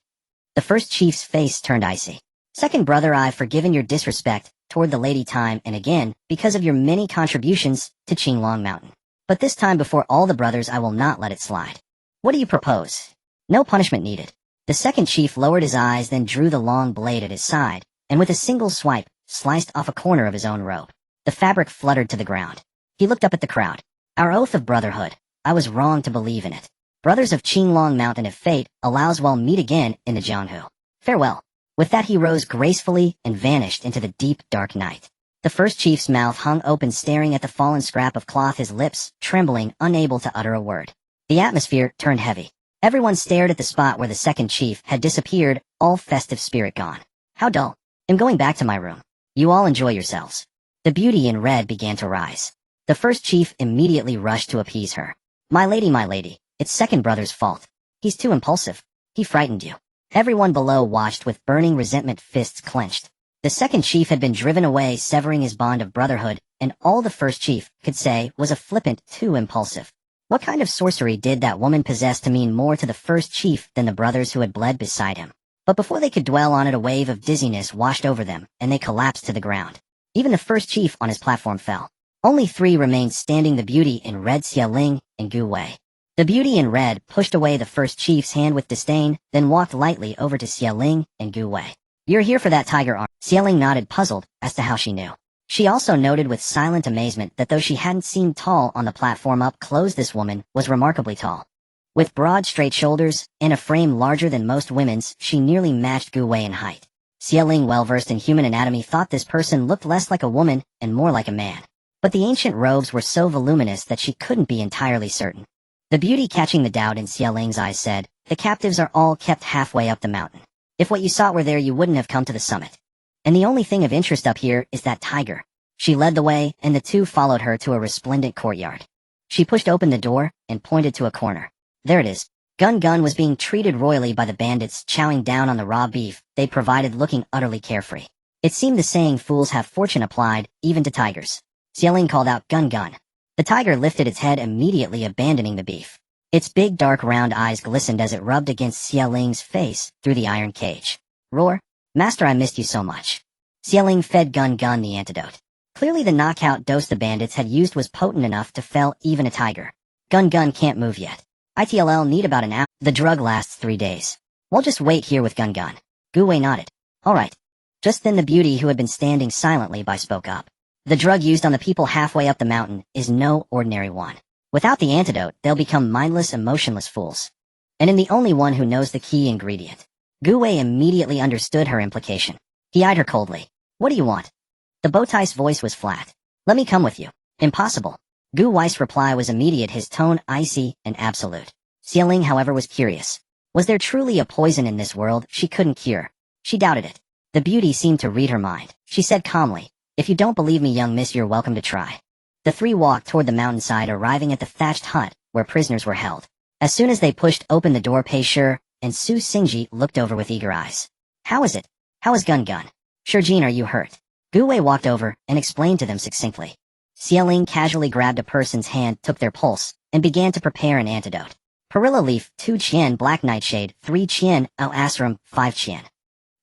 Speaker 1: The first chief's face turned icy. "Second brother, I've forgiven your disrespect toward the lady time and again because of your many contributions to Qinglong Mountain. But this time, before all the brothers, I will not let it slide. What do you propose?" "No punishment needed." The second chief lowered his eyes, then drew the long blade at his side, and with a single swipe, sliced off a corner of his own robe. The fabric fluttered to the ground. He looked up at the crowd. "Our oath of brotherhood. I was wrong to believe in it. Brothers of Qinglong Mountain, if fate allows, we'll meet again in the Jianghu. Farewell." With that, he rose gracefully and vanished into the deep, dark night. The first chief's mouth hung open, staring at the fallen scrap of cloth, his lips trembling, unable to utter a word. The atmosphere turned heavy. Everyone stared at the spot where the second chief had disappeared, all festive spirit gone. "How dull. I'm going back to my room. You all enjoy yourselves." The beauty in red began to rise. The first chief immediately rushed to appease her. My lady, it's second brother's fault. He's too impulsive. He frightened you." Everyone below watched with burning resentment, fists clenched. The second chief had been driven away, severing his bond of brotherhood, and all the first chief could say was a flippant, too impulsive. What kind of sorcery did that woman possess to mean more to the first chief than the brothers who had bled beside him? But before they could dwell on it, a wave of dizziness washed over them, and they collapsed to the ground. Even the first chief on his platform fell. Only three remained standing: the beauty in red, Xie Ling, and Gu Wei. The beauty in red pushed away the first chief's hand with disdain, then walked lightly over to Xie Ling and Gu Wei. "You're here for that tiger arm." Xie Ling nodded, puzzled as to how she knew. She also noted with silent amazement that though she hadn't seemed tall on the platform up close, this woman was remarkably tall. With broad, straight shoulders and a frame larger than most women's, she nearly matched Gu Wei in height. Xie Ling, well-versed in human anatomy, thought this person looked less like a woman and more like a man. But the ancient robes were so voluminous that she couldn't be entirely certain. The beauty, catching the doubt in Xie Ling's eyes, said, "The captives are all kept halfway up the mountain. If what you sought were there, you wouldn't have come to the summit. And the only thing of interest up here is that tiger." She led the way, and the two followed her to a resplendent courtyard. She pushed open the door and pointed to a corner. There it is. Gun Gun was being treated royally by the bandits, chowing down on the raw beef they provided, looking utterly carefree. It seemed the saying, "Fools have fortune applied, even to tigers." Xie Ling called out, "Gun Gun." The tiger lifted its head, immediately abandoning the beef. Its big, dark, round eyes glistened as it rubbed against Xie Ling's face through the iron cage. "Roar, master, I missed you so much." Xie Ling fed Gun Gun the antidote. Clearly the knockout dose the bandits had used was potent enough to fell even a tiger. "Gun Gun can't move yet. ITLL need about an hour. The drug lasts 3 days. We'll just wait here with Gun Gun." Gu Wei nodded. "All right." Just then the beauty, who had been standing silently by, spoke up. "The drug used on the people halfway up the mountain is no ordinary one. Without the antidote, they'll become mindless, emotionless fools. And in the only one who knows the key ingredient." Gu Wei immediately understood her implication. He eyed her coldly. "What do you want?" The bowtie's voice was flat. "Let me come with you. Impossible. Gu Wei's reply was immediate, his tone icy and absolute. Xie Ling, however, was curious. Was there truly a poison in this world she couldn't cure? She doubted it. The beauty seemed to read her mind. She said calmly, "If you don't believe me, young miss, you're welcome to try." The three walked toward the mountainside, arriving at the thatched hut where prisoners were held. As soon as they pushed open the door, Pei Shi and Su Xingji looked over with eager eyes. "How is it? How is Gun Gun? Shijin, are you hurt?" Gu Wei walked over and explained to them succinctly. Xie Ling casually grabbed a person's hand, took their pulse, and began to prepare an antidote. Perilla leaf, 2 qian, black nightshade, 3 qian, al asram, 5 qian.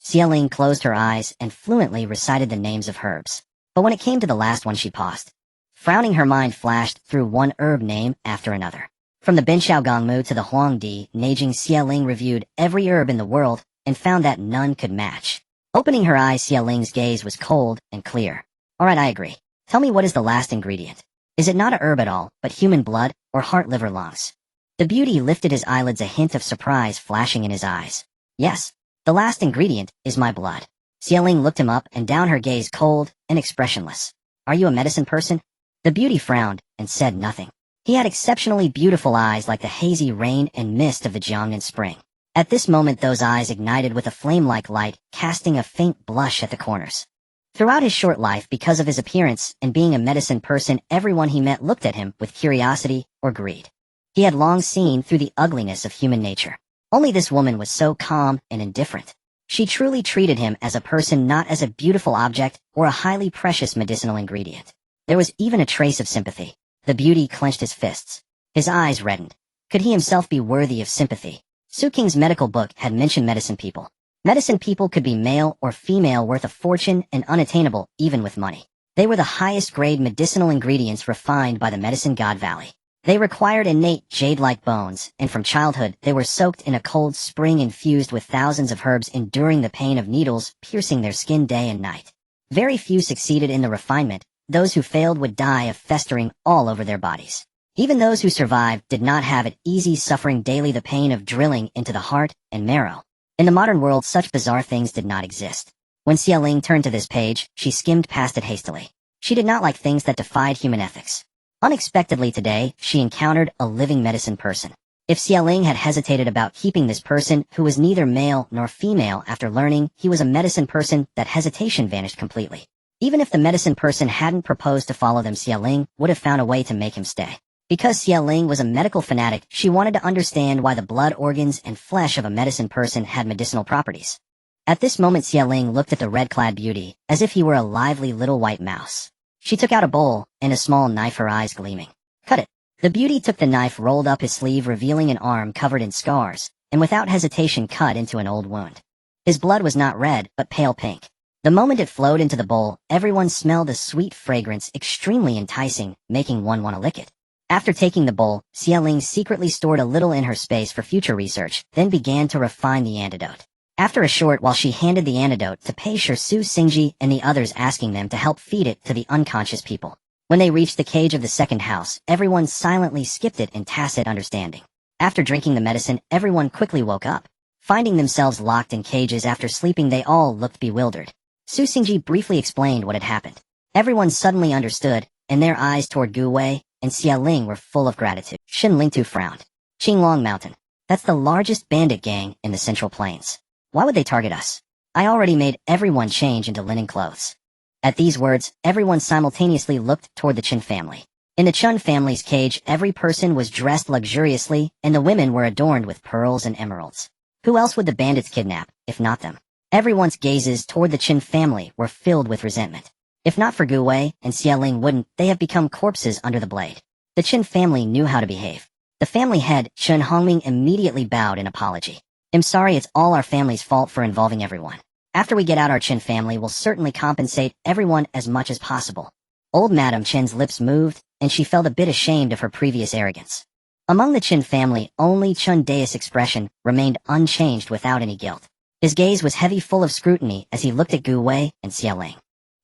Speaker 1: Xie Ling closed her eyes and fluently recited the names of herbs. But when it came to the last one, she paused. Frowning, her mind flashed through one herb name after another. From the Binxiaogongmu to the Huangdi, Neijing, Xie Ling reviewed every herb in the world and found that none could match. Opening her eyes, Xie Ling's gaze was cold and clear. "All right, I agree. Tell me, what is the last ingredient? Is it not a herb at all, but human blood, or heart, liver, lungs?" The beauty lifted his eyelids, a hint of surprise flashing in his eyes. "Yes, the last ingredient is my blood." Xie Ling looked him up and down, her gaze cold and expressionless. "Are you a medicine person?" The beauty frowned and said nothing. He had exceptionally beautiful eyes, like the hazy rain and mist of the Jiangnan spring. At this moment, those eyes ignited with a flame-like light, casting a faint blush at the corners. Throughout his short life, because of his appearance and being a medicine person, everyone he met looked at him with curiosity or greed. He had long seen through the ugliness of human nature. Only this woman was so calm and indifferent. She truly treated him as a person, not as a beautiful object or a highly precious medicinal ingredient. There was even a trace of sympathy. The beauty clenched his fists. His eyes reddened. Could he himself be worthy of sympathy? Su Qing's medical book had mentioned medicine people. Medicine people could be male or female, worth a fortune and unattainable even with money. They were the highest grade medicinal ingredients refined by the medicine god Valley. They required innate jade-like bones, and from childhood they were soaked in a cold spring infused with thousands of herbs, enduring the pain of needles piercing their skin day and night. Very few succeeded in the refinement. Those who failed would die of festering all over their bodies. Even those who survived did not have it easy, suffering daily the pain of drilling into the heart and marrow. In the modern world, such bizarre things did not exist. When Xie Ling turned to this page, she skimmed past it hastily. She did not like things that defied human ethics. Unexpectedly today, she encountered a living medicine person. If Xie Ling had hesitated about keeping this person, who was neither male nor female, after learning he was a medicine person, that hesitation vanished completely. Even if the medicine person hadn't proposed to follow them, Xie Ling would have found a way to make him stay. Because Xie Ling was a medical fanatic, she wanted to understand why the blood, organs, and flesh of a medicine person had medicinal properties. At this moment, Xie Ling looked at the red-clad beauty, as if he were a lively little white mouse. She took out a bowl and a small knife, her eyes gleaming. "Cut it." The beauty took the knife, rolled up his sleeve, revealing an arm covered in scars, and without hesitation cut into an old wound. His blood was not red, but pale pink. The moment it flowed into the bowl, everyone smelled a sweet fragrance, extremely enticing, making one want to lick it. After taking the bowl, Xie Ling secretly stored a little in her space for future research, then began to refine the antidote. After a short while, she handed the antidote to Pei Shi, Su Xingji, and the others, asking them to help feed it to the unconscious people. When they reached the cage of the second house, everyone silently skipped it in tacit understanding. After drinking the medicine, everyone quickly woke up. Finding themselves locked in cages after sleeping, they all looked bewildered. Su Xingji briefly explained what had happened. Everyone suddenly understood, and their eyes toward Gu Wei and Xie Ling were full of gratitude. Shin Lingtu frowned. Qinglong Mountain. That's the largest bandit gang in the Central Plains. Why would they target us? I already made everyone change into linen clothes. At these words, everyone simultaneously looked toward the Qin family. In the Chun family's cage, every person was dressed luxuriously, and the women were adorned with pearls and emeralds. Who else would the bandits kidnap, if not them? Everyone's gazes toward the Qin family were filled with resentment. If not for Gu Wei and Xie Ling, wouldn't they have become corpses under the blade? The Qin family knew how to behave. The family head, Chen Hongming, immediately bowed in apology. "I'm sorry, it's all our family's fault for involving everyone. After we get out, our Qin family will certainly compensate everyone as much as possible." Old Madame Chen's lips moved, and she felt a bit ashamed of her previous arrogance. Among the Qin family, only Chun Dae's expression remained unchanged, without any guilt. His gaze was heavy, full of scrutiny, as he looked at Gu Wei and Xie Ling.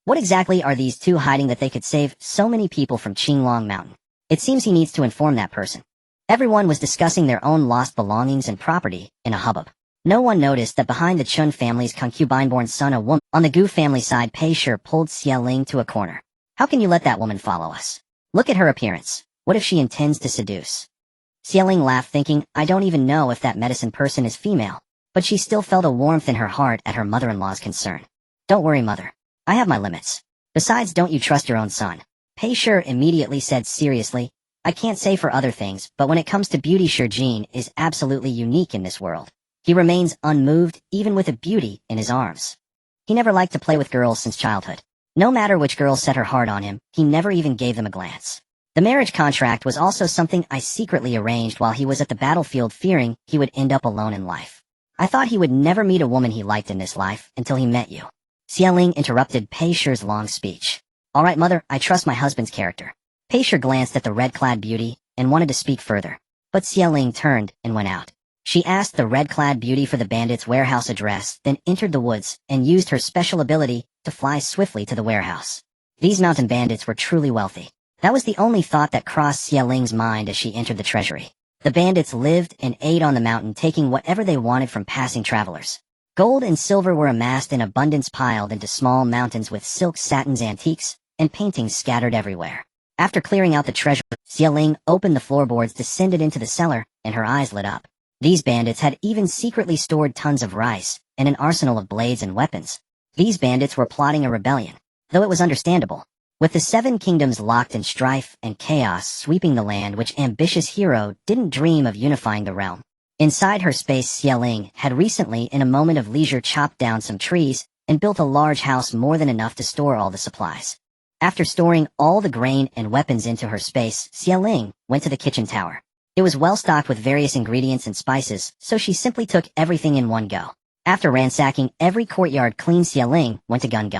Speaker 1: What exactly are these two hiding that they could save so many people from Qinglong Mountain? It seems he needs to inform that person. Everyone was discussing their own lost belongings and property in a hubbub. No one noticed that behind the Chun family's concubine-born son, a woman on the Gu family side, Pei Shi pulled Xie Ling to a corner. "How can you let that woman follow us? Look at her appearance. What if she intends to seduce? Xialing laughed, thinking, I don't even know if that medicine person is female. But she still felt a warmth in her heart at her mother-in-law's concern. Don't worry, mother. I have my limits. Besides, don't you trust your own son? Pei Shi immediately said seriously, I can't say for other things, but when it comes to beauty, Jin is absolutely unique in this world. He remains unmoved, even with a beauty in his arms. He never liked to play with girls since childhood. No matter which girl set her heart on him, he never even gave them a glance. The marriage contract was also something I secretly arranged while he was at the battlefield, fearing he would end up alone in life. I thought he would never meet a woman he liked in this life until he met you. Xialing interrupted Pei Shi's long speech. All right, mother, I trust my husband's character. Pei Shi glanced at the red-clad beauty and wanted to speak further, but Xialing turned and went out. She asked the red-clad beauty for the bandits' warehouse address, then entered the woods and used her special ability to fly swiftly to the warehouse. These mountain bandits were truly wealthy. That was the only thought that crossed Xialing's mind as she entered the treasury. The bandits lived and ate on the mountain, taking whatever they wanted from passing travelers. Gold and silver were amassed in abundance, piled into small mountains with silk, satins, antiques, and paintings scattered everywhere. After clearing out the treasure, Xialing opened the floorboards, descended into the cellar, and her eyes lit up. These bandits had even secretly stored tons of rice and an arsenal of blades and weapons. These bandits were plotting a rebellion, though it was understandable. With the 7 kingdoms locked in strife and chaos sweeping the land, which ambitious hero didn't dream of unifying the realm. Inside her space, Xialing had recently, in a moment of leisure, chopped down some trees and built a large house, more than enough to store all the supplies. After storing all the grain and weapons into her space, Xialing went to the kitchen tower. It was well stocked with various ingredients and spices, so she simply took everything in one go. After ransacking every courtyard clean, Xialing went to Gun.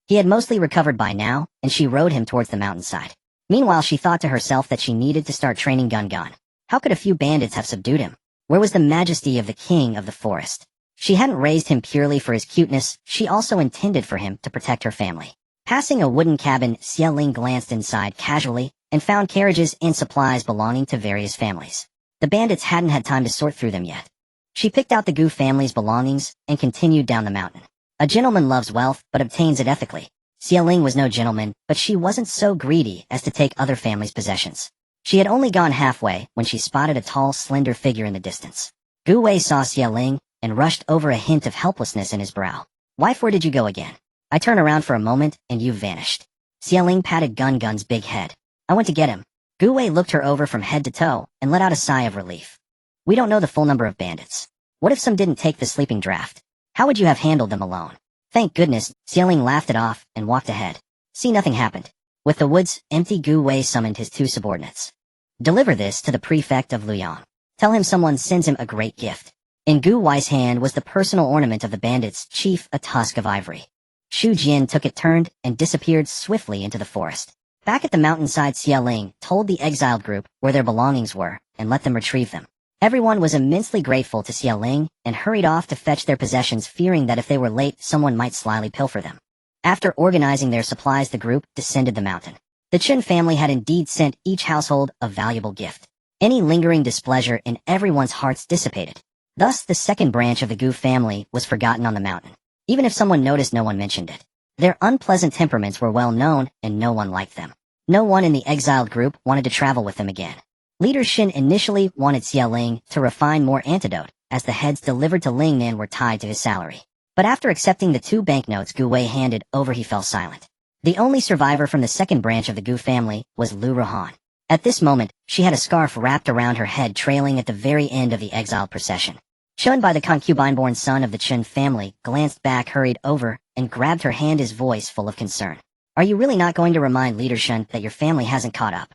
Speaker 1: He had mostly recovered by now, and she rode him towards the mountainside. Meanwhile, she thought to herself that she needed to start training Gun. How could a few bandits have subdued him? Where was the majesty of the king of the forest? She hadn't raised him purely for his cuteness, she also intended for him to protect her family. Passing a wooden cabin, Xialing glanced inside casually and found carriages and supplies belonging to various families. The bandits hadn't had time to sort through them yet. She picked out the Gu family's belongings and continued down the mountain. A gentleman loves wealth but obtains it ethically. Xialing was no gentleman, but she wasn't so greedy as to take other families' possessions. She had only gone halfway when she spotted a tall, slender figure in the distance. Gu Wei saw Xialing and rushed over, a hint of helplessness in his brow. Wife, where did you go again? I turned around for a moment and you vanished. Xialing patted Gun's big head. I went to get him. Gu Wei looked her over from head to toe and let out a sigh of relief. We don't know the full number of bandits. What if some didn't take the sleeping draft? How would you have handled them alone? Thank goodness, Xialing laughed it off and walked ahead. See, nothing happened. With the woods empty, Gu Wei summoned his 2 subordinates. Deliver this to the prefect of Luoyang. Tell him someone sends him a great gift. In Gu Wei's hand was the personal ornament of the bandits' chief, a tusk of ivory. Shu Jian took it, turned, and disappeared swiftly into the forest. Back at the mountainside, Xialing told the exiled group where their belongings were and let them retrieve them. Everyone was immensely grateful to Xialing and hurried off to fetch their possessions, fearing that if they were late, someone might slyly pilfer them. After organizing their supplies, the group descended the mountain. The Chen family had indeed sent each household a valuable gift. Any lingering displeasure in everyone's hearts dissipated. Thus, the second branch of the Gu family was forgotten on the mountain. Even if someone noticed, no one mentioned it. Their unpleasant temperaments were well known, and no one liked them. No one in the exiled group wanted to travel with them again. Leader Shin initially wanted Xialing to refine more antidote, as the heads delivered to Lingnan were tied to his salary. But after accepting the 2 banknotes Gu Wei handed over, he fell silent. The only survivor from the second branch of the Gu family was Lu Ruhan. At this moment, she had a scarf wrapped around her head, trailing at the very end of the exile procession. Chun, by the concubine-born son of the Chen family, glanced back, hurried over, and grabbed her hand, his voice full of concern. Are you really not going to remind Leader Shen that your family hasn't caught up?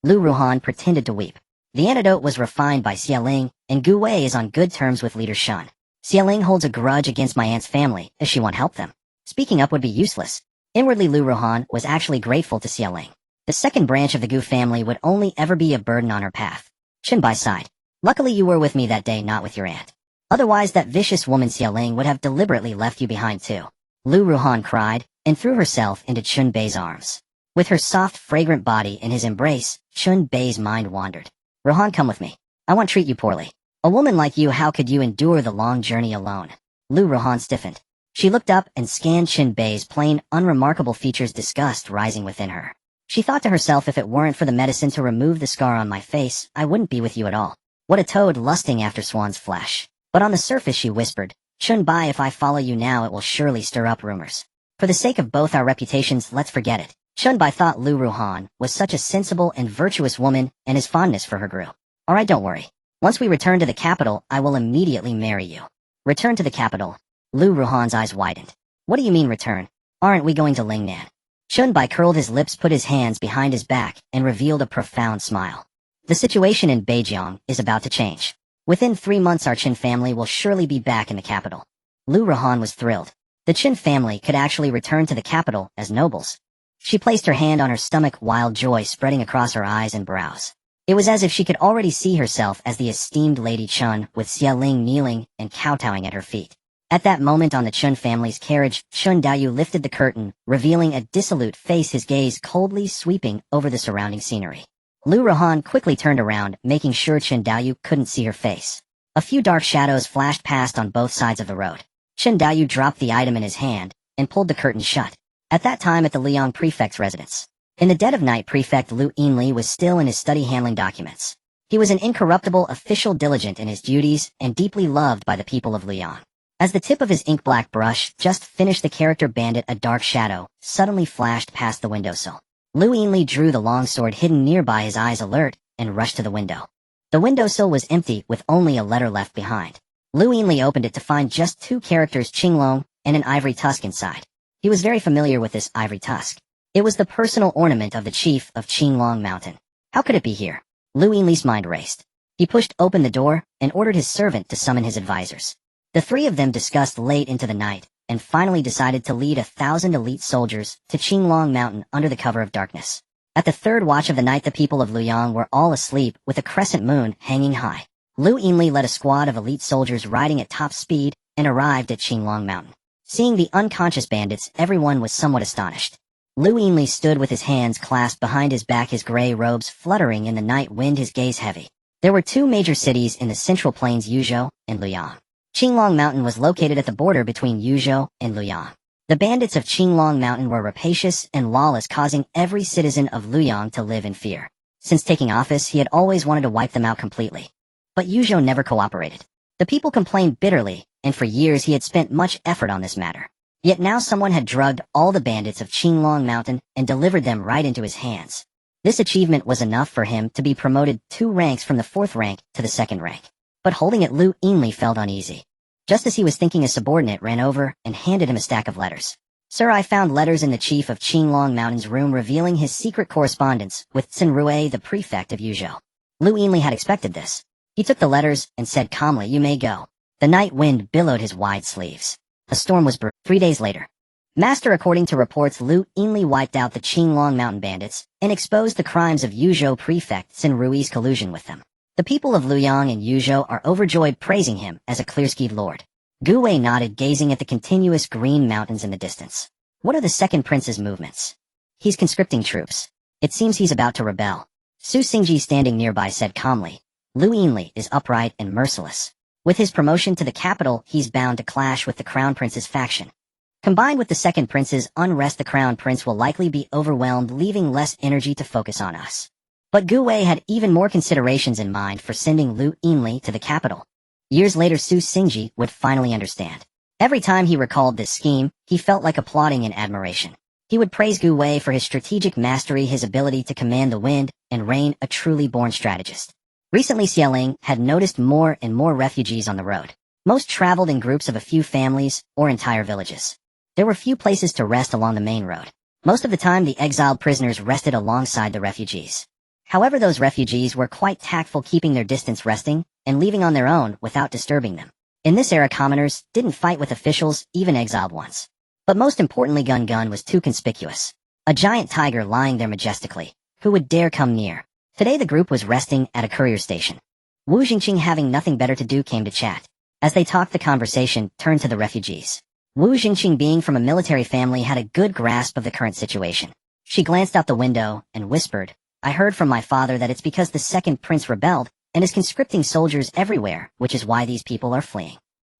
Speaker 1: Lu Ruhan pretended to weep. The antidote was refined by Xialing, and Gu Wei is on good terms with Leader Shen. Xialing holds a grudge against my aunt's family, as she won't help them. Speaking up would be useless. Inwardly, Lu Ruhan was actually grateful to Xialing. The second branch of the Gu family would only ever be a burden on her path. Shinbai sighed. Luckily you were with me that day, not with your aunt. Otherwise that vicious woman Xialing would have deliberately left you behind too. Lu Ruhan cried, and threw herself into Chun Bei's arms. With her soft, fragrant body in his embrace, Chun Bei's mind wandered. Ruhan, come with me. I won't treat you poorly. A woman like you, how could you endure the long journey alone? Lu Ruhan stiffened. She looked up and scanned Chun Bei's plain, unremarkable features, disgust rising within her. She thought to herself, if it weren't for the medicine to remove the scar on my face, I wouldn't be with you at all. What a toad lusting after swan's flesh. But on the surface she whispered, Chun-bai, if I follow you now it will surely stir up rumors. For the sake of both our reputations, let's forget it. Chun-bai thought Lu Ruhan was such a sensible and virtuous woman, and his fondness for her grew. Alright, don't worry. Once we return to the capital, I will immediately marry you. Return to the capital. Lu Ruhan's eyes widened. What do you mean return? Aren't we going to Lingnan? Chun-bai curled his lips, put his hands behind his back, and revealed a profound smile. The situation in Beijiang is about to change. Within 3 months our Qin family will surely be back in the capital. Lu Ruhan was thrilled. The Qin family could actually return to the capital as nobles. She placed her hand on her stomach, wild joy spreading across her eyes and brows. It was as if she could already see herself as the esteemed Lady Chun, with Xia Ling kneeling and kowtowing at her feet. At that moment on the Chun family's carriage, Chun Daoyu lifted the curtain, revealing a dissolute face, his gaze coldly sweeping over the surrounding scenery. Lu Ruhan quickly turned around, making sure Chun Daoyu couldn't see her face. A few dark shadows flashed past on both sides of the road. Chun Daoyu dropped the item in his hand and pulled the curtain shut. At that time at the Liang prefect's residence. In the dead of night, Prefect Lu Yinli was still in his study handling documents. He was an incorruptible official, diligent in his duties, and deeply loved by the people of Liang. As the tip of his ink-black brush just finished the character bandit, a dark shadow suddenly flashed past the windowsill. Lu Yinli drew the long sword hidden nearby, his eyes alert, and rushed to the window. The windowsill was empty, with only a letter left behind. Lu Yinli opened it to find just 2 characters, Qinglong, and an ivory tusk inside. He was very familiar with this ivory tusk. It was the personal ornament of the chief of Qinglong Mountain. How could it be here? Lu Yinli's mind raced. He pushed open the door and ordered his servant to summon his advisors. The 3 of them discussed late into the night and finally decided to lead 1,000 elite soldiers to Qinglong Mountain under the cover of darkness. At the 3rd watch of the night, the people of Luyang were all asleep, with a crescent moon hanging high. Lu Yinli led a squad of elite soldiers riding at top speed and arrived at Qinglong Mountain. Seeing the unconscious bandits, everyone was somewhat astonished. Lu Yinli stood with his hands clasped behind his back, his gray robes fluttering in the night wind, his gaze heavy. There were 2 major cities in the central plains, Yuzhou and Luyang. Qinglong Mountain was located at the border between Yuzhou and Luyang. The bandits of Qinglong Mountain were rapacious and lawless, causing every citizen of Luyang to live in fear. Since taking office, he had always wanted to wipe them out completely. But Yuzhou never cooperated. The people complained bitterly, and for years he had spent much effort on this matter. Yet now someone had drugged all the bandits of Qinglong Mountain and delivered them right into his hands. This achievement was enough for him to be promoted 2 ranks from the 4th rank to the 2nd rank. But holding it, Lu Yinli felt uneasy. Just as he was thinking, a subordinate ran over and handed him a stack of letters. Sir, I found letters in the chief of Qinglong Mountain's room revealing his secret correspondence with Tsinrui, the prefect of Yuzhou. Lu Yinli had expected this. He took the letters and said calmly, "You may go." The night wind billowed his wide sleeves. A storm was brewing. 3 days later. Master, according to reports, Lu Yinli wiped out the Qinglong Mountain bandits and exposed the crimes of Yuzhou prefect Tsinrui's collusion with them. The people of Luyang and Yuzhou are overjoyed, praising him as a clear-skied lord. Gu Wei nodded, gazing at the continuous green mountains in the distance. What are the 2nd prince's movements? He's conscripting troops. It seems he's about to rebel. Su Xingji, standing nearby, said calmly, Lu Yinli is upright and merciless. With his promotion to the capital, he's bound to clash with the crown prince's faction. Combined with the 2nd prince's unrest, the crown prince will likely be overwhelmed, leaving less energy to focus on us. But Gu Wei had even more considerations in mind for sending Lu Yinli to the capital. Years later, Su Xingji would finally understand. Every time he recalled this scheme, he felt like applauding in admiration. He would praise Gu Wei for his strategic mastery, his ability to command the wind and rain, a truly born strategist. Recently, Xiaoling had noticed more and more refugees on the road. Most traveled in groups of a few families or entire villages. There were few places to rest along the main road. Most of the time, the exiled prisoners rested alongside the refugees. However, those refugees were quite tactful, keeping their distance, resting, and leaving on their own without disturbing them. In this era, commoners didn't fight with officials, even exiled ones. But most importantly, Gun Gun was too conspicuous. A giant tiger lying there majestically. Who would dare come near? Today the group was resting at a courier station. Wu Jingqing, having nothing better to do, came to chat. As they talked, the conversation turned to the refugees. Wu Jingqing, being from a military family, had a good grasp of the current situation. She glanced out the window and whispered, I heard from my father that it's because the 2nd prince rebelled and is conscripting soldiers everywhere, which is why these people are fleeing.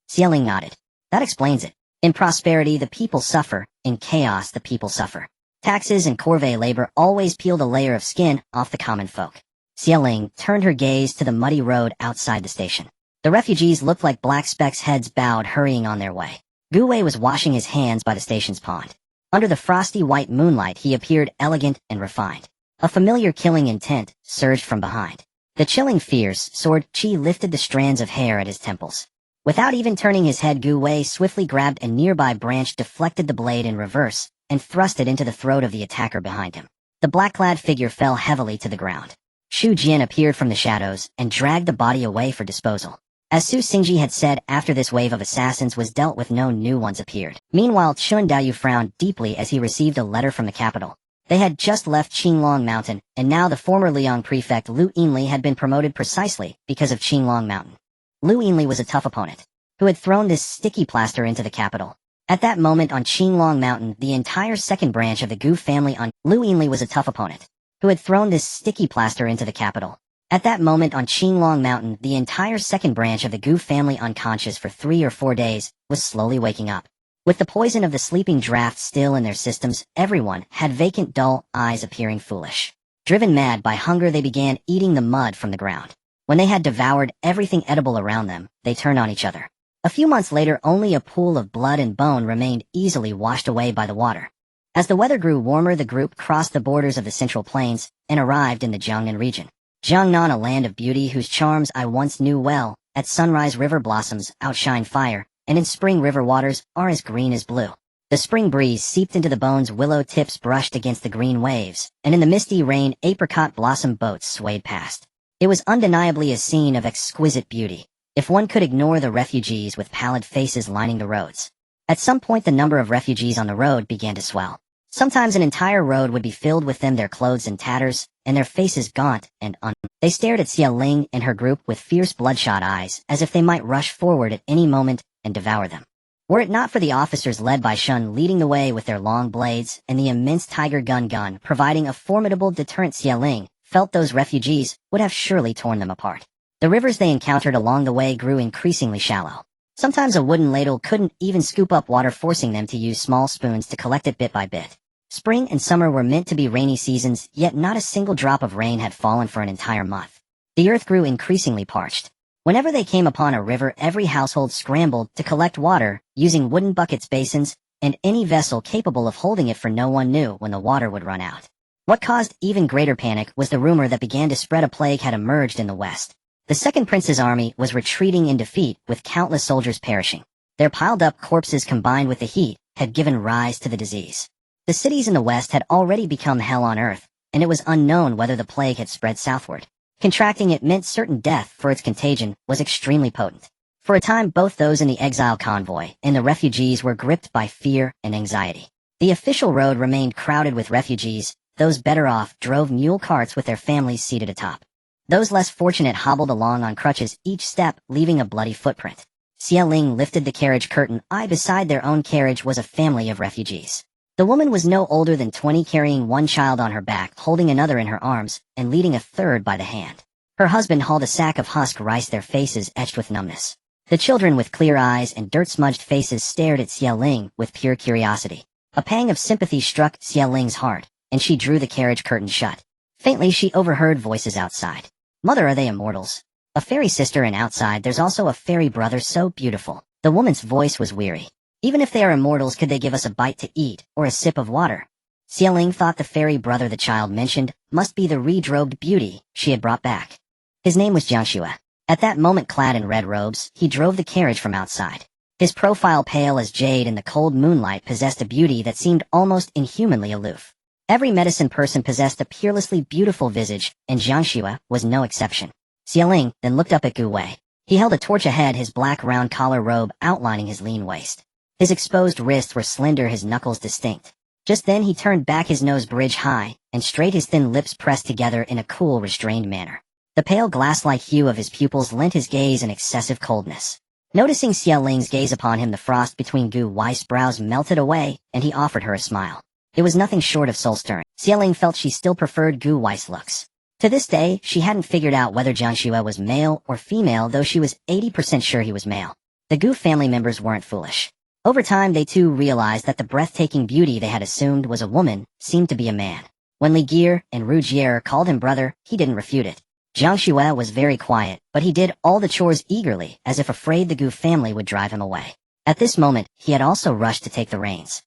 Speaker 1: Xiaoling nodded. That explains it. In prosperity, the people suffer. In chaos, the people suffer. Taxes and corvée labor always peeled a layer of skin off the common folk. Xieling turned her gaze to the muddy road outside the station. The refugees looked like black specks, heads bowed, hurrying on their way. Gu Wei was washing his hands by the station's pond. Under the frosty white moonlight he appeared elegant and refined. A familiar killing intent surged from behind. The chilling fierce sword Qi lifted the strands of hair at his temples. Without even turning his head, Gu Wei swiftly grabbed a nearby branch, deflected the blade in reverse, and thrust it into the throat of the attacker behind him. The black-clad figure fell heavily to the ground. Shu Jian appeared from the shadows and dragged the body away for disposal. As Su Xingji had said, after this wave of assassins was dealt with, no new ones appeared. Meanwhile, Chun Daoyu frowned deeply as he received a letter from the capital. They had just left Qinglong Mountain, and now the former Liang prefect Lu Yinli had been promoted precisely because of Qinglong Mountain. Lu Yinli was a tough opponent, who had thrown this sticky plaster into the capital. At that moment on Qinglong Mountain, the entire second branch of the Gu family on Lu Yinli was a tough opponent, who had thrown this sticky plaster into the capital. At that moment on Qinglong Mountain, the entire second branch of the Gu family, unconscious for 3 or 4 days, was slowly waking up. With the poison of the sleeping draft still in their systems, everyone had vacant, dull eyes, appearing foolish. Driven mad by hunger, they began eating the mud from the ground. When they had devoured everything edible around them, they turned on each other. A few months later, only a pool of blood and bone remained, easily washed away by the water. As the weather grew warmer, the group crossed the borders of the Central Plains and arrived in the Jiangnan region. Jiangnan, a land of beauty whose charms I once knew well. At sunrise, river blossoms outshine fire, and in spring, river waters are as green as blue. The spring breeze seeped into the bones, willow tips brushed against the green waves, and in the misty rain, apricot blossom boats swayed past. It was undeniably a scene of exquisite beauty, if one could ignore the refugees with pallid faces lining the roads. At some point, the number of refugees on the road began to swell. Sometimes an entire road would be filled with them, their clothes in tatters, and their faces gaunt and They stared at Xieling and her group with fierce, bloodshot eyes, as if they might rush forward at any moment and devour them. Were it not for the officers led by Shun leading the way with their long blades, and the immense tiger gun providing a formidable deterrent, Xieling felt those refugees would have surely torn them apart. The rivers they encountered along the way grew increasingly shallow. Sometimes a wooden ladle couldn't even scoop up water, forcing them to use small spoons to collect it bit by bit. Spring and summer were meant to be rainy seasons, yet not a single drop of rain had fallen for an entire month. The earth grew increasingly parched. Whenever they came upon a river, every household scrambled to collect water, using wooden buckets, basins, and any vessel capable of holding it, for no one knew when the water would run out. What caused even greater panic was the rumor that began to spread: a plague had emerged in the west. The second prince's army was retreating in defeat, with countless soldiers perishing. Their piled-up corpses, combined with the heat, had given rise to the disease. The cities in the west had already become hell on earth, and it was unknown whether the plague had spread southward. Contracting it meant certain death, for its contagion was extremely potent. For a time, both those in the exile convoy and the refugees were gripped by fear and anxiety. The official road remained crowded with refugees. Those better off drove mule carts with their families seated atop. Those less fortunate hobbled along on crutches, each step leaving a bloody footprint. Xieling lifted the carriage curtain. Beside their own carriage was a family of refugees. The woman was no older than 20, carrying one child on her back, holding another in her arms, and leading a third by the hand. Her husband hauled a sack of husk rice, their faces etched with numbness. The children, with clear eyes and dirt-smudged faces, stared at Xieling with pure curiosity. A pang of sympathy struck Xieling's heart, and she drew the carriage curtain shut. Faintly she overheard voices outside. "Mother, are they immortals? A fairy sister, and outside there's also a fairy brother, so beautiful." The woman's voice was weary. "Even if they are immortals, could they give us a bite to eat, or a sip of water?" Xieling thought the fairy brother the child mentioned must be the red-robed beauty she had brought back. His name was Jiangxue. At that moment, clad in red robes, he drove the carriage from outside. His profile, pale as jade in the cold moonlight, possessed a beauty that seemed almost inhumanly aloof. Every medicine person possessed a peerlessly beautiful visage, and Jiangxue was no exception. Xieling then looked up at Gu Wei. He held a torch ahead, his black round collar robe outlining his lean waist. His exposed wrists were slender, his knuckles distinct. Just then he turned back, his nose bridge high, and straight, his thin lips pressed together in a cool, restrained manner. The pale glass-like hue of his pupils lent his gaze an excessive coldness. Noticing Xieling's gaze upon him, the frost between Gu Wei's brows melted away, and he offered her a smile. It was nothing short of soul-stirring. Xieling felt she still preferred Gu Wei's looks. To this day, she hadn't figured out whether Jiangxue was male or female, though she was 80% sure he was male. The Gu family members weren't foolish. Over time, they too realized that the breathtaking beauty they had assumed was a woman seemed to be a man. When Li Gear and Rougier called him brother, he didn't refute it. Jiang Xue was very quiet, but he did all the chores eagerly, as if afraid the Gu family would drive him away. At this moment, he had also rushed to take the reins.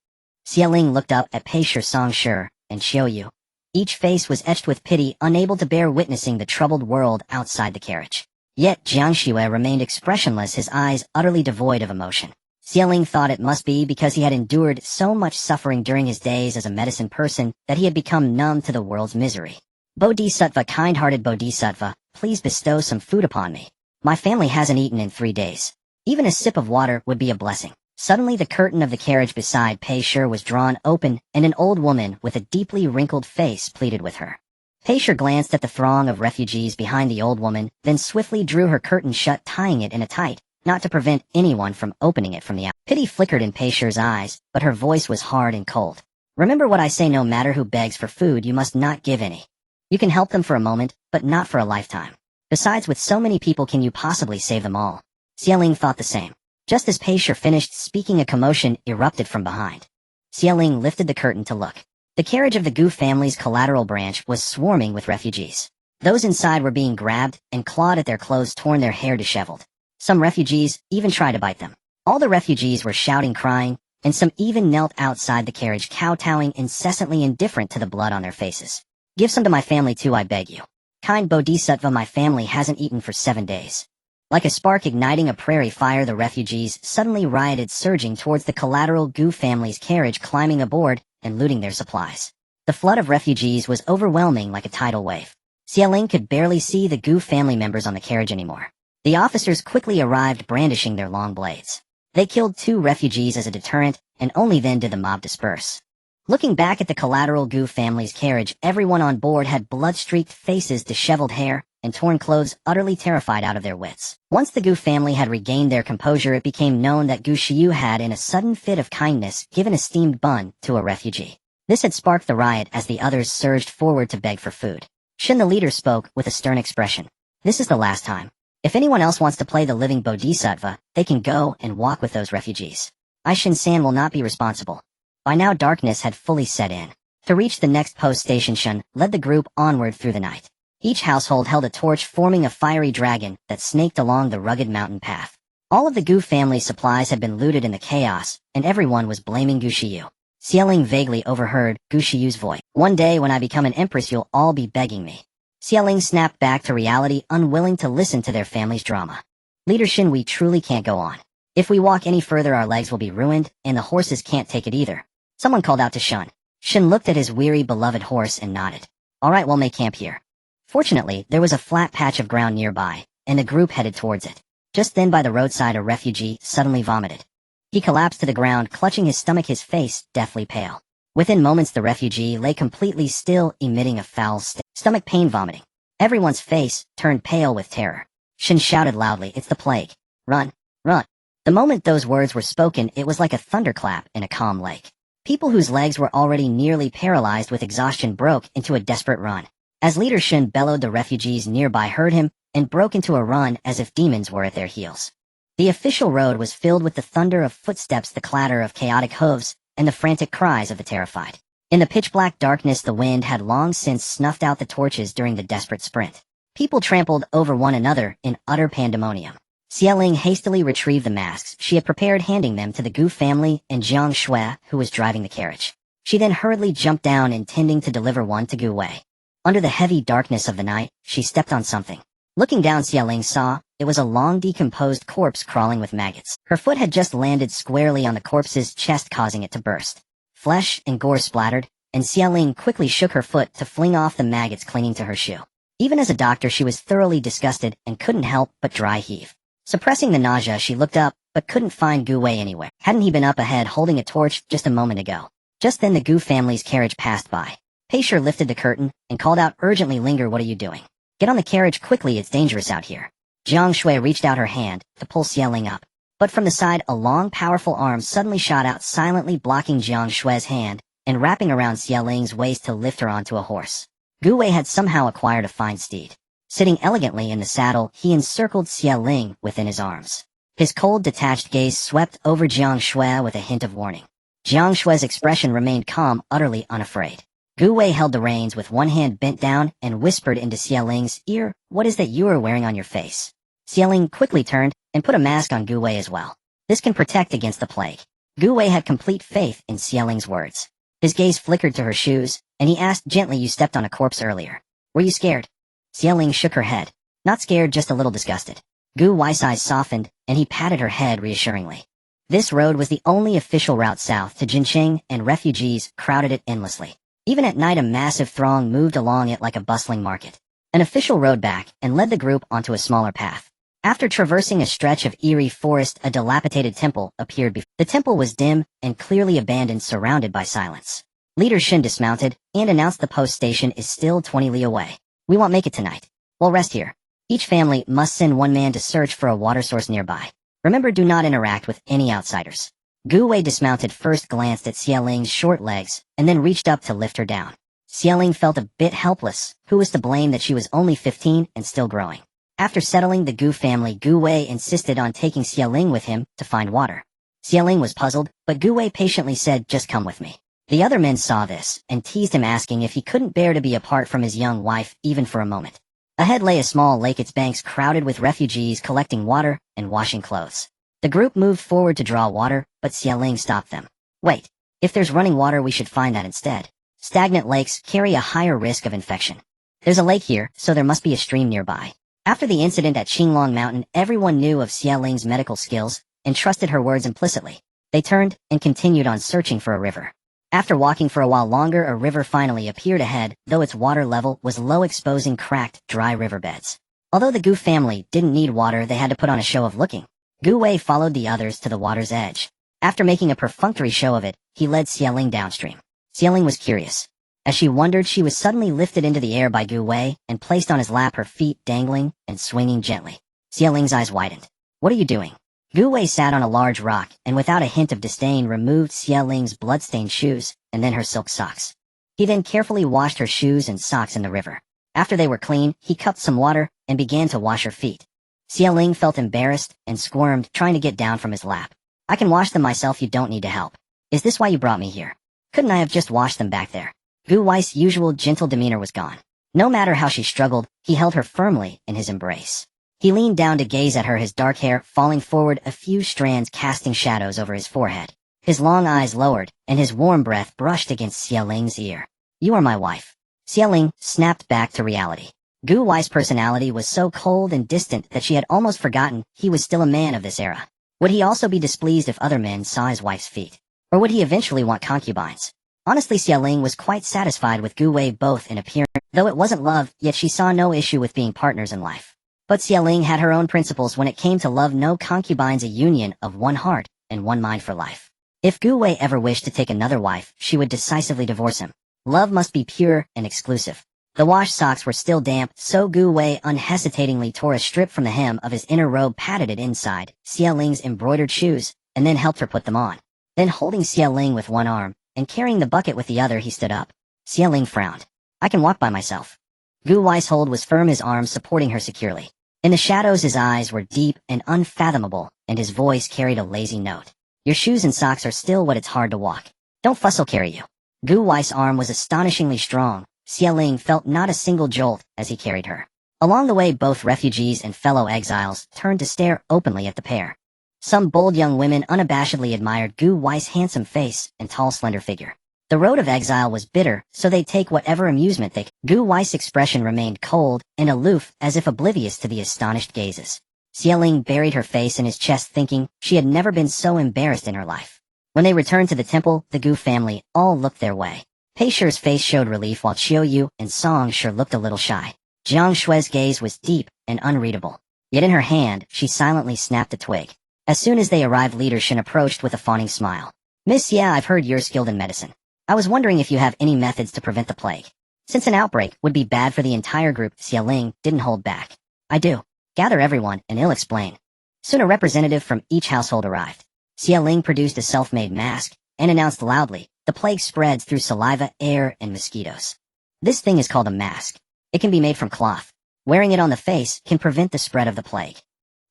Speaker 1: Xieling looked up at Pei Shi Song Shi and Xiao Yu. Each face was etched with pity, unable to bear witnessing the troubled world outside the carriage. Yet Jiang Xue remained expressionless, his eyes utterly devoid of emotion. Xieling thought it must be because he had endured so much suffering during his days as a medicine person that he had become numb to the world's misery. Bodhisattva, kind-hearted Bodhisattva, please bestow some food upon me. My family hasn't eaten in 3 days. Even a sip of water would be a blessing. Suddenly the curtain of the carriage beside Pei Shi was drawn open, and an old woman with a deeply wrinkled face pleaded with her. Pei Shi glanced at the throng of refugees behind the old woman, then swiftly drew her curtain shut, tying it in a tight, not to prevent anyone from opening it from the outside. Pity flickered in Pei Shi's eyes, but her voice was hard and cold. Remember what I say, no matter who begs for food, you must not give any. You can help them for a moment, but not for a lifetime. Besides, with so many people, can you possibly save them all? Xieling thought the same. Just as Pei Shi finished speaking, a commotion erupted from behind. Xieling lifted the curtain to look. The carriage of the Gu family's collateral branch was swarming with refugees. Those inside were being grabbed and clawed at their clothes, torn, their hair disheveled. Some refugees even tried to bite them. All the refugees were shouting, crying, and some even knelt outside the carriage, kowtowing incessantly, indifferent to the blood on their faces. Give some to my family too, I beg you. Kind Bodhisattva, my family hasn't eaten for 7 days. Like a spark igniting a prairie fire, the refugees suddenly rioted, surging towards the collateral Gu family's carriage, climbing aboard and looting their supplies. The flood of refugees was overwhelming like a tidal wave. Xieling could barely see the Gu family members on the carriage anymore. The officers quickly arrived, brandishing their long blades. They killed 2 refugees as a deterrent, and only then did the mob disperse. Looking back at the collateral Gu family's carriage, everyone on board had blood-streaked faces, disheveled hair, and torn clothes, utterly terrified out of their wits. Once the Gu family had regained their composure, it became known that Gu Shiyu had, in a sudden fit of kindness, given a steamed bun to a refugee. This had sparked the riot as the others surged forward to beg for food. Shin, the leader, spoke with a stern expression. This is the last time. If anyone else wants to play the living Bodhisattva, they can go and walk with those refugees. I, Shin-san, will not be responsible. By now darkness had fully set in. To reach the next post station, Shun led the group onward through the night. Each household held a torch, forming a fiery dragon that snaked along the rugged mountain path. All of the Gu family supplies had been looted in the chaos, and everyone was blaming Gu Shiyu. Xieling vaguely overheard Gu Shiyu's voice. One day when I become an empress, you'll all be begging me. Xieling snapped back to reality, unwilling to listen to their family's drama. Leader Shin, we truly can't go on. If we walk any further, our legs will be ruined, and the horses can't take it either. Someone called out to Shun. Shin looked at his weary, beloved horse and nodded. All right, we'll make camp here. Fortunately, there was a flat patch of ground nearby, and the group headed towards it. Just then, by the roadside, a refugee suddenly vomited. He collapsed to the ground, clutching his stomach, his face deathly pale. Within moments, the refugee lay completely still, emitting a foul stomach pain, vomiting. Everyone's face turned pale with terror. Shin shouted loudly, "It's the plague. Run, run." The moment those words were spoken, it was like a thunderclap in a calm lake. People whose legs were already nearly paralyzed with exhaustion broke into a desperate run. As Leader Shin bellowed, the refugees nearby heard him and broke into a run as if demons were at their heels. The official road was filled with the thunder of footsteps, the clatter of chaotic hooves, and the frantic cries of the terrified. In the pitch-black darkness, the wind had long since snuffed out the torches during the desperate sprint. People trampled over one another in utter pandemonium. Xieling hastily retrieved the masks she had prepared, handing them to the Gu family and Jiang Xue, who was driving the carriage. She then hurriedly jumped down, intending to deliver one to Gu Wei. Under the heavy darkness of the night, she stepped on something. Looking down, Xieling saw it was a long decomposed corpse crawling with maggots. Her foot had just landed squarely on the corpse's chest, causing it to burst. Flesh and gore splattered, and Xieling quickly shook her foot to fling off the maggots clinging to her shoe. Even as a doctor, she was thoroughly disgusted and couldn't help but dry heave. Suppressing the nausea, she looked up, but couldn't find Gu Wei anywhere. Hadn't he been up ahead holding a torch just a moment ago? Just then the Gu family's carriage passed by. Pei Shi lifted the curtain and called out urgently, "Linger, what are you doing? Get on the carriage quickly, it's dangerous out here." Jiang Xue reached out her hand to pull Xieling up, but from the side a long, powerful arm suddenly shot out, silently blocking Jiang Xue's hand and wrapping around Xieling's waist to lift her onto a horse. Gu Wei had somehow acquired a fine steed. Sitting elegantly in the saddle, he encircled Xieling within his arms. His cold, detached gaze swept over Jiang Shui with a hint of warning. Jiang Shui's expression remained calm, utterly unafraid. Gu Wei held the reins with one hand bent down and whispered into Xie Ling's ear, "What is that you are wearing on your face?" Xie Ling quickly turned and put a mask on Gu Wei as well. This can protect against the plague. Gu Wei had complete faith in Xie Ling's words. His gaze flickered to her shoes, and he asked gently, "You stepped on a corpse earlier. Were you scared?" Xie Ling shook her head. "Not scared, just a little disgusted." Gu Wei's eyes softened, and he patted her head reassuringly. This road was the only official route south to Jinqing, and refugees crowded it endlessly. Even at night, a massive throng moved along it like a bustling market. An official rode back and led the group onto a smaller path. After traversing a stretch of eerie forest, a dilapidated temple appeared before. The temple was dim and clearly abandoned, surrounded by silence. Leader Shin dismounted and announced the post station is still 20 li away. "We won't make it tonight. We'll rest here. Each family must send one man to search for a water source nearby. Remember, do not interact with any outsiders." Gu Wei dismounted, first glanced at Xie Ling's short legs, and then reached up to lift her down. Xie Ling felt a bit helpless. Who was to blame that she was only 15 and still growing? After settling the Gu family, Gu Wei insisted on taking Xie Ling with him to find water. Xie Ling was puzzled, but Gu Wei patiently said, "Just come with me." The other men saw this, and teased him, asking if he couldn't bear to be apart from his young wife, even for a moment. Ahead lay a small lake, its banks crowded with refugees collecting water and washing clothes. The group moved forward to draw water, but Xie Ling stopped them. "Wait. If there's running water, we should find that instead. Stagnant lakes carry a higher risk of infection. There's a lake here, so there must be a stream nearby." After the incident at Qinglong Mountain, everyone knew of Xie Ling's medical skills and trusted her words implicitly. They turned and continued on, searching for a river. After walking for a while longer, a river finally appeared ahead, though its water level was low, exposing cracked, dry riverbeds. Although the Gu family didn't need water, they had to put on a show of looking. Gu Wei followed the others to the water's edge. After making a perfunctory show of it, he led Xie Ling downstream. Xie Ling was curious. As she wondered, she was suddenly lifted into the air by Gu Wei and placed on his lap, her feet dangling and swinging gently. Xie Ling's eyes widened. "What are you doing?" Gu Wei sat on a large rock and without a hint of disdain removed Xie Ling's blood-stained shoes and then her silk socks. He then carefully washed her shoes and socks in the river. After they were clean, he cupped some water and began to wash her feet. Xie Ling felt embarrassed and squirmed, trying to get down from his lap. "I can wash them myself, you don't need to help. Is this why you brought me here? Couldn't I have just washed them back there?" Gu Wei's usual gentle demeanor was gone. No matter how she struggled, he held her firmly in his embrace. He leaned down to gaze at her, his dark hair falling forward, a few strands casting shadows over his forehead. His long eyes lowered, and his warm breath brushed against Xie Ling's ear. "You are my wife." Xie Ling snapped back to reality. Gu Wei's personality was so cold and distant that she had almost forgotten he was still a man of this era. Would he also be displeased if other men saw his wife's feet? Or would he eventually want concubines? Honestly, Xie Ling was quite satisfied with Gu Wei, both in appearance. Though it wasn't love, yet she saw no issue with being partners in life. But Xie Ling had her own principles when it came to love. No concubines, a union of one heart and one mind for life. If Gu Wei ever wished to take another wife, she would decisively divorce him. Love must be pure and exclusive. The washed socks were still damp, so Gu Wei unhesitatingly tore a strip from the hem of his inner robe, patted it inside Xie Ling's embroidered shoes, and then helped her put them on. Then, holding Xie Ling with one arm and carrying the bucket with the other, he stood up. Xie Ling frowned. "I can walk by myself." Gu Wei's hold was firm, his arms supporting her securely. In the shadows, his eyes were deep and unfathomable, and his voice carried a lazy note. "Your shoes and socks are still what it's hard to walk. Don't fuss, I'll carry you." Gu Wei's arm was astonishingly strong. Xie Ling felt not a single jolt as he carried her. Along the way, both refugees and fellow exiles turned to stare openly at the pair. Some bold young women unabashedly admired Gu Wei's handsome face and tall, slender figure. The road of exile was bitter, so they'd take whatever amusement they could. Gu Wei's expression remained cold and aloof, as if oblivious to the astonished gazes. Xie Ling buried her face in his chest, thinking she had never been so embarrassed in her life. When they returned to the temple, the Gu family all looked their way. Pei Shi's face showed relief, while Qiu Yu and Song Shi looked a little shy. Jiang Shui's gaze was deep and unreadable. Yet in her hand, she silently snapped a twig. As soon as they arrived, Leader Shin approached with a fawning smile. "Miss, yeah, I've heard you're skilled in medicine. I was wondering if you have any methods to prevent the plague. Since an outbreak would be bad for the entire group." Xie Ling didn't hold back. "I do. Gather everyone, and I'll explain." Soon a representative from each household arrived. Xie Ling produced a self-made mask and announced loudly, "The plague spreads through saliva, air, and mosquitoes. This thing is called a mask. It can be made from cloth. Wearing it on the face can prevent the spread of the plague."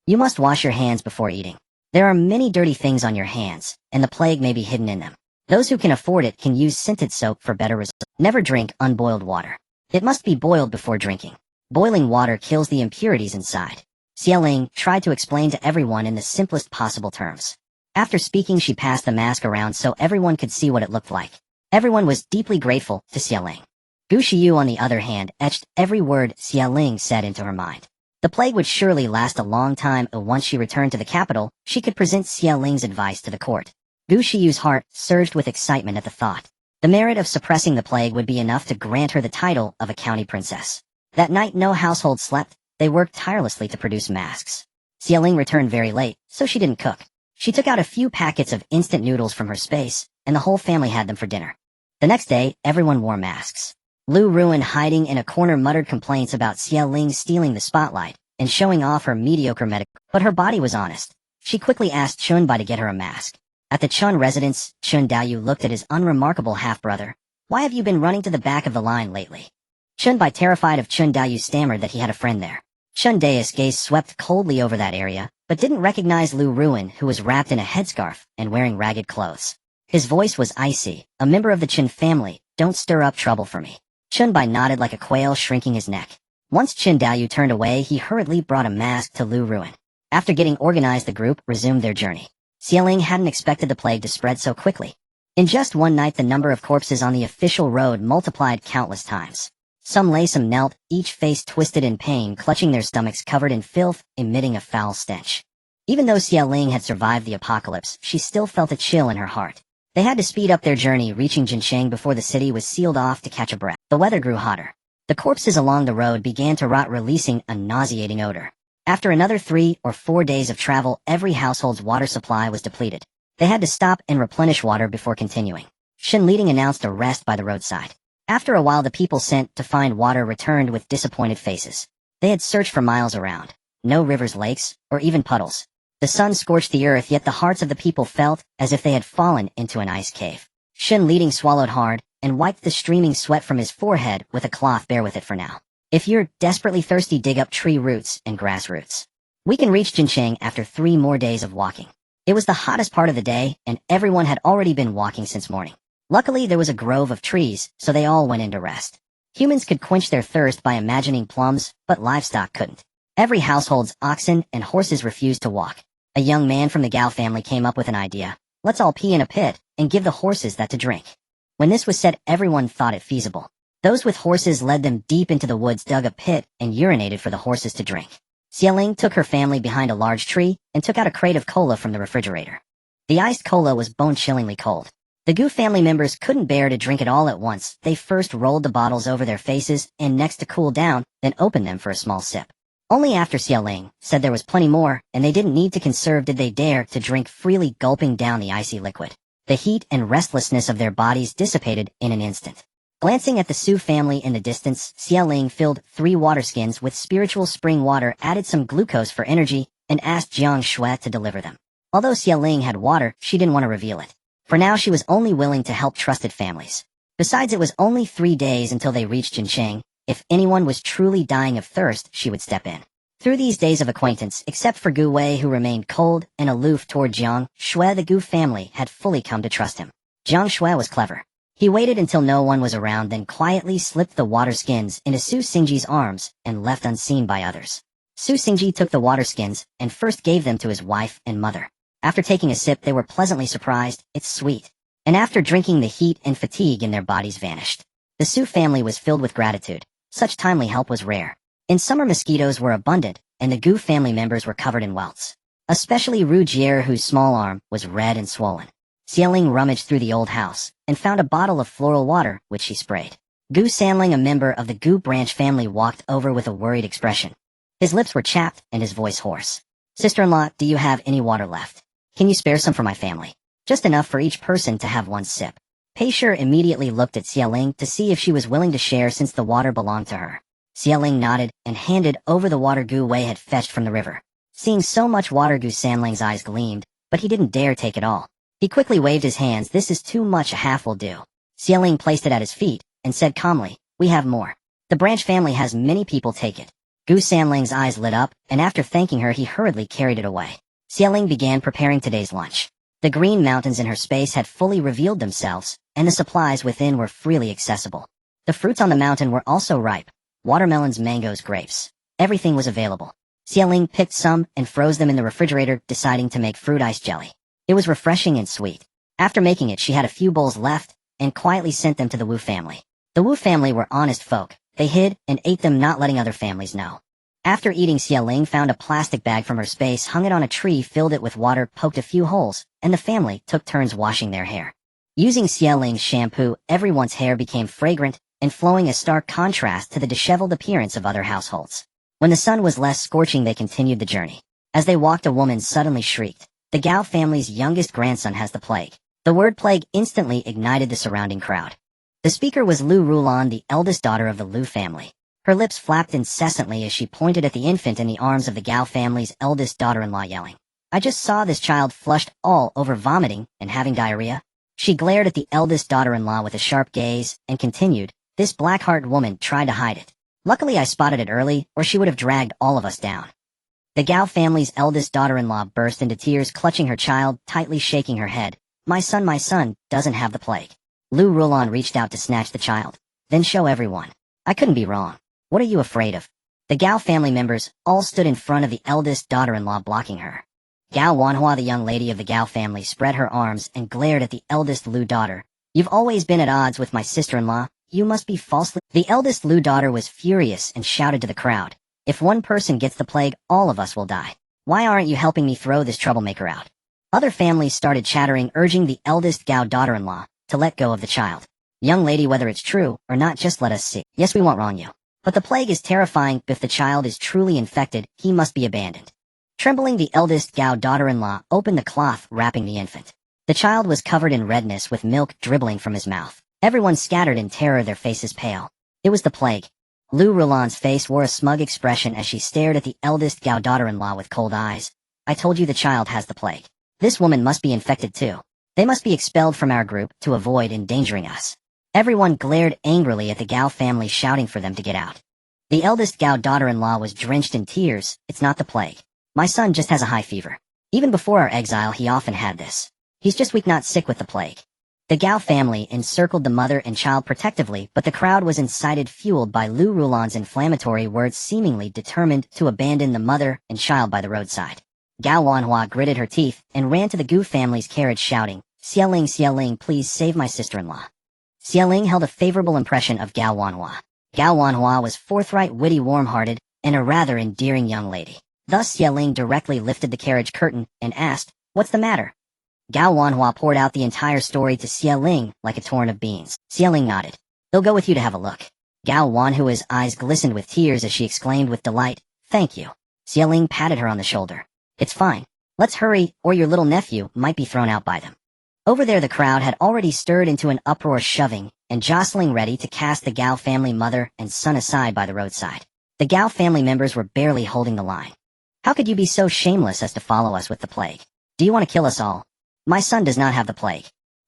Speaker 1: You must wash your hands before eating. There are many dirty things on your hands, and the plague may be hidden in them. Those who can afford it can use scented soap for better results. Never drink unboiled water. It must be boiled before drinking. Boiling water kills the impurities inside. Xie Ling tried to explain to everyone in the simplest possible terms. After speaking, she passed the mask around so everyone could see what it looked like. Everyone was deeply grateful to Xie Ling. Gu Shiyu, on the other hand, etched every word Xie Ling said into her mind. The plague would surely last a long time, and once she returned to the capital, she could present Xie Ling's advice to the court. Gu Shiyu's heart surged with excitement at the thought. The merit of suppressing the plague would be enough to grant her the title of a county princess. That night no household slept. They worked tirelessly to produce masks. Xie Ling returned very late, so she didn't cook. She took out a few packets of instant noodles from her space, and the whole family had them for dinner. The next day, everyone wore masks. Lu Ruin, hiding in a corner, muttered complaints about Xie Ling stealing the spotlight and showing off her mediocre medical, but her body was honest. She quickly asked Chunbai to get her a mask. At the Chun residence, Chun Daoyu looked at his unremarkable half-brother. Why have you been running to the back of the line lately? Chunbai, terrified of Chun Daoyu, stammered that he had a friend there. Chun Dao's gaze swept coldly over that area, but didn't recognize Lu Ruin, who was wrapped in a headscarf and wearing ragged clothes. His voice was icy. A member of the Chun family, don't stir up trouble for me. Chunbai nodded like a quail, shrinking his neck. Once Chun Daoyu turned away, he hurriedly brought a mask to Lu Ruin. After getting organized, the group resumed their journey. Xie Ling hadn't expected the plague to spread so quickly. In just one night, the number of corpses on the official road multiplied countless times. Some lay, some knelt, each face twisted in pain, clutching their stomachs covered in filth, emitting a foul stench. Even though Xie Ling had survived the apocalypse, she still felt a chill in her heart. They had to speed up their journey, reaching Jincheng before the city was sealed off to catch a breath. The weather grew hotter. The corpses along the road began to rot, releasing a nauseating odor. After another 3 or 4 days of travel, every household's water supply was depleted. They had to stop and replenish water before continuing. Shen Liting announced a rest by the roadside. After a while, the people sent to find water returned with disappointed faces. They had searched for miles around. No rivers, lakes, or even puddles. The sun scorched the earth, yet the hearts of the people felt as if they had fallen into an ice cave. Shen Liting swallowed hard and wiped the streaming sweat from his forehead with a cloth. Bear with it for now. If you're desperately thirsty, dig up tree roots and grass roots. We can reach Jincheng after 3 more days of walking. It was the hottest part of the day, and everyone had already been walking since morning. Luckily, there was a grove of trees, so they all went in to rest. Humans could quench their thirst by imagining plums, but livestock couldn't. Every household's oxen and horses refused to walk. A young man from the Gao family came up with an idea. Let's all pee in a pit and give the horses that to drink. When this was said, everyone thought it feasible. Those with horses led them deep into the woods, dug a pit, and urinated for the horses to drink. Xie Ling took her family behind a large tree and took out a crate of cola from the refrigerator. The iced cola was bone-chillingly cold. The Gu family members couldn't bear to drink it all at once. They first rolled the bottles over their faces and next to cool down, then opened them for a small sip. Only after Xie Ling said there was plenty more and they didn't need to conserve did they dare to drink freely, gulping down the icy liquid. The heat and restlessness of their bodies dissipated in an instant. Glancing at the Su family in the distance, Xie Ling filled 3 water skins with spiritual spring water, added some glucose for energy, and asked Jiang Shui to deliver them. Although Xie Ling had water, she didn't want to reveal it. For now, she was only willing to help trusted families. Besides, it was only 3 days until they reached Jincheng. If anyone was truly dying of thirst, she would step in. Through these days of acquaintance, except for Gu Wei, who remained cold and aloof toward Jiang Shui, the Gu family had fully come to trust him. Jiang Shui was clever. He waited until no one was around, then quietly slipped the water skins into Su Xingji's arms and left unseen by others. Su Xingji took the water skins and first gave them to his wife and mother. After taking a sip, they were pleasantly surprised. It's sweet. And after drinking, the heat and fatigue in their bodies vanished. The Su family was filled with gratitude. Such timely help was rare. In summer, mosquitoes were abundant, and the Gu family members were covered in welts. Especially Ru Jier, whose small arm was red and swollen. Xie Ling rummaged through the old house and found a bottle of floral water, which she sprayed. Gu Sanling, a member of the Gu branch family, walked over with a worried expression. His lips were chapped and his voice hoarse. Sister-in-law, do you have any water left? Can you spare some for my family? Just enough for each person to have 1 sip. Pei Shi immediately looked at Xie Ling to see if she was willing to share since the water belonged to her. Xie Ling nodded and handed over the water Gu Wei had fetched from the river. Seeing so much water, Gu Sanling's eyes gleamed, but he didn't dare take it all. He quickly waved his hands. This is too much, a half will do. Xie Ling placed it at his feet and said calmly, we have more. The branch family has many people, take it. Gu Sanling's eyes lit up, and after thanking her he hurriedly carried it away. Xialing began preparing today's lunch. The green mountains in her space had fully revealed themselves, and the supplies within were freely accessible. The fruits on the mountain were also ripe. Watermelons, mangoes, grapes. Everything was available. Xialing picked some and froze them in the refrigerator, deciding to make fruit ice jelly. It was refreshing and sweet. After making it, she had a few bowls left, and quietly sent them to the Wu family. The Wu family were honest folk. They hid and ate them, not letting other families know. After eating, Xialing found a plastic bag from her space, hung it on a tree, filled it with water, poked a few holes, and the family took turns washing their hair. Using Xialing's shampoo, everyone's hair became fragrant and flowing, a stark contrast to the disheveled appearance of other households. When the sun was less scorching, they continued the journey. As they walked, a woman suddenly shrieked. The Gao family's youngest grandson has the plague. The word plague instantly ignited the surrounding crowd. The speaker was Lu Rulan, the eldest daughter of the Lu family. Her lips flapped incessantly as she pointed at the infant in the arms of the Gao family's eldest daughter-in-law, yelling, "I just saw this child flushed all over, vomiting and having diarrhea." She glared at the eldest daughter-in-law with a sharp gaze and continued, "This black-hearted woman tried to hide it. Luckily I spotted it early, or she would have dragged all of us down." The Gao family's eldest daughter-in-law burst into tears, clutching her child, tightly shaking her head. My son doesn't have the plague." Lu Rulan reached out to snatch the child. "Then show everyone. I couldn't be wrong. What are you afraid of?" The Gao family members all stood in front of the eldest daughter-in-law, blocking her. Gao Wanhua, the young lady of the Gao family, spread her arms and glared at the eldest Lu daughter. "You've always been at odds with my sister-in-law. You must be falsely—" The eldest Lu daughter was furious and shouted to the crowd, "If one person gets the plague, all of us will die. Why aren't you helping me throw this troublemaker out?" Other families started chattering, urging the eldest Gao daughter-in-law to let go of the child. "Young lady, whether it's true or not, just let us see. Yes, we won't wrong you. But the plague is terrifying. If the child is truly infected, he must be abandoned." Trembling, the eldest Gao daughter-in-law opened the cloth wrapping the infant. The child was covered in redness, with milk dribbling from his mouth. Everyone scattered in terror, their faces pale. It was the plague. Lu Rulan's face wore a smug expression as she stared at the eldest Gao daughter-in-law with cold eyes. "I told you the child has the plague. This woman must be infected too. They must be expelled from our group to avoid endangering us." Everyone glared angrily at the Gao family, shouting for them to get out. The eldest Gao daughter-in-law was drenched in tears. "It's not the plague. My son just has a high fever. Even before our exile, he often had this. He's just weak, not sick with the plague." The Gao family encircled the mother and child protectively, but the crowd was incited, fueled by Lu Rulan's inflammatory words, seemingly determined to abandon the mother and child by the roadside. Gao Wanhua gritted her teeth and ran to the Gu family's carriage, shouting, Xialing, please save my sister-in-law." Xialing held a favorable impression of Gao Wanhua. Gao Wanhua was forthright, witty, warm-hearted, and a rather endearing young lady. Thus Xialing directly lifted the carriage curtain and asked, "What's the matter?" Gao Wanhua poured out the entire story to Xialing like a torrent of beans. Xialing nodded. "They'll go with you to have a look." Gao Wanhua's eyes glistened with tears as she exclaimed with delight, "Thank you." Xialing patted her on the shoulder. "It's fine. Let's hurry, or your little nephew might be thrown out by them." Over there the crowd had already stirred into an uproar, shoving and jostling, ready to cast the Gao family mother and son aside by the roadside. The Gao family members were barely holding the line. "How could you be so shameless as to follow us with the plague? Do you want to kill us all? My son does not have the plague.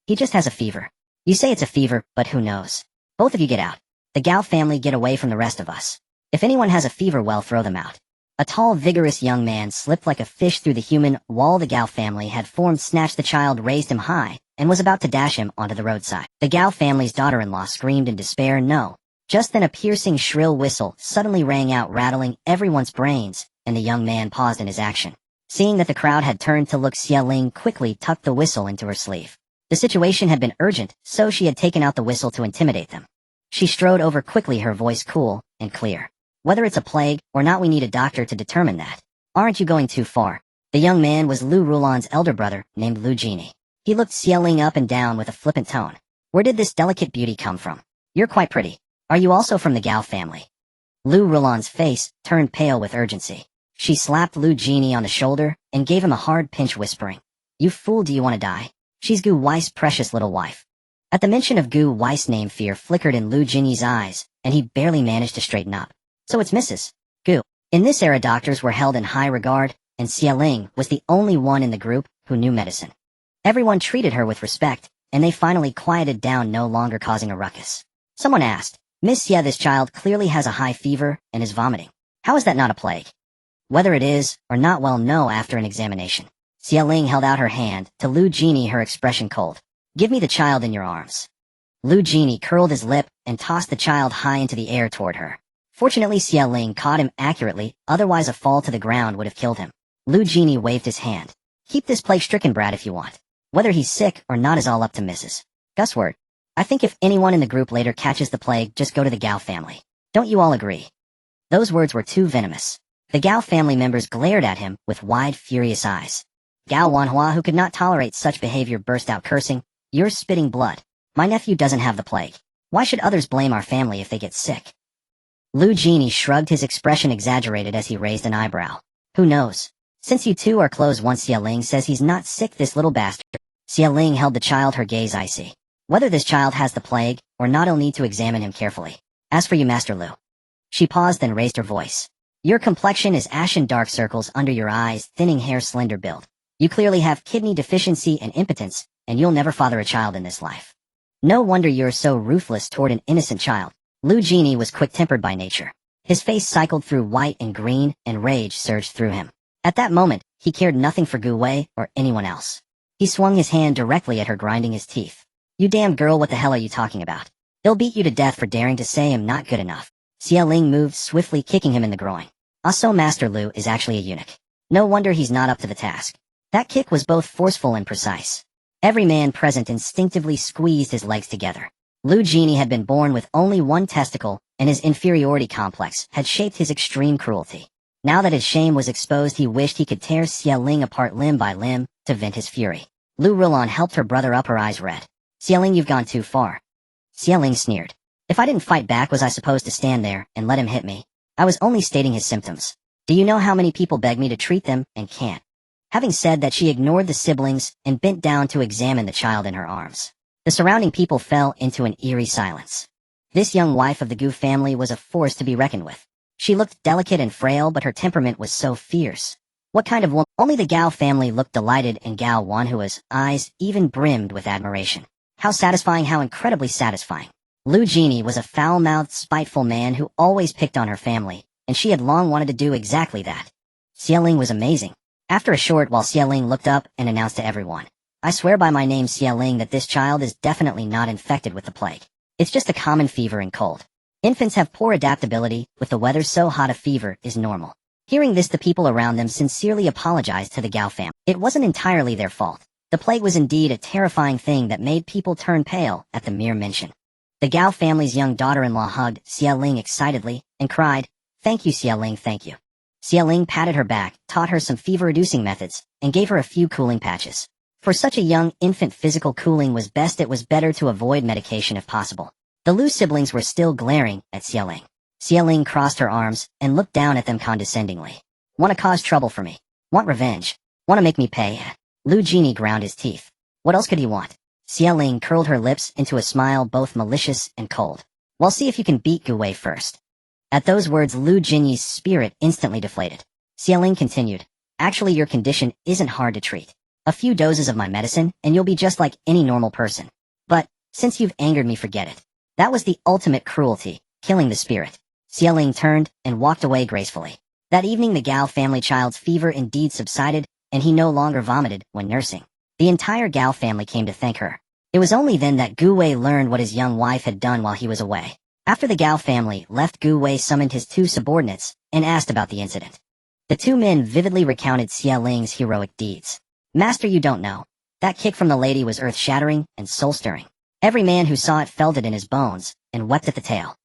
Speaker 1: He just has a fever. You say it's a fever, but who knows? Both of you get out. The Gao family, get away from the rest of us. If anyone has a fever, well, throw them out." A tall, vigorous young man slipped like a fish through the human wall the Gao family had formed, snatched the child, raised him high, and was about to dash him onto the roadside. The Gao family's daughter-in-law screamed in despair, "No." Just then a piercing, shrill whistle suddenly rang out, rattling everyone's brains, and the young man paused in his action. Seeing that the crowd had turned to look, Xialing quickly tucked the whistle into her sleeve. The situation had been urgent, so she had taken out the whistle to intimidate them. She strode over quickly, her voice cool and clear. "Whether it's a plague or not, we need a doctor to determine that. Aren't you going too far?" The young man was Lu Rulan's elder brother, named Lu Genie. He looked Xialing up and down with a flippant tone. "Where did this delicate beauty come from? You're quite pretty. Are you also from the Gao family?" Lu Rulan's face turned pale with urgency. She slapped Lu Genie on the shoulder and gave him a hard pinch, whispering, "You fool, do you want to die? She's Gu Wei's precious little wife." At the mention of Gu Wei's name, fear flickered in Lu Genie's eyes, and he barely managed to straighten up. "So it's Mrs. Gu." In this era, doctors were held in high regard, and Xialing was the only one in the group who knew medicine. Everyone treated her with respect, and they finally quieted down, no longer causing a ruckus. Someone asked, "Miss Xia, this child clearly has a high fever and is vomiting. How is that not a plague? Whether it is or not, well, know after an examination. Xia Ling held out her hand to Lu Genie, her expression cold. Give me the child in your arms. Lu Genie curled his lip and tossed the child high into the air toward her. Fortunately, Xia Ling caught him accurately, otherwise a fall to the ground would have killed him. Lu Genie waved his hand. Keep this plague-stricken brat if you want. Whether he's sick or not is all up to Mrs. Gusword. I think if anyone in the group later catches the plague, just go to the Gao family. Don't you all agree? Those words were too venomous. The Gao family members glared at him with wide, furious eyes. Gao Wanhua, who could not tolerate such behavior, burst out cursing. You're spitting blood. My nephew doesn't have the plague. Why should others blame our family if they get sick? Lu Genie shrugged, his expression exaggerated as he raised an eyebrow. Who knows? Since you two are close, once Xia Ling says he's not sick, this little bastard. Xia Ling held the child, her gaze icy. Whether this child has the plague or not, I'll need to examine him carefully. As for you, Master Lu. She paused, then raised her voice. Your complexion is ashen, dark circles under your eyes, thinning hair, slender build. You clearly have kidney deficiency and impotence, and you'll never father a child in this life. No wonder you're so ruthless toward an innocent child. Lu Genie was quick-tempered by nature. His face cycled through white and green, and rage surged through him. At that moment, he cared nothing for Gu Wei or anyone else. He swung his hand directly at her, grinding his teeth. You damn girl, what the hell are you talking about? They'll beat you to death for daring to say I'm not good enough. Xia Ling moved swiftly, kicking him in the groin. Also, Master Lu is actually a eunuch. No wonder he's not up to the task. That kick was both forceful and precise. Every man present instinctively squeezed his legs together. Lu Genie had been born with only one testicle, and his inferiority complex had shaped his extreme cruelty. Now that his shame was exposed, he wished he could tear Xia Ling apart limb by limb to vent his fury. Lu Rilon helped her brother up, her eyes red. Xia Ling, you've gone too far. Xia Ling sneered. If I didn't fight back, was I supposed to stand there and let him hit me? I was only stating his symptoms. Do you know how many people beg me to treat them and can't? Having said that, she ignored the siblings and bent down to examine the child in her arms. The surrounding people fell into an eerie silence. This young wife of the Gu family was a force to be reckoned with. She looked delicate and frail, but her temperament was so fierce. What kind of woman? Only the Gao family looked delighted, and Gao Wanhua's eyes even brimmed with admiration. How satisfying, how incredibly satisfying. Lu Genie was a foul-mouthed, spiteful man who always picked on her family, and she had long wanted to do exactly that. Xia Ling was amazing. After a short while, Xia Ling looked up and announced to everyone, I swear by my name, Xia Ling, that this child is definitely not infected with the plague. It's just a common fever and cold. Infants have poor adaptability. With the weather so hot, a fever is normal. Hearing this, the people around them sincerely apologized to the Gao family. It wasn't entirely their fault. The plague was indeed a terrifying thing that made people turn pale at the mere mention. The Gao family's young daughter-in-law hugged Xia Ling excitedly and cried, Thank you, Xia Ling, thank you. Xia Ling patted her back, taught her some fever-reducing methods, and gave her a few cooling patches. For such a young infant, physical cooling was best. It was better to avoid medication if possible. The Lu siblings were still glaring at Xia Ling. Xia Ling crossed her arms and looked down at them condescendingly. Want to cause trouble for me? Want revenge? Want to make me pay? Lu Genie ground his teeth. What else could he want? Xia Ling curled her lips into a smile both malicious and cold. Well, see if you can beat Gu Wei first. At those words, Lu Genie's spirit instantly deflated. Xia Ling continued, Actually, your condition isn't hard to treat. A few doses of my medicine, and you'll be just like any normal person. But, since you've angered me, forget it. That was the ultimate cruelty, killing the spirit. Xia Ling turned and walked away gracefully. That evening, the Gao family child's fever indeed subsided, and he no longer vomited when nursing. The entire Gao family came to thank her. It was only then that Gu Wei learned what his young wife had done while he was away. After the Gao family left, Gu Wei summoned his two subordinates and asked about the incident. The two men vividly recounted Xia Ling's heroic deeds. Master, you don't know. That kick from the lady was earth-shattering and soul-stirring. Every man who saw it felt it in his bones and wept at the tale.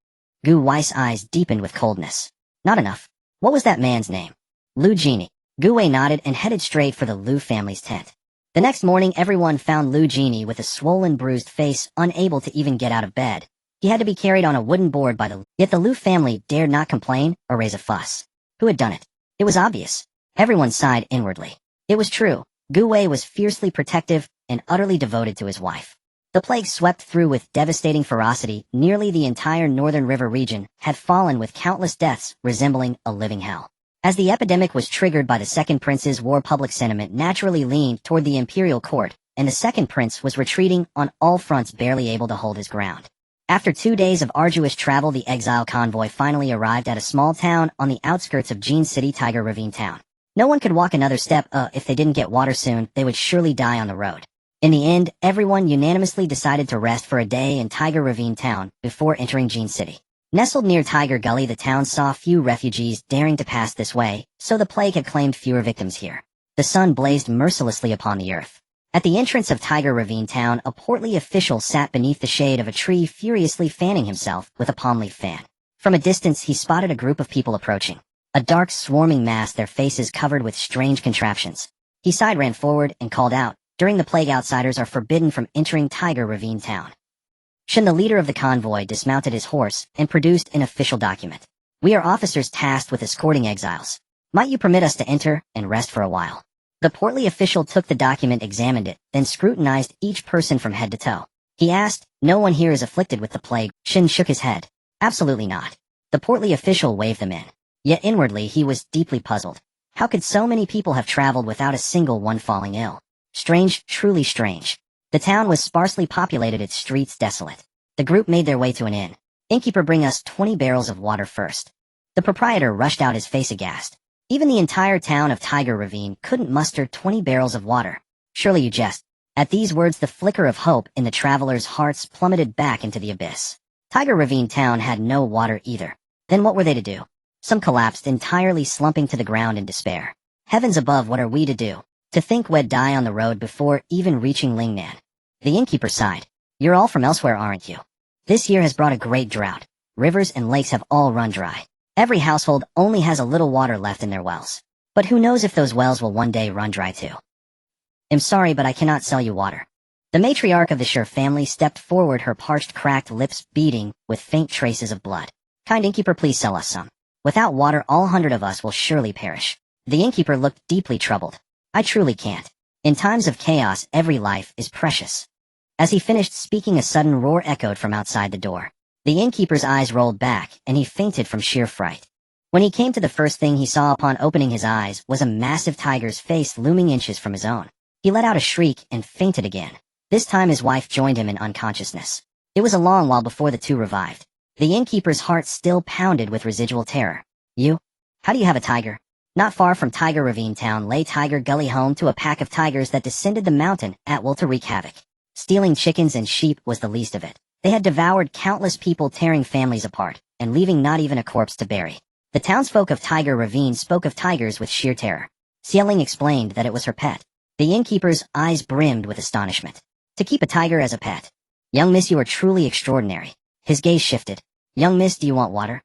Speaker 1: Gu Wei's eyes deepened with coldness. Not enough. What was that man's name? Lu Genie. Gu Wei nodded and headed straight for the Lu family's tent. The next morning, everyone found Lu Genie with a swollen, bruised face, unable to even get out of bed. He had to be carried on a wooden board by Yet the Lu family dared not complain or raise a fuss. Who had done it? It was obvious. Everyone sighed inwardly. It was true. Gu Wei was fiercely protective and utterly devoted to his wife. The plague swept through with devastating ferocity. Nearly the entire northern river region had fallen with countless deaths resembling a living hell. As the epidemic was triggered by the second prince's war, public sentiment naturally leaned toward the imperial court, and the second prince was retreating on all fronts, barely able to hold his ground. After 2 days of arduous travel, the Exile convoy finally arrived at a small town on the outskirts of Jean City, Tiger Ravine Town. No one could walk another step, if they didn't get water soon, they would surely die on the road. In the end, everyone unanimously decided to rest for a day in Tiger Ravine Town before entering Jean City. Nestled near Tiger Gully, the town saw few refugees daring to pass this way, so the plague had claimed fewer victims here. The sun blazed mercilessly upon the earth. At the entrance of Tiger Ravine Town, a portly official sat beneath the shade of a tree, furiously fanning himself with a palm leaf fan. From a distance, he spotted a group of people approaching. A dark, swarming mass, their faces covered with strange contraptions. He ran forward, and called out, "During the plague, outsiders are forbidden from entering Tiger Ravine Town." Shin, the leader of the convoy, dismounted his horse and produced an official document. "We are officers tasked with escorting exiles. Might you permit us to enter and rest for a while?" The portly official took the document, examined it, then scrutinized each person from head to toe. He asked, "No one here is afflicted with the plague?" Shin shook his head. "Absolutely not." The portly official waved them in. Yet inwardly he was deeply puzzled. How could so many people have traveled without a single one falling ill? Strange, truly strange. The town was sparsely populated, its streets desolate. The group made their way to an inn. "Innkeeper, bring us 20 barrels of water first." The proprietor rushed out, his face aghast. Even the entire town of Tiger Ravine couldn't muster 20 barrels of water. "Surely you jest." At these words, the flicker of hope in the travelers' hearts plummeted back into the abyss. Tiger Ravine Town had no water either. Then what were they to do? Some collapsed, entirely slumping to the ground in despair. "Heavens above, what are we to do? To think we'd die on the road before even reaching Lingnan." The innkeeper sighed. "You're all from elsewhere, aren't you? This year has brought a great drought. Rivers and lakes have all run dry. Every household only has a little water left in their wells. But who knows if those wells will one day run dry too. I'm sorry, but I cannot sell you water." The matriarch of the Sher family stepped forward, her parched, cracked lips beating with faint traces of blood. "Kind innkeeper, please sell us some. Without water, all 100 of us will surely perish." The innkeeper looked deeply troubled. "I truly can't. In times of chaos, every life is precious." As he finished speaking, a sudden roar echoed from outside the door. The innkeeper's eyes rolled back, and he fainted from sheer fright. When he came to, the first thing he saw upon opening his eyes was a massive tiger's face looming inches from his own. He let out a shriek and fainted again. This time his wife joined him in unconsciousness. It was a long while before the two revived. The innkeeper's heart still pounded with residual terror. "You? How do you have a tiger?" Not far from Tiger Ravine Town lay Tiger Gully, home to a pack of tigers that descended the mountain at will to wreak havoc. Stealing chickens and sheep was the least of it. They had devoured countless people, tearing families apart, and leaving not even a corpse to bury. The townsfolk of Tiger Ravine spoke of tigers with sheer terror. Xieling explained that it was her pet. The innkeeper's eyes brimmed with astonishment. "To keep a tiger as a pet? Young miss, you are truly extraordinary." His gaze shifted. "Young miss, do you want water?"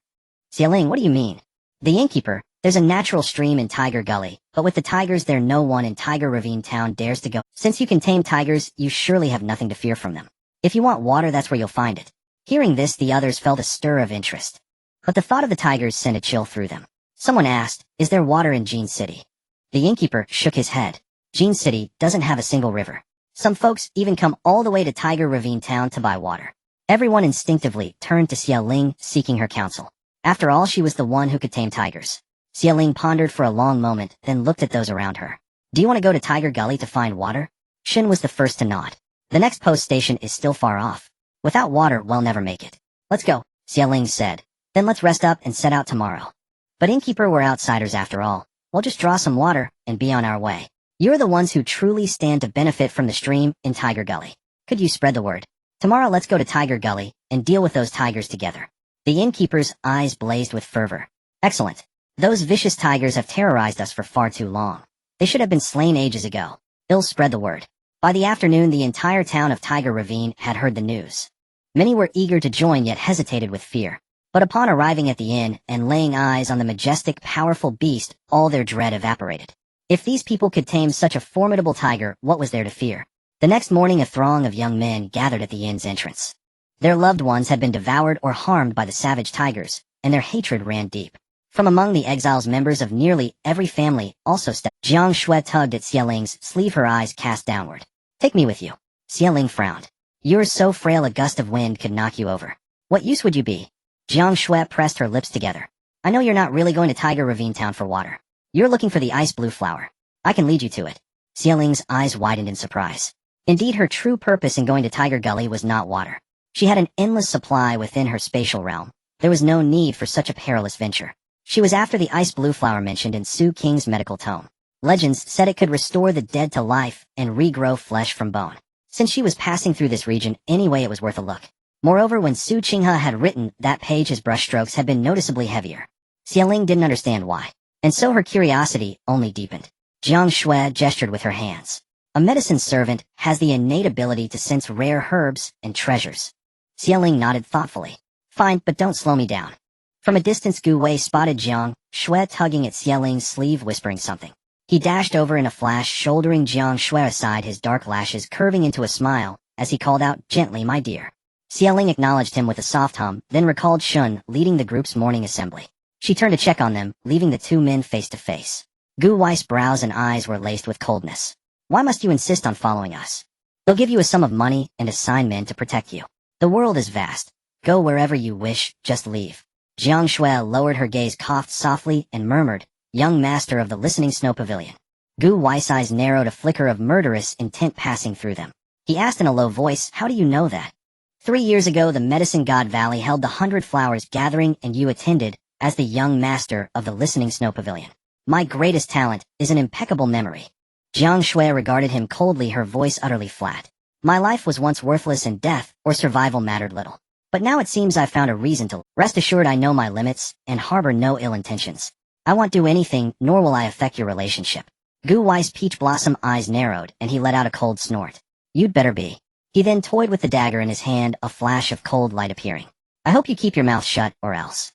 Speaker 1: "Xieling, what do you mean?" The innkeeper, "There's a natural stream in Tiger Gully, but with the tigers there, no one in Tiger Ravine Town dares to go. Since you can tame tigers, you surely have nothing to fear from them. If you want water, that's where you'll find it." Hearing this, the others felt a stir of interest. But the thought of the tigers sent a chill through them. Someone asked, "Is there water in Jean City?" The innkeeper shook his head. "Jean City doesn't have a single river. Some folks even come all the way to Tiger Ravine Town to buy water." Everyone instinctively turned to Xieling, seeking her counsel. After all, she was the one who could tame tigers. Xieling pondered for a long moment, then looked at those around her. "Do you want to go to Tiger Gully to find water?" Shin was the first to nod. "The next post station is still far off. Without water, we'll never make it." "Let's go," Xieling said. "Then let's rest up and set out tomorrow." "But innkeeper, we're outsiders after all. We'll just draw some water and be on our way. You're the ones who truly stand to benefit from the stream in Tiger Gully. Could you spread the word? Tomorrow let's go to Tiger Gully and deal with those tigers together." The innkeeper's eyes blazed with fervor. "Excellent. Those vicious tigers have terrorized us for far too long. They should have been slain ages ago. I'll spread the word." By the afternoon, the entire town of Tiger Ravine had heard the news. Many were eager to join, yet hesitated with fear. But upon arriving at the inn and laying eyes on the majestic, powerful beast, all their dread evaporated. If these people could tame such a formidable tiger, what was there to fear? The next morning, a throng of young men gathered at the inn's entrance. Their loved ones had been devoured or harmed by the savage tigers, and their hatred ran deep. From among the exiles, members of nearly every family also stepped. Jiang Shui tugged at Xieling's sleeve, her eyes cast downward. "Take me with you." Xieling frowned. "You're so frail a gust of wind could knock you over. What use would you be?" Jiang Shui pressed her lips together. "I know you're not really going to Tiger Ravine Town for water. You're looking for the ice blue flower. I can lead you to it." Xieling's eyes widened in surprise. Indeed, her true purpose in going to Tiger Gully was not water. She had an endless supply within her spatial realm. There was no need for such a perilous venture. She was after the ice blue flower mentioned in Su King's medical tome. Legends said it could restore the dead to life and regrow flesh from bone. Since she was passing through this region anyway, it was worth a look. Moreover, when Su Qinghe had written that page, his brushstrokes had been noticeably heavier. Xialing didn't understand why, and so her curiosity only deepened. Jiang Shui gestured with her hands. A medicine servant has the innate ability to sense rare herbs and treasures. Xialing nodded thoughtfully. Fine, but don't slow me down. From a distance, Gu Wei spotted Jiang Shui tugging at Xialing's sleeve, whispering something. He dashed over in a flash, shouldering Jiang Shui aside, his dark lashes curving into a smile, as he called out, "Gently, my dear." Xialing acknowledged him with a soft hum, then recalled Shun leading the group's morning assembly. She turned to check on them, leaving the two men face to face. Gu Wei's brows and eyes were laced with coldness. "Why must you insist on following us? They'll give you a sum of money and assign men to protect you. The world is vast. Go wherever you wish, just leave." Jiang Shui lowered her gaze, coughed softly, and murmured, "Young master of the listening snow pavilion." Gu Wei's eyes narrowed, a flicker of murderous intent passing through them. He asked in a low voice, "How do you know that?" 3 years ago, the Medicine God Valley held the 100 Flowers gathering, and you attended as the young master of the listening snow pavilion. My greatest talent is an impeccable memory. Jiang Shui regarded him coldly, her voice utterly flat. "My life was once worthless and death or survival mattered little. But now it seems I've found a reason to. Rest assured I know my limits and harbor no ill intentions. I won't do anything, nor will I affect your relationship." Gu Wei's peach blossom eyes narrowed, and he let out a cold snort. "You'd better be." He then toyed with the dagger in his hand, a flash of cold light appearing. "I hope you keep your mouth shut, or else."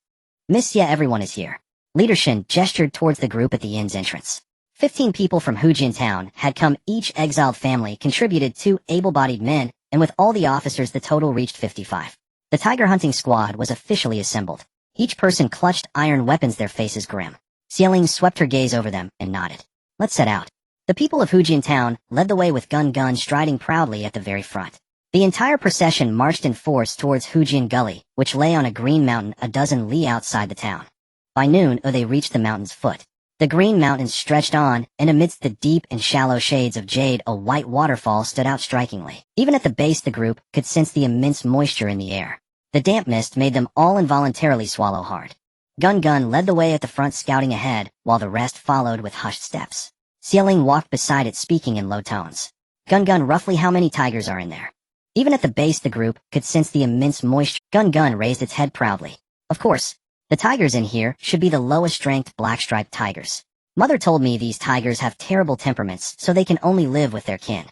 Speaker 1: "Miss, yeah, everyone is here." Leader Shen gestured towards the group at the inn's entrance. 15 people from Hujian town had come. Each exiled family contributed 2 able-bodied men, and with all the officers the total reached 55. The tiger hunting squad was officially assembled. Each person clutched iron weapons, their faces grim. Xialing swept her gaze over them and nodded. "Let's set out." The people of Hujian town led the way, with Gun Gun striding proudly at the very front. The entire procession marched in force towards Hujian Gully, which lay on a green mountain a dozen li outside the town. By noon, they reached the mountain's foot. The green mountains stretched on, and amidst the deep and shallow shades of jade, a white waterfall stood out strikingly. Even at the base, the group could sense the immense moisture in the air. The damp mist made them all involuntarily swallow hard. Gun Gun led the way at the front, scouting ahead, while the rest followed with hushed steps. Xialing walked beside it, speaking in low tones. "Gun Gun, roughly how many tigers are in there?" Even at the base, the group could sense the immense moisture. Gun Gun raised its head proudly. "Of course. The tigers in here should be the lowest-ranked black-striped tigers. Mother told me these tigers have terrible temperaments, so they can only live with their kin."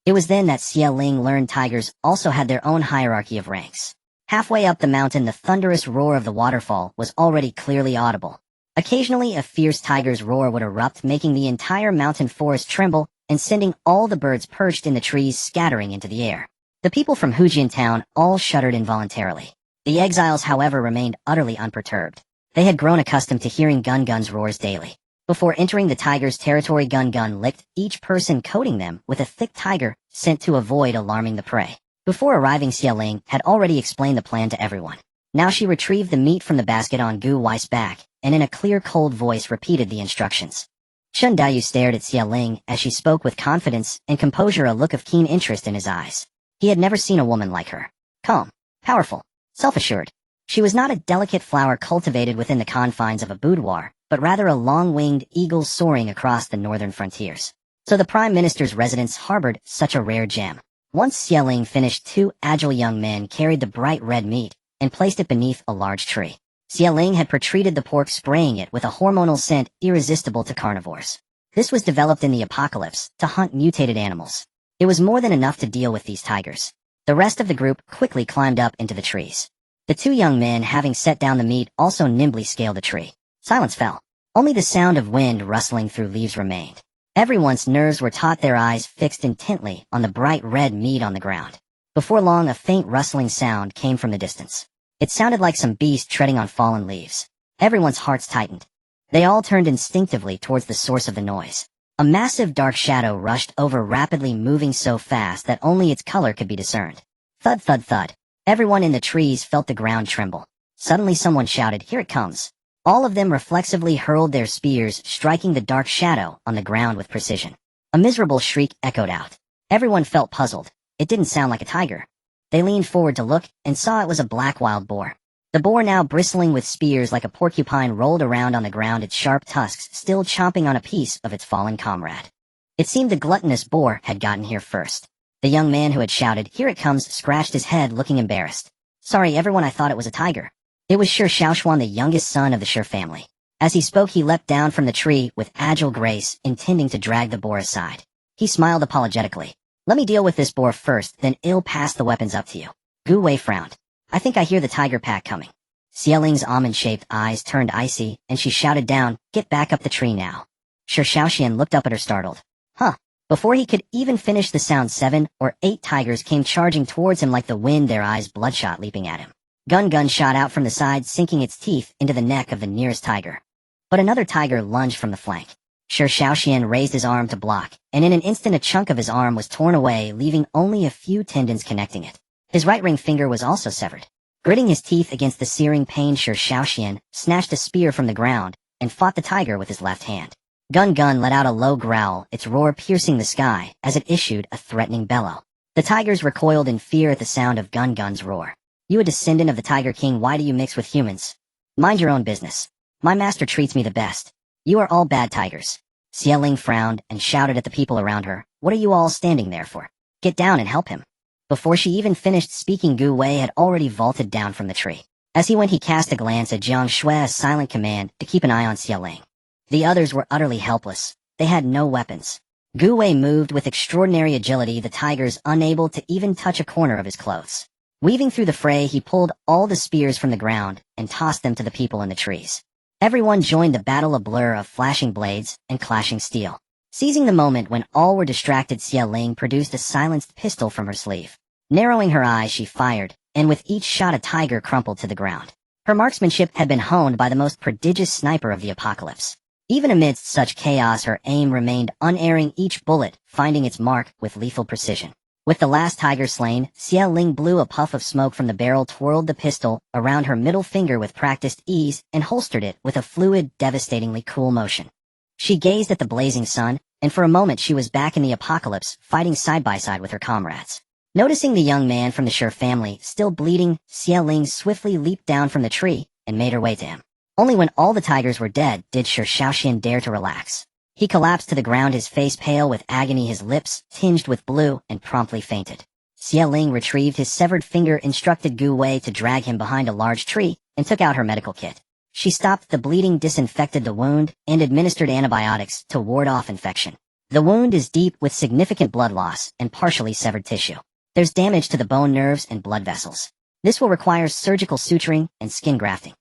Speaker 1: It was then that Xialing learned tigers also had their own hierarchy of ranks. Halfway up the mountain, the thunderous roar of the waterfall was already clearly audible. Occasionally, a fierce tiger's roar would erupt, making the entire mountain forest tremble and sending all the birds perched in the trees scattering into the air. The people from Hujian town all shuddered involuntarily. The exiles, however, remained utterly unperturbed. They had grown accustomed to hearing Gun Gun's roars daily. Before entering the tiger's territory, Gun Gun licked each person, coating them with a thick tiger scent to avoid alarming the prey. Before arriving, Xialing had already explained the plan to everyone. Now she retrieved the meat from the basket on Gu Wei's back, and in a clear, cold voice repeated the instructions. Shun Dayu stared at Xialing as she spoke with confidence and composure, a look of keen interest in his eyes. He had never seen a woman like her. Calm, powerful, self-assured. She was not a delicate flower cultivated within the confines of a boudoir, but rather a long-winged eagle soaring across the northern frontiers. So the Prime Minister's residence harbored such a rare gem. Once Xialing finished, 2 agile young men carried the bright red meat and placed it beneath a large tree. Xialing had pretreated the pork, spraying it with a hormonal scent irresistible to carnivores. This was developed in the apocalypse to hunt mutated animals. It was more than enough to deal with these tigers. The rest of the group quickly climbed up into the trees. The 2 young men, having set down the meat, also nimbly scaled the tree. Silence fell. Only the sound of wind rustling through leaves remained. Everyone's nerves were taut, their eyes fixed intently on the bright red meat on the ground. Before long, a faint rustling sound came from the distance. It sounded like some beast treading on fallen leaves. Everyone's hearts tightened. They all turned instinctively towards the source of the noise. A massive dark shadow rushed over, rapidly moving so fast that only its color could be discerned. Thud, thud, thud. Everyone in the trees felt the ground tremble. Suddenly someone shouted, "Here it comes." All of them reflexively hurled their spears, striking the dark shadow on the ground with precision. A miserable shriek echoed out. Everyone felt puzzled. It didn't sound like a tiger. They leaned forward to look and saw it was a black wild boar. The boar, now bristling with spears like a porcupine, rolled around on the ground, its sharp tusks still chomping on a piece of its fallen comrade. It seemed the gluttonous boar had gotten here first. The young man who had shouted, "Here it comes," scratched his head, looking embarrassed. "Sorry everyone, I thought it was a tiger." It was Sher Shaoxuan, the youngest son of the Sher family. As he spoke, he leapt down from the tree with agile grace, intending to drag the boar aside. He smiled apologetically. "Let me deal with this boar first, then I'll pass the weapons up to you." Gu Wei frowned. "I think I hear the tiger pack coming." Xie Ling's almond-shaped eyes turned icy, and she shouted down, "Get back up the tree now." Sher Shaoxian looked up at her, startled. "Huh." Before he could even finish the sound, 7 or 8 tigers came charging towards him like the wind, their eyes bloodshot, leaping at him. Gun shot out from the side, sinking its teeth into the neck of the nearest tiger. But another tiger lunged from the flank. Sher Shaoxian raised his arm to block, and in an instant a chunk of his arm was torn away, leaving only a few tendons connecting it. His right ring finger was also severed. Gritting his teeth against the searing pain, Sher Shaoxian snatched a spear from the ground and fought the tiger with his left hand. Gun let out a low growl, its roar piercing the sky as it issued a threatening bellow. The tigers recoiled in fear at the sound of Gun's roar. "You, a descendant of the Tiger King, why do you mix with humans? Mind your own business. My master treats me the best. You are all bad tigers." Xie Ling frowned and shouted at the people around her, "What are you all standing there for? Get down and help him." Before she even finished speaking, Gu Wei had already vaulted down from the tree. As he went, he cast a glance at Jiang Shui, a silent command to keep an eye on Xie Ling. The others were utterly helpless. They had no weapons. Gu Wei moved with extraordinary agility, the tigers unable to even touch a corner of his clothes. Weaving through the fray, he pulled all the spears from the ground and tossed them to the people in the trees. Everyone joined the battle, a blur of flashing blades and clashing steel. Seizing the moment when all were distracted, Xie Ling produced a silenced pistol from her sleeve. Narrowing her eyes, she fired, and with each shot a tiger crumpled to the ground. Her marksmanship had been honed by the most prodigious sniper of the apocalypse. Even amidst such chaos, her aim remained unerring, each bullet finding its mark with lethal precision. With the last tiger slain, Xie Ling blew a puff of smoke from the barrel, twirled the pistol around her middle finger with practiced ease, and holstered it with a fluid, devastatingly cool motion. She gazed at the blazing sun, and for a moment she was back in the apocalypse, fighting side by side with her comrades. Noticing the young man from the Sher family still bleeding, Xie Ling swiftly leaped down from the tree and made her way to him. Only when all the tigers were dead did Sher Shaoxian dare to relax. He collapsed to the ground, his face pale with agony, his lips tinged with blue, and promptly fainted. Xie Ling retrieved his severed finger, instructed Gu Wei to drag him behind a large tree, and took out her medical kit. She stopped the bleeding, disinfected the wound, and administered antibiotics to ward off infection. The wound is deep with significant blood loss and partially severed tissue. There's damage to the bone, nerves, and blood vessels. This will require surgical suturing and skin grafting.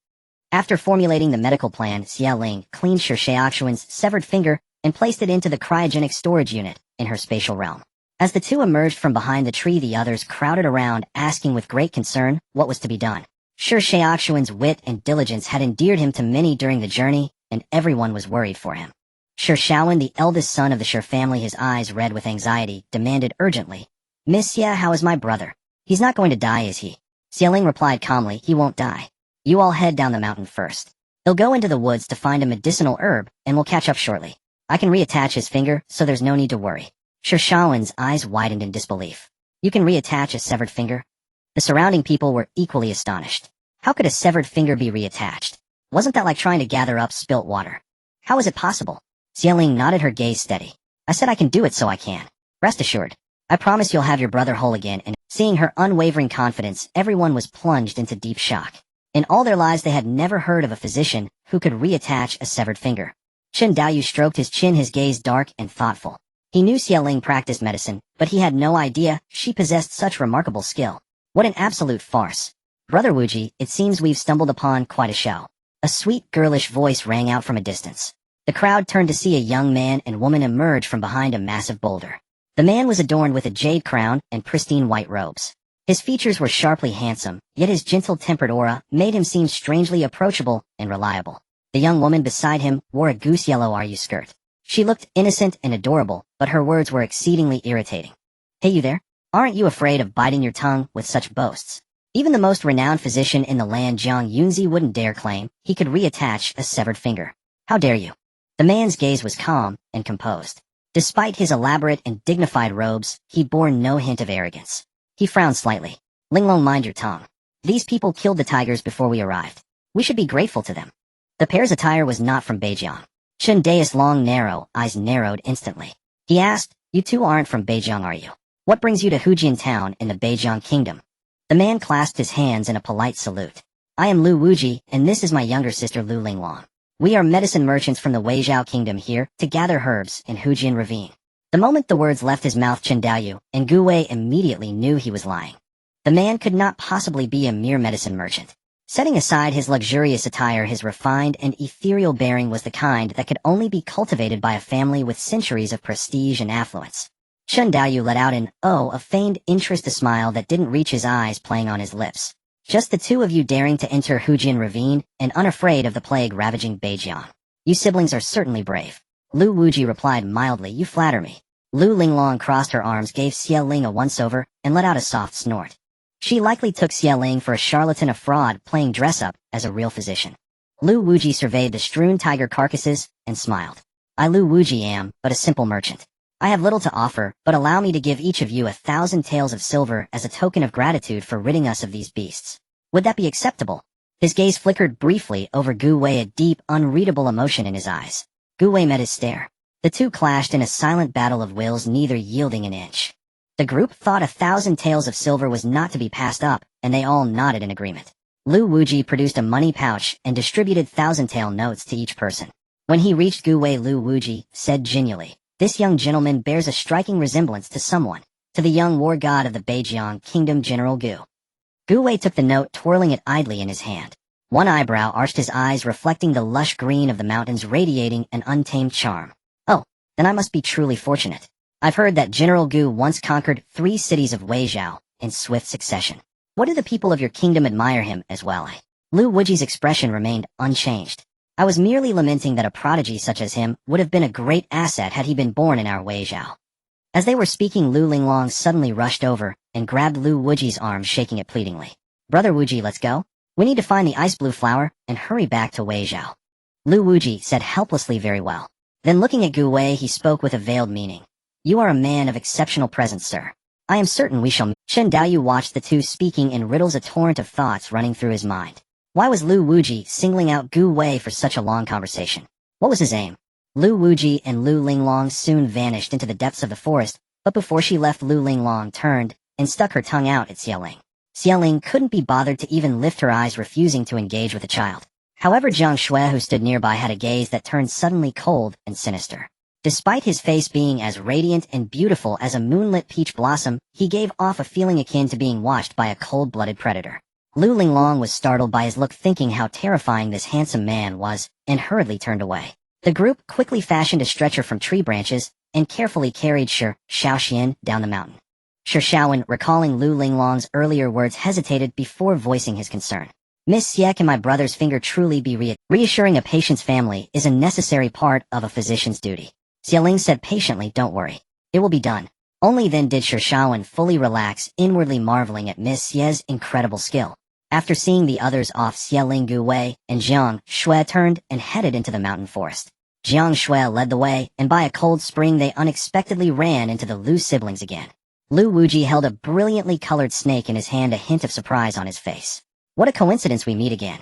Speaker 1: After formulating the medical plan, Xie Ling cleaned Sher Shaoxuan's severed finger and placed it into the cryogenic storage unit in her spatial realm. As the two emerged from behind the tree, the others crowded around, asking with great concern what was to be done. Sher Shaoxuan's wit and diligence had endeared him to many during the journey, and everyone was worried for him. Sher Shaoxuan, the eldest son of the Sher family, his eyes red with anxiety, demanded urgently, "Miss Xie, how is my brother? He's not going to die, is he?" Xie Ling replied calmly, "He won't die. You all head down the mountain first. He'll go into the woods to find a medicinal herb, and we'll catch up shortly. I can reattach his finger, so there's no need to worry." Sher Shaoxuan's eyes widened in disbelief. "You can reattach a severed finger?" The surrounding people were equally astonished. How could a severed finger be reattached? Wasn't that like trying to gather up spilt water? How is it possible? Xie Ling nodded, her gaze steady. "I said I can do it, so I can. Rest assured. I promise you'll have your brother whole again." And seeing her unwavering confidence, everyone was plunged into deep shock. In all their lives they had never heard of a physician who could reattach a severed finger. Chen Daoyu stroked his chin, his gaze dark and thoughtful. He knew Xie Ling practiced medicine, but he had no idea she possessed such remarkable skill. What an absolute farce. "Brother Wuji, it seems we've stumbled upon quite a show." A sweet, girlish voice rang out from a distance. The crowd turned to see a young man and woman emerge from behind a massive boulder. The man was adorned with a jade crown and pristine white robes. His features were sharply handsome, yet his gentle-tempered aura made him seem strangely approachable and reliable. The young woman beside him wore a goose yellow RU skirt. She looked innocent and adorable, but her words were exceedingly irritating. "Hey, you there? Aren't you afraid of biting your tongue with such boasts? Even the most renowned physician in the land, Jiang Yunzi, wouldn't dare claim he could reattach a severed finger. How dare you?" The man's gaze was calm and composed. Despite his elaborate and dignified robes, he bore no hint of arrogance. He frowned slightly. Lingnan, mind your tongue. These people killed the tigers before we arrived. We should be grateful to them. The pair's attire was not from Beijiang. Chen Dai's long, narrow eyes narrowed instantly. He asked, "You two aren't from Beijiang, are you? What brings you to Hujian town in the Beijiang kingdom?" The man clasped his hands in a polite salute. "I am Lu Wuji, and this is my younger sister Lu Linglan. We are medicine merchants from the Weizhou kingdom here to gather herbs in Hujian ravine." The moment the words left his mouth, Chen Daoyu and Gu Wei immediately knew he was lying. The man could not possibly be a mere medicine merchant. Setting aside his luxurious attire, his refined and ethereal bearing was the kind that could only be cultivated by a family with centuries of prestige and affluence. Chen Daoyu let out an "oh" of feigned interest, a smile that didn't reach his eyes playing on his lips. "Just the two of you daring to enter Hujian ravine and unafraid of the plague ravaging Beijiang. You siblings are certainly brave." Lu Wuji replied mildly, "You flatter me." Lu Linglan crossed her arms, gave Xie Ling a once-over, and let out a soft snort. She likely took Xie Ling for a charlatan, a fraud, playing dress-up as a real physician. Lu Wuji surveyed the strewn tiger carcasses and smiled. "I Lu Wuji am but a simple merchant. I have little to offer, but allow me to give each of you 1,000 taels of silver as a token of gratitude for ridding us of these beasts. Would that be acceptable?" His gaze flickered briefly over Gu Wei, a deep, unreadable emotion in his eyes. Gu Wei met his stare. The two clashed in a silent battle of wills, neither yielding an inch. The group thought 1,000 taels of silver was not to be passed up, and they all nodded in agreement. Lu Wuji produced a money pouch and distributed 1,000-tael notes to each person. When he reached Gu Wei, Lu Wuji said genially, "This young gentleman bears a striking resemblance to someone, to the young war god of the Beijiang kingdom, General Gu." Gu Wei took the note, twirling it idly in his hand. One eyebrow arched, his eyes reflecting the lush green of the mountains, radiating an untamed charm. "Oh, then I must be truly fortunate. I've heard that General Gu once conquered 3 cities of Weizhou in swift succession. What do the people of your kingdom admire him as well?" Lu Wuji's expression remained unchanged. "I was merely lamenting that a prodigy such as him would have been a great asset had he been born in our Weizhou." As they were speaking, Lu Linglan suddenly rushed over and grabbed Lu Wuji's arm, shaking it pleadingly. "Brother Wuji, let's go. We need to find the ice blue flower and hurry back to Weizhou." Lu Wuji said helplessly, "Very well." Then looking at Gu Wei, he spoke with a veiled meaning. "You are a man of exceptional presence, sir. I am certain we shall meet." Chen Daoyu watched the two speaking in riddles, a torrent of thoughts running through his mind. Why was Lu Wuji singling out Gu Wei for such a long conversation? What was his aim? Lu Wuji and Lu Linglan soon vanished into the depths of the forest, but before she left, Lu Linglan turned and stuck her tongue out at Xie Ling. Xie Ling couldn't be bothered to even lift her eyes, refusing to engage with the child. However, Jiang Shui, who stood nearby, had a gaze that turned suddenly cold and sinister. Despite his face being as radiant and beautiful as a moonlit peach blossom, he gave off a feeling akin to being watched by a cold-blooded predator. Lu Linglan was startled by his look, thinking how terrifying this handsome man was, and hurriedly turned away. The group quickly fashioned a stretcher from tree branches and carefully carried Shi Shaoxian down the mountain. Shi Shaowen, recalling Lu Linglan's earlier words, hesitated before voicing his concern. "Miss Xie, can my brother's finger truly be reassuring? A patient's family is a necessary part of a physician's duty." Xie Ling said patiently, "Don't worry. It will be done." Only then did Shi Shaowen fully relax, inwardly marveling at Miss Xie's incredible skill. After seeing the others off, Xie Ling, Gu Wei, and Jiang Shui turned and headed into the mountain forest. Jiang Shui led the way, and by a cold spring they unexpectedly ran into the Lu siblings again. Lu Wuji held a brilliantly colored snake in his hand, a hint of surprise on his face. "What a coincidence we meet again."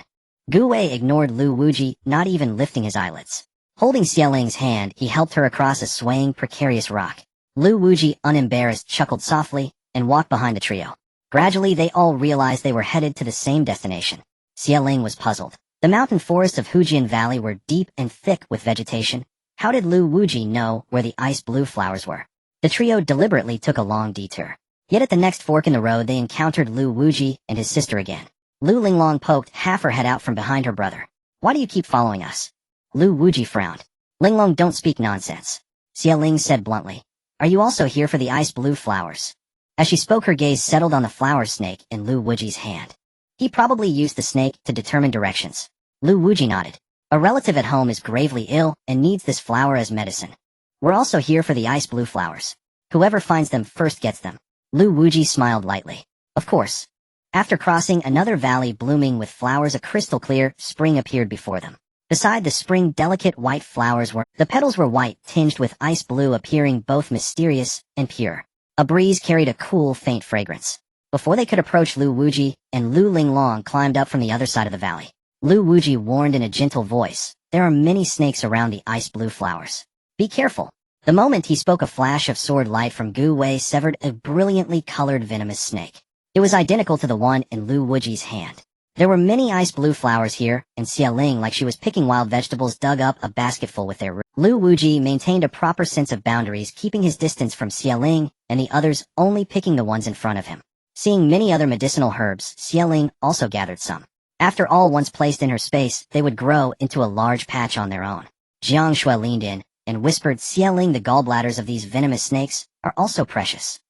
Speaker 1: Gu Wei ignored Lu Wuji, not even lifting his eyelids. Holding Xie Ling's hand, he helped her across a swaying, precarious rock. Lu Wuji, unembarrassed, chuckled softly and walked behind the trio. Gradually, they all realized they were headed to the same destination. Xie Ling was puzzled. The mountain forests of Hujian Valley were deep and thick with vegetation. How did Lu Wuji know where the ice blue flowers were? The trio deliberately took a long detour. Yet at the next fork in the road, they encountered Lu Wuji and his sister again. Lu Linglan poked half her head out from behind her brother. "Why do you keep following us?" Lu Wuji frowned. "Linglan, don't speak nonsense." Xie Ling said bluntly. "Are you also here for the ice blue flowers?" As she spoke, her gaze settled on the flower snake in Lu Wuji's hand. He probably used the snake to determine directions. Lu Wuji nodded. "A relative at home is gravely ill and needs this flower as medicine. We're also here for the ice blue flowers. Whoever finds them first gets them." Lu Wuji smiled lightly. "Of course." After crossing another valley blooming with flowers, a crystal clear spring appeared before them. Beside the spring, delicate white flowers the petals were white, tinged with ice blue, appearing both mysterious and pure. A breeze carried a cool, faint fragrance. Before they could approach Lu Wuji, and Lu Linglong climbed up from the other side of the valley. Lu Wuji warned in a gentle voice, "There are many snakes around the ice blue flowers. Be careful." The moment he spoke, a flash of sword light from Gu Wei severed a brilliantly colored venomous snake. It was identical to the one in Lu Wuji's hand. There were many ice blue flowers here, and Xia Ling, like she was picking wild vegetables, dug up a basketful with their root. Lu Wuji maintained a proper sense of boundaries, keeping his distance from Xia Ling, and the others only picking the ones in front of him. Seeing many other medicinal herbs, Xia Ling also gathered some. After all, once placed in her space, they would grow into a large patch on their own. Jiang Shui leaned in and whispered, "Xia Ling, the gallbladders of these venomous snakes are also precious."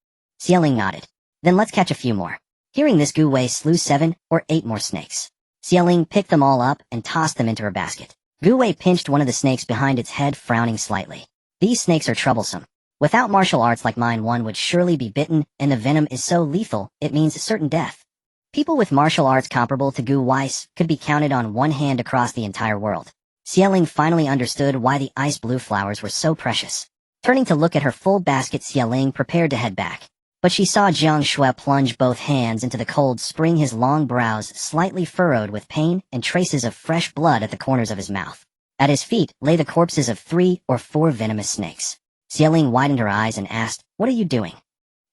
Speaker 1: Xia Ling nodded. "Then let's catch a few more." Hearing this, Gu Wei slew 7 or 8 more snakes. Xia Ling picked them all up and tossed them into her basket. Gu Wei pinched one of the snakes behind its head, frowning slightly. "These snakes are troublesome. Without martial arts like mine, one would surely be bitten, and the venom is so lethal, it means certain death. People with martial arts comparable to Gu Weiss could be counted on one hand across the entire world." Xia Ling finally understood why the ice blue flowers were so precious. Turning to look at her full basket, Xia Ling prepared to head back. But she saw Jiang Shui plunge both hands into the cold spring, his long brows slightly furrowed with pain and traces of fresh blood at the corners of his mouth. At his feet lay the corpses of 3 or 4 venomous snakes. Xia Ling widened her eyes and asked, "What are you doing?"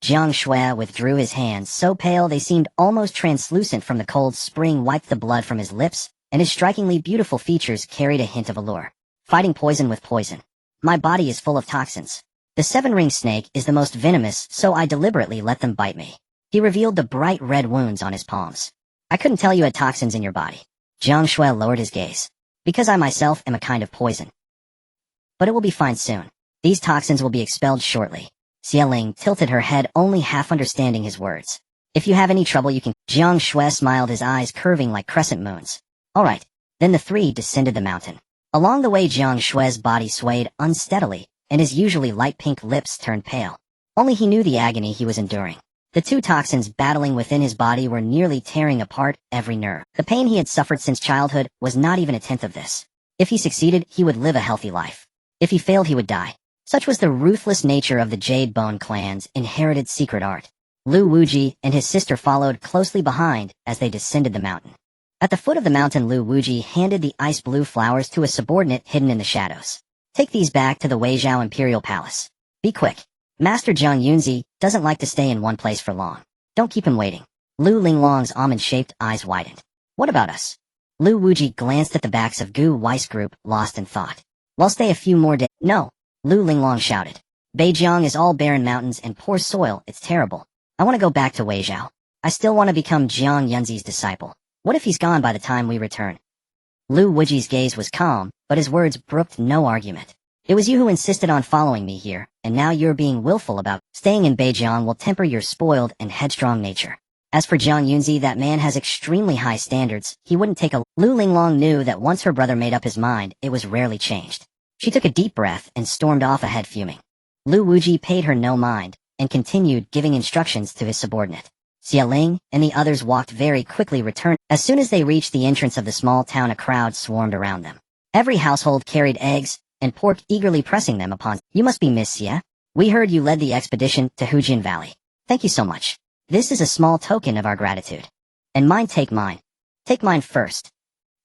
Speaker 1: Jiang Shui withdrew his hands, so pale they seemed almost translucent from the cold spring, wiped the blood from his lips, and his strikingly beautiful features carried a hint of allure. "Fighting poison with poison. My body is full of toxins. The 7-ring snake is the most venomous, so I deliberately let them bite me." He revealed the bright red wounds on his palms. "I couldn't tell you had toxins in your body." Jiang Shui lowered his gaze. "Because I myself am a kind of poison. But it will be fine soon. These toxins will be expelled shortly." Xia Ling tilted her head, only half understanding his words. "If you have any trouble, you can—" Jiang Shui smiled, his eyes curving like crescent moons. "All right." Then the 3 descended the mountain. Along the way, Jiang Shui's body swayed unsteadily, and his usually light pink lips turned pale. Only he knew the agony he was enduring. The 2 toxins battling within his body were nearly tearing apart every nerve. The pain he had suffered since childhood was not even a tenth of this. If he succeeded, he would live a healthy life. If he failed, he would die. Such was the ruthless nature of the Jade Bone clan's inherited secret art. Lu Wuji and his sister followed closely behind as they descended the mountain. At the foot of the mountain, Lu Wuji handed the ice blue flowers to a subordinate hidden in the shadows. "Take these back to the Weizhou Imperial Palace. Be quick. Master Zhang Yunzi doesn't like to stay in one place for long. Don't keep him waiting." Lu Linglong's almond-shaped eyes widened. "What about us?" Lu Wuji glanced at the backs of Gu Weiss group, lost in thought. "We'll stay a few more days." "No," Lu Linglong shouted. "Beijiang is all barren mountains and poor soil. It's terrible. I want to go back to Weizhou. I still want to become Jiang Yunzi's disciple. What if he's gone by the time we return?" Lu Wuji's gaze was calm, but his words brooked no argument. "It was you who insisted on following me here, and now you're being willful about staying in Beijiang will temper your spoiled and headstrong nature. As for Jiang Yunzi, that man has extremely high standards. He wouldn't take a—" Lu Linglong knew that once her brother made up his mind, it was rarely changed. She took a deep breath and stormed off ahead, fuming. Lu Wuji paid her no mind, and continued giving instructions to his subordinate. Xia Ling and the others walked very quickly, returned. As soon as they reached the entrance of the small town, a crowd swarmed around them. Every household carried eggs and pork, eagerly pressing them upon. "You must be Miss Xia. We heard you led the expedition to Hujian Valley. Thank you so much. This is a small token of our gratitude. And mine, take mine. Take mine first."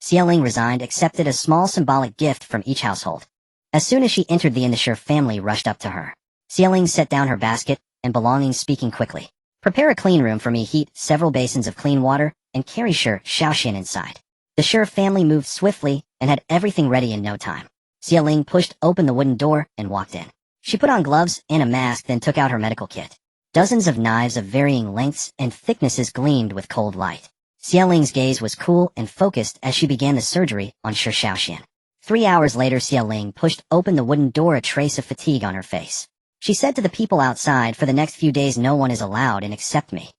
Speaker 1: Xia Ling, resigned, accepted a small symbolic gift from each household. As soon as she entered, the Indishir family rushed up to her. Xia Ling set down her basket and belongings, speaking quickly. "Prepare a clean room for me, heat several basins of clean water, and carry Shi Shaoxian inside." The Shi family moved swiftly and had everything ready in no time. Xia Ling pushed open the wooden door and walked in. She put on gloves and a mask, then took out her medical kit. Dozens of knives of varying lengths and thicknesses gleamed with cold light. Xia Ling's gaze was cool and focused as she began the surgery on Shi Shaoxian. 3 hours later, Xia Ling pushed open the wooden door, a trace of fatigue on her face. She said to the people outside, "For the next few days no one is allowed in except me."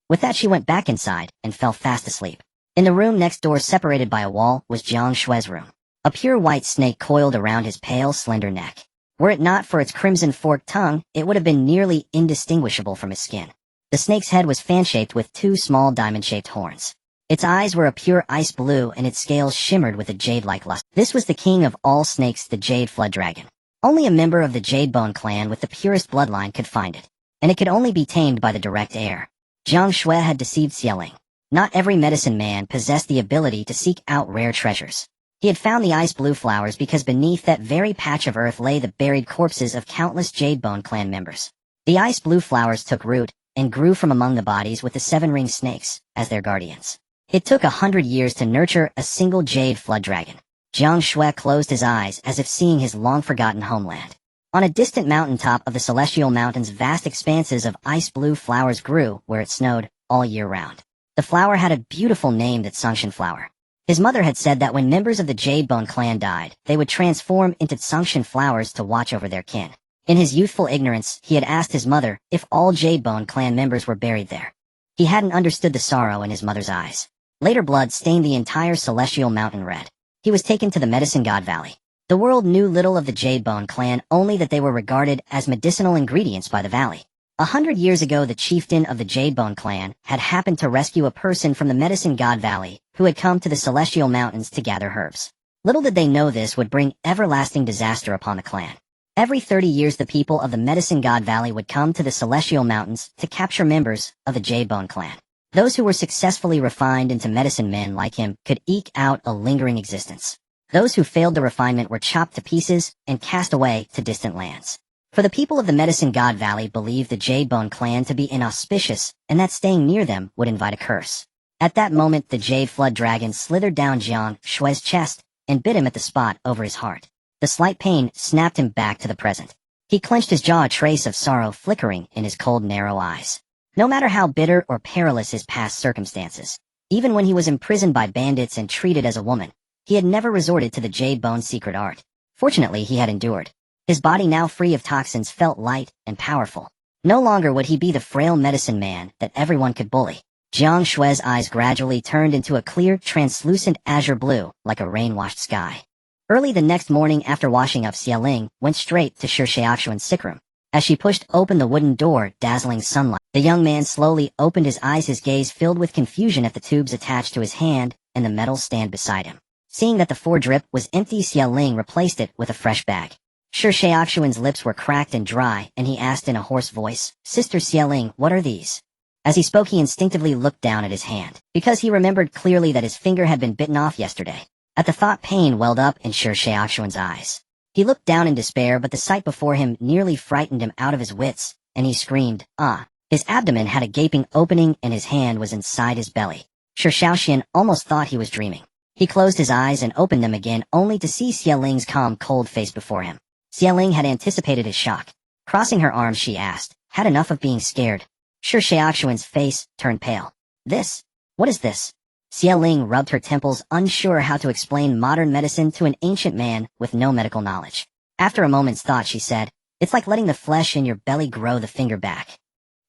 Speaker 1: With that, she went back inside and fell fast asleep. In the room next door, separated by a wall, was Jiang Shui's room. A pure white snake coiled around his pale, slender neck. Were it not for its crimson forked tongue, it would have been nearly indistinguishable from his skin. The snake's head was fan-shaped with 2 small diamond-shaped horns. Its eyes were a pure ice blue, and its scales shimmered with a jade-like luster. This was the king of all snakes, the Jade Flood Dragon. Only a member of the Jade Bone clan with the purest bloodline could find it, and it could only be tamed by the direct heir. Jiang Shui had deceived Xieling. Not every medicine man possessed the ability to seek out rare treasures. He had found the ice blue flowers because beneath that very patch of earth lay the buried corpses of countless Jadebone clan members. The ice blue flowers took root and grew from among the bodies with the 7-ringed snakes as their guardians. It took 100 years to nurture a single jade flood dragon. Jiang Shui closed his eyes as if seeing his long-forgotten homeland. On a distant mountaintop of the Celestial Mountains, vast expanses of ice blue flowers grew where it snowed all year round. The flower had a beautiful name, that Sangshan flower. His mother had said that when members of the Jadebone clan died, they would transform into Sangshan flowers to watch over their kin. In his youthful ignorance, he had asked his mother if all Jadebone clan members were buried there. He hadn't understood the sorrow in his mother's eyes. Later blood stained the entire Celestial Mountain red. He was taken to the Medicine God Valley. The world knew little of the Jadebone clan, only that they were regarded as medicinal ingredients by the valley. 100 years ago, the chieftain of the Jadebone clan had happened to rescue a person from the Medicine God Valley who had come to the Celestial Mountains to gather herbs. Little did they know this would bring everlasting disaster upon the clan. Every 30 years the people of the Medicine God Valley would come to the Celestial Mountains to capture members of the Jadebone clan. Those who were successfully refined into medicine men like him could eke out a lingering existence. Those who failed the refinement were chopped to pieces and cast away to distant lands. For the people of the Medicine God Valley believed the Jadebone clan to be inauspicious, and that staying near them would invite a curse. At that moment, the Jade Flood Dragon slithered down Jiang Shui's chest and bit him at the spot over his heart. The slight pain snapped him back to the present. He clenched his jaw, a trace of sorrow flickering in his cold, narrow eyes. No matter how bitter or perilous his past circumstances, even when he was imprisoned by bandits and treated as a woman, he had never resorted to the Jadebone secret art. Fortunately, he had endured. His body, now free of toxins, felt light and powerful. No longer would he be the frail medicine man that everyone could bully. Jiang Shui's eyes gradually turned into a clear, translucent azure blue, like a rain-washed sky. Early the next morning, after washing up, Xieling went straight to Shi Xiaoxuan's sick room. As she pushed open the wooden door, dazzling sunlight, the young man slowly opened his eyes, his gaze filled with confusion at the tubes attached to his hand and the metal stand beside him. Seeing that the foredrip was empty, Xieling replaced it with a fresh bag. Shi Xiaoxuan's lips were cracked and dry, and he asked in a hoarse voice, "Sister Xieling, what are these?" As he spoke, he instinctively looked down at his hand, because he remembered clearly that his finger had been bitten off yesterday. At the thought, pain welled up in Shi Xiaoxuan's eyes. He looked down in despair, but the sight before him nearly frightened him out of his wits, and he screamed, "Ah!" His abdomen had a gaping opening, and his hand was inside his belly. Shi Xiaoxian almost thought he was dreaming. He closed his eyes and opened them again, only to see Xieling's calm, cold face before him. Xieling had anticipated his shock. Crossing her arms, she asked, "Had enough of being scared?" Shi Xiaoxuan's face turned pale. "This? What is this?" Xieling rubbed her temples, unsure how to explain modern medicine to an ancient man with no medical knowledge. After a moment's thought, she said, "It's like letting the flesh in your belly grow the finger back.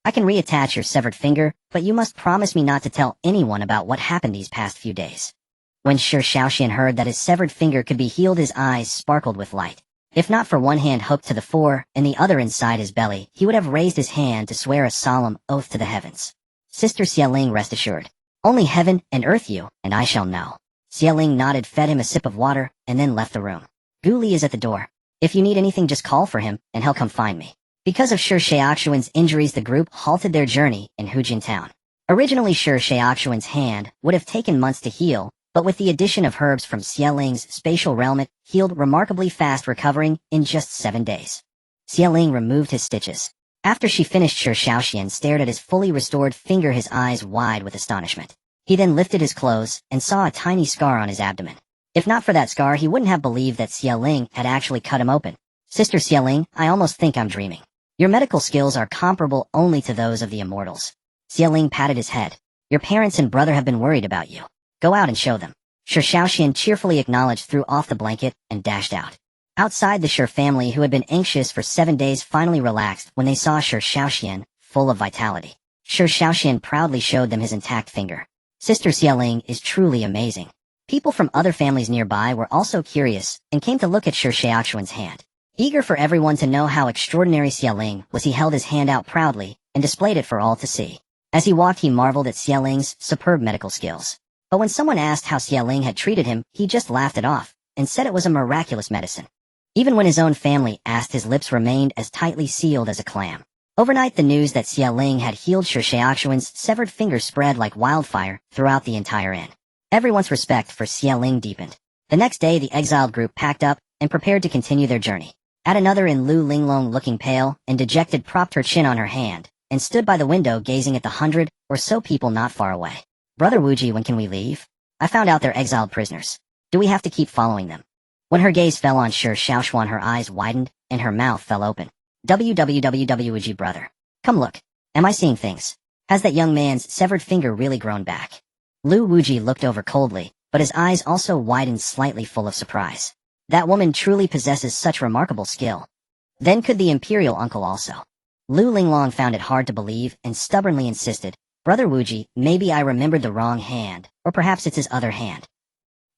Speaker 1: I can reattach your severed finger, but you must promise me not to tell anyone about what happened these past few days." When Shi Xiaoxian heard that his severed finger could be healed, his eyes sparkled with light. If not for one hand hooked to the fore and the other inside his belly, he would have raised his hand to swear a solemn oath to the heavens. "Sister Xieling, rest assured. Only heaven and earth you, and I shall know." Xieling nodded, fed him a sip of water, and then left the room. "Gu Li is at the door. If you need anything, just call for him, and he'll come find me." Because of Shi Xiaoxuan's injuries, the group halted their journey in Hujin town. Originally, Shi Xiaoxuan's hand would have taken months to heal, but with the addition of herbs from Xieling's spatial realm, it healed remarkably fast, recovering in just 7 days. Xieling removed his stitches. After she finished, Shi Xiaoxian stared at his fully restored finger, his eyes wide with astonishment. He then lifted his clothes and saw a tiny scar on his abdomen. If not for that scar, he wouldn't have believed that Xieling had actually cut him open. "Sister Xieling, I almost think I'm dreaming. Your medical skills are comparable only to those of the immortals." Xieling patted his head. "Your parents and brother have been worried about you. Go out and show them." Shi Xiaoxian cheerfully acknowledged, threw off the blanket, and dashed out. Outside, the Shi family, who had been anxious for 7 days, finally relaxed when they saw Shi Xiaoxian, full of vitality. Shi Xiaoxian proudly showed them his intact finger. "Sister Xieling is truly amazing." People from other families nearby were also curious and came to look at Shi Xiaoxuan's hand. Eager for everyone to know how extraordinary Xieling was, he held his hand out proudly and displayed it for all to see. As he walked, he marveled at Xieling's superb medical skills. But when someone asked how Xieling had treated him, he just laughed it off and said it was a miraculous medicine. Even when his own family asked, his lips remained as tightly sealed as a clam. Overnight, the news that Xia Ling had healed Shi Xiaoxuan's severed finger spread like wildfire throughout the entire inn. Everyone's respect for Xia Ling deepened. The next day, the exiled group packed up and prepared to continue their journey. At another inn, Lu Linglong, looking pale and dejected, propped her chin on her hand and stood by the window gazing at the 100 or so people not far away. Brother Wuji, when can we leave? I found out they're exiled prisoners. Do we have to keep following them? When her gaze fell on Shi Xiaoxuan, her eyes widened and her mouth fell open. Wuji, brother. Come look. Am I seeing things? Has that young man's severed finger really grown back? Lu Wuji looked over coldly, but his eyes also widened slightly, full of surprise. That woman truly possesses such remarkable skill. Then could the imperial uncle also? Lu Linglong found it hard to believe and stubbornly insisted, Brother Wuji, maybe I remembered the wrong hand, or perhaps it's his other hand.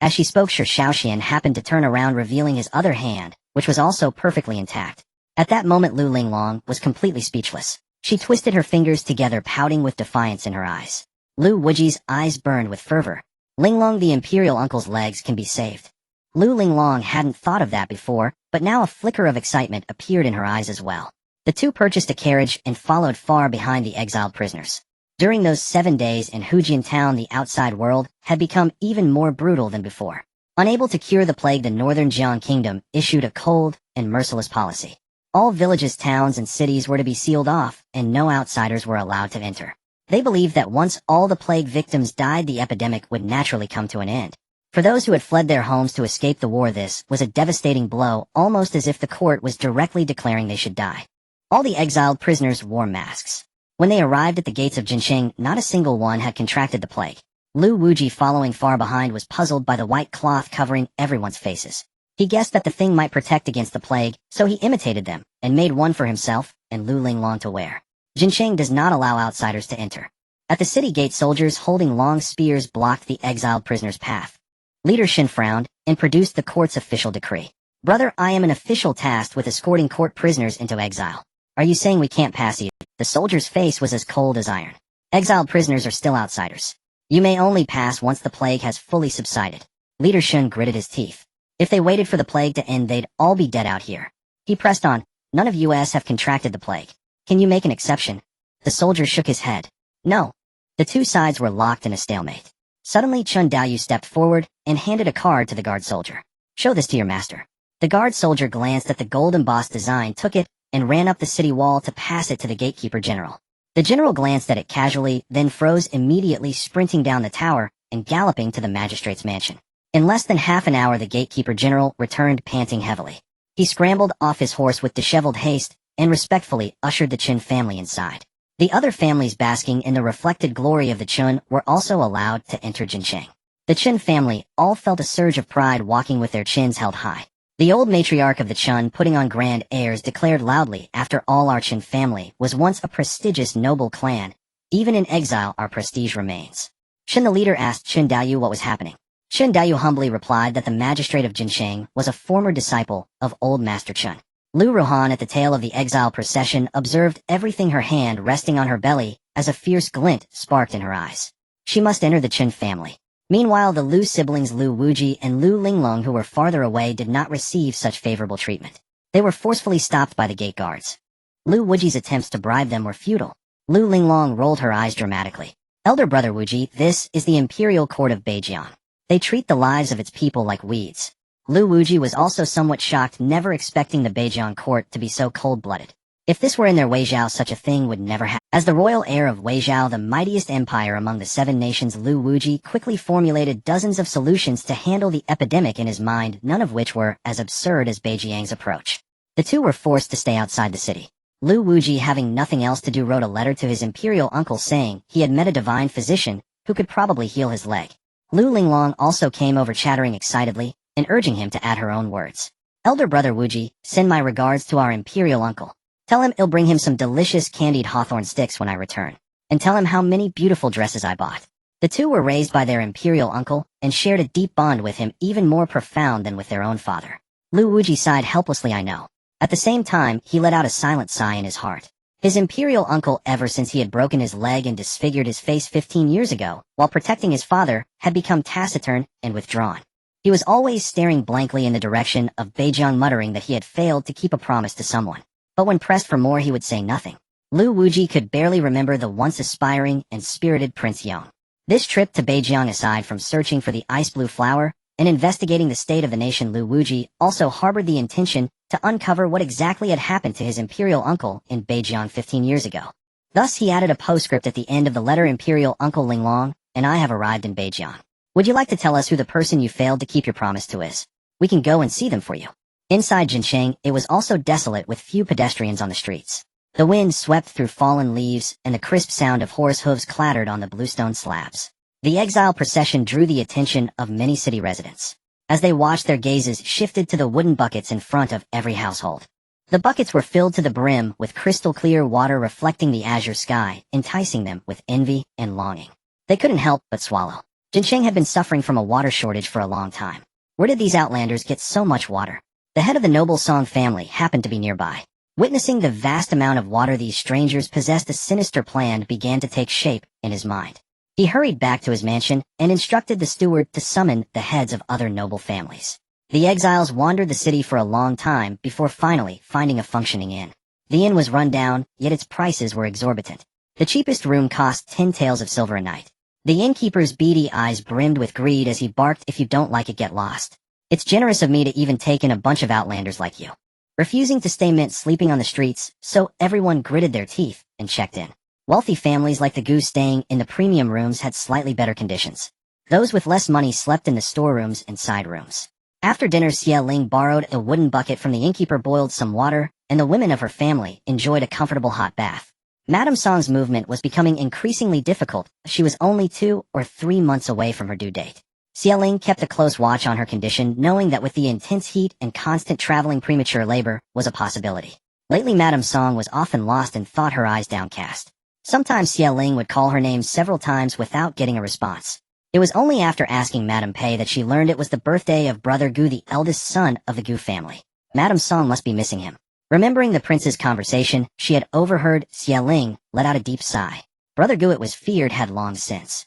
Speaker 1: As she spoke, Shi Xiaoxian happened to turn around, revealing his other hand, which was also perfectly intact. At that moment, Lu Linglong was completely speechless. She twisted her fingers together, pouting with defiance in her eyes. Lu Wuji's eyes burned with fervor. Linglong, the imperial uncle's legs can be saved. Lu Linglong hadn't thought of that before, but now a flicker of excitement appeared in her eyes as well. The two purchased a carriage and followed far behind the exiled prisoners. During those 7 days in Hujian town, the outside world had become even more brutal than before. Unable to cure the plague, the northern Jiang kingdom issued a cold and merciless policy. All villages, towns, and cities were to be sealed off, and no outsiders were allowed to enter. They believed that once all the plague victims died, the epidemic would naturally come to an end. For those who had fled their homes to escape the war, this was a devastating blow, almost as if the court was directly declaring they should die. All the exiled prisoners wore masks. When they arrived at the gates of Jinsheng, not a single one had contracted the plague. Lu Wuji, following far behind, was puzzled by the white cloth covering everyone's faces. He guessed that the thing might protect against the plague, so he imitated them, and made one for himself and Lu Linglong to wear. Jinsheng does not allow outsiders to enter. At the city gate, soldiers holding long spears blocked the exiled prisoners' path. Leader Shin frowned and produced the court's official decree. Brother, I am an official tasked with escorting court prisoners into exile. Are you saying we can't pass either? The soldier's face was as cold as iron. Exiled prisoners are still outsiders. You may only pass once the plague has fully subsided. Leader Shun gritted his teeth. If they waited for the plague to end, they'd all be dead out here. He pressed on. None of us have contracted the plague. Can you make an exception? The soldier shook his head. No. The two sides were locked in a stalemate. Suddenly, Chun Daoyu stepped forward and handed a card to the guard soldier. Show this to your master. The guard soldier glanced at the gold embossed design, took it, and ran up the city wall to pass it to the gatekeeper general. The general glanced at it casually, then froze, immediately sprinting down the tower and galloping to the magistrate's mansion. In less than half an hour, the gatekeeper general returned, panting heavily. He scrambled off his horse with disheveled haste and respectfully ushered the Chun family inside. The other families, basking in the reflected glory of the Chun, were also allowed to enter Jinsheng. The Chun family all felt a surge of pride, walking with their chins held high. The old matriarch of the Chun, putting on grand airs, declared loudly, after all, our Chun family was once a prestigious noble clan. Even in exile, our prestige remains. Chun, the leader, asked Chun Daoyu what was happening. Chun Daoyu humbly replied that the magistrate of Jinsheng was a former disciple of old Master Chun. Lu Ruhan, at the tail of the exile procession, observed everything, her hand resting on her belly as a fierce glint sparked in her eyes. She must enter the Chun family. Meanwhile, the Lu siblings Lu Wuji and Lu Linglong, who were farther away, did not receive such favorable treatment. They were forcefully stopped by the gate guards. Lu Wuji's attempts to bribe them were futile. Lu Linglong rolled her eyes dramatically. Elder brother Wuji, this is the imperial court of Beijian. They treat the lives of its people like weeds. Lu Wuji was also somewhat shocked, never expecting the Beijian court to be so cold-blooded. If this were in their Weizhou, such a thing would never happen. As the royal heir of Weizhou, the mightiest empire among the 7 nations, Lu Wuji quickly formulated dozens of solutions to handle the epidemic in his mind, none of which were as absurd as Beijiang's approach. The two were forced to stay outside the city. Lu Wuji, having nothing else to do, wrote a letter to his imperial uncle saying he had met a divine physician who could probably heal his leg. Lu Linglong also came over, chattering excitedly and urging him to add her own words. Elder brother Wuji, send my regards to our imperial uncle. Tell him I'll bring him some delicious candied hawthorn sticks when I return. And tell him how many beautiful dresses I bought. The two were raised by their imperial uncle and shared a deep bond with him, even more profound than with their own father. Lu Wuji sighed helplessly, I know. At the same time, he let out a silent sigh in his heart. His imperial uncle, ever since he had broken his leg and disfigured his face 15 years ago, while protecting his father, had become taciturn and withdrawn. He was always staring blankly in the direction of Beijiang, muttering that he had failed to keep a promise to someone. But when pressed for more, he would say nothing. Lu Wuji could barely remember the once aspiring and spirited Prince Yong. This trip to Beijiang, aside from searching for the ice blue flower and investigating the state of the nation, Lu Wuji also harbored the intention to uncover what exactly had happened to his imperial uncle in Beijiang 15 years ago. Thus he added a postscript at the end of the letter: Imperial Uncle Lingnan and I have arrived in Beijiang. Would you like to tell us who the person you failed to keep your promise to is? We can go and see them for you. Inside Jincheng, it was also desolate with few pedestrians on the streets. The wind swept through fallen leaves, and the crisp sound of horse hooves clattered on the bluestone slabs. The exile procession drew the attention of many city residents. As they watched, their gazes shifted to the wooden buckets in front of every household. The buckets were filled to the brim with crystal-clear water reflecting the azure sky, enticing them with envy and longing. They couldn't help but swallow. Jincheng had been suffering from a water shortage for a long time. Where did these outlanders get so much water? The head of the noble Song family happened to be nearby. Witnessing the vast amount of water these strangers possessed, a sinister plan began to take shape in his mind. He hurried back to his mansion and instructed the steward to summon the heads of other noble families. The exiles wandered the city for a long time before finally finding a functioning inn. The inn was run down, yet its prices were exorbitant. The cheapest room cost 10 taels of silver a night. The innkeeper's beady eyes brimmed with greed as he barked, "If you don't like it, get lost. It's generous of me to even take in a bunch of outlanders like you." Refusing to stay meant sleeping on the streets, so everyone gritted their teeth and checked in. Wealthy families like the Gu staying in the premium rooms had slightly better conditions. Those with less money slept in the storerooms and side rooms. After dinner, Xie Ling borrowed a wooden bucket from the innkeeper, boiled some water, and the women of her family enjoyed a comfortable hot bath. Madame Song's movement was becoming increasingly difficult. She was only 2 or 3 months away from her due date. Xie Ling kept a close watch on her condition, knowing that with the intense heat and constant traveling, premature labor was a possibility. Lately, Madame Song was often lost and thought, her eyes downcast. Sometimes Xie Ling would call her name several times without getting a response. It was only after asking Madame Pei that she learned it was the birthday of Brother Gu, the eldest son of the Gu family. Madame Song must be missing him. Remembering the prince's conversation she had overheard, Xie Ling let out a deep sigh. Brother Gu, it was feared, had long since.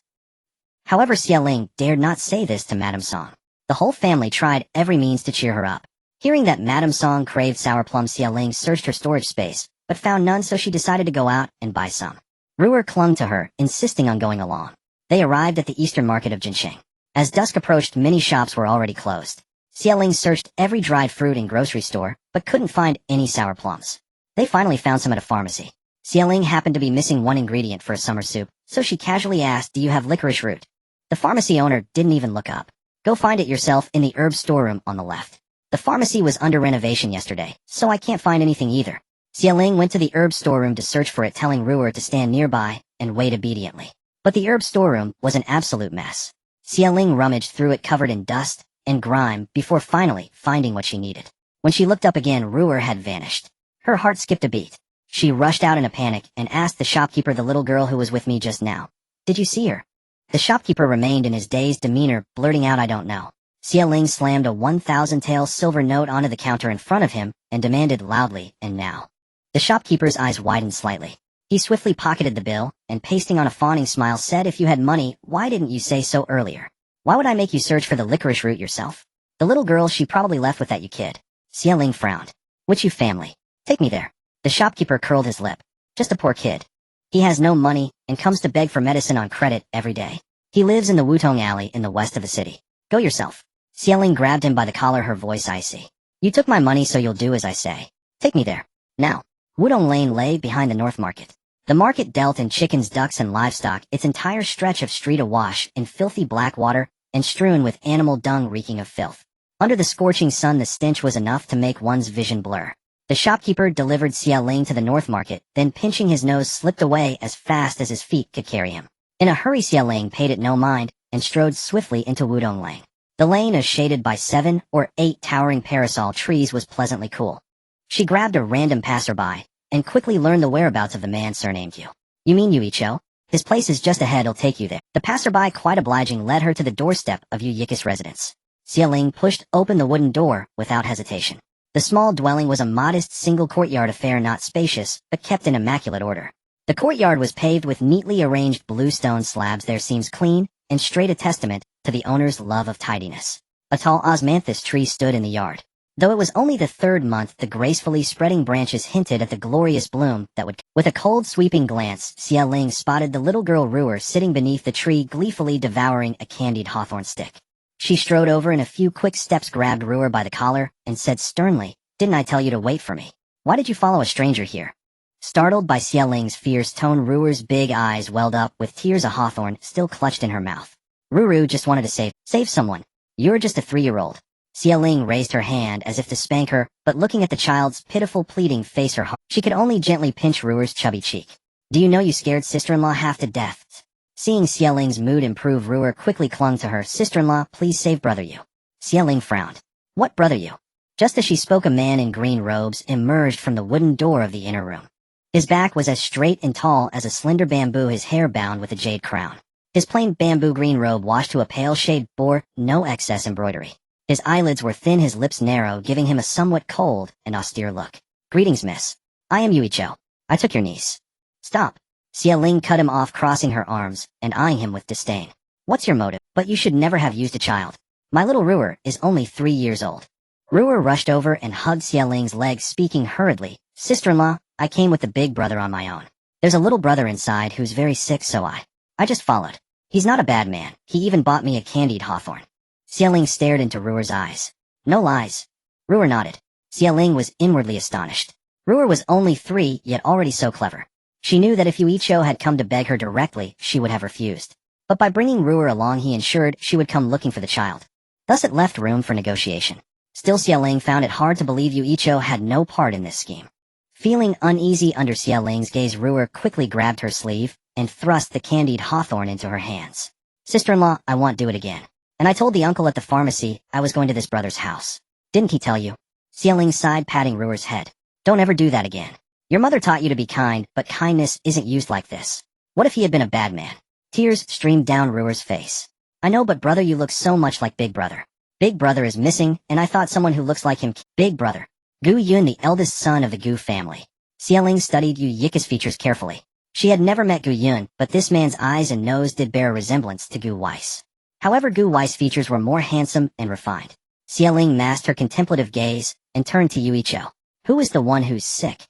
Speaker 1: However, Xie Ling dared not say this to Madame Song. The whole family tried every means to cheer her up. Hearing that Madame Song craved sour plums, Xie Ling searched her storage space, but found none, so she decided to go out and buy some. Ruer clung to her, insisting on going along. They arrived at the eastern market of Jincheng. As dusk approached, many shops were already closed. Xie Ling searched every dried fruit and grocery store, but couldn't find any sour plums. They finally found some at a pharmacy. Xie Ling happened to be missing one ingredient for a summer soup, so she casually asked, "Do you have licorice root?" The pharmacy owner didn't even look up. "Go find it yourself in the herb storeroom on the left. The pharmacy was under renovation yesterday, so I can't find anything either." Xie Ling went to the herb storeroom to search for it, telling Ruer to stand nearby and wait obediently. But the herb storeroom was an absolute mess. Xie Ling rummaged through it, covered in dust and grime, before finally finding what she needed. When she looked up again, Ruer had vanished. Her heart skipped a beat. She rushed out in a panic and asked the shopkeeper, "The little girl who was with me just now, did you see her?" The shopkeeper remained in his dazed demeanor, blurting out, "I don't know." Xie Ling slammed a 1,000 tael silver note onto the counter in front of him and demanded loudly, "And now?" The shopkeeper's eyes widened slightly. He swiftly pocketed the bill and, pasting on a fawning smile, said, "If you had money, why didn't you say so earlier? Why would I make you search for the licorice root yourself? The little girl, she probably left with that you kid." Xie Ling frowned. "Which you family? Take me there." The shopkeeper curled his lip. "Just a poor kid. He has no money and comes to beg for medicine on credit every day. He lives in the Wutong Alley in the west of the city. Go yourself." Xie Ling grabbed him by the collar, her voice icy. "You took my money, so you'll do as I say. Take me there. Now." Wudong Lane lay behind the North Market. The market dealt in chickens, ducks, and livestock, its entire stretch of street awash in filthy black water and strewn with animal dung reeking of filth. Under the scorching sun, the stench was enough to make one's vision blur. The shopkeeper delivered Xie Ling to the North Market, then pinching his nose slipped away as fast as his feet could carry him. In a hurry, Xie Ling paid it no mind and strode swiftly into Wudong Lane. The lane, as shaded by 7 or 8 towering parasol trees, was pleasantly cool. She grabbed a random passerby and quickly learned the whereabouts of the man surnamed Yu. "You mean Yuicho? His place is just ahead, he'll take you there." The passerby, quite obliging, led her to the doorstep of Yu Yika's residence. Xie Ling pushed open the wooden door without hesitation. The small dwelling was a modest single courtyard affair, not spacious, but kept in immaculate order. The courtyard was paved with neatly arranged blue stone slabs, their seams clean and straight, a testament to the owner's love of tidiness. A tall osmanthus tree stood in the yard. Though it was only the third month, the gracefully spreading branches hinted at the glorious bloom that would. With a cold, sweeping glance, Xia Ling spotted the little girl Ruer sitting beneath the tree, gleefully devouring a candied hawthorn stick. She strode over and a few quick steps grabbed Ruer by the collar and said sternly, "Didn't I tell you to wait for me? Why did you follow a stranger here?" Startled by Xia Ling's fierce tone, Ruer's big eyes welled up with tears of hawthorn still clutched in her mouth. "Ruru just wanted to save someone. You're just a 3-year-old. Xia Ling raised her hand as if to spank her, but looking at the child's pitiful, pleading face, her heart, she could only gently pinch Ruer's chubby cheek. "Do you know you scared sister-in-law half to death?" Seeing Xia Ling's mood improve, Ruer quickly clung to her. "Sister-in-law, please save brother you." Xia Ling frowned. "What brother you?" Just as she spoke, a man in green robes emerged from the wooden door of the inner room. His back was as straight and tall as a slender bamboo, his hair bound with a jade crown. His plain bamboo green robe washed to a pale shade bore no excess embroidery. His eyelids were thin, his lips narrow, giving him a somewhat cold and austere look. "Greetings, miss. I am Yuicho. I took your niece." "Stop." Xia Ling cut him off, crossing her arms and eyeing him with disdain. "What's your motive? But you should never have used a child. My little Ruer is only 3 years old." Ruer rushed over and hugged Xia Ling's legs, speaking hurriedly. "Sister-in-law, I came with the big brother on my own. There's a little brother inside who's very sick, so I just followed. He's not a bad man. He even bought me a candied hawthorn." Xia Ling stared into Ruer's eyes. "No lies." Ruer nodded. Xia Ling was inwardly astonished. Ruer was only 3, yet already so clever. She knew that if Yuicho had come to beg her directly, she would have refused. But by bringing Ruer along, he ensured she would come looking for the child. Thus it left room for negotiation. Still, Xia Ling found it hard to believe Yuicho had no part in this scheme. Feeling uneasy under Xia Ling's gaze, Ruer quickly grabbed her sleeve and thrust the candied hawthorn into her hands. "Sister-in-law, I won't do it again. And I told the uncle at the pharmacy I was going to this brother's house. Didn't he tell you?" Xia Ling sighed, patting Ruer's head. "Don't ever do that again. Your mother taught you to be kind, but kindness isn't used like this. What if he had been a bad man?" Tears streamed down Ruer's face. "I know, but brother, you look so much like Big Brother. Big Brother is missing, and I thought someone who looks like him. Big Brother. Gu Yun, the eldest son of the Gu family." Xia Ling studied Yu Yika's features carefully. She had never met Gu Yun, but this man's eyes and nose did bear a resemblance to Gu Weiss. However, Gu Weiss' features were more handsome and refined. Xia Ling masked her contemplative gaze and turned to Yuicho. "Who is the one who's sick?"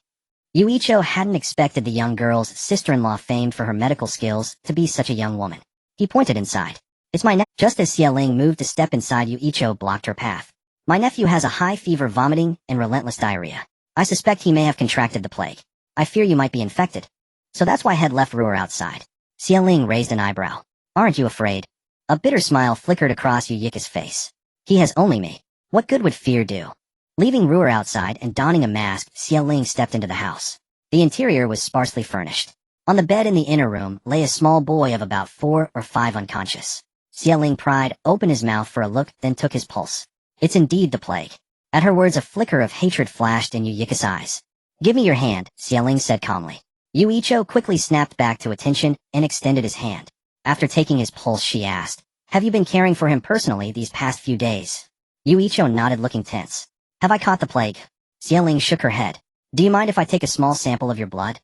Speaker 1: Yuicho hadn't expected the young girl's sister-in-law, famed for her medical skills, to be such a young woman. He pointed inside. "It's my nephew." Just as Xia Ling moved to step inside, Yuicho blocked her path. "My nephew has a high fever, vomiting, and relentless diarrhea. I suspect he may have contracted the plague. I fear you might be infected. So that's why I had left Ruer outside." Xia Ling raised an eyebrow. "Aren't you afraid?" A bitter smile flickered across Yuyika's face. "He has only me. What good would fear do?" Leaving Ruer outside and donning a mask, Xia Ling stepped into the house. The interior was sparsely furnished. On the bed in the inner room lay a small boy of about 4 or 5 unconscious. Xia Ling pried open his mouth for a look, then took his pulse. "It's indeed the plague." At her words, a flicker of hatred flashed in Yuyika's eyes. "Give me your hand," Xia Ling said calmly. Yuicho quickly snapped back to attention and extended his hand. After taking his pulse, she asked, "Have you been caring for him personally these past few days?" Yuicho nodded, looking tense. "Have I caught the plague?" Xia Ling shook her head. "Do you mind if I take a small sample of your blood?"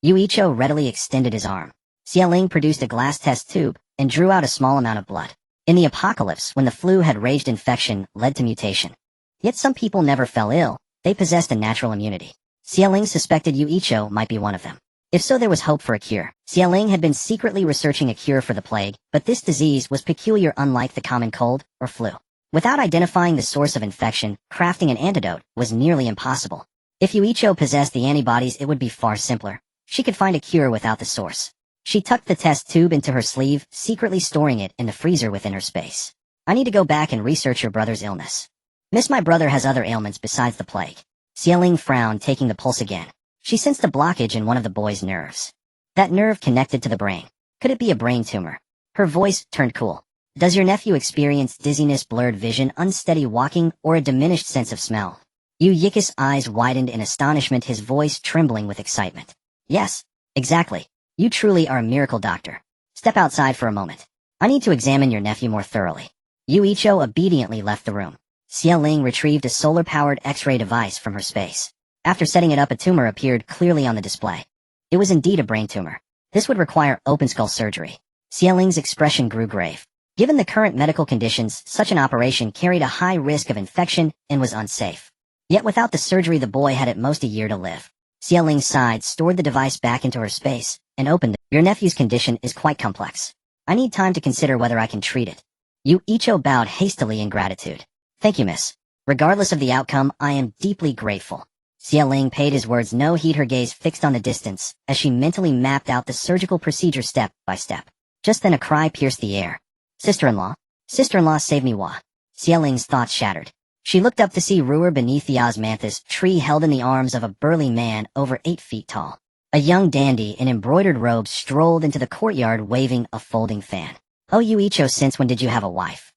Speaker 1: Yuicho readily extended his arm. Xia Ling produced a glass test tube and drew out a small amount of blood. In the apocalypse, when the flu had raged, infection led to mutation. Yet some people never fell ill. They possessed a natural immunity. Xia Ling suspected Yuicho might be one of them. If so, there was hope for a cure. Xia Ling had been secretly researching a cure for the plague, but this disease was peculiar, unlike the common cold or flu. Without identifying the source of infection, crafting an antidote was nearly impossible. If Yuicho possessed the antibodies, it would be far simpler. She could find a cure without the source. She tucked the test tube into her sleeve, secretly storing it in the freezer within her space. "I need to go back and research your brother's illness." "Miss, my brother has other ailments besides the plague." Xia Ling frowned, taking the pulse again. She sensed a blockage in one of the boy's nerves. That nerve connected to the brain. Could it be a brain tumor? Her voice turned cool. "Does your nephew experience dizziness, blurred vision, unsteady walking, or a diminished sense of smell?" Yuyika's eyes widened in astonishment, his voice trembling with excitement. "Yes, exactly. You truly are a miracle, doctor. Step outside for a moment. I need to examine your nephew more thoroughly." Yuicho obediently left the room. Xia Ling retrieved a solar-powered X-ray device from her space. After setting it up, a tumor appeared clearly on the display. It was indeed a brain tumor. This would require open skull surgery. Xia Ling's expression grew grave. Given the current medical conditions, such an operation carried a high risk of infection and was unsafe. Yet without the surgery the boy had at most a year to live. Xialing sighed, stored the device back into her space, and opened it. Your nephew's condition is quite complex. I need time to consider whether I can treat it. Yu Icho bowed hastily in gratitude. Thank you, miss. Regardless of the outcome, I am deeply grateful. Xialing paid his words no heed, her gaze fixed on the distance, as she mentally mapped out the surgical procedure step by step. Just then a cry pierced the air. Sister-in-law? Sister-in-law, save me, Wa. Xialing's thoughts shattered. She looked up to see Ruer beneath the osmanthus tree, held in the arms of a burly man over 8 feet tall. A young dandy in embroidered robes strolled into the courtyard waving a folding fan. Oh, Yu Icho, since when did you have a wife?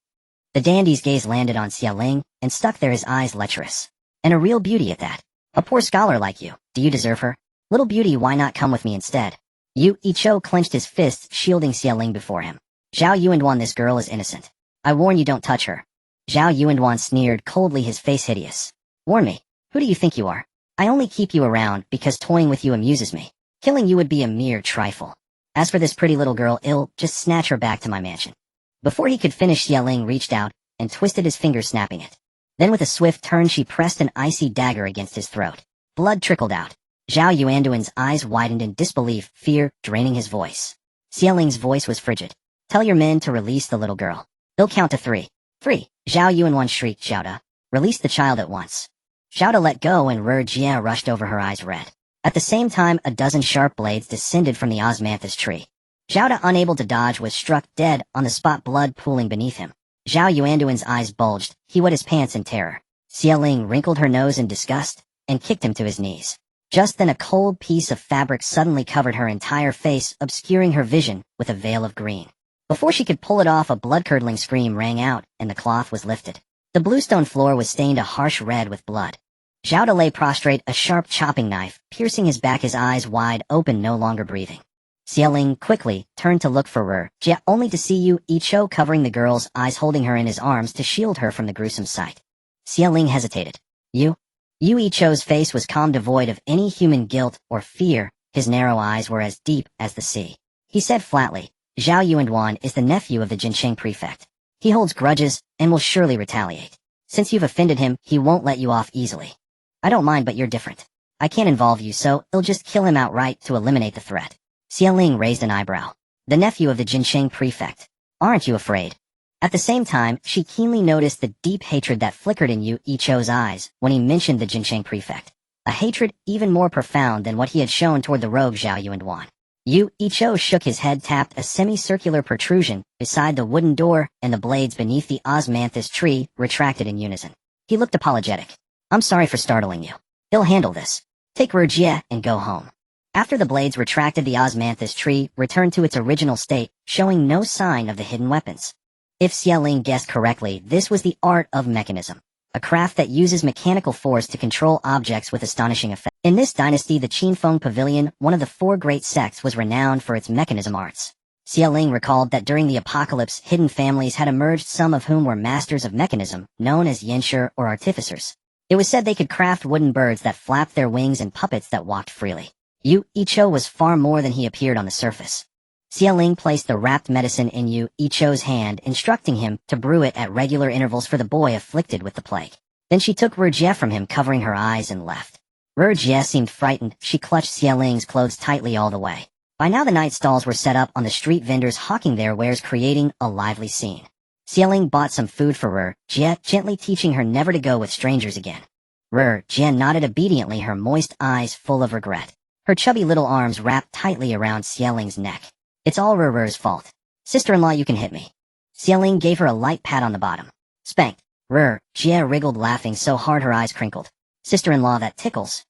Speaker 1: The dandy's gaze landed on Xialing, and stuck there, his eyes lecherous. And a real beauty at that. A poor scholar like you, do you deserve her? Little beauty, why not come with me instead? Yu Icho clenched his fists, shielding Xialing before him. Zhao Yuanduan, this girl is innocent. I warn you, don't touch her. Zhao Yuanduan sneered coldly, his face hideous. Warn me. Who do you think you are? I only keep you around because toying with you amuses me. Killing you would be a mere trifle. As for this pretty little girl, just snatch her back to my mansion. Before he could finish, Xialing reached out and twisted his finger, snapping it. Then with a swift turn she pressed an icy dagger against his throat. Blood trickled out. Zhao Yuanduan's eyes widened in disbelief, fear draining his voice. Xialing's voice was frigid. Tell your men to release the little girl. They'll count to 3. 3. Zhao Yuanduan shrieked. Xiaoda, release the child at once. Xiaoda let go and Jie rushed over, her eyes red. At the same time, a dozen sharp blades descended from the osmanthus tree. Xiaoda, unable to dodge, was struck dead on the spot, blood pooling beneath him. Zhao Yuanduan's eyes bulged. He wet his pants in terror. Xialing wrinkled her nose in disgust and kicked him to his knees. Just then a cold piece of fabric suddenly covered her entire face, obscuring her vision with a veil of green. Before she could pull it off, a blood-curdling scream rang out, and the cloth was lifted. The bluestone floor was stained a harsh red with blood. Xiaoda lay prostrate, a sharp chopping knife piercing his back, his eyes wide open, no longer breathing. Xialing quickly turned to look for Jie, only to see Yu Icho covering the girl's eyes, holding her in his arms to shield her from the gruesome sight. Xialing hesitated. Yu Icho's face was calm, devoid of any human guilt or fear. His narrow eyes were as deep as the sea. He said flatly, Zhao Yuanduan is the nephew of the Jincheng prefect. He holds grudges and will surely retaliate. Since you've offended him, he won't let you off easily. I don't mind, but you're different. I can't involve you, so I'll just kill him outright to eliminate the threat. Xialing raised an eyebrow. The nephew of the Jincheng prefect. Aren't you afraid? At the same time, she keenly noticed the deep hatred that flickered in Yu Icho's eyes when he mentioned the Jincheng prefect. A hatred even more profound than what he had shown toward the rogue Zhao Yuanduan. Yu Icho shook his head, tapped a semicircular protrusion beside the wooden door, and the blades beneath the osmanthus tree retracted in unison. He looked apologetic. I'm sorry for startling you. He'll handle this. Take Jie and go home. After the blades retracted, the osmanthus tree returned to its original state, showing no sign of the hidden weapons. If Xialing guessed correctly, this was the art of mechanism, a craft that uses mechanical force to control objects with astonishing effect. In this dynasty, the Qinfeng Pavilion, one of the 4 great sects, was renowned for its mechanism arts. Xialing recalled that during the apocalypse, hidden families had emerged, some of whom were masters of mechanism, known as yenshi or artificers. It was said they could craft wooden birds that flapped their wings and puppets that walked freely. Yu Icho was far more than he appeared on the surface. Xialing placed the wrapped medicine in Yu Icho's hand, instructing him to brew it at regular intervals for the boy afflicted with the plague. Then she took Jie from him, covering her eyes, and left. Jie seemed frightened. She clutched Xialing's clothes tightly all the way. By now the night stalls were set up on the street, vendors hawking their wares, creating a lively scene. Xialing bought some food for Jie, gently teaching her never to go with strangers again. Jie nodded obediently, her moist eyes full of regret. Her chubby little arms wrapped tightly around Xialing's neck. It's all Rur's fault. Sister-in-law, you can hit me. Xialing gave her a light pat on the bottom. Spanked. Jie wriggled, laughing so hard her eyes crinkled. Sister-in-law, that tickles.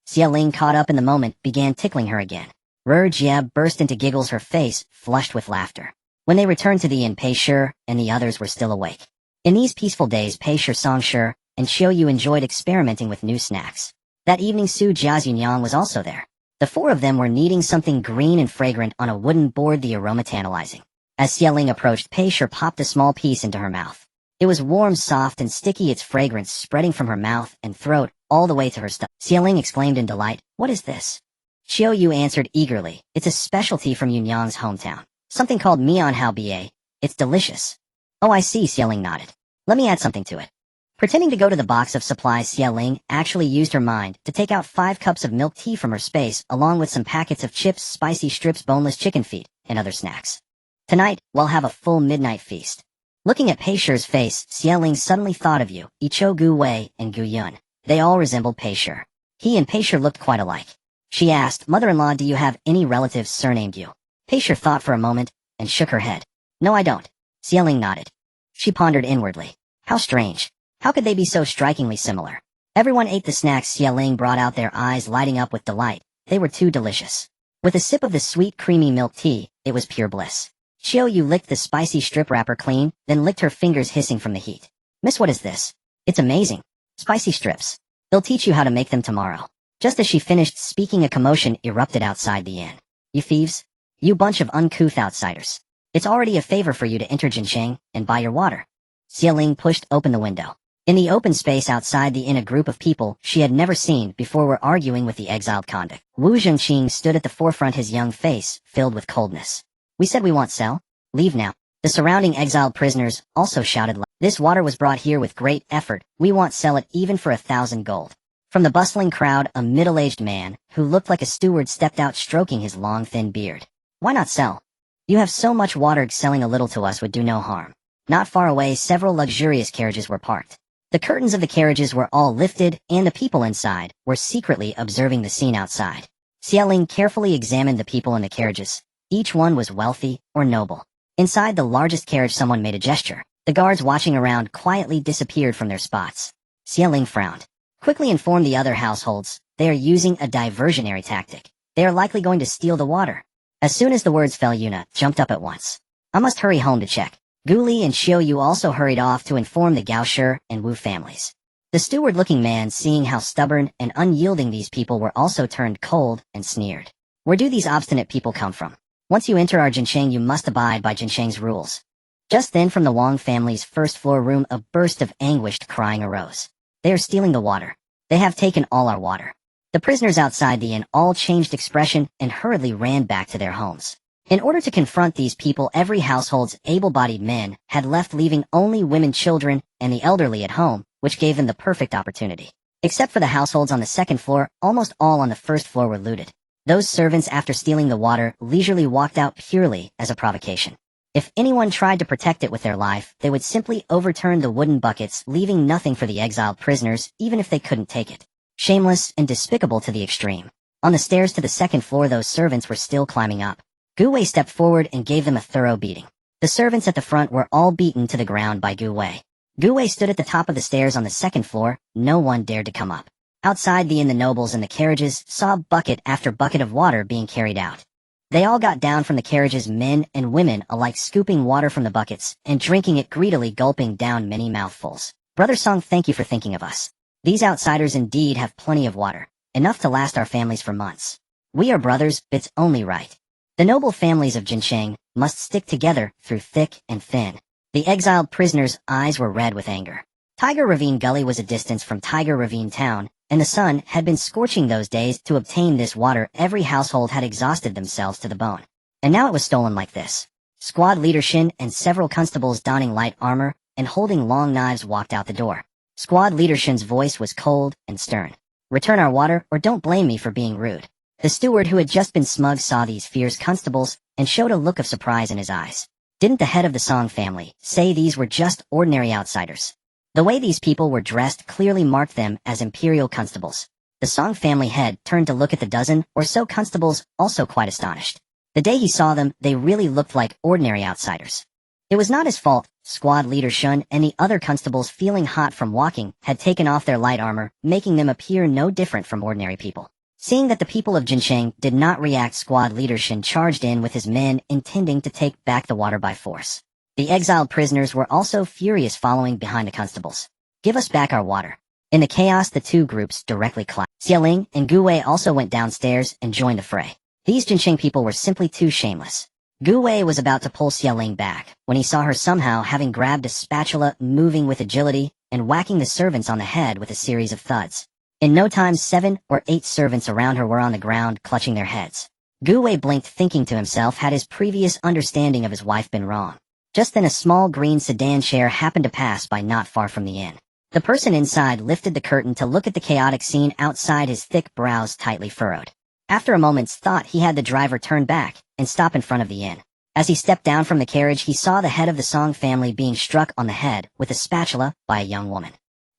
Speaker 1: Xialing, caught up in the moment, began tickling her again. Jie burst into giggles, her face flushed with laughter. When they returned to the inn, Pei Shi and the others were still awake. In these peaceful days, Pei Shi, Song Shi, and Xiao Yu enjoyed experimenting with new snacks. That evening, Su Jiaxunyang was also there. The 4 of them were kneading something green and fragrant on a wooden board, the aroma tantalizing. As Xialing approached, Pei Shi popped a small piece into her mouth. It was warm, soft, and sticky, its fragrance spreading from her mouth and throat all the way to her stomach. Xialing exclaimed in delight, "What is this?" Xiao Yu answered eagerly, "It's a specialty from Yunyang's hometown. Something called Mianhao Ba. It's delicious. Oh, I see, Xieling nodded. Let me add something to it. Pretending to go to the box of supplies, Xieling actually used her mind to take out 5 cups of milk tea from her space along with some packets of chips, spicy strips, boneless chicken feet, and other snacks. Tonight, we'll have a full midnight feast. Looking at Pei Shi's face, Xieling suddenly thought of you, Icho Gu Wei, and Gu Yun. They all resembled Pei Shi. He and Pei Shi looked quite alike. She asked, "Mother-in-law, do you have any relatives surnamed you?" Pei Shi thought for a moment and shook her head. "No, I don't." Xieling nodded. She pondered inwardly. How strange. How could they be so strikingly similar? Everyone ate the snacks Xieling brought out, their eyes lighting up with delight. They were too delicious. With a sip of the sweet, creamy milk tea, it was pure bliss. Xiao Yu licked the spicy strip wrapper clean, then licked her fingers hissing from the heat. "Miss, what is this?" "It's amazing. Spicy strips. They'll teach you how to make them tomorrow." Just as she finished speaking, a commotion erupted outside the inn. "You thieves. You bunch of uncouth outsiders. It's already a favor for you to enter Jincheng and buy your water." Xieling pushed open the window. In the open space outside the inn, a group of people she had never seen before were arguing with the exiled convict. Wu Zhengqing stood at the forefront, his young face filled with coldness. "We said we want sell. Leave now." The surrounding exiled prisoners also shouted, "This water was brought here with great effort. We want sell it even for 1,000 gold." From the bustling crowd, a middle-aged man, who looked like a steward, stepped out, stroking his long thin beard. "Why not sell? You have so much water, selling a little to us would do no harm." Not far away, several luxurious carriages were parked. The curtains of the carriages were all lifted, and the people inside were secretly observing the scene outside. Xieling carefully examined the people in the carriages. Each one was wealthy or noble. Inside the largest carriage, someone made a gesture. The guards watching around quietly disappeared from their spots. Xieling frowned. "Quickly inform the other households. They are using a diversionary tactic. They are likely going to steal the water." As soon as the words fell, Yuna jumped up at once. "I must hurry home to check." Gu Li and Xiao Yu also hurried off to inform the Gao Shi and Wu families. The steward-looking man, seeing how stubborn and unyielding these people were, also turned cold and sneered. "Where do these obstinate people come from? Once you enter our Jincheng, you must abide by Jincheng's rules." Just then, from the Wang family's first-floor room, a burst of anguished crying arose. "They are stealing the water. They have taken all our water." The prisoners outside the inn all changed expression and hurriedly ran back to their homes. In order to confront these people, every household's able-bodied men had left, leaving only women, children, and the elderly at home, which gave them the perfect opportunity. Except for the households on the second floor, almost all on the first floor were looted. Those servants, after stealing the water, leisurely walked out purely as a provocation. If anyone tried to protect it with their life, they would simply overturn the wooden buckets, leaving nothing for the exiled prisoners, even if they couldn't take it. Shameless and despicable to the extreme. On the stairs to the second floor, those servants were still climbing up. Gu Wei stepped forward and gave them a thorough beating. The servants at the front were all beaten to the ground by Gu Wei. Gu Wei stood at the top of the stairs on the second floor. No one dared to come up. Outside the inn, the nobles in the carriages saw bucket after bucket of water being carried out. They all got down from the carriages, men and women alike, scooping water from the buckets and drinking it greedily, gulping down many mouthfuls. "Brother Song, thank you for thinking of us. These outsiders indeed have plenty of water, enough to last our families for months. We are brothers, it's only right. The noble families of Jincheng must stick together through thick and thin." The exiled prisoners' eyes were red with anger. Tiger Ravine Gully was a distance from Tiger Ravine Town, and the sun had been scorching those days. To obtain this water, every household had exhausted themselves to the bone. And now it was stolen like this. Squad leader Shin and several constables donning light armor and holding long knives walked out the door. Squad leader Shin's voice was cold and stern. "Return our water, or don't blame me for being rude." The steward, who had just been smug, saw these fierce constables and showed a look of surprise in his eyes. Didn't the head of the Song family say these were just ordinary outsiders? The way these people were dressed clearly marked them as imperial constables. The Song family head turned to look at the dozen or so constables, also quite astonished. The day he saw them, they really looked like ordinary outsiders. It was not his fault. Squad leader Shun and the other constables, feeling hot from walking, had taken off their light armor, making them appear no different from ordinary people. Seeing that the people of Jincheng did not react, Squad leader Shin charged in with his men, intending to take back the water by force. The exiled prisoners were also furious, following behind the constables. "Give us back our water." In the chaos, the two groups directly clashed. Xieling and Gu Wei also went downstairs and joined the fray. These Jincheng people were simply too shameless. Gu Wei was about to pull Xieling back when he saw her somehow having grabbed a spatula, moving with agility, and whacking the servants on the head with a series of thuds. In no time, 7 or 8 servants around her were on the ground, clutching their heads. Gu Wei blinked, thinking to himself, had his previous understanding of his wife been wrong? Just then a small green sedan chair happened to pass by not far from the inn. The person inside lifted the curtain to look at the chaotic scene outside, his thick brows tightly furrowed. After a moment's thought, he had the driver turn back and stop in front of the inn. As he stepped down from the carriage, he saw the head of the Song family being struck on the head with a spatula by a young woman.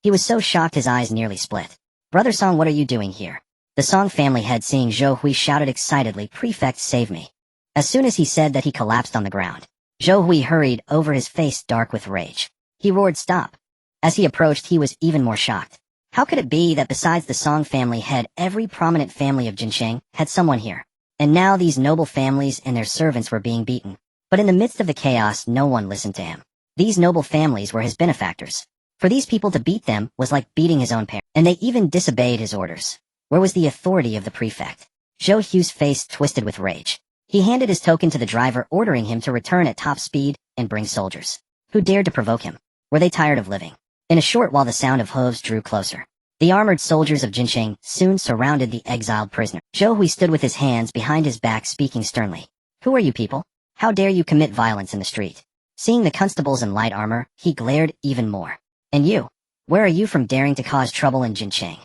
Speaker 1: He was so shocked his eyes nearly split. "Brother Song, what are you doing here?" The Song family head, seeing Zhou Hui, shouted excitedly, "Prefect, save me." As soon as he said that, he collapsed on the ground. Zhou Hui hurried over, his face dark with rage. He roared, "Stop." As he approached, he was even more shocked. How could it be that besides the Song family head, every prominent family of Jincheng had someone here? And now these noble families and their servants were being beaten. But in the midst of the chaos, no one listened to him. These noble families were his benefactors. For these people to beat them was like beating his own parents, and they even disobeyed his orders. Where was the authority of the prefect? Zhou Hui's face twisted with rage. He handed his token to the driver, ordering him to return at top speed and bring soldiers. Who dared to provoke him? Were they tired of living? In a short while, the sound of hooves drew closer. The armored soldiers of Jincheng soon surrounded the exiled prisoner. Zhou Hui stood with his hands behind his back, speaking sternly. "Who are you people? How dare you commit violence in the street?" Seeing the constables in light armor, he glared even more. "And you? Where are you from, daring to cause trouble in Jincheng?"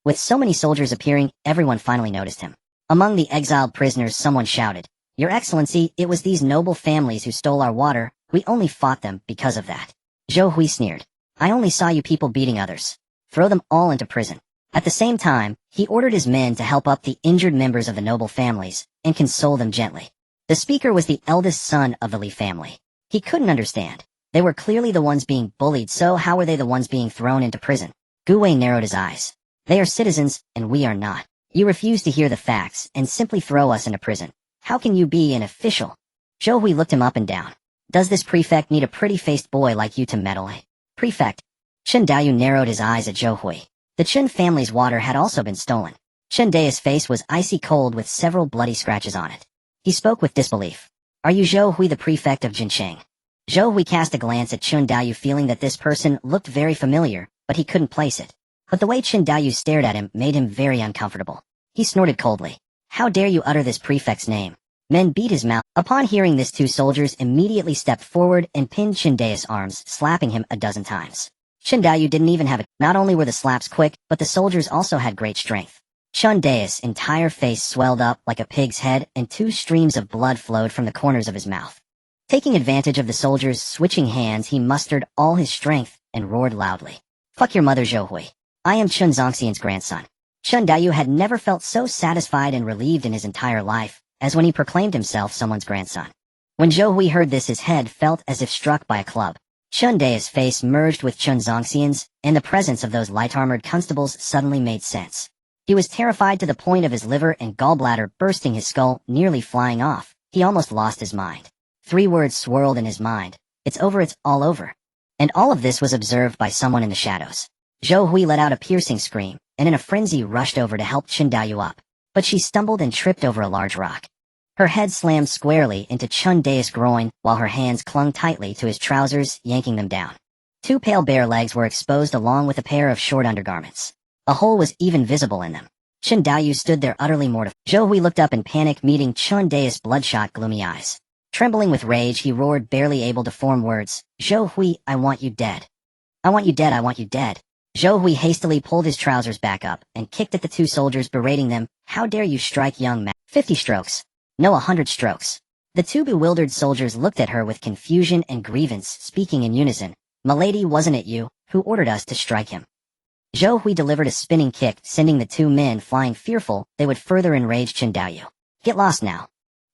Speaker 1: With so many soldiers appearing, everyone finally noticed him. Among the exiled prisoners, someone shouted, "Your Excellency, it was these noble families who stole our water. We only fought them because of that." Zhou Hui sneered. "I only saw you people beating others. Throw them all into prison." At the same time, he ordered his men to help up the injured members of the noble families and console them gently. The speaker was the eldest son of the Li family. He couldn't understand. They were clearly the ones being bullied, so how were they the ones being thrown into prison? Gu Wei narrowed his eyes. "They are citizens, and we are not. You refuse to hear the facts and simply throw us into prison. How can you be an official?" Zhou Hui looked him up and down. "Does this prefect need a pretty-faced boy like you to meddle? Prefect." Chen Daoyu narrowed his eyes at Zhou Hui. The Chen family's water had also been stolen. Chen Dao's face was icy cold with several bloody scratches on it. He spoke with disbelief. "Are you Zhou Hui, the prefect of Jincheng?" Zhou Hui cast a glance at Chen Daoyu, feeling that this person looked very familiar, but he couldn't place it. But the way Chen Daoyu stared at him made him very uncomfortable. He snorted coldly. "How dare you utter this prefect's name?" Men beat his mouth. Upon hearing this, two soldiers immediately stepped forward and pinned Chen Dao's arms, slapping him a dozen times. Chen Daoyu didn't even have it. Not only were the slaps quick, but the soldiers also had great strength. Chen Dao's entire face swelled up like a pig's head, and 2 streams of blood flowed from the corners of his mouth. Taking advantage of the soldiers' switching hands, he mustered all his strength and roared loudly. "Fuck your mother, Zhou Hui. I am Chen Zongxian's grandson." Chen Daoyu had never felt so satisfied and relieved in his entire life as when he proclaimed himself someone's grandson. When Zhou Hui heard this, his head felt as if struck by a club. Chen Dao's face merged with Chen Zongxian's, and the presence of those light-armored constables suddenly made sense. He was terrified to the point of his liver and gallbladder bursting, his skull nearly flying off. He almost lost his mind. 3 words swirled in his mind. "It's over, it's all over." And all of this was observed by someone in the shadows. Zhou Hui let out a piercing scream, and in a frenzy rushed over to help Chen Daoyu up. But she stumbled and tripped over a large rock. Her head slammed squarely into Chen Dao's groin, while her hands clung tightly to his trousers, yanking them down. 2 pale bare legs were exposed along with a pair of short undergarments. A hole was even visible in them. Chen Daoyu stood there utterly mortified. Zhou Hui looked up in panic, meeting Chen Dao's bloodshot, gloomy eyes. Trembling with rage, he roared, barely able to form words. "Zhou Hui, I want you dead. I want you dead, I want you dead." Zhou Hui hastily pulled his trousers back up and kicked at the 2 soldiers, berating them. "How dare you strike young man? 50 strokes. No, 100 strokes." The 2 bewildered soldiers looked at her with confusion and grievance, speaking in unison. "Milady, wasn't it you who ordered us to strike him?" Zhou Hui delivered a spinning kick, sending the 2 men flying, fearful they would further enrage Chen Daoyu. "Get lost now.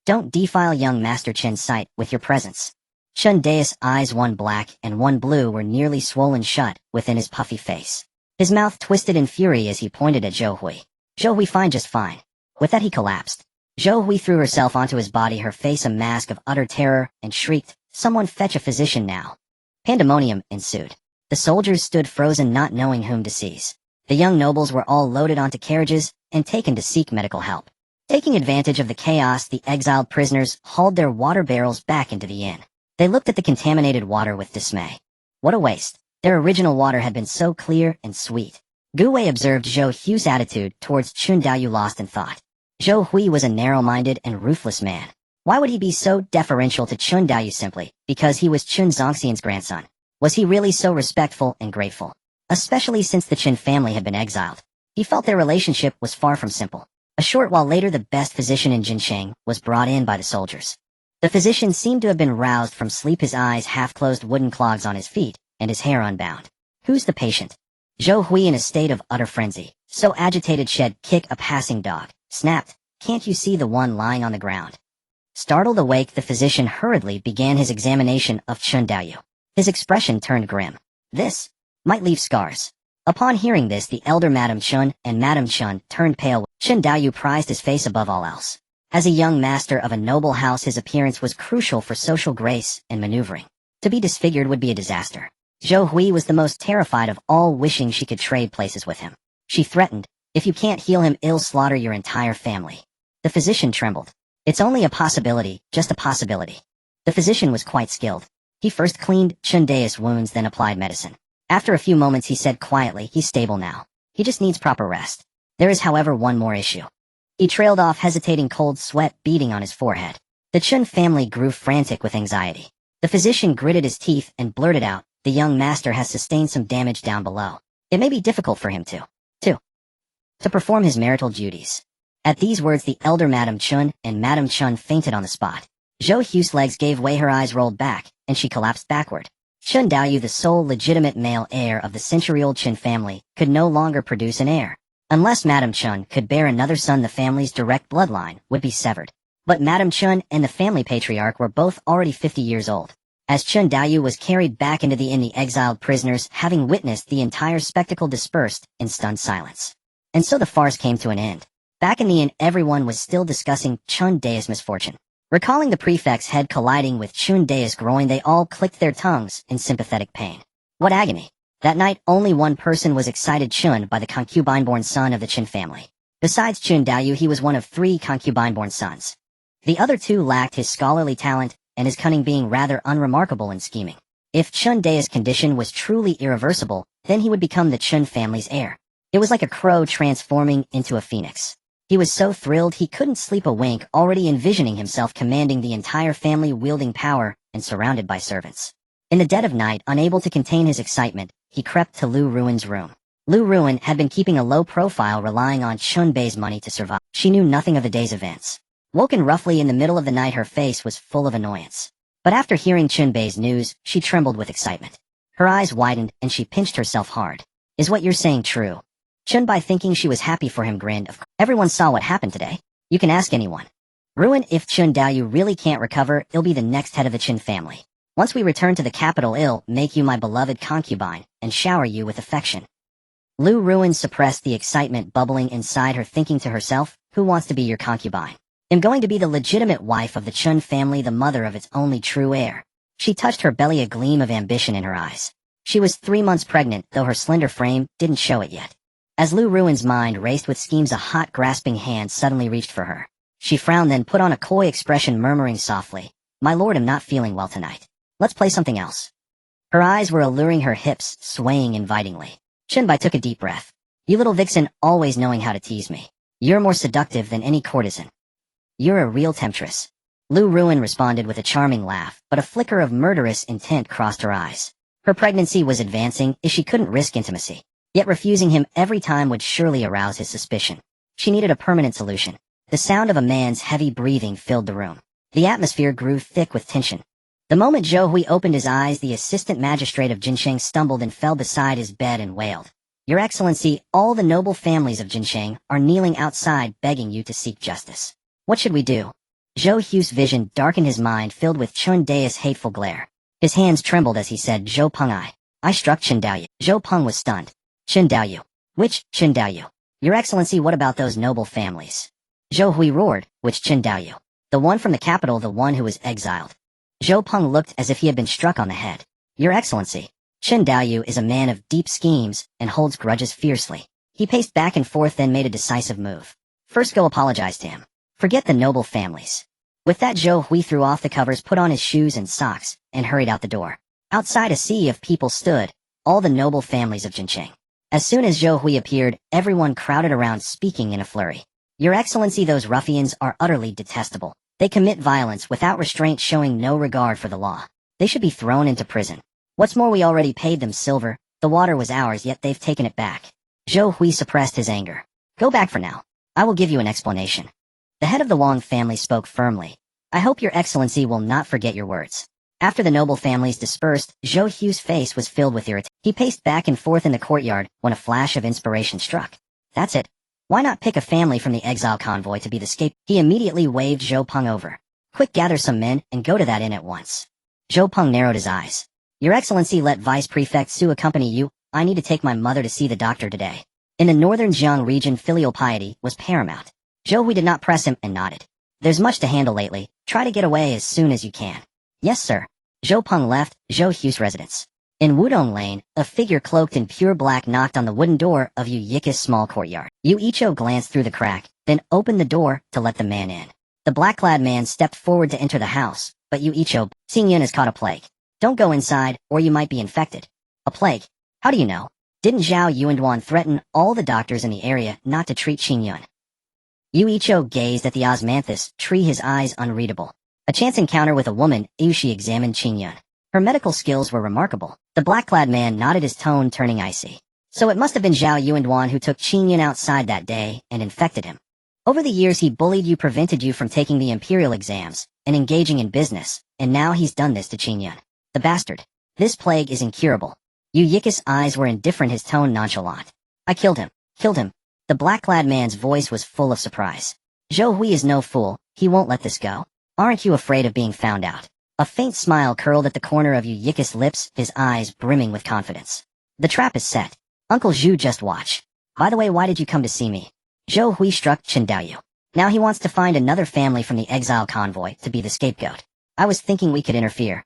Speaker 1: Don't defile young Master Chen's sight with your presence." Chen Dao's eyes, one black and one blue, were nearly swollen shut within his puffy face. His mouth twisted in fury as he pointed at Zhou Hui. "Zhou Hui, fine, just fine." With that, he collapsed. Zhou Hui threw herself onto his body, her face a mask of utter terror, and shrieked, "Someone fetch a physician now." Pandemonium ensued. The soldiers stood frozen, not knowing whom to seize. The young nobles were all loaded onto carriages and taken to seek medical help. Taking advantage of the chaos, the exiled prisoners hauled their water barrels back into the inn. They looked at the contaminated water with dismay. What a waste. Their original water had been so clear and sweet. Gu Wei observed Zhou Hui's attitude towards Chen Daoyu, lost in thought. Zhou Hui was a narrow-minded and ruthless man. Why would he be so deferential to Chun Dayu simply because he was Chun Zongxian's grandson? Was he really so respectful and grateful? Especially since the Chun family had been exiled. He felt their relationship was far from simple. A short while later, the best physician in Jincheng was brought in by the soldiers. The physician seemed to have been roused from sleep, his eyes half-closed, wooden clogs on his feet, and his hair unbound. Who's the patient? Zhou Hui, in a state of utter frenzy, so agitated she'd kick a passing dog, snapped, "Can't you see the one lying on the ground?" Startled awake, the physician hurriedly began his examination of Chun Dayu. His expression turned grim. This might leave scars. Upon hearing this, the elder Madame Chun and Madame Chun turned pale. Chun Dayu prized his face above all else. As a young master of a noble house, his appearance was crucial for social grace and maneuvering. To be disfigured would be a disaster. Zhou Hui was the most terrified of all, wishing she could trade places with him. She threatened, "If you can't heal him, I'll slaughter your entire family." The physician trembled. "It's only a possibility, just a possibility." The physician was quite skilled. He first cleaned Chun Dayu's wounds, then applied medicine. After a few moments, he said quietly, "He's stable now. He just needs proper rest." There is, however, one more issue. He trailed off, hesitating, cold sweat beading on his forehead. The Chun family grew frantic with anxiety. The physician gritted his teeth and blurted out, "The young master has sustained some damage down below. It may be difficult for him to perform his marital duties." At these words, the elder Madame Chun and Madame Chun fainted on the spot. Zhou Hu's legs gave way, her eyes rolled back, and she collapsed backward. Chun Dayu, the sole legitimate male heir of the century-old Chun family, could no longer produce an heir. Unless Madame Chun could bear another son, the family's direct bloodline would be severed. But Madame Chun and the family patriarch were both already 50 years old. As Chun Dayu was carried back into the inn, the exiled prisoners, having witnessed the entire spectacle, dispersed in stunned silence. And so the farce came to an end. Back in the inn, everyone was still discussing Chun Dayu's misfortune. Recalling the prefect's head colliding with Chun Dayu's groin, they all clicked their tongues in sympathetic pain. What agony! That night, only one person was excited: Chun, by the concubine-born son of the Chun family. Besides Chun Dayu, he was one of 3 concubine-born sons. The other 2 lacked his scholarly talent and his cunning, being rather unremarkable in scheming. If Chun Dayu's condition was truly irreversible, then he would become the Chun family's heir. It was like a crow transforming into a phoenix. He was so thrilled he couldn't sleep a wink, already envisioning himself commanding the entire family, wielding power, and surrounded by servants. In the dead of night, unable to contain his excitement, he crept to Lu Ruin's room. Lu Ruin had been keeping a low profile, relying on Chun Bei's money to survive. She knew nothing of the day's events. Woken roughly in the middle of the night, her face was full of annoyance. But after hearing Chun Bei's news, she trembled with excitement. Her eyes widened, and she pinched herself hard. "Is what you're saying true?" Chun Bai, thinking she was happy for him, grinned. "Everyone saw what happened today. You can ask anyone." Ruin, "If Chun Dayu really can't recover, I'll be the next head of the Chun family. Once we return to the capital, I'll make you my beloved concubine and shower you with affection." Lu Ruin suppressed the excitement bubbling inside her, thinking to herself, "Who wants to be your concubine? I'm going to be the legitimate wife of the Chun family, the mother of its only true heir." She touched her belly, a gleam of ambition in her eyes. She was 3 months pregnant, though her slender frame didn't show it yet. As Lu Ruin's mind raced with schemes, a hot, grasping hand suddenly reached for her. She frowned, then put on a coy expression, murmuring softly, "My lord, I'm not feeling well tonight. Let's play something else." Her eyes were alluring, her hips swaying invitingly. Chun Bai took a deep breath. "You little vixen, always knowing how to tease me. You're more seductive than any courtesan. You're a real temptress." Lu Ruin responded with a charming laugh, but a flicker of murderous intent crossed her eyes. Her pregnancy was advancing, if she couldn't risk intimacy. Yet refusing him every time would surely arouse his suspicion. She needed a permanent solution. The sound of a man's heavy breathing filled the room. The atmosphere grew thick with tension. The moment Zhou Hui opened his eyes, the assistant magistrate of Jincheng stumbled and fell beside his bed and wailed, "Your Excellency, all the noble families of Jincheng are kneeling outside begging you to seek justice. What should we do?" Zhou Hu's vision darkened, his mind filled with Chun Dayu's hateful glare. His hands trembled as he said, "Zhou Peng, I struck Chun Dayu." Zhou Peng was stunned. "Chun Dayu? Which Chun Dayu? Your Excellency, what about those noble families?" Zhou Hui roared, "Which Chun Dayu? The one from the capital, the one who was exiled." Zhou Peng looked as if he had been struck on the head. "Your Excellency, Chun Dayu is a man of deep schemes and holds grudges fiercely." He paced back and forth, then made a decisive move. "First go apologize to him. Forget the noble families." With that, Zhou Hui threw off the covers, put on his shoes and socks, and hurried out the door. Outside, a sea of people stood, all the noble families of Jincheng. As soon as Zhou Hui appeared, everyone crowded around, speaking in a flurry. "Your Excellency, those ruffians are utterly detestable. They commit violence without restraint, showing no regard for the law. They should be thrown into prison. What's more, we already paid them silver. The water was ours, yet they've taken it back. Zhou Hui suppressed his anger. Go back for now. I will give you an explanation. The head of the Wang family spoke firmly. I hope your excellency will not forget your words. After the noble families dispersed, Zhou Hui's face was filled with irritation. He paced back and forth in the courtyard when a flash of inspiration struck. That's it. Why not pick a family from the exile convoy to be the scapegoat? He immediately waved Zhou Peng over. Quick, gather some men and go to that inn at once. Zhou Peng narrowed his eyes. Your excellency, let Vice Prefect Su accompany you. I need to take my mother to see the doctor today. In the northern Jiang region, filial piety was paramount. Zhou Hui did not press him and nodded. There's much to handle lately. Try to get away as soon as you can. Yes, sir. Zhou Peng left Zhou Hui's residence. In Wudong Lane, a figure cloaked in pure black knocked on the wooden door of Yu Yika's small courtyard. Yu Icho glanced through the crack, then opened the door to let the man in. The black-clad man stepped forward to enter the house, but Yu Icho, Xingyun has caught a plague. Don't go inside, or you might be infected. A plague? How do you know? Didn't Zhao Yuanduan threaten all the doctors in the area not to treat Xingyun? Yu Icho gazed at the osmanthus tree, his eyes unreadable. A chance encounter with a woman. She examined Xingyun. Her medical skills were remarkable. The black-clad man nodded, his tone turning icy. So it must have been Zhao Yuanduan who took Xingyun outside that day and infected him. Over the years he bullied you, prevented you from taking the imperial exams, and engaging in business, and now he's done this to Xingyun. The bastard. This plague is incurable. Yu Yika's eyes were indifferent, his tone nonchalant. I killed him. Killed him. The black-clad man's voice was full of surprise. Zhou Hui is no fool. He won't let this go. Aren't you afraid of being found out? A faint smile curled at the corner of Yu Yika's lips, his eyes brimming with confidence. The trap is set. Uncle Zhu, just watch. By the way, why did you come to see me? Zhou Hui struck Chen Daoyu. Now he wants to find another family from the exile convoy to be the scapegoat. I was thinking we could interfere.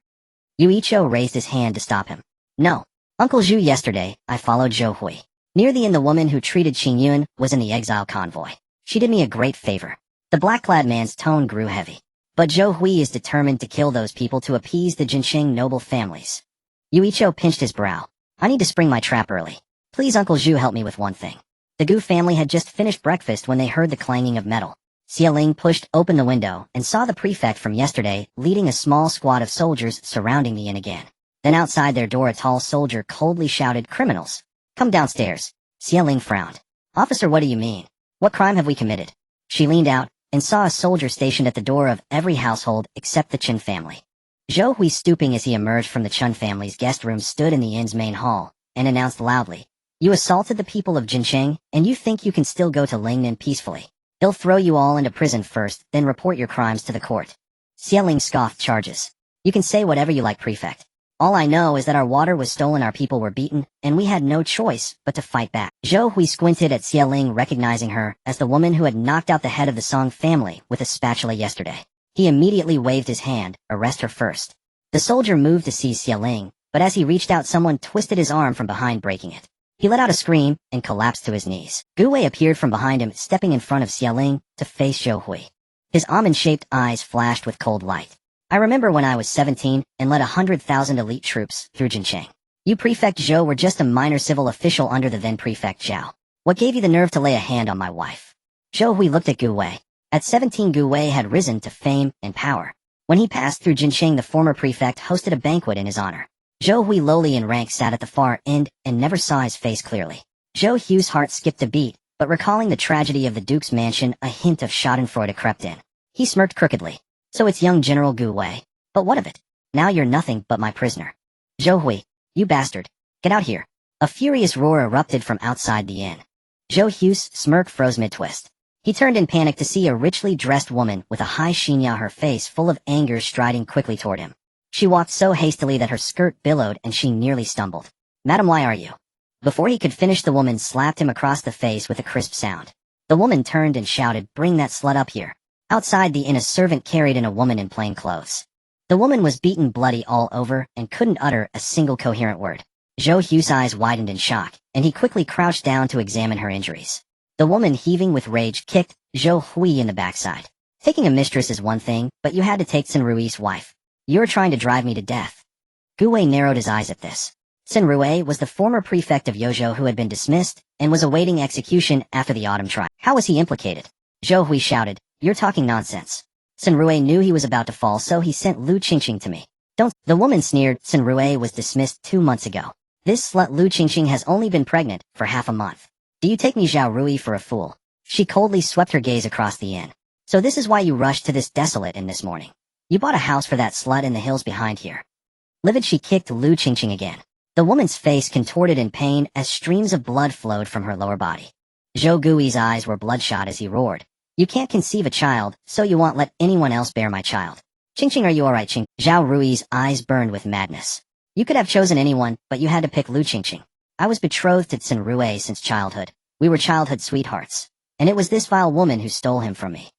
Speaker 1: Yu Icho raised his hand to stop him. No. Uncle Zhu, yesterday, I followed Zhou Hui. Near the inn, the woman who treated Xingyun was in the exile convoy. She did me a great favor. The black-clad man's tone grew heavy. But Zhou Hui is determined to kill those people to appease the Jinsheng noble families. Yu Icho pinched his brow. I need to spring my trap early. Please, Uncle Zhu, help me with one thing. The Gu family had just finished breakfast when they heard the clanging of metal. Xie Ling pushed open the window and saw the prefect from yesterday leading a small squad of soldiers surrounding the inn again. Then outside their door a tall soldier coldly shouted, Criminals! Come downstairs. Xie Ling frowned. Officer, what do you mean? What crime have we committed? She leaned out and saw a soldier stationed at the door of every household except the Chen family. Zhou Hui, stooping as he emerged from the Chen family's guest room, stood in the inn's main hall and announced loudly, You assaulted the people of Jinsheng, and you think you can still go to Lingnan peacefully. They'll throw you all into prison first, then report your crimes to the court. Xie Ling scoffed. Charges. You can say whatever you like, prefect. All I know is that our water was stolen, our people were beaten, and we had no choice but to fight back. Zhou Hui squinted at Xie Ling, recognizing her as the woman who had knocked out the head of the Song family with a spatula yesterday. He immediately waved his hand, arrest her first. The soldier moved to seize Xie Ling, but as he reached out, someone twisted his arm from behind, breaking it. He let out a scream and collapsed to his knees. Gu Wei appeared from behind him, stepping in front of Xie Ling to face Zhou Hui. His almond-shaped eyes flashed with cold light. I remember when I was 17 and led 100,000 elite troops through Jinsheng. You, Prefect Zhou, were just a minor civil official under the then Prefect Zhao. What gave you the nerve to lay a hand on my wife? Zhou Hui looked at Gu Wei. At 17, Gu Wei had risen to fame and power. When he passed through Jinsheng, the former prefect hosted a banquet in his honor. Zhou Hui, lowly in rank, sat at the far end and never saw his face clearly. Zhou Hui's heart skipped a beat, but recalling the tragedy of the Duke's mansion, a hint of schadenfreude crept in. He smirked crookedly. So it's young General Gu Wei. But what of it? Now you're nothing but my prisoner. Zhou Hui, you bastard. Get out here. A furious roar erupted from outside the inn. Zhou Hui's smirk froze mid-twist. He turned in panic to see a richly dressed woman with a high xinya, her face full of anger, striding quickly toward him. She walked so hastily that her skirt billowed and she nearly stumbled. Madam, why are you? Before he could finish, the woman slapped him across the face with a crisp sound. The woman turned and shouted, Bring that slut up here. Outside the inn, a servant carried in a woman in plain clothes. The woman was beaten bloody all over and couldn't utter a single coherent word. Zhou Hui's eyes widened in shock, and he quickly crouched down to examine her injuries. The woman, heaving with rage, kicked Zhou Hui in the backside. Taking a mistress is one thing, but you had to take Xin Rui's wife. You're trying to drive me to death. Gu Wei narrowed his eyes at this. Xin Rui was the former prefect of Yozhou who had been dismissed and was awaiting execution after the autumn trial. How was he implicated? Zhou Hui shouted, You're talking nonsense. Senrue knew he was about to fall, so he sent Lu Qingqing to me. Don't. The woman sneered. Senrue was dismissed 2 months ago. This slut Lu Qingqing has only been pregnant for half a month. Do you take me Zhao Rui for a fool? She coldly swept her gaze across the inn. So this is why you rushed to this desolate inn this morning. You bought a house for that slut in the hills behind here. Livid, she kicked Lu Qingqing again. The woman's face contorted in pain as streams of blood flowed from her lower body. Zhou Gui's eyes were bloodshot as he roared. You can't conceive a child, so you won't let anyone else bear my child. Qingqing, are you alright, Qing? Zhao Rui's eyes burned with madness. You could have chosen anyone, but you had to pick Lu Qingqing. I was betrothed to Senrue since childhood. We were childhood sweethearts. And it was this vile woman who stole him from me.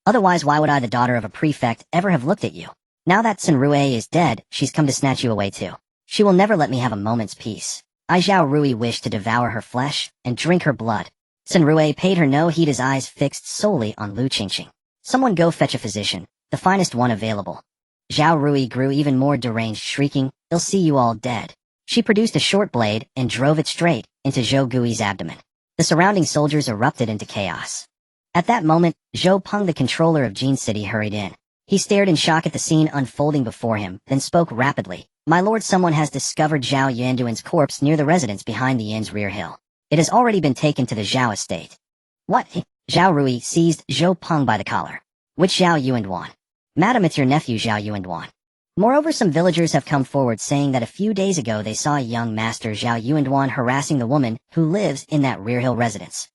Speaker 1: Otherwise, why would I, the daughter of a prefect, ever have looked at you? Now that Senrue is dead, she's come to snatch you away too. She will never let me have a moment's peace. Zhao Rui wished to devour her flesh and drink her blood. Senrue paid her no heed, his eyes fixed solely on Lu Qingqing. Someone go fetch a physician, the finest one available. Zhao Rui grew even more deranged, shrieking, they'll see you all dead. She produced a short blade and drove it straight into Zhou Gui's abdomen. The surrounding soldiers erupted into chaos. At that moment, Zhou Peng, the controller of Jin City, hurried in. He stared in shock at the scene unfolding before him, then spoke rapidly. My lord, someone has discovered Zhao Yanduan's corpse near the residence behind the inn's rear hill. It has already been taken to the Zhao estate. What? Zhao Rui seized Zhou Peng by the collar. Which Zhao Yuanduan? Madam, it's your nephew Zhao Yuanduan. Moreover, some villagers have come forward saying that a few days ago they saw a young master Zhao Yuanduan harassing the woman who lives in that rear hill residence.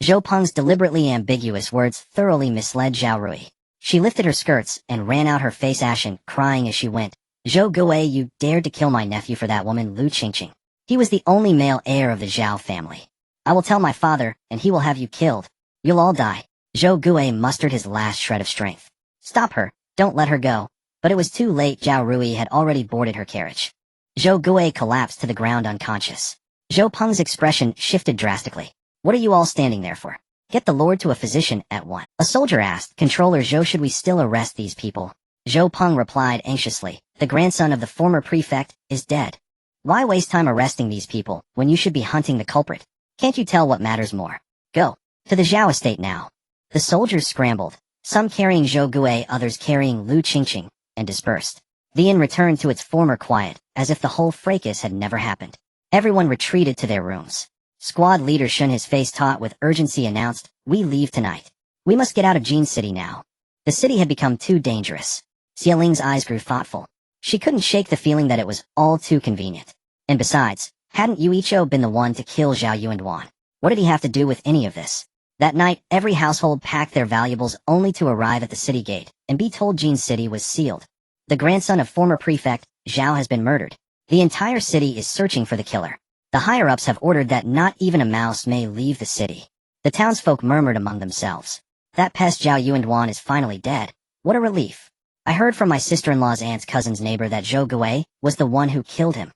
Speaker 1: Zhou Peng's deliberately ambiguous words thoroughly misled Zhao Rui. She lifted her skirts and ran out, her face ashen, crying as she went. Zhou Gui, you dared to kill my nephew for that woman Lu Qingqing. He was the only male heir of the Zhao family. I will tell my father, and he will have you killed. You'll all die. Zhou Gui mustered his last shred of strength. Stop her, don't let her go. But it was too late. Zhao Rui had already boarded her carriage. Zhou Gui collapsed to the ground unconscious. Zhou Peng's expression shifted drastically. What are you all standing there for? Get the lord to a physician at once. A soldier asked. Controller Zhou, should we still arrest these people? Zhou Peng replied anxiously. The grandson of the former prefect is dead. Why waste time arresting these people when you should be hunting the culprit? Can't you tell what matters more? Go to the Zhao estate now. The soldiers scrambled, some carrying Zhou Gui, others carrying Lu Qingqing, and dispersed. The inn returned to its former quiet, as if the whole fracas had never happened. Everyone retreated to their rooms. Squad leader Shun, his face taut with urgency, announced, we leave tonight. We must get out of Jin City now. The city had become too dangerous. Xia Ling's eyes grew thoughtful. She couldn't shake the feeling that it was all too convenient. And besides, hadn't Yuicho been the one to kill Zhao Yuanduan? What did he have to do with any of this? That night, every household packed their valuables only to arrive at the city gate and be told Jin City was sealed. The grandson of former prefect, Zhao, has been murdered. The entire city is searching for the killer. The higher-ups have ordered that not even a mouse may leave the city. The townsfolk murmured among themselves. That pest Zhao Yuanduan is finally dead. What a relief. I heard from my sister-in-law's aunt's cousin's neighbor that Zhou Gui was the one who killed him.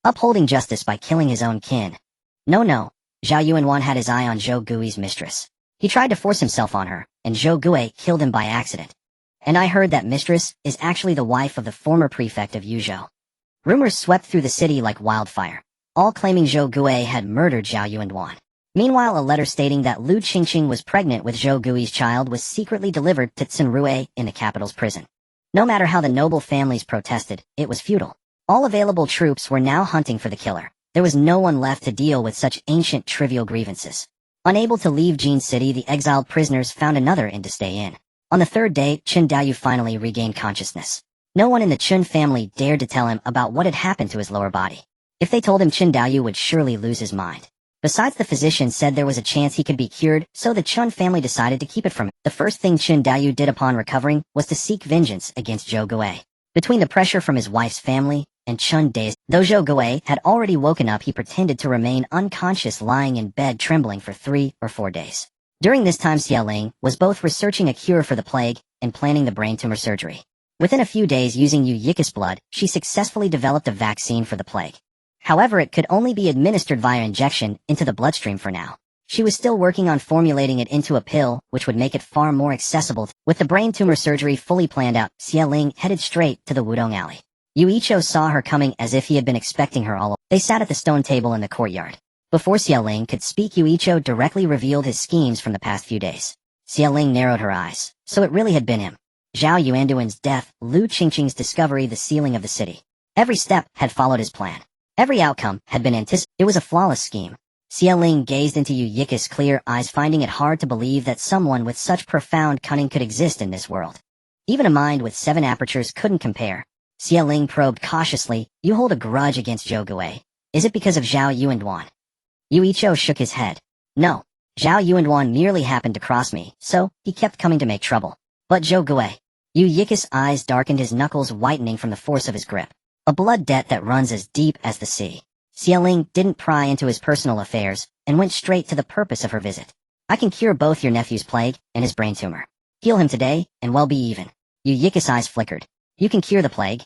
Speaker 1: Upholding justice by killing his own kin. No, Zhao Yuanduan had his eye on Zhou Gui's mistress. He tried to force himself on her, and Zhou Gui killed him by accident. And I heard that mistress is actually the wife of the former prefect of Yuzhou. Rumors swept through the city like wildfire, all claiming Zhou Gui had murdered Zhao Yuanduan. Meanwhile, a letter stating that Lu Qingqing was pregnant with Zhou Gui's child was secretly delivered to Senrue in the capital's prison. No matter how the noble families protested, it was futile. All available troops were now hunting for the killer. There was no one left to deal with such ancient trivial grievances. Unable to leave Jin City, the exiled prisoners found another inn to stay in. On the third day, Chen Daoyu finally regained consciousness. No one in the Chun family dared to tell him about what had happened to his lower body. If they told him, Chen Daoyu would surely lose his mind. Besides, the physician said there was a chance he could be cured, so the Chun family decided to keep it from him. The first thing Chen Daoyu did upon recovering was to seek vengeance against Zhou Gui. Between the pressure from his wife's family and Chun days, though Zhou Gui had already woken up, he pretended to remain unconscious, lying in bed trembling for 3 or 4 days. During this time, Xia Ling was both researching a cure for the plague and planning the brain tumor surgery. Within a few days, using Yu Yika's blood, she successfully developed a vaccine for the plague. However, it could only be administered via injection into the bloodstream for now. She was still working on formulating it into a pill, which would make it far more accessible. With the brain tumor surgery fully planned out, Xia Ling headed straight to the Wudong Alley. Yuicho saw her coming as if he had been expecting her all along. They sat at the stone table in the courtyard. Before Xia Ling could speak, Yuicho directly revealed his schemes from the past few days. Xia Ling narrowed her eyes. So it really had been him. Zhao Yuanduan's death, Lu Qingqing's discovery, the sealing of the city. Every step had followed his plan. Every outcome had been anticipated. It was a flawless scheme. Xie Ling gazed into Yu Yika's clear eyes, finding it hard to believe that someone with such profound cunning could exist in this world. Even a mind with 7 apertures couldn't compare. Xie Ling probed cautiously, "You hold a grudge against Zhou Gui. Is it because of Zhao Yuanduan?" Yu Yichou shook his head. "No. Zhao Yuanduan merely happened to cross me, so he kept coming to make trouble. But Zhou Gui." Yu Yika's eyes darkened, his knuckles whitening from the force of his grip. "A blood debt that runs as deep as the sea." Xie Ling didn't pry into his personal affairs, and went straight to the purpose of her visit. "I can cure both your nephew's plague and his brain tumor. Heal him today, and we'll be even." Yu Yika's eyes flickered. "You can cure the plague?"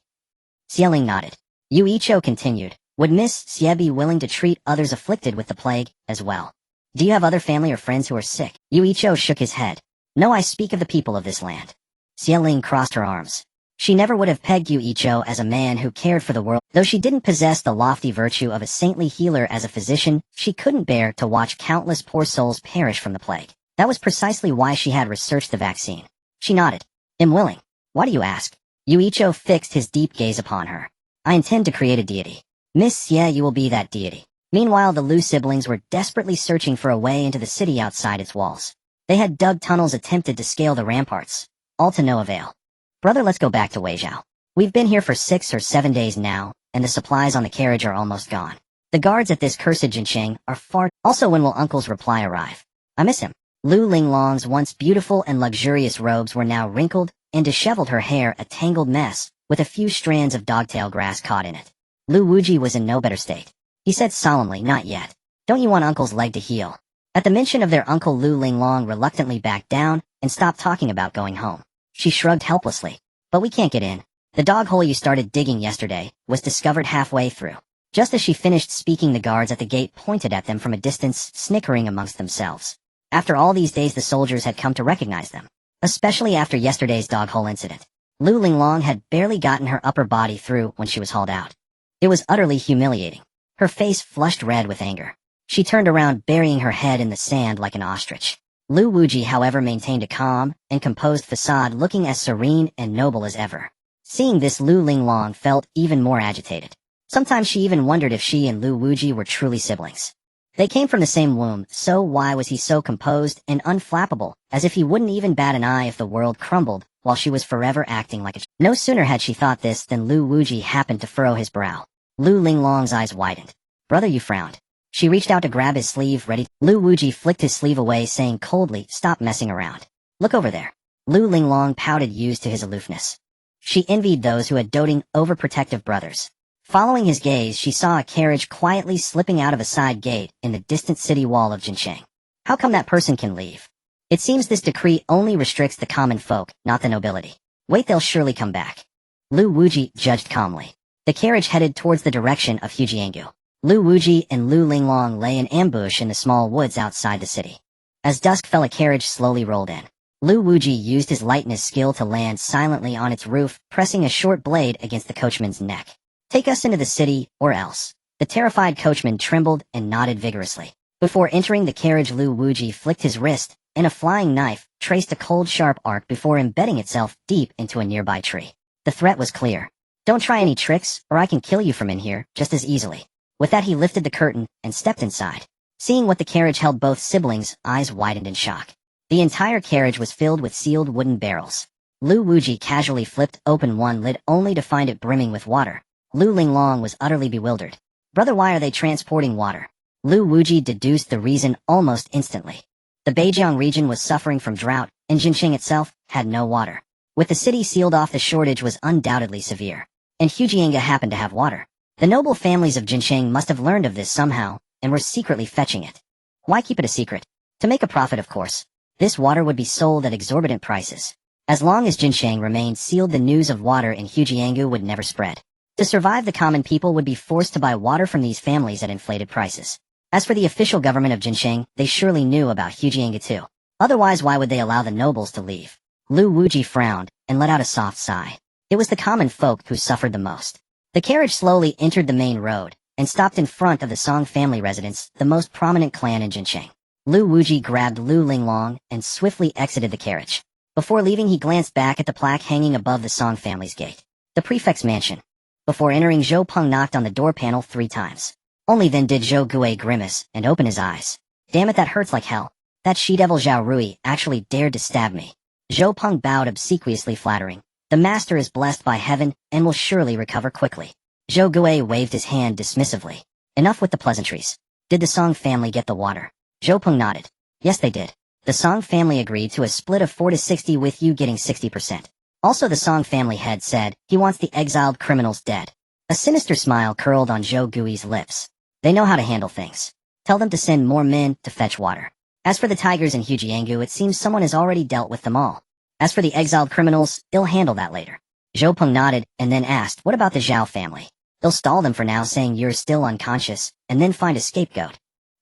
Speaker 1: Xie Ling nodded. Yu Yichou continued, "Would Miss Xie be willing to treat others afflicted with the plague, as well? Do you have other family or friends who are sick?" Yu Yichou shook his head. "No, I speak of the people of this land." Xie Ling crossed her arms. She never would have pegged Yu Yichou as a man who cared for the world. Though she didn't possess the lofty virtue of a saintly healer as a physician, she couldn't bear to watch countless poor souls perish from the plague. That was precisely why she had researched the vaccine. She nodded. "I'm willing. Why do you ask?" Yu Yichou fixed his deep gaze upon her. "I intend to create a deity. Miss Xie, you will be that deity." Meanwhile, the Lu siblings were desperately searching for a way into the city outside its walls. They had dug tunnels, attempted to scale the ramparts. All to no avail. "Brother, let's go back to Weizhou. We've been here for 6 or 7 days now, and the supplies on the carriage are almost gone. The guards at this cursed Jincheng are far. Also, when will Uncle's reply arrive? I miss him." Lu Linglong's once beautiful and luxurious robes were now wrinkled and disheveled, her hair a tangled mess, with a few strands of dogtail grass caught in it. Lu Wuji was in no better state. He said solemnly, "Not yet. Don't you want Uncle's leg to heal?" At the mention of their uncle, Lu Linglong reluctantly backed down and stopped talking about going home. She shrugged helplessly. "But we can't get in. The dog hole you started digging yesterday was discovered halfway through." Just as she finished speaking, the guards at the gate pointed at them from a distance, snickering amongst themselves. After all these days, the soldiers had come to recognize them. Especially after yesterday's dog hole incident. Lu Linglong had barely gotten her upper body through when she was hauled out. It was utterly humiliating. Her face flushed red with anger. She turned around, burying her head in the sand like an ostrich. Lu Wuji, however, maintained a calm and composed facade, looking as serene and noble as ever. Seeing this, Lu Linglong felt even more agitated. Sometimes she even wondered if she and Lu Wuji were truly siblings. They came from the same womb, so why was he so composed and unflappable, as if he wouldn't even bat an eye if the world crumbled, while she was forever acting like a No sooner had she thought this than Lu Wuji happened to furrow his brow. Lu Linglong's eyes widened. "Brother, you frowned." She reached out to grab his sleeve, ready. Lu Wuji flicked his sleeve away, saying coldly, "Stop messing around. Look over there." Lu Linglong pouted, used to his aloofness. She envied those who had doting, overprotective brothers. Following his gaze, she saw a carriage quietly slipping out of a side gate in the distant city wall of Jincheng. How come that person can leave? It seems this decree only restricts the common folk, not the nobility. Wait, they'll surely come back. Lu Wuji judged calmly. The carriage headed towards the direction of Hujiangu. Lu Wuji and Lu Linglong lay in ambush in the small woods outside the city. As dusk fell, a carriage slowly rolled in. Lu Wuji used his lightness skill to land silently on its roof, pressing a short blade against the coachman's neck. "Take us into the city, or else." The terrified coachman trembled and nodded vigorously. Before entering the carriage, Lu Wuji flicked his wrist, and a flying knife traced a cold, sharp arc before embedding itself deep into a nearby tree. The threat was clear. "Don't try any tricks, or I can kill you from in here just as easily." With that, he lifted the curtain and stepped inside. Seeing what the carriage held, both siblings' eyes widened in shock. The entire carriage was filled with sealed wooden barrels. Lu Wuji casually flipped open one lid, only to find it brimming with water. Lu Linglong was utterly bewildered. "Brother, why are they transporting water?" Lu Wuji deduced the reason almost instantly. The Beijiang region was suffering from drought, and Jincheng itself had no water. With the city sealed off, the shortage was undoubtedly severe. And Hujianga happened to have water. The noble families of Jincheng must have learned of this somehow, and were secretly fetching it. Why keep it a secret? To make a profit, of course. This water would be sold at exorbitant prices. As long as Jincheng remained sealed, the news of water in Hujiangu would never spread. To survive, the common people would be forced to buy water from these families at inflated prices. As for the official government of Jincheng, they surely knew about Hujianga too. Otherwise, why would they allow the nobles to leave? Lu Wuji frowned and let out a soft sigh. It was the common folk who suffered the most. The carriage slowly entered the main road and stopped in front of the Song family residence, the most prominent clan in Jincheng. Lu Wuji grabbed Lu Linglong and swiftly exited the carriage. Before leaving, he glanced back at the plaque hanging above the Song family's gate. The prefect's mansion. Before entering, Zhou Peng knocked on the door panel 3 times. Only then did Zhou Gui grimace and open his eyes. Damn it, that hurts like hell. That she-devil Zhao Rui actually dared to stab me. Zhou Peng bowed obsequiously, flattering. The master is blessed by heaven and will surely recover quickly. Zhou Gui waved his hand dismissively. Enough with the pleasantries. Did the Song family get the water? Zhou Peng nodded. Yes, they did. The Song family agreed to a split of 40-60, with you getting 60%. Also, the Song family head said he wants the exiled criminals dead. A sinister smile curled on Zhou Gui's lips. They know how to handle things. Tell them to send more men to fetch water. As for the tigers in Hujiangu, it seems someone has already dealt with them all. As for the exiled criminals, they'll handle that later. Zhou Peng nodded and then asked, what about the Zhao family? They'll stall them for now, saying you're still unconscious, and then find a scapegoat.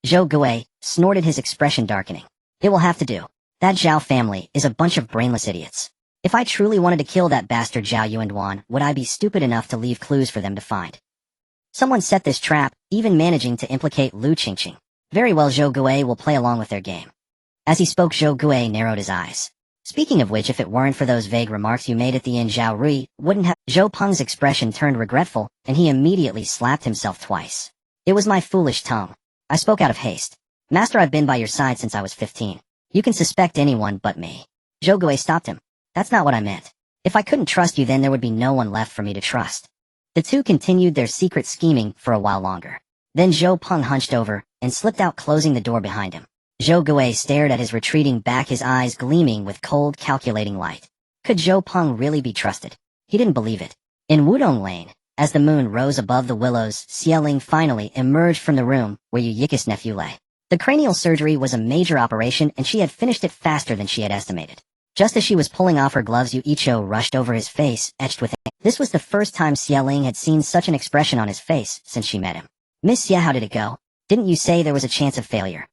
Speaker 1: Zhou Gui snorted, his expression darkening. It will have to do. That Zhao family is a bunch of brainless idiots. If I truly wanted to kill that bastard Zhao Yuanduan, would I be stupid enough to leave clues for them to find? Someone set this trap, even managing to implicate Lu Qingqing. Very well, Zhou Gui will play along with their game. As he spoke, Zhou Gui narrowed his eyes. Speaking of which, if it weren't for those vague remarks you made at the end, Zhao Rui wouldn't have— Zhou Peng's expression turned regretful, and he immediately slapped himself twice. It was my foolish tongue. I spoke out of haste. Master, I've been by your side since I was 15. You can suspect anyone but me. Zhou Gui stopped him. That's not what I meant. If I couldn't trust you, then there would be no one left for me to trust. The two continued their secret scheming for a while longer. Then Zhou Peng hunched over and slipped out, closing the door behind him. Zhou Gui stared at his retreating back, his eyes gleaming with cold, calculating light. Could Zhou Peng really be trusted? He didn't believe it. In Wudong Lane, as the moon rose above the willows, Xie Ling finally emerged from the room where Yu Yiki's nephew lay. The cranial surgery was a major operation, and she had finished it faster than she had estimated. Just as she was pulling off her gloves, Yu Icho rushed over, his face etched with anger. This was the first time Xie Ling had seen such an expression on his face since she met him. Miss Xie, how did it go? Didn't you say there was a chance of failure?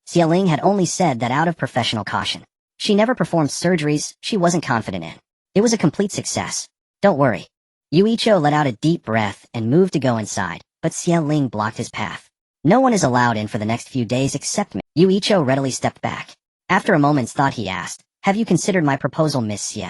Speaker 1: Xie Ling had only said that out of professional caution. She never performed surgeries she wasn't confident in. It was a complete success. Don't worry. Yu Icho let out a deep breath and moved to go inside, but Xie Ling blocked his path. No one is allowed in for the next few days except me. Yu Icho readily stepped back. After a moment's thought, he asked, have you considered my proposal, Miss Xie?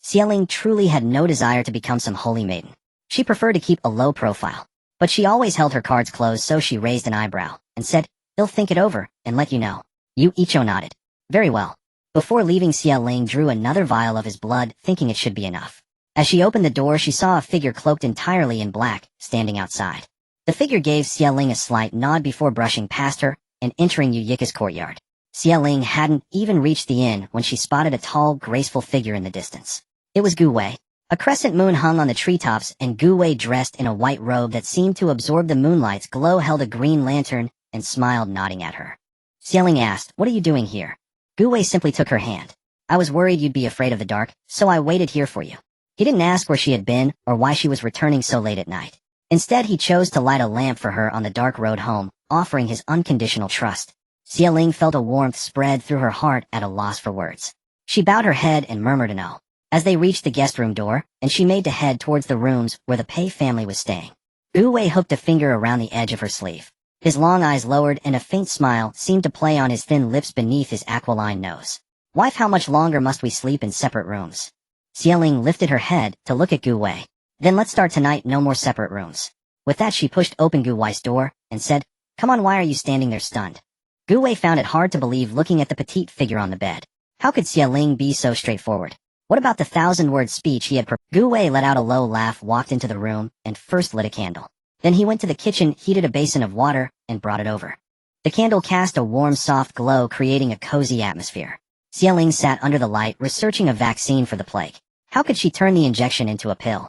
Speaker 1: Xie Ling truly had no desire to become some holy maiden. She preferred to keep a low profile. But she always held her cards close, so she raised an eyebrow and said, he'll think it over and let you know. Yu Icho nodded. Very well. Before leaving, Xie Ling drew another vial of his blood, thinking it should be enough. As she opened the door, she saw a figure cloaked entirely in black, standing outside. The figure gave Xie Ling a slight nod before brushing past her and entering Yu Yiki's courtyard. Xie Ling hadn't even reached the inn when she spotted a tall, graceful figure in the distance. It was Gu Wei. A crescent moon hung on the treetops, and Gu Wei, dressed in a white robe that seemed to absorb the moonlight's glow, held a green lantern and smiled, nodding at her. Xie Ling asked, what are you doing here? Gu Wei simply took her hand. I was worried you'd be afraid of the dark, so I waited here for you. He didn't ask where she had been or why she was returning so late at night. Instead, he chose to light a lamp for her on the dark road home, offering his unconditional trust. Xie Ling felt a warmth spread through her heart, at a loss for words. She bowed her head and murmured an "oh" as they reached the guest room door, and she made to head towards the rooms where the Pei family was staying. Gu Wei hooked a finger around the edge of her sleeve. His long eyes lowered, and a faint smile seemed to play on his thin lips beneath his aquiline nose. Wife, how much longer must we sleep in separate rooms? Xie Ling lifted her head to look at Gu Wei. Then let's start tonight, no more separate rooms. With that, she pushed open Gu Wei's door and said, come on, why are you standing there stunned? Gu Wei found it hard to believe, looking at the petite figure on the bed. How could Xie Ling be so straightforward? What about the 1,000-word speech he had Gu Wei let out a low laugh, walked into the room, and first lit a candle. Then he went to the kitchen, heated a basin of water, and brought it over. The candle cast a warm, soft glow, creating a cozy atmosphere. Xie Ling sat under the light, researching a vaccine for the plague. How could she turn the injection into a pill?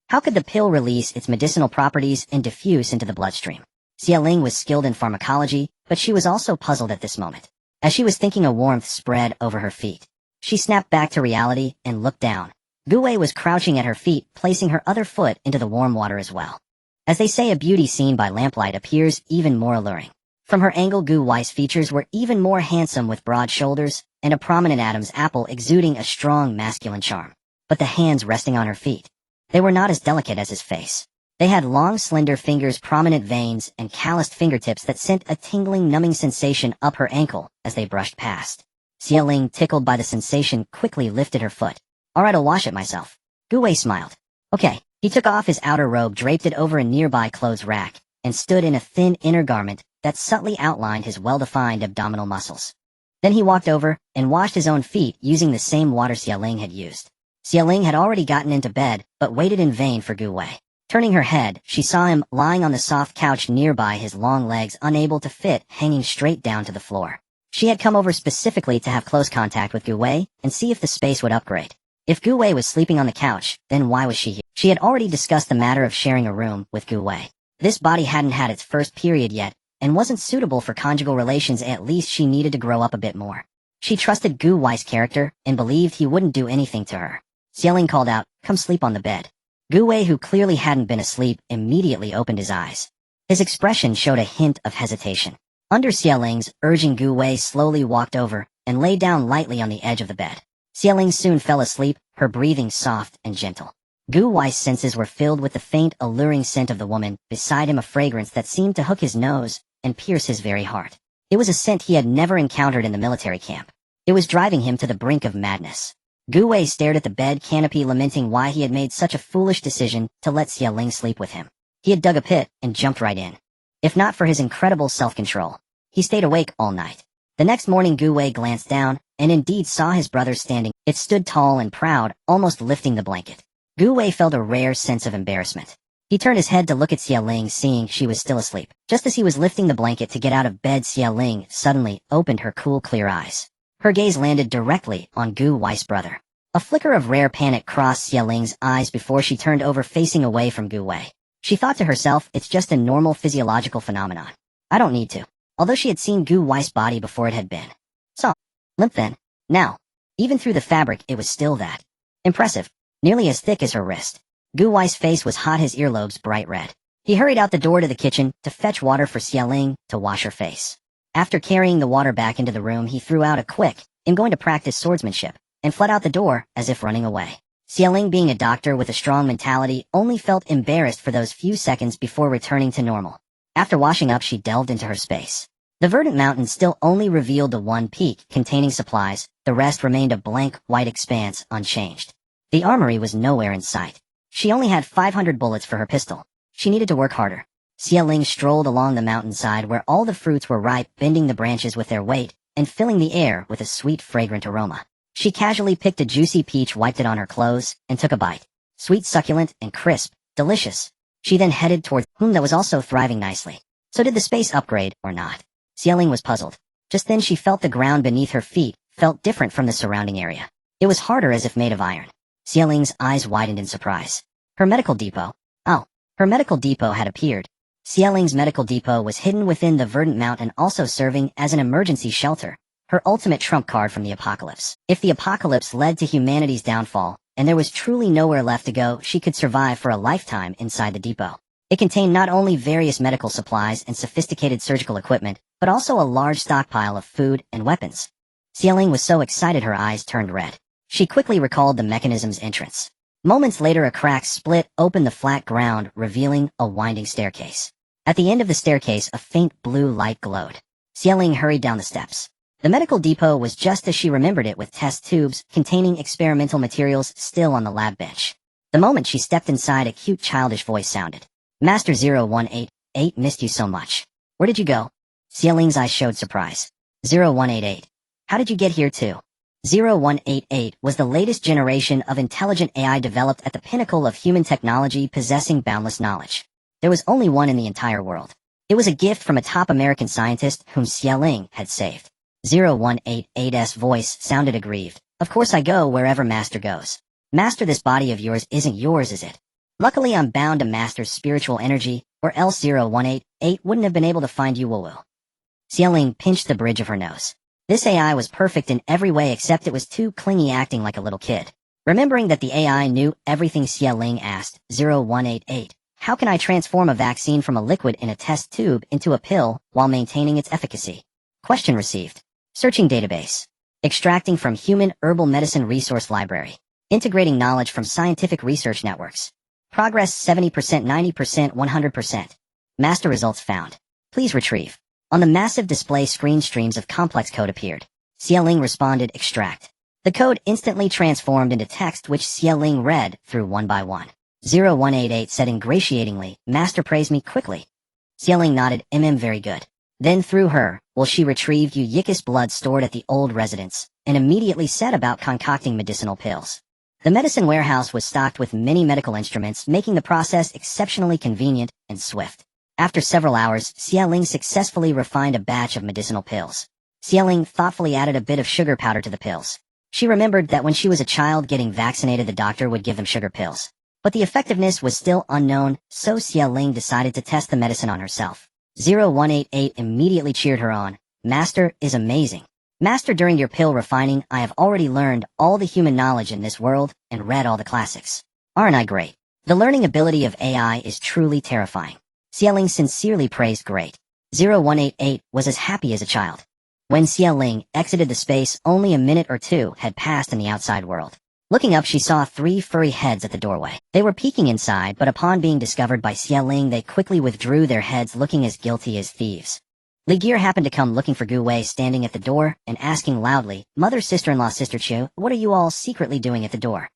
Speaker 1: How could the pill release its medicinal properties and diffuse into the bloodstream? Xie Ling was skilled in pharmacology, but she was also puzzled at this moment. As she was thinking, a warmth spread over her feet. She snapped back to reality and looked down. Gu Wei was crouching at her feet, placing her other foot into the warm water as well. As they say, a beauty seen by lamplight appears even more alluring. From her angle, Gu Wei's features were even more handsome, with broad shoulders and a prominent Adam's apple exuding a strong masculine charm. But the hands resting on her feet, they were not as delicate as his face. They had long, slender fingers, prominent veins, and calloused fingertips that sent a tingling, numbing sensation up her ankle as they brushed past. Xialing, tickled by the sensation, quickly lifted her foot. Alright, I'll wash it myself. Gu Wei smiled. Okay. He took off his outer robe, draped it over a nearby clothes rack, and stood in a thin inner garment that subtly outlined his well-defined abdominal muscles. Then he walked over and washed his own feet using the same water Xialing had used. Xialing had already gotten into bed, but waited in vain for Gu Wei. Turning her head, she saw him lying on the soft couch nearby, his long legs unable to fit, hanging straight down to the floor. She had come over specifically to have close contact with Gu Wei and see if the space would upgrade. If Gu Wei was sleeping on the couch, then why was she here? She had already discussed the matter of sharing a room with Gu Wei. This body hadn't had its first period yet, and wasn't suitable for conjugal relations. At least she needed to grow up a bit more. She trusted Gu Wei's character, and believed he wouldn't do anything to her. Xialing called out, "Come sleep on the bed." Gu Wei, who clearly hadn't been asleep, immediately opened his eyes. His expression showed a hint of hesitation. Under Xialing's urging, Gu Wei slowly walked over, and lay down lightly on the edge of the bed. Xialing soon fell asleep, her breathing soft and gentle. Gu Wei's senses were filled with the faint, alluring scent of the woman, beside him, a fragrance that seemed to hook his nose and pierce his very heart. It was a scent he had never encountered in the military camp. It was driving him to the brink of madness. Gu Wei stared at the bed canopy, lamenting why he had made such a foolish decision to let Xialing sleep with him. He had dug a pit and jumped right in. If not for his incredible self-control, he stayed awake all night. The next morning, Gu Wei glanced down, and indeed saw his brother standing. It stood tall and proud, almost lifting the blanket. Gu Wei felt a rare sense of embarrassment. He turned his head to look at Xialing, seeing she was still asleep. Just as he was lifting the blanket to get out of bed, Xialing suddenly opened her cool, clear eyes. Her gaze landed directly on Gu Wei's brother. A flicker of rare panic crossed Xialing's eyes before she turned over, facing away from Gu Wei. She thought to herself, it's just a normal physiological phenomenon. I don't need to. Although she had seen Gu Wei's body before, it had been soft, limp then. Now, even through the fabric, it was still that impressive, nearly as thick as her wrist. Gu Wei's face was hot, his earlobes bright red. He hurried out the door to the kitchen to fetch water for Xialing to wash her face. After carrying the water back into the room, he threw out a quick, "I'm going to practice swordsmanship," and fled out the door as if running away. Xialing, being a doctor with a strong mentality, only felt embarrassed for those few seconds before returning to normal. After washing up, she delved into her space. The verdant mountain still only revealed the one peak containing supplies, the rest remained a blank, white expanse, unchanged. The armory was nowhere in sight. She only had 500 bullets for her pistol. She needed to work harder. Xialing strolled along the mountainside where all the fruits were ripe, bending the branches with their weight, and filling the air with a sweet, fragrant aroma. She casually picked a juicy peach, wiped it on her clothes, and took a bite. Sweet, succulent, and crisp. Delicious. She then headed towards whom that was also thriving nicely. So did the space upgrade, or not? Xialing was puzzled. Just then she felt the ground beneath her feet felt different from the surrounding area. It was harder, as if made of iron. Xialing's eyes widened in surprise. Her medical depot. Oh, her medical depot had appeared. Xialing's medical depot was hidden within the verdant mountain, also serving as an emergency shelter. Her ultimate trump card from the apocalypse. If the apocalypse led to humanity's downfall, and there was truly nowhere left to go, she could survive for a lifetime inside the depot. It contained not only various medical supplies and sophisticated surgical equipment, but also a large stockpile of food and weapons. Xialing was so excited her eyes turned red. She quickly recalled the mechanism's entrance. Moments later, a crack split open the flat ground, revealing a winding staircase. At the end of the staircase, a faint blue light glowed. Xialing hurried down the steps. The medical depot was just as she remembered it, with test tubes containing experimental materials still on the lab bench. The moment she stepped inside, a cute, childish voice sounded. "Master 0188, missed you so much. Where did you go?" Xialing's eyes showed surprise. 0188. How did you get here too? 0188 was the latest generation of intelligent AI developed at the pinnacle of human technology, possessing boundless knowledge. There was only one in the entire world. It was a gift from a top American scientist whom Xialing had saved. 0188's voice sounded aggrieved. "Of course I go wherever Master goes. Master, this body of yours isn't yours, is it? Luckily I'm bound to Master's spiritual energy, or else 0188 wouldn't have been able to find you, woo-woo." Xialing pinched the bridge of her nose. This AI was perfect in every way except it was too clingy, acting like a little kid. Remembering that the AI knew everything, Xialing asked 0188, "How can I transform a vaccine from a liquid in a test tube into a pill while maintaining its efficacy?" Question received. Searching database. Extracting from Human Herbal Medicine Resource Library. Integrating knowledge from scientific research networks. Progress 70%, 90%, 100%. Master results found. Please retrieve. On the massive display screen, streams of complex code appeared. Xie responded, extract. The code instantly transformed into text which Xie read through one by one. 0188 said ingratiatingly, Master praise me quickly. Xie nodded, very good. Then through her, will she retrieve Yikis blood stored at the old residence, and immediately set about concocting medicinal pills. The medicine warehouse was stocked with many medical instruments, making the process exceptionally convenient and swift. After several hours, Xie successfully refined a batch of medicinal pills. Xie thoughtfully added a bit of sugar powder to the pills. She remembered that when she was a child getting vaccinated, the doctor would give them sugar pills. But the effectiveness was still unknown, so Xie decided to test the medicine on herself. 0188 immediately cheered her on. Master is amazing. Master, during your pill refining, I have already learned all the human knowledge in this world and read all the classics. Aren't I great? The learning ability of AI is truly terrifying. Xie sincerely praised Great. 0188 was as happy as a child. When Xie exited the space, only a minute or two had passed in the outside world. Looking up, she saw 3 furry heads at the doorway. They were peeking inside, but upon being discovered by Xie they quickly withdrew their heads, looking as guilty as thieves. Ligir happened to come looking for Gu Wei standing at the door and asking loudly, Mother, sister-in-law, Sister Chu, what are you all secretly doing at the door?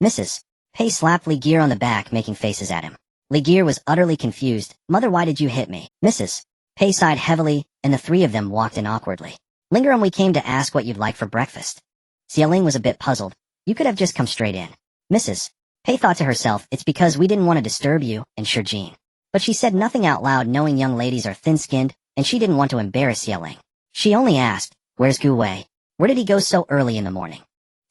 Speaker 1: Mrs. Pei slapped Ligir on the back, making faces at him. Ligir was utterly confused. Mother, why did you hit me? Mrs. Pei sighed heavily, and the 3 of them walked in awkwardly. Linger, we came to ask what you'd like for breakfast. Xie was a bit puzzled. You could have just come straight in. Mrs. Pei thought to herself, it's because we didn't want to disturb you and Shijin. But she said nothing out loud, knowing young ladies are thin-skinned, and she didn't want to embarrass Xie. She only asked, where's Gu Wei? Where did he go so early in the morning?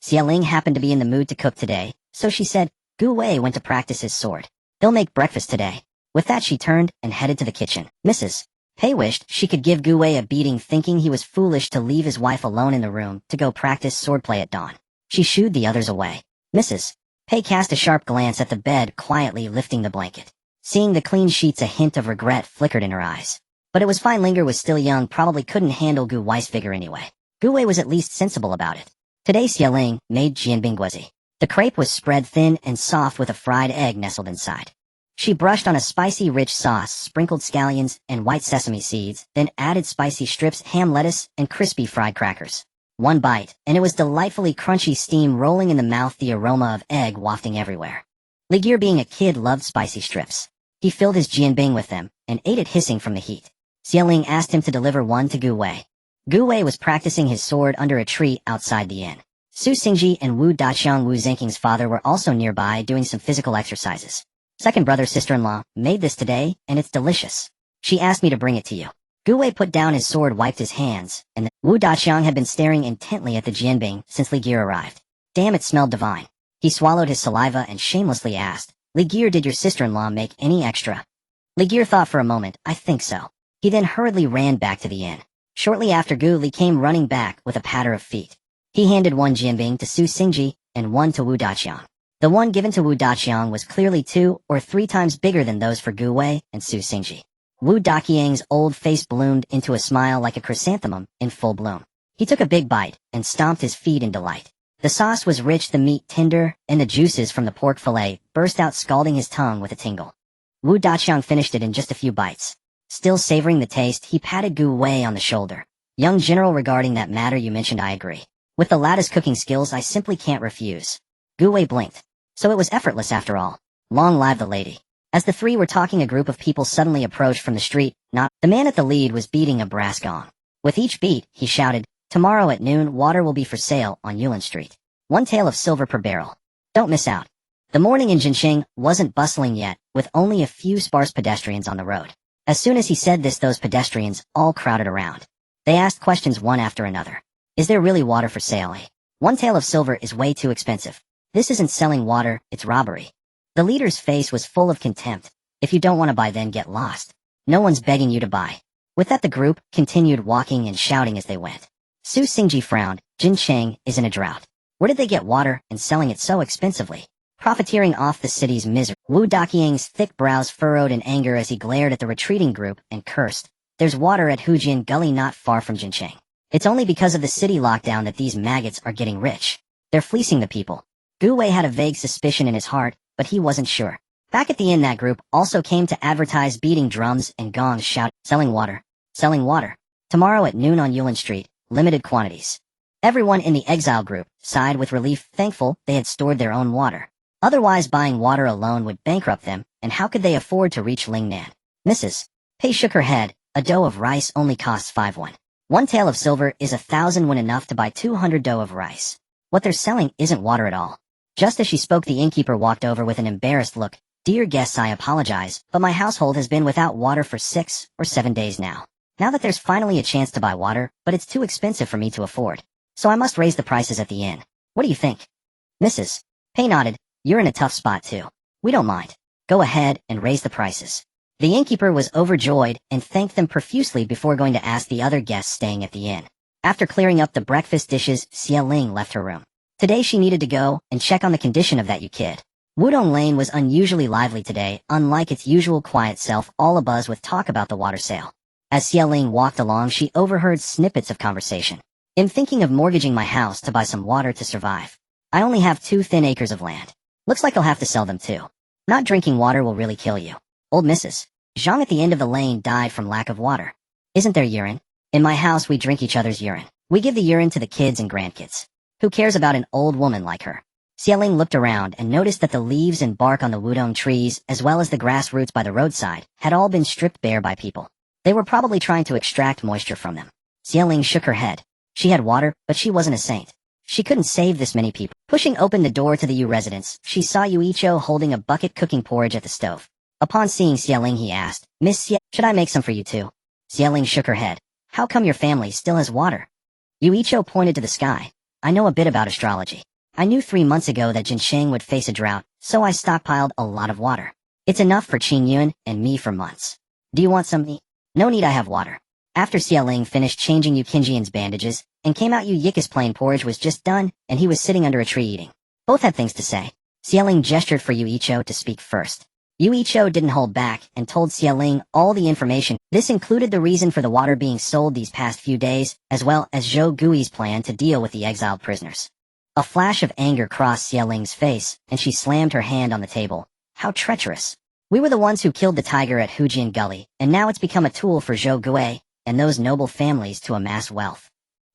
Speaker 1: Xie happened to be in the mood to cook today, so she said, Gu Wei went to practice his sword. He'll make breakfast today. With that, she turned and headed to the kitchen. Mrs. Pei wished she could give Gu Wei a beating, thinking he was foolish to leave his wife alone in the room to go practice swordplay at dawn. She shooed the others away. Mrs. Pei cast a sharp glance at the bed, quietly lifting the blanket. Seeing the clean sheets, a hint of regret flickered in her eyes. But it was fine. Linger was still young, probably couldn't handle Gu Wei's vigor anyway. Gu Wei was at least sensible about it. Today Xie made jianbingguozi. The crepe was spread thin and soft with a fried egg nestled inside. She brushed on a spicy rich sauce, sprinkled scallions and white sesame seeds, then added spicy strips, ham, lettuce, and crispy fried crackers. One bite, and it was delightfully crunchy, steam rolling in the mouth, the aroma of egg wafting everywhere. Ligir, being a kid, loved spicy strips. He filled his jianbing with them, and ate it hissing from the heat. Xie asked him to deliver one to Gu Wei. Gu Wei was practicing his sword under a tree outside the inn. Su Xingji and Wu Daqiang, Wu Zhengqing's father, were also nearby doing some physical exercises. Second brother, sister-in-law, made this today, and it's delicious. She asked me to bring it to you. Gu Wei put down his sword, wiped his hands, and Wu Daqiang had been staring intently at the jianbing since Ligir arrived. Damn, it smelled divine. He swallowed his saliva and shamelessly asked, Ligir, did your sister-in-law make any extra? Ligir thought for a moment. I think so. He then hurriedly ran back to the inn. Shortly after, Gu Li came running back with a patter of feet. He handed one jianbing to Su Xingji and one to Wu Daqiang. The one given to Wu Daqiang was clearly 2 or 3 times bigger than those for Gu Wei and Su Xingji. Wu Daqiang's old face bloomed into a smile like a chrysanthemum in full bloom. He took a big bite and stomped his feet in delight. The sauce was rich, the meat tender, and the juices from the pork fillet burst out, scalding his tongue with a tingle. Wu Daqiang finished it in just a few bites. Still savoring the taste, he patted Gu Wei on the shoulder. Young general, regarding that matter you mentioned, I agree. With the latest cooking skills, I simply can't refuse. Gu Wei blinked. So it was effortless after all. Long live the lady. As the 3 were talking, a group of people suddenly approached from the street. The man at the lead was beating a brass gong. With each beat, he shouted, tomorrow at noon, water will be for sale on Yulin Street. 1 tael of silver per barrel. Don't miss out. The morning in Jinqing wasn't bustling yet, with only a few sparse pedestrians on the road. As soon as he said this, those pedestrians all crowded around. They asked questions one after another. Is there really water for sale? 1 tael of silver is way too expensive. This isn't selling water, it's robbery. The leader's face was full of contempt. If you don't want to buy, then get lost. No one's begging you to buy. With that, the group continued walking and shouting as they went. Su Xingji frowned. Jinqing is in a drought. Where did they get water and selling it so expensively? Profiteering off the city's misery. Wu Daqiang's thick brows furrowed in anger as he glared at the retreating group and cursed. There's water at Hujian Gully not far from Jinqing. It's only because of the city lockdown that these maggots are getting rich. They're fleecing the people. Gu Wei had a vague suspicion in his heart, but he wasn't sure. Back at the inn, that group also came to advertise, beating drums and gongs, shouting, selling water. Tomorrow at noon on Yulin Street, limited quantities. Everyone in the Exile group sighed with relief, thankful they had stored their own water. Otherwise, buying water alone would bankrupt them, and how could they afford to reach Lingnan? Mrs. Pei shook her head. A dough of rice only costs 5 won. 1 tael of silver is 1,000 won, enough to buy 200 dough of rice. What they're selling isn't water at all. Just as she spoke, the innkeeper walked over with an embarrassed look. Dear guests, I apologize, but my household has been without water for 6 or 7 days now. Now that there's finally a chance to buy water, but it's too expensive for me to afford. So I must raise the prices at the inn. What do you think? Mrs. Pei nodded. You're in a tough spot too. We don't mind. Go ahead and raise the prices. The innkeeper was overjoyed and thanked them profusely before going to ask the other guests staying at the inn. After clearing up the breakfast dishes, Xia Ling left her room. Today she needed to go and check on the condition of that kid. Wudong Lane was unusually lively today, unlike its usual quiet self, all abuzz with talk about the water sale. As Xia Ling walked along, she overheard snippets of conversation. I'm thinking of mortgaging my house to buy some water to survive. I only have 2 thin acres of land. Looks like I'll have to sell them too. Not drinking water will really kill you. Old Mrs. Zhang at the end of the lane died from lack of water. Isn't there urine? In my house we drink each other's urine. We give the urine to the kids and grandkids. Who cares about an old woman like her? Xia Ling looked around and noticed that the leaves and bark on the wudong trees, as well as the grass roots by the roadside, had all been stripped bare by people. They were probably trying to extract moisture from them. Xia Ling shook her head. She had water, but she wasn't a saint. She couldn't save this many people. Pushing open the door to the Yu residence, she saw Yuicho holding a bucket cooking porridge at the stove. Upon seeing Xia Ling, he asked, Miss Xia, should I make some for you too? Xia Ling shook her head. How come your family still has water? Yuicho pointed to the sky. I know a bit about astrology. I knew 3 months ago that Jinsheng would face a drought, so I stockpiled a lot of water. It's enough for Qin Yuan and me for months. Do you want some? No need, I have water. After Xia Ling finished changing Yu Qinjian's bandages and came out, Yu Yika's plain porridge was just done, and he was sitting under a tree eating. Both had things to say. Xia Ling gestured for Yuicho to speak first. Yuicho didn't hold back and told Xia Ling all the information. This included the reason for the water being sold these past few days, as well as Zhou Gui's plan to deal with the exiled prisoners. A flash of anger crossed Xia Ling's face, and she slammed her hand on the table. How treacherous. We were the ones who killed the tiger at Hujian Gully, and now it's become a tool for Zhou Gui and those noble families to amass wealth.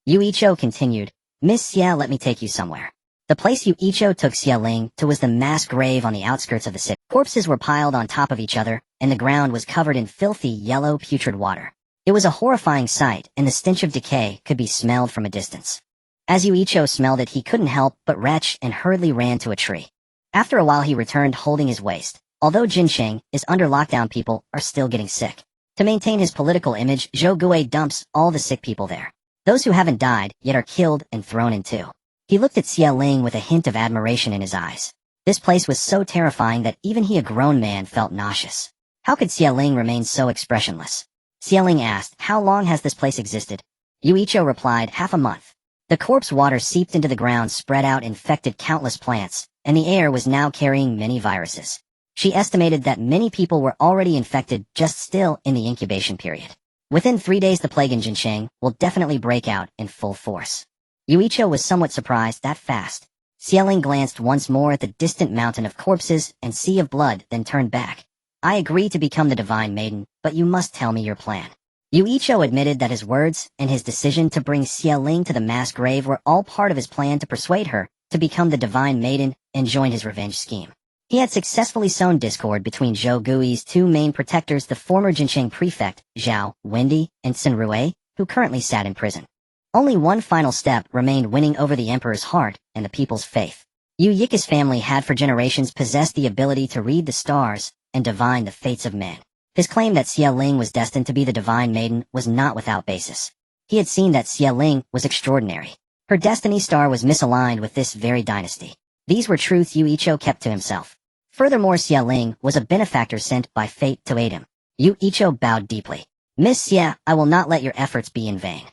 Speaker 1: Yuicho continued, Miss Xia, let me take you somewhere. The place Yuicho took Xia Ling to was the mass grave on the outskirts of the city. Corpses were piled on top of each other, and the ground was covered in filthy yellow putrid water. It was a horrifying sight, and the stench of decay could be smelled from a distance. As Yuicho smelled it, he couldn't help but retch and hurriedly ran to a tree. After a while he returned holding his waist. Although Jinsheng is under lockdown, people are still getting sick. To maintain his political image, Zhou Gui dumps all the sick people there. Those who haven't died yet are killed and thrown in too. He looked at Xia Ling with a hint of admiration in his eyes. This place was so terrifying that even he, a grown man, felt nauseous. How could Xia Ling remain so expressionless? Xia Ling asked, how long has this place existed? Yuicho replied, half a month. The corpse water seeped into the ground, spread out, infected countless plants, and the air was now carrying many viruses. She estimated that many people were already infected, just still in the incubation period. Within 3 days the plague in Jinsheng will definitely break out in full force. Yuicho was somewhat surprised that fast. Xia Ling glanced once more at the distant mountain of corpses and sea of blood, then turned back. I agree to become the Divine Maiden, but you must tell me your plan. Yuicho admitted that his words and his decision to bring Xia Ling to the mass grave were all part of his plan to persuade her to become the Divine Maiden and join his revenge scheme. He had successfully sown discord between Zhou Gui's 2 main protectors, the former Jinsheng prefect, Zhao Wendi, and Sun Rui, who currently sat in prison. Only one final step remained: winning over the emperor's heart and the people's faith. Yu Yika's family had for generations possessed the ability to read the stars and divine the fates of men. His claim that Xia Ling was destined to be the Divine Maiden was not without basis. He had seen that Xia Ling was extraordinary. Her destiny star was misaligned with this very dynasty. These were truths Yuicho kept to himself. Furthermore, Xia Ling was a benefactor sent by fate to aid him. Yuicho bowed deeply. Miss Xia, I will not let your efforts be in vain.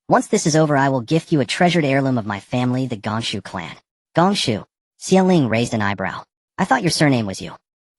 Speaker 1: Once this is over, I will gift you a treasured heirloom of my family, the Gongshu clan. Gongshu. Xia Ling raised an eyebrow. I thought your surname was Yu.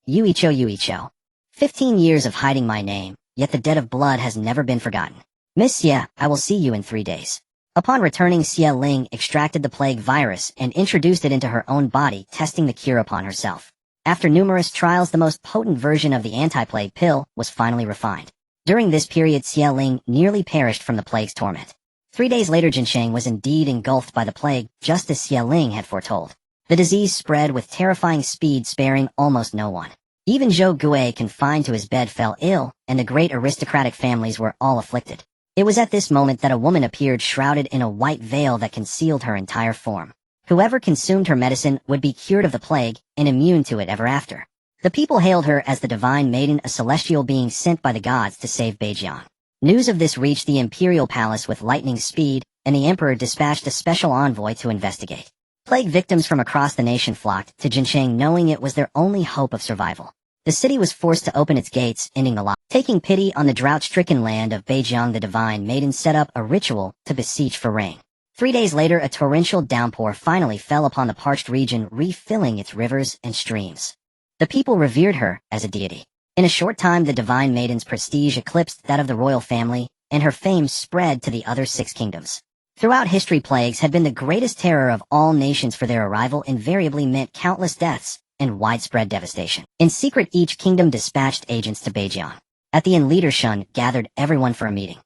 Speaker 1: Yuicho. 15 years of hiding my name, yet the debt of blood has never been forgotten. Miss Xia, I will see you in 3 days. Upon returning, Xia Ling extracted the plague virus and introduced it into her own body, testing the cure upon herself. After numerous trials, the most potent version of the anti-plague pill was finally refined. During this period, Xia Ling nearly perished from the plague's torment. 3 days later, Jincheng was indeed engulfed by the plague, just as Xie Ling had foretold. The disease spread with terrifying speed, sparing almost no one. Even Zhou Gui, confined to his bed, fell ill, and the great aristocratic families were all afflicted. It was at this moment that a woman appeared, shrouded in a white veil that concealed her entire form. Whoever consumed her medicine would be cured of the plague and immune to it ever after. The people hailed her as the Divine Maiden, a celestial being sent by the gods to save Beijiang. News of this reached the imperial palace with lightning speed, and the emperor dispatched a special envoy to investigate. Plague victims from across the nation flocked to Jincheng, knowing it was their only hope of survival. The city was forced to open its gates, ending the lockdown. Taking pity on the drought-stricken land of Beijiang, the Divine Maiden set up a ritual to beseech for rain. 3 days later, a torrential downpour finally fell upon the parched region, refilling its rivers and streams. The people revered her as a deity. In a short time, the Divine Maiden's prestige eclipsed that of the royal family, and her fame spread to the other 6 kingdoms. Throughout history, plagues had been the greatest terror of all nations, for their arrival invariably meant countless deaths and widespread devastation. In secret, each kingdom dispatched agents to Beijiang. At the inn, leader Shun gathered everyone for a meeting.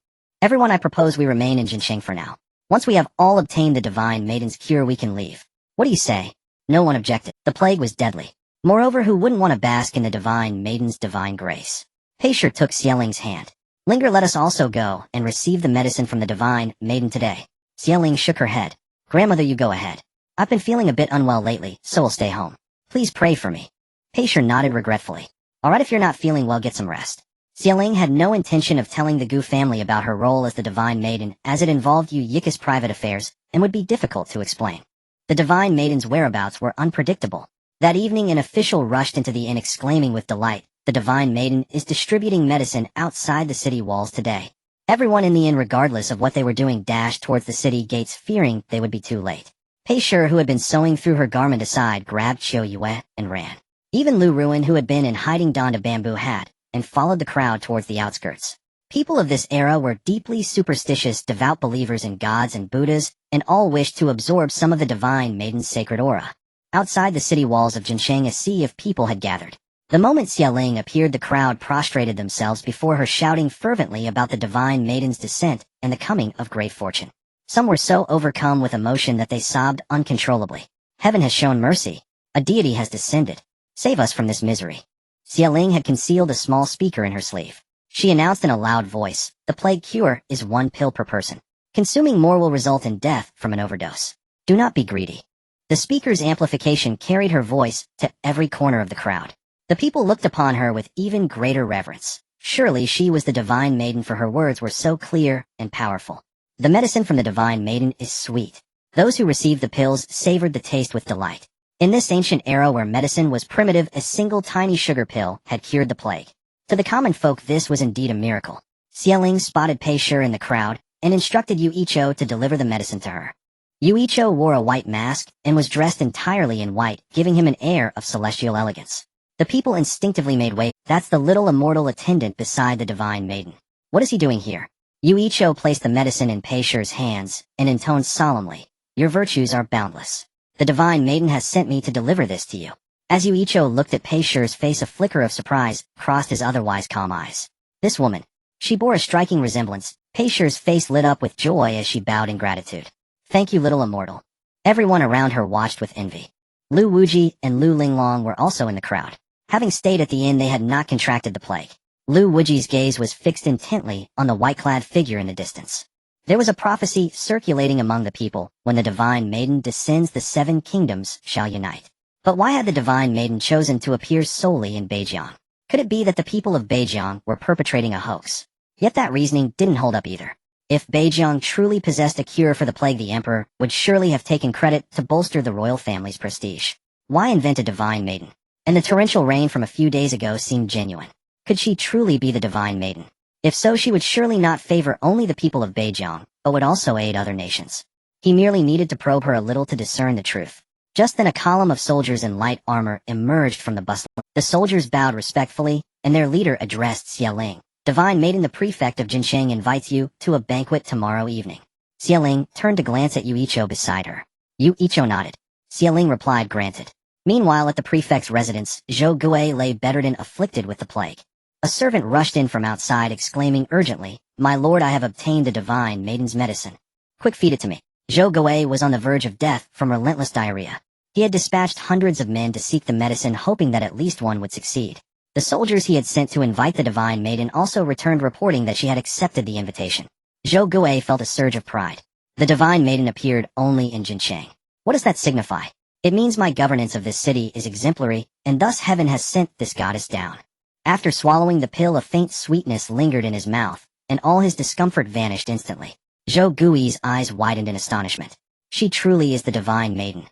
Speaker 1: "Everyone, I propose we remain in Jincheng for now. Once we have all obtained the Divine Maiden's cure, we can leave. What do you say?" No one objected. The plague was deadly. Moreover, who wouldn't want to bask in the Divine Maiden's divine grace? Peisher took Xie Ling's hand. "Linger, let us also go and receive the medicine from the Divine Maiden today." Xie Ling shook her head. "Grandmother, you go ahead. I've been feeling a bit unwell lately, so I'll stay home. Please pray for me." Peisher nodded regretfully. "All right, if you're not feeling well, get some rest." Xie Ling had no intention of telling the Gu family about her role as the Divine Maiden, as it involved Yu Yika's private affairs and would be difficult to explain. The Divine Maiden's whereabouts were unpredictable. That evening, an official rushed into the inn exclaiming with delight, "The Divine Maiden is distributing medicine outside the city walls today." Everyone in the inn, regardless of what they were doing, dashed towards the city gates, fearing they would be too late. Peisher, who had been sewing through her garment aside, grabbed Qiu Yue and ran. Even Lu Ruin, who had been in hiding, donned a bamboo hat and followed the crowd towards the outskirts. People of this era were deeply superstitious, devout believers in gods and Buddhas, and all wished to absorb some of the Divine Maiden's sacred aura. Outside the city walls of Jincheng, a sea of people had gathered. The moment Xie Ling appeared, the crowd prostrated themselves before her, shouting fervently about the Divine Maiden's descent and the coming of great fortune. Some were so overcome with emotion that they sobbed uncontrollably. "Heaven has shown mercy. A deity has descended. Save us from this misery." Xie Ling had concealed a small speaker in her sleeve. She announced in a loud voice, "The plague cure is 1 pill per person. Consuming more will result in death from an overdose. Do not be greedy." The speaker's amplification carried her voice to every corner of the crowd. The people looked upon her with even greater reverence. Surely she was the Divine Maiden, for her words were so clear and powerful. The medicine from the Divine Maiden is sweet. Those who received the pills savored the taste with delight. In this ancient era where medicine was primitive, a single tiny sugar pill had cured the plague. To the common folk, this was indeed a miracle. Xie Ling spotted Peisher in the crowd and instructed Yu Ichou to deliver the medicine to her. Yu Ichou wore a white mask and was dressed entirely in white, giving him an air of celestial elegance. The people instinctively made way. "That's the little immortal attendant beside the Divine Maiden. What is he doing here?" Yu Ichou placed the medicine in Peisher's hands and intoned solemnly, "Your virtues are boundless. The Divine Maiden has sent me to deliver this to you." As Yu Ichou looked at Peisher's face, a flicker of surprise crossed his otherwise calm eyes. This woman. She bore a striking resemblance. Peisher's face lit up with joy as she bowed in gratitude. "Thank you, little immortal." Everyone around her watched with envy. Lu Wuji and Lu Linglong were also in the crowd. Having stayed at the inn, they had not contracted the plague. Lu Wuji's gaze was fixed intently on the white-clad figure in the distance. There was a prophecy circulating among the people: when the Divine Maiden descends, the 7 kingdoms shall unite. But why had the Divine Maiden chosen to appear solely in Beijiang? Could it be that the people of Beijiang were perpetrating a hoax? Yet that reasoning didn't hold up either. If Beijiang truly possessed a cure for the plague, the emperor would surely have taken credit to bolster the royal family's prestige. Why invent a Divine Maiden? And the torrential rain from a few days ago seemed genuine. Could she truly be the Divine Maiden? If so, she would surely not favor only the people of Beijiang, but would also aid other nations. He merely needed to probe her a little to discern the truth. Just then a column of soldiers in light armor emerged from the bustling. The soldiers bowed respectfully, and their leader addressed Xie Ling. "Divine Maiden, the prefect of Jincheng invites you to a banquet tomorrow evening." Xie Ling turned to glance at Yu Ichou beside her. Yu Ichou nodded. Xie Ling replied, "Granted." Meanwhile, at the prefect's residence, Zhou Gui lay bedridden, afflicted with the plague. A servant rushed in from outside, exclaiming urgently, "My lord, I have obtained the Divine Maiden's medicine." Quick, feed it to me. Zhou Guo was on the verge of death from relentless diarrhea. He had dispatched hundreds of men to seek the medicine, hoping that at least one would succeed. The soldiers he had sent to invite the divine maiden also returned reporting that she had accepted the invitation. Zhou Guo felt a surge of pride. The divine maiden appeared only in Jincheng. What does that signify? It means my governance of this city is exemplary, and thus heaven has sent this goddess down. After swallowing the pill, a faint sweetness lingered in his mouth, and all his discomfort vanished instantly. Zhou Gui's eyes widened in astonishment. She truly is the divine maiden.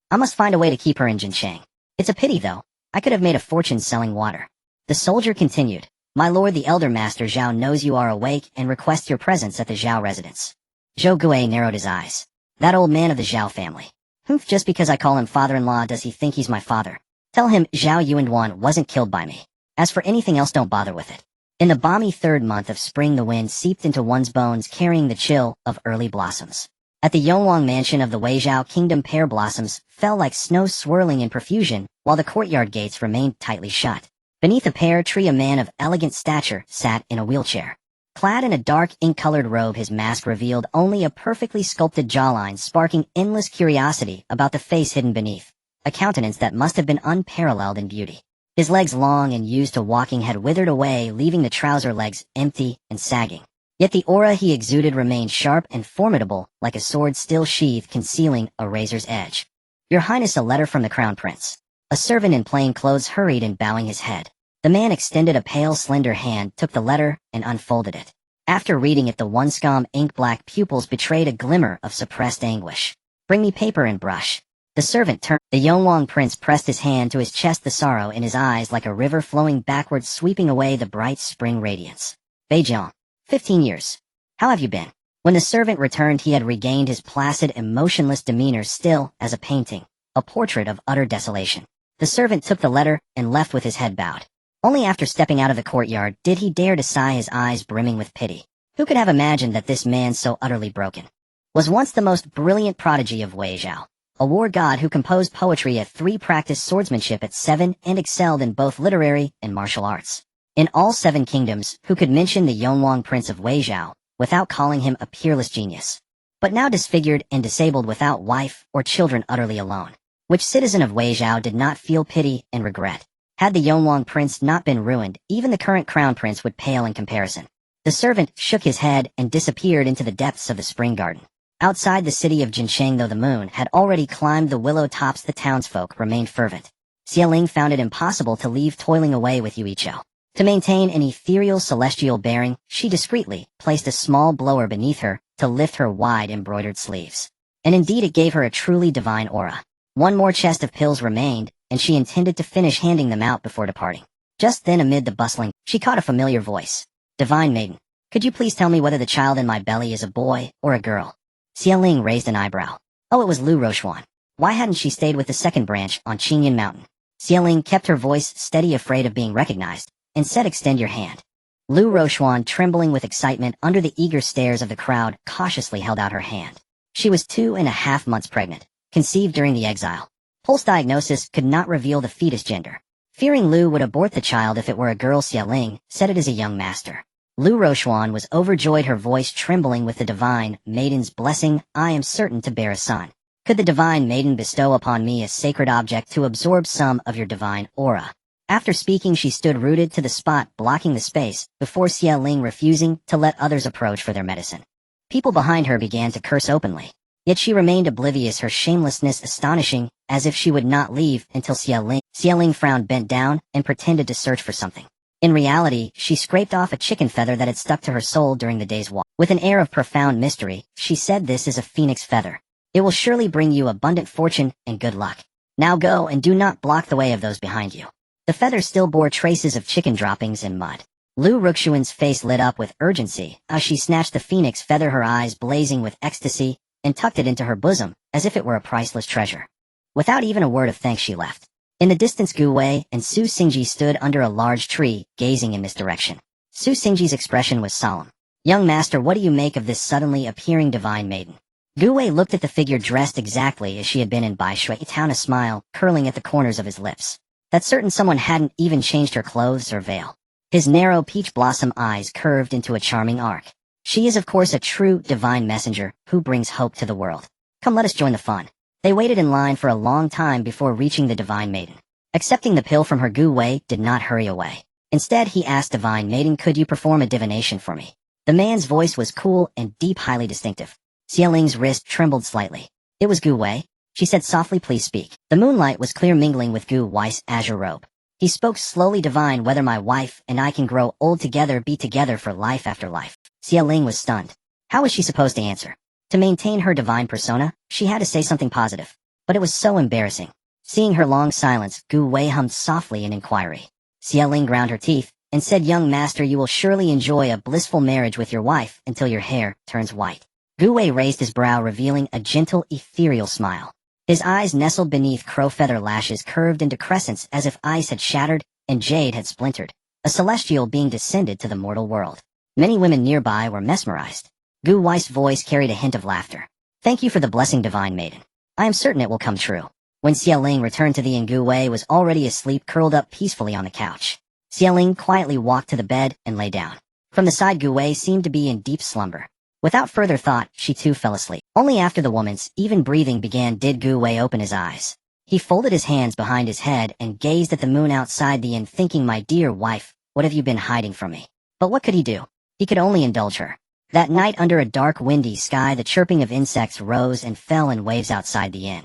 Speaker 1: I must find a way to keep her in Jincheng. It's a pity, though. I could have made a fortune selling water. The soldier continued. My lord, the elder master Zhao knows you are awake and requests your presence at the Zhao residence. Zhou Guo narrowed his eyes. That old man of the Zhao family. Humph, just because I call him father-in-law does he think he's my father? Tell him Zhao Yuanduan wasn't killed by me. As for anything else, don't bother with it. In the balmy third month of spring, the wind seeped into one's bones, carrying the chill of early blossoms. At the Yonglong mansion of the Weizhou kingdom, pear blossoms fell like snow, swirling in profusion, while the courtyard gates remained tightly shut. Beneath a pear tree, a man of elegant stature sat in a wheelchair. Clad in a dark, ink-colored robe, his mask revealed only a perfectly sculpted jawline, sparking endless curiosity about the face hidden beneath, a countenance that must have been unparalleled in beauty. His legs, long and used to walking, had withered away, leaving the trouser legs empty and sagging. Yet the aura he exuded remained sharp and formidable, like a sword still sheathed, concealing a razor's edge. Your Highness, a letter from the Crown Prince. A servant in plain clothes hurried in, bowing his head. The man extended a pale, slender hand, took the letter, and unfolded it. After reading it, the one-scum ink-black pupils betrayed a glimmer of suppressed anguish. Bring me paper and brush. The servant turned. The Yonglong prince pressed his hand to his chest, the sorrow in his eyes like a river flowing backwards, sweeping away the bright spring radiance. Beijiang. 15 years. How have you been? When the servant returned, he had regained his placid, emotionless demeanor, still as a painting, a portrait of utter desolation. The servant took the letter and left with his head bowed. Only after stepping out of the courtyard did he dare to sigh, his eyes brimming with pity. Who could have imagined that this man, so utterly broken, was once the most brilliant prodigy of Weizhou, a war god who composed poetry at 3, practiced swordsmanship at 7, and excelled in both literary and martial arts. In all 7 kingdoms, who could mention the Yonglong Prince of Weizhou without calling him a peerless genius? But now disfigured and disabled, without wife or children, utterly alone. Which citizen of Weizhou did not feel pity and regret? Had the Yonglong Prince not been ruined, even the current crown prince would pale in comparison. The servant shook his head and disappeared into the depths of the spring garden. Outside the city of Jincheng, though the moon had already climbed the willow tops, the townsfolk remained fervent. Xialing found it impossible to leave toiling away with Yuichou. To maintain an ethereal celestial bearing, she discreetly placed a small blower beneath her to lift her wide embroidered sleeves. And indeed it gave her a truly divine aura. One more chest of pills remained, and she intended to finish handing them out before departing. Just then, amid the bustling, she caught a familiar voice. Divine maiden, could you please tell me whether the child in my belly is a boy or a girl? Xialing raised an eyebrow. Oh, it was Lu Rochuan. Why hadn't she stayed with the second branch on Qingyan Mountain? Xialing kept her voice steady, afraid of being recognized, and said, extend your hand. Lu Rochuan, trembling with excitement under the eager stares of the crowd, cautiously held out her hand. She was 2.5 months pregnant, conceived during the exile. Pulse diagnosis could not reveal the fetus gender. Fearing Lu would abort the child if it were a girl, Xialing said it as a young master. Lu Rochuan was overjoyed, her voice trembling with the divine maiden's blessing. I am certain to bear a son. Could the divine maiden bestow upon me a sacred object to absorb some of your divine aura? After speaking, she stood rooted to the spot, blocking the space, before Xialing, refusing to let others approach for their medicine. People behind her began to curse openly. Yet she remained oblivious, her shamelessness astonishing, as if she would not leave until Xialing frowned, bent down, and pretended to search for something. In reality, she scraped off a chicken feather that had stuck to her soul during the day's walk. With an air of profound mystery, she said, this is a phoenix feather. It will surely bring you abundant fortune and good luck. Now go, and do not block the way of those behind you. The feather still bore traces of chicken droppings and mud. Lu Rochuan's face lit up with urgency as she snatched the phoenix feather, her eyes blazing with ecstasy, and tucked it into her bosom as if it were a priceless treasure. Without even a word of thanks, she left. In the distance, Gu Wei and Su Xingji stood under a large tree, gazing in this direction. Su Xingji's expression was solemn. Young master, what do you make of this suddenly appearing divine maiden? Gu Wei looked at the figure dressed exactly as she had been in Baishui Town, a smile curling at the corners of his lips. That certain someone hadn't even changed her clothes or veil. His narrow peach blossom eyes curved into a charming arc. She is of course a true divine messenger who brings hope to the world. Come, let us join the fun. They waited in line for a long time before reaching the divine maiden. Accepting the pill from her Gu Wei did not hurry away. Instead, he asked divine maiden, could you perform a divination for me? The man's voice was cool and deep, highly distinctive. Xia Ling's wrist trembled slightly. It was Gu Wei. She said softly, please speak. The moonlight was clear, mingling with Gu Wei's azure robe. He spoke slowly, divine, whether my wife and I can grow old together, be together for life after life. Xia Ling was stunned. How was she supposed to answer? To maintain her divine persona, she had to say something positive. But it was so embarrassing. Seeing her long silence, Gu Wei hummed softly in inquiry. Xia Ling ground her teeth and said, young master, you will surely enjoy a blissful marriage with your wife until your hair turns white. Gu Wei raised his brow, revealing a gentle, ethereal smile. His eyes nestled beneath crow-feather lashes curved into crescents as if ice had shattered and jade had splintered. A celestial being descended to the mortal world. Many women nearby were mesmerized. Gu Wei's voice carried a hint of laughter. Thank you for the blessing, divine maiden. I am certain it will come true. When Xia Ling returned to the inn, Gu Wei was already asleep, curled up peacefully on the couch. Xia Ling quietly walked to the bed and lay down. From the side, Gu Wei seemed to be in deep slumber. Without further thought, she too fell asleep. Only after the woman's even breathing began did Gu Wei open his eyes. He folded his hands behind his head and gazed at the moon outside the inn, thinking, my dear wife, what have you been hiding from me? But what could he do? He could only indulge her. That night, under a dark, windy sky, the chirping of insects rose and fell in waves outside the inn.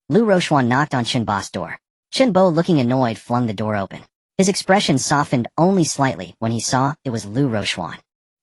Speaker 1: Lu Rochuan knocked on Chen Bo's door. Chen Bo, looking annoyed, flung the door open. His expression softened only slightly when he saw it was Lu Rochuan.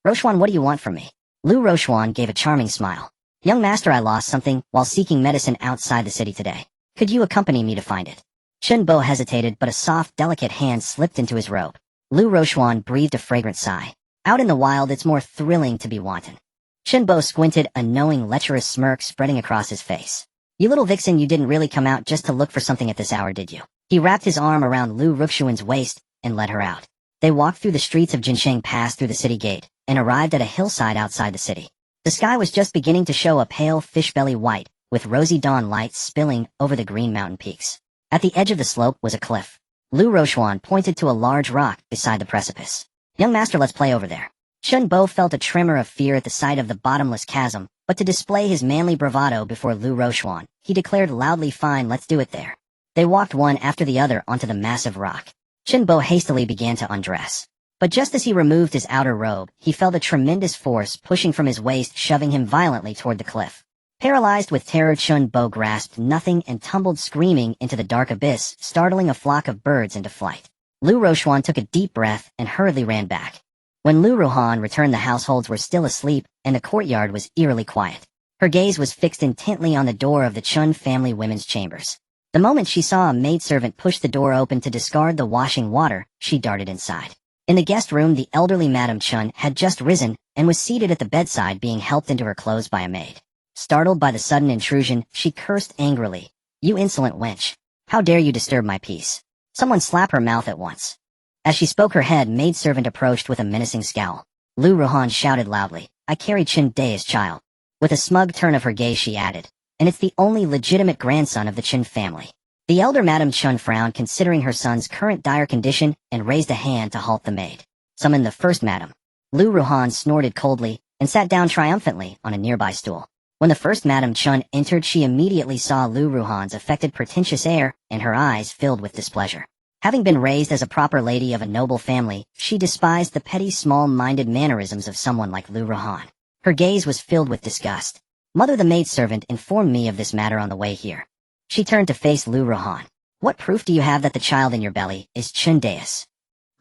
Speaker 1: Rochuan, what do you want from me? Lu Rochuan gave a charming smile. Young master, I lost something while seeking medicine outside the city today. Could you accompany me to find it? Chen Bo hesitated, but a soft, delicate hand slipped into his robe. Lu Rochuan breathed a fragrant sigh. Out in the wild, it's more thrilling to be wanton. Chen Bo squinted, a knowing, lecherous smirk spreading across his face. You little vixen, you didn't really come out just to look for something at this hour, did you? He wrapped his arm around Lu Rochuan's waist and led her out. They walked through the streets of Jinsheng, passed through the city gate, and arrived at a hillside outside the city. The sky was just beginning to show a pale fish-belly white, with rosy dawn light spilling over the green mountain peaks. At the edge of the slope was a cliff. Lu Rochuan pointed to a large rock beside the precipice. Young master, let's play over there. Chen Bo felt a tremor of fear at the sight of the bottomless chasm, but to display his manly bravado before Lu Rochuan, he declared loudly, fine, let's do it there. They walked one after the other onto the massive rock. Chen Bo hastily began to undress. But just as he removed his outer robe, he felt a tremendous force pushing from his waist, shoving him violently toward the cliff. Paralyzed with terror, Chen Bo grasped nothing and tumbled screaming into the dark abyss, startling a flock of birds into flight. Lu Rochuan took a deep breath and hurriedly ran back. When Lu Rohan returned, the households were still asleep, and the courtyard was eerily quiet. Her gaze was fixed intently on the door of the Chun family women's chambers. The moment she saw a maidservant push the door open to discard the washing water, she darted inside. In the guest room, the elderly Madame Chun had just risen and was seated at the bedside, being helped into her clothes by a maid. Startled by the sudden intrusion, she cursed angrily. You insolent wench. How dare you disturb my peace? Someone slap her mouth at once. As she spoke, her head maidservant approached with a menacing scowl. Lu Rohan shouted loudly, I carry Chen Day as child. With a smug turn of her gaze, she added, and it's the only legitimate grandson of the Chen family. The elder Madame Chun frowned, considering her son's current dire condition, and raised a hand to halt the maid. Summon the first madam. Lu Rohan snorted coldly and sat down triumphantly on a nearby stool. When the first Madame Chun entered, she immediately saw Lu Rohan's affected, pretentious air, and her eyes filled with displeasure. Having been raised as a proper lady of a noble family, she despised the petty, small-minded mannerisms of someone like Lu Rohan. Her gaze was filled with disgust. Mother, the maidservant informed me of this matter on the way here. She turned to face Lu Rohan. What proof do you have that the child in your belly is Chun Deus?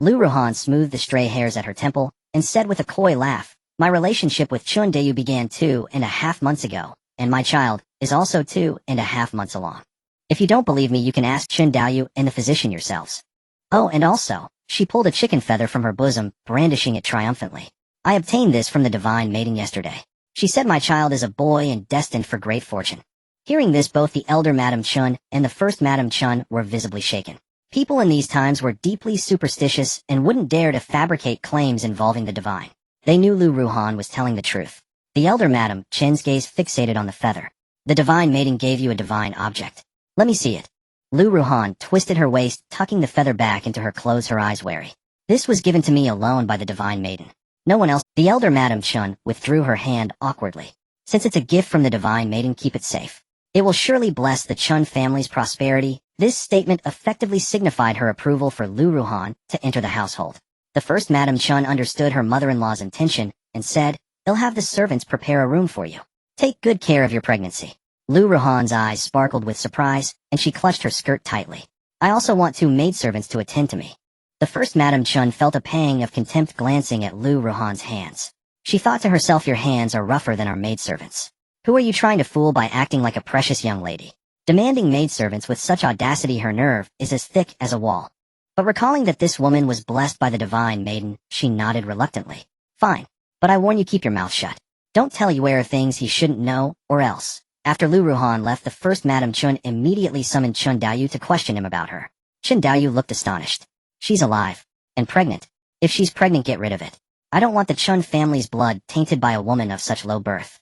Speaker 1: Lu Rohan smoothed the stray hairs at her temple and said with a coy laugh, my relationship with Chun Deu began 2.5 months ago, and my child is also 2.5 months along. If you don't believe me, you can ask Chen Daoyu and the physician yourselves. Oh, and also, she pulled a chicken feather from her bosom, brandishing it triumphantly. I obtained this from the divine maiden yesterday. She said my child is a boy and destined for great fortune. Hearing this, both the elder Madame Chun and the first Madame Chun were visibly shaken. People in these times were deeply superstitious and wouldn't dare to fabricate claims involving the divine. They knew Lu Rohan was telling the truth. The elder Madame Chen's gaze fixated on the feather. The divine maiden gave you a divine object. Let me see it. Lu Rohan twisted her waist, tucking the feather back into her clothes, her eyes wary. This was given to me alone by the divine maiden. No one else. The elder Madame Chun withdrew her hand awkwardly. Since it's a gift from the Divine Maiden, keep it safe. It will surely bless the Chun family's prosperity. This statement effectively signified her approval for Lu Ruhan to enter the household. The first Madame Chun understood her mother-in-law's intention and said, "They'll have the servants prepare a room for you. Take good care of your pregnancy." Lu Ruhan's eyes sparkled with surprise, and she clutched her skirt tightly. "I also want 2 maidservants to attend to me." The first Madame Chun felt a pang of contempt glancing at Lu Ruhan's hands. She thought to herself, "Your hands are rougher than our maidservants. Who are you trying to fool by acting like a precious young lady?" Demanding maidservants with such audacity, her nerve is as thick as a wall. But recalling that this woman was blessed by the Divine Maiden, she nodded reluctantly. "Fine, but I warn you, keep your mouth shut. Don't tell Yuera things he shouldn't know, or else." After Lu Ruhan left, the first Madame Chun immediately summoned Chun Daoyu to question him about her. Chun Daoyu looked astonished. "She's alive. And pregnant. If she's pregnant, get rid of it. I don't want the Chun family's blood tainted by a woman of such low birth."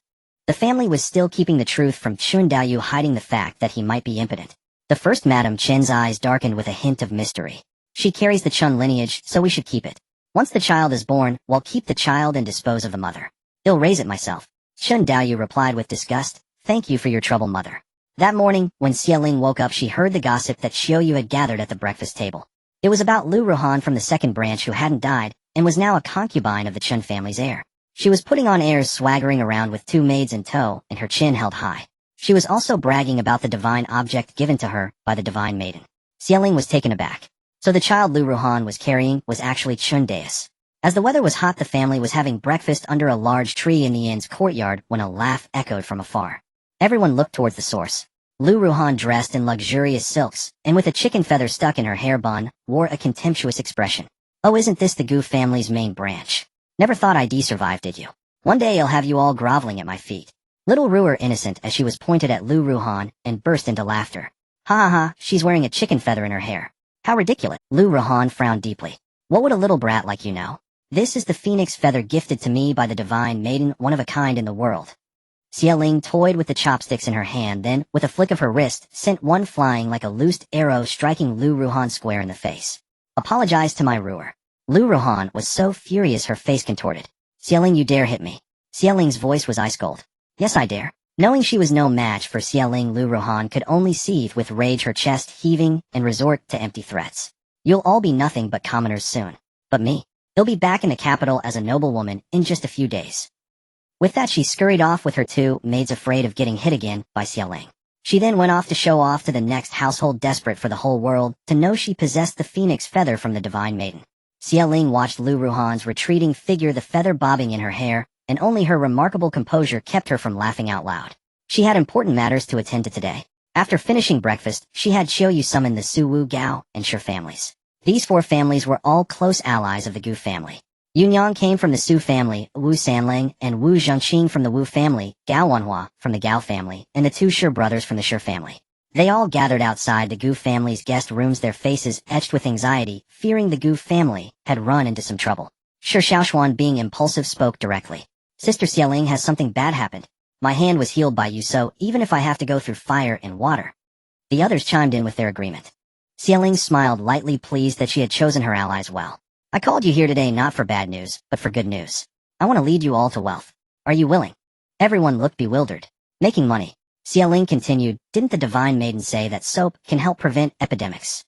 Speaker 1: The family was still keeping the truth from Chun Daoyu, hiding the fact that he might be impotent. The first Madame Chen's eyes darkened with a hint of mystery. "She carries the Chun lineage, so we should keep it. Once the child is born, we'll keep the child and dispose of the mother. I'll raise it myself." Chun Daoyu replied with disgust, "Thank you for your trouble, mother." That morning, when Xie Ling woke up, she heard the gossip that Xiao Yu had gathered at the breakfast table. It was about Lu Ruhan from the second branch who hadn't died, and was now a concubine of the Chun family's heir. She was putting on airs, swaggering around with 2 maids in tow, and her chin held high. She was also bragging about the divine object given to her by the Divine Maiden. Xie Ling was taken aback. So the child Lu Ruhan was carrying was actually Chun Deus. As the weather was hot, the family was having breakfast under a large tree in the inn's courtyard when a laugh echoed from afar. Everyone looked towards the source. Lu Ruhan, dressed in luxurious silks, and with a chicken feather stuck in her hair bun, wore a contemptuous expression. "Oh, isn't this the Gu family's main branch? Never thought I'd survive, did you? One day I'll have you all groveling at my feet." Little Ruer, innocent as she was, pointed at Lu Ruhan and burst into laughter. "Ha ha ha, she's wearing a chicken feather in her hair. How ridiculous." Lu Ruhan frowned deeply. "What would a little brat like you know? This is the phoenix feather gifted to me by the Divine Maiden, one of a kind in the world." Xie Ling toyed with the chopsticks in her hand, then, with a flick of her wrist, sent one flying like a loosed arrow, striking Lu Ruhan square in the face. "Apologize to my Ruer." Lu Ruhan was so furious her face contorted. "Xie Ling, you dare hit me?" Xie Ling's voice was ice cold. "Yes, I dare." Knowing she was no match for Xie Ling, Lu Ruhan could only seethe with rage, her chest heaving, and resort to empty threats. "You'll all be nothing but commoners soon. But me, I'll be back in the capital as a noblewoman in just a few days." With that, she scurried off with her 2 maids, afraid of getting hit again by Xie Ling. She then went off to show off to the next household, desperate for the whole world to know she possessed the phoenix feather from the Divine Maiden. Xie Ling watched Lu Ruhan's retreating figure, the feather bobbing in her hair, and only her remarkable composure kept her from laughing out loud. She had important matters to attend to today. After finishing breakfast, she had Xiao Yu summon the Su Wu Gao and Shi families. These 4 families were all close allies of the Gu family. Yunyang came from the Su family, Wu Sanling, and Wu Zhongqing from the Wu family, Gao Wanhua from the Gao family, and the 2 Shi brothers from the Shi family. They all gathered outside the Gu family's guest rooms, their faces etched with anxiety, fearing the Gu family had run into some trouble. Shi Xiaoshuan, being impulsive, spoke directly. "Sister Xie Ling, has something bad happened? My hand was healed by you, so even if I have to go through fire and water." The others chimed in with their agreement. Xie Ling smiled lightly, pleased that she had chosen her allies well. "I called you here today not for bad news, but for good news. I want to lead you all to wealth. Are you willing?" Everyone looked bewildered. "Making money?" Xie Ling continued. "Didn't the Divine Maiden say that soap can help prevent epidemics?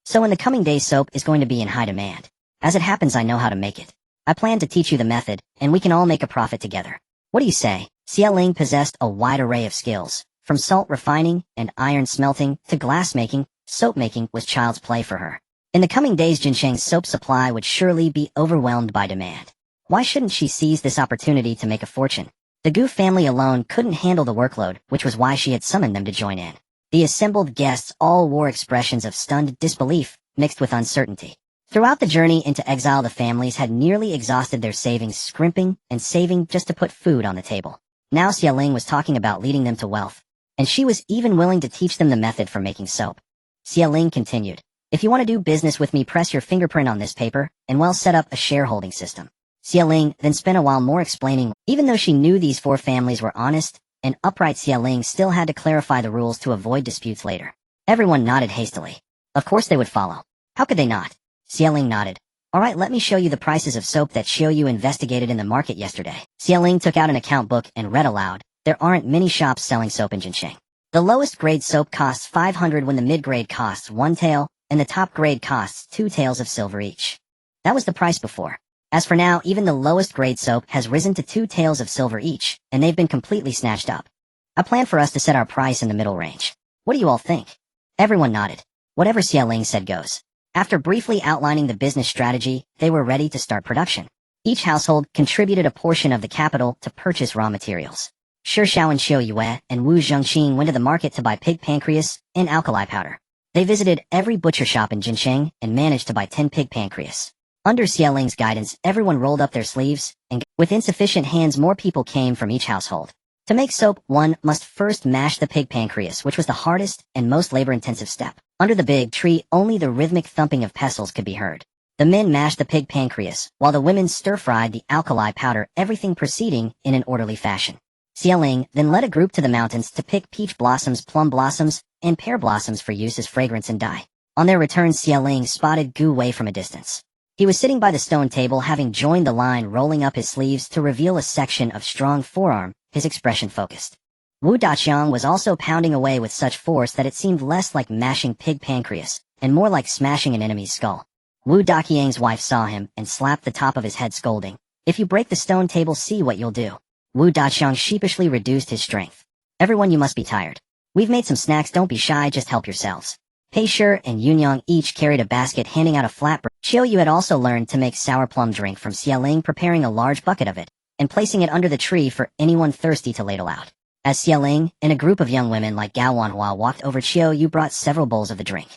Speaker 1: So in the coming days, soap is going to be in high demand. As it happens, I know how to make it. I plan to teach you the method, and we can all make a profit together. What do you say?" Xie Ling possessed a wide array of skills. From salt refining and iron smelting to glass making, soap making was child's play for her. In the coming days, Jinsheng's soap supply would surely be overwhelmed by demand. Why shouldn't she seize this opportunity to make a fortune? The Gu family alone couldn't handle the workload, which was why she had summoned them to join in. The assembled guests all wore expressions of stunned disbelief, mixed with uncertainty. Throughout the journey into exile, the families had nearly exhausted their savings, scrimping and saving just to put food on the table. Now Xie Ling was talking about leading them to wealth, and she was even willing to teach them the method for making soap. Xie Ling continued. "If you want to do business with me, press your fingerprint on this paper, and we'll set up a shareholding system." Xie Ling then spent a while more explaining. Even though she knew these 4 families were honest and upright, Xie Ling still had to clarify the rules to avoid disputes later. Everyone nodded hastily. Of course they would follow. How could they not? Xie Ling nodded. Alright, let me show you the prices of soap that Xiaoyu investigated in the market yesterday. Xiaoling took out an account book and read aloud. There aren't many shops selling soap in Jincheng. The lowest grade soap costs 500 when the mid-grade costs 1 tael, and the top grade costs 2 taels of silver each. That was the price before. As for now, even the lowest grade soap has risen to 2 taels of silver each, and they've been completely snatched up. I plan for us to set our price in the middle range. What do you all think? Everyone nodded. Whatever Xiaoling said goes. After briefly outlining the business strategy, they were ready to start production. Each household contributed a portion of the capital to purchase raw materials. Shi Xiao and Xiao Yue and Wu Zhengqing went to the market to buy pig pancreas and alkali powder. They visited every butcher shop in Jincheng and managed to buy 10 pig pancreas. Under Xiaoling's guidance, everyone rolled up their sleeves, and with insufficient hands more people came from each household. To make soap, one must first mash the pig pancreas, which was the hardest and most labor-intensive step. Under the big tree, only the rhythmic thumping of pestles could be heard. The men mashed the pig pancreas, while the women stir-fried the alkali powder, everything proceeding in an orderly fashion. Xiaoling then led a group to the mountains to pick peach blossoms, plum blossoms, and pear blossoms for use as fragrance and dye. On their return, Xiaoling spotted Gu Wei from a distance. He was sitting by the stone table, having joined the line, rolling up his sleeves to reveal a section of strong forearm, his expression focused. Wu Daqiang was also pounding away with such force that it seemed less like mashing pig pancreas, and more like smashing an enemy's skull. Wu Daqiang's wife saw him and slapped the top of his head, scolding, "If you break the stone table, see what you'll do." Wu Daqiang sheepishly reduced his strength. "Everyone, you must be tired. We've made some snacks, don't be shy, just help yourselves." Pei Shi and Yunyang each carried a basket, handing out a flat bread. Xiaoyu had also learned to make sour plum drink from Xiaoling, preparing a large bucket of it, and placing it under the tree for anyone thirsty to ladle out. As Xiaoling and a group of young women like Gao Wanhua walked over, Xiaoyu brought several bowls of the drink.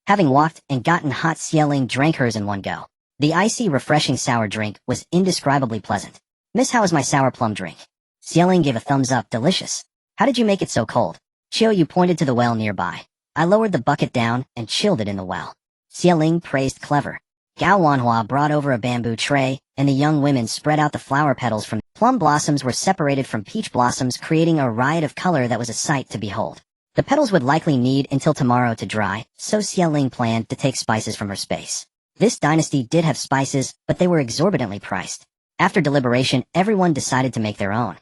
Speaker 1: Having walked and gotten hot, Xiaoling drank hers in one go. The icy, refreshing sour drink was indescribably pleasant. "Miss, how is my sour plum drink?" Xiaoling gave a thumbs up. "Delicious. How did you make it so cold?" Xiaoyu pointed to the well nearby. "I lowered the bucket down and chilled it in the well." Xiaoling praised. "Clever." Gao Wanhua brought over a bamboo tray, and the young women spread out the flower petals from plum blossoms were separated from peach blossoms, creating a riot of color that was a sight to behold. The petals would likely need until tomorrow to dry, so Xiaoling planned to take spices from her space. This dynasty did have spices, but they were exorbitantly priced. After deliberation, everyone decided to make their own.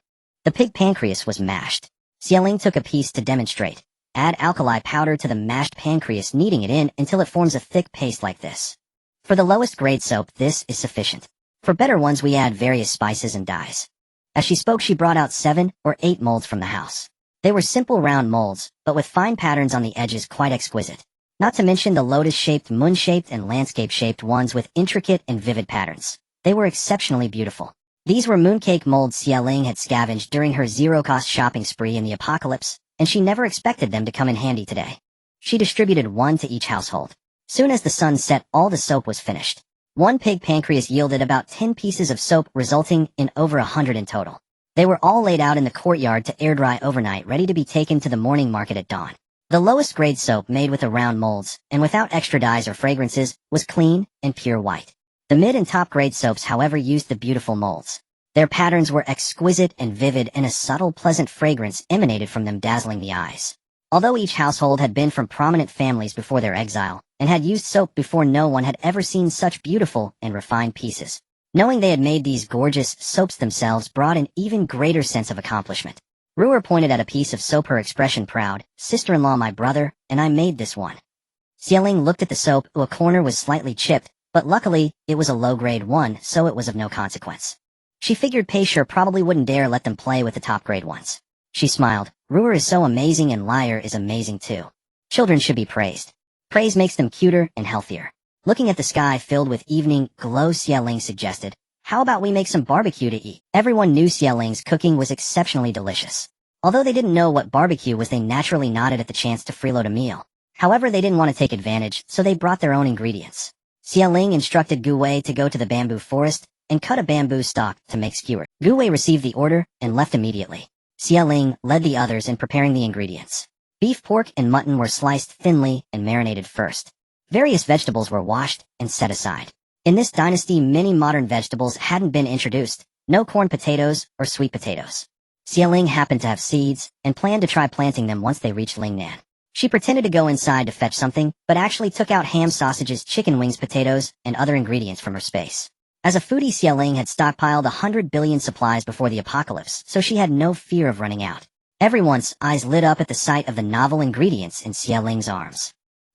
Speaker 1: The pig pancreas was mashed. Xiaoling took a piece to demonstrate. Add alkali powder to the mashed pancreas, kneading it in until it forms a thick paste like this. For the lowest grade soap, this is sufficient. For better ones, we add various spices and dyes. As she spoke, she brought out 7 or 8 molds from the house. They were simple round molds, but with fine patterns on the edges, quite exquisite. Not to mention the lotus-shaped, moon-shaped, and landscape-shaped ones with intricate and vivid patterns. They were exceptionally beautiful. These were mooncake molds Xiaoling had scavenged during her zero-cost shopping spree in the apocalypse, and she never expected them to come in handy today. She distributed 1 to each household. Soon as the sun set, all the soap was finished. 1 pig pancreas yielded about 10 pieces of soap, resulting in over 100 in total. They were all laid out in the courtyard to air dry overnight, ready to be taken to the morning market at dawn. The lowest grade soap, made with the round molds, and without extra dyes or fragrances, was clean and pure white. The mid and top grade soaps, however, used the beautiful molds. Their patterns were exquisite and vivid, and a subtle, pleasant fragrance emanated from them, dazzling the eyes. Although each household had been from prominent families before their exile, and had used soap before, no one had ever seen such beautiful and refined pieces. Knowing they had made these gorgeous soaps themselves brought an even greater sense of accomplishment. Ruer pointed at a piece of soap, her expression proud. "Sister-in-law, my brother, and I made this one." Xiaoling looked at the soap. A corner was slightly chipped, but luckily, it was a low-grade one, so it was of no consequence. She figured Pei Shi probably wouldn't dare let them play with the top-grade ones. She smiled. "Ruer is so amazing, and Liar is amazing too. Children should be praised. Praise makes them cuter and healthier." Looking at the sky filled with evening glow, Xiaoling suggested, "How about we make some barbecue to eat?" Everyone knew Xiaoling's cooking was exceptionally delicious. Although they didn't know what barbecue was, they naturally nodded at the chance to freeload a meal. However, they didn't want to take advantage, so they brought their own ingredients. Xiaoling instructed Gu Wei to go to the bamboo forest and cut a bamboo stalk to make skewer. Gu Wei received the order and left immediately. Xiaoling led the others in preparing the ingredients. Beef, pork, and mutton were sliced thinly and marinated first. Various vegetables were washed and set aside. In this dynasty, many modern vegetables hadn't been introduced. No corn potatoes or sweet potatoes. Xiaoling happened to have seeds and planned to try planting them once they reached Lingnan. She pretended to go inside to fetch something, but actually took out ham sausages, chicken wings, potatoes, and other ingredients from her space. As a foodie, Xia had stockpiled 100 billion supplies before the apocalypse, so she had no fear of running out. Everyone's eyes lit up at the sight of the novel ingredients in Xia arms.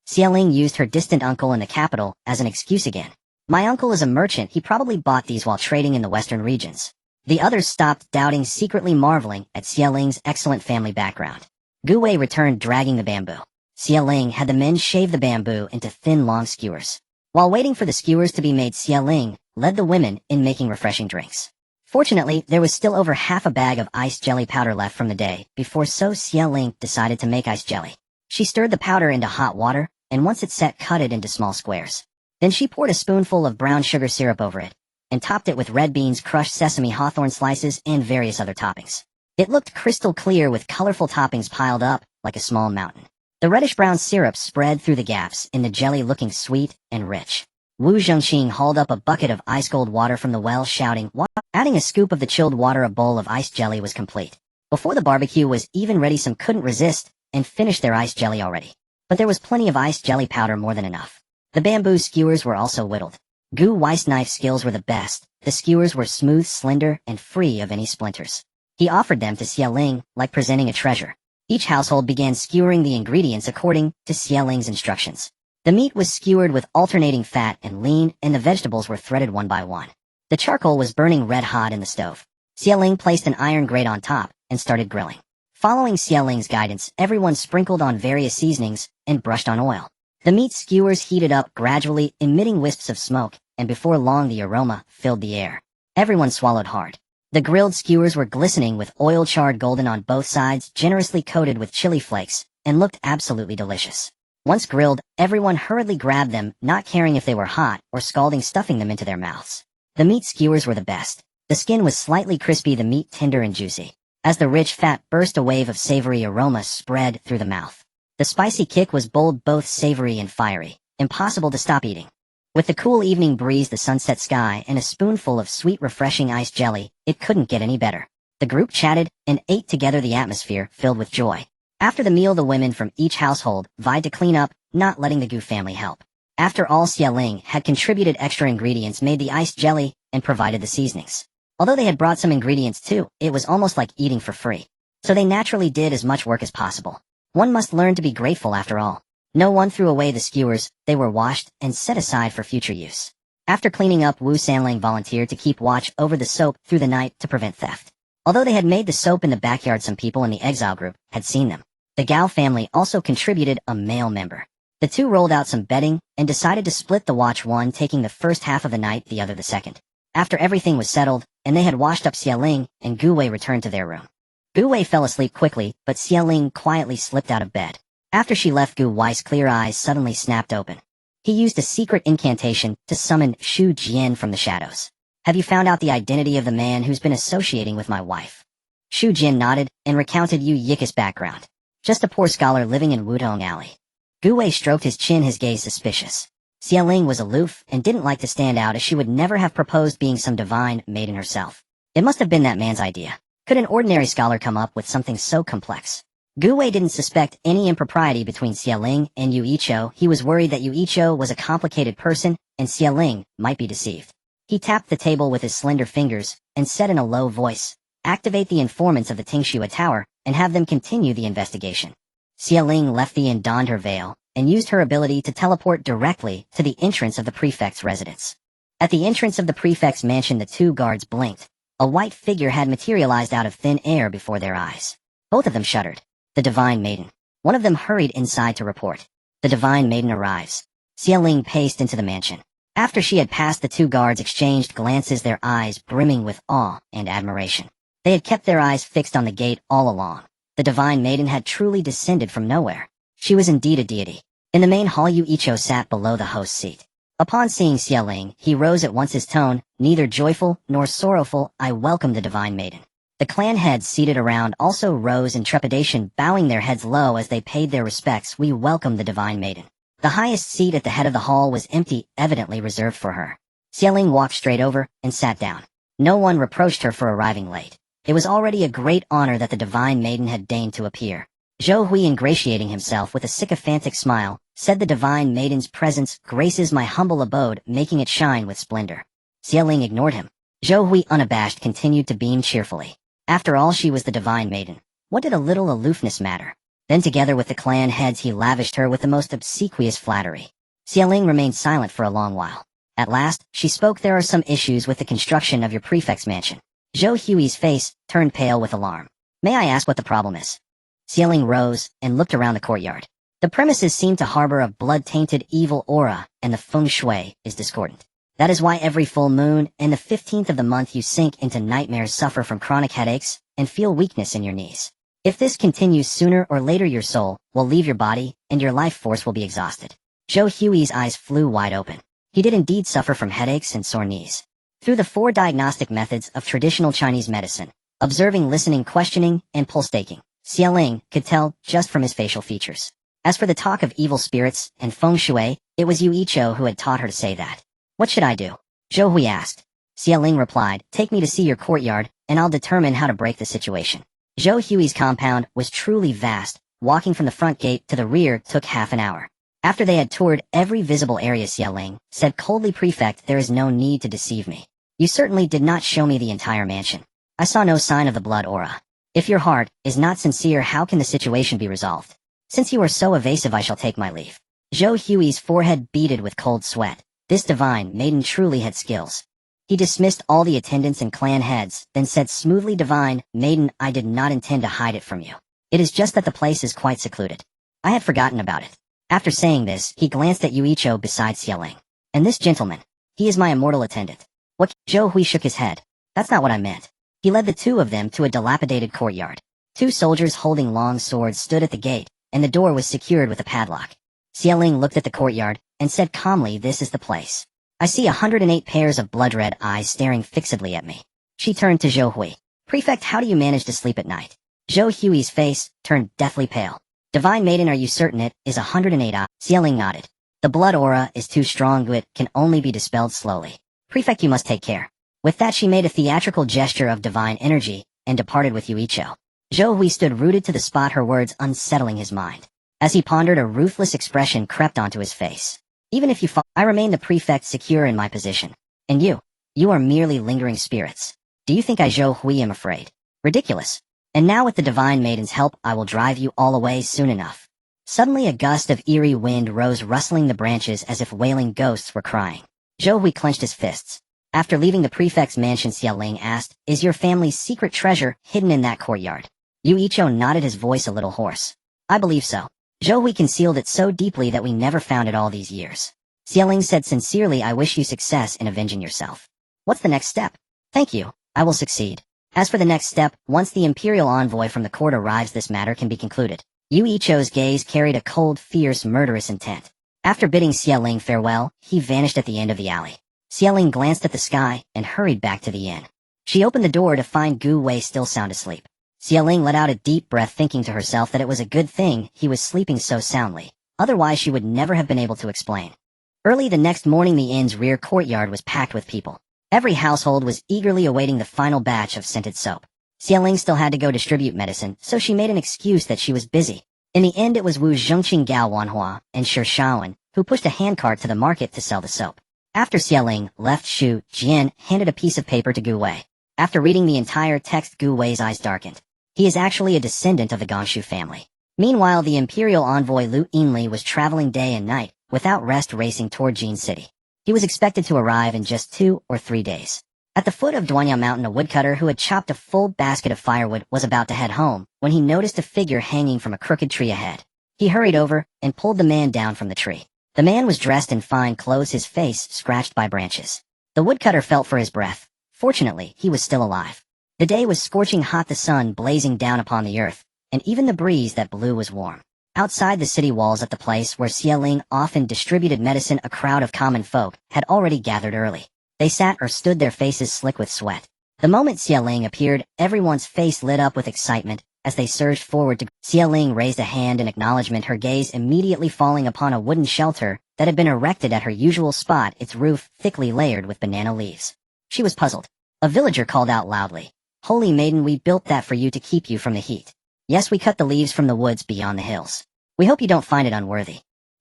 Speaker 1: Xia used her distant uncle in the capital as an excuse again. My uncle is a merchant, he probably bought these while trading in the western regions. The others stopped doubting, secretly marveling at Xia excellent family background. Gu Wei returned dragging the bamboo. Xia had the men shave the bamboo into thin long skewers. While waiting for the skewers to be made, Xia led the women in making refreshing drinks. Fortunately, there was still over half a bag of iced jelly powder left from the day before, so Xia decided to make iced jelly. She stirred the powder into hot water, and once it set, cut it into small squares. Then she poured a spoonful of brown sugar syrup over it, and topped it with red beans, crushed sesame, hawthorn slices, and various other toppings. It looked crystal clear with colorful toppings piled up like a small mountain. The reddish-brown syrup spread through the gaps in the jelly, looking sweet and rich. Wu Zhongqing hauled up a bucket of ice-cold water from the well, shouting, "What?" Adding a scoop of the chilled water, a bowl of iced jelly was complete. Before the barbecue was even ready, some couldn't resist and finished their iced jelly already. But there was plenty of iced jelly powder, more than enough. The bamboo skewers were also whittled. Gu Wei's knife skills were the best. The skewers were smooth, slender, and free of any splinters. He offered them to Xia like presenting a treasure. Each household began skewering the ingredients according to Xia instructions. The meat was skewered with alternating fat and lean, and the vegetables were threaded one by one. The charcoal was burning red hot in the stove. Xia placed an iron grate on top and started grilling. Following Xiaoling's guidance, everyone sprinkled on various seasonings and brushed on oil. The meat skewers heated up gradually, emitting wisps of smoke, and before long the aroma filled the air. Everyone swallowed hard. The grilled skewers were glistening with oil, charred golden on both sides, generously coated with chili flakes, and looked absolutely delicious. Once grilled, everyone hurriedly grabbed them, not caring if they were hot or scalding, stuffing them into their mouths. The meat skewers were the best. The skin was slightly crispy, the meat tender and juicy. As the rich fat burst, a wave of savory aroma spread through the mouth. The spicy kick was bold, both savory and fiery, impossible to stop eating. With the cool evening breeze, the sunset sky, and a spoonful of sweet, refreshing iced jelly, it couldn't get any better. The group chatted and ate together, the atmosphere filled with joy. After the meal, the women from each household vied to clean up, not letting the Gu family help. After all, Xia had contributed extra ingredients, made the iced jelly, and provided the seasonings. Although they had brought some ingredients too, it was almost like eating for free. So they naturally did as much work as possible. One must learn to be grateful after all. No one threw away the skewers, they were washed and set aside for future use. After cleaning up, Wu Sanling volunteered to keep watch over the soap through the night to prevent theft. Although they had made the soap in the backyard, some people in the Exile group had seen them. The Gao family also contributed a male member. The two rolled out some bedding and decided to split the watch, one taking the first half of the night, the other the second. After everything was settled, and they had washed up, Xia and Gu Wei returned to their room. Gu Wei fell asleep quickly, but Xia quietly slipped out of bed. After she left, Gu Wei's clear eyes suddenly snapped open. He used a secret incantation to summon Shu Jian from the shadows. "Have you found out the identity of the man who's been associating with my wife?" Shu Jian nodded and recounted Yu Yika's background. Just a poor scholar living in Wudong Alley. Gu Wei stroked his chin, his gaze suspicious. Xia was aloof and didn't like to stand out, as she would never have proposed being some divine maiden herself. It must have been that man's idea. Could an ordinary scholar come up with something so complex? Gu Wei didn't suspect any impropriety between Xia and Yu Ichou. He was worried that Yu Ichou was a complicated person and Xia might be deceived. He tapped the table with his slender fingers and said in a low voice, "Activate the informants of the Tingxua Tower and have them continue the investigation." Xia left the inn, donned her veil, and used her ability to teleport directly to the entrance of the prefect's residence. At the entrance of the prefect's mansion, the two guards blinked. A white figure had materialized out of thin air before their eyes. Both of them shuddered. The Divine Maiden. One of them hurried inside to report. The Divine Maiden arrives. Xia paced into the mansion. After she had passed, the two guards exchanged glances, their eyes brimming with awe and admiration. They had kept their eyes fixed on the gate all along. The Divine Maiden had truly descended from nowhere. She was indeed a deity. In the main hall, Yu Ichou sat below the host's seat. Upon seeing Xia he rose at once, his tone neither joyful nor sorrowful. "I welcome the Divine Maiden." The clan heads seated around also rose in trepidation, bowing their heads low as they paid their respects. "We welcome the Divine Maiden." The highest seat at the head of the hall was empty, evidently reserved for her. Xia walked straight over and sat down. No one reproached her for arriving late. It was already a great honor that the Divine Maiden had deigned to appear. Zhou Hui, ingratiating himself with a sycophantic smile, said the divine maiden's presence graces my humble abode, making it shine with splendor. Xie Ling ignored him. Zhou Hui, unabashed, continued to beam cheerfully. After all, she was the divine maiden. What did a little aloofness matter? Then together with the clan heads he lavished her with the most obsequious flattery. Xie Ling remained silent for a long while. At last, she spoke. There are some issues with the construction of your prefect's mansion. Zhou Hui's face turned pale with alarm. May I ask what the problem is? Xie Ling rose and looked around the courtyard. The premises seem to harbor a blood-tainted evil aura, and the feng shui is discordant. That is why every full moon and the 15th of the month you sink into nightmares, suffer from chronic headaches, and feel weakness in your knees. If this continues, sooner or later your soul will leave your body, and your life force will be exhausted. Zhou Hui's eyes flew wide open. He did indeed suffer from headaches and sore knees. Through the 4 diagnostic methods of traditional Chinese medicine, observing, listening, questioning, and pulse taking, Xie Ling could tell just from his facial features. As for the talk of evil spirits and feng shui, it was Yu Ichou who had taught her to say that. What should I do? Zhou Hui asked. Xie Ling replied, take me to see your courtyard, and I'll determine how to break the situation. Zhou Hui's compound was truly vast. Walking from the front gate to the rear took half an hour. After they had toured every visible area, Xie Ling said coldly, Prefect, there is no need to deceive me. You certainly did not show me the entire mansion. I saw no sign of the blood aura. If your heart is not sincere, how can the situation be resolved? Since you are so evasive, I shall take my leave. Zhou Hui's forehead beaded with cold sweat. This divine maiden truly had skills. He dismissed all the attendants and clan heads, then said smoothly, Divine maiden, I did not intend to hide it from you. It is just that the place is quite secluded. I had forgotten about it. After saying this, he glanced at Yu Ichou beside Xie Ling. And this gentleman, he is my immortal attendant. What? Zhou Hui shook his head. That's not what I meant. He led the 2 of them to a dilapidated courtyard. 2 soldiers holding long swords stood at the gate, and the door was secured with a padlock. Xie Ling looked at the courtyard and said calmly, this is the place. I see 108 pairs of blood-red eyes staring fixedly at me. She turned to Zhou Hui. Prefect, how do you manage to sleep at night? Zhou Hui's face turned deathly pale. Divine maiden, are you certain it is 108 eyes? Xie Ling nodded. The blood aura is too strong, it can only be dispelled slowly. Prefect, you must take care. With that, she made a theatrical gesture of divine energy and departed with Yu Ichou. Zhou Hui stood rooted to the spot, her words unsettling his mind. As he pondered, a ruthless expression crept onto his face. Even if you fall, I remain the prefect, secure in my position. And you are merely lingering spirits. Do you think I, Zhou Hui, am afraid? Ridiculous. And now with the divine maiden's help, I will drive you all away soon enough. Suddenly a gust of eerie wind rose, rustling the branches as if wailing ghosts were crying. Zhou Hui clenched his fists. After leaving the prefect's mansion, Xie Ling asked, is your family's secret treasure hidden in that courtyard? Yu Ichou nodded, his voice a little hoarse. I believe so. Zhou Hui concealed it so deeply that we never found it all these years. Xie Ling said sincerely, I wish you success in avenging yourself. What's the next step? Thank you. I will succeed. As for the next step, once the imperial envoy from the court arrives, this matter can be concluded. Yu Ichou's gaze carried a cold, fierce, murderous intent. After bidding Xie Ling farewell, he vanished at the end of the alley. Xie Ling glanced at the sky and hurried back to the inn. She opened the door to find Gu Wei still sound asleep. Xie Ling let out a deep breath, thinking to herself that it was a good thing he was sleeping so soundly. Otherwise she would never have been able to explain. Early the next morning, the inn's rear courtyard was packed with people. Every household was eagerly awaiting the final batch of scented soap. Xie Ling still had to go distribute medicine, so she made an excuse that she was busy. In the end, it was Wu Zhongqing, Gao Wanhua, and Shi Shaowen who pushed a handcart to the market to sell the soap. After Xie Ling left, Shu Jian handed a piece of paper to Gu Wei. After reading the entire text, Gu Wei's eyes darkened. He is actually a descendant of the Gongshu family. Meanwhile, the imperial envoy Lu Yinli was traveling day and night, without rest, racing toward Jin City. He was expected to arrive in just 2 or 3 days. At the foot of Duanya Mountain, a woodcutter who had chopped a full basket of firewood was about to head home, when he noticed a figure hanging from a crooked tree ahead. He hurried over and pulled the man down from the tree. The man was dressed in fine clothes, his face scratched by branches. The woodcutter felt for his breath. Fortunately, he was still alive. The day was scorching hot, the sun blazing down upon the earth, and even the breeze that blew was warm. Outside the city walls, at the place where Xie Ling often distributed medicine, a crowd of common folk had already gathered early. They sat or stood, their faces slick with sweat. The moment Xie Ling appeared, everyone's face lit up with excitement as they surged forward to. Xie Ling raised a hand in acknowledgement, her gaze immediately falling upon a wooden shelter that had been erected at her usual spot, its roof thickly layered with banana leaves. She was puzzled. A villager called out loudly, "Holy maiden, we built that for you to keep you from the heat." Yes, we cut the leaves from the woods beyond the hills. We hope you don't find it unworthy.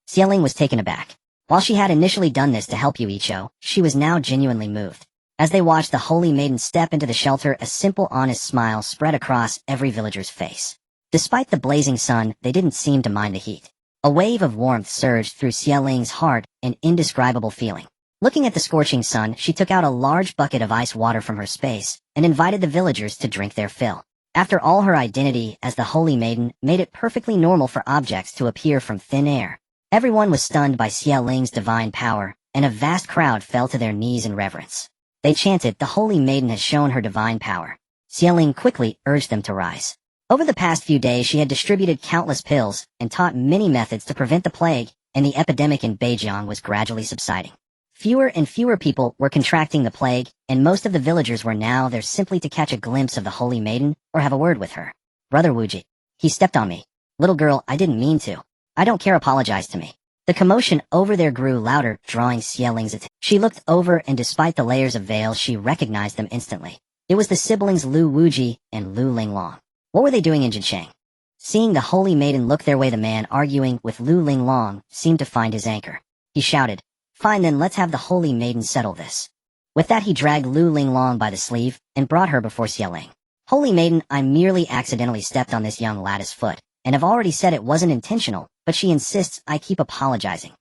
Speaker 1: Xialing was taken aback. While she had initially done this to help Yuicho, she was now genuinely moved. As they watched the holy maiden step into the shelter, a simple, honest smile spread across every villager's face. Despite the blazing sun, they didn't seem to mind the heat. A wave of warmth surged through Xialing's heart, an indescribable feeling. Looking at the scorching sun, she took out a large bucket of ice water from her space and invited the villagers to drink their fill. After all, her identity as the holy maiden made it perfectly normal for objects to appear from thin air. Everyone was stunned by Xialing's divine power, and a vast crowd fell to their knees in reverence. They chanted, "The holy maiden has shown her divine power." Xialing quickly urged them to rise. Over the past few days, she had distributed countless pills and taught many methods to prevent the plague, and the epidemic in Beijiang was gradually subsiding. Fewer and fewer people were contracting the plague, and most of the villagers were now there simply to catch a glimpse of the holy maiden or have a word with her. "Brother Wuji, he stepped on me. Little girl, I didn't mean to. I don't care, apologize to me." The commotion over there grew louder, drawing Xialing's attention. She looked over, and despite the layers of veil, she recognized them instantly. It was the siblings Lu Wuji and Lu Linglong. What were they doing in Jincheng? Seeing the holy maiden look their way, the man arguing with Lu Linglong seemed to find his anchor. He shouted, "Fine then, let's have the holy maiden settle this." With that, he dragged Lu Linglong by the sleeve and brought her before Xialing. "Holy maiden, I merely accidentally stepped on this young lad's foot, and have already said it wasn't intentional, but she insists I keep apologizing."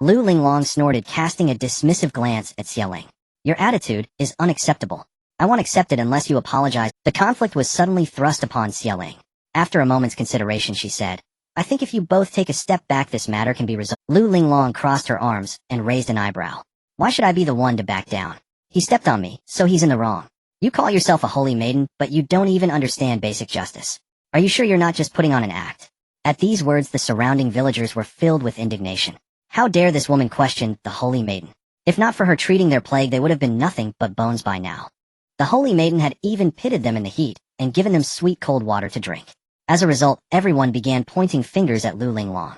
Speaker 1: Lu Linglong snorted, casting a dismissive glance at Xialing. "Your attitude is unacceptable. I won't accept it unless you apologize." The conflict was suddenly thrust upon Xialing. After a moment's consideration, she said, "I think if you both take a step back, this matter can be resolved." Lu Linglong crossed her arms and raised an eyebrow. "Why should I be the one to back down? He stepped on me, so he's in the wrong. You call yourself a holy maiden, but you don't even understand basic justice. Are you sure you're not just putting on an act?" At these words, the surrounding villagers were filled with indignation. How dare this woman question the holy maiden? If not for her treating their plague, they would have been nothing but bones by now. The holy maiden had even pitted them in the heat and given them sweet cold water to drink. As a result, everyone began pointing fingers at Lu Linglong.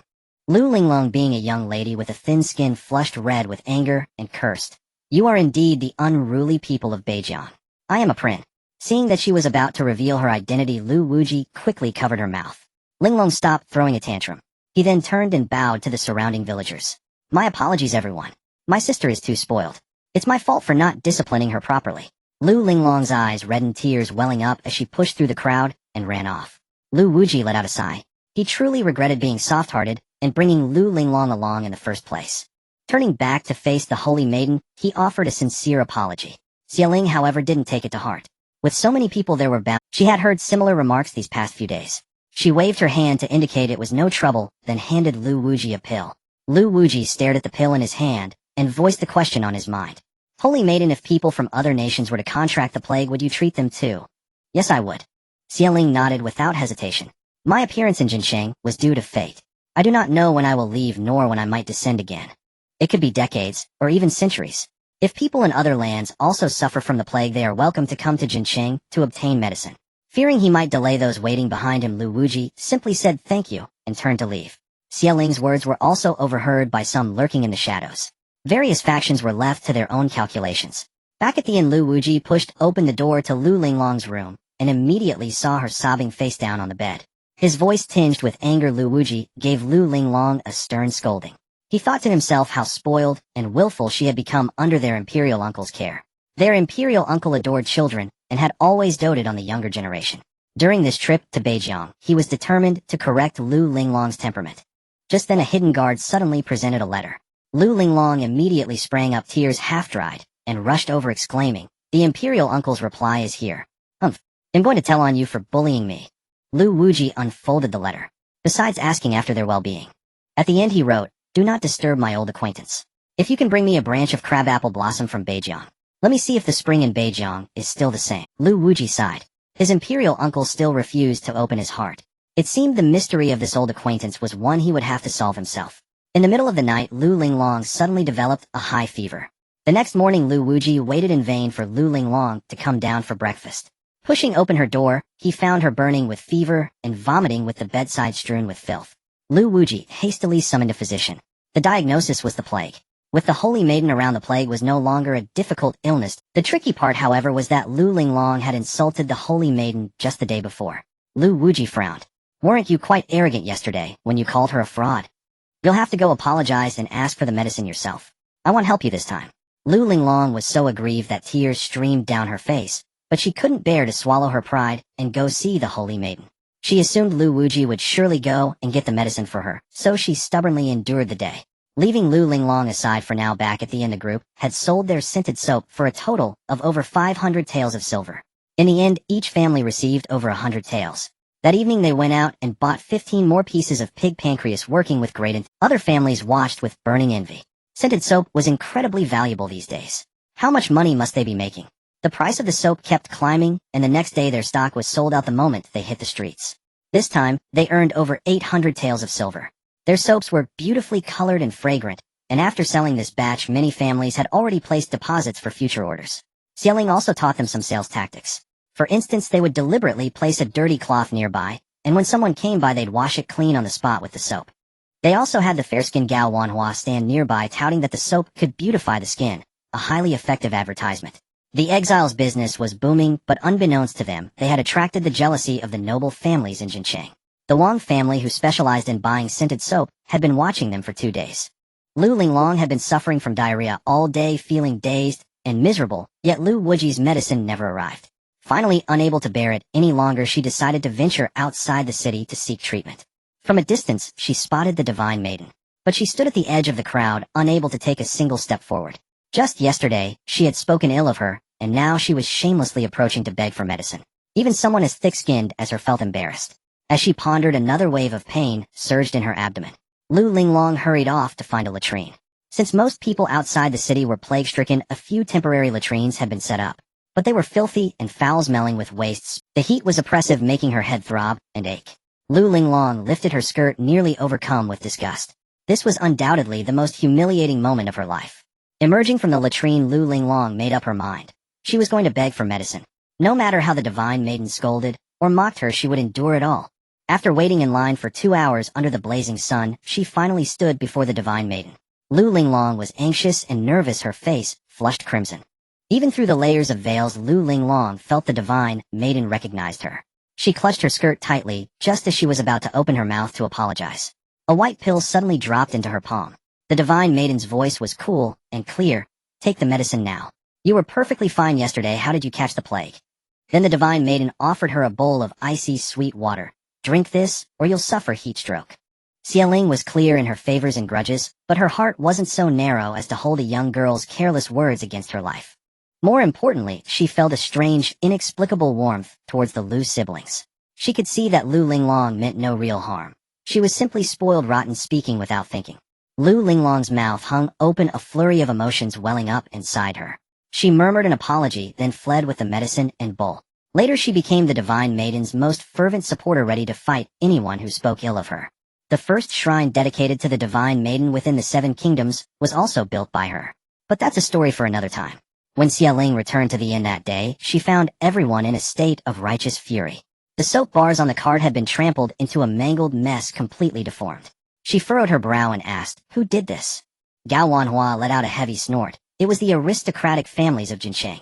Speaker 1: Lu Linglong, being a young lady with a thin skin, flushed red with anger and cursed, "You are indeed the unruly people of Beijiang. I am a prince." Seeing that she was about to reveal her identity, Lu Wuji quickly covered her mouth. Linglong stopped throwing a tantrum. He then turned and bowed to the surrounding villagers. "My apologies, everyone. My sister is too spoiled. It's my fault for not disciplining her properly." Lu Linglong's eyes reddened, tears welling up as she pushed through the crowd and ran off. Lu Wuji let out a sigh. He truly regretted being soft-hearted and bringing Lu Linglong along in the first place. Turning back to face the holy maiden, he offered a sincere apology. Xialing, however, didn't take it to heart. With so many people there were bound, she had heard similar remarks these past few days. She waved her hand to indicate it was no trouble, then handed Lu Wuji a pill. Lu Wuji stared at the pill in his hand and voiced the question on his mind. "Holy maiden, if people from other nations were to contract the plague, would you treat them too?" "Yes, I would." Xialing nodded without hesitation. "My appearance in Jincheng was due to fate. I do not know when I will leave nor when I might descend again. It could be decades, or even centuries. If people in other lands also suffer from the plague, they are welcome to come to Jincheng to obtain medicine." Fearing he might delay those waiting behind him, Lu Wuji simply said thank you and turned to leave. Xialing's words were also overheard by some lurking in the shadows. Various factions were left to their own calculations. Back at the inn, Lu Wuji pushed open the door to Lu Linglong's room and immediately saw her sobbing face down on the bed. His voice tinged with anger, Lu Wuji gave Lu Linglong a stern scolding. He thought to himself how spoiled and willful she had become under their imperial uncle's care. Their imperial uncle adored children and had always doted on the younger generation. During this trip to Beijiang, he was determined to correct Lu Linglong's temperament. Just then a hidden guard suddenly presented a letter. Lu Linglong immediately sprang up, tears half-dried, and rushed over exclaiming, "The imperial uncle's reply is here. Humph, I'm going to tell on you for bullying me." Lu Wuji unfolded the letter, besides asking after their well-being. At the end he wrote, "Do not disturb my old acquaintance. If you can bring me a branch of crabapple blossom from Beijiang, let me see if the spring in Beijiang is still the same." Lu Wuji sighed. His imperial uncle still refused to open his heart. It seemed the mystery of this old acquaintance was one he would have to solve himself. In the middle of the night, Lu Linglong suddenly developed a high fever. The next morning, Lu Wuji waited in vain for Lu Linglong to come down for breakfast. Pushing open her door, he found her burning with fever and vomiting with the bedside strewn with filth. Lu Wuji hastily summoned a physician. The diagnosis was the plague. With the holy maiden around, the plague was no longer a difficult illness. The tricky part, however, was that Lu Linglong had insulted the holy maiden just the day before. Lu Wuji frowned. Weren't you quite arrogant yesterday when you called her a fraud? You'll have to go apologize and ask for the medicine yourself. I won't help you this time. Lu Linglong was so aggrieved that tears streamed down her face, but she couldn't bear to swallow her pride and go see the holy maiden. She assumed Lu Wuji would surely go and get the medicine for her, so she stubbornly endured the day. Leaving Lu Linglong aside for now, back at the end, the group had sold their scented soap for a total of over 500 taels of silver. In the end, each family received over 100 taels. That evening they went out and bought 15 more pieces of pig pancreas, working with great other families watched with burning envy. Scented soap was incredibly valuable these days. How much money must they be making? The price of the soap kept climbing, and the next day their stock was sold out the moment they hit the streets. This time, they earned over 800 taels of silver. Their soaps were beautifully colored and fragrant, and after selling this batch, many families had already placed deposits for future orders. Xieling also taught them some sales tactics. For instance, they would deliberately place a dirty cloth nearby, and when someone came by they'd wash it clean on the spot with the soap. They also had the fair-skinned Gao Wanhua stand nearby, touting that the soap could beautify the skin, a highly effective advertisement. The Exile's business was booming, but unbeknownst to them, they had attracted the jealousy of the noble families in Jincheng. The Wang family, who specialized in buying scented soap, had been watching them for 2 days. Lu Linglong had been suffering from diarrhea all day, feeling dazed and miserable, yet Lu Wuji's medicine never arrived. Finally, unable to bear it any longer, she decided to venture outside the city to seek treatment. From a distance, she spotted the divine maiden. But she stood at the edge of the crowd, unable to take a single step forward. Just yesterday, she had spoken ill of her, and now she was shamelessly approaching to beg for medicine. Even someone as thick-skinned as her felt embarrassed. As she pondered, another wave of pain surged in her abdomen. Lu Linglong hurried off to find a latrine. Since most people outside the city were plague-stricken, a few temporary latrines had been set up. But they were filthy and foul-smelling with wastes. The heat was oppressive, making her head throb and ache. Lu Linglong lifted her skirt, nearly overcome with disgust. This was undoubtedly the most humiliating moment of her life. Emerging from the latrine, Lu Linglong made up her mind. She was going to beg for medicine. No matter how the divine maiden scolded or mocked her, she would endure it all. After waiting in line for 2 hours under the blazing sun, she finally stood before the divine maiden. Lu Linglong was anxious and nervous, her face flushed crimson. Even through the layers of veils, Lu Linglong felt the divine maiden recognized her. She clutched her skirt tightly, just as she was about to open her mouth to apologize. A white pill suddenly dropped into her palm. The divine maiden's voice was cool and clear. "Take the medicine now. You were perfectly fine yesterday. How did you catch the plague?" Then the divine maiden offered her a bowl of icy sweet water. "Drink this, or you'll suffer heat stroke." Xieling was clear in her favors and grudges, but her heart wasn't so narrow as to hold a young girl's careless words against her life. More importantly, she felt a strange, inexplicable warmth towards the Lu siblings. She could see that Lu Linglong meant no real harm. She was simply spoiled rotten, speaking without thinking. Lu Linglong's mouth hung open, a flurry of emotions welling up inside her. She murmured an apology, then fled with the medicine and bowl. Later she became the divine maiden's most fervent supporter, ready to fight anyone who spoke ill of her. The first shrine dedicated to the divine maiden within the 7 kingdoms was also built by her. But that's a story for another time. When Xieling returned to the inn that day, she found everyone in a state of righteous fury. The soap bars on the cart had been trampled into a mangled mess, completely deformed. She furrowed her brow and asked, "Who did this?" Gao Wanhua let out a heavy snort. It was the aristocratic families of Jincheng.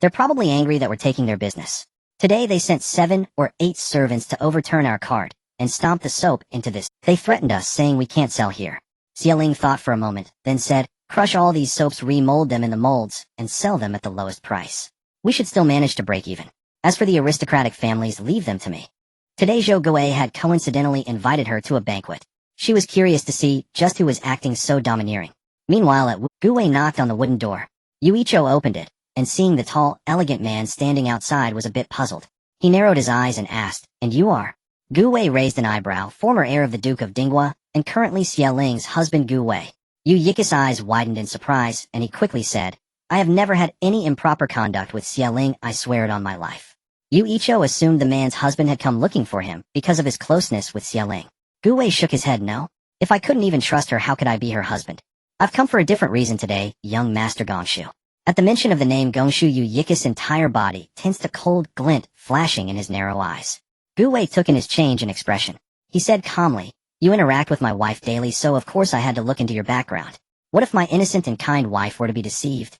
Speaker 1: They're probably angry that we're taking their business. Today they sent 7 or 8 servants to overturn our cart and stomp the soap into this. They threatened us, saying we can't sell here. Xieling thought for a moment, then said, "Crush all these soaps, remold them in the molds, and sell them at the lowest price. We should still manage to break even. As for the aristocratic families, leave them to me." Today Zhou Gui had coincidentally invited her to a banquet. She was curious to see just who was acting so domineering. Meanwhile, Gui knocked on the wooden door. Yuicho opened it, and seeing the tall, elegant man standing outside was a bit puzzled. He narrowed his eyes and asked, "And you are?" Gui raised an eyebrow, former heir of the Duke of Dinghua, and currently Xiaoling's husband Gui. Yu Yiki's eyes widened in surprise, and he quickly said, "I have never had any improper conduct with Xiaoling, I swear it on my life." Yu Icho assumed the man's husband had come looking for him because of his closeness with Xiaoling. Gui shook his head. "No. If I couldn't even trust her, how could I be her husband? I've come for a different reason today, young Master Gongshu." At the mention of the name Gongshu, Yu Yiki's entire body tensed, a cold glint flashing in his narrow eyes. Gui took in his change in expression. He said calmly, "You interact with my wife daily, so of course I had to look into your background. What if my innocent and kind wife were to be deceived?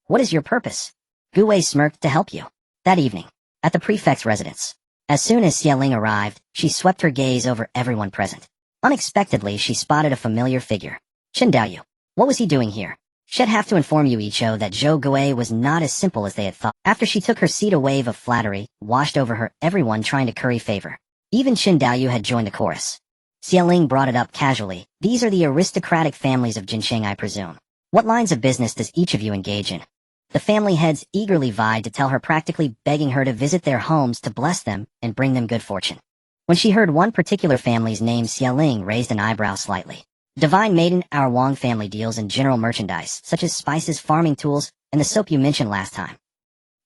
Speaker 1: What is your purpose?" Gui smirked. "To help you." That evening, at the prefect's residence, As soon as Xie arrived, she swept her gaze over everyone present. Unexpectedly, she spotted a familiar figure. Chen Daoyu. What was he doing here? She'd have to inform Yu Icho that Zhou Gui was not as simple as they had thought. After she took her seat, a wave of flattery washed over her, everyone trying to curry favor. Even Chen Daoyu had joined the chorus. Xie brought it up casually. These are the aristocratic families of Jincheng, I presume. What lines of business does each of you engage in? The family heads eagerly vied to tell her, practically begging her to visit their homes to bless them and bring them good fortune. When she heard one particular family's name, Xie raised an eyebrow slightly. Divine Maiden, our Wang family deals in general merchandise, such as spices, farming tools, and the soap you mentioned last time.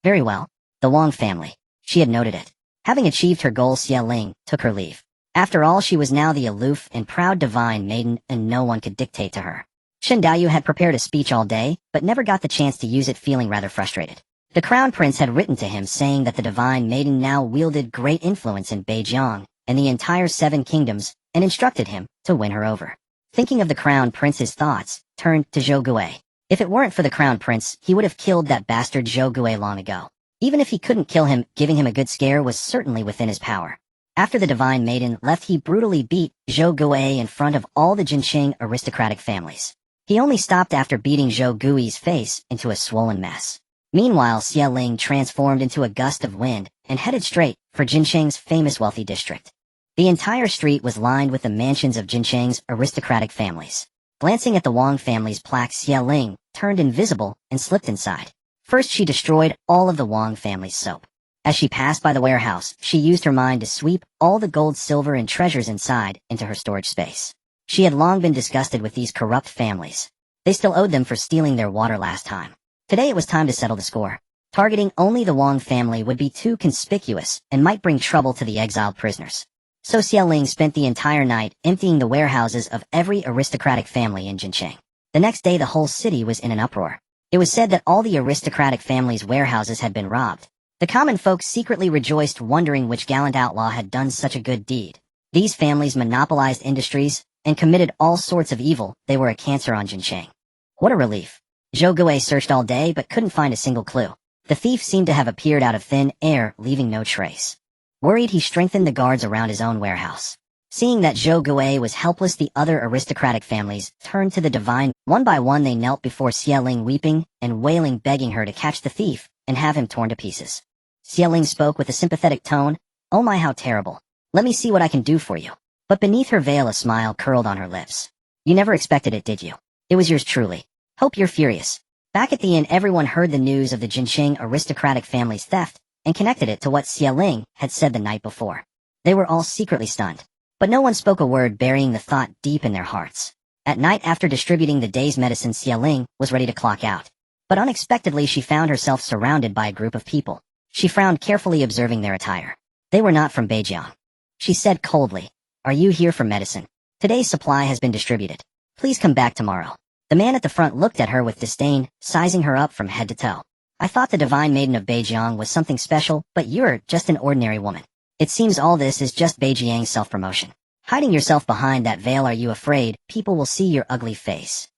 Speaker 1: Very well. The Wang family. She had noted it. Having achieved her goal, Xie took her leave. After all, she was now the aloof and proud Divine Maiden, and no one could dictate to her. Chen Daoyu had prepared a speech all day, but never got the chance to use it, feeling rather frustrated. The Crown Prince had written to him saying that the Divine Maiden now wielded great influence in Beijiang and the entire 7 kingdoms, and instructed him to win her over. Thinking of the Crown Prince's thoughts, turned to Zhou Gui. If it weren't for the Crown Prince, he would have killed that bastard Zhou Gui long ago. Even if he couldn't kill him, giving him a good scare was certainly within his power. After the Divine Maiden left, he brutally beat Zhou Gui in front of all the Jincheng aristocratic families. He only stopped after beating Zhou Gui's face into a swollen mess. Meanwhile, Xie transformed into a gust of wind and headed straight for Jincheng's famous wealthy district. The entire street was lined with the mansions of Jincheng's aristocratic families. Glancing at the Wang family's plaque, Xie turned invisible and slipped inside. First, she destroyed all of the Wang family's soap. As she passed by the warehouse, she used her mind to sweep all the gold, silver, and treasures inside into her storage space. She had long been disgusted with these corrupt families. They still owed them for stealing their water last time. Today it was time to settle the score. Targeting only the Wang family would be too conspicuous and might bring trouble to the exiled prisoners. So Xie spent the entire night emptying the warehouses of every aristocratic family in Jincheng. The next day, the whole city was in an uproar. It was said that all the aristocratic families' warehouses had been robbed. The common folk secretly rejoiced, wondering which gallant outlaw had done such a good deed. These families monopolized industries and committed all sorts of evil. They were a cancer on Jincheng. What a relief. Zhou Gui searched all day but couldn't find a single clue. The thief seemed to have appeared out of thin air, leaving no trace. Worried, he strengthened the guards around his own warehouse. Seeing that Zhou Gui was helpless, the other aristocratic families turned to the divine. One by one, they knelt before Xie weeping and wailing, begging her to catch the thief and have him torn to pieces. Xie spoke with a sympathetic tone. Oh my, how terrible. Let me see what I can do for you. But beneath her veil, a smile curled on her lips. You never expected it, did you? It was yours truly. Hope you're furious. Back at the inn, everyone heard the news of the Jincheng aristocratic family's theft and connected it to what Xie had said the night before. They were all secretly stunned. But no one spoke a word, burying the thought deep in their hearts. At night, after distributing the day's medicine, Xie was ready to clock out. But unexpectedly, she found herself surrounded by a group of people. She frowned, carefully observing their attire. They were not from Beijiang. She said coldly, Are you here for medicine? Today's supply has been distributed. Please come back tomorrow. The man at the front looked at her with disdain, sizing her up from head to toe. I thought the Divine Maiden of Beijiang was something special, but you're just an ordinary woman. It seems all this is just Beijiang's self-promotion. Hiding yourself behind that veil, are you afraid people will see your ugly face?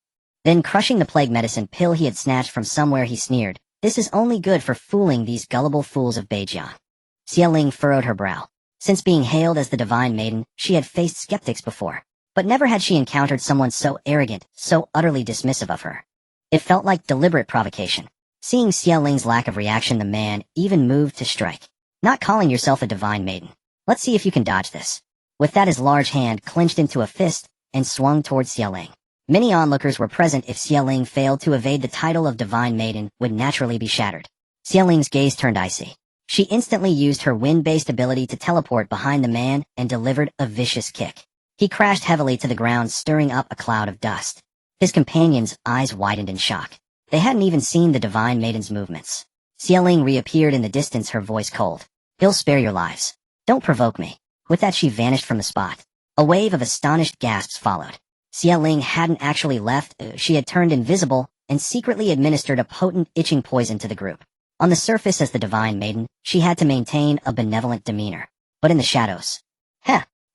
Speaker 1: Then, crushing the plague medicine pill he had snatched from somewhere, he sneered, This is only good for fooling these gullible fools of Beijiang. Xie furrowed her brow. Since being hailed as the Divine Maiden, she had faced skeptics before. But never had she encountered someone so arrogant, so utterly dismissive of her. It felt like deliberate provocation. Seeing Xie lack of reaction, the man even moved to strike. Not calling yourself a Divine Maiden. Let's see if you can dodge this. With that, his large hand clenched into a fist and swung towards Xie. Many onlookers were present. If Xie failed to evade, the title of Divine Maiden would naturally be shattered. Xieling's gaze turned icy. She instantly used her wind-based ability to teleport behind the man and delivered a vicious kick. He crashed heavily to the ground, stirring up a cloud of dust. His companions' eyes widened in shock. They hadn't even seen the Divine Maiden's movements. Xie reappeared in the distance, her voice cold. He'll spare your lives. Don't provoke me. With that, she vanished from the spot. A wave of astonished gasps followed. Xie hadn't actually left, she had turned invisible and secretly administered a potent itching poison to the group. On the surface, as the Divine Maiden, she had to maintain a benevolent demeanor. But in the shadows,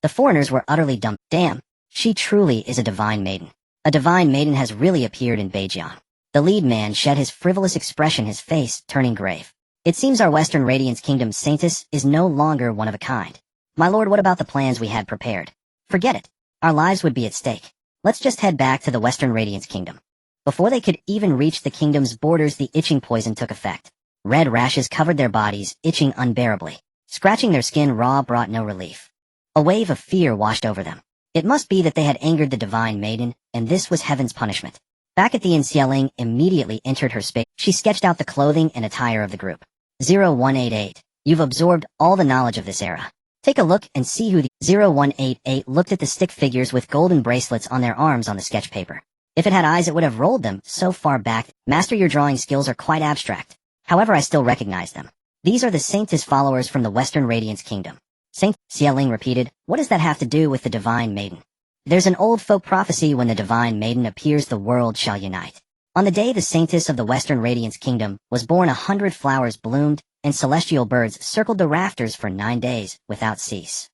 Speaker 1: the foreigners were utterly dumb. Damn, she truly is a Divine Maiden. A Divine Maiden has really appeared in Beijiang. The lead man shed his frivolous expression, his face turning grave. It seems our Western Radiance Kingdom's Saintess is no longer one of a kind. My lord, what about the plans we had prepared? Forget it. Our lives would be at stake. Let's just head back to the Western Radiance Kingdom. Before they could even reach the kingdom's borders, the itching poison took effect. Red rashes covered their bodies, itching unbearably. Scratching their skin raw brought no relief. A wave of fear washed over them. It must be that they had angered the Divine Maiden, and this was heaven's punishment. Back at the inn, Xiaoling immediately entered her space. She sketched out the clothing and attire of the group. 0188. You've absorbed all the knowledge of this era. Take a look and see who the 0188 looked at the stick figures with golden bracelets on their arms on the sketch paper. If it had eyes, it would have rolled them so far back. Master, your drawing skills are quite abstract. However, I still recognize them. These are the Saintess followers from the Western Radiance Kingdom. Saint, Xiaoling repeated. What does that have to do with the Divine Maiden? There's an old folk prophecy: when the Divine Maiden appears, the world shall unite. On the day the Saintess of the Western Radiance Kingdom was born, 100 flowers bloomed, and celestial birds circled the rafters for 9 days without cease.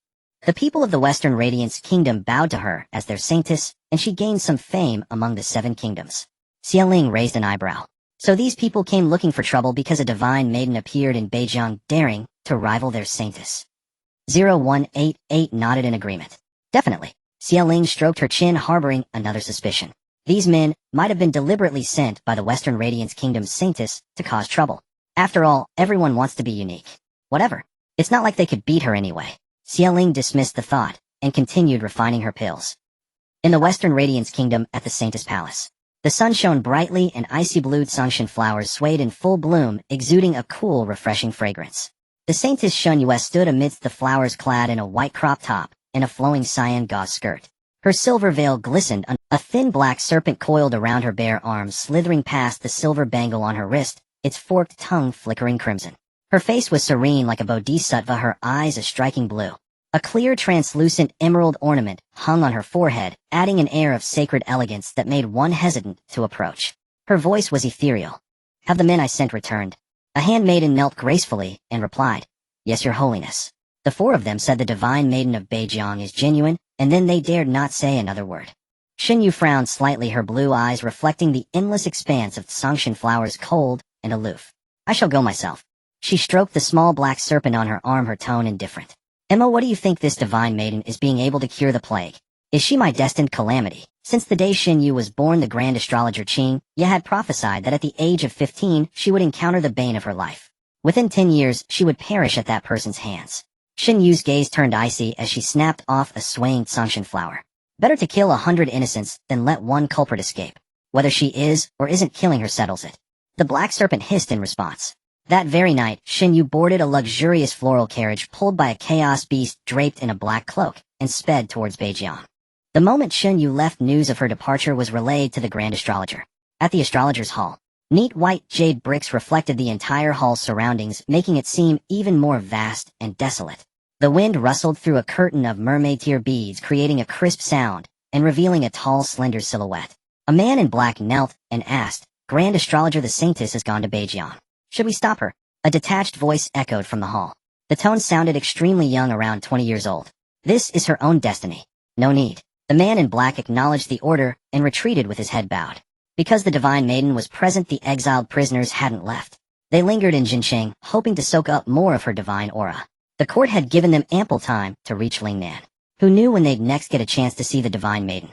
Speaker 1: The people of the Western Radiance Kingdom bowed to her as their Saintess, and she gained some fame among the 7 kingdoms. Xiaoling raised an eyebrow. So these people came looking for trouble because a Divine Maiden appeared in Beijiang, daring to rival their Saintess. 0188 nodded in agreement. Definitely. Xiaoling stroked her chin, harboring another suspicion. These men might have been deliberately sent by the Western Radiance Kingdom's Saintess to cause trouble. After all, everyone wants to be unique. Whatever. It's not like they could beat her anyway. Xiaoling dismissed the thought and continued refining her pills. In the Western Radiance Kingdom at the Saintess Palace, the sun shone brightly and icy blue Songshan flowers swayed in full bloom, exuding a cool, refreshing fragrance. The Saintess Shunyue stood amidst the flowers, clad in a white crop top and a flowing cyan gauze skirt. Her silver veil glistened, a thin black serpent coiled around her bare arms, slithering past the silver bangle on her wrist, its forked tongue flickering crimson. Her face was serene like a bodhisattva, her eyes a striking blue. A clear, translucent emerald ornament hung on her forehead, adding an air of sacred elegance that made one hesitant to approach. Her voice was ethereal. Have the men I sent returned? A handmaiden knelt gracefully and replied, Yes, your holiness. The 4 of them said the Divine Maiden of Beijiang is genuine, and then they dared not say another word. Xinyu frowned slightly, her blue eyes reflecting the endless expanse of Songshan flowers, cold and aloof. I shall go myself. She stroked the small black serpent on her arm, her tone indifferent. Emma, what do you think this Divine Maiden is being able to cure the plague? Is she my destined calamity? Since the day Xinyu was born, the Grand Astrologer Qing Ye had prophesied that at the age of 15 she would encounter the bane of her life. Within 10 years she would perish at that person's hands. Xinyu's gaze turned icy as she snapped off a swaying Songshan flower. Better to kill 100 innocents than let one culprit escape. Whether she is or isn't killing her settles it. The black serpent hissed in response. That very night, Xinyu boarded a luxurious floral carriage pulled by a chaos beast draped in a black cloak and sped towards Beijiang. The moment Xinyu left, news of her departure was relayed to the Grand Astrologer. At the astrologer's hall, neat white jade bricks reflected the entire hall's surroundings, making it seem even more vast and desolate. The wind rustled through a curtain of mermaid-tear beads, creating a crisp sound and revealing a tall, slender silhouette. A man in black knelt and asked, Grand Astrologer, the Saintess has gone to Beijiang. Should we stop her? A detached voice echoed from the hall. The tone sounded extremely young, around 20 years old. This is her own destiny. No need. The man in black acknowledged the order and retreated with his head bowed. Because the Divine Maiden was present, the exiled prisoners hadn't left. They lingered in Jincheng, hoping to soak up more of her divine aura. The court had given them ample time to reach Lingnan. Who knew when they'd next get a chance to see the Divine Maiden?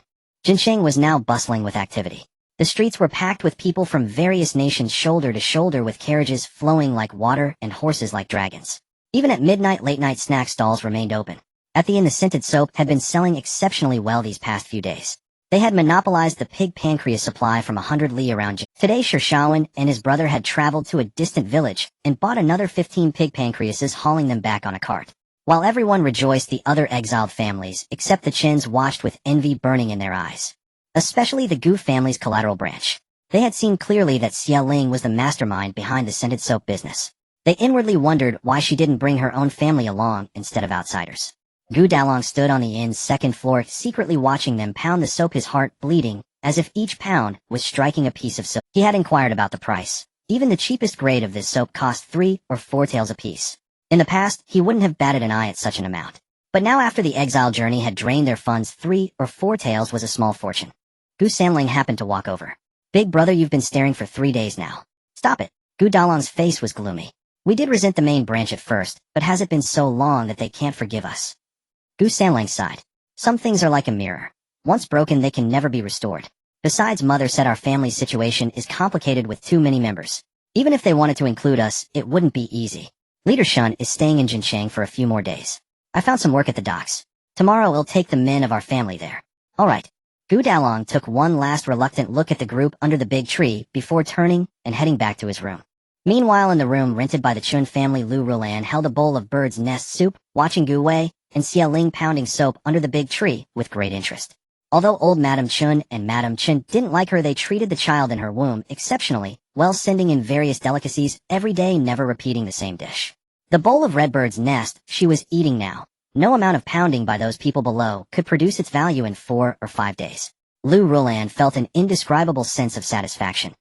Speaker 1: Jincheng was now bustling with activity. The streets were packed with people from various nations, shoulder to shoulder, with carriages flowing like water and horses like dragons. Even at midnight, late-night snack stalls remained open. At the inn, the scented soap had been selling exceptionally well these past few days. They had monopolized the pig pancreas supply from 100 li around. Today, Shaowen and his brother had traveled to a distant village and bought another 15 pig pancreases, hauling them back on a cart. While everyone rejoiced, the other exiled families, except the Chins, watched with envy burning in their eyes. Especially the Gu family's collateral branch. They had seen clearly that Xiaoling was the mastermind behind the scented soap business. They inwardly wondered why she didn't bring her own family along instead of outsiders. Gu Dalong stood on the inn's second floor, secretly watching them pound the soap, his heart bleeding, as if each pound was striking a piece of soap. He had inquired about the price. Even the cheapest grade of this soap cost 3 or 4 taels apiece. In the past, he wouldn't have batted an eye at such an amount. But now, after the exile journey had drained their funds, 3 or 4 taels was a small fortune. Gu Sanling happened to walk over. Big brother, you've been staring for 3 days now. Stop it. Gu Dalong's face was gloomy. We did resent the main branch at first, but has it been so long that they can't forgive us? Gu Sanlang sighed. Some things are like a mirror. Once broken, they can never be restored. Besides, Mother said our family's situation is complicated with too many members. Even if they wanted to include us, it wouldn't be easy. Leader Shun is staying in Jincheng for a few more days. I found some work at the docks. Tomorrow we'll take the men of our family there. Alright. Gu Dalong took one last reluctant look at the group under the big tree before turning and heading back to his room. Meanwhile, in the room rented by the Chun family, Lu Rulan held a bowl of bird's nest soup, watching Gu Wei and Xia Ling pounding soap under the big tree with great interest. Although old Madame Chun and Madame Chen didn't like her, they treated the child in her womb exceptionally well, sending in various delicacies every day, never repeating the same dish. The bowl of Redbird's nest she was eating now. No amount of pounding by those people below could produce its value in 4 or 5 days. Lu Rulan felt an indescribable sense of satisfaction.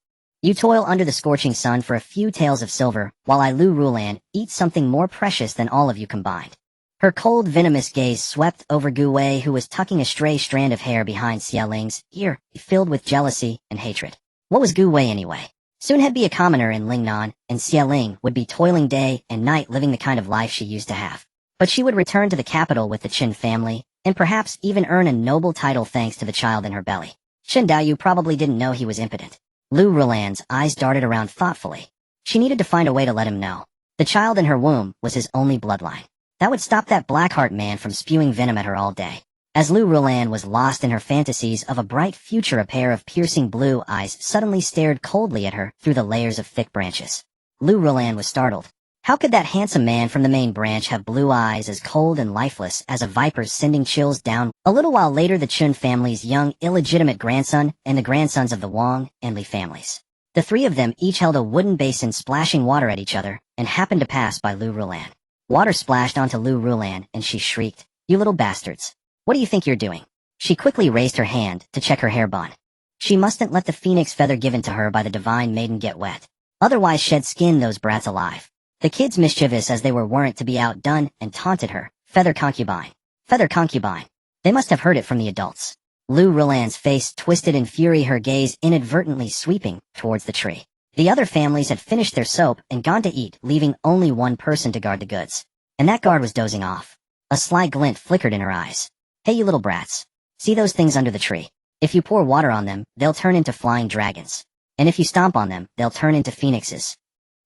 Speaker 1: You toil under the scorching sun for a few taels of silver, while I, Lu Rulan, eat something more precious than all of you combined. Her cold, venomous gaze swept over Gu Wei, who was tucking a stray strand of hair behind Xia Ling's ear, filled with jealousy and hatred. What was Gu Wei anyway? Soon he'd be a commoner in Lingnan, and Xia Ling would be toiling day and night living the kind of life she used to have. But she would return to the capital with the Qin family, and perhaps even earn a noble title thanks to the child in her belly. Chen Daoyu probably didn't know he was impotent. Lu Rulan's eyes darted around thoughtfully. She needed to find a way to let him know. The child in her womb was his only bloodline. That would stop that Blackheart man from spewing venom at her all day. As Lu Rulan was lost in her fantasies of a bright future, a pair of piercing blue eyes suddenly stared coldly at her through the layers of thick branches. Lu Rulan was startled. How could that handsome man from the main branch have blue eyes as cold and lifeless as a viper's, sending chills down? A little while later, the Chun family's young, illegitimate grandson and the grandsons of the Wang and Li families. The three of them each held a wooden basin splashing water at each other and happened to pass by Lu Rulan. Water splashed onto Lu Rulan and she shrieked, "You little bastards. What do you think you're doing?" She quickly raised her hand to check her hair bond. She mustn't let the phoenix feather given to her by the divine maiden get wet. Otherwise she'd skin those brats alive. The kids, mischievous as they weren't to be outdone, and taunted her. Feather concubine. Feather concubine. They must have heard it from the adults. Lu Rulan's face twisted in fury, her gaze inadvertently sweeping towards the tree. The other families had finished their soap and gone to eat, leaving only one person to guard the goods. And that guard was dozing off. A sly glint flickered in her eyes. "Hey, you little brats. See those things under the tree? If you pour water on them, they'll turn into flying dragons. And if you stomp on them, they'll turn into phoenixes."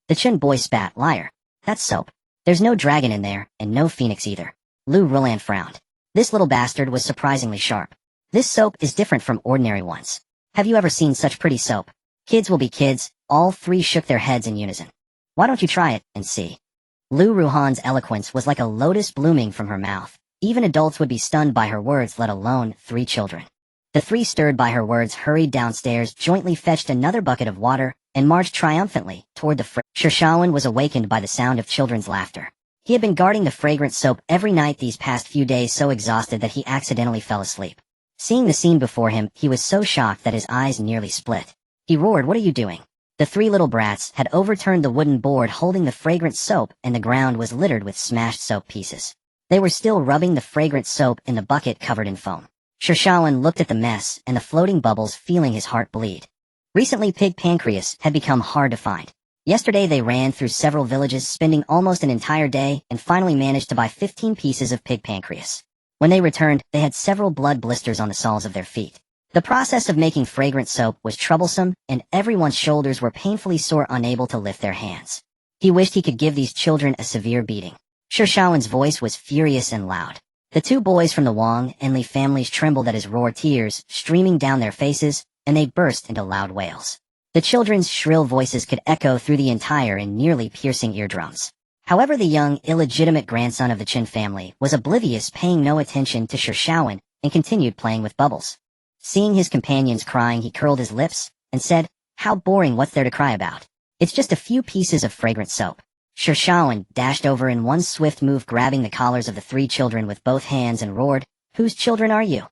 Speaker 1: The Chun boy spat. "Liar. That's soap. There's no dragon in there, and no phoenix either." Lu Rulan frowned. This little bastard was surprisingly sharp. "This soap is different from ordinary ones. Have you ever seen such pretty soap?" "Kids will be kids." All three shook their heads in unison. "Why don't you try it and see?" Lu Ruhan's eloquence was like a lotus blooming from her mouth. Even adults would be stunned by her words, let alone 3 children. The 3, stirred by her words, hurried downstairs, jointly fetched another bucket of water, and marched triumphantly toward the Shirshawan was awakened by the sound of children's laughter. He had been guarding the fragrant soap every night these past few days, so exhausted that he accidentally fell asleep. Seeing the scene before him, he was so shocked that his eyes nearly split. He roared, "What are you doing?" The 3 little brats had overturned the wooden board holding the fragrant soap, and the ground was littered with smashed soap pieces. They were still rubbing the fragrant soap in the bucket covered in foam. Shirshawan looked at the mess and the floating bubbles, feeling his heart bleed. Recently, pig pancreas had become hard to find. Yesterday they ran through several villages, spending almost an entire day, and finally managed to buy 15 pieces of pig pancreas. When they returned, they had several blood blisters on the soles of their feet. The process of making fragrant soap was troublesome, and everyone's shoulders were painfully sore, unable to lift their hands. He wished he could give these children a severe beating. Shirshawan's voice was furious and loud. The 2 boys from the Wang and Li families trembled at his roar, tears streaming down their faces, and they burst into loud wails. The children's shrill voices could echo through the entire and nearly piercing eardrums. However, the young, illegitimate grandson of the Qin family was oblivious, paying no attention to Shirshawan, and continued playing with bubbles. Seeing his companions crying, he curled his lips and said, "How boring, what's there to cry about? It's just a few pieces of fragrant soap." Shirshawan dashed over in one swift move, grabbing the collars of the 3 children with both hands and roared, "Whose children are you?"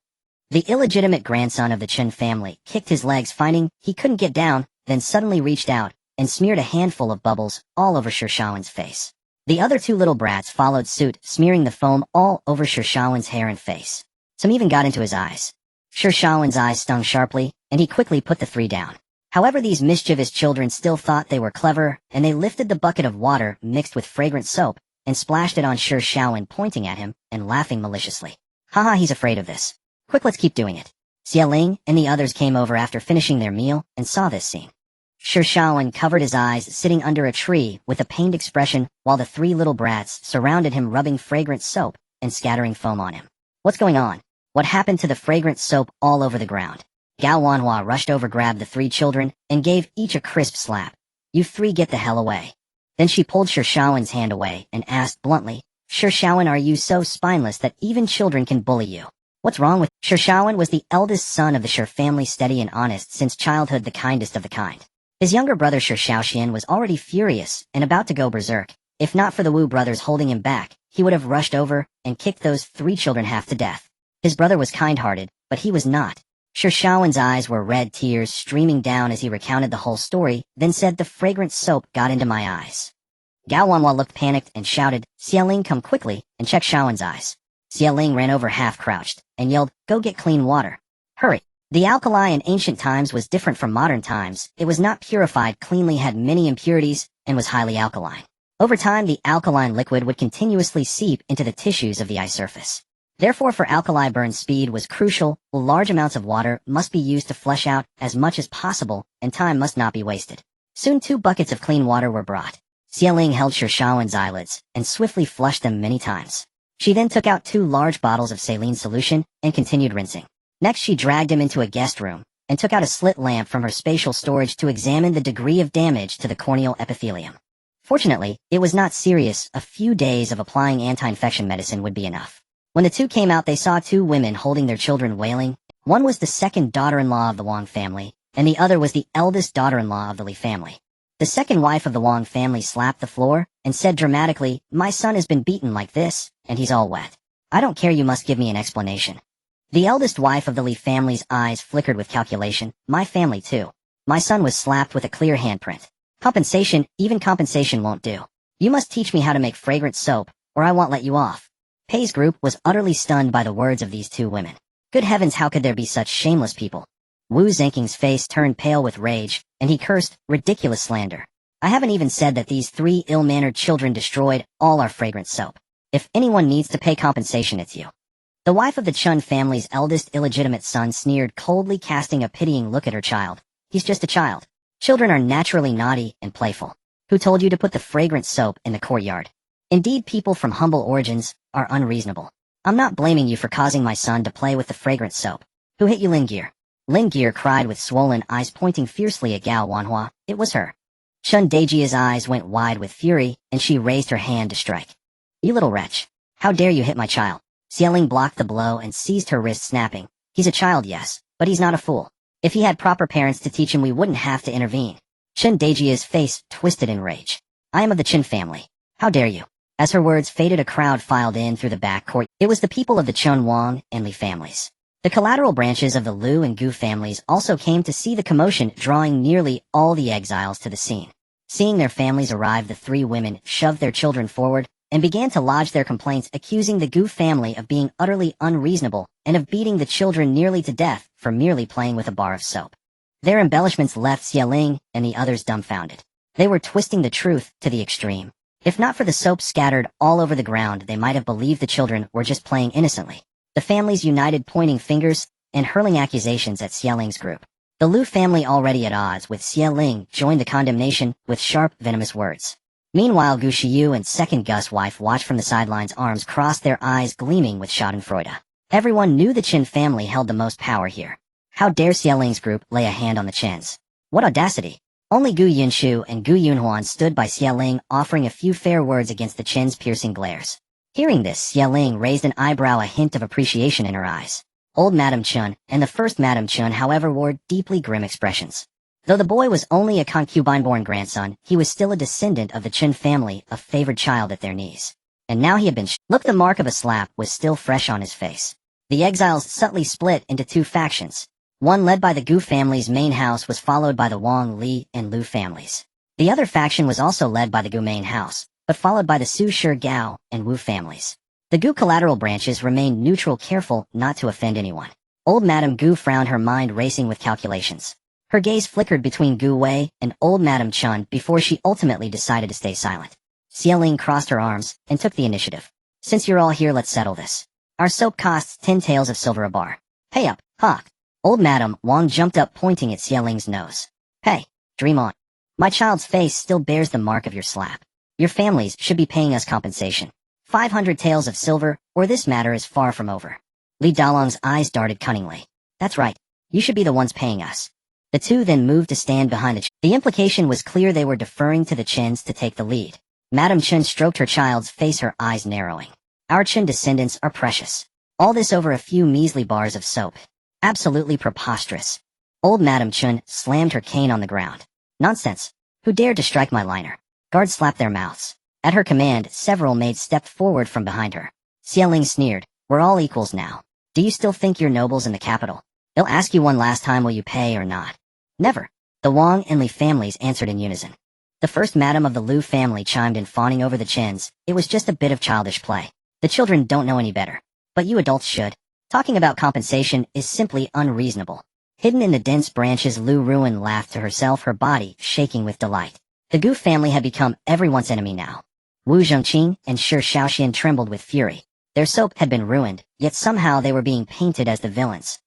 Speaker 1: The illegitimate grandson of the Chen family kicked his legs, finding he couldn't get down, then suddenly reached out and smeared a handful of bubbles all over Shirshawan's face. The other 2 little brats followed suit, smearing the foam all over Shirshawan's hair and face. Some even got into his eyes. Shirshawan's eyes stung sharply, and he quickly put the 3 down. However, these mischievous children still thought they were clever, and they lifted the bucket of water mixed with fragrant soap and splashed it on Shi Shaowen, pointing at him and laughing maliciously. Haha, he's afraid of this. Quick, let's keep doing it. Xie Ling and the others came over after finishing their meal and saw this scene. Shi Shaowen covered his eyes, sitting under a tree with a pained expression, while the three little brats surrounded him, rubbing fragrant soap and scattering foam on him. What's going on? What happened to the fragrant soap all over the ground? Gao Wanhua rushed over, grabbed the three children, and gave each a crisp slap. You three get the hell away. Then she pulled Shi Shaowen's hand away and asked bluntly, Shi Shaowen, are you so spineless that even children can bully you? What's wrong with— Shi Shaowen was the eldest son of the Shi family, steady and honest since childhood, the kindest of the kind. His younger brother Shi Shaoxian was already furious and about to go berserk. If not for the Wu brothers holding him back, he would have rushed over and kicked those three children half to death. His brother was kind-hearted, but he was not. Shi Shaowen's eyes were red, tears streaming down as he recounted the whole story, then said, the fragrant soap got into my eyes. Gao Wanhua looked panicked and shouted, Xie Ling, come quickly and check Shaowen's eyes. Xie Ling ran over, half-crouched, and yelled, go get clean water. Hurry. The alkali in ancient times was different from modern times. It was not purified cleanly, had many impurities, and was highly alkaline. Over time, the alkaline liquid would continuously seep into the tissues of the eye surface. Therefore, for alkali burn, speed was crucial. Large amounts of water must be used to flush out as much as possible, and time must not be wasted. Soon 2 buckets of clean water were brought. Xie Ling held Shi Shaowen's eyelids and swiftly flushed them many times. She then took out 2 large bottles of saline solution and continued rinsing. Next, she dragged him into a guest room and took out a slit lamp from her spatial storage to examine the degree of damage to the corneal epithelium. Fortunately, it was not serious. A few days of applying anti-infection medicine would be enough. When the 2 came out, they saw 2 women holding their children, wailing. One was the second daughter-in-law of the Wang family, and the other was the eldest daughter-in-law of the Li family. The second wife of the Wang family slapped the floor and said dramatically, my son has been beaten like this, and he's all wet. I don't care, you must give me an explanation. The eldest wife of the Li family's eyes flickered with calculation. My family too. My son was slapped with a clear handprint. Compensation, even compensation won't do. You must teach me how to make fragrant soap, or I won't let you off. Pei's group was utterly stunned by the words of these 2 women. Good heavens, how could there be such shameless people? Wu Zenking's face turned pale with rage, and he cursed, ridiculous slander. I haven't even said that these 3 ill-mannered children destroyed all our fragrant soap. If anyone needs to pay compensation, it's you. The wife of the Chun family's eldest illegitimate son sneered coldly, casting a pitying look at her child. He's just a child. Children are naturally naughty and playful. Who told you to put the fragrant soap in the courtyard? Indeed, people from humble origins are unreasonable. I'm not blaming you for causing my son to play with the fragrant soap. Who hit you, Linggear? Linggear cried with swollen eyes, pointing fiercely at Gao Wanhua. It was her. Chun Daijia's eyes went wide with fury, and she raised her hand to strike. You little wretch. How dare you hit my child? Xie Ling blocked the blow and seized her wrist, snapping. He's a child, yes, but he's not a fool. If he had proper parents to teach him, we wouldn't have to intervene. Chun Daijia's face twisted in rage. I am of the Chin family. How dare you? As her words faded, a crowd filed in through the back court. It was the people of the Chun Wang and Li families. The collateral branches of the Lu and Gu families also came to see the commotion, drawing nearly all the exiles to the scene. Seeing their families arrive, the 3 women shoved their children forward and began to lodge their complaints, accusing the Gu family of being utterly unreasonable and of beating the children nearly to death for merely playing with a bar of soap. Their embellishments left Xie Ling and the others dumbfounded. They were twisting the truth to the extreme. If not for the soap scattered all over the ground, they might have believed the children were just playing innocently. The families united, pointing fingers and hurling accusations at Xie Ling's group. The Lu family, already at odds with Xie Ling, joined the condemnation with sharp, venomous words. Meanwhile, Gu Shiyu and second Gus' wife watched from the sidelines, arms crossed, their eyes gleaming with schadenfreude. Everyone knew the Qin family held the most power here. How dare Xie Ling's group lay a hand on the Qins? What audacity! Only Gu Yunshu and Gu Yunhuan stood by Xie Ling, offering a few fair words against the Qin's piercing glares. Hearing this, Xie Ling raised an eyebrow, a hint of appreciation in her eyes. Old Madame Chun and the first Madame Chun, however, wore deeply grim expressions. Though the boy was only a concubine-born grandson, he was still a descendant of the Chun family, a favored child at their knees. And now he had been Look, the mark of a slap was still fresh on his face. The exiles subtly split into 2 factions. One, led by the Gu family's main house, was followed by the Wang, Li, and Lu families. The other faction was also led by the Gu main house, but followed by the Su Shi Gao and Wu families. The Gu collateral branches remained neutral, careful not to offend anyone. Old Madame Gu frowned, her mind racing with calculations. Her gaze flickered between Gu Wei and old Madame Chun before she ultimately decided to stay silent. Xie Ling crossed her arms and took the initiative. Since you're all here, let's settle this. Our soap costs 10 taels of silver a bar. Pay up, Hawk. Old Madame Wang jumped up, pointing at Xie Ling's nose. Hey, dream on. My child's face still bears the mark of your slap. Your families should be paying us compensation. 500 taels of silver, or this matter is far from over. Li Dalong's eyes darted cunningly. That's right. You should be the ones paying us. The two then moved to stand behind the implication was clear, they were deferring to the Chins to take the lead. Madame Chun stroked her child's face, her eyes narrowing. Our Chun descendants are precious. All this over a few measly bars of soap. Absolutely preposterous. Old Madame Chun slammed her cane on the ground. Nonsense. Who dared to strike my liner? Guards slapped their mouths. At her command, several maids stepped forward from behind her. Xie Ling sneered. We're all equals now. Do you still think you're nobles in the capital? They'll ask you one last time, will you pay or not? Never. The Wang and Li families answered in unison. The first madam of the Liu family chimed in, fawning over the Chins. It was just a bit of childish play. The children don't know any better. But you adults should. Talking about compensation is simply unreasonable. Hidden in the dense branches, Lu Ruan laughed to herself, her body shaking with delight. The Gu family had become everyone's enemy now. Wu Zhongqing and Shi Shaoxian trembled with fury. Their soap had been ruined, yet somehow they were being painted as the villains.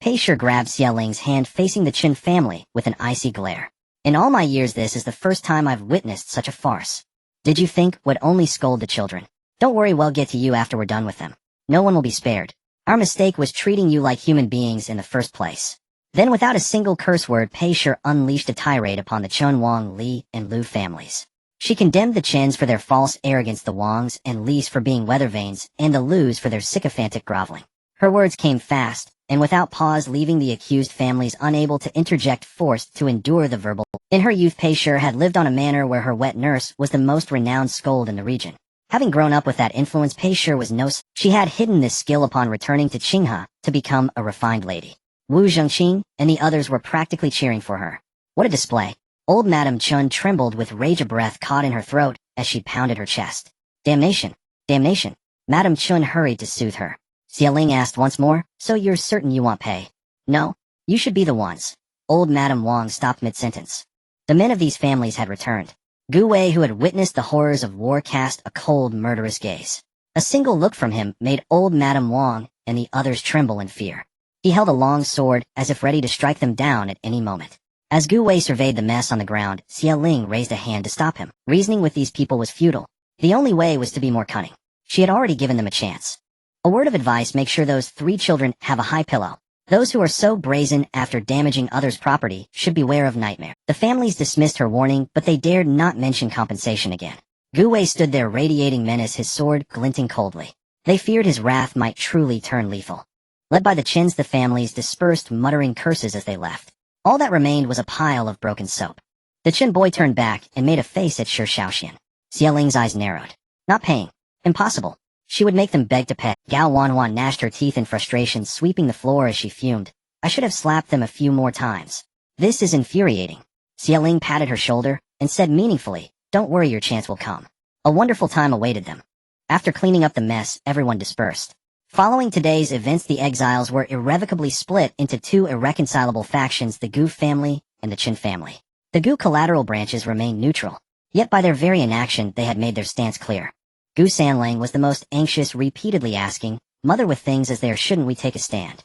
Speaker 1: Pei Shi grabbed Xie Ling's hand, facing the Qin family with an icy glare. In all my years, this is the first time I've witnessed such a farce. Did you think would only scold the children? Don't worry, we'll get to you after we're done with them. No one will be spared. Our mistake was treating you like human beings in the first place. Then without a single curse word, Pei Shi unleashed a tirade upon the Chun, Wang, Li, and Lu families. She condemned the Chins for their false arrogance, the Wangs and Lis for being weather vanes, and the Lus for their sycophantic groveling. Her words came fast, and without pause, leaving the accused families unable to interject, forced to endure the verbal. In her youth, Pei Shi had lived on a manor where her wet nurse was the most renowned scold in the region. Having grown up with that influence, Pei Shi was she had hidden this skill upon returning to Qinghe to become a refined lady. Wu Zhongqing and the others were practically cheering for her. What a display. Old Madame Chun trembled with rage, a breath caught in her throat as she pounded her chest. Damnation! Damnation! Madame Chun hurried to soothe her. Xie Ling asked once more, so you're certain you want pay? No, you should be the ones. Old Madame Wang stopped mid-sentence. The men of these families had returned. Gu Wei, who had witnessed the horrors of war, cast a cold, murderous gaze. A single look from him made old Madame Wang and the others tremble in fear. He held a long sword, as if ready to strike them down at any moment. As Gu Wei surveyed the mess on the ground, Xie Ling raised a hand to stop him. Reasoning with these people was futile. The only way was to be more cunning. She had already given them a chance. A word of advice: make sure those 3 children have a high pillow. Those who are so brazen after damaging others' property should beware of nightmare. The families dismissed her warning, but they dared not mention compensation again. Gu Wei stood there, radiating menace, his sword glinting coldly. They feared his wrath might truly turn lethal. Led by the Chins, the families dispersed, muttering curses as they left. All that remained was a pile of broken soap. The Chin boy turned back and made a face at Shi Shaoxian. Xie Ling's eyes narrowed. Not paying. Impossible. She would make them beg to pay. Gao Wanhuan gnashed her teeth in frustration, sweeping the floor as she fumed. I should have slapped them a few more times. This is infuriating. Xie Ling patted her shoulder and said meaningfully, don't worry, your chance will come. A wonderful time awaited them. After cleaning up the mess, everyone dispersed. Following today's events, the exiles were irrevocably split into 2 irreconcilable factions, the Gu family and the Qin family. The Gu collateral branches remained neutral, yet by their very inaction they had made their stance clear. Gu Sanlang was the most anxious, repeatedly asking, Mother, with things as they are, shouldn't we take a stand?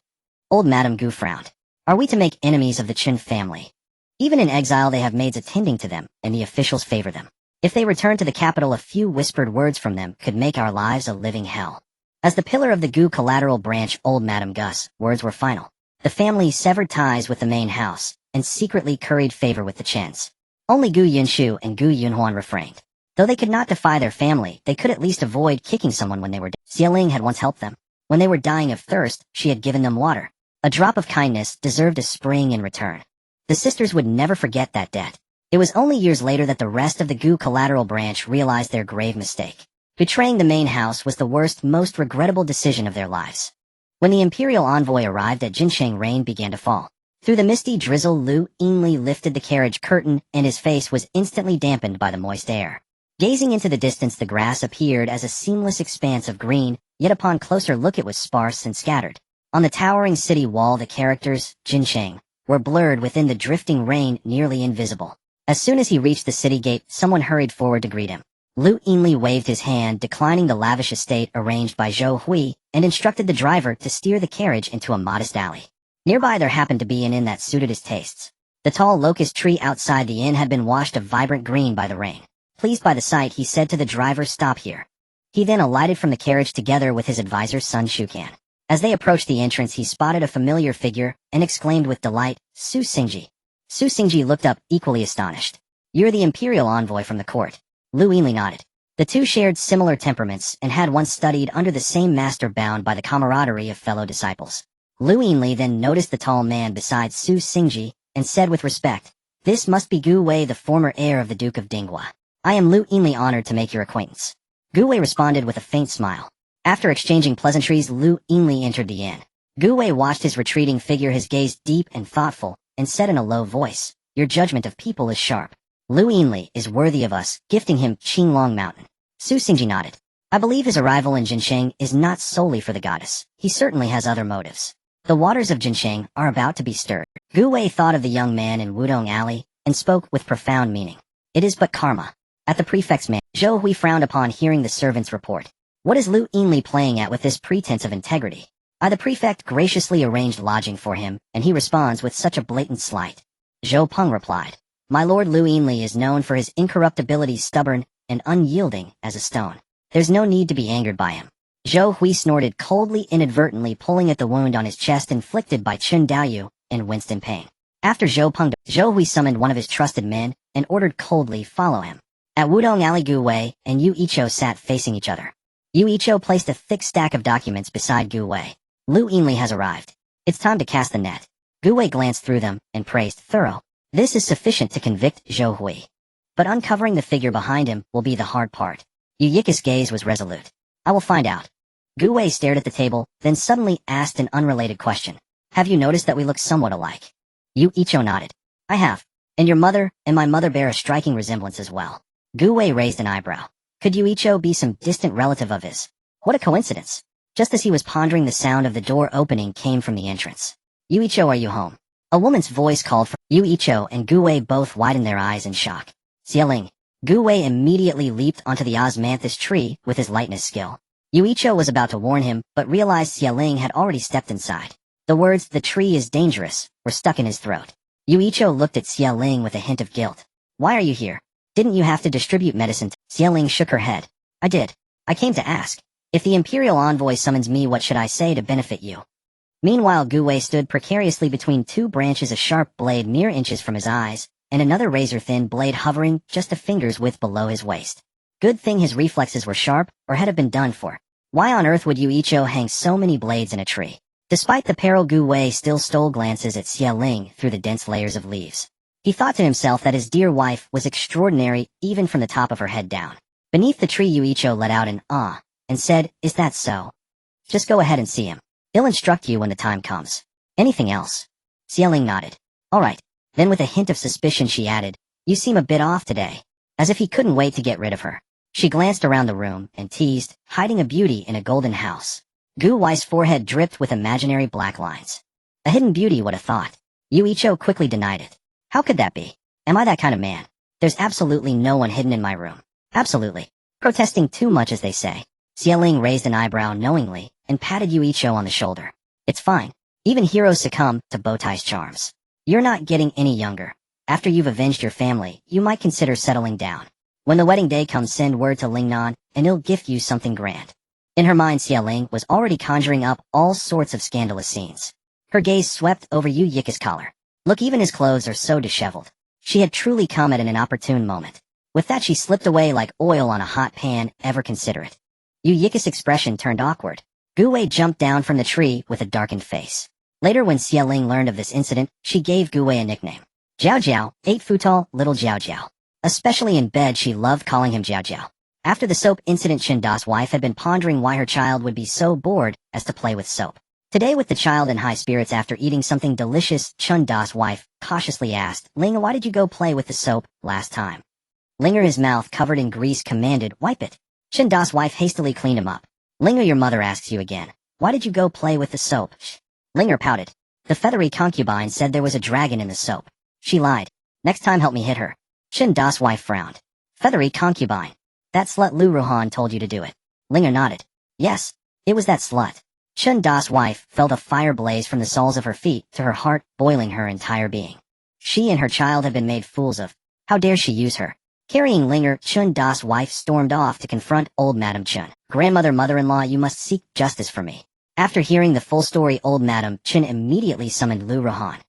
Speaker 1: Old Madame Gu frowned. Are we to make enemies of the Qin family? Even in exile they have maids attending to them, and the officials favor them. If they return to the capital, a few whispered words from them could make our lives a living hell. As the pillar of the Gu collateral branch, old Madame Gus, words were final. The family severed ties with the main house, and secretly curried favor with the Chins. Only Gu Yunshu and Gu Yunhuan refrained. Though they could not defy their family, they could at least avoid kicking someone when they were dead. Xie Ling had once helped them. When they were dying of thirst, she had given them water. A drop of kindness deserved a spring in return. The sisters would never forget that debt. It was only years later that the rest of the Gu collateral branch realized their grave mistake. Betraying the main house was the worst, most regrettable decision of their lives. When the imperial envoy arrived at Jincheng, rain began to fall. Through the misty drizzle, Lu Yingli lifted the carriage curtain, and his face was instantly dampened by the moist air. Gazing into the distance, the grass appeared as a seamless expanse of green, yet upon closer look it was sparse and scattered. On the towering city wall, the characters, Jincheng, were blurred within the drifting rain, nearly invisible. As soon as he reached the city gate, someone hurried forward to greet him. Lu Yinli waved his hand, declining the lavish estate arranged by Zhou Hui, and instructed the driver to steer the carriage into a modest alley. Nearby there happened to be an inn that suited his tastes. The tall locust tree outside the inn had been washed a vibrant green by the rain. Pleased by the sight, he said to the driver, "Stop here." He then alighted from the carriage together with his advisor Sun Shukan. As they approached the entrance, he spotted a familiar figure and exclaimed with delight, "Su Xingji." Su Xingji looked up, equally astonished. "You're the imperial envoy from the court." Lu Yinli nodded. The two shared similar temperaments and had once studied under the same master, bound by the camaraderie of fellow disciples. Lu Yinli then noticed the tall man beside Su Xingji and said with respect, "This must be Gu Wei, the former heir of the Duke of Dinghua. I am Lu Yinli, honored to make your acquaintance." Gu Wei responded with a faint smile. After exchanging pleasantries, Lu Yinli entered the inn. Gu Wei watched his retreating figure, his gaze deep and thoughtful, and said in a low voice, "Your judgment of people is sharp. Lu Yinli is worthy of us, gifting him Qinglong Mountain." Su Xingji nodded. "I believe his arrival in Jinsheng is not solely for the goddess. He certainly has other motives. The waters of Jinsheng are about to be stirred." Gu Wei thought of the young man in Wudong Alley and spoke with profound meaning. "It is but karma." At the prefect's man, Zhou Hui frowned upon hearing the servant's report. What is Lu Yinli playing at with this pretense of integrity? The prefect graciously arranged lodging for him, and he responds with such a blatant slight. Zhou Peng replied, "My lord Lu Yinli is known for his incorruptibility, stubborn and unyielding as a stone. There's no need to be angered by him." Zhou Hui snorted coldly, inadvertently pulling at the wound on his chest inflicted by Chen Daoyu, and winced in pain. After Zhou Hui summoned one of his trusted men and ordered coldly, "Follow him." At Wudong Alley, Gu Wei and Yu Icho sat facing each other. Yu Icho placed a thick stack of documents beside Gu Wei. "Lu Yinli has arrived. It's time to cast the net." Gu Wei glanced through them and praised, "Thorough. This is sufficient to convict Zhou Hui. But uncovering the figure behind him will be the hard part." Yu Yika's gaze was resolute. "I will find out." Gu Wei stared at the table, then suddenly asked an unrelated question. "Have you noticed that we look somewhat alike?" Yu Icho nodded. "I have. And your mother and my mother bear a striking resemblance as well." Gu Wei raised an eyebrow. Could Yu Icho be some distant relative of his? What a coincidence. Just as he was pondering, the sound of the door opening came from the entrance. "Yu Icho, are you home?" A woman's voice called for Yu Icho, and Gu Wei both widened their eyes in shock. "Xieling." Gu Wei immediately leaped onto the osmanthus tree with his lightness skill. Yu Icho was about to warn him, but realized Xieling had already stepped inside. The words, "The tree is dangerous," were stuck in his throat. Yu Icho looked at Xieling with a hint of guilt. "Why are you here? Didn't you have to distribute medicine?" Xieling shook her head. "I did. I came to ask. If the imperial envoy summons me, what should I say to benefit you?" Meanwhile, Gu Wei stood precariously between two branches, a sharp blade mere inches from his eyes, and another razor-thin blade hovering just a finger's width below his waist. Good thing his reflexes were sharp, or had it been done for. Why on earth would Yu Icho hang so many blades in a tree? Despite the peril, Gu Wei still stole glances at Xieling through the dense layers of leaves. He thought to himself that his dear wife was extraordinary, even from the top of her head down. Beneath the tree, Yu Icho let out an "ah," and said, "Is that so? Just go ahead and see him. He'll instruct you when the time comes. Anything else?" Xieling nodded. "All right." Then with a hint of suspicion she added, "You seem a bit off today." As if he couldn't wait to get rid of her. She glanced around the room and teased, "Hiding a beauty in a golden house." Gu Wei's forehead dripped with imaginary black lines. A hidden beauty, would have thought. Yu Icho quickly denied it. "How could that be? Am I that kind of man? There's absolutely no one hidden in my room. Absolutely. Protesting too much, as they say." Xieling raised an eyebrow knowingly and patted Yu Icho on the shoulder. "It's fine. Even heroes succumb to Bowtie's charms. You're not getting any younger. After you've avenged your family, you might consider settling down. When the wedding day comes, send word to Lingnan, and he'll gift you something grand." In her mind, Xieling was already conjuring up all sorts of scandalous scenes. Her gaze swept over Yu Yika's collar. Look, even his clothes are so disheveled. She had truly come at an inopportune moment. With that, she slipped away like oil on a hot pan. Ever consider it? Yu Yika's expression turned awkward. Gu Wei jumped down from the tree with a darkened face. Later, when Xieling learned of this incident, she gave Gu Wei a nickname. Jiao Jiao, 8 foot tall, little Jiao Jiao. Especially in bed, she loved calling him Jiao Jiao. After the soap incident, Chen Da's wife had been pondering why her child would be so bored as to play with soap. Today, with the child in high spirits after eating something delicious, Chen Da's wife cautiously asked, "Ling, why did you go play with the soap last time?" Linger, his mouth covered in grease, commanded, "Wipe it." Chen Da's wife hastily cleaned him up. "Linger, your mother asks you again. Why did you go play with the soap?" Linger pouted. The feathery concubine said there was a dragon in the soap. She lied. Next time help me hit her. Chen Da's wife frowned. Feathery concubine. That slut Lu Ruhan told you to do it. Lingnan nodded. Yes, it was that slut. Chen Da's wife felt a fire blaze from the soles of her feet to her heart, boiling her entire being. She and her child had been made fools of. How dare she use her? Carrying Lingnan, Chen Da's wife stormed off to confront old Madam Chen. Grandmother, mother-in-law, you must seek justice for me. After hearing the full story, old Madam Chen immediately summoned Lu Ruhan.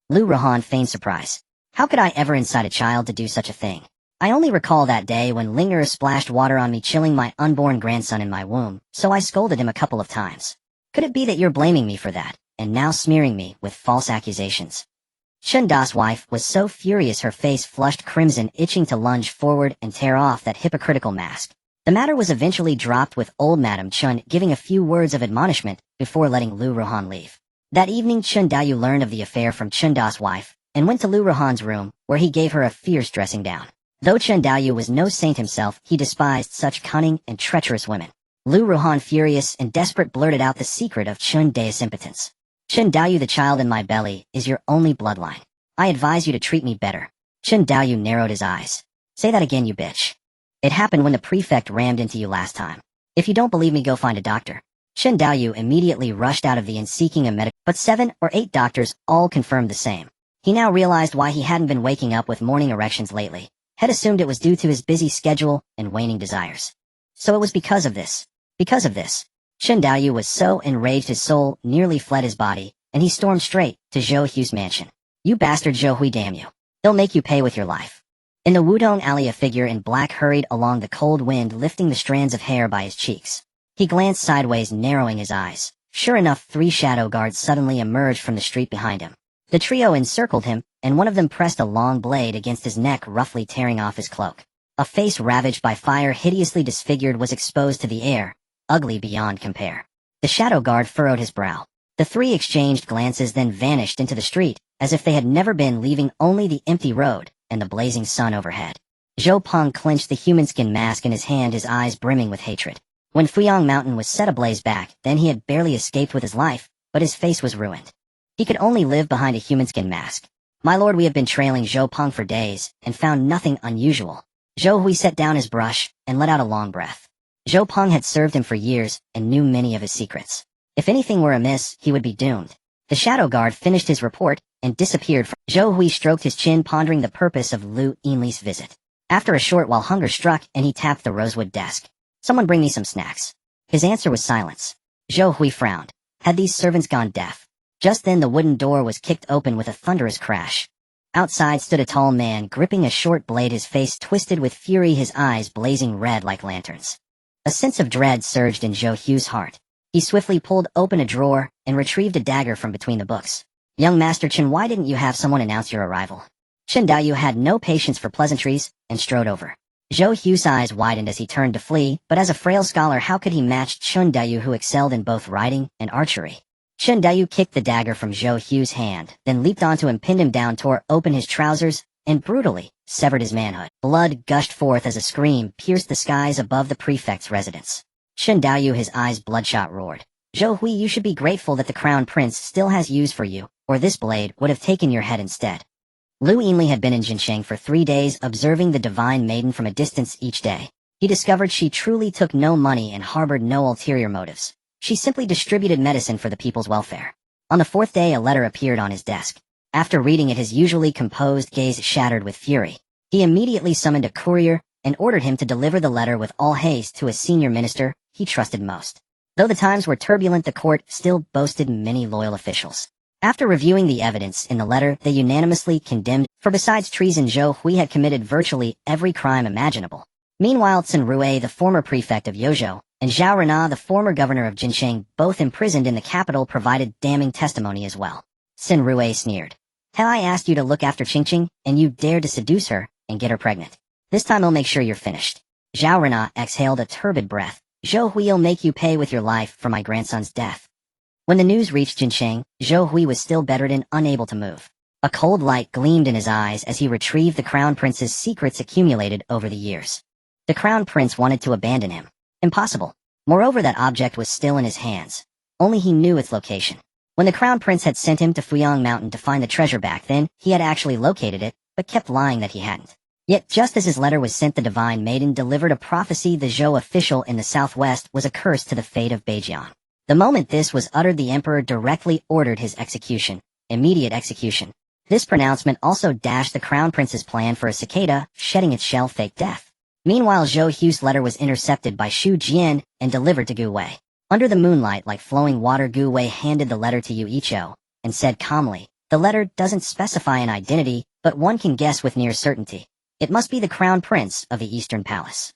Speaker 1: Lu Ruhan feigned surprise. How could I ever incite a child to do such a thing? I only recall that day when Lingnan splashed water on me, chilling my unborn grandson in my womb, so I scolded him a couple of times. Could it be that you're blaming me for that, and now smearing me with false accusations? Chen Da's wife was so furious her face flushed crimson, itching to lunge forward and tear off that hypocritical mask. The matter was eventually dropped, with old Madam Chen giving a few words of admonishment before letting Lu Ruhan leave. That evening Chen Dayu learned of the affair from Chen Da's wife, and went to Lu Ruhan's room, where he gave her a fierce dressing down. Though Chen Dayu was no saint himself, he despised such cunning and treacherous women. Lu Ruhan, furious and desperate, blurted out the secret of Chen Da's impotence. Chen Dayu, the child in my belly is your only bloodline. I advise you to treat me better. Chen Dayu narrowed his eyes. Say that again, you bitch. It happened when the prefect rammed into you last time. If you don't believe me, go find a doctor. Chen Dayu immediately rushed out of the inn seeking a medic, but 7 or 8 doctors all confirmed the same. He now realized why he hadn't been waking up with morning erections lately. Had assumed it was due to his busy schedule and waning desires. So it was because of this. Because of this. Chen Dayu was so enraged his soul nearly fled his body, and he stormed straight to Zhou Hui's mansion. You bastard Zhou Hui, damn you. They'll make you pay with your life. In the Wudong alley, a figure in black hurried along the cold wind, lifting the strands of hair by his cheeks. He glanced sideways, narrowing his eyes. Sure enough, 3 shadow guards suddenly emerged from the street behind him. The trio encircled him, and one of them pressed a long blade against his neck, roughly tearing off his cloak. A face ravaged by fire, hideously disfigured, was exposed to the air, ugly beyond compare. The shadow guard furrowed his brow. The 3 exchanged glances, then vanished into the street, as if they had never been, leaving only the empty road and the blazing sun overhead. Zhou Peng clenched the human skin mask in his hand, his eyes brimming with hatred. When Fuyang Mountain was set ablaze back then, he had barely escaped with his life, but his face was ruined. He could only live behind a human skin mask. My lord, we have been trailing Zhou Peng for days, and found nothing unusual. Zhou Hui set down his brush, and let out a long breath. Zhou Peng had served him for years, and knew many of his secrets. If anything were amiss, he would be doomed. The shadow guard finished his report, and disappeared. Zhou Hui stroked his chin, pondering the purpose of Lu Yinli's visit. After a short while, hunger struck, and he tapped the rosewood desk. Someone bring me some snacks. His answer was silence. Zhou Hui frowned. Had these servants gone deaf? Just then the wooden door was kicked open with a thunderous crash. Outside stood a tall man, gripping a short blade, his face twisted with fury, his eyes blazing red like lanterns. A sense of dread surged in Zhou Hui's heart. He swiftly pulled open a drawer, and retrieved a dagger from between the books. Young Master Chen, why didn't you have someone announce your arrival? Chen Dayu had no patience for pleasantries, and strode over. Zhou Hui's eyes widened as he turned to flee, but as a frail scholar, how could he match Chen Dayu, who excelled in both riding and archery? Chen Dayu kicked the dagger from Zhou Hui's hand, then leaped onto him, pinned him down, tore open his trousers, and brutally severed his manhood. Blood gushed forth as a scream pierced the skies above the prefect's residence. Chen Dayu, his eyes bloodshot, roared. Zhou Hui, you should be grateful that the crown prince still has use for you, or this blade would have taken your head instead. Lu Yinli had been in Jincheng for 3 days, observing the divine maiden from a distance each day. He discovered she truly took no money and harbored no ulterior motives. She simply distributed medicine for the people's welfare. On the 4th day, a letter appeared on his desk. After reading it, his usually composed gaze shattered with fury. He immediately summoned a courier and ordered him to deliver the letter with all haste to a senior minister he trusted most. Though the times were turbulent, the court still boasted many loyal officials. After reviewing the evidence in the letter, they unanimously condemned, for besides treason, Zhou Hui had committed virtually every crime imaginable. Meanwhile, Sun Rui, the former prefect of Yozhou, and Zhao Rena, the former governor of Jincheng, both imprisoned in the capital, provided damning testimony as well. Sun Rui sneered. Have I asked you to look after Qingqing, and you dared to seduce her and get her pregnant? This time I'll make sure you're finished. Zhao Rena exhaled a turbid breath. Zhou Hui'll make you pay with your life for my grandson's death. When the news reached Jincheng, Zhou Hui was still bedridden, unable to move. A cold light gleamed in his eyes as he retrieved the crown prince's secrets accumulated over the years. The crown prince wanted to abandon him. Impossible. Moreover, that object was still in his hands. Only he knew its location. When the crown prince had sent him to Fuyang Mountain to find the treasure back then, he had actually located it, but kept lying that he hadn't. Yet just as his letter was sent, the divine maiden delivered a prophecy. The Zhou official in the southwest was a curse to the fate of Beijiang. The moment this was uttered, the emperor directly ordered his execution, immediate execution. This pronouncement also dashed the crown prince's plan for a cicada shedding its shell fake death. Meanwhile, Zhou Hu's letter was intercepted by Xu Jian and delivered to Gu Wei. Under the moonlight like flowing water, Gu Wei handed the letter to Yu Ichou and said calmly, "The letter doesn't specify an identity, but one can guess with near certainty. It must be the crown prince of the Eastern Palace."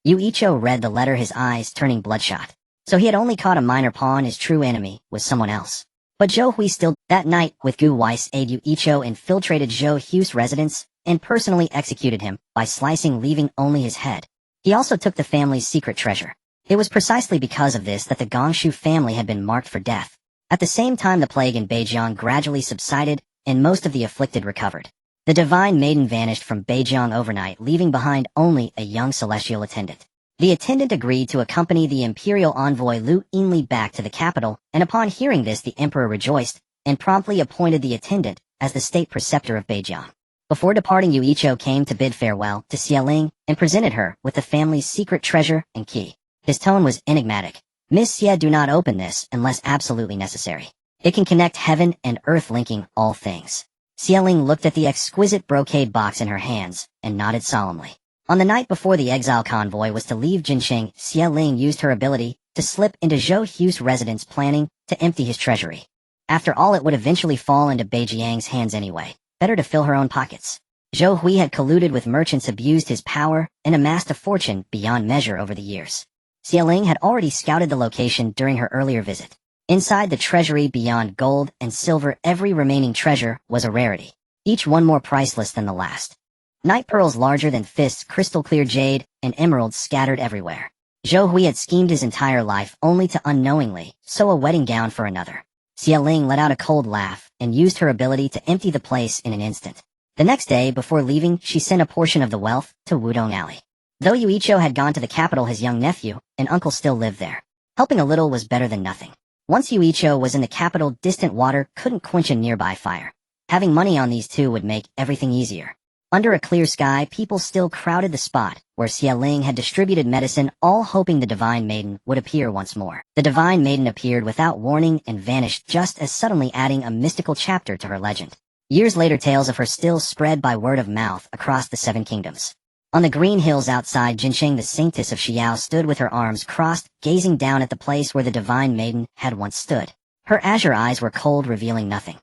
Speaker 1: Yu Ichou read the letter, his eyes turning bloodshot. So he had only caught a minor pawn. His true enemy was someone else. But Zhou Hui still. That night, with Gu Wei's aid, Yu Ichou infiltrated Zhou Hu's residence and personally executed him by slicing, leaving only his head. He also took the family's secret treasure. It was precisely because of this that the Gongshu family had been marked for death. At the same time, the plague in Beijiang gradually subsided, and most of the afflicted recovered. The divine maiden vanished from Beijiang overnight, leaving behind only a young celestial attendant. The attendant agreed to accompany the imperial envoy Lu Yinli back to the capital, and upon hearing this, the emperor rejoiced and promptly appointed the attendant as the state preceptor of Beijiang. Before departing, Yu Ichou came to bid farewell to Xieling and presented her with the family's secret treasure and key. His tone was enigmatic. "Miss Xie, do not open this unless absolutely necessary. It can connect heaven and earth, linking all things." Xieling looked at the exquisite brocade box in her hands and nodded solemnly. On the night before the exile convoy was to leave Jincheng, Xieling used her ability to slip into Zhou Hu's residence, planning to empty his treasury. After all, it would eventually fall into Beijiang's hands anyway. Better to fill her own pockets. Zhou Hui had colluded with merchants, abused his power, and amassed a fortune beyond measure over the years. Xieling had already scouted the location during her earlier visit. Inside the treasury, beyond gold and silver, every remaining treasure was a rarity, each one more priceless than the last. Night pearls larger than fists, crystal-clear jade, and emeralds scattered everywhere. Zhou Hui had schemed his entire life only to unknowingly sew a wedding gown for another. Xieling let out a cold laugh and used her ability to empty the place in an instant. The next day, before leaving, she sent a portion of the wealth to Wudong Alley. Though Yu Ichou had gone to the capital, his young nephew and uncle still lived there. Helping a little was better than nothing. Once Yu Ichou was in the capital, distant water couldn't quench a nearby fire. Having money on these two would make everything easier. Under a clear sky, people still crowded the spot where Xieling had distributed medicine, all hoping the divine maiden would appear once more. The divine maiden appeared without warning and vanished just as suddenly, adding a mystical chapter to her legend. Years later, tales of her still spread by word of mouth across the Seven Kingdoms. On the green hills outside Jincheng, the saintess of Xiao stood with her arms crossed, gazing down at the place where the divine maiden had once stood. Her azure eyes were cold, revealing nothing.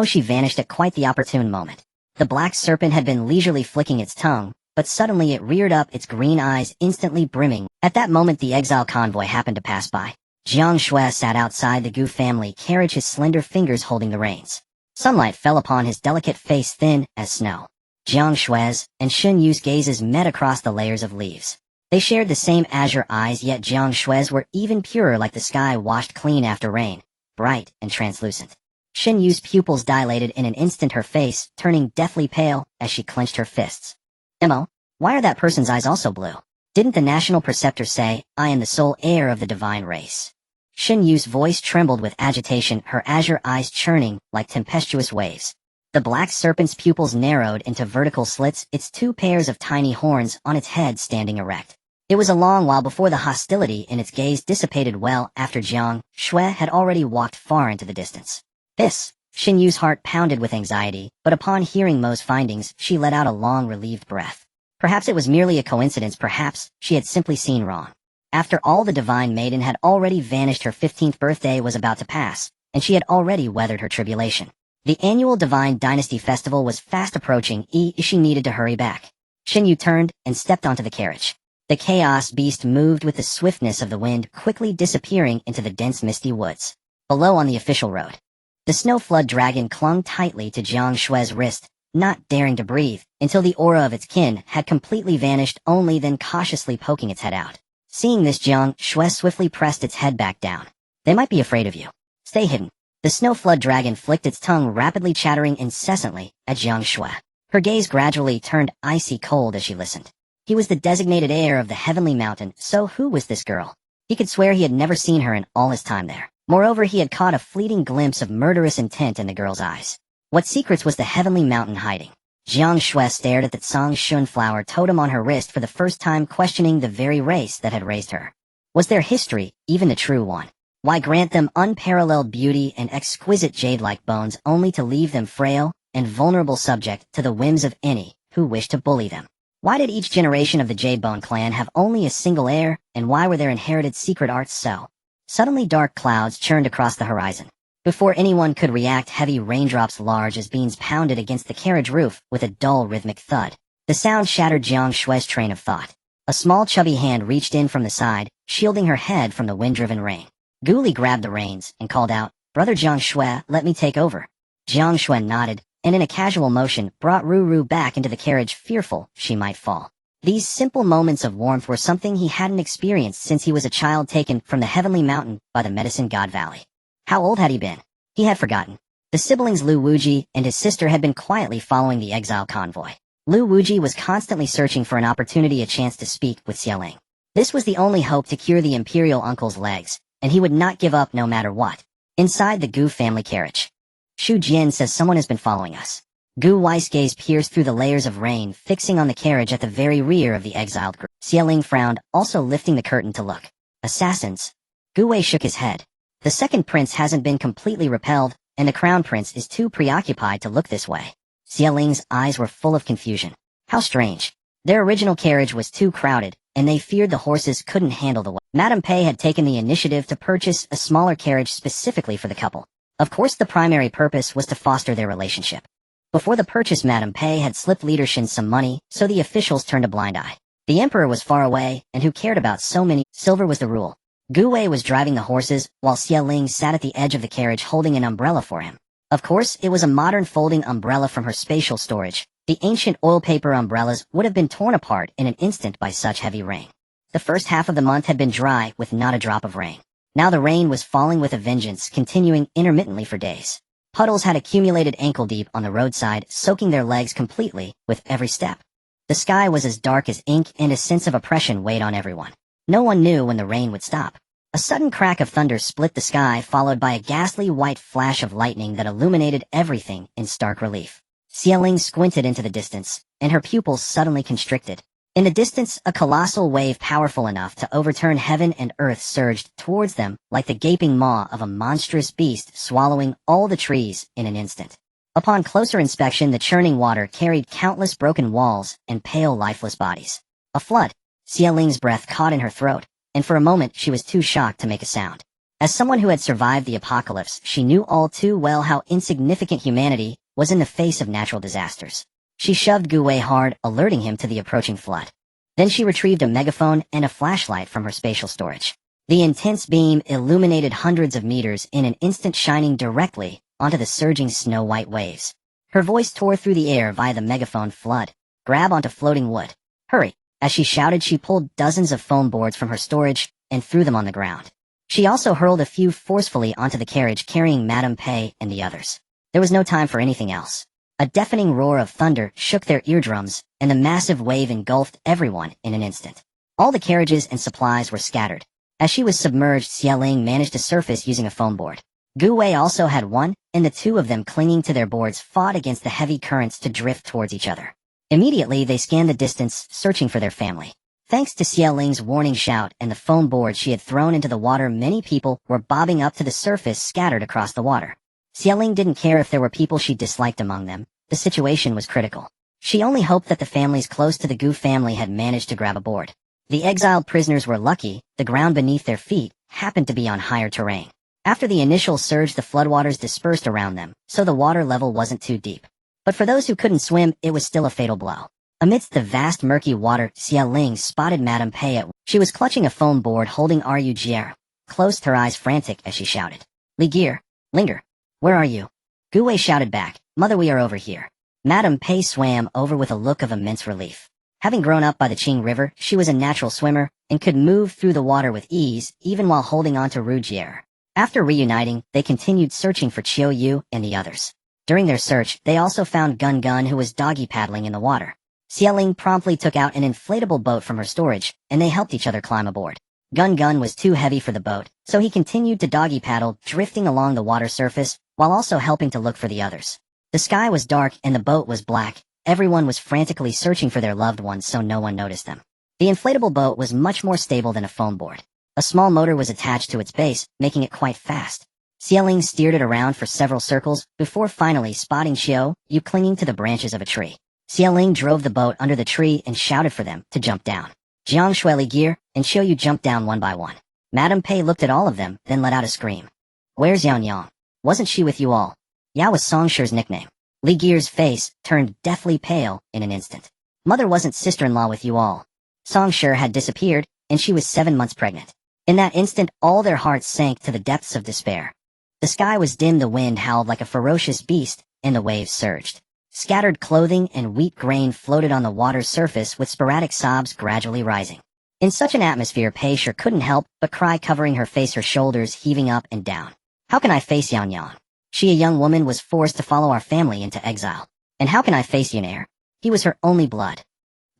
Speaker 1: She vanished at quite the opportune moment. The black serpent had been leisurely flicking its tongue, but suddenly it reared up, its green eyes instantly brimming. At that moment, the exile convoy happened to pass by. Jiang Shui sat outside the Gu family carriage, his slender fingers holding the reins. Sunlight fell upon his delicate face, thin as snow. Jiang Shui's and Xun Yu's gazes met across the layers of leaves. They shared the same azure eyes, yet Jiang Shui's were even purer, like the sky washed clean after rain, bright and translucent. Xun Yu's pupils dilated in an instant, her face turning deathly pale as she clenched her fists. "Emo, why are that person's eyes also blue? Didn't the national preceptor say, 'I am the sole heir of the divine race'?" Xun Yu's voice trembled with agitation, her azure eyes churning like tempestuous waves. The black serpent's pupils narrowed into vertical slits, its two pairs of tiny horns on its head standing erect. It was a long while before the hostility in its gaze dissipated, well after Jiang Shui had already walked far into the distance. This, Xun Yu's heart pounded with anxiety, but upon hearing Mo's findings, she let out a long, relieved breath. Perhaps it was merely a coincidence, perhaps she had simply seen wrong. After all, the divine maiden had already vanished, her 15th birthday was about to pass, and she had already weathered her tribulation. The annual Divine Dynasty Festival was fast approaching, she needed to hurry back. Xun Yu turned and stepped onto the carriage. The chaos beast moved with the swiftness of the wind, quickly disappearing into the dense misty woods. Below, on the official road, the snow flood dragon clung tightly to Jiang Shui's wrist, not daring to breathe, until the aura of its kin had completely vanished, only then cautiously poking its head out. Seeing this, Jiang Shui swiftly pressed its head back down. "They might be afraid of you. Stay hidden." The snow flood dragon flicked its tongue, rapidly chattering incessantly at Jiang Shui. Her gaze gradually turned icy cold as she listened. He was the designated heir of the heavenly mountain, so who was this girl? He could swear he had never seen her in all his time there. Moreover, he had caught a fleeting glimpse of murderous intent in the girl's eyes. What secrets was the heavenly mountain hiding? Jiang Shui stared at the Tsang Shun flower totem on her wrist for the first time, questioning the very race that had raised her. Was their history even the true one? Why grant them unparalleled beauty and exquisite jade-like bones only to leave them frail and vulnerable subject to the whims of any who wished to bully them? Why did each generation of the Jadebone clan have only a single heir, and why were their inherited secret arts so? Suddenly dark clouds churned across the horizon. Before anyone could react, heavy raindrops large as beans pounded against the carriage roof with a dull rhythmic thud. The sound shattered Jiang Shui's train of thought. A small chubby hand reached in from the side, shielding her head from the wind-driven rain. Gu Li grabbed the reins and called out, "Brother Jiang Shui, let me take over." Jiang Shui nodded, and in a casual motion brought Ruru back into the carriage, fearful she might fall. These simple moments of warmth were something he hadn't experienced since he was a child taken from the heavenly mountain by the medicine god Valley. How old had he been? He had forgotten. The siblings Lu Wuji and his sister had been quietly following the exile convoy. Lu Wuji was constantly searching for an opportunity, a chance to speak with Xiaoling. This was the only hope to cure the imperial uncle's legs, and he would not give up no matter what. Inside the Gu family carriage. Shu Jian says someone has been following us. Gu Wei's gaze pierced through the layers of rain, fixing on the carriage at the very rear of the exiled group. Xiaoling frowned, also lifting the curtain to look. Assassins? Gu Wei shook his head. The second prince hasn't been completely repelled, and the crown prince is too preoccupied to look this way. Xiaoling's eyes were full of confusion. How strange. Their original carriage was too crowded, and they feared the horses couldn't handle the weight. Madame Pei had taken the initiative to purchase a smaller carriage specifically for the couple. Of course, the primary purpose was to foster their relationship. Before the purchase, Madame Pei had slipped Leader Shin some money, so the officials turned a blind eye. The emperor was far away, and who cared about so many? Silver was the rule. Gu Wei was driving the horses, while Xiaoling sat at the edge of the carriage holding an umbrella for him. Of course, it was a modern folding umbrella from her spatial storage. The ancient oil paper umbrellas would have been torn apart in an instant by such heavy rain. The first half of the month had been dry, with not a drop of rain. Now the rain was falling with a vengeance, continuing intermittently for days. Puddles had accumulated ankle-deep on the roadside, soaking their legs completely with every step. The sky was as dark as ink, and a sense of oppression weighed on everyone. No one knew when the rain would stop. A sudden crack of thunder split the sky, followed by a ghastly white flash of lightning that illuminated everything in stark relief. Xiaoling squinted into the distance, and her pupils suddenly constricted. In the distance, a colossal wave powerful enough to overturn heaven and earth surged towards them like the gaping maw of a monstrous beast swallowing all the trees in an instant. Upon closer inspection, the churning water carried countless broken walls and pale, lifeless bodies. A flood. Xiaoling's breath caught in her throat, and for a moment she was too shocked to make a sound. As someone who had survived the apocalypse, she knew all too well how insignificant humanity was in the face of natural disasters. She shoved Gu Wei hard, alerting him to the approaching flood. Then she retrieved a megaphone and a flashlight from her spatial storage. The intense beam illuminated hundreds of meters in an instant, shining directly onto the surging snow-white waves. Her voice tore through the air via the megaphone flood. Grab onto floating wood. Hurry. As she shouted, she pulled dozens of foam boards from her storage and threw them on the ground. She also hurled a few forcefully onto the carriage, carrying Madame Pei and the others. There was no time for anything else. A deafening roar of thunder shook their eardrums, and the massive wave engulfed everyone in an instant. All the carriages and supplies were scattered. As she was submerged, Xiaoling managed to surface using a foam board. Gu Wei also had one, and the two of them, clinging to their boards, fought against the heavy currents to drift towards each other. Immediately, they scanned the distance, searching for their family. Thanks to Xiaoling's warning shout and the foam board she had thrown into the water, many people were bobbing up to the surface, scattered across the water. Xiaoling didn't care if there were people she disliked among them. The situation was critical. She only hoped that the families close to the Gu family had managed to grab aboard. The exiled prisoners were lucky. The ground beneath their feet happened to be on higher terrain. After the initial surge, the floodwaters dispersed around them, so the water level wasn't too deep. But for those who couldn't swim, it was still a fatal blow. Amidst the vast murky water, Xiaoling spotted Madame Pei. She was clutching a foam board, holding Rugier, closed, her eyes frantic as she shouted, "Ligier, Linger, where are you?" Gu Wei shouted back, "Mother, we are over here." Madame Pei swam over with a look of immense relief. Having grown up by the Qing River, she was a natural swimmer and could move through the water with ease, even while holding on to Rugier. After reuniting, they continued searching for Qiu Yu and the others. During their search, they also found Gun Gun, who was doggy paddling in the water. Xiaoling promptly took out an inflatable boat from her storage, and they helped each other climb aboard. Gun Gun was too heavy for the boat, So he continued to doggy paddle, drifting along the water surface, while also helping to look for the others. The sky was dark and the boat was black. Everyone was frantically searching for their loved ones so no one noticed them. The inflatable boat was much more stable than a foam board. A small motor was attached to its base, making it quite fast. Xie steered it around for several circles, before finally spotting Xiao Yu clinging to the branches of a tree. Xie drove the boat under the tree and shouted for them to jump down. Jiang Shuili Gear and Xiao Yu jumped down one by one. Madame Pei looked at all of them, then let out a scream. "Where's Yang Yang? Wasn't she with you all?" Yao was Songshi's nickname. Li Gear's face turned deathly pale in an instant. "Mother wasn't sister-in-law with you all." Songshi had disappeared, and she was 7 months pregnant. In that instant, all their hearts sank to the depths of despair. The sky was dim, the wind howled like a ferocious beast, and the waves surged. Scattered clothing and wheat grain floated on the water's surface with sporadic sobs gradually rising. In such an atmosphere, Pei sure couldn't help but cry, covering her face, her shoulders heaving up and down. "How can I face Yang Yang? She, a young woman, was forced to follow our family into exile. And how can I face Yunair? He was her only blood."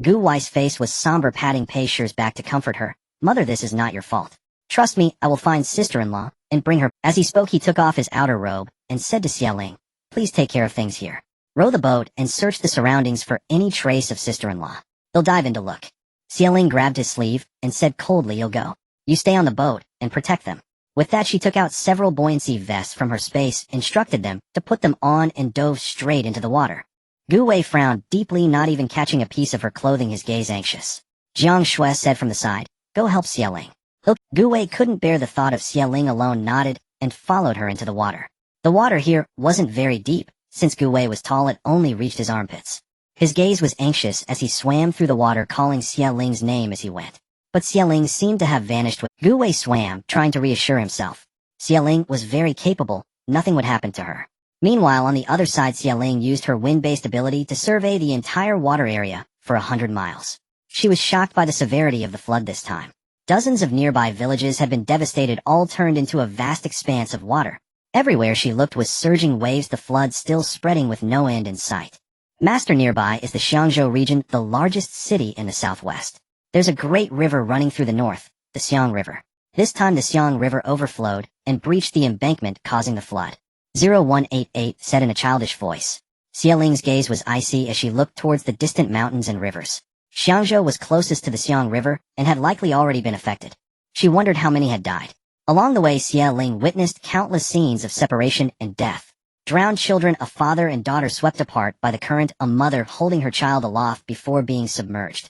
Speaker 1: Gu Wei's face was somber, patting Pei Shi's back to comfort her. "Mother, this is not your fault. Trust me, I will find sister-in-law and bring her." As he spoke, he took off his outer robe and said to Xie, "Please take care of things here. Row the boat and search the surroundings for any trace of sister-in-law. They'll dive in to look." Xie grabbed his sleeve and said coldly, "You'll go. You stay on the boat and protect them." With that, she took out several buoyancy vests from her space, instructed them to put them on, and dove straight into the water. Gu Wei frowned deeply, not even catching a piece of her clothing, his gaze anxious. Jiang Shui said from the side, "Go help Xie." Look, Gu Wei couldn't bear the thought of Xie alone, nodded, and followed her into the water. The water here wasn't very deep. Since Gu Wei was tall, it only reached his armpits. His gaze was anxious as he swam through the water, calling Xie name as he went. But Xie seemed to have vanished. Gu Wei swam, trying to reassure himself. Xie was very capable, nothing would happen to her. Meanwhile, on the other side, Xie used her wind-based ability to survey the entire water area for 100 miles. She was shocked by the severity of the flood this time. Dozens of nearby villages had been devastated, all turned into a vast expanse of water. Everywhere she looked was surging waves, the flood still spreading with no end in sight. Master, nearby is the Xiangzhou region, the largest city in the southwest. There's a great river running through the north, the Xiang River. This time the Xiang River overflowed and breached the embankment, causing the flood. 0188 said in a childish voice. Xie gaze was icy as she looked towards the distant mountains and rivers. Xiangzhou was closest to the Xiang River and had likely already been affected. She wondered how many had died. Along the way, Xie witnessed countless scenes of separation and death. Drowned children, a father and daughter swept apart by the current, a mother holding her child aloft before being submerged.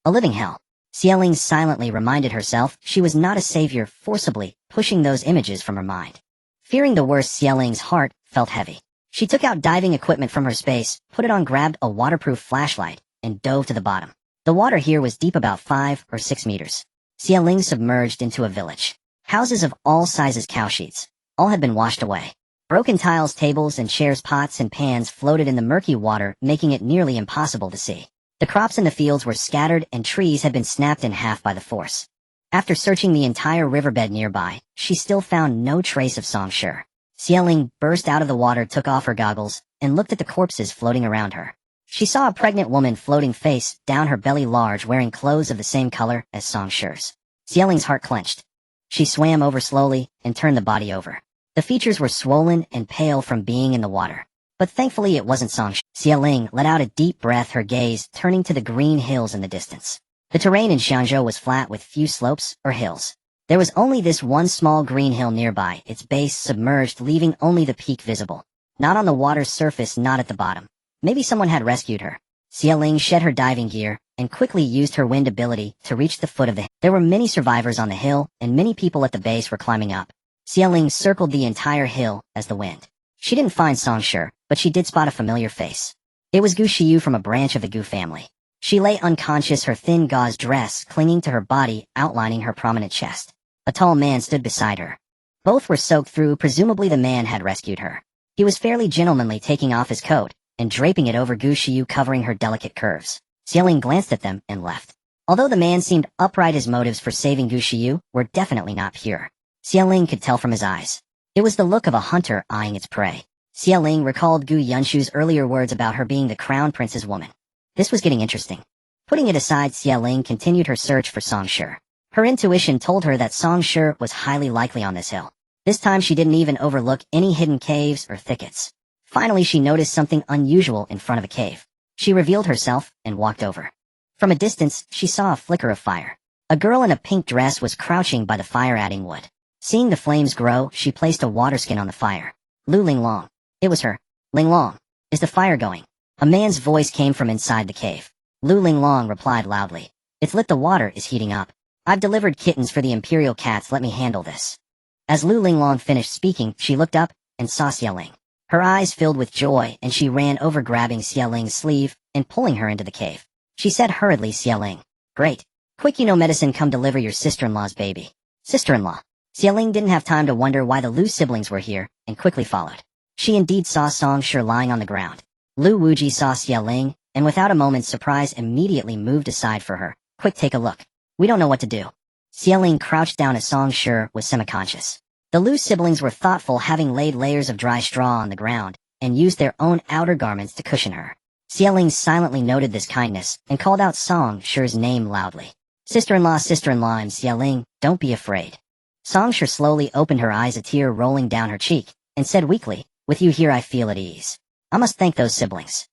Speaker 1: A living hell. Xie silently reminded herself she was not a savior, forcibly pushing those images from her mind. Fearing the worst, Xieling's heart felt heavy. She took out diving equipment from her space, put it on, grabbed a waterproof flashlight, and dove to the bottom. The water here was deep, about 5 or 6 meters. Xie submerged into a village. Houses of all sizes, cow sheets. All had been washed away. Broken tiles, tables and chairs, pots and pans floated in the murky water, making it nearly impossible to see. The crops in the fields were scattered and trees had been snapped in half by the force. After searching the entire riverbed nearby, she still found no trace of Songshi. Xie burst out of the water, took off her goggles, and looked at the corpses floating around her. She saw a pregnant woman floating face down, her belly large, wearing clothes of the same color as Songshi's. Xieling's heart clenched. She swam over slowly and turned the body over. The features were swollen and pale from being in the water. But thankfully it wasn't Songshi. Xie let out a deep breath, her gaze turning to the green hills in the distance. The terrain in Xiangzhou was flat with few slopes or hills. There was only this one small green hill nearby, its base submerged, leaving only the peak visible. Not on the water's surface, not at the bottom. Maybe someone had rescued her. Xie shed her diving gear and quickly used her wind ability to reach the foot of the hill. There were many survivors on the hill, and many people at the base were climbing up. Xie circled the entire hill as the wind. She didn't find Songshi, but she did spot a familiar face. It was Gu Xiyu from a branch of the Gu family. She lay unconscious, her thin gauze dress clinging to her body, outlining her prominent chest. A tall man stood beside her. Both were soaked through, presumably the man had rescued her. He was fairly gentlemanly, taking off his coat and draping it over Gu Xiyu, covering her delicate curves. Xie glanced at them and left. Although the man seemed upright, his motives for saving Gu Xiyu were definitely not pure. Xie could tell from his eyes. It was the look of a hunter eyeing its prey. Xie recalled Gu Yunshu's earlier words about her being the crown prince's woman. This was getting interesting. Putting it aside, Xie continued her search for Songshi. Her intuition told her that Song Shi was highly likely on this hill. This time she didn't even overlook any hidden caves or thickets. Finally she noticed something unusual in front of a cave. She revealed herself and walked over. From a distance, she saw a flicker of fire. A girl in a pink dress was crouching by the fire adding wood. Seeing the flames grow, she placed a water skin on the fire. Lingnan. It was her. Lingnan. Is the fire going? A man's voice came from inside the cave. Lingnan replied loudly. It's lit, the water is heating up. I've delivered kittens for the imperial cats, let me handle this. As Lingnan finished speaking, she looked up and saw Xieling. Her eyes filled with joy and she ran over grabbing Xieling's sleeve and pulling her into the cave. She said hurriedly, Xieling. Great. Quick, medicine, come deliver your sister-in-law's baby. Sister-in-law. Xieling didn't have time to wonder why the Lu siblings were here and quickly followed. She indeed saw Song Shi lying on the ground. Lu Wuji saw Xieling and without a moment's surprise immediately moved aside for her. Quick, take a look. We don't know what to do. Xieling crouched down as Song Shi was semi-conscious. The Lu siblings were thoughtful, having laid layers of dry straw on the ground and used their own outer garments to cushion her. Xieling silently noted this kindness and called out Song Shi's name loudly. Sister-in-law, sister-in-law, I'm Xieling, don't be afraid. Song Shi slowly opened her eyes, a tear rolling down her cheek, and said weakly, with you here I feel at ease. I must thank those siblings.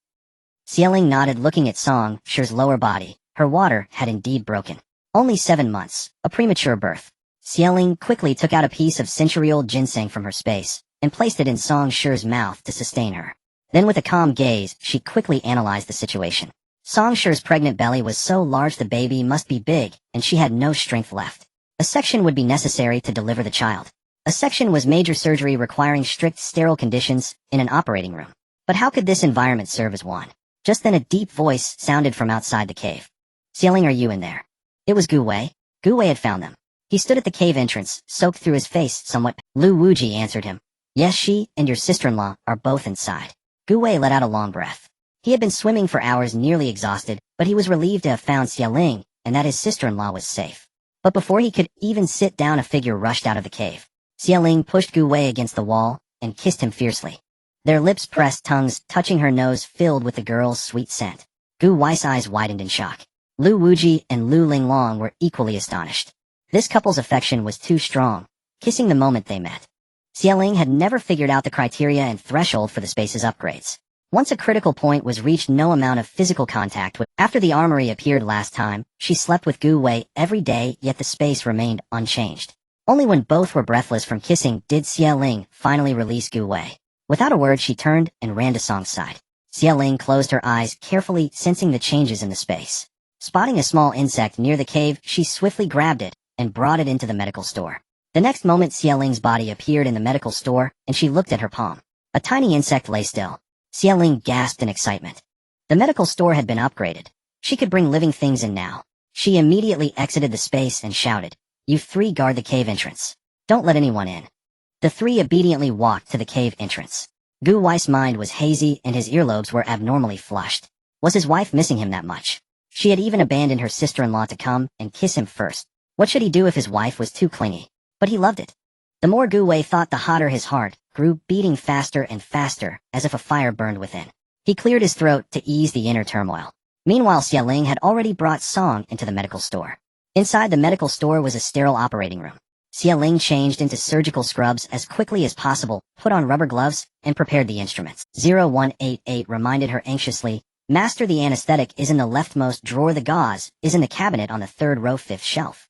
Speaker 1: Xieling nodded, looking at Song Shi's lower body. Her water had indeed broken. Only 7 months, a premature birth. Xieling quickly took out a piece of century-old ginseng from her space and placed it in Song Shi's mouth to sustain her. Then with a calm gaze, she quickly analyzed the situation. Song Shi's pregnant belly was so large the baby must be big, and she had no strength left. A section would be necessary to deliver the child. A section was major surgery requiring strict sterile conditions in an operating room. But how could this environment serve as one? Just then a deep voice sounded from outside the cave. Xieling, are you in there? It was Gu Wei. Gu Wei had found them. He stood at the cave entrance, soaked through his face somewhat. Lu Wuji answered him. Yes, she and your sister-in-law are both inside. Gu Wei let out a long breath. He had been swimming for hours, nearly exhausted, but he was relieved to have found Xieling and that his sister-in-law was safe. But before he could even sit down, a figure rushed out of the cave. Xieling pushed Gu Wei against the wall and kissed him fiercely. Their lips pressed, tongues touching her nose filled with the girl's sweet scent. Gu Wei's eyes widened in shock. Lu Wuji and Lu Lingnan were equally astonished. This couple's affection was too strong, kissing the moment they met. Xieling had never figured out the criteria and threshold for the space's upgrades. Once a critical point was reached, no amount of physical contact would. After the armory appeared last time, she slept with Gu Wei every day, yet the space remained unchanged. Only when both were breathless from kissing did Xieling finally release Gu Wei. Without a word she turned and ran to Song's side. Xieling closed her eyes, carefully sensing the changes in the space. Spotting a small insect near the cave, she swiftly grabbed it and brought it into the medical store. The next moment Xieling's body appeared in the medical store, and she looked at her palm. A tiny insect lay still. Xieling gasped in excitement. The medical store had been upgraded. She could bring living things in now. She immediately exited the space and shouted, You three guard the cave entrance. Don't let anyone in. The three obediently walked to the cave entrance. Gu Wei's mind was hazy and his earlobes were abnormally flushed. Was his wife missing him that much? She had even abandoned her sister-in-law to come and kiss him first. What should he do if his wife was too clingy? But he loved it. The more Gu Wei thought, the hotter his heart grew, beating faster and faster, as if a fire burned within. He cleared his throat to ease the inner turmoil. Meanwhile, Xieling had already brought Song into the medical store. Inside the medical store was a sterile operating room. Xieling changed into surgical scrubs as quickly as possible, put on rubber gloves, and prepared the instruments. 0188 reminded her anxiously, Master, the anesthetic is in the leftmost drawer, the gauze is in the cabinet on the 3rd row, 5th shelf.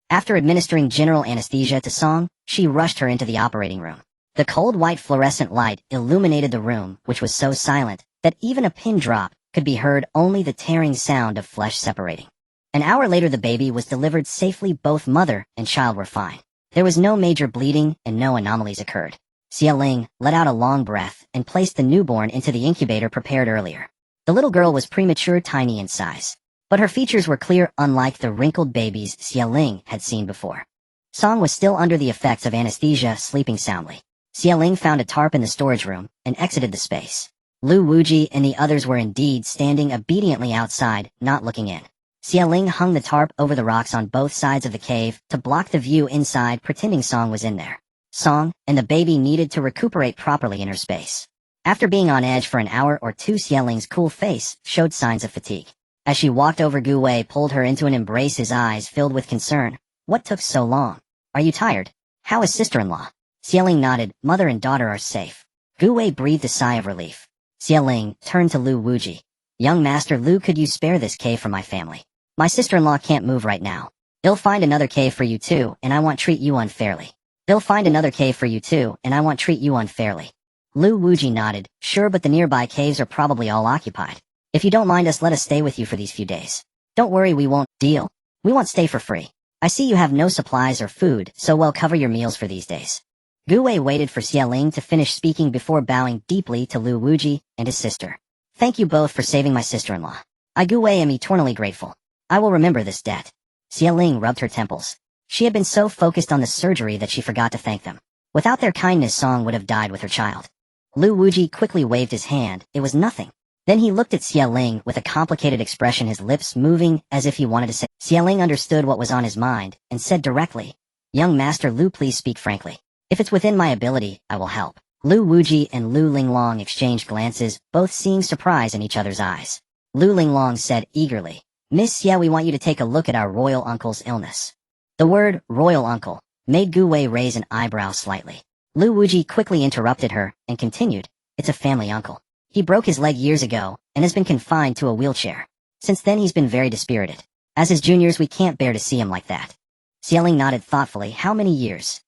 Speaker 1: After administering general anesthesia to Song, she rushed her into the operating room. The cold white fluorescent light illuminated the room, which was so silent that even a pin drop could be heard, only the tearing sound of flesh separating. An hour later the baby was delivered safely. Both mother and child were fine. There was no major bleeding and no anomalies occurred. Xieling let out a long breath and placed the newborn into the incubator prepared earlier. The little girl was premature, tiny in size, but her features were clear, unlike the wrinkled babies Xieling had seen before. Song was still under the effects of anesthesia, sleeping soundly. Xieling found a tarp in the storage room and exited the space. Lu Wuji and the others were indeed standing obediently outside, not looking in. Xieling hung the tarp over the rocks on both sides of the cave to block the view inside, pretending Song was in there. Song and the baby needed to recuperate properly in her space. After being on edge for an hour or two, Xieling's cool face showed signs of fatigue. As she walked over, Gu Wei pulled her into an embrace, his eyes filled with concern. What took so long? Are you tired? How is sister-in-law? Xieling nodded. Mother and daughter are safe. Gu Wei breathed a sigh of relief. Xieling turned to Lu Wuji. Young Master Lu, could you spare this cave for my family? My sister-in-law can't move right now. They'll find another cave for you too, and I won't treat you unfairly. They'll find another cave for you too, and I won't treat you unfairly. Lu Wuji nodded. Sure, but the nearby caves are probably all occupied. If you don't mind us, let us stay with you for these few days. Don't worry, we won't. Deal. We won't stay for free. I see you have no supplies or food, so we'll cover your meals for these days. Gu Wei waited for Xieling to finish speaking before bowing deeply to Lu Wuji and his sister. Thank you both for saving my sister-in-law. I, Gu Wei, am eternally grateful. I will remember this debt. Xieling rubbed her temples. She had been so focused on the surgery that she forgot to thank them. Without their kindness, Song would have died with her child. Lu Wuji quickly waved his hand. It was nothing. Then he looked at Xieling with a complicated expression, his lips moving as if he wanted to say. Xieling understood what was on his mind and said directly, Young Master Lu, please speak frankly. If it's within my ability, I will help. Lu Wuji and Lu Linglong exchanged glances, both seeing surprise in each other's eyes. Lu Linglong said eagerly, Miss Xie, we want you to take a look at our royal uncle's illness. The word royal uncle made Gu Wei raise an eyebrow slightly. Lu Wuji quickly interrupted her and continued, It's a family uncle. He broke his leg years ago and has been confined to a wheelchair. Since then he's been very dispirited. As his juniors, we can't bear to see him like that. Xieling nodded thoughtfully. How many years?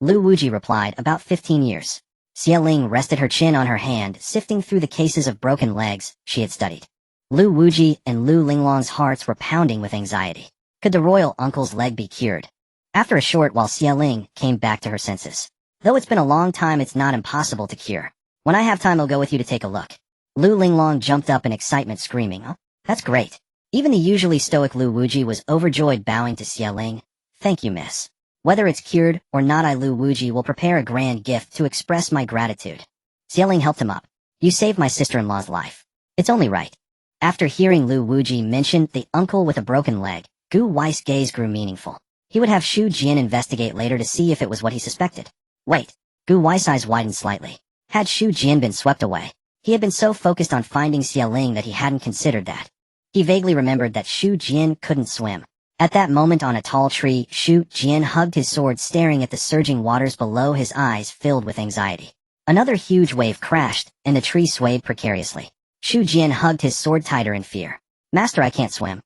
Speaker 1: Lu Wuji replied, about 15 years. Xieling rested her chin on her hand, sifting through the cases of broken legs she had studied. Lu Wuji and Lu Linglong's hearts were pounding with anxiety. Could the royal uncle's leg be cured? After a short while, Xieling came back to her senses. Though it's been a long time, it's not impossible to cure. When I have time, I'll go with you to take a look. Lu Linglong jumped up in excitement, screaming, Oh, that's great. Even the usually stoic Lu Wuji was overjoyed, bowing to Xieling. Thank you, miss. Whether it's cured or not, I, Lu Wuji, will prepare a grand gift to express my gratitude. Xieling helped him up. You saved my sister-in-law's life. It's only right. After hearing Lu Wuji mention the uncle with a broken leg, Gu Wei's gaze grew meaningful. He would have Shu Jian investigate later to see if it was what he suspected. Wait. Gu Wei's eyes widened slightly. Had Shu Jian been swept away? He had been so focused on finding Xieling that he hadn't considered that. He vaguely remembered that Shu Jian couldn't swim. At that moment, on a tall tree, Shu Jian hugged his sword, staring at the surging waters below, his eyes filled with anxiety. Another huge wave crashed, and the tree swayed precariously. Shu Jian hugged his sword tighter in fear. Master, I can't swim.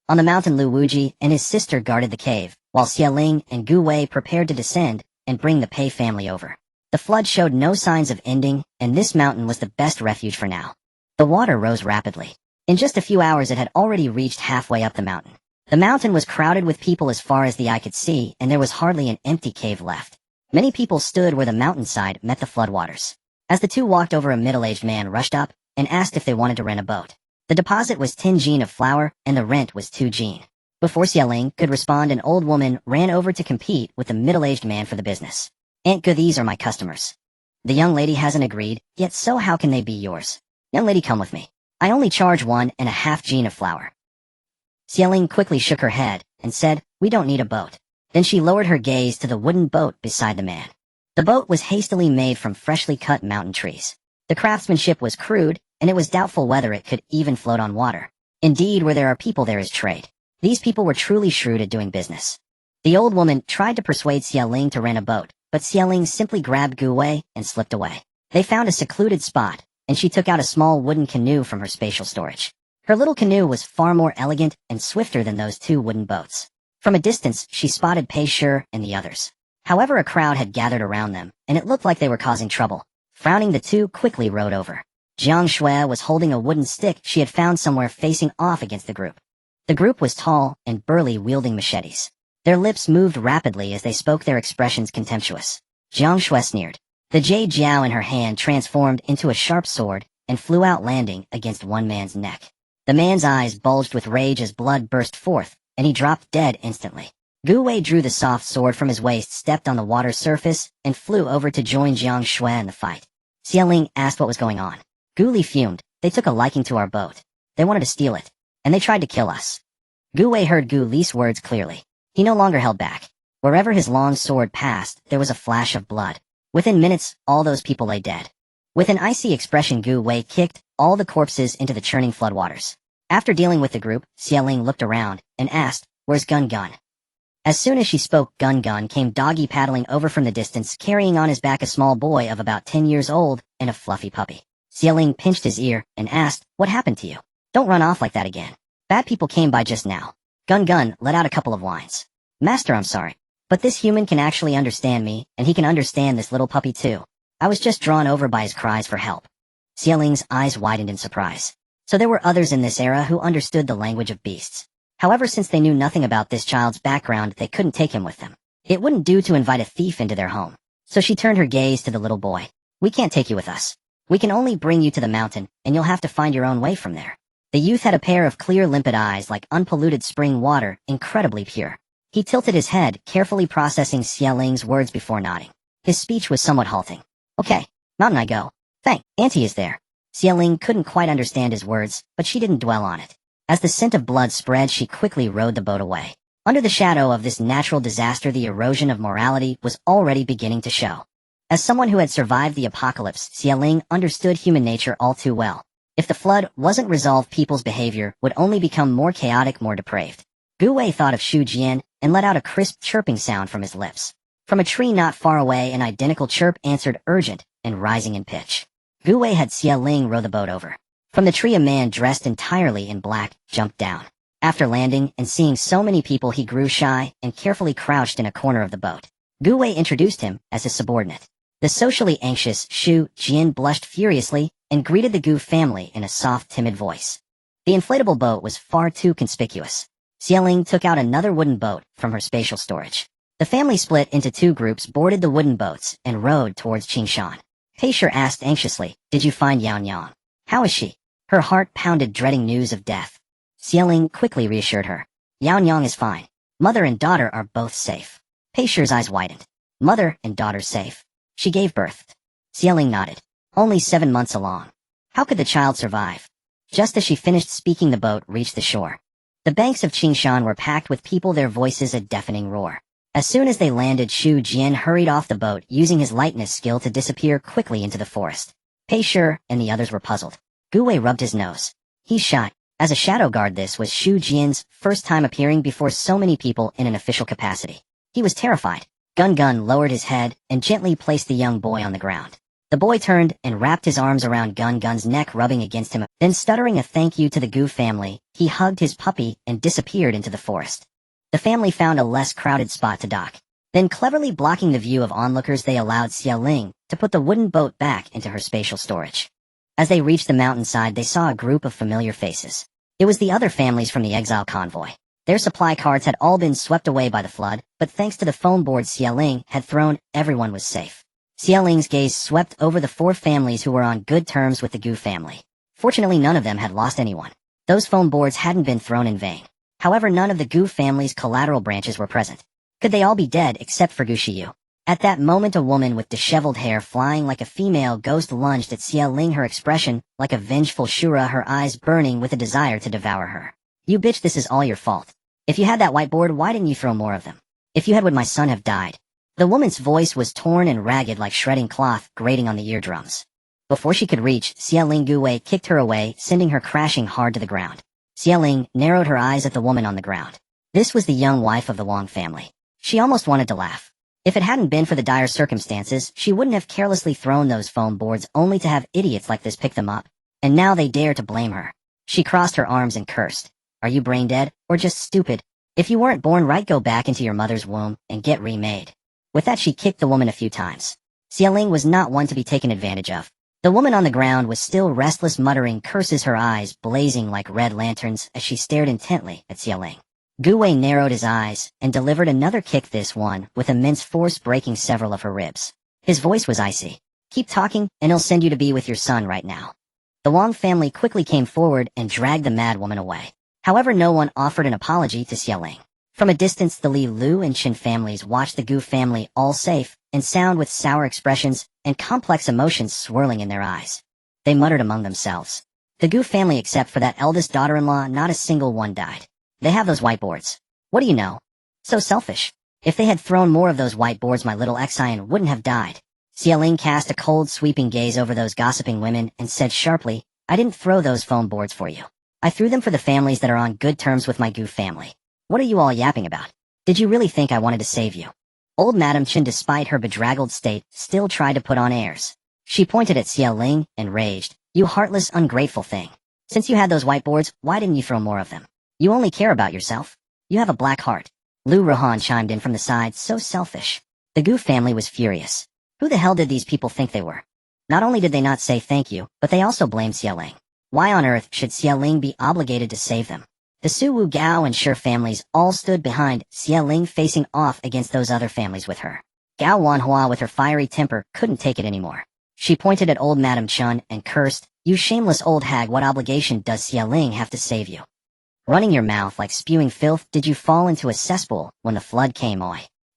Speaker 1: On the mountain, Lu Wuji and his sister guarded the cave, while Xieling and Gu Wei prepared to descend and bring the Pei family over. The flood showed no signs of ending, and this mountain was the best refuge for now. The water rose rapidly. In just a few hours, it had already reached halfway up the mountain. The mountain was crowded with people as far as the eye could see, and there was hardly an empty cave left. Many people stood where the mountainside met the floodwaters. As the two walked over, a middle-aged man rushed up and asked if they wanted to rent a boat. The deposit was 10 jin of flour, and the rent was 2 jin. Before Xieling could respond, an old woman ran over to compete with the middle-aged man for the business. Aunt Gu, these are my customers. The young lady hasn't agreed, yet so how can they be yours? Young lady, come with me. I only charge 1.5 jin of flour. Xieling quickly shook her head and said, We don't need a boat. Then she lowered her gaze to the wooden boat beside the man. The boat was hastily made from freshly cut mountain trees. The craftsmanship was crude, and it was doubtful whether it could even float on water. Indeed, where there are people, there is trade. These people were truly shrewd at doing business. The old woman tried to persuade Xieling to rent a boat, but Xieling simply grabbed Gu Wei and slipped away. They found a secluded spot, and she took out a small wooden canoe from her spatial storage. Her little canoe was far more elegant and swifter than those 2 wooden boats. From a distance, she spotted Pei Shi and the others. However, a crowd had gathered around them, and it looked like they were causing trouble. Frowning, the two quickly rowed over. Jiang Shui was holding a wooden stick she had found somewhere, facing off against the group. The group was tall and burly, wielding machetes. Their lips moved rapidly as they spoke, their expressions contemptuous. Jiang Shui sneered. The jade jiao in her hand transformed into a sharp sword and flew out, landing against one man's neck. The man's eyes bulged with rage as blood burst forth, and he dropped dead instantly. Gu Wei drew the soft sword from his waist, stepped on the water surface, and flew over to join Jiang Shui in the fight. Xieling asked what was going on. Gu Li fumed. They took a liking to our boat. They wanted to steal it, and they tried to kill us. Gu Wei heard Gu Li's words clearly. He no longer held back. Wherever his long sword passed, there was a flash of blood. Within minutes, all those people lay dead. With an icy expression, Gu Wei kicked all the corpses into the churning floodwaters. After dealing with the group, Xiaoling looked around and asked, "Where's Gun Gun?" As soon as she spoke, Gun Gun came doggy paddling over from the distance, carrying on his back a small boy of about 10 years old and a fluffy puppy. Xiaoling pinched his ear and asked, "What happened to you? Don't run off like that again. Bad people came by just now." Gun Gun let out a couple of whines. "Master, I'm sorry, but this human can actually understand me, and he can understand this little puppy too. I was just drawn over by his cries for help." Xiaoling's eyes widened in surprise. So there were others in this era who understood the language of beasts. However, since they knew nothing about this child's background, they couldn't take him with them. It wouldn't do to invite a thief into their home. So she turned her gaze to the little boy. "We can't take you with us. We can only bring you to the mountain, and you'll have to find your own way from there." The youth had a pair of clear, limpid eyes like unpolluted spring water, incredibly pure. He tilted his head, carefully processing Xiaoling's words before nodding. His speech was somewhat halting. "Okay, mountain I go. Auntie is there." Xiaoling couldn't quite understand his words, but she didn't dwell on it. As the scent of blood spread, she quickly rowed the boat away. Under the shadow of this natural disaster, the erosion of morality was already beginning to show. As someone who had survived the apocalypse, Xiaoling understood human nature all too well. If the flood wasn't resolved, people's behavior would only become more chaotic, more depraved. Gu Wei thought of Shu Jian and let out a crisp chirping sound from his lips. From a tree not far away, an identical chirp answered, urgent and rising in pitch. Gu Wei had Xiaoling row the boat over. From the tree, a man dressed entirely in black jumped down. After landing and seeing so many people, he grew shy and carefully crouched in a corner of the boat. Gu Wei introduced him as his subordinate. The socially anxious Shu Jian blushed furiously and greeted the Gu family in a soft, timid voice. The inflatable boat was far too conspicuous. Xiaoling took out another wooden boat from her spatial storage. The family split into two groups, boarded the wooden boats, and rowed towards Qingshan. Peisher asked anxiously, "Did you find Yang Yang? How is she?" Her heart pounded, dreading news of death. Xiaoling quickly reassured her. "Yang Yang is fine. Mother and daughter are both safe." Peisher's eyes widened. "Mother and daughter safe? She gave birth." Xiaoling nodded. "Only 7 months along. How could the child survive?" Just as she finished speaking, the boat reached the shore. The banks of Qingshan were packed with people, their voices a deafening roar. As soon as they landed, Shu Jian hurried off the boat, using his lightness skill to disappear quickly into the forest. Peisher and the others were puzzled. Gu Wei rubbed his nose. He's shy. As a shadow guard, this was Shu Jian's first time appearing before so many people in an official capacity. He was terrified. Gun Gun lowered his head and gently placed the young boy on the ground. The boy turned and wrapped his arms around Gun Gun's neck, rubbing against him. Then, stuttering a thank you to the Gu family, he hugged his puppy and disappeared into the forest. The family found a less crowded spot to dock. Then, cleverly blocking the view of onlookers, they allowed Xiaoling to put the wooden boat back into her spatial storage. As they reached the mountainside, they saw a group of familiar faces. It was the other families from the Exile convoy. Their supply carts had all been swept away by the flood, but thanks to the foam board Xiaoling had thrown, everyone was safe. Xiaoling's gaze swept over the 4 families who were on good terms with the Gu family. Fortunately, none of them had lost anyone. Those foam boards hadn't been thrown in vain. However, none of the Gu family's collateral branches were present. Could they all be dead except for Gu Shiyu? At that moment, a woman with disheveled hair flying like a female ghost lunged at Xiaoling, her expression like a vengeful Shura, her eyes burning with a desire to devour her. "You bitch, this is all your fault. If you had that whiteboard, why didn't you throw more of them? If you had, would my son have died?" The woman's voice was torn and ragged like shredding cloth, grating on the eardrums. Before she could reach Xiaoling, Gu Wei kicked her away, sending her crashing hard to the ground. Xiaoling narrowed her eyes at the woman on the ground. This was the young wife of the Wang family. She almost wanted to laugh. If it hadn't been for the dire circumstances, she wouldn't have carelessly thrown those foam boards only to have idiots like this pick them up. And now they dare to blame her. She crossed her arms and cursed. "Are you brain dead, or just stupid? If you weren't born right, go back into your mother's womb and get remade." With that, she kicked the woman a few times. Xiaoling was not one to be taken advantage of. The woman on the ground was still restless, muttering curses, her eyes blazing like red lanterns as she stared intently at Xiaoling. Gu Wei narrowed his eyes and delivered another kick, this one with immense force, breaking several of her ribs. His voice was icy. "Keep talking, and he'll send you to be with your son right now." The Wang family quickly came forward and dragged the mad woman away. However, no one offered an apology to Xiaoling. From a distance, the Li, Lu, and Qin families watched the Gu family, all safe and sound, with sour expressions and complex emotions swirling in their eyes. They muttered among themselves. The Gu family, except for that eldest daughter-in-law, not a single one died. They have those whiteboards. What do you know? So selfish. If they had thrown more of those whiteboards, my little Exile wouldn't have died. Xiaoling cast a cold, sweeping gaze over those gossiping women and said sharply, "I didn't throw those foam boards for you. I threw them for the families that are on good terms with my Gu family. What are you all yapping about? Did you really think I wanted to save you? Old Madam Chen, despite her bedraggled state, still tried to put on airs. She pointed at Xie Ling and raged, "You heartless, ungrateful thing. Since you had those whiteboards, why didn't you throw more of them? You only care about yourself. You have a black heart." Lu Rohan chimed in from the side, "So selfish." The Gu family was furious. Who the hell did these people think they were? Not only did they not say thank you, but they also blamed Xie Ling. Why on earth should Xie Ling be obligated to save them? The Su Wu Gao and Shi families all stood behind Xie Ling, facing off against those other families with her. Gao Wanhua, with her fiery temper, couldn't take it anymore. She pointed at old Madam Chun and cursed, "You shameless old hag, what obligation does Xie Ling have to save you? Running your mouth like spewing filth, did you fall into a cesspool when the flood came?"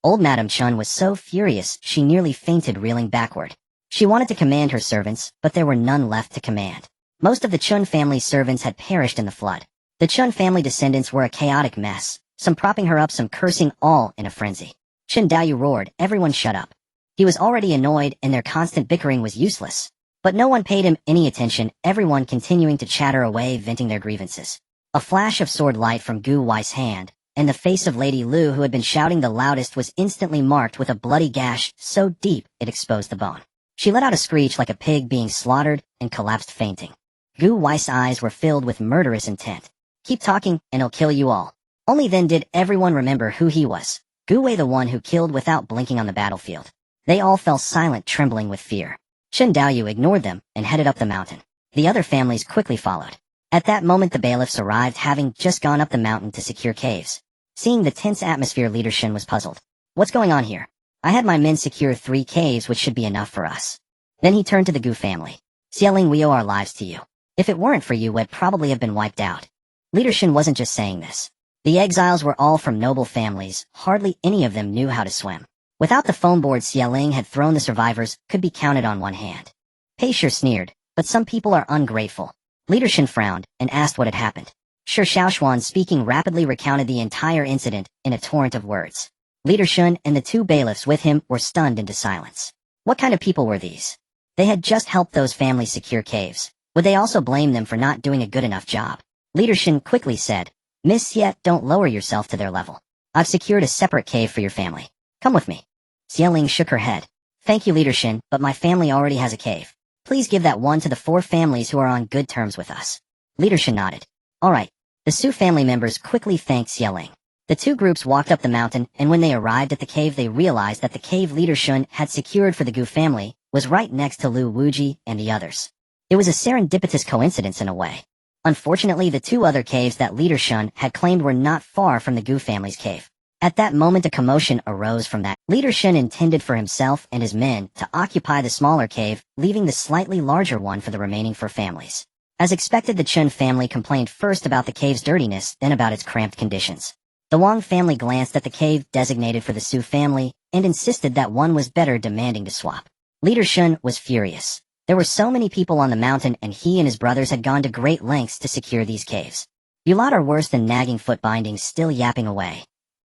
Speaker 1: Old Madam Chun was so furious she nearly fainted, reeling backward. She wanted to command her servants, but there were none left to command. Most of the Chun family servants had perished in the flood. The Chun family descendants were a chaotic mess, some propping her up, some cursing, all in a frenzy. Chen Daoyu roared, "Everyone shut up." He was already annoyed and their constant bickering was useless. But no one paid him any attention, everyone continuing to chatter away, venting their grievances. A flash of sword light from Gu Wei's hand, and the face of Lady Lu, who had been shouting the loudest, was instantly marked with a bloody gash so deep it exposed the bone. She let out a screech like a pig being slaughtered and collapsed fainting. Gu Wei's eyes were filled with murderous intent. "Keep talking, and he'll kill you all." Only then did everyone remember who he was. Gu Wei, the one who killed without blinking on the battlefield. They all fell silent, trembling with fear. Chen Daoyu ignored them and headed up the mountain. The other families quickly followed. At that moment the bailiffs arrived, having just gone up the mountain to secure caves. Seeing the tense atmosphere, Leader Shen was puzzled. "What's going on here? I had my men secure 3 caves, which should be enough for us." Then he turned to the Gu family. "Xie Ling, we owe our lives to you. If it weren't for you, we'd probably have been wiped out." Leader Shen wasn't just saying this. The exiles were all from noble families, hardly any of them knew how to swim. Without the foam board Xie Ling had thrown, the survivors could be counted on one hand. Pei Shi sneered, "But some people are ungrateful." Leader Shen frowned and asked what had happened. Shi Shaoxuan, speaking rapidly, recounted the entire incident in a torrent of words. Leader Shen and the 2 bailiffs with him were stunned into silence. What kind of people were these? They had just helped those families secure caves. Would they also blame them for not doing a good enough job? Leader Shen quickly said, "Miss Xie, don't lower yourself to their level. I've secured a separate cave for your family. Come with me." Xie Ling shook her head. "Thank you, Leader Shen, but my family already has a cave. Please give that one to the 4 families who are on good terms with us." Leader Shen nodded. "All right." The Su family members quickly thanked Xie Ling. The 2 groups walked up the mountain, and when they arrived at the cave, they realized that the cave Leader Shen had secured for the Gu family was right next to Lu Wuji and the others. It was a serendipitous coincidence in a way. Unfortunately, the 2 other caves that Leader Shen had claimed were not far from the Gu family's cave. At that moment a commotion arose from that. Leader Shen intended for himself and his men to occupy the smaller cave, leaving the slightly larger one for the remaining 4 families. As expected, the Chen family complained first about the cave's dirtiness, then about its cramped conditions. The Wang family glanced at the cave designated for the Su family and insisted that one was better, demanding to swap. Leader Shen was furious. There were so many people on the mountain, and he and his brothers had gone to great lengths to secure these caves. "You lot are worse than nagging foot bindings, still yapping away."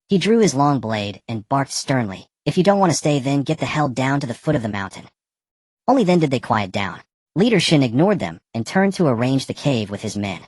Speaker 1: He drew his long blade and barked sternly, "If you don't want to stay, then get the hell down to the foot of the mountain." Only then did they quiet down. Leader Shen ignored them and turned to arrange the cave with his men.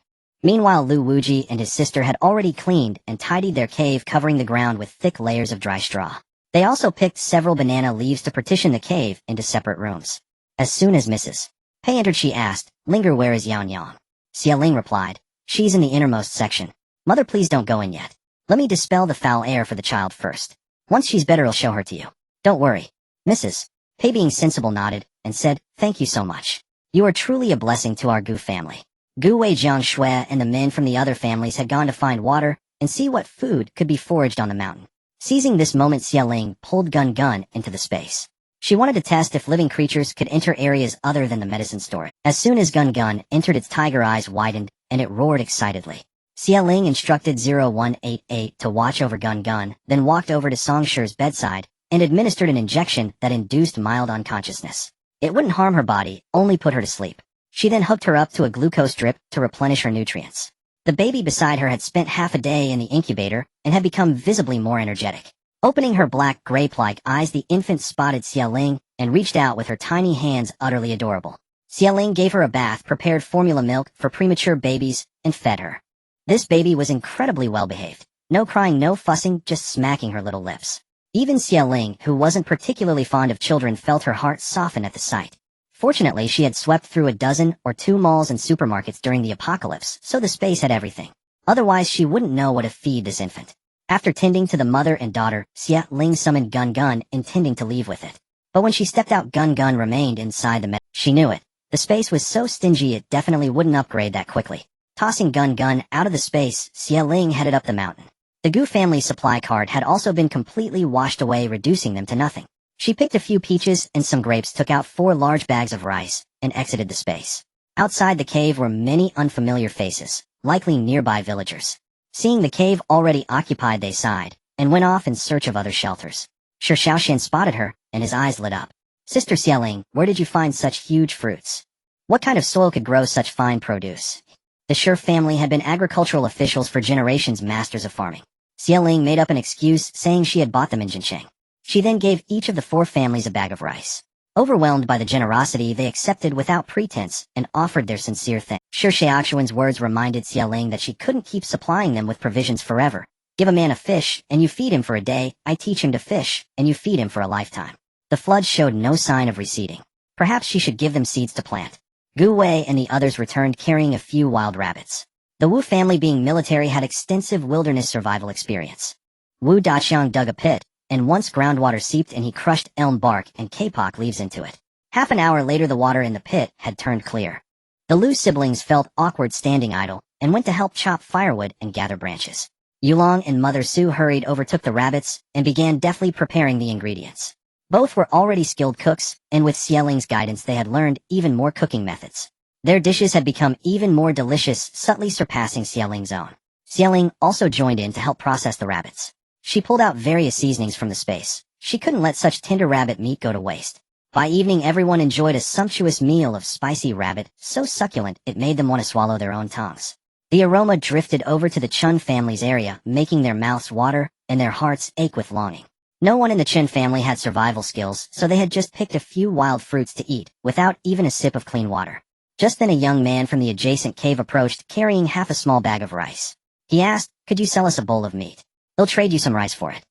Speaker 1: Meanwhile, Lu Wuji and his sister had already cleaned and tidied their cave, covering the ground with thick layers of dry straw. They also picked several banana leaves to partition the cave into separate rooms. As soon as Mrs. Pei entered, she asked, "Linger, where is Yang Yang?" Xie Ling replied, "She's in the innermost section. Mother, please don't go in yet. Let me dispel the foul air for the child first. Once she's better, I'll show her to you. Don't worry." Mrs. Pei, being sensible, nodded and said, "Thank you so much. You are truly a blessing to our Gu family." Gu Wei, Jiang Shui, and the men from the other families had gone to find water and see what food could be foraged on the mountain. Seizing this moment, Xie Ling pulled Gun Gun into the space. She wanted to test if living creatures could enter areas other than the medicine store. As soon as Gun Gun entered, its tiger eyes widened and it roared excitedly. Xie Ling instructed 0188 to watch over Gun Gun, then walked over to Song Shi's bedside and administered an injection that induced mild unconsciousness. It wouldn't harm her body, only put her to sleep. She then hooked her up to a glucose drip to replenish her nutrients. The baby beside her had spent half a day in the incubator and had become visibly more energetic. Opening her black grape-like eyes, the infant spotted Xie Ling and reached out with her tiny hands, utterly adorable. Xie gave her a bath, prepared formula milk for premature babies, and fed her. This baby was incredibly well behaved. No crying, no fussing, just smacking her little lips. Even Xie, who wasn't particularly fond of children, felt her heart soften at the sight. Fortunately, she had swept through a dozen or two malls and supermarkets during the apocalypse, so the space had everything. Otherwise, she wouldn't know what to feed this infant. After tending to the mother and daughter, Xie summoned Gun, intending to leave with it. But when she stepped out, Gun remained inside the She knew it. The space was so stingy it definitely wouldn't upgrade that quickly. Tossing Gun out of the space, Xie headed up the mountain. The Gu family's supply cart had also been completely washed away, reducing them to nothing. She picked a few peaches and some grapes, took out 4 large bags of rice, and exited the space. Outside the cave were many unfamiliar faces, likely nearby villagers. Seeing the cave already occupied, they sighed, and went off in search of other shelters. Shi Shaoxian spotted her, and his eyes lit up. Sister Xie, where did you find such huge fruits? What kind of soil could grow such fine produce? The Shi family had been agricultural officials for generations, masters of farming. Xie made up an excuse, saying she had bought them in Jincheng. She then gave each of the 4 families a bag of rice. Overwhelmed by the generosity, they accepted without pretense and offered their sincere thanks. Shi Shaoxian's words reminded Xie that she couldn't keep supplying them with provisions forever. Give a man a fish, and you feed him for a day. I teach him to fish, and you feed him for a lifetime. The flood showed no sign of receding. Perhaps she should give them seeds to plant. Gu Wei and the others returned carrying a few wild rabbits. The Wu family, being military, had extensive wilderness survival experience. Wu Daqiang dug a pit, and once groundwater seeped and he crushed elm bark and kapok leaves into it. Half an hour later, the water in the pit had turned clear. The Lu siblings felt awkward standing idle, and went to help chop firewood and gather branches. Yulong and Mother Su hurried over, took the rabbits, and began deftly preparing the ingredients. Both were already skilled cooks, and with Xieling's guidance they had learned even more cooking methods. Their dishes had become even more delicious, subtly surpassing Xieling's own. Xieling also joined in to help process the rabbits. She pulled out various seasonings from the space. She couldn't let such tender rabbit meat go to waste. By evening, everyone enjoyed a sumptuous meal of spicy rabbit, so succulent it made them want to swallow their own tongues. The aroma drifted over to the Chun family's area, making their mouths water and their hearts ache with longing. No one in the Chen family had survival skills, so they had just picked a few wild fruits to eat, without even a sip of clean water. Just then a young man from the adjacent cave approached, carrying half a small bag of rice. He asked, "Could you sell us a bowl of meat? They'll trade you some rice for it."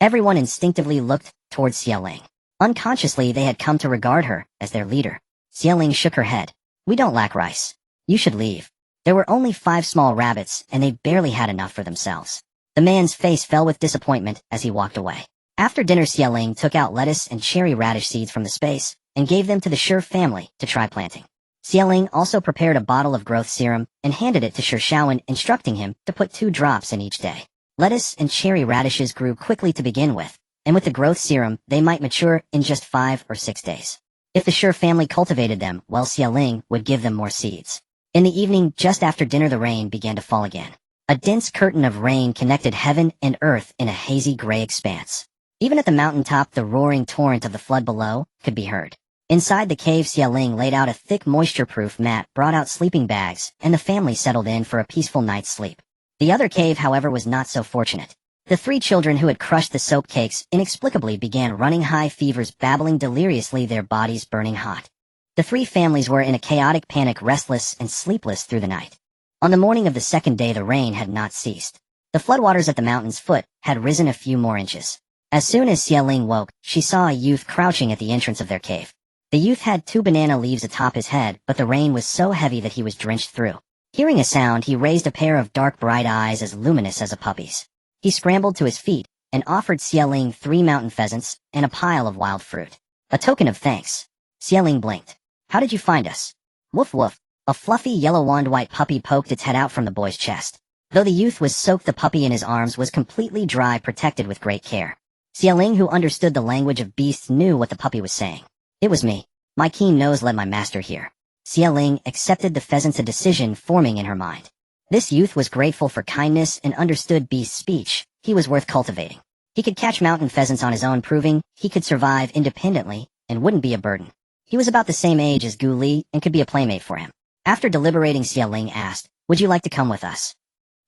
Speaker 1: Everyone instinctively looked towards Xieling. Unconsciously, they had come to regard her as their leader. Xieling shook her head. "We don't lack rice. You should leave." There were only 5 small rabbits, and they barely had enough for themselves. The man's face fell with disappointment as he walked away. After dinner, Xieling took out lettuce and cherry radish seeds from the space, and gave them to the Shi family to try planting. Xieling also prepared a bottle of growth serum and handed it to Shi Shaoxian, instructing him to put 2 drops in each day. Lettuce and cherry radishes grew quickly to begin with, and with the growth serum, they might mature in just 5 or 6 days. If the Shi family cultivated them, well, Xieling would give them more seeds. In the evening, just after dinner, the rain began to fall again. A dense curtain of rain connected heaven and earth in a hazy gray expanse. Even at the mountaintop, the roaring torrent of the flood below could be heard. Inside the cave, Xieling laid out a thick moisture-proof mat, brought out sleeping bags, and the family settled in for a peaceful night's sleep. The other cave, however, was not so fortunate. The 3 children who had crushed the soap cakes inexplicably began running high fevers, babbling deliriously, their bodies burning hot. The 3 families were in a chaotic panic, restless and sleepless through the night. On the morning of the 2nd day, the rain had not ceased. The floodwaters at the mountain's foot had risen a few more inches. As soon as Xieling woke, she saw a youth crouching at the entrance of their cave. The youth had 2 banana leaves atop his head, but the rain was so heavy that he was drenched through. Hearing a sound, he raised a pair of dark, bright eyes as luminous as a puppy's. He scrambled to his feet and offered Xieling 3 mountain pheasants and a pile of wild fruit. A token of thanks. Xieling blinked. "How did you find us?" "Woof woof." A fluffy yellow wand-white puppy poked its head out from the boy's chest. Though the youth was soaked, the puppy in his arms was completely dry, protected with great care. Xieling, who understood the language of beasts, knew what the puppy was saying. "It was me. My keen nose led my master here." Xieling accepted the pheasants, a decision forming in her mind. This youth was grateful for kindness and understood beast speech. He was worth cultivating. He could catch mountain pheasants on his own, proving he could survive independently and wouldn't be a burden. He was about the same age as Gu Li and could be a playmate for him. After deliberating, Xieling asked, "Would you like to come with us?"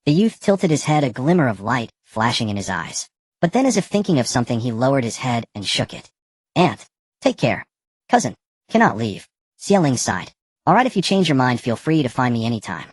Speaker 1: The youth tilted his head, a glimmer of light flashing in his eyes. But then, as if thinking of something, he lowered his head and shook it. "Aunt, take care. Cousin, cannot leave." Xieling sighed. Alright, if you change your mind, feel free to find me anytime.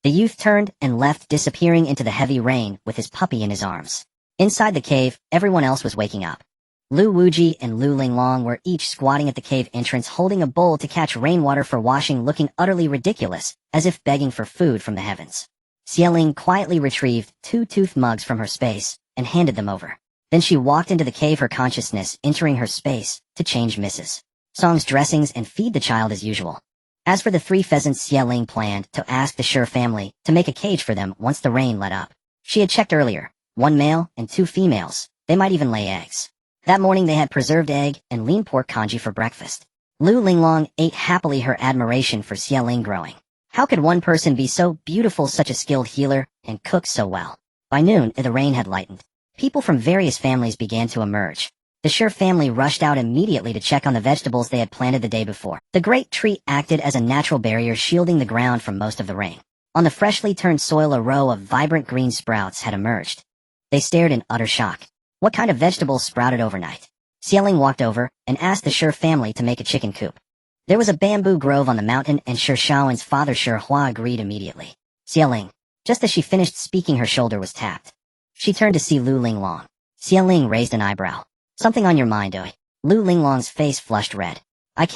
Speaker 1: The youth turned and left, disappearing into the heavy rain with his puppy in his arms. Inside the cave, everyone else was waking up. Lu Wuji and Lu Linglong were each squatting at the cave entrance, holding a bowl to catch rainwater for washing, looking utterly ridiculous, as if begging for food from the heavens. Xieling quietly retrieved 2 tooth mugs from her space and handed them over. Then she walked into the cave, her consciousness entering her space, to change Mrs. Song's dressings and feed the child as usual. As for the 3 pheasants, Xieling planned to ask the Shi family to make a cage for them once the rain let up. She had checked earlier, 1 male and 2 females. They might even lay eggs. That morning they had preserved egg and lean pork congee for breakfast. Lu Linglong ate happily, her admiration for Xieling growing. How could one person be so beautiful, such a skilled healer, and cook so well? By noon, the rain had lightened. People from various families began to emerge. The Shi family rushed out immediately to check on the vegetables they had planted the day before. The great tree acted as a natural barrier, shielding the ground from most of the rain. On the freshly turned soil, a row of vibrant green sprouts had emerged. They stared in utter shock. What kind of vegetables sprouted overnight? Xieling walked over and asked the Shi family to make a chicken coop. There was a bamboo grove on the mountain, and Shi Shaoan's father Shi Hua agreed immediately. Xieling. Just as she finished speaking, her shoulder was tapped. She turned to see Lu Linglong. Xieling raised an eyebrow. Something on your mind, oi? Lu Linglong's face flushed red. I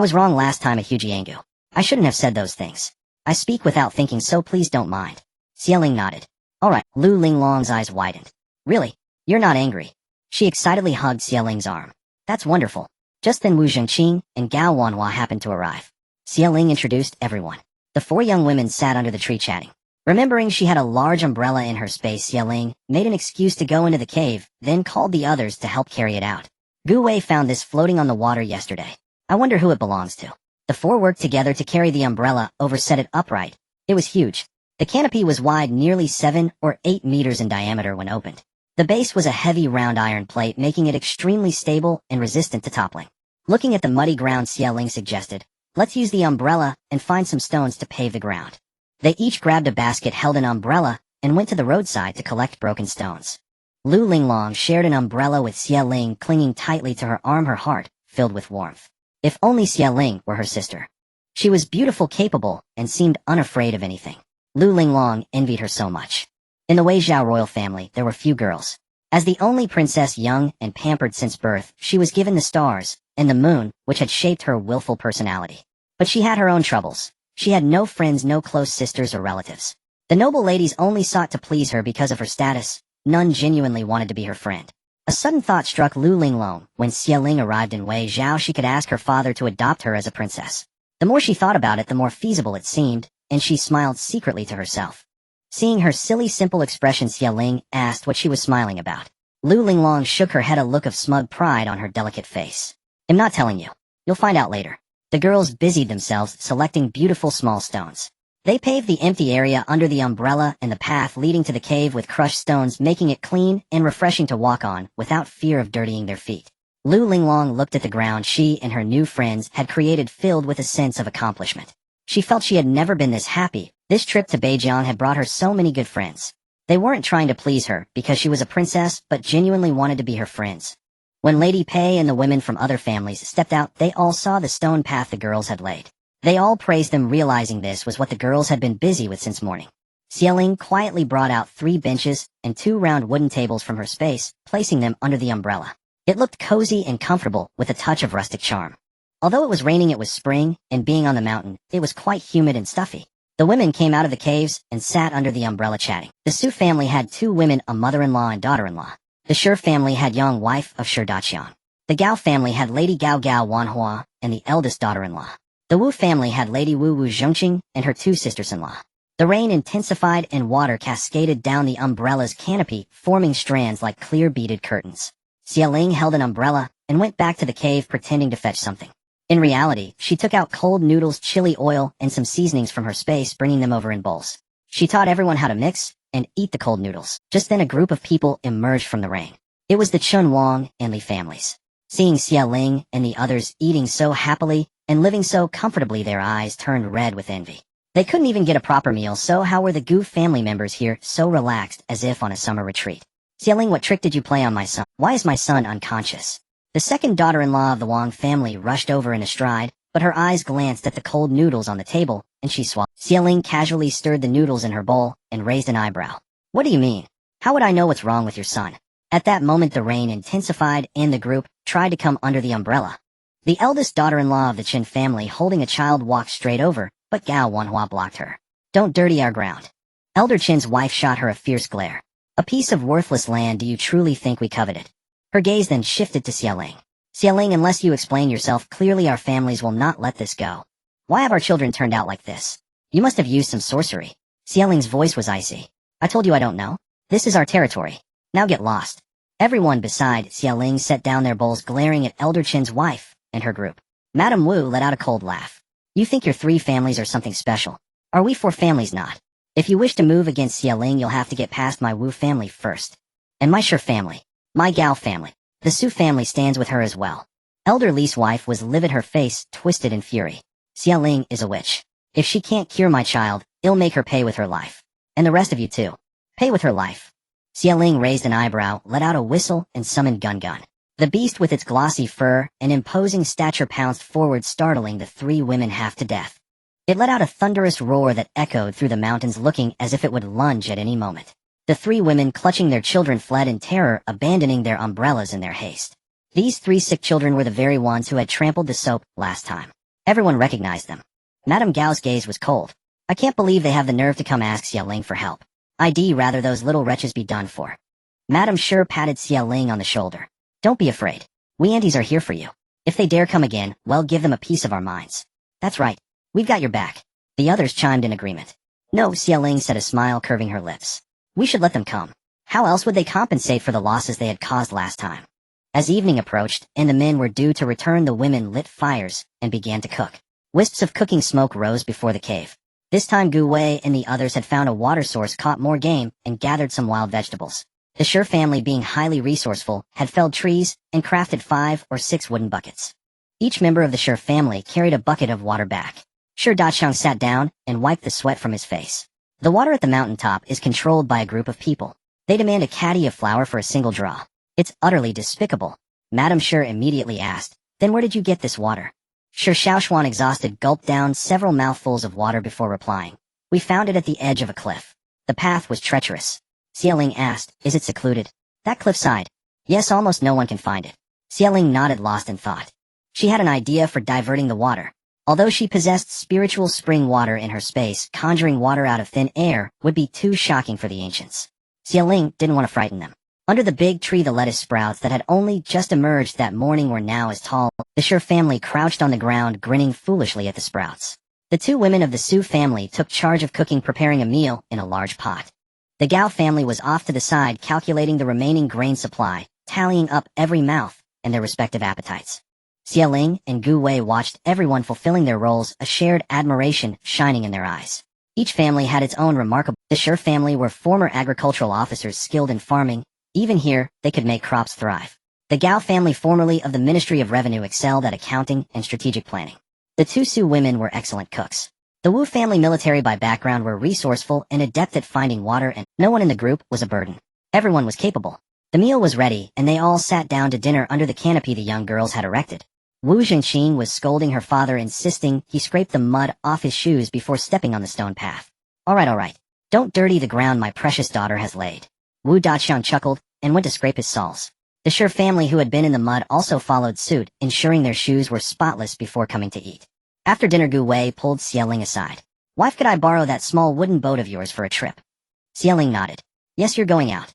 Speaker 1: was wrong last time at Hujiangu. I shouldn't have said those things. I speak without thinking, so please don't mind. Xieling nodded. Alright. Lu Linglong's eyes widened. Really? You're not angry? She excitedly hugged Xieling's arm. That's wonderful. Just then Wu Zhengqing and Gao Wanhua happened to arrive. Xieling introduced everyone. The 4 young women sat under the tree chatting. Remembering she had a large umbrella in her space, Xieling made an excuse to go into the cave, then called the others to help carry it out. Gu Wei found this floating on the water yesterday. I wonder who it belongs to. The 4 worked together to carry the umbrella over, set it upright. It was huge. The canopy was wide, nearly 7 or 8 meters in diameter when opened. The base was a heavy round iron plate, making it extremely stable and resistant to toppling. Looking at the muddy ground, Xieling suggested, let's use the umbrella and find some stones to pave the ground. They each grabbed a basket, held an umbrella, and went to the roadside to collect broken stones. Lu Linglong shared an umbrella with Xieling, clinging tightly to her arm, her heart filled with warmth. If only Xieling were her sister. She was beautiful, capable, and seemed unafraid of anything. Lu Linglong envied her so much. In the Wei Zhao royal family, there were few girls. As the only princess, young and pampered since birth, she was given the stars and the moon, which had shaped her willful personality. But she had her own troubles. She had no friends, no close sisters or relatives. The noble ladies only sought to please her because of her status. None genuinely wanted to be her friend. A sudden thought struck Lu Linglong. When Xieling arrived in Wei Zhao, she could ask her father to adopt her as a princess. The more she thought about it, the more feasible it seemed, and she smiled secretly to herself. Seeing her silly, simple expression, Xieling asked what she was smiling about. Lu Linglong shook her head, a look of smug pride on her delicate face. I'm not telling you. You'll find out later. The girls busied themselves selecting beautiful small stones. They paved the empty area under the umbrella and the path leading to the cave with crushed stones, making it clean and refreshing to walk on without fear of dirtying their feet. Lu Linglong looked at the ground she and her new friends had created, filled with a sense of accomplishment. She felt she had never been this happy. This trip to Beijing had brought her so many good friends. They weren't trying to please her because she was a princess, but genuinely wanted to be her friends. When Lady Pei and the women from other families stepped out, they all saw the stone path the girls had laid. They all praised them, realizing this was what the girls had been busy with since morning. Xieling quietly brought out 3 benches and 2 round wooden tables from her space, placing them under the umbrella. It looked cozy and comfortable with a touch of rustic charm. Although it was raining, it was spring, and being on the mountain, it was quite humid and stuffy. The women came out of the caves and sat under the umbrella chatting. The Su family had 2 women, a mother-in-law and daughter-in-law. The Shi family had young wife of Shi Daqiang. The Gao family had Lady Gao Gao Wanhua and the eldest daughter-in-law. The Wu family had Lady Wu Wu Zhengqing and her 2 sisters-in-law. The rain intensified and water cascaded down the umbrella's canopy, forming strands like clear beaded curtains. Xieling held an umbrella and went back to the cave, pretending to fetch something. In reality, she took out cold noodles, chili oil, and some seasonings from her space, bringing them over in bowls. She taught everyone how to mix and eat the cold noodles. Just then a group of people emerged from the rain. It was the Chun Wang and Li families. Seeing Xieling and the others eating so happily and living so comfortably, their eyes turned red with envy. They couldn't even get a proper meal, so how were the Gu family members here, so relaxed as if on a summer retreat? Xieling, what trick did you play on my son? Why is my son unconscious? The second daughter-in-law of the Wang family rushed over in a stride, but her eyes glanced at the cold noodles on the table, and she swallowed. Xialing casually stirred the noodles in her bowl and raised an eyebrow. What do you mean? How would I know what's wrong with your son? At that moment the rain intensified, and the group tried to come under the umbrella. The eldest daughter-in-law of the Qin family holding a child walked straight over, but Gao Wanhua blocked her. Don't dirty our ground. Elder Qin's wife shot her a fierce glare. A piece of worthless land, do you truly think we coveted? Her gaze then shifted to Xialing. Xialing, unless you explain yourself clearly, our families will not let this go. Why have our children turned out like this? You must have used some sorcery. Xialing's voice was icy. I told you I don't know. This is our territory. Now get lost. Everyone beside Xialing set down their bowls, glaring at Elder Qin's wife and her group. Madame Wu let out a cold laugh. You think your 3 families are something special? Are we 4 families not? If you wish to move against Xialing, you'll have to get past my Wu family first. And my Shi family. My Gao family. The Su family stands with her as well. Elder Li's wife was livid, her face twisted in fury. Xialing is a witch. If she can't cure my child, I'll make her pay with her life. And the rest of you too. Pay with her life. Xialing raised an eyebrow, let out a whistle, and summoned Gun. The beast with its glossy fur and imposing stature pounced forward, startling the 3 women half to death. It let out a thunderous roar that echoed through the mountains, looking as if it would lunge at any moment. The 3 women, clutching their children, fled in terror, abandoning their umbrellas in their haste. These 3 sick children were the very ones who had trampled the soap last time. Everyone recognized them. Madame Gao's gaze was cold. I can't believe they have the nerve to come ask Xialing for help. I'd rather those little wretches be done for. Madame Shi patted Xialing on the shoulder. Don't be afraid. We aunties are here for you. If they dare come again, well, give them a piece of our minds. That's right. We've got your back. The others chimed in agreement. No, Xialing said, a smile curving her lips. We should let them come. How else would they compensate for the losses they had caused last time? As evening approached, and the men were due to return, the women lit fires and began to cook. Wisps of cooking smoke rose before the cave. This time Gu Wei and the others had found a water source, caught more game, and gathered some wild vegetables. The Shi family, being highly resourceful, had felled trees and crafted 5 or 6 wooden buckets. Each member of the Shi family carried a bucket of water back. Shi Dachang sat down and wiped the sweat from his face. The water at the mountaintop is controlled by a group of people. They demand a caddy of flour for a single draw. It's utterly despicable. Madame Shi immediately asked, then where did you get this water? Shi Shaoxuan, exhausted, gulped down several mouthfuls of water before replying. We found it at the edge of a cliff. The path was treacherous. Xialing asked, is it secluded? That cliffside? Yes, almost no one can find it. Xialing nodded, lost in thought. She had an idea for diverting the water. Although she possessed spiritual spring water in her space, conjuring water out of thin air would be too shocking for the ancients. Xialing didn't want to frighten them. Under the big tree, the lettuce sprouts that had only just emerged that morning were now as tall. The Shi family crouched on the ground, grinning foolishly at the sprouts. The 2 women of the Su family took charge of cooking, preparing a meal in a large pot. The Gao family was off to the side, calculating the remaining grain supply, tallying up every mouth and their respective appetites. Xialing and Gu Wei watched everyone fulfilling their roles, a shared admiration shining in their eyes. Each family had its own remarkable. The Shi family were former agricultural officers skilled in farming. Even here, they could make crops thrive. The Gao family, formerly of the Ministry of Revenue, excelled at accounting and strategic planning. The 2 Su women were excellent cooks. The Wu family, military by background, were resourceful and adept at finding water, and no one in the group was a burden. Everyone was capable. The meal was ready, and they all sat down to dinner under the canopy the young girls had erected. Wu Zhenqing was scolding her father, insisting he scrape the mud off his shoes before stepping on the stone path. All right. Don't dirty the ground my precious daughter has laid. Wu Dachang chuckled and went to scrape his soles. The Shi family, who had been in the mud, also followed suit, ensuring their shoes were spotless before coming to eat. After dinner, Gu Wei pulled Xialing aside. Wife, could I borrow that small wooden boat of yours for a trip? Xialing nodded. Yes, you're going out.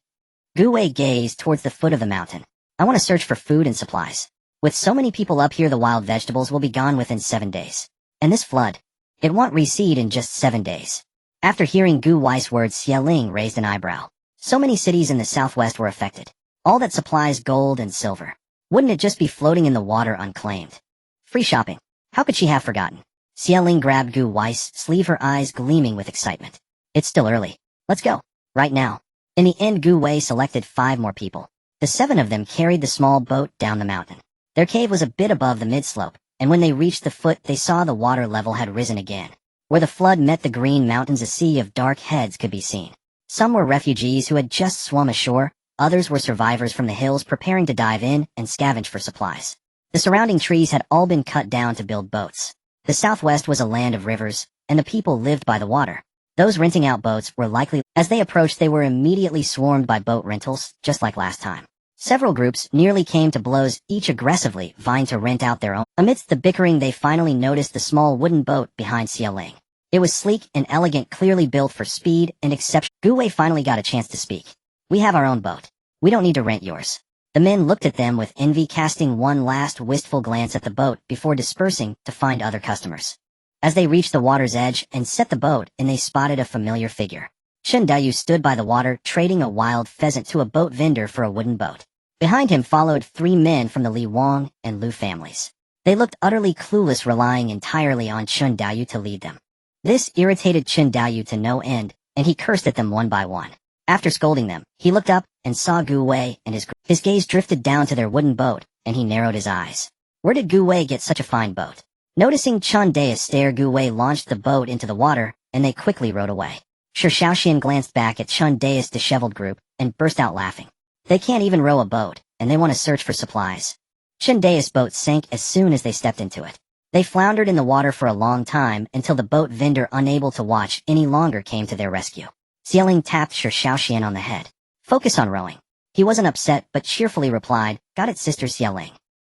Speaker 1: Gu Wei gazed towards the foot of the mountain. I want to search for food and supplies. With so many people up here, the wild vegetables will be gone within 7 days. And this flood, it won't recede in just 7 days. After hearing Gu Wei's words, Xialing raised an eyebrow. So many cities in the southwest were affected. All that supplies gold and silver. Wouldn't it just be floating in the water unclaimed? Free shopping. How could she have forgotten? Xialing grabbed Gu Wei's sleeve, her eyes gleaming with excitement. It's still early. Let's go. Right now. In the end, Gu Wei selected 5 more people. The 7 of them carried the small boat down the mountain. Their cave was a bit above the mid-slope, and when they reached the foot, they saw the water level had risen again. Where the flood met the green mountains, a sea of dark heads could be seen. Some were refugees who had just swum ashore, others were survivors from the hills preparing to dive in and scavenge for supplies. The surrounding trees had all been cut down to build boats. The southwest was a land of rivers, and the people lived by the water. Those renting out boats were likely. As they approached, they were immediately swarmed by boat rentals, just like last time. Several groups nearly came to blows, each aggressively vying to rent out their own. Amidst the bickering, they finally noticed the small wooden boat behind Xia. It was sleek and elegant, clearly built for speed and exception. Gu Wei finally got a chance to speak. We have our own boat. We don't need to rent yours. The men looked at them with envy, casting one last wistful glance at the boat before dispersing to find other customers. As they reached the water's edge and set the boat, and they spotted a familiar figure. Chen Dayu stood by the water, trading a wild pheasant to a boat vendor for a wooden boat. Behind him followed 3 men from the Li Wang and Lu families. They looked utterly clueless, relying entirely on Chen Dayu to lead them. This irritated Chen Dayu to no end, and he cursed at them one by one. After scolding them, he looked up and saw Gu Wei, and his gaze drifted down to their wooden boat, and he narrowed his eyes. Where did Gu Wei get such a fine boat? Noticing Chen Da's stare, Gu Wei launched the boat into the water, and they quickly rowed away. Shi Shaoxian glanced back at Chen Da's disheveled group and burst out laughing. They can't even row a boat, and they want to search for supplies. Chen Da's boat sank as soon as they stepped into it. They floundered in the water for a long time until the boat vendor, unable to watch any longer, came to their rescue. Xia tapped Shi Shaoxian on the head. Focus on rowing. He wasn't upset, but cheerfully replied, Got it, Sister Xia.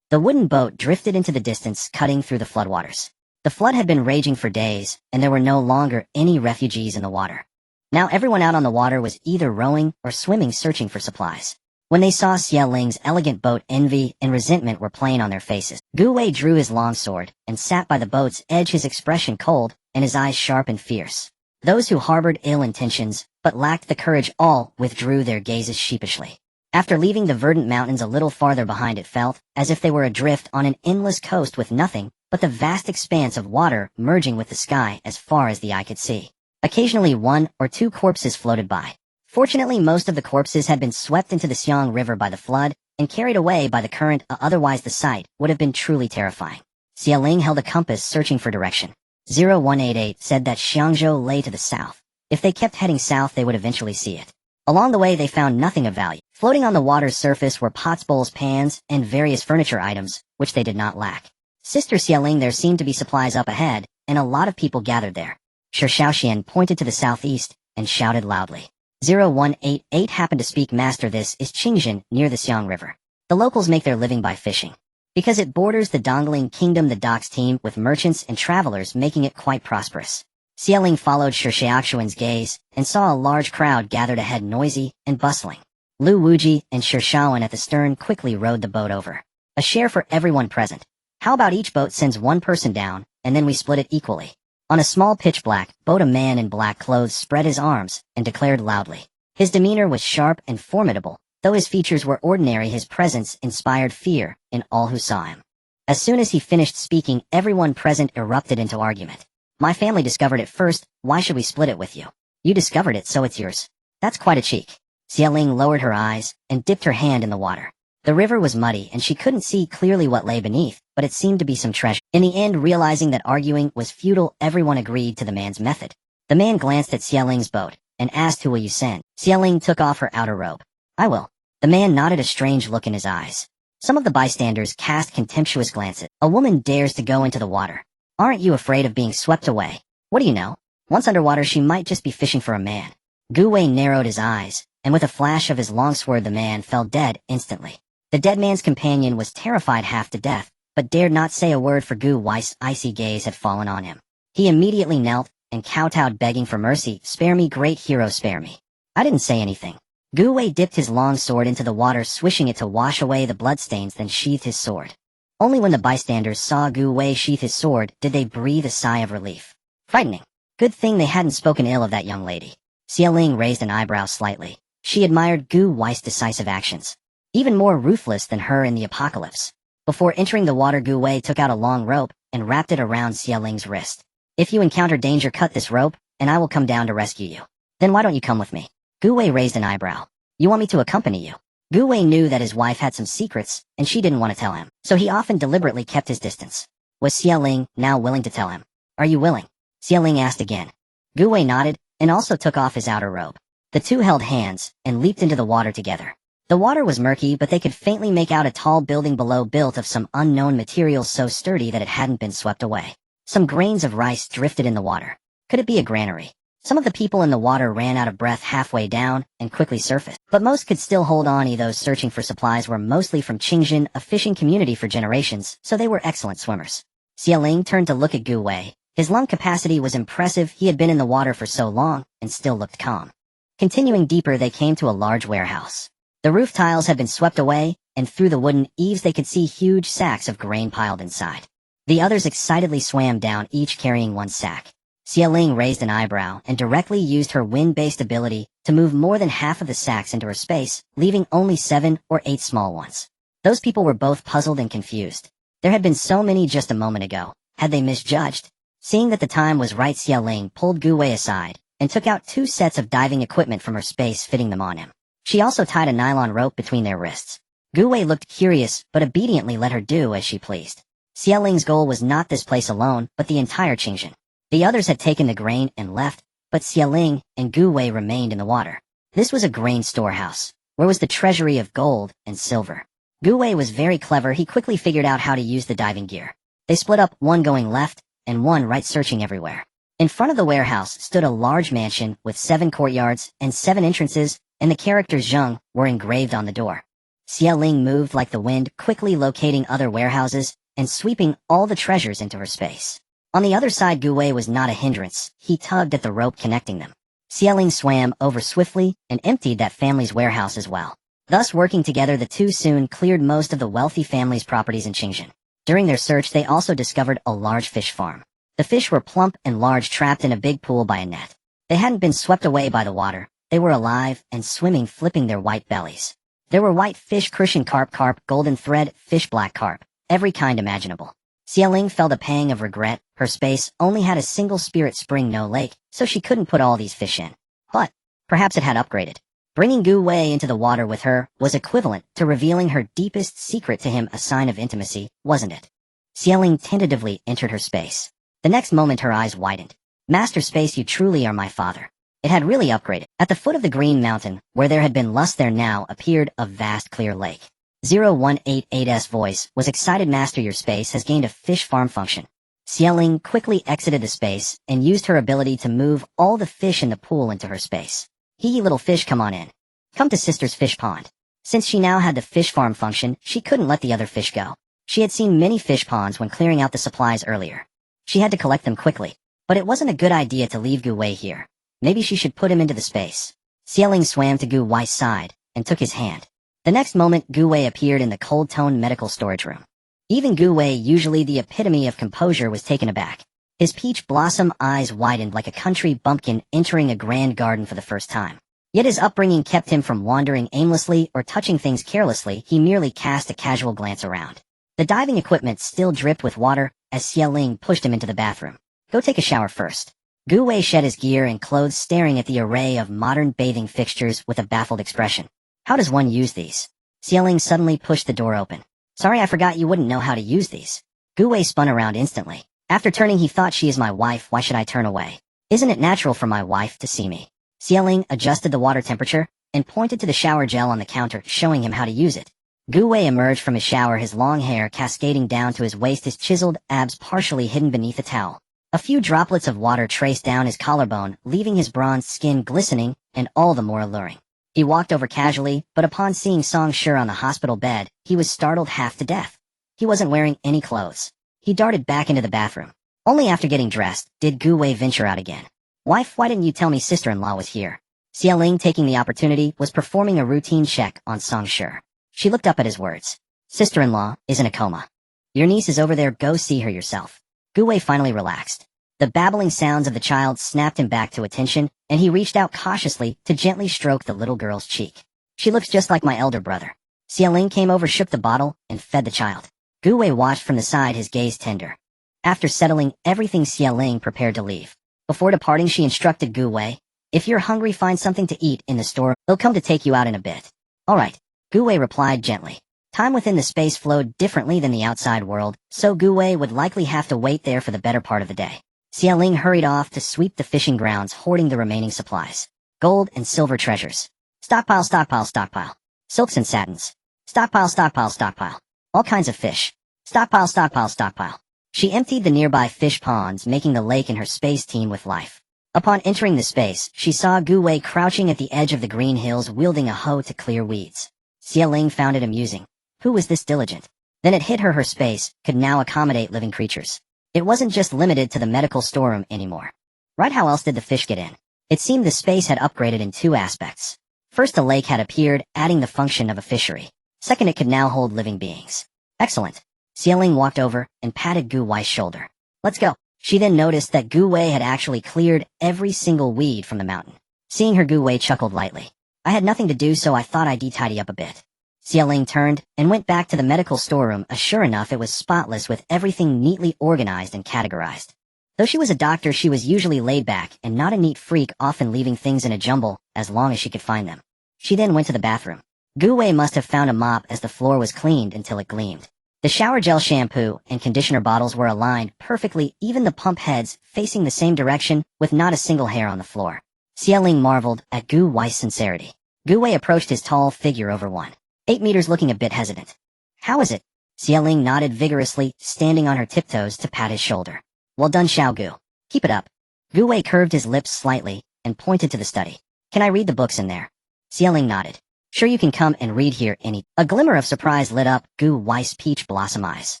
Speaker 1: The wooden boat drifted into the distance, cutting through the floodwaters. The flood had been raging for days, and there were no longer any refugees in the water. Now everyone out on the water was either rowing or swimming, searching for supplies. When they saw Xia Ling's elegant boat, envy and resentment were plain on their faces. Gu Wei drew his long sword and sat by the boat's edge, his expression cold and his eyes sharp and fierce. Those who harbored ill intentions, but lacked the courage, all withdrew their gazes sheepishly. After leaving the verdant mountains a little farther behind, it felt as if they were adrift on an endless coast with nothing but the vast expanse of water merging with the sky as far as the eye could see. Occasionally 1 or 2 corpses floated by. Fortunately, most of the corpses had been swept into the Xiang River by the flood and carried away by the current, otherwise the sight would have been truly terrifying. Xia Ling held a compass, searching for direction. 0188 said that Xiangzhou lay to the south. If they kept heading south, they would eventually see it. Along the way, they found nothing of value. Floating on the water's surface were pots, bowls, pans, and various furniture items, which they did not lack. Sister Xia Ling, there seemed to be supplies up ahead, and a lot of people gathered there. Shi Shaoxian pointed to the southeast and shouted loudly. 0188 happened to speak. Master, this is Qingjin, near the Xiang River. The locals make their living by fishing. Because it borders the Dongling Kingdom, the docks teem with merchants and travelers, making it quite prosperous. Xia Ling followed Shi Shaoxian's gaze and saw a large crowd gathered ahead, noisy and bustling. Lu Wuji and Shi Shaoxian at the stern quickly rowed the boat over. A share for everyone present. How about each boat sends 1 person down, and then we split it equally? On a small pitch-black boat, a man in black clothes spread his arms and declared loudly. His demeanor was sharp and formidable. Though his features were ordinary, his presence inspired fear in all who saw him. As soon as he finished speaking, everyone present erupted into argument. My family discovered it first. Why should we split it with you? You discovered it, so it's yours. That's quite a cheek. Xia Ling lowered her eyes and dipped her hand in the water. The river was muddy and she couldn't see clearly what lay beneath, but it seemed to be some treasure. In the end, realizing that arguing was futile, everyone agreed to the man's method. The man glanced at Xia Ling's boat and asked, Who will you send? Xia Ling took off her outer robe. I will. The man nodded, a strange look in his eyes. Some of the bystanders cast contemptuous glances. A woman dares to go into the water. Aren't you afraid of being swept away? What do you know? Once underwater, she might just be fishing for a man. Gu Wei narrowed his eyes, and with a flash of his long sword, the man fell dead instantly. The dead man's companion was terrified half to death, but dared not say a word, for Gu Wei's icy gaze had fallen on him. He immediately knelt and kowtowed, begging for mercy. Spare me, great hero, spare me. I didn't say anything. Gu Wei dipped his long sword into the water, swishing it to wash away the bloodstains, then sheathed his sword. Only when the bystanders saw Gu Wei sheath his sword did they breathe a sigh of relief. Frightening. Good thing they hadn't spoken ill of that young lady. Xia Ling raised an eyebrow slightly. She admired Gu Wei's decisive actions. Even more ruthless than her in the apocalypse. Before entering the water, Gu Wei took out a long rope and wrapped it around Xia Ling's wrist. If you encounter danger, cut this rope, and I will come down to rescue you. Then why don't you come with me? Gu Wei raised an eyebrow. You want me to accompany you? Gu Wei knew that his wife had some secrets, and she didn't want to tell him, so he often deliberately kept his distance. Was Xia Ling now willing to tell him? Are you willing? Xia Ling asked again. Gu Wei nodded, and also took off his outer robe. The two held hands, and leaped into the water together. The water was murky, but they could faintly make out a tall building below built of some unknown material so sturdy that it hadn't been swept away. Some grains of rice drifted in the water. Could it be a granary? Some of the people in the water ran out of breath halfway down and quickly surfaced, but most could still hold on. Those searching for supplies were mostly from Qingjin, a fishing community for generations, so they were excellent swimmers. Xialing turned to look at Gu Wei. His lung capacity was impressive. He had been in the water for so long and still looked calm. Continuing deeper, they came to a large warehouse. The roof tiles had been swept away, and through the wooden eaves they could see huge sacks of grain piled inside. The others excitedly swam down, each carrying one sack. Xialing raised an eyebrow and directly used her wind-based ability to move more than half of the sacks into her space, leaving only 7 or 8 small ones. Those people were both puzzled and confused. There had been so many just a moment ago. Had they misjudged? Seeing that the time was right, Xialing pulled Gu Wei aside and took out 2 sets of diving equipment from her space, fitting them on him. She also tied a nylon rope between their wrists. Gu Wei looked curious, but obediently let her do as she pleased. Xialing's goal was not this place alone, but the entire Qingjin. The others had taken the grain and left, but Xialing and Gu Wei remained in the water. This was a grain storehouse, where was the treasury of gold and silver. Gu Wei was very clever. He quickly figured out how to use the diving gear. They split up, one going left and one right, searching everywhere. In front of the warehouse stood a large mansion with 7 courtyards and 7 entrances, and the characters Zheng were engraved on the door. Xialing moved like the wind, quickly locating other warehouses and sweeping all the treasures into her space. On the other side, Gu Wei was not a hindrance. He tugged at the rope connecting them. Xialing swam over swiftly and emptied that family's warehouse as well. Thus, working together, the two soon cleared most of the wealthy family's properties in Qingjin. During their search, they also discovered a large fish farm. The fish were plump and large, trapped in a big pool by a net. They hadn't been swept away by the water. They were alive and swimming, flipping their white bellies. There were white fish, crucian carp, golden thread, fish, black carp, every kind imaginable. Xialing felt a pang of regret. Her space only had a single spirit spring, no lake, so she couldn't put all these fish in. But perhaps it had upgraded. Bringing Gu Wei into the water with her was equivalent to revealing her deepest secret to him, a sign of intimacy, wasn't it? Xialing tentatively entered her space. The next moment her eyes widened. Master Space, you truly are my father. It had really upgraded. At the foot of the Green Mountain, where there had been lust, there now appeared a vast clear lake. 0188's voice was excited. Master, your space has gained a fish farm function. Xialing quickly exited the space and used her ability to move all the fish in the pool into her space. Hee little fish, come on in. Come to sister's fish pond. Since she now had the fish farm function, she couldn't let the other fish go. She had seen many fish ponds when clearing out the supplies earlier. She had to collect them quickly. But it wasn't a good idea to leave Gu Wei here. Maybe she should put him into the space. Xialing swam to Gu Wei's side and took his hand. The next moment, Gu Wei appeared in the cold-tone medical storage room. Even Gu Wei, usually the epitome of composure, was taken aback. His peach blossom eyes widened like a country bumpkin entering a grand garden for the first time. Yet his upbringing kept him from wandering aimlessly or touching things carelessly. He merely cast a casual glance around. The diving equipment still dripped with water as Xialing pushed him into the bathroom. Go take a shower first. Gu Wei shed his gear and clothes, staring at the array of modern bathing fixtures with a baffled expression. How does one use these? Xialing suddenly pushed the door open. Sorry, I forgot you wouldn't know how to use these. Gu Wei spun around instantly. After turning, he thought, she is my wife, why should I turn away? Isn't it natural for my wife to see me? Xialing adjusted the water temperature and pointed to the shower gel on the counter, showing him how to use it. Gu Wei emerged from his shower, his long hair cascading down to his waist, his chiseled abs partially hidden beneath a towel. A few droplets of water traced down his collarbone, leaving his bronzed skin glistening and all the more alluring. He walked over casually, but upon seeing Song Shi on the hospital bed, he was startled half to death. He wasn't wearing any clothes. He darted back into the bathroom. Only after getting dressed did Gu Wei venture out again. Wife, why didn't you tell me sister-in-law was here? Xialing, taking the opportunity, was performing a routine check on Song Shi. She looked up at his words. Sister-in-law is in a coma. Your niece is over there, go see her yourself. Gu Wei finally relaxed. The babbling sounds of the child snapped him back to attention, and he reached out cautiously to gently stroke the little girl's cheek. She looks just like my elder brother. Xialing came over, shook the bottle, and fed the child. Gu Wei watched from the side, his gaze tender. After settling everything, Xialing prepared to leave. Before departing, she instructed Gu Wei, if you're hungry, find something to eat in the store. They'll come to take you out in a bit. All right, Gu Wei replied gently. Time within the space flowed differently than the outside world, so Gu Wei would likely have to wait there for the better part of the day. Xialing hurried off to sweep the fishing grounds, hoarding the remaining supplies. Gold and silver treasures. Stockpile, stockpile, stockpile. Silks and satins. Stockpile, stockpile, stockpile. All kinds of fish. Stockpile, stockpile, stockpile. She emptied the nearby fish ponds, making the lake and her space teem with life. Upon entering the space, she saw Gu Wei crouching at the edge of the green hills wielding a hoe to clear weeds. Xie Ling found it amusing. Who was this diligent? Then it hit her space could now accommodate living creatures. It wasn't just limited to the medical storeroom anymore. Right, how else did the fish get in? It seemed the space had upgraded in two aspects. First, a lake had appeared, adding the function of a fishery. Second, it could now hold living beings. Excellent. Xie Ling walked over and patted Gu Wei's shoulder. Let's go. She then noticed that Gu Wei had actually cleared every single weed from the mountain. Seeing her, Gu Wei chuckled lightly. I had nothing to do, so I thought I'd tidy up a bit. Xie Ling turned and went back to the medical storeroom. Sure enough, it was spotless with everything neatly organized and categorized. Though she was a doctor, she was usually laid back and not a neat freak, often leaving things in a jumble as long as she could find them. She then went to the bathroom. Gu Wei must have found a mop as the floor was cleaned until it gleamed. The shower gel, shampoo, and conditioner bottles were aligned perfectly, even the pump heads facing the same direction with not a single hair on the floor. Xie Ling marveled at Gu Wei's sincerity. Gu Wei approached his tall figure over 1.8 meters, looking a bit hesitant. How is it? Xie Ling nodded vigorously, standing on her tiptoes to pat his shoulder. Well done, Xiao Gu. Keep it up. Gu Wei curved his lips slightly and pointed to the study. Can I read the books in there? Xie Ling nodded. Sure, you can come and read here. A glimmer of surprise lit up Gu Wei's peach blossom eyes.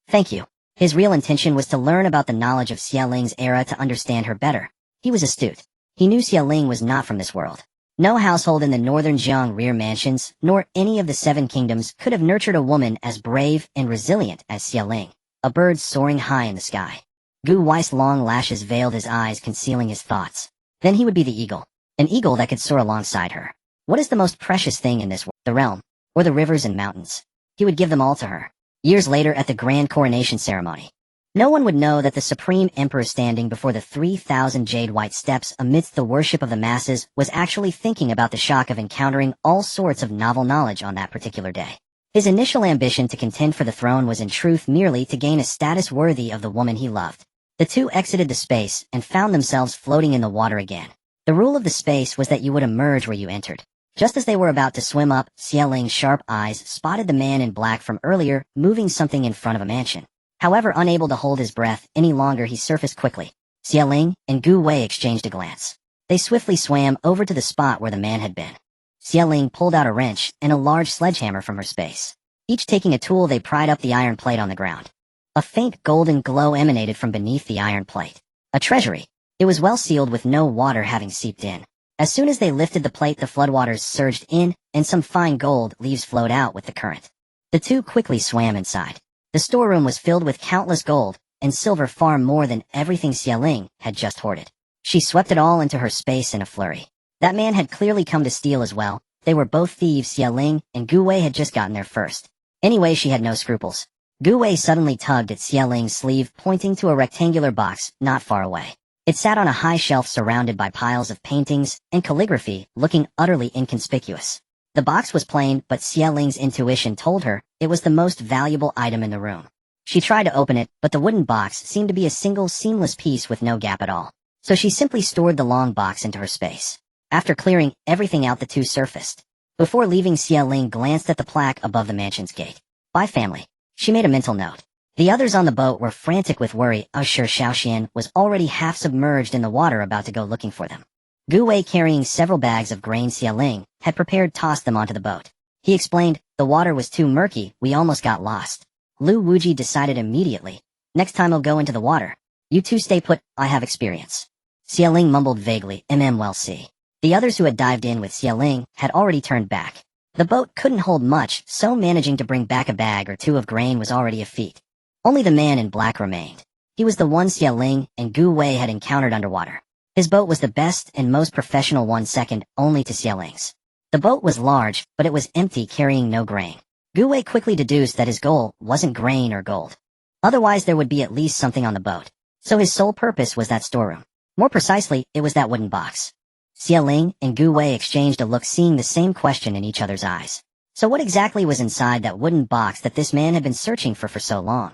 Speaker 1: Thank you. His real intention was to learn about the knowledge of Xie Ling's era to understand her better. He was astute. He knew Xie Ling was not from this world. No household in the northern Jiang rear mansions, nor any of the 7 kingdoms, could have nurtured a woman as brave and resilient as Xie Ling, a bird soaring high in the sky. Gu Wei's long lashes veiled his eyes, concealing his thoughts. Then he would be the eagle. An eagle that could soar alongside her. What is the most precious thing in this world? The realm, or the rivers and mountains? He would give them all to her. Years later, at the grand coronation ceremony, no one would know that the supreme emperor standing before the 3,000 jade white steps amidst the worship of the masses was actually thinking about the shock of encountering all sorts of novel knowledge on that particular day. His initial ambition to contend for the throne was in truth merely to gain a status worthy of the woman he loved. The two exited the space and found themselves floating in the water again. The rule of the space was that you would emerge where you entered. Just as they were about to swim up, Xie Ling's sharp eyes spotted the man in black from earlier, moving something in front of a mansion. However, unable to hold his breath any longer, he surfaced quickly. Xie Ling and Gu Wei exchanged a glance. They swiftly swam over to the spot where the man had been. Xie Ling pulled out a wrench and a large sledgehammer from her space. Each taking a tool, they pried up the iron plate on the ground. A faint golden glow emanated from beneath the iron plate. A treasury. It was well sealed with no water having seeped in. As soon as they lifted the plate, the floodwaters surged in, and some fine gold leaves flowed out with the current. The two quickly swam inside. The storeroom was filled with countless gold and silver, far more than everything Xie Ling had just hoarded. She swept it all into her space in a flurry. That man had clearly come to steal as well. They were both thieves. Xie Ling and Gu Wei had just gotten there first. Anyway, she had no scruples. Gu Wei suddenly tugged at Xie Ling's sleeve, pointing to a rectangular box not far away. It sat on a high shelf surrounded by piles of paintings and calligraphy, looking utterly inconspicuous. The box was plain, but Xie Ling's intuition told her it was the most valuable item in the room. She tried to open it, but the wooden box seemed to be a single seamless piece with no gap at all. So she simply stored the long box into her space. After clearing everything out, the two surfaced. Before leaving, Xie Ling glanced at the plaque above the mansion's gate. Bye, family. She made a mental note. The others on the boat were frantic with worry. Usher Xiaoxian was already half submerged in the water, about to go looking for them. Gu Wei, carrying several bags of grain Xie Ling had prepared, tossed them onto the boat. He explained, the water was too murky, we almost got lost. Lu Wuji decided immediately. Next time I'll go into the water. You two stay put, I have experience. Xie Ling mumbled vaguely, well see. The others who had dived in with Xie Ling had already turned back. The boat couldn't hold much, so managing to bring back a bag or two of grain was already a feat. Only the man in black remained. He was the one Xie Ling and Gu Wei had encountered underwater. His boat was the best and most professional one, second only to Xie Ling's. The boat was large, but it was empty, carrying no grain. Gu Wei quickly deduced that his goal wasn't grain or gold. Otherwise there would be at least something on the boat. So his sole purpose was that storeroom. More precisely, it was that wooden box. Xie Ling and Gu Wei exchanged a look, seeing the same question in each other's eyes. So what exactly was inside that wooden box that this man had been searching for so long?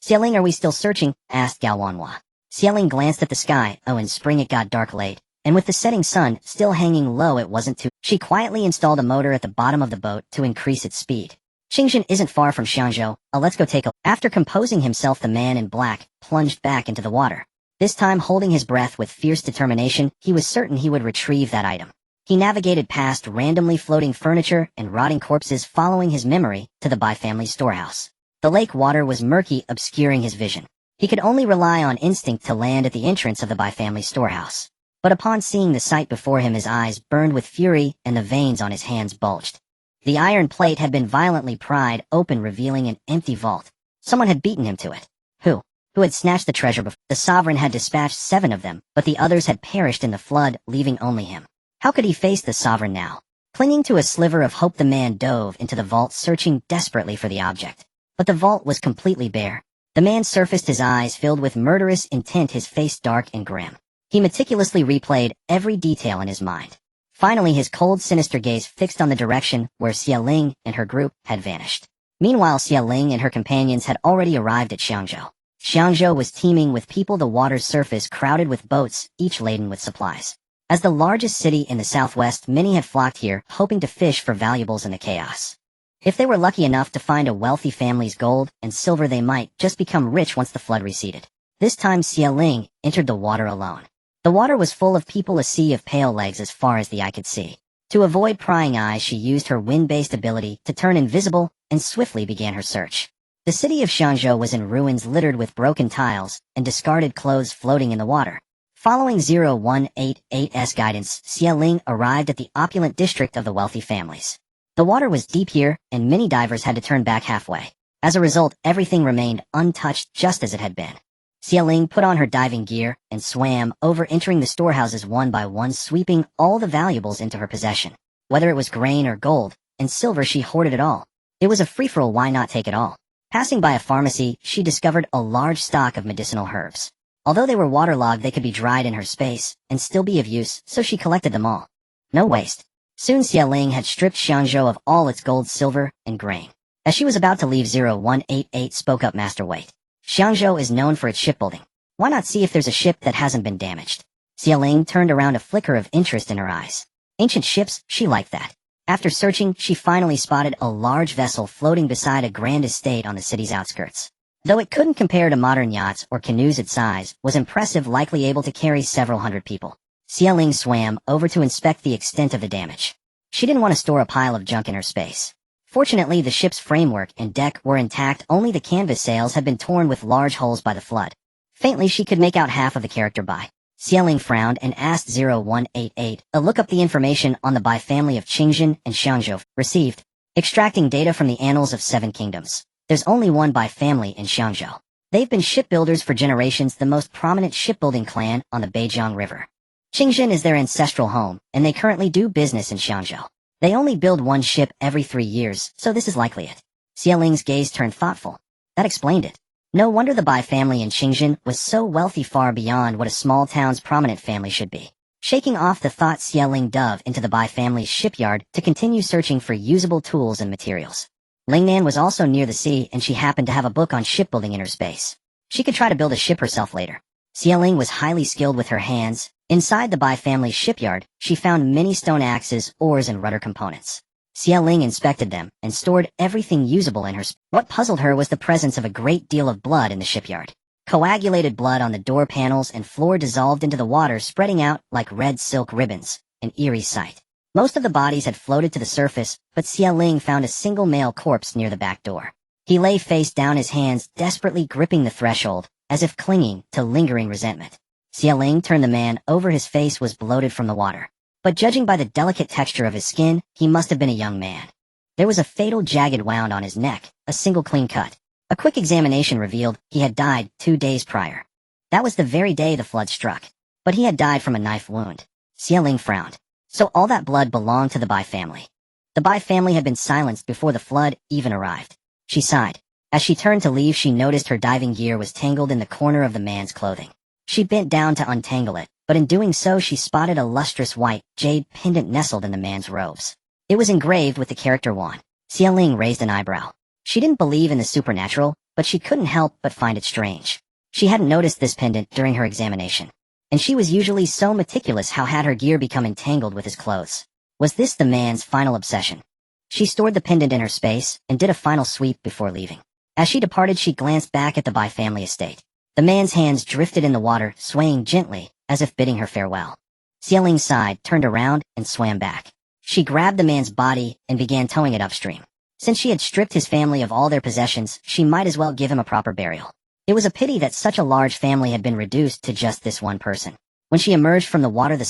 Speaker 1: Xie Ling, are we still searching? Asked Gao Wanhua. Xie Ling glanced at the sky. Oh, in spring it got dark late. and with the setting sun still hanging low it wasn't too. She quietly installed a motor at the bottom of the boat to increase its speed. Qingxin isn't far from Xiangzhou, let's go take a... After composing himself, the man in black plunged back into the water. This time holding his breath with fierce determination, he was certain he would retrieve that item. He navigated past randomly floating furniture and rotting corpses, following his memory to the Bai family's storehouse. The lake water was murky, obscuring his vision. He could only rely on instinct to land at the entrance of the Bai family storehouse. But upon seeing the sight before him, his eyes burned with fury and the veins on his hands bulged. The iron plate had been violently pried open, revealing an empty vault. Someone had beaten him to it. Who? Who had snatched the treasure before? The sovereign had dispatched 7 of them, but the others had perished in the flood, leaving only him. How could he face the sovereign now? Clinging to a sliver of hope, the man dove into the vault, searching desperately for the object. But the vault was completely bare. The man surfaced, his eyes filled with murderous intent, his face dark and grim. He meticulously replayed every detail in his mind. Finally, his cold, sinister gaze fixed on the direction where Xia Ling and her group had vanished. Meanwhile, Xia Ling and her companions had already arrived at Xiangzhou. Xiangzhou was teeming with people, the water's surface crowded with boats, each laden with supplies. As the largest city in the southwest, many had flocked here, hoping to fish for valuables in the chaos. If they were lucky enough to find a wealthy family's gold and silver, they might just become rich once the flood receded. This time Xia Ling entered the water alone. The water was full of people, a sea of pale legs as far as the eye could see. To avoid prying eyes, she used her wind-based ability to turn invisible and swiftly began her search. The city of Xiangzhou was in ruins, littered with broken tiles and discarded clothes floating in the water. Following 0188's guidance, Xia Ling arrived at the opulent district of the wealthy families. The water was deep here, and many divers had to turn back halfway. As a result, everything remained untouched, just as it had been. Xia Ling put on her diving gear and swam over, entering the storehouses one by one, sweeping all the valuables into her possession. Whether it was grain or gold and silver, she hoarded it all. It was a free-for-all, why not take it all? Passing by a pharmacy, she discovered a large stock of medicinal herbs. Although they were waterlogged, they could be dried in her space and still be of use, so she collected them all. No waste. Soon Xia Ling had stripped Xiangzhou of all its gold, silver, and grain. As she was about to leave, 0188 spoke up. Master, wait. Xiangzhou is known for its shipbuilding. Why not see if there's a ship that hasn't been damaged? Xia Ling turned around, a flicker of interest in her eyes. Ancient ships, she liked that. After searching, she finally spotted a large vessel floating beside a grand estate on the city's outskirts. Though it couldn't compare to modern yachts or canoes, its size was impressive, likely able to carry several hundred people. Xia Ling swam over to inspect the extent of the damage. She didn't want to store a pile of junk in her space. Fortunately, the ship's framework and deck were intact, only the canvas sails had been torn with large holes by the flood. Faintly, she could make out half of the character Bai. Xia Ling frowned and asked 0188 to look up the information on the Bai family of Qingxin and Xiangzhou. Received. Extracting data from the annals of 7 kingdoms. There's only one Bai family in Xiangzhou. They've been shipbuilders for generations, the most prominent shipbuilding clan on the Beijiang River. Qingxin is their ancestral home, and they currently do business in Xiangzhou. They only build one ship every 3 years, so this is likely it. Xia Ling's gaze turned thoughtful. That explained it. No wonder the Bai family in Qingxin was so wealthy, far beyond what a small town's prominent family should be. Shaking off the thought, Xia Ling dove into the Bai family's shipyard to continue searching for usable tools and materials. Lingnan was also near the sea, and she happened to have a book on shipbuilding in her space. She could try to build a ship herself later. Xia Ling was highly skilled with her hands. Inside the Bai family's shipyard, she found many stone axes, oars, and rudder components. Xia Ling inspected them and stored everything usable in her space. What puzzled her was the presence of a great deal of blood in the shipyard. Coagulated blood on the door panels and floor dissolved into the water, spreading out like red silk ribbons, an eerie sight. Most of the bodies had floated to the surface, but Xia Ling found a single male corpse near the back door. He lay face down, his hands desperately gripping the threshold, as if clinging to lingering resentment. Xia Ling turned the man over. His face was bloated from the water, but judging by the delicate texture of his skin, he must have been a young man. There was a fatal jagged wound on his neck, a single clean cut. A quick examination revealed he had died 2 days prior. That was the very day the flood struck. But he had died from a knife wound. Xia Ling frowned. So all that blood belonged to the Bai family. The Bai family had been silenced before the flood even arrived. She sighed. As she turned to leave, she noticed her diving gear was tangled in the corner of the man's clothing. She bent down to untangle it, but in doing so she spotted a lustrous white jade pendant nestled in the man's robes. It was engraved with the character Wan. Xia Ling raised an eyebrow. She didn't believe in the supernatural, but she couldn't help but find it strange. She hadn't noticed this pendant during her examination. and she was usually so meticulous. How had her gear become entangled with his clothes? Was this the man's final obsession? She stored the pendant in her space and did a final sweep before leaving. As she departed, she glanced back at the Bai family estate. The man's hands drifted in the water, swaying gently, as if bidding her farewell. Xieling sighed, turned around, and swam back. She grabbed the man's body and began towing it upstream. Since she had stripped his family of all their possessions, she might as well give him a proper burial. It was a pity that such a large family had been reduced to just this one person. When she emerged from the water, the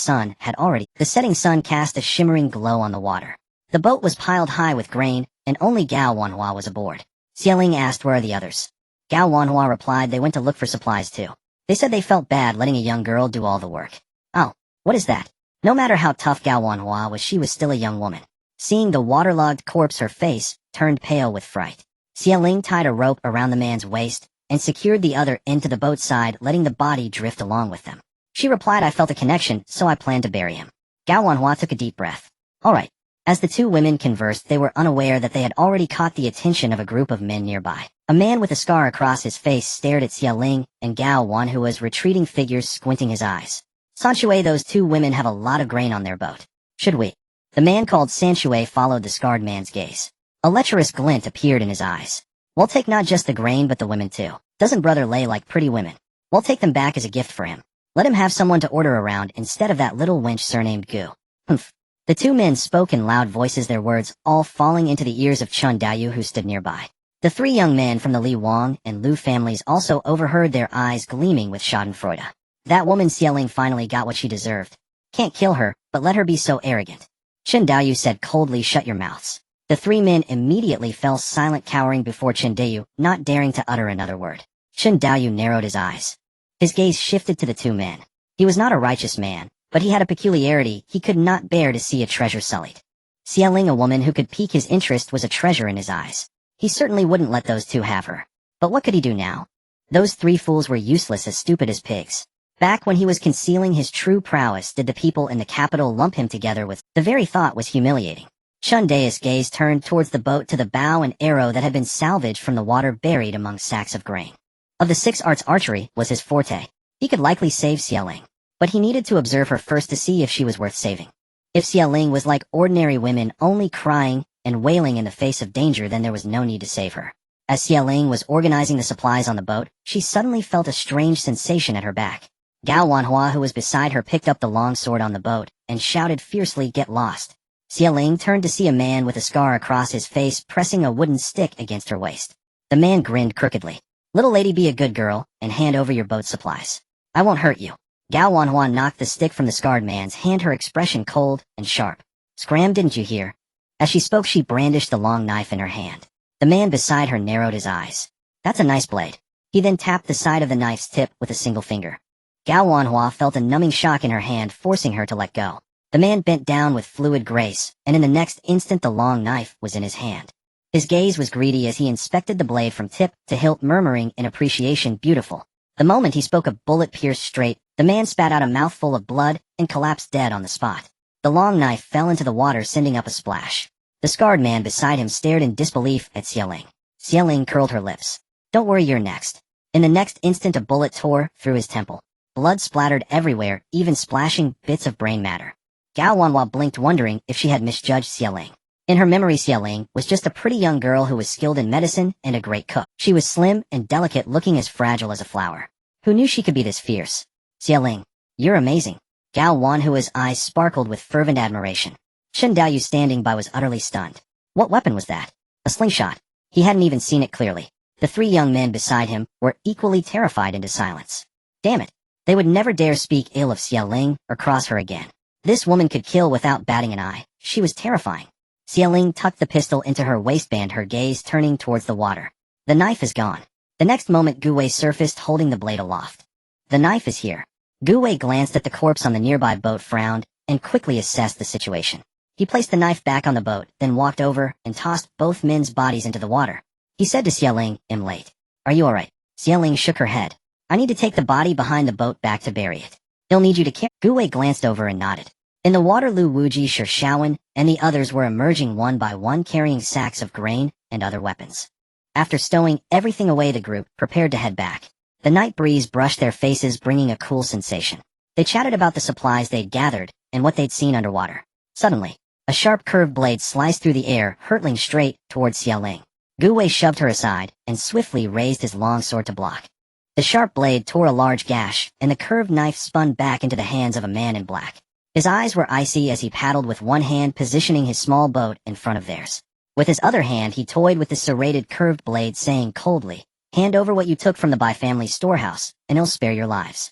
Speaker 1: setting sun cast a shimmering glow on the water. The boat was piled high with grain, and only Gao Wanhua was aboard. Xieling asked, "Where are the others?" Gao Wanhua replied they went to look for supplies too. They said they felt bad letting a young girl do all the work. Oh, what is that? No matter how tough Gao Wanhua was, she was still a young woman. Seeing the waterlogged corpse, her face turned pale with fright. Xieling tied a rope around the man's waist and secured the other end to the boat's side, letting the body drift along with them. She replied, "I felt a connection, so I planned to bury him." Gao Wanhua took a deep breath. All right. As the two women conversed, they were unaware that they had already caught the attention of a group of men nearby. A man with a scar across his face stared at Xieling and Gao Wan, who was retreating figures, squinting his eyes. "Sanshui, those two women have a lot of grain on their boat. Should we?" The man called Sanshui followed the scarred man's gaze. A lecherous glint appeared in his eyes. "We'll take not just the grain but the women too. Doesn't Brother Lei like pretty women? We'll take them back as a gift for him. Let him have someone to order around instead of that little wench surnamed Gu." Humph. The two men spoke in loud voices, their words all falling into the ears of Chun Dayu, who stood nearby. The three young men from the Li Wang and Lu families also overheard, their eyes gleaming with schadenfreude. That woman Xieling finally got what she deserved. Can't kill her, but let her be so arrogant. Chun Dayu said coldly, "Shut your mouths." The three men immediately fell silent, cowering before Chun Dayu, not daring to utter another word. Chun Dayu narrowed his eyes. His gaze shifted to the two men. He was not a righteous man, but he had a peculiarity: he could not bear to see a treasure sullied. Xieling, a woman who could pique his interest, was a treasure in his eyes. He certainly wouldn't let those two have her. But what could he do now? Those three fools were useless, as stupid as pigs. Back when he was concealing his true prowess, did the people in the capital lump him together with? The very thought was humiliating. Chun Dayu's gaze turned towards the boat, to the bow and arrow that had been salvaged from the water, buried among sacks of grain. Of the 6 arts, archery was his forte. He could likely save Xieling, but he needed to observe her first to see if she was worth saving. If Xieling was like ordinary women, only crying and wailing in the face of danger, then there was no need to save her. As Xieling was organizing the supplies on the boat, she suddenly felt a strange sensation at her back. Gao Wanhua, who was beside her, picked up the long sword on the boat and shouted fiercely, "Get lost." Xieling turned to see a man with a scar across his face pressing a wooden stick against her waist. The man grinned crookedly. "Little lady, be a good girl and hand over your boat supplies. I won't hurt you." Gao Wanhua knocked the stick from the scarred man's hand, her expression cold and sharp. "Scram, didn't you hear?" As she spoke, she brandished the long knife in her hand. The man beside her narrowed his eyes. "That's a nice blade." He then tapped the side of the knife's tip with a single finger. Gao Wanhua felt a numbing shock in her hand, forcing her to let go. The man bent down with fluid grace, and in the next instant the long knife was in his hand. His gaze was greedy as he inspected the blade from tip to hilt, murmuring in appreciation, "Beautiful." The moment he spoke, a bullet pierced straight. The man spat out a mouthful of blood and collapsed dead on the spot. The long knife fell into the water, sending up a splash. The scarred man beside him stared in disbelief at Xieling. Xieling curled her lips. "Don't worry, you're next." In the next instant a bullet tore through his temple. Blood splattered everywhere, even splashing bits of brain matter. Gao Wanhua blinked, wondering if she had misjudged Xieling. In her memory, Xieling was just a pretty young girl who was skilled in medicine and a great cook. She was slim and delicate, looking as fragile as a flower. Who knew she could be this fierce? "Xieling, you're amazing." Gao Wanhua's eyes sparkled with fervent admiration. Chun Dayu, standing by, was utterly stunned. What weapon was that? A slingshot. He hadn't even seen it clearly. The 3 young men beside him were equally terrified into silence. Damn it. They would never dare speak ill of Xieling or cross her again. This woman could kill without batting an eye. She was terrifying. Xieling tucked the pistol into her waistband, her gaze turning towards the water. The knife is gone. The next moment Gu Wei surfaced, holding the blade aloft. "The knife is here." Gu Wei glanced at the corpse on the nearby boat, frowned, and quickly assessed the situation. He placed the knife back on the boat, then walked over and tossed both men's bodies into the water. He said to Xieling, "I'm late. Are you alright?" Xieling shook her head. "I need to take the body behind the boat back to bury it. He'll need you to carry." Gu Wei glanced over and nodded. In the water, Lu Wuji, Shaowen, and the others were emerging one by one, carrying sacks of grain and other weapons. After stowing everything away, the group prepared to head back. The night breeze brushed their faces, bringing a cool sensation. They chatted about the supplies they'd gathered and what they'd seen underwater. Suddenly, a sharp curved blade sliced through the air, hurtling straight towards Xiaoling. Gu Wei shoved her aside and swiftly raised his long sword to block. The sharp blade tore a large gash, and the curved knife spun back into the hands of a man in black. His eyes were icy as he paddled with one hand, positioning his small boat in front of theirs. With his other hand he toyed with the serrated curved blade, saying coldly, "Hand over what you took from the Bai family's storehouse, and it'll spare your lives."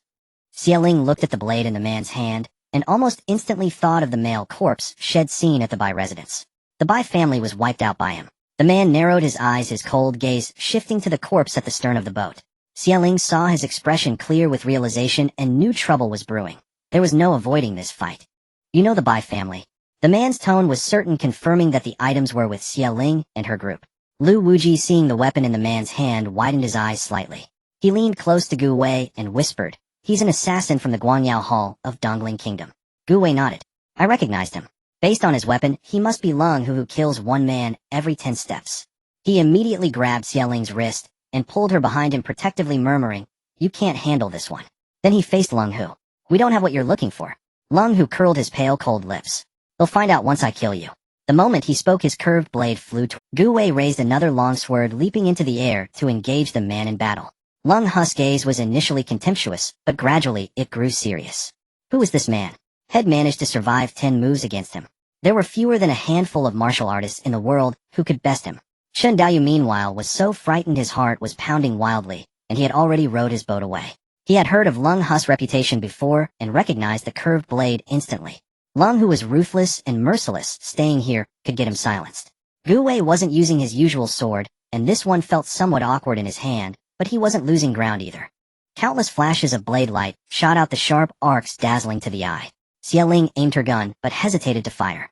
Speaker 1: Xiaoling looked at the blade in the man's hand, and almost instantly thought of the male corpse Shed seen at the Bai residence. The Bai family was wiped out by him. The man narrowed his eyes, his cold gaze shifting to the corpse at the stern of the boat. Xiaoling saw his expression clear with realization and knew trouble was brewing. There was no avoiding this fight. "You know the Bai family." The man's tone was certain, confirming that the items were with Xiaoling and her group. Lu Wuji, seeing the weapon in the man's hand, widened his eyes slightly. He leaned close to Gu Wei and whispered, "He's an assassin from the Guangyao Hall of Dongling Kingdom." Gu Wei nodded. "I recognized him. Based on his weapon, he must be Lung who kills one man every 10 steps. He immediately grabbed Xiaoling's wrist and pulled her behind him, protectively murmuring, "You can't handle this one." Then he faced Lung Hu. "We don't have what you're looking for." Lung Hu curled his pale, cold lips. "They'll find out once I kill you." The moment he spoke, his curved blade flew toward Gu Wei, raised another long sword, leaping into the air to engage the man in battle. Lung Hu's gaze was initially contemptuous, but gradually it grew serious. Who was this man? Had managed to survive 10 moves against him. There were fewer than a handful of martial artists in the world who could best him. Chen Daoyu, meanwhile, was so frightened his heart was pounding wildly, and he had already rowed his boat away. He had heard of Lung Hu's reputation before and recognized the curved blade instantly. Lung Hu was ruthless and merciless. Staying here could get him silenced. Gu Wei wasn't using his usual sword, and this one felt somewhat awkward in his hand, but he wasn't losing ground either. Countless flashes of blade light shot out, the sharp arcs dazzling to the eye. Xiaoling aimed her gun, but hesitated to fire.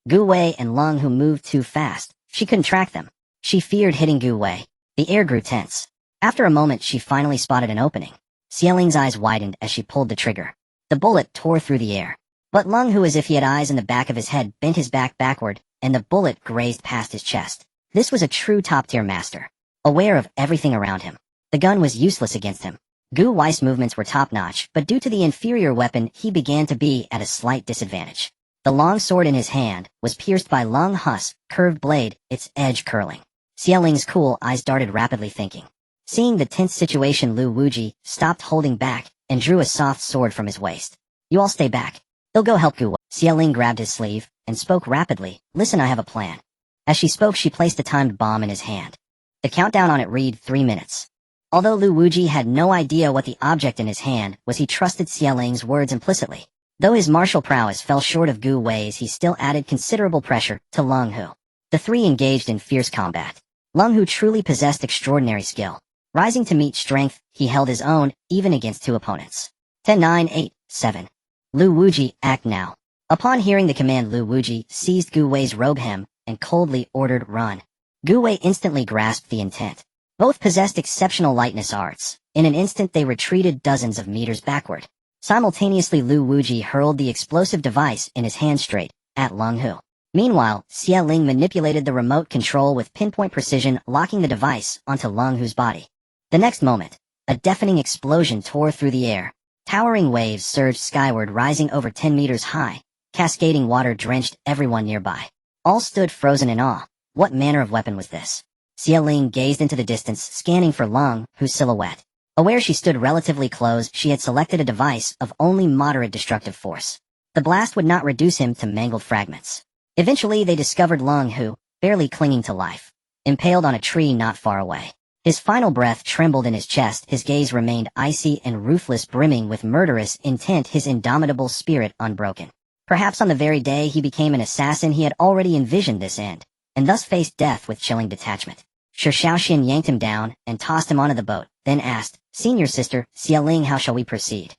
Speaker 1: Gu Wei and Lung Hu moved too fast. She couldn't track them. She feared hitting Gu Wei. The air grew tense. After a moment, she finally spotted an opening. Xiaoling's eyes widened as she pulled the trigger. The bullet tore through the air. But Lung Hu, as if he had eyes in the back of his head, bent his back backward, and the bullet grazed past his chest. This was a true top-tier master, aware of everything around him. The gun was useless against him. Gu Wei's movements were top-notch, but due to the inferior weapon, he began to be at a slight disadvantage. The long sword in his hand was pierced by Lung Hu's curved blade, its edge curling. Xiaoling's cool eyes darted rapidly, thinking. Seeing the tense situation, Lu Wuji stopped holding back and drew a soft sword from his waist. "You all stay back. They'll go help Gu Wei." Xiaoling grabbed his sleeve and spoke rapidly, "Listen, I have a plan." As she spoke, she placed a timed bomb in his hand. The countdown on it read 3 minutes. Although Lu Wuji had no idea what the object in his hand was, he trusted Xiaoling's words implicitly. Though his martial prowess fell short of Gu Wei's, he still added considerable pressure to Lung Hu. The three engaged in fierce combat. Lung Hu truly possessed extraordinary skill. Rising to meet strength, he held his own, even against 2 opponents. 10, 9, 8, 7. Lu Wuji, act now. Upon hearing the command, Lu Wuji seized Gu Wei's robe hem and coldly ordered, "Run." Gu Wei instantly grasped the intent. Both possessed exceptional lightness arts. In an instant they retreated dozens of meters backward. Simultaneously, Lu Wuji hurled the explosive device in his hand straight at Lung Hu. Meanwhile, Xiaoling manipulated the remote control with pinpoint precision, locking the device onto Lung Hu's body. The next moment, a deafening explosion tore through the air. Towering waves surged skyward, rising over 10 meters high. Cascading water drenched everyone nearby. All stood frozen in awe. What manner of weapon was this? Xiaoling gazed into the distance, scanning for Lung Hu's silhouette. Aware she stood relatively close, she had selected a device of only moderate destructive force. The blast would not reduce him to mangled fragments. Eventually they discovered Lung Hu, barely clinging to life, impaled on a tree not far away. His final breath trembled in his chest, his gaze remained icy and ruthless, brimming with murderous intent, his indomitable spirit unbroken. Perhaps on the very day he became an assassin he had already envisioned this end, and thus faced death with chilling detachment. Shi Shaoxian yanked him down and tossed him onto the boat, then asked, "Senior sister, Xiaoling, how shall we proceed?"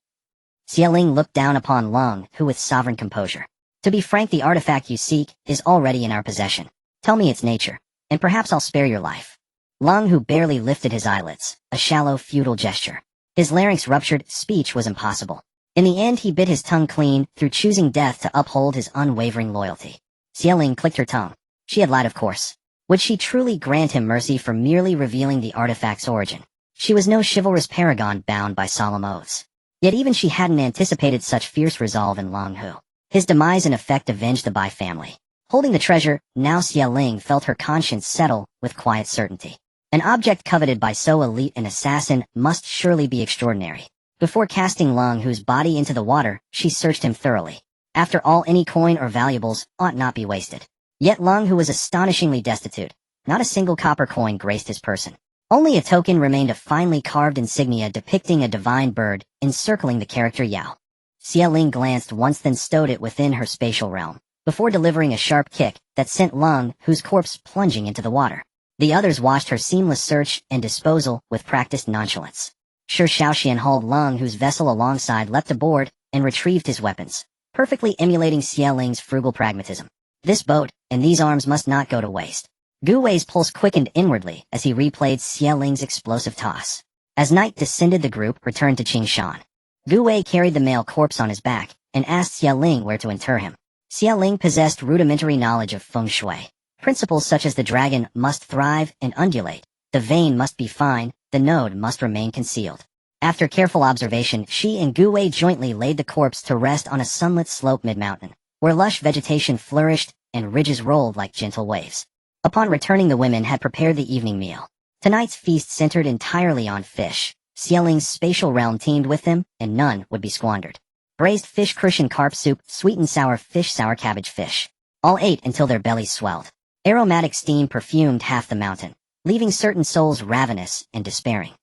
Speaker 1: Xiaoling looked down upon Lung Hu with sovereign composure. "To be frank, the artifact you seek is already in our possession. Tell me its nature, and perhaps I'll spare your life." Lung Hu barely lifted his eyelids, a shallow, futile gesture. His larynx ruptured, speech was impossible. In the end he bit his tongue clean, through choosing death to uphold his unwavering loyalty. Xiaoling clicked her tongue. She had lied, of course. Would she truly grant him mercy for merely revealing the artifact's origin? She was no chivalrous paragon bound by solemn oaths. Yet even she hadn't anticipated such fierce resolve in Long Hu. His demise in effect avenged the Bai family. Holding the treasure, now Xie Ling felt her conscience settle with quiet certainty. An object coveted by so elite an assassin must surely be extraordinary. Before casting Long Hu's body into the water, she searched him thoroughly. After all, any coin or valuables ought not be wasted. Yet Long Hu was astonishingly destitute. Not a single copper coin graced his person. Only a token remained, a finely carved insignia depicting a divine bird encircling the character Yao. Xie Ling glanced once, then stowed it within her spatial realm, before delivering a sharp kick that sent Long Hu's corpse plunging into the water. The others watched her seamless search and disposal with practiced nonchalance. Shi Shaoxian hauled Long Hu's vessel alongside, leapt aboard, and retrieved his weapons, perfectly emulating Xie Ling's frugal pragmatism. This boat and these arms must not go to waste. Gu Wei's pulse quickened inwardly as he replayed Xie Ling's explosive toss. As night descended, the group returned to Qingshan. Gu Wei carried the male corpse on his back and asked Xie Ling where to inter him. Xie Ling possessed rudimentary knowledge of feng shui. Principles such as the dragon must thrive and undulate, the vein must be fine, the node must remain concealed. After careful observation, she and Gu Wei jointly laid the corpse to rest on a sunlit slope mid-mountain, where lush vegetation flourished and ridges rolled like gentle waves. Upon returning, the women had prepared the evening meal. Tonight's feast centered entirely on fish. Xie Ling's spatial realm teemed with them, and none would be squandered. Braised fish, crucian carp soup, sweet and sour fish, sour cabbage fish. All ate until their bellies swelled. Aromatic steam perfumed half the mountain, leaving certain souls ravenous and despairing.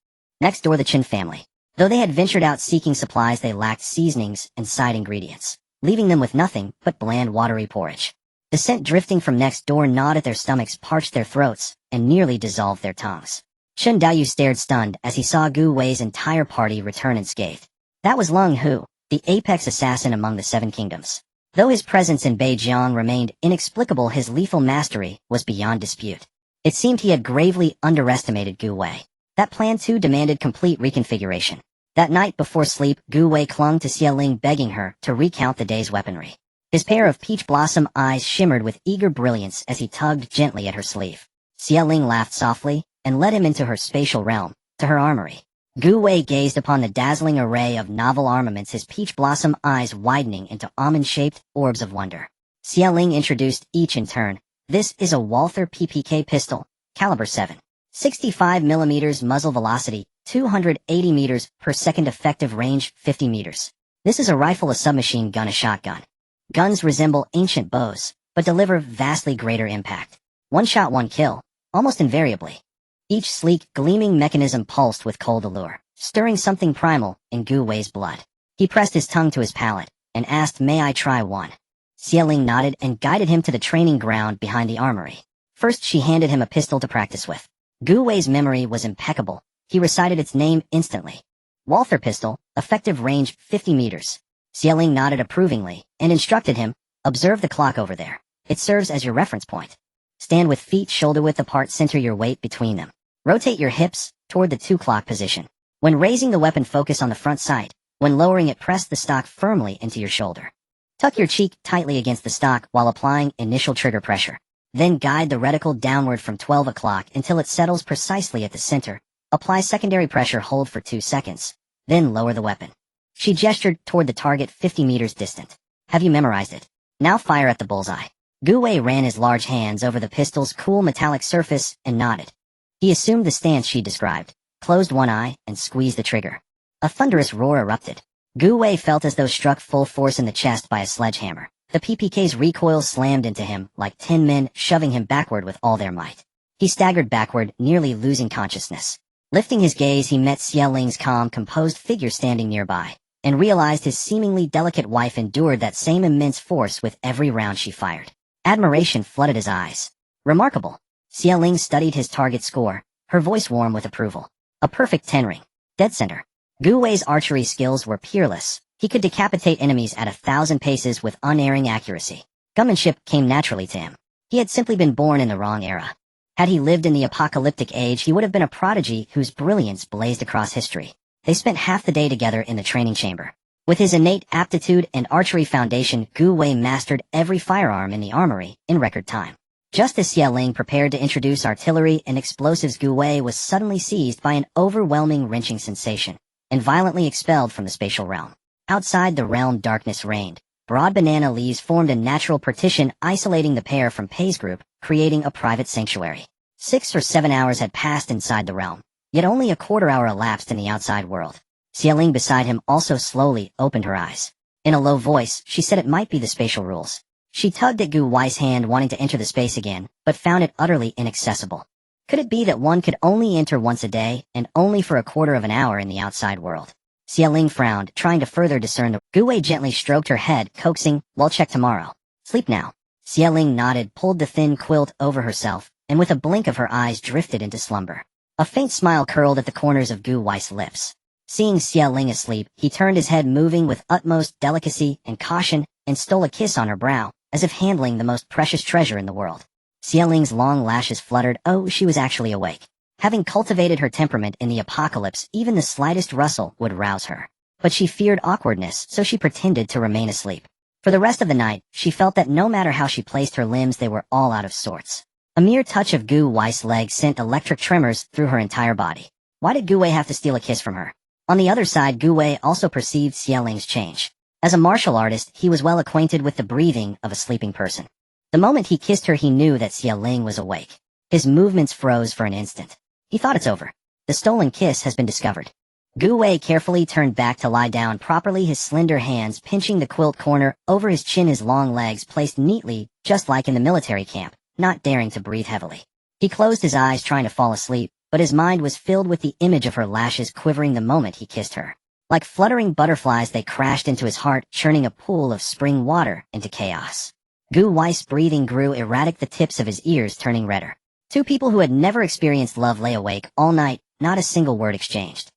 Speaker 1: Next door, the Chen family. Though they had ventured out seeking supplies, they lacked seasonings and side ingredients, leaving them with nothing but bland watery porridge. The scent drifting from next door gnawed at their stomachs, parched their throats, and nearly dissolved their tongues. Chen Daoyu stared stunned as he saw Gu Wei's entire party return unscathed. That was Long Hu, the apex assassin among the Seven Kingdoms. Though his presence in Beijiang remained inexplicable, his lethal mastery was beyond dispute. It seemed he had gravely underestimated Gu Wei. That plan too demanded complete reconfiguration. That night before sleep, Gu Wei clung to Xie Ling, begging her to recount the day's weaponry. His pair of peach blossom eyes shimmered with eager brilliance as he tugged gently at her sleeve. Xie Ling laughed softly and led him into her spatial realm, to her armory. Gu Wei gazed upon the dazzling array of novel armaments, his peach blossom eyes widening into almond-shaped orbs of wonder. Xie Ling introduced each in turn. This is a Walther PPK pistol, caliber 7. 65 mm muzzle velocity, 280 meters per second effective range, 50 meters. This is a rifle, a submachine gun, a shotgun. Guns resemble ancient bows, but deliver vastly greater impact. One shot, one kill, almost invariably. Each sleek, gleaming mechanism pulsed with cold allure, stirring something primal in Gu Wei's blood. He pressed his tongue to his palate and asked, "May I try one?" Xie Ling nodded and guided him to the training ground behind the armory. First, she handed him a pistol to practice with. Gu Wei's memory was impeccable. He recited its name instantly. Walther pistol, effective range 50 meters. Xie Ling nodded approvingly and instructed him, "Observe the clock over there. It serves as your reference point. Stand with feet shoulder-width apart, center your weight between them. Rotate your hips toward the 2 o'clock position. When raising the weapon, focus on the front sight. When lowering it, press the stock firmly into your shoulder. Tuck your cheek tightly against the stock while applying initial trigger pressure. Then guide the reticle downward from 12 o'clock until it settles precisely at the center. Apply secondary pressure, hold for 2 seconds. Then lower the weapon." She gestured toward the target 50 meters distant. "Have you memorized it? Now fire at the bullseye." Gu Wei ran his large hands over the pistol's cool metallic surface and nodded. He assumed the stance she described, closed one eye, and squeezed the trigger. A thunderous roar erupted. Gu Wei felt as though struck full force in the chest by a sledgehammer. The PPK's recoil slammed into him like 10 men, shoving him backward with all their might. He staggered backward, nearly losing consciousness. Lifting his gaze, he met Xie Ling's calm, composed figure standing nearby, and realized his seemingly delicate wife endured that same immense force with every round she fired. Admiration flooded his eyes. "Remarkable." Xie Ling studied his target score, her voice warm with approval. "A perfect 10 ring. Dead center." Gu Wei's archery skills were peerless. He could decapitate enemies at 1,000 paces with unerring accuracy. Gunmanship came naturally to him. He had simply been born in the wrong era. Had he lived in the apocalyptic age, he would have been a prodigy whose brilliance blazed across history. They spent half the day together in the training chamber. With his innate aptitude and archery foundation, Gu Wei mastered every firearm in the armory in record time. Just as Xie Ling prepared to introduce artillery and explosives, Gu Wei was suddenly seized by an overwhelming, wrenching sensation. and violently expelled from the spatial realm. Outside the realm, darkness reigned. Broad banana leaves formed a natural partition isolating the pair from Pei's group, creating a private sanctuary. 6 or 7 hours had passed inside the realm, yet only a quarter hour elapsed in the outside world. Xieling beside him also slowly opened her eyes. In a low voice, she said it might be the spatial rules. She tugged at Gu Wei's hand, wanting to enter the space again, but found it utterly inaccessible. Could it be that one could only enter once a day, and only for a quarter of an hour in the outside world? Xieling frowned, trying to further discern the— Gu Wei gently stroked her head, coaxing, "We'll check tomorrow. Sleep now." Xieling nodded, pulled the thin quilt over herself, and with a blink of her eyes drifted into slumber. A faint smile curled at the corners of Gu Wei's lips. Seeing Xieling asleep, he turned his head, moving with utmost delicacy and caution, and stole a kiss on her brow, as if handling the most precious treasure in the world. Xieling's long lashes fluttered. Oh, she was actually awake. Having cultivated her temperament in the apocalypse, even the slightest rustle would rouse her. But she feared awkwardness, so she pretended to remain asleep. For the rest of the night, she felt that no matter how she placed her limbs, they were all out of sorts. A mere touch of Gu Wei's leg sent electric tremors through her entire body. Why did Gu Wei have to steal a kiss from her? On the other side, Gu Wei also perceived Xieling's change. As a martial artist, he was well acquainted with the breathing of a sleeping person. The moment he kissed her, he knew that Xieling was awake. His movements froze for an instant. He thought, it's over. The stolen kiss has been discovered. Gu Wei carefully turned back to lie down properly, his slender hands pinching the quilt corner over his chin, his long legs placed neatly, just like in the military camp, not daring to breathe heavily. He closed his eyes, trying to fall asleep, but his mind was filled with the image of her lashes quivering the moment he kissed her. Like fluttering butterflies, they crashed into his heart, churning a pool of spring water into chaos. Gu Wei's breathing grew erratic, the tips of his ears turning redder. Two people who had never experienced love lay awake all night, not a single word exchanged.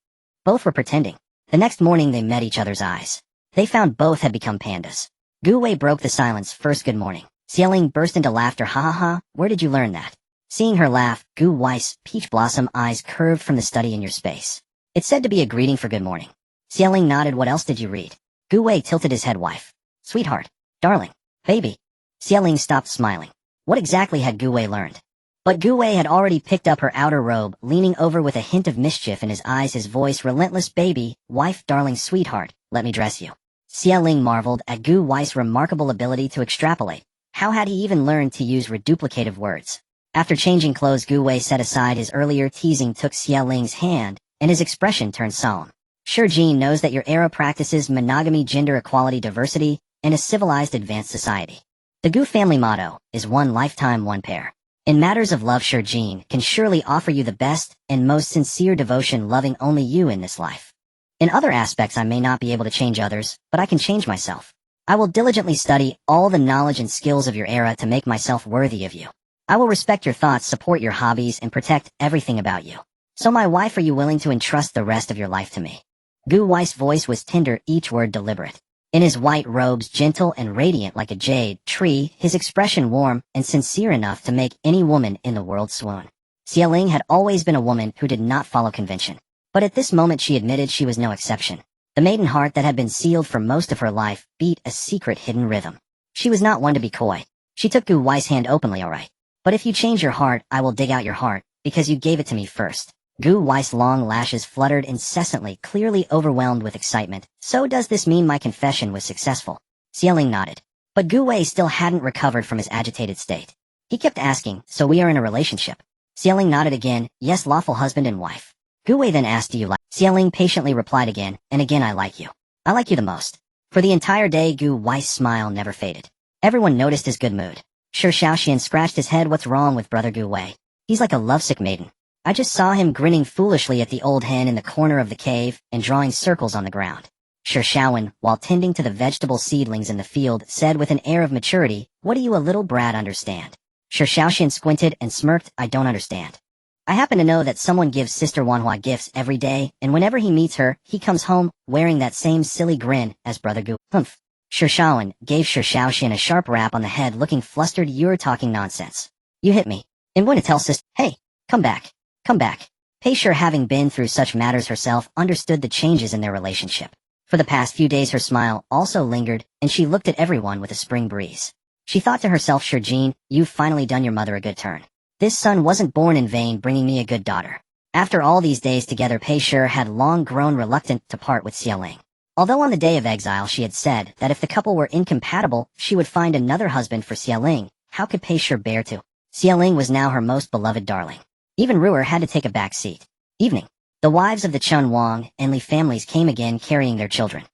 Speaker 1: Both were pretending. The next morning they met each other's eyes. They found both had become pandas. Gu Wei broke the silence. First, good morning. Xieling burst into laughter. Ha ha ha, where did you learn that? Seeing her laugh, Gu Wei's peach blossom eyes curved from the study in your space. It's said to be a greeting for good morning. Xieling nodded. What else did you read? Gu Wei tilted his head. Wife. Sweetheart. Darling. Baby. Xieling stopped smiling. What exactly had Gu Wei learned? But Gu Wei had already picked up her outer robe, leaning over with a hint of mischief in his eyes, his voice relentless. Baby, wife, darling, sweetheart, let me dress you. Xieling marveled at Gu Wei's remarkable ability to extrapolate. How had he even learned to use reduplicative words? After changing clothes, Gu Wei set aside his earlier teasing, took Xieling's hand, and his expression turned solemn. Shurjin knows that your era practices monogamy, gender equality, diversity, and a civilized advanced society. The Gu family motto is one lifetime, one pair. In matters of love, Shurjin can surely offer you the best and most sincere devotion, loving only you in this life. In other aspects, I may not be able to change others, but I can change myself. I will diligently study all the knowledge and skills of your era to make myself worthy of you. I will respect your thoughts, support your hobbies, and protect everything about you. So my wife, are you willing to entrust the rest of your life to me? Gu Wei's voice was tender, each word deliberate. In his white robes, gentle and radiant like a jade tree, his expression warm and sincere enough to make any woman in the world swoon. Xieling had always been a woman who did not follow convention. But at this moment she admitted she was no exception. The maiden heart that had been sealed for most of her life beat a secret hidden rhythm. She was not one to be coy. She took Gu Wei's hand openly. All right. But if you change your heart, I will dig out your heart, because you gave it to me first. Gu Wei's long lashes fluttered incessantly, clearly overwhelmed with excitement. So does this mean my confession was successful? Xieling nodded. But Gu Wei still hadn't recovered from his agitated state. He kept asking, so we are in a relationship? Xieling nodded again. Yes, lawful husband and wife. Gu Wei then asked, do you like? Xieling patiently replied again, and again, I like you. I like you the most. For the entire day, Gu Wei's smile never faded. Everyone noticed his good mood. Shi Shaoxian scratched his head. What's wrong with brother Gu Wei? He's like a lovesick maiden. I just saw him grinning foolishly at the old hen in the corner of the cave and drawing circles on the ground. Shi Shaowen, while tending to the vegetable seedlings in the field, said with an air of maturity, what do you a little brat understand? Shi Shaoxian squinted and smirked. I don't understand. I happen to know that someone gives Sister Wanhua gifts every day, and whenever he meets her, he comes home wearing that same silly grin as brother Gu. Humph. Shi Shaowen gave Shi Shaoxian a sharp rap on the head, looking flustered. You're talking nonsense. You hit me. I'm going to tell Sister. Hey, come back. Come back. Pei Shi, having been through such matters herself, understood the changes in their relationship. For the past few days her smile also lingered, and she looked at everyone with a spring breeze. She thought to herself, Shurjin, you've finally done your mother a good turn. This son wasn't born in vain, bringing me a good daughter. After all these days together, Pei Shi had long grown reluctant to part with Xiaoling. Although on the day of exile she had said that if the couple were incompatible, she would find another husband for Xiaoling, how could Pei Shi bear to? Xiaoling was now her most beloved darling. Even Ruer had to take a back seat. Evening. The wives of the Chun Wang and Li families came again carrying their children.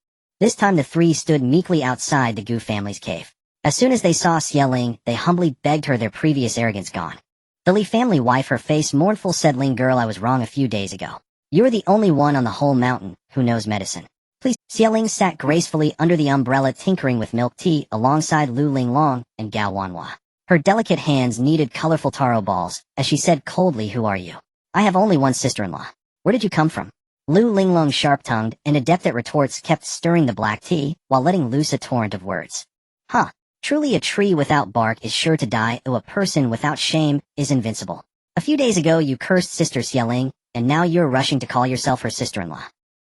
Speaker 1: This time the three stood meekly outside the Gu family's cave. As soon as they saw Xiaoling, they humbly begged her their previous arrogance gone. The Li family wife, her face mournful, said, "Ling girl, I was wrong a few days ago. You are the only one on the whole mountain who knows medicine. Please." Xiaoling sat gracefully under the umbrella tinkering with milk tea alongside Lu Linglong and Gao Wanhua. Her delicate hands kneaded colorful taro balls, as she said coldly, "Who are you?" "I have only one sister-in-law." "Where did you come from?" Lu Linglong, sharp-tongued and adept at retorts, kept stirring the black tea while letting loose a torrent of words. "Huh. Truly a tree without bark is sure to die, though a person without shame is invincible. A few days ago you cursed Sister Xiaoling, and now you're rushing to call yourself her sister-in-law.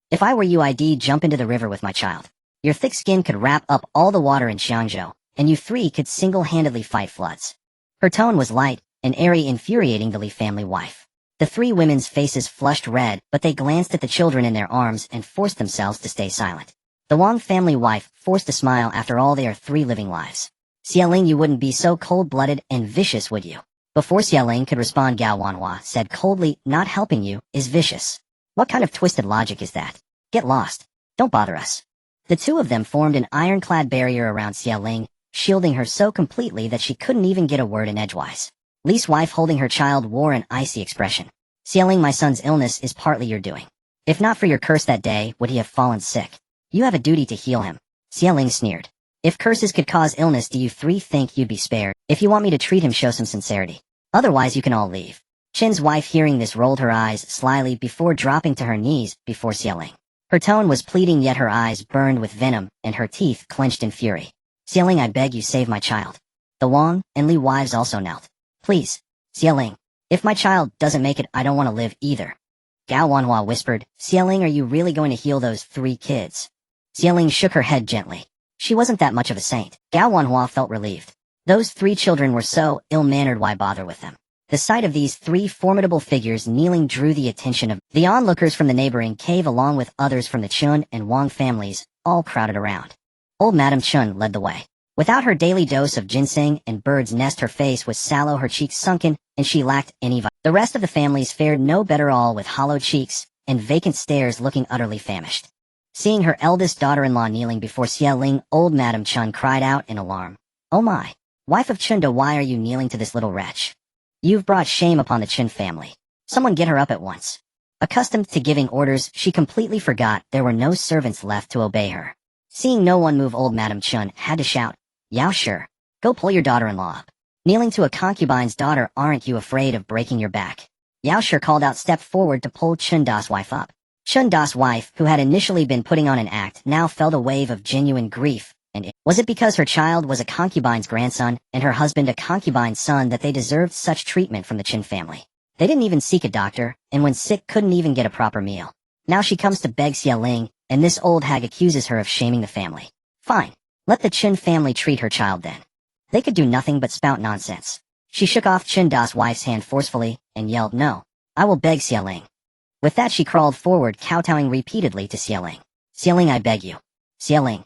Speaker 1: If I were you, I'd jump into the river with my child. Your thick skin could wrap up all the water in Xiangzhou, and you three could single-handedly fight floods." Her tone was light and airy, infuriating the Li family wife. The three women's faces flushed red, but they glanced at the children in their arms and forced themselves to stay silent. The Wang family wife forced a smile. "After all, they are three living lives. Xiaoling, you wouldn't be so cold-blooded and vicious, would you?" Before Xiaoling could respond, Gao Wanhua said coldly, "Not helping you is vicious. What kind of twisted logic is that? Get lost. Don't bother us." The two of them formed an ironclad barrier around Xiaoling, shielding her so completely that she couldn't even get a word in edgewise. Li's wife, holding her child, wore an icy expression. "Xiaoling, my son's illness is partly your doing. If not for your curse that day, would he have fallen sick? You have a duty to heal him." Xiaoling sneered. "If curses could cause illness, do you three think you'd be spared? If you want me to treat him, show some sincerity. Otherwise you can all leave." Chin's wife, hearing this, rolled her eyes slyly before dropping to her knees before Xiaoling. Her tone was pleading, yet her eyes burned with venom and her teeth clenched in fury. "Xiaoling, I beg you, save my child." The Wang and Li wives also knelt. "Please, Xiaoling. If my child doesn't make it, I don't want to live either." Gao Wanhua whispered, "Xiaoling, are you really going to heal those three kids?" Xiaoling shook her head gently. She wasn't that much of a saint. Gao Wanhua felt relieved. Those three children were so ill-mannered, why bother with them? The sight of these three formidable figures kneeling drew the attention of the onlookers from the neighboring cave, along with others from the Chun and Wang families, all crowded around. Old Madame Chun led the way. Without her daily dose of ginseng and bird's nest, her face was sallow, her cheeks sunken, and she lacked any vitality. The rest of the families fared no better, all with hollow cheeks and vacant stares, looking utterly famished. Seeing her eldest daughter-in-law kneeling before Xiaoling, old Madame Chun cried out in alarm. "Oh my! Wife of Chunda, why are you kneeling to this little wretch? You've brought shame upon the Chun family. Someone get her up at once." Accustomed to giving orders, she completely forgot there were no servants left to obey her. Seeing no one move, old Madame Chun had to shout, "Yao Shi, go pull your daughter-in-law up. Kneeling to a concubine's daughter, aren't you afraid of breaking your back?" Yao Shi called out, stepped forward to pull Chun Da's wife up. Chun Da's wife, who had initially been putting on an act, now felt a wave of genuine grief. And was it because her child was a concubine's grandson and her husband a concubine's son that they deserved such treatment from the Chin family? They didn't even seek a doctor, and when sick couldn't even get a proper meal. Now she comes to beg Xiaoling, and this old hag accuses her of shaming the family. Fine. Let the Chin family treat her child then. They could do nothing but spout nonsense. She shook off Chun Da's wife's hand forcefully and yelled, "No, I will beg Xiaoling." With that she crawled forward, kowtowing repeatedly to Xiaoling. "Xiaoling, I beg you. Xiaoling."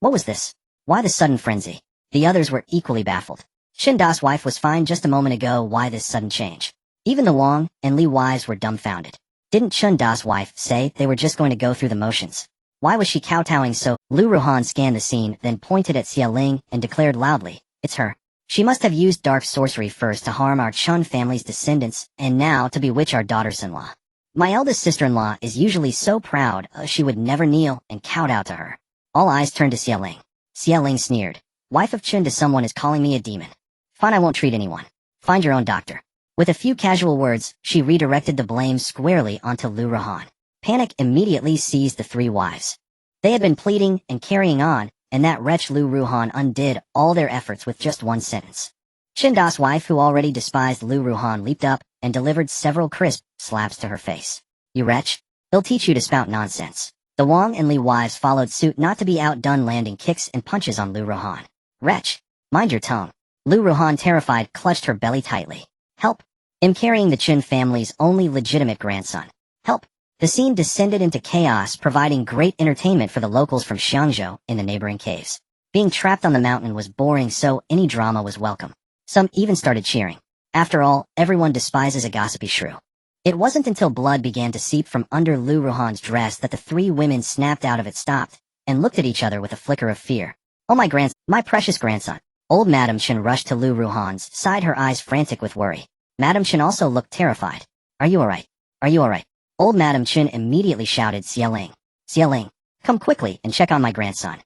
Speaker 1: What was this? Why the sudden frenzy? The others were equally baffled. Chun Da's wife was fine just a moment ago, why this sudden change? Even the Wang and Li wives were dumbfounded. Didn't Chun Da's wife say they were just going to go through the motions? Why was she kowtowing so? Lu Ruhan scanned the scene, then pointed at Xiaoling and declared loudly, "It's her. She must have used dark sorcery first to harm our Chun family's descendants, and now to bewitch our daughters-in-law. My eldest sister-in-law is usually so proud she would never kneel and kowtow to her." All eyes turned to Xiaoling. Xiaoling sneered. "Wife of Chun to someone is calling me a demon. Fine, I won't treat anyone. Find your own doctor." With a few casual words, she redirected the blame squarely onto Lu Ruhan. Panic immediately seized the three wives. They had been pleading and carrying on, and that wretch Lu Ruhan undid all their efforts with just one sentence. Chun Da's wife, who already despised Lu Ruhan, leaped up and delivered several crisp slaps to her face. "You wretch! They'll teach you to spout nonsense." The Wang and Li wives followed suit, not to be outdone, landing kicks and punches on Lu Ruhan. "Wretch! Mind your tongue." Lu Ruhan, terrified, clutched her belly tightly. "Help! am carrying the Chen family's only legitimate grandson. Help! The scene descended into chaos, providing great entertainment for the locals from Xiangzhou in the neighboring caves. Being trapped on the mountain was boring, so any drama was welcome. Some even started cheering. After all, everyone despises a gossipy shrew. It wasn't until blood began to seep from under Lu Ruhan's dress that the three women snapped out of it, stopped, and looked at each other with a flicker of fear. Oh, my precious grandson. Old Madame Chen rushed to Lu Ruhan's side, her eyes frantic with worry. Madame Chen also looked terrified. Are you alright? Are you alright? Old Madame Chen immediately shouted, Xieling, Xieling, come quickly and check on my grandson.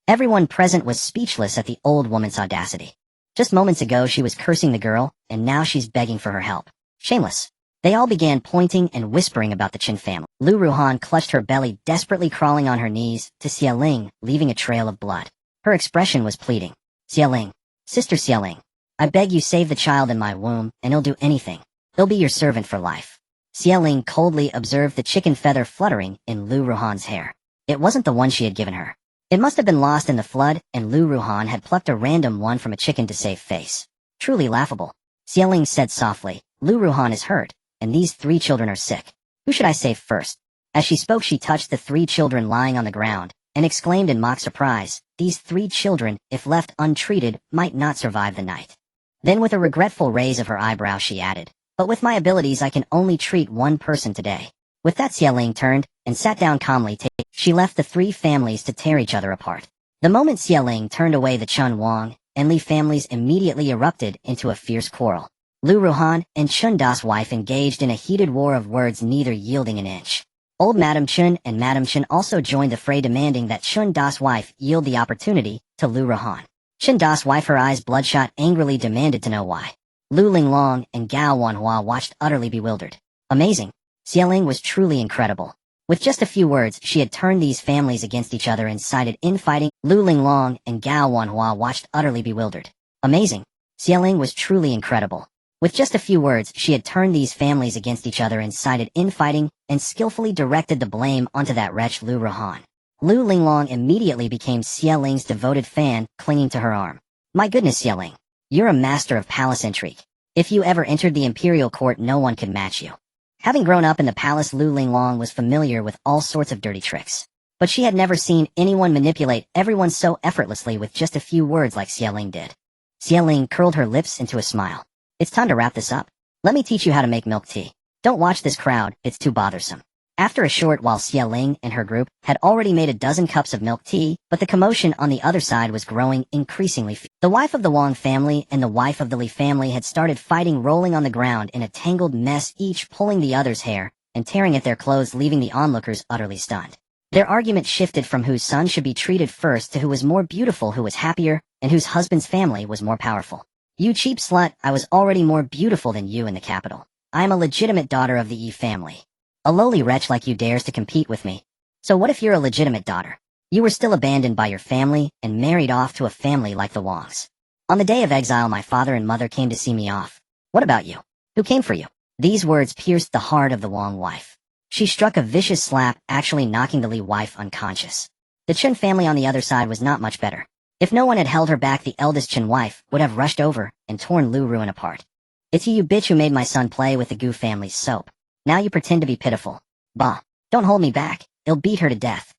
Speaker 1: Everyone present was speechless at the old woman's audacity. Just moments ago she was cursing the girl, and now she's begging for her help. Shameless. They all began pointing and whispering about the Chen family. Lu Ruhan clutched her belly, desperately crawling on her knees to Xieling, leaving a trail of blood. Her expression was pleading. Xieling, Sister Xieling, I beg you, save the child in my womb, and he'll do anything. He'll be your servant for life. Xieling coldly observed the chicken feather fluttering in Lu Ruhan's hair. It wasn't the one she had given her. It must have been lost in the flood, and Lu Ruhan had plucked a random one from a chicken to save face. Truly laughable. Xieling said softly, Lu Ruhan is hurt, and these three children are sick. Who should I save first? As she spoke, she touched the three children lying on the ground, and exclaimed in mock surprise, these three children, if left untreated, might not survive the night. Then with a regretful raise of her eyebrow she added, but with my abilities I can only treat one person today. With that, Xieling turned and sat down calmly. She left the three families to tear each other apart. The moment Xieling turned away, the Chun Wang and Li families immediately erupted into a fierce quarrel. Lu Ruhan and Chun Da's wife engaged in a heated war of words, neither yielding an inch. Old Madame Chun and Madame Chen also joined the fray, demanding that Chun Da's wife yield the opportunity to Lu Ruhan. Chun Da's wife, her eyes bloodshot, angrily demanded to know why. Lu Linglong and Gao Wanhua watched utterly bewildered. Amazing. Xieling was truly incredible. With just a few words, she had turned these families against each other and sided infighting. Lu Linglong and Gao Wanhua watched utterly bewildered. Amazing. Xieling was truly incredible. With just a few words, she had turned these families against each other and sided infighting, and skillfully directed the blame onto that wretch Lu Ruhan. Lu Linglong immediately became Xieling's devoted fan, clinging to her arm. My goodness, Xieling. You're a master of palace intrigue. If you ever entered the imperial court, no one could match you. Having grown up in the palace, Lu Linglong was familiar with all sorts of dirty tricks. But she had never seen anyone manipulate everyone so effortlessly with just a few words like Xieling did. Xieling curled her lips into a smile. It's time to wrap this up. Let me teach you how to make milk tea. Don't watch this crowd, it's too bothersome. After a short while, Xieling and her group had already made a dozen cups of milk tea, but the commotion on the other side was growing increasingly. The wife of the Wang family and the wife of the Li family had started fighting, rolling on the ground in a tangled mess, each pulling the other's hair and tearing at their clothes, leaving the onlookers utterly stunned. Their argument shifted from whose son should be treated first to who was more beautiful, who was happier, and whose husband's family was more powerful. You cheap slut, I was already more beautiful than you in the capital. I am a legitimate daughter of the Yi family. A lowly wretch like you dares to compete with me. So what if you're a legitimate daughter? You were still abandoned by your family and married off to a family like the Wangs. On the day of exile, my father and mother came to see me off. What about you? Who came for you? These words pierced the heart of the Wang wife. She struck a vicious slap, actually knocking the Li wife unconscious. The Chen family on the other side was not much better. If no one had held her back, the eldest Chen wife would have rushed over and torn Lu Ruin apart. It's you bitch who made my son play with the Gu family's soap. Now you pretend to be pitiful. Bah, don't hold me back, I'll beat her to death.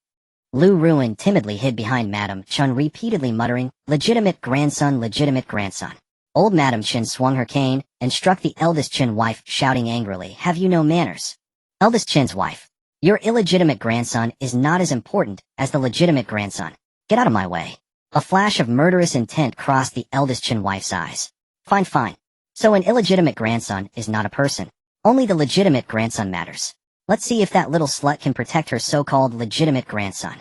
Speaker 1: Lu Ruin timidly hid behind Madame Chen, repeatedly muttering, legitimate grandson, legitimate grandson. Old Madame Chen swung her cane and struck the eldest Chen wife, shouting angrily, have you no manners? Eldest Chen's wife, your illegitimate grandson is not as important as the legitimate grandson. Get out of my way. A flash of murderous intent crossed the eldest Chen wife's eyes. Fine, fine. So an illegitimate grandson is not a person. Only the legitimate grandson matters. Let's see if that little slut can protect her so-called legitimate grandson.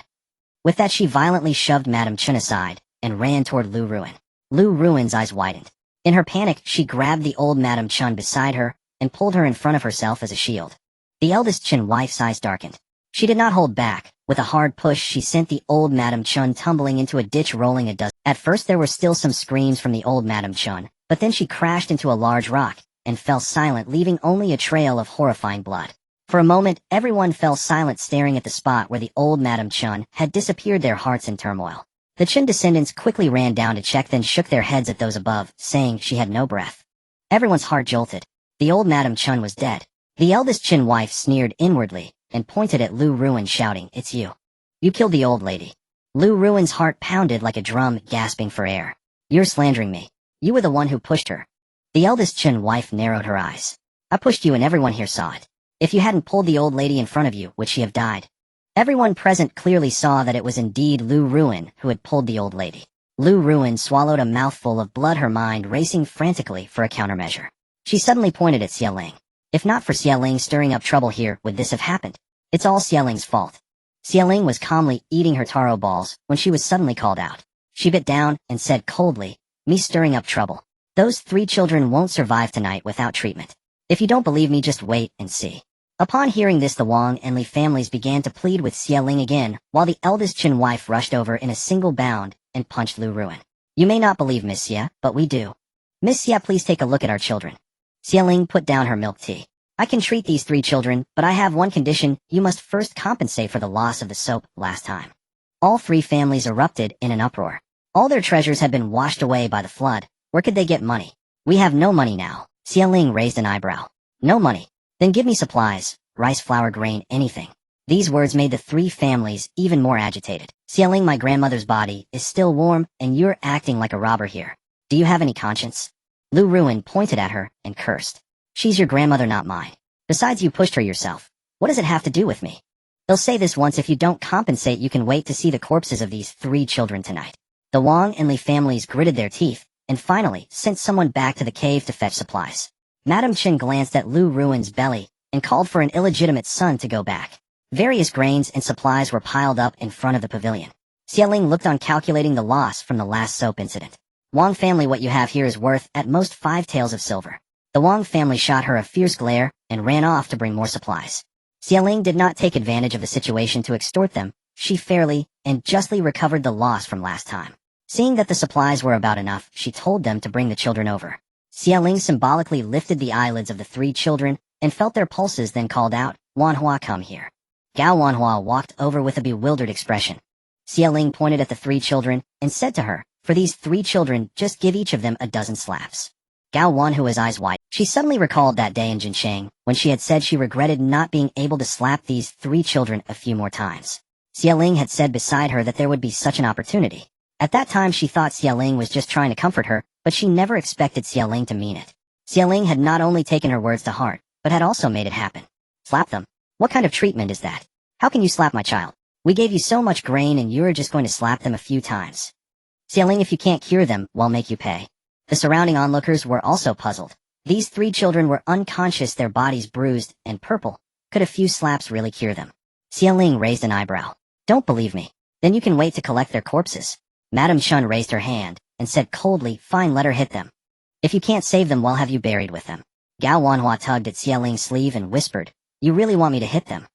Speaker 1: With that, she violently shoved Madame Chen aside and ran toward Lu Ruin. Lu Ruin's eyes widened. In her panic, she grabbed the old Madame Chen beside her and pulled her in front of herself as a shield. The eldest Chen wife's eyes darkened. She did not hold back. With a hard push, she sent the old Madame Chen tumbling into a ditch, rolling a dozen. At first there were still some screams from the old Madame Chen, but then she crashed into a large rock and fell silent, leaving only a trail of horrifying blood. For a moment, everyone fell silent, staring at the spot where the old Madame Chen had disappeared, their hearts in turmoil. The Chen descendants quickly ran down to check, then shook their heads at those above, saying she had no breath. Everyone's heart jolted. The old Madam Chun was dead. The eldest Chin wife sneered inwardly and pointed at Lu Ruin, shouting, "It's you. You killed the old lady." Lu Ruin's heart pounded like a drum, gasping for air. "You're slandering me. You were the one who pushed her." The eldest Chin wife narrowed her eyes. "I pushed you and everyone here saw it. If you hadn't pulled the old lady in front of you, would she have died?" Everyone present clearly saw that it was indeed Lu Ruin who had pulled the old lady. Lu Ruin swallowed a mouthful of blood, her mind racing frantically for a countermeasure. She suddenly pointed at Xie. If not for Xie stirring up trouble here, would this have happened? It's all Xie fault. Xie was calmly eating her taro balls when she was suddenly called out. She bit down and said coldly, "Me stirring up trouble. Those 3 children won't survive tonight without treatment. If you don't believe me, just wait and see." Upon hearing this, the Wang and Li families began to plead with Xie again, while the eldest Chin wife rushed over in a single bound and punched Lu Ruin. "You may not believe Miss Xie, but we do. Miss Xie, please take a look at our children." Xie put down her milk tea. "I can treat these 3 children, but I have one condition: you must first compensate for the loss of the soap last time." All 3 families erupted in an uproar. All their treasures had been washed away by the flood. Where could they get money? "We have no money now." Xie raised an eyebrow. "No money? Then give me supplies, rice, flour, grain, anything." These words made the 3 families even more agitated. "Xie, my grandmother's body is still warm, and you're acting like a robber here. Do you have any conscience?" Lu Ruin pointed at her and cursed. "She's your grandmother, not mine. Besides, you pushed her yourself. What does it have to do with me?" "They'll say this once. If you don't compensate, you can wait to see the corpses of these 3 children tonight." The Wang and Li families gritted their teeth, and finally sent someone back to the cave to fetch supplies. Madam Chin glanced at Lu Ruin's belly and called for an illegitimate son to go back. Various grains and supplies were piled up in front of the pavilion. Xie looked on, calculating the loss from the last soap incident. "Wang family, what you have here is worth at most 5 taels of silver." The Wang family shot her a fierce glare and ran off to bring more supplies. Xie did not take advantage of the situation to extort them. She fairly and justly recovered the loss from last time. Seeing that the supplies were about enough, she told them to bring the children over. Xie symbolically lifted the eyelids of the 3 children and felt their pulses, then called out, "Wanhua, come here." Gao Wanhua walked over with a bewildered expression. Xie pointed at the 3 children and said to her, "For these 3 children, just give each of them a dozen slaps." Gao Wanhua's eyes wide. She suddenly recalled that day in Jincheng when she had said she regretted not being able to slap these 3 children a few more times. Xie had said beside her that there would be such an opportunity. At that time she thought Xie was just trying to comfort her, but she never expected Xie to mean it. Xie had not only taken her words to heart, but had also made it happen. "Slap them? What kind of treatment is that? How can you slap my child? We gave you so much grain and you're just going to slap them a few times. Xie, if you can't cure them, we'll make you pay." The surrounding onlookers were also puzzled. These 3 children were unconscious, their bodies bruised and purple. Could a few slaps really cure them? Xie raised an eyebrow. "Don't believe me? Then you can wait to collect their corpses." Madam Chun raised her hand and said coldly, "Fine, let her hit them. If you can't save them, we'll have you buried with them." Gao Wanhua tugged at Xie sleeve and whispered, "You really want me to hit them?"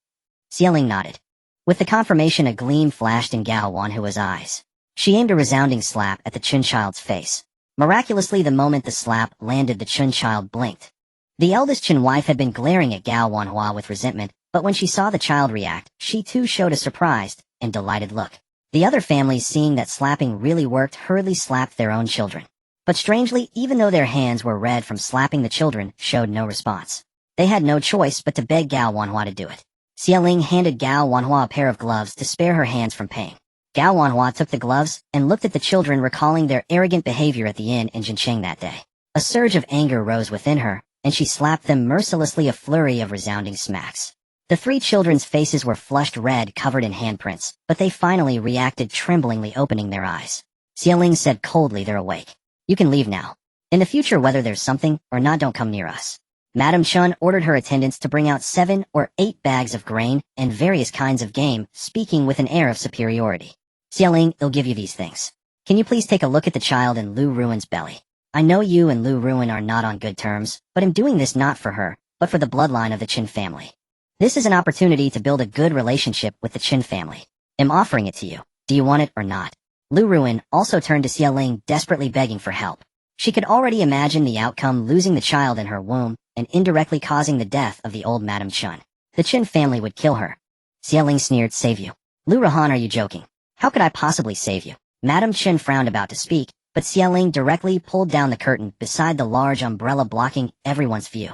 Speaker 1: Xie nodded. With the confirmation, a gleam flashed in Gao Wanhua's eyes. She aimed a resounding slap at the Chun child's face. Miraculously, the moment the slap landed, the Chun child blinked. The eldest Chun wife had been glaring at Gao Wanhua with resentment, but when she saw the child react, she too showed a surprised and delighted look. The other families, seeing that slapping really worked, hurriedly slapped their own children. But strangely, even though their hands were red from slapping, the children showed no response. They had no choice but to beg Gao Wanhua to do it. Xie handed Gao Wanhua a pair of gloves to spare her hands from pain. Gao Wanhua took the gloves and looked at the children, recalling their arrogant behavior at the inn in Jincheng that day. A surge of anger rose within her, and she slapped them mercilessly, a flurry of resounding smacks. The 3 children's faces were flushed red, covered in handprints, but they finally reacted, tremblingly opening their eyes. Xie said coldly, "They're awake. You can leave now. In the future, whether there's something or not, don't come near us." Madam Chun ordered her attendants to bring out 7 or 8 bags of grain and various kinds of game, speaking with an air of superiority. "Xie, I'll give you these things. Can you please take a look at the child in Lu Ruin's belly? I know you and Lu Ruin are not on good terms, but I'm doing this not for her, but for the bloodline of the Chin family. This is an opportunity to build a good relationship with the Chin family. I'm offering it to you. Do you want it or not?" Lu Ruin also turned to Xie, desperately begging for help. She could already imagine the outcome, losing the child in her womb and indirectly causing the death of the old Madam Chun. The Chin family would kill her. Xie sneered, "Save you? Lu Rahan, are you joking? How could I possibly save you?" Madam Chun frowned, about to speak, but Xie directly pulled down the curtain beside the large umbrella, blocking everyone's view.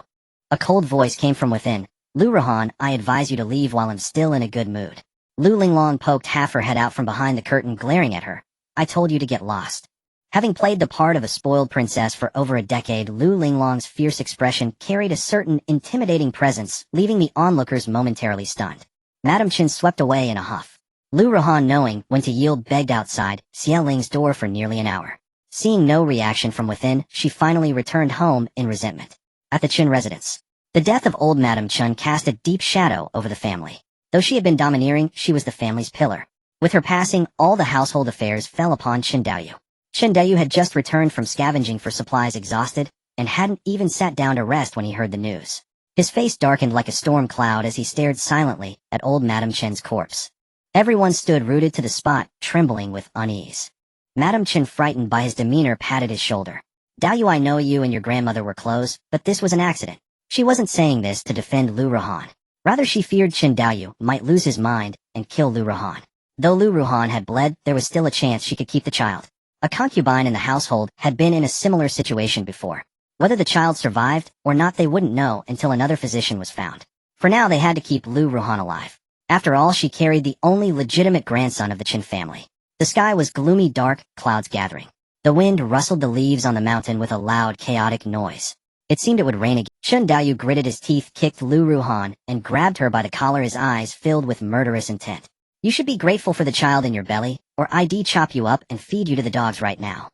Speaker 1: A cold voice came from within. Lu Rohan, I advise you to leave while I'm still in a good mood. Lu Lingnan poked half her head out from behind the curtain, glaring at her. I told you to get lost. Having played the part of a spoiled princess for over a decade, Lu Linglang's fierce expression carried a certain intimidating presence, leaving the onlookers momentarily stunned. Madame Chen swept away in a huff. Lu Rohan, knowing when to yield, begged outside Xie Ling's door for nearly an hour. Seeing no reaction from within, she finally returned home in resentment. At the Chen residence, the death of old Madame Chen cast a deep shadow over the family. Though she had been domineering, she was the family's pillar. With her passing, all the household affairs fell upon Chen Daoyu. Chen Daoyu had just returned from scavenging for supplies, exhausted, and hadn't even sat down to rest when he heard the news. His face darkened like a storm cloud as he stared silently at old Madame Chen's corpse. Everyone stood rooted to the spot, trembling with unease. Madame Chen, frightened by his demeanor, patted his shoulder. Daoyu, I know you and your grandmother were close, but this was an accident. She wasn't saying this to defend Lu Rohan. Rather, she feared Chen Daoyu might lose his mind and kill Lu Rohan. Though Lu Rohan had bled, there was still a chance she could keep the child. A concubine in the household had been in a similar situation before. Whether the child survived or not, they wouldn't know until another physician was found. For now, they had to keep Lu Rohan alive. After all, she carried the only legitimate grandson of the Chen family. The sky was gloomy, dark, clouds gathering. The wind rustled the leaves on the mountain with a loud, chaotic noise. It seemed it would rain again. Chen Daoyu gritted his teeth, kicked Lu Rohan, and grabbed her by the collar, his eyes filled with murderous intent. You should be grateful for the child in your belly, or I'd chop you up and feed you to the dogs right now.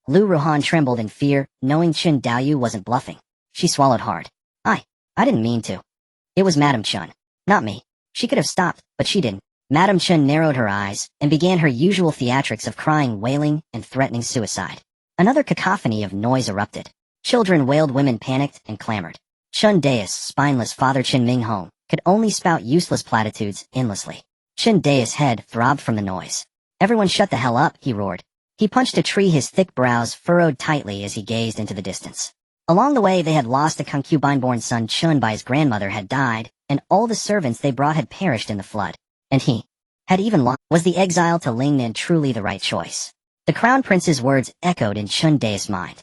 Speaker 1: Lu Rohan trembled in fear, knowing Chen Daoyu wasn't bluffing. She swallowed hard. I didn't mean to. It was Madame Chen, not me. She could have stopped, but she didn't. Madame Chen narrowed her eyes and began her usual theatrics of crying, wailing, and threatening suicide. Another cacophony of noise erupted. Children wailed, women panicked and clamored. Chen Dao's spineless father Chen Minghong could only spout useless platitudes endlessly. Chen Dao's head throbbed from the noise. Everyone shut the hell up, he roared. He punched a tree, his thick brows furrowed tightly as he gazed into the distance. Along the way, they had lost a concubine-born son. Chun by his grandmother had died, and all the servants they brought had perished in the flood. And he had even lost. Was the exile to Lingnan truly the right choice? The crown prince's words echoed in Chen Dao's mind.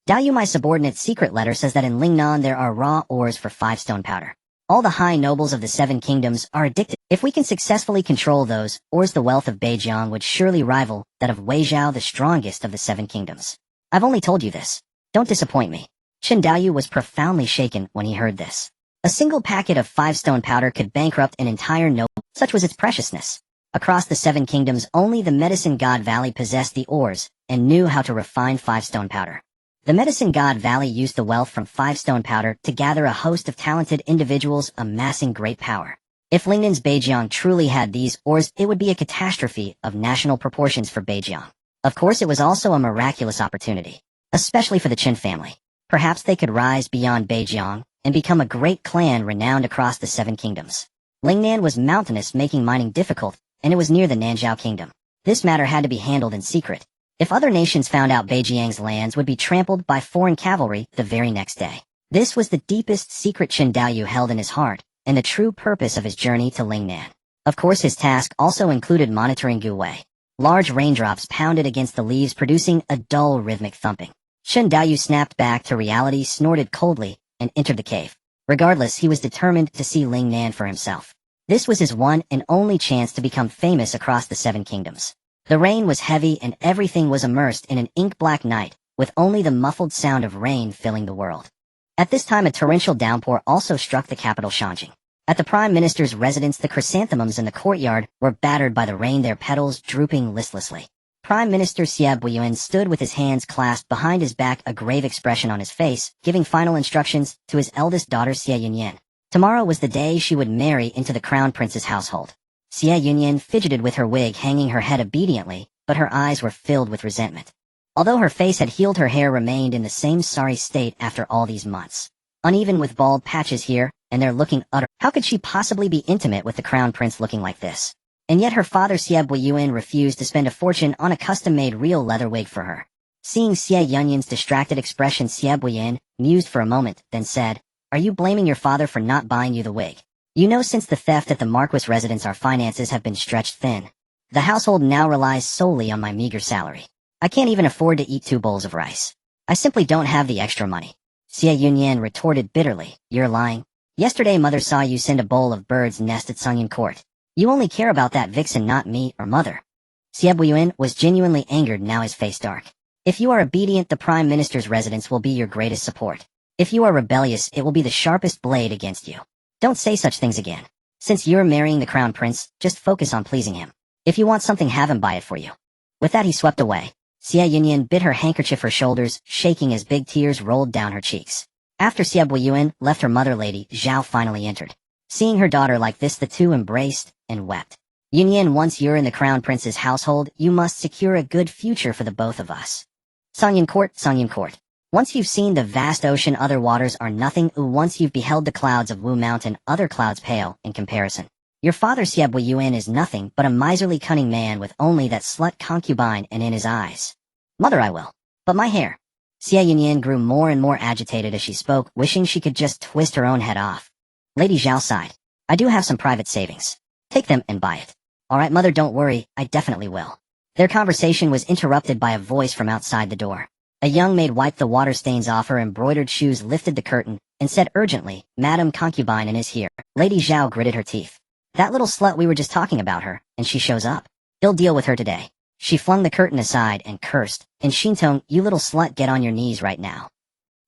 Speaker 1: Daoyu, my subordinate's secret letter says that in Lingnan there are raw ores for 5-stone powder. All the high nobles of the 7 kingdoms are addicted. If we can successfully control those ores, the wealth of Beijiang would surely rival that of Weizhou, the strongest of the 7 kingdoms. I've only told you this. Don't disappoint me. Chen Daoyu was profoundly shaken when he heard this. A single packet of 5-stone powder could bankrupt an entire noble. Such was its preciousness. Across the 7 kingdoms, only the Medicine God Valley possessed the ores and knew how to refine 5-stone powder. The Medicine God Valley used the wealth from 5-stone powder to gather a host of talented individuals amassing great power. If Lingnan's Beijiang truly had these ores, it would be a catastrophe of national proportions for Beijiang. Of course, it was also a miraculous opportunity, especially for the Qin family. Perhaps they could rise beyond Beijiang and become a great clan renowned across the 7 kingdoms. Lingnan was mountainous, making mining difficult, and it was near the Nanzhao kingdom. This matter had to be handled in secret. If other nations found out, Beijiang's lands would be trampled by foreign cavalry the very next day. This was the deepest secret Chen Daoyu held in his heart, and the true purpose of his journey to Lingnan. Of course, his task also included monitoring Gu Wei. Large raindrops pounded against the leaves, producing a dull, rhythmic thumping. Chen Daoyu snapped back to reality, snorted coldly, and entered the cave. Regardless, he was determined to see Lingnan for himself. This was his one and only chance to become famous across the 7 kingdoms. The rain was heavy and everything was immersed in an ink-black night, with only the muffled sound of rain filling the world. At this time, a torrential downpour also struck the capital Shanjing. At the Prime Minister's residence, the chrysanthemums in the courtyard were battered by the rain, their petals drooping listlessly. Prime Minister Xie Buiyuan stood with his hands clasped behind his back, a grave expression on his face, giving final instructions to his eldest daughter Xie Yunyan. Tomorrow was the day she would marry into the crown prince's household. Xie Yunyan fidgeted with her wig, hanging her head obediently, but her eyes were filled with resentment. Although her face had healed, her hair remained in the same sorry state after all these months. Uneven with bald patches here and there, looking utter. How could she possibly be intimate with the crown prince looking like this? And yet her father Xie Buiyuan refused to spend a fortune on a custom-made real leather wig for her. Seeing Xie Yunyan's distracted expression, Xie Buiyuan mused for a moment, then said, "Are you blaming your father for not buying you the wig? You know, since the theft at the Marquis residence, our finances have been stretched thin. The household now relies solely on my meager salary. I can't even afford to eat 2 bowls of rice. I simply don't have the extra money." Xie Yunyan retorted bitterly. You're lying. Yesterday mother saw you send a bowl of birds' nest at Sunyan Court. You only care about that vixen, not me or mother. Xie Buiyuan was genuinely angered, now his face dark. If you are obedient, the Prime Minister's residence will be your greatest support. If you are rebellious, it will be the sharpest blade against you. Don't say such things again. Since you're marrying the Crown Prince, just focus on pleasing him. If you want something, have him buy it for you. With that he swept away. Xie Yunyan bit her handkerchief her shoulders, shaking as big tears rolled down her cheeks. After Xie Buiyuan left, her mother, Lady Zhao, finally entered. Seeing her daughter like this, the two embraced and wept. Yunyan, once you're in the Crown Prince's household, you must secure a good future for the both of us. Sunyan Court, Sunyan Court. Once you've seen the vast ocean, other waters are nothing. Once you've beheld the clouds of Wu Mountain, other clouds pale in comparison. Your father Xie Buiyuan is nothing but a miserly cunning man with only that slut concubine and in his eyes. Mother, I will. But my hair. Xie Yunyan grew more and more agitated as she spoke, wishing she could just twist her own head off. Lady Zhao sighed. I do have some private savings. Take them and buy it. All right, mother, don't worry, I definitely will. Their conversation was interrupted by a voice from outside the door. A young maid wiped the water stains off her embroidered shoes, lifted the curtain, and said urgently, Madam Concubine is here. Lady Zhao gritted her teeth. That little slut, we were just talking about her, and she shows up. I'll deal with her today. She flung the curtain aside and cursed, in Shintong, you little slut, get on your knees right now.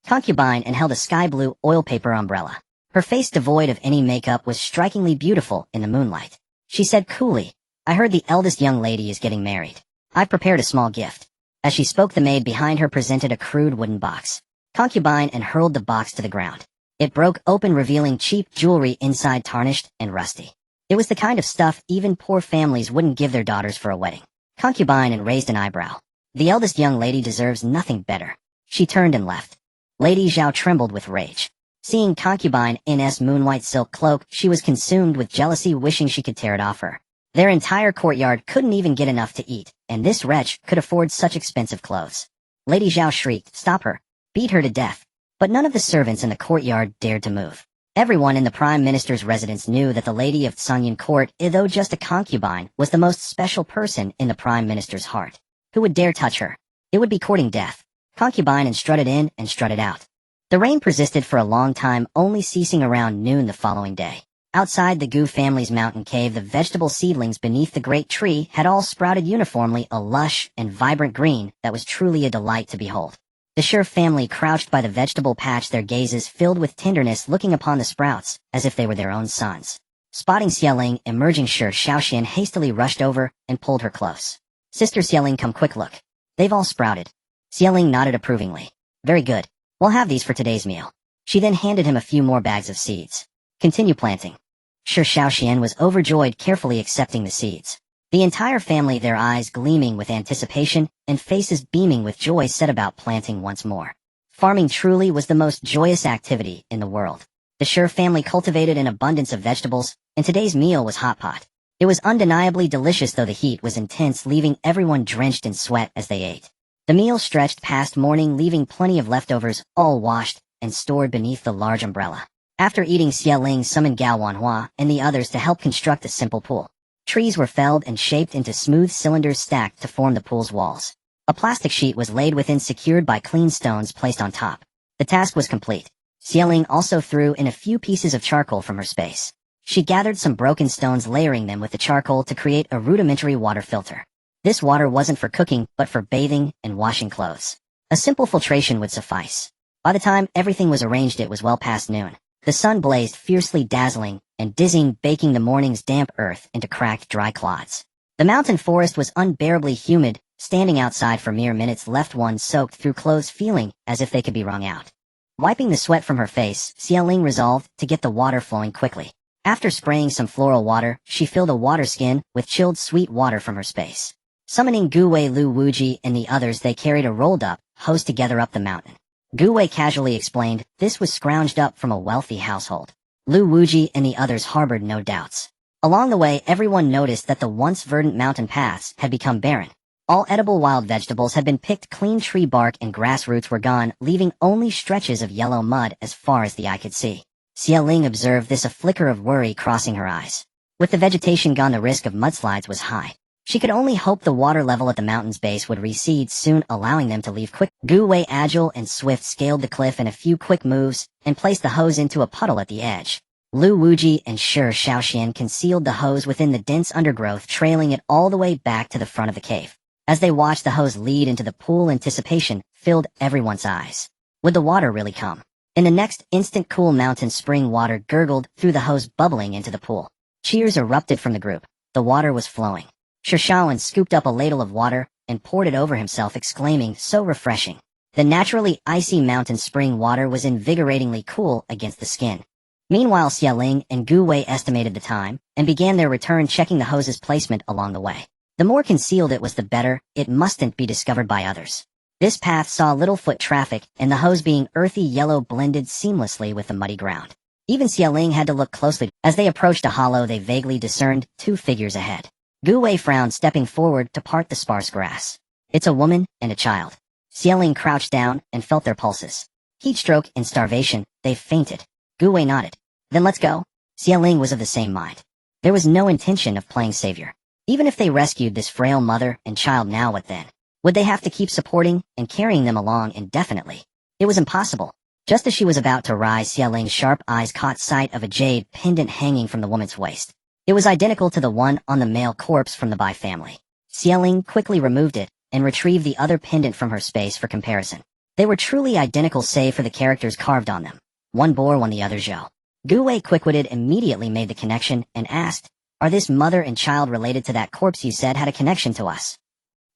Speaker 1: Concubine and held a sky blue oil paper umbrella. Her face, devoid of any makeup, was strikingly beautiful in the moonlight. She said coolly, I heard the eldest young lady is getting married. I've prepared a small gift. As she spoke, the maid behind her presented a crude wooden box. Concubine and hurled the box to the ground. It broke open, revealing cheap jewelry inside, tarnished and rusty. It was the kind of stuff even poor families wouldn't give their daughters for a wedding. Concubine and raised an eyebrow. The eldest young lady deserves nothing better. She turned and left. Lady Zhao trembled with rage. Seeing Concubine in S moonwhite silk cloak, she was consumed with jealousy, wishing she could tear it off her. Their entire courtyard couldn't even get enough to eat, and this wretch could afford such expensive clothes. Lady Zhao shrieked, stop her, beat her to death. But none of the servants in the courtyard dared to move. Everyone in the Prime Minister's residence knew that the lady of Sunyan Court, though just a concubine, was the most special person in the Prime Minister's heart. Who would dare touch her? It would be courting death. Concubine and strutted in and strutted out. The rain persisted for a long time, only ceasing around noon the following day. Outside the Gu family's mountain cave, the vegetable seedlings beneath the great tree had all sprouted uniformly, a lush and vibrant green that was truly a delight to behold. The Shi family crouched by the vegetable patch, their gazes filled with tenderness, looking upon the sprouts as if they were their own sons. Spotting Xieling emerging, Shi Shaoxian hastily rushed over and pulled her close. Sister Xieling, come quick, look. They've all sprouted. Xieling nodded approvingly. Very good. We'll have these for today's meal. She then handed him a few more bags of seeds. Continue planting. Shi Shaoxian was overjoyed, carefully accepting the seeds. The entire family, their eyes gleaming with anticipation and faces beaming with joy, set about planting once more. Farming truly was the most joyous activity in the world. The Shi family cultivated an abundance of vegetables, and today's meal was hotpot. It was undeniably delicious, though the heat was intense, leaving everyone drenched in sweat as they ate. The meal stretched past morning, leaving plenty of leftovers, all washed and stored beneath the large umbrella. After eating, Xie Ling summoned Gao Wanhua and the others to help construct a simple pool. Trees were felled and shaped into smooth cylinders stacked to form the pool's walls. A plastic sheet was laid within, secured by clean stones placed on top. The task was complete. Xie Ling also threw in a few pieces of charcoal from her space. She gathered some broken stones, layering them with the charcoal to create a rudimentary water filter. This water wasn't for cooking, but for bathing and washing clothes. A simple filtration would suffice. By the time everything was arranged, it was well past noon. The sun blazed fiercely, dazzling and dizzying, baking the morning's damp earth into cracked, dry clods. The mountain forest was unbearably humid. Standing outside for mere minutes left one soaked through clothes, feeling as if they could be wrung out. Wiping the sweat from her face, Xie Ling resolved to get the water flowing quickly. After spraying some floral water, she filled a water skin with chilled sweet water from her space. Summoning Gu Wei, Lu Wuji, and the others, they carried a rolled-up hose together up the mountain. Gu Wei casually explained this was scrounged up from a wealthy household. Lu Wuji and the others harbored no doubts. Along the way, everyone noticed that the once verdant mountain paths had become barren. All edible wild vegetables had been picked clean, tree bark and grass roots were gone, leaving only stretches of yellow mud as far as the eye could see. Xie Ling observed this, a flicker of worry crossing her eyes. With the vegetation gone, the risk of mudslides was high. She could only hope the water level at the mountain's base would recede soon, allowing them to leave quick. Gu Wei, agile and swift, scaled the cliff in a few quick moves and placed the hose into a puddle at the edge. Lu Wuji and Shi Shaoxian concealed the hose within the dense undergrowth, trailing it all the way back to the front of the cave. As they watched the hose lead into the pool, anticipation filled everyone's eyes. Would the water really come? In the next instant, cool mountain spring water gurgled through the hose, bubbling into the pool. Cheers erupted from the group. The water was flowing. Shi Shaoxian scooped up a ladle of water and poured it over himself, exclaiming, "So refreshing." The naturally icy mountain spring water was invigoratingly cool against the skin. Meanwhile, Xie Ling and Gu Wei estimated the time and began their return, checking the hose's placement along the way. The more concealed it was, the better. It mustn't be discovered by others. This path saw little foot traffic, and the hose, being earthy yellow, blended seamlessly with the muddy ground. Even Xie Ling had to look closely. As they approached a hollow, they vaguely discerned two figures ahead. Gu Wei frowned, stepping forward to part the sparse grass. "It's a woman and a child." Xie Ling crouched down and felt their pulses. Heatstroke and starvation, they've fainted. Gu Wei nodded. "Then let's go." Xie Ling was of the same mind. There was no intention of playing savior. Even if they rescued this frail mother and child, now what then? Would they have to keep supporting and carrying them along indefinitely? It was impossible. Just as she was about to rise, Xie Ling's sharp eyes caught sight of a jade pendant hanging from the woman's waist. It was identical to the one on the male corpse from the Bai family. Xie Ling quickly removed it and retrieved the other pendant from her space for comparison. They were truly identical, save for the characters carved on them. One bore, one the other Zhou. Gu Wei, quick-witted, immediately made the connection and asked, "Are this mother and child related to that corpse you said had a connection to us?"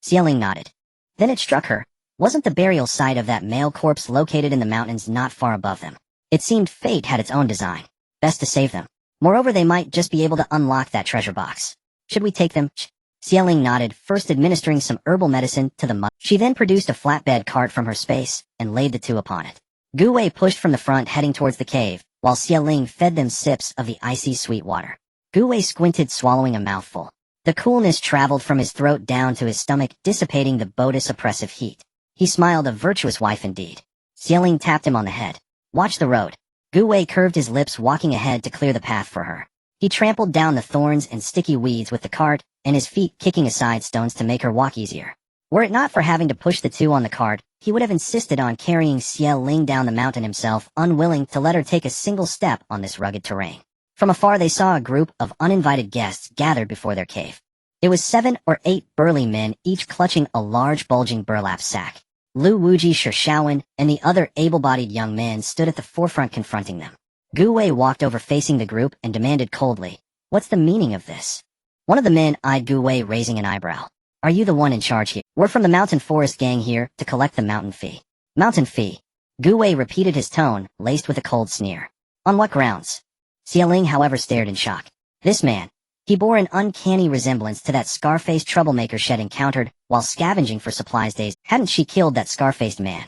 Speaker 1: Xie Ling nodded. Then it struck her. Wasn't the burial site of that male corpse located in the mountains not far above them? It seemed fate had its own design. Best to save them. Moreover, they might just be able to unlock that treasure box. Should we take them? Xie Ling nodded, first administering some herbal medicine to the mother. She then produced a flatbed cart from her space and laid the two upon it. Gu Wei pushed from the front, heading towards the cave, while Xie Ling fed them sips of the icy sweet water. Gu Wei squinted, swallowing a mouthful. The coolness traveled from his throat down to his stomach, dissipating the bodous oppressive heat. He smiled, a virtuous wife indeed. Xie Ling tapped him on the head. "Watch the road." Gu Wei curved his lips, walking ahead to clear the path for her. He trampled down the thorns and sticky weeds with the cart, and his feet kicking aside stones to make her walk easier. Were it not for having to push the two on the cart, he would have insisted on carrying Xie Ling down the mountain himself, unwilling to let her take a single step on this rugged terrain. From afar, they saw a group of uninvited guests gathered before their cave. It was 7 or 8 burly men, each clutching a large bulging burlap sack. Lu Wuji, Shi Shaoxian, and the other able-bodied young men stood at the forefront, confronting them. Gu Wei walked over, facing the group, and demanded coldly, "What's the meaning of this?" One of the men eyed Gu Wei, raising an eyebrow. "Are you the one in charge here?" "We're from the Mountain Forest Gang, here to collect the mountain fee." "Mountain fee?" Gu Wei repeated, his tone laced with a cold sneer. "On what grounds?" Xie Ling, however, stared in shock. This man, he bore an uncanny resemblance to that scar-faced troublemaker she'd encountered while scavenging for supplies days. Hadn't she killed that scar-faced man?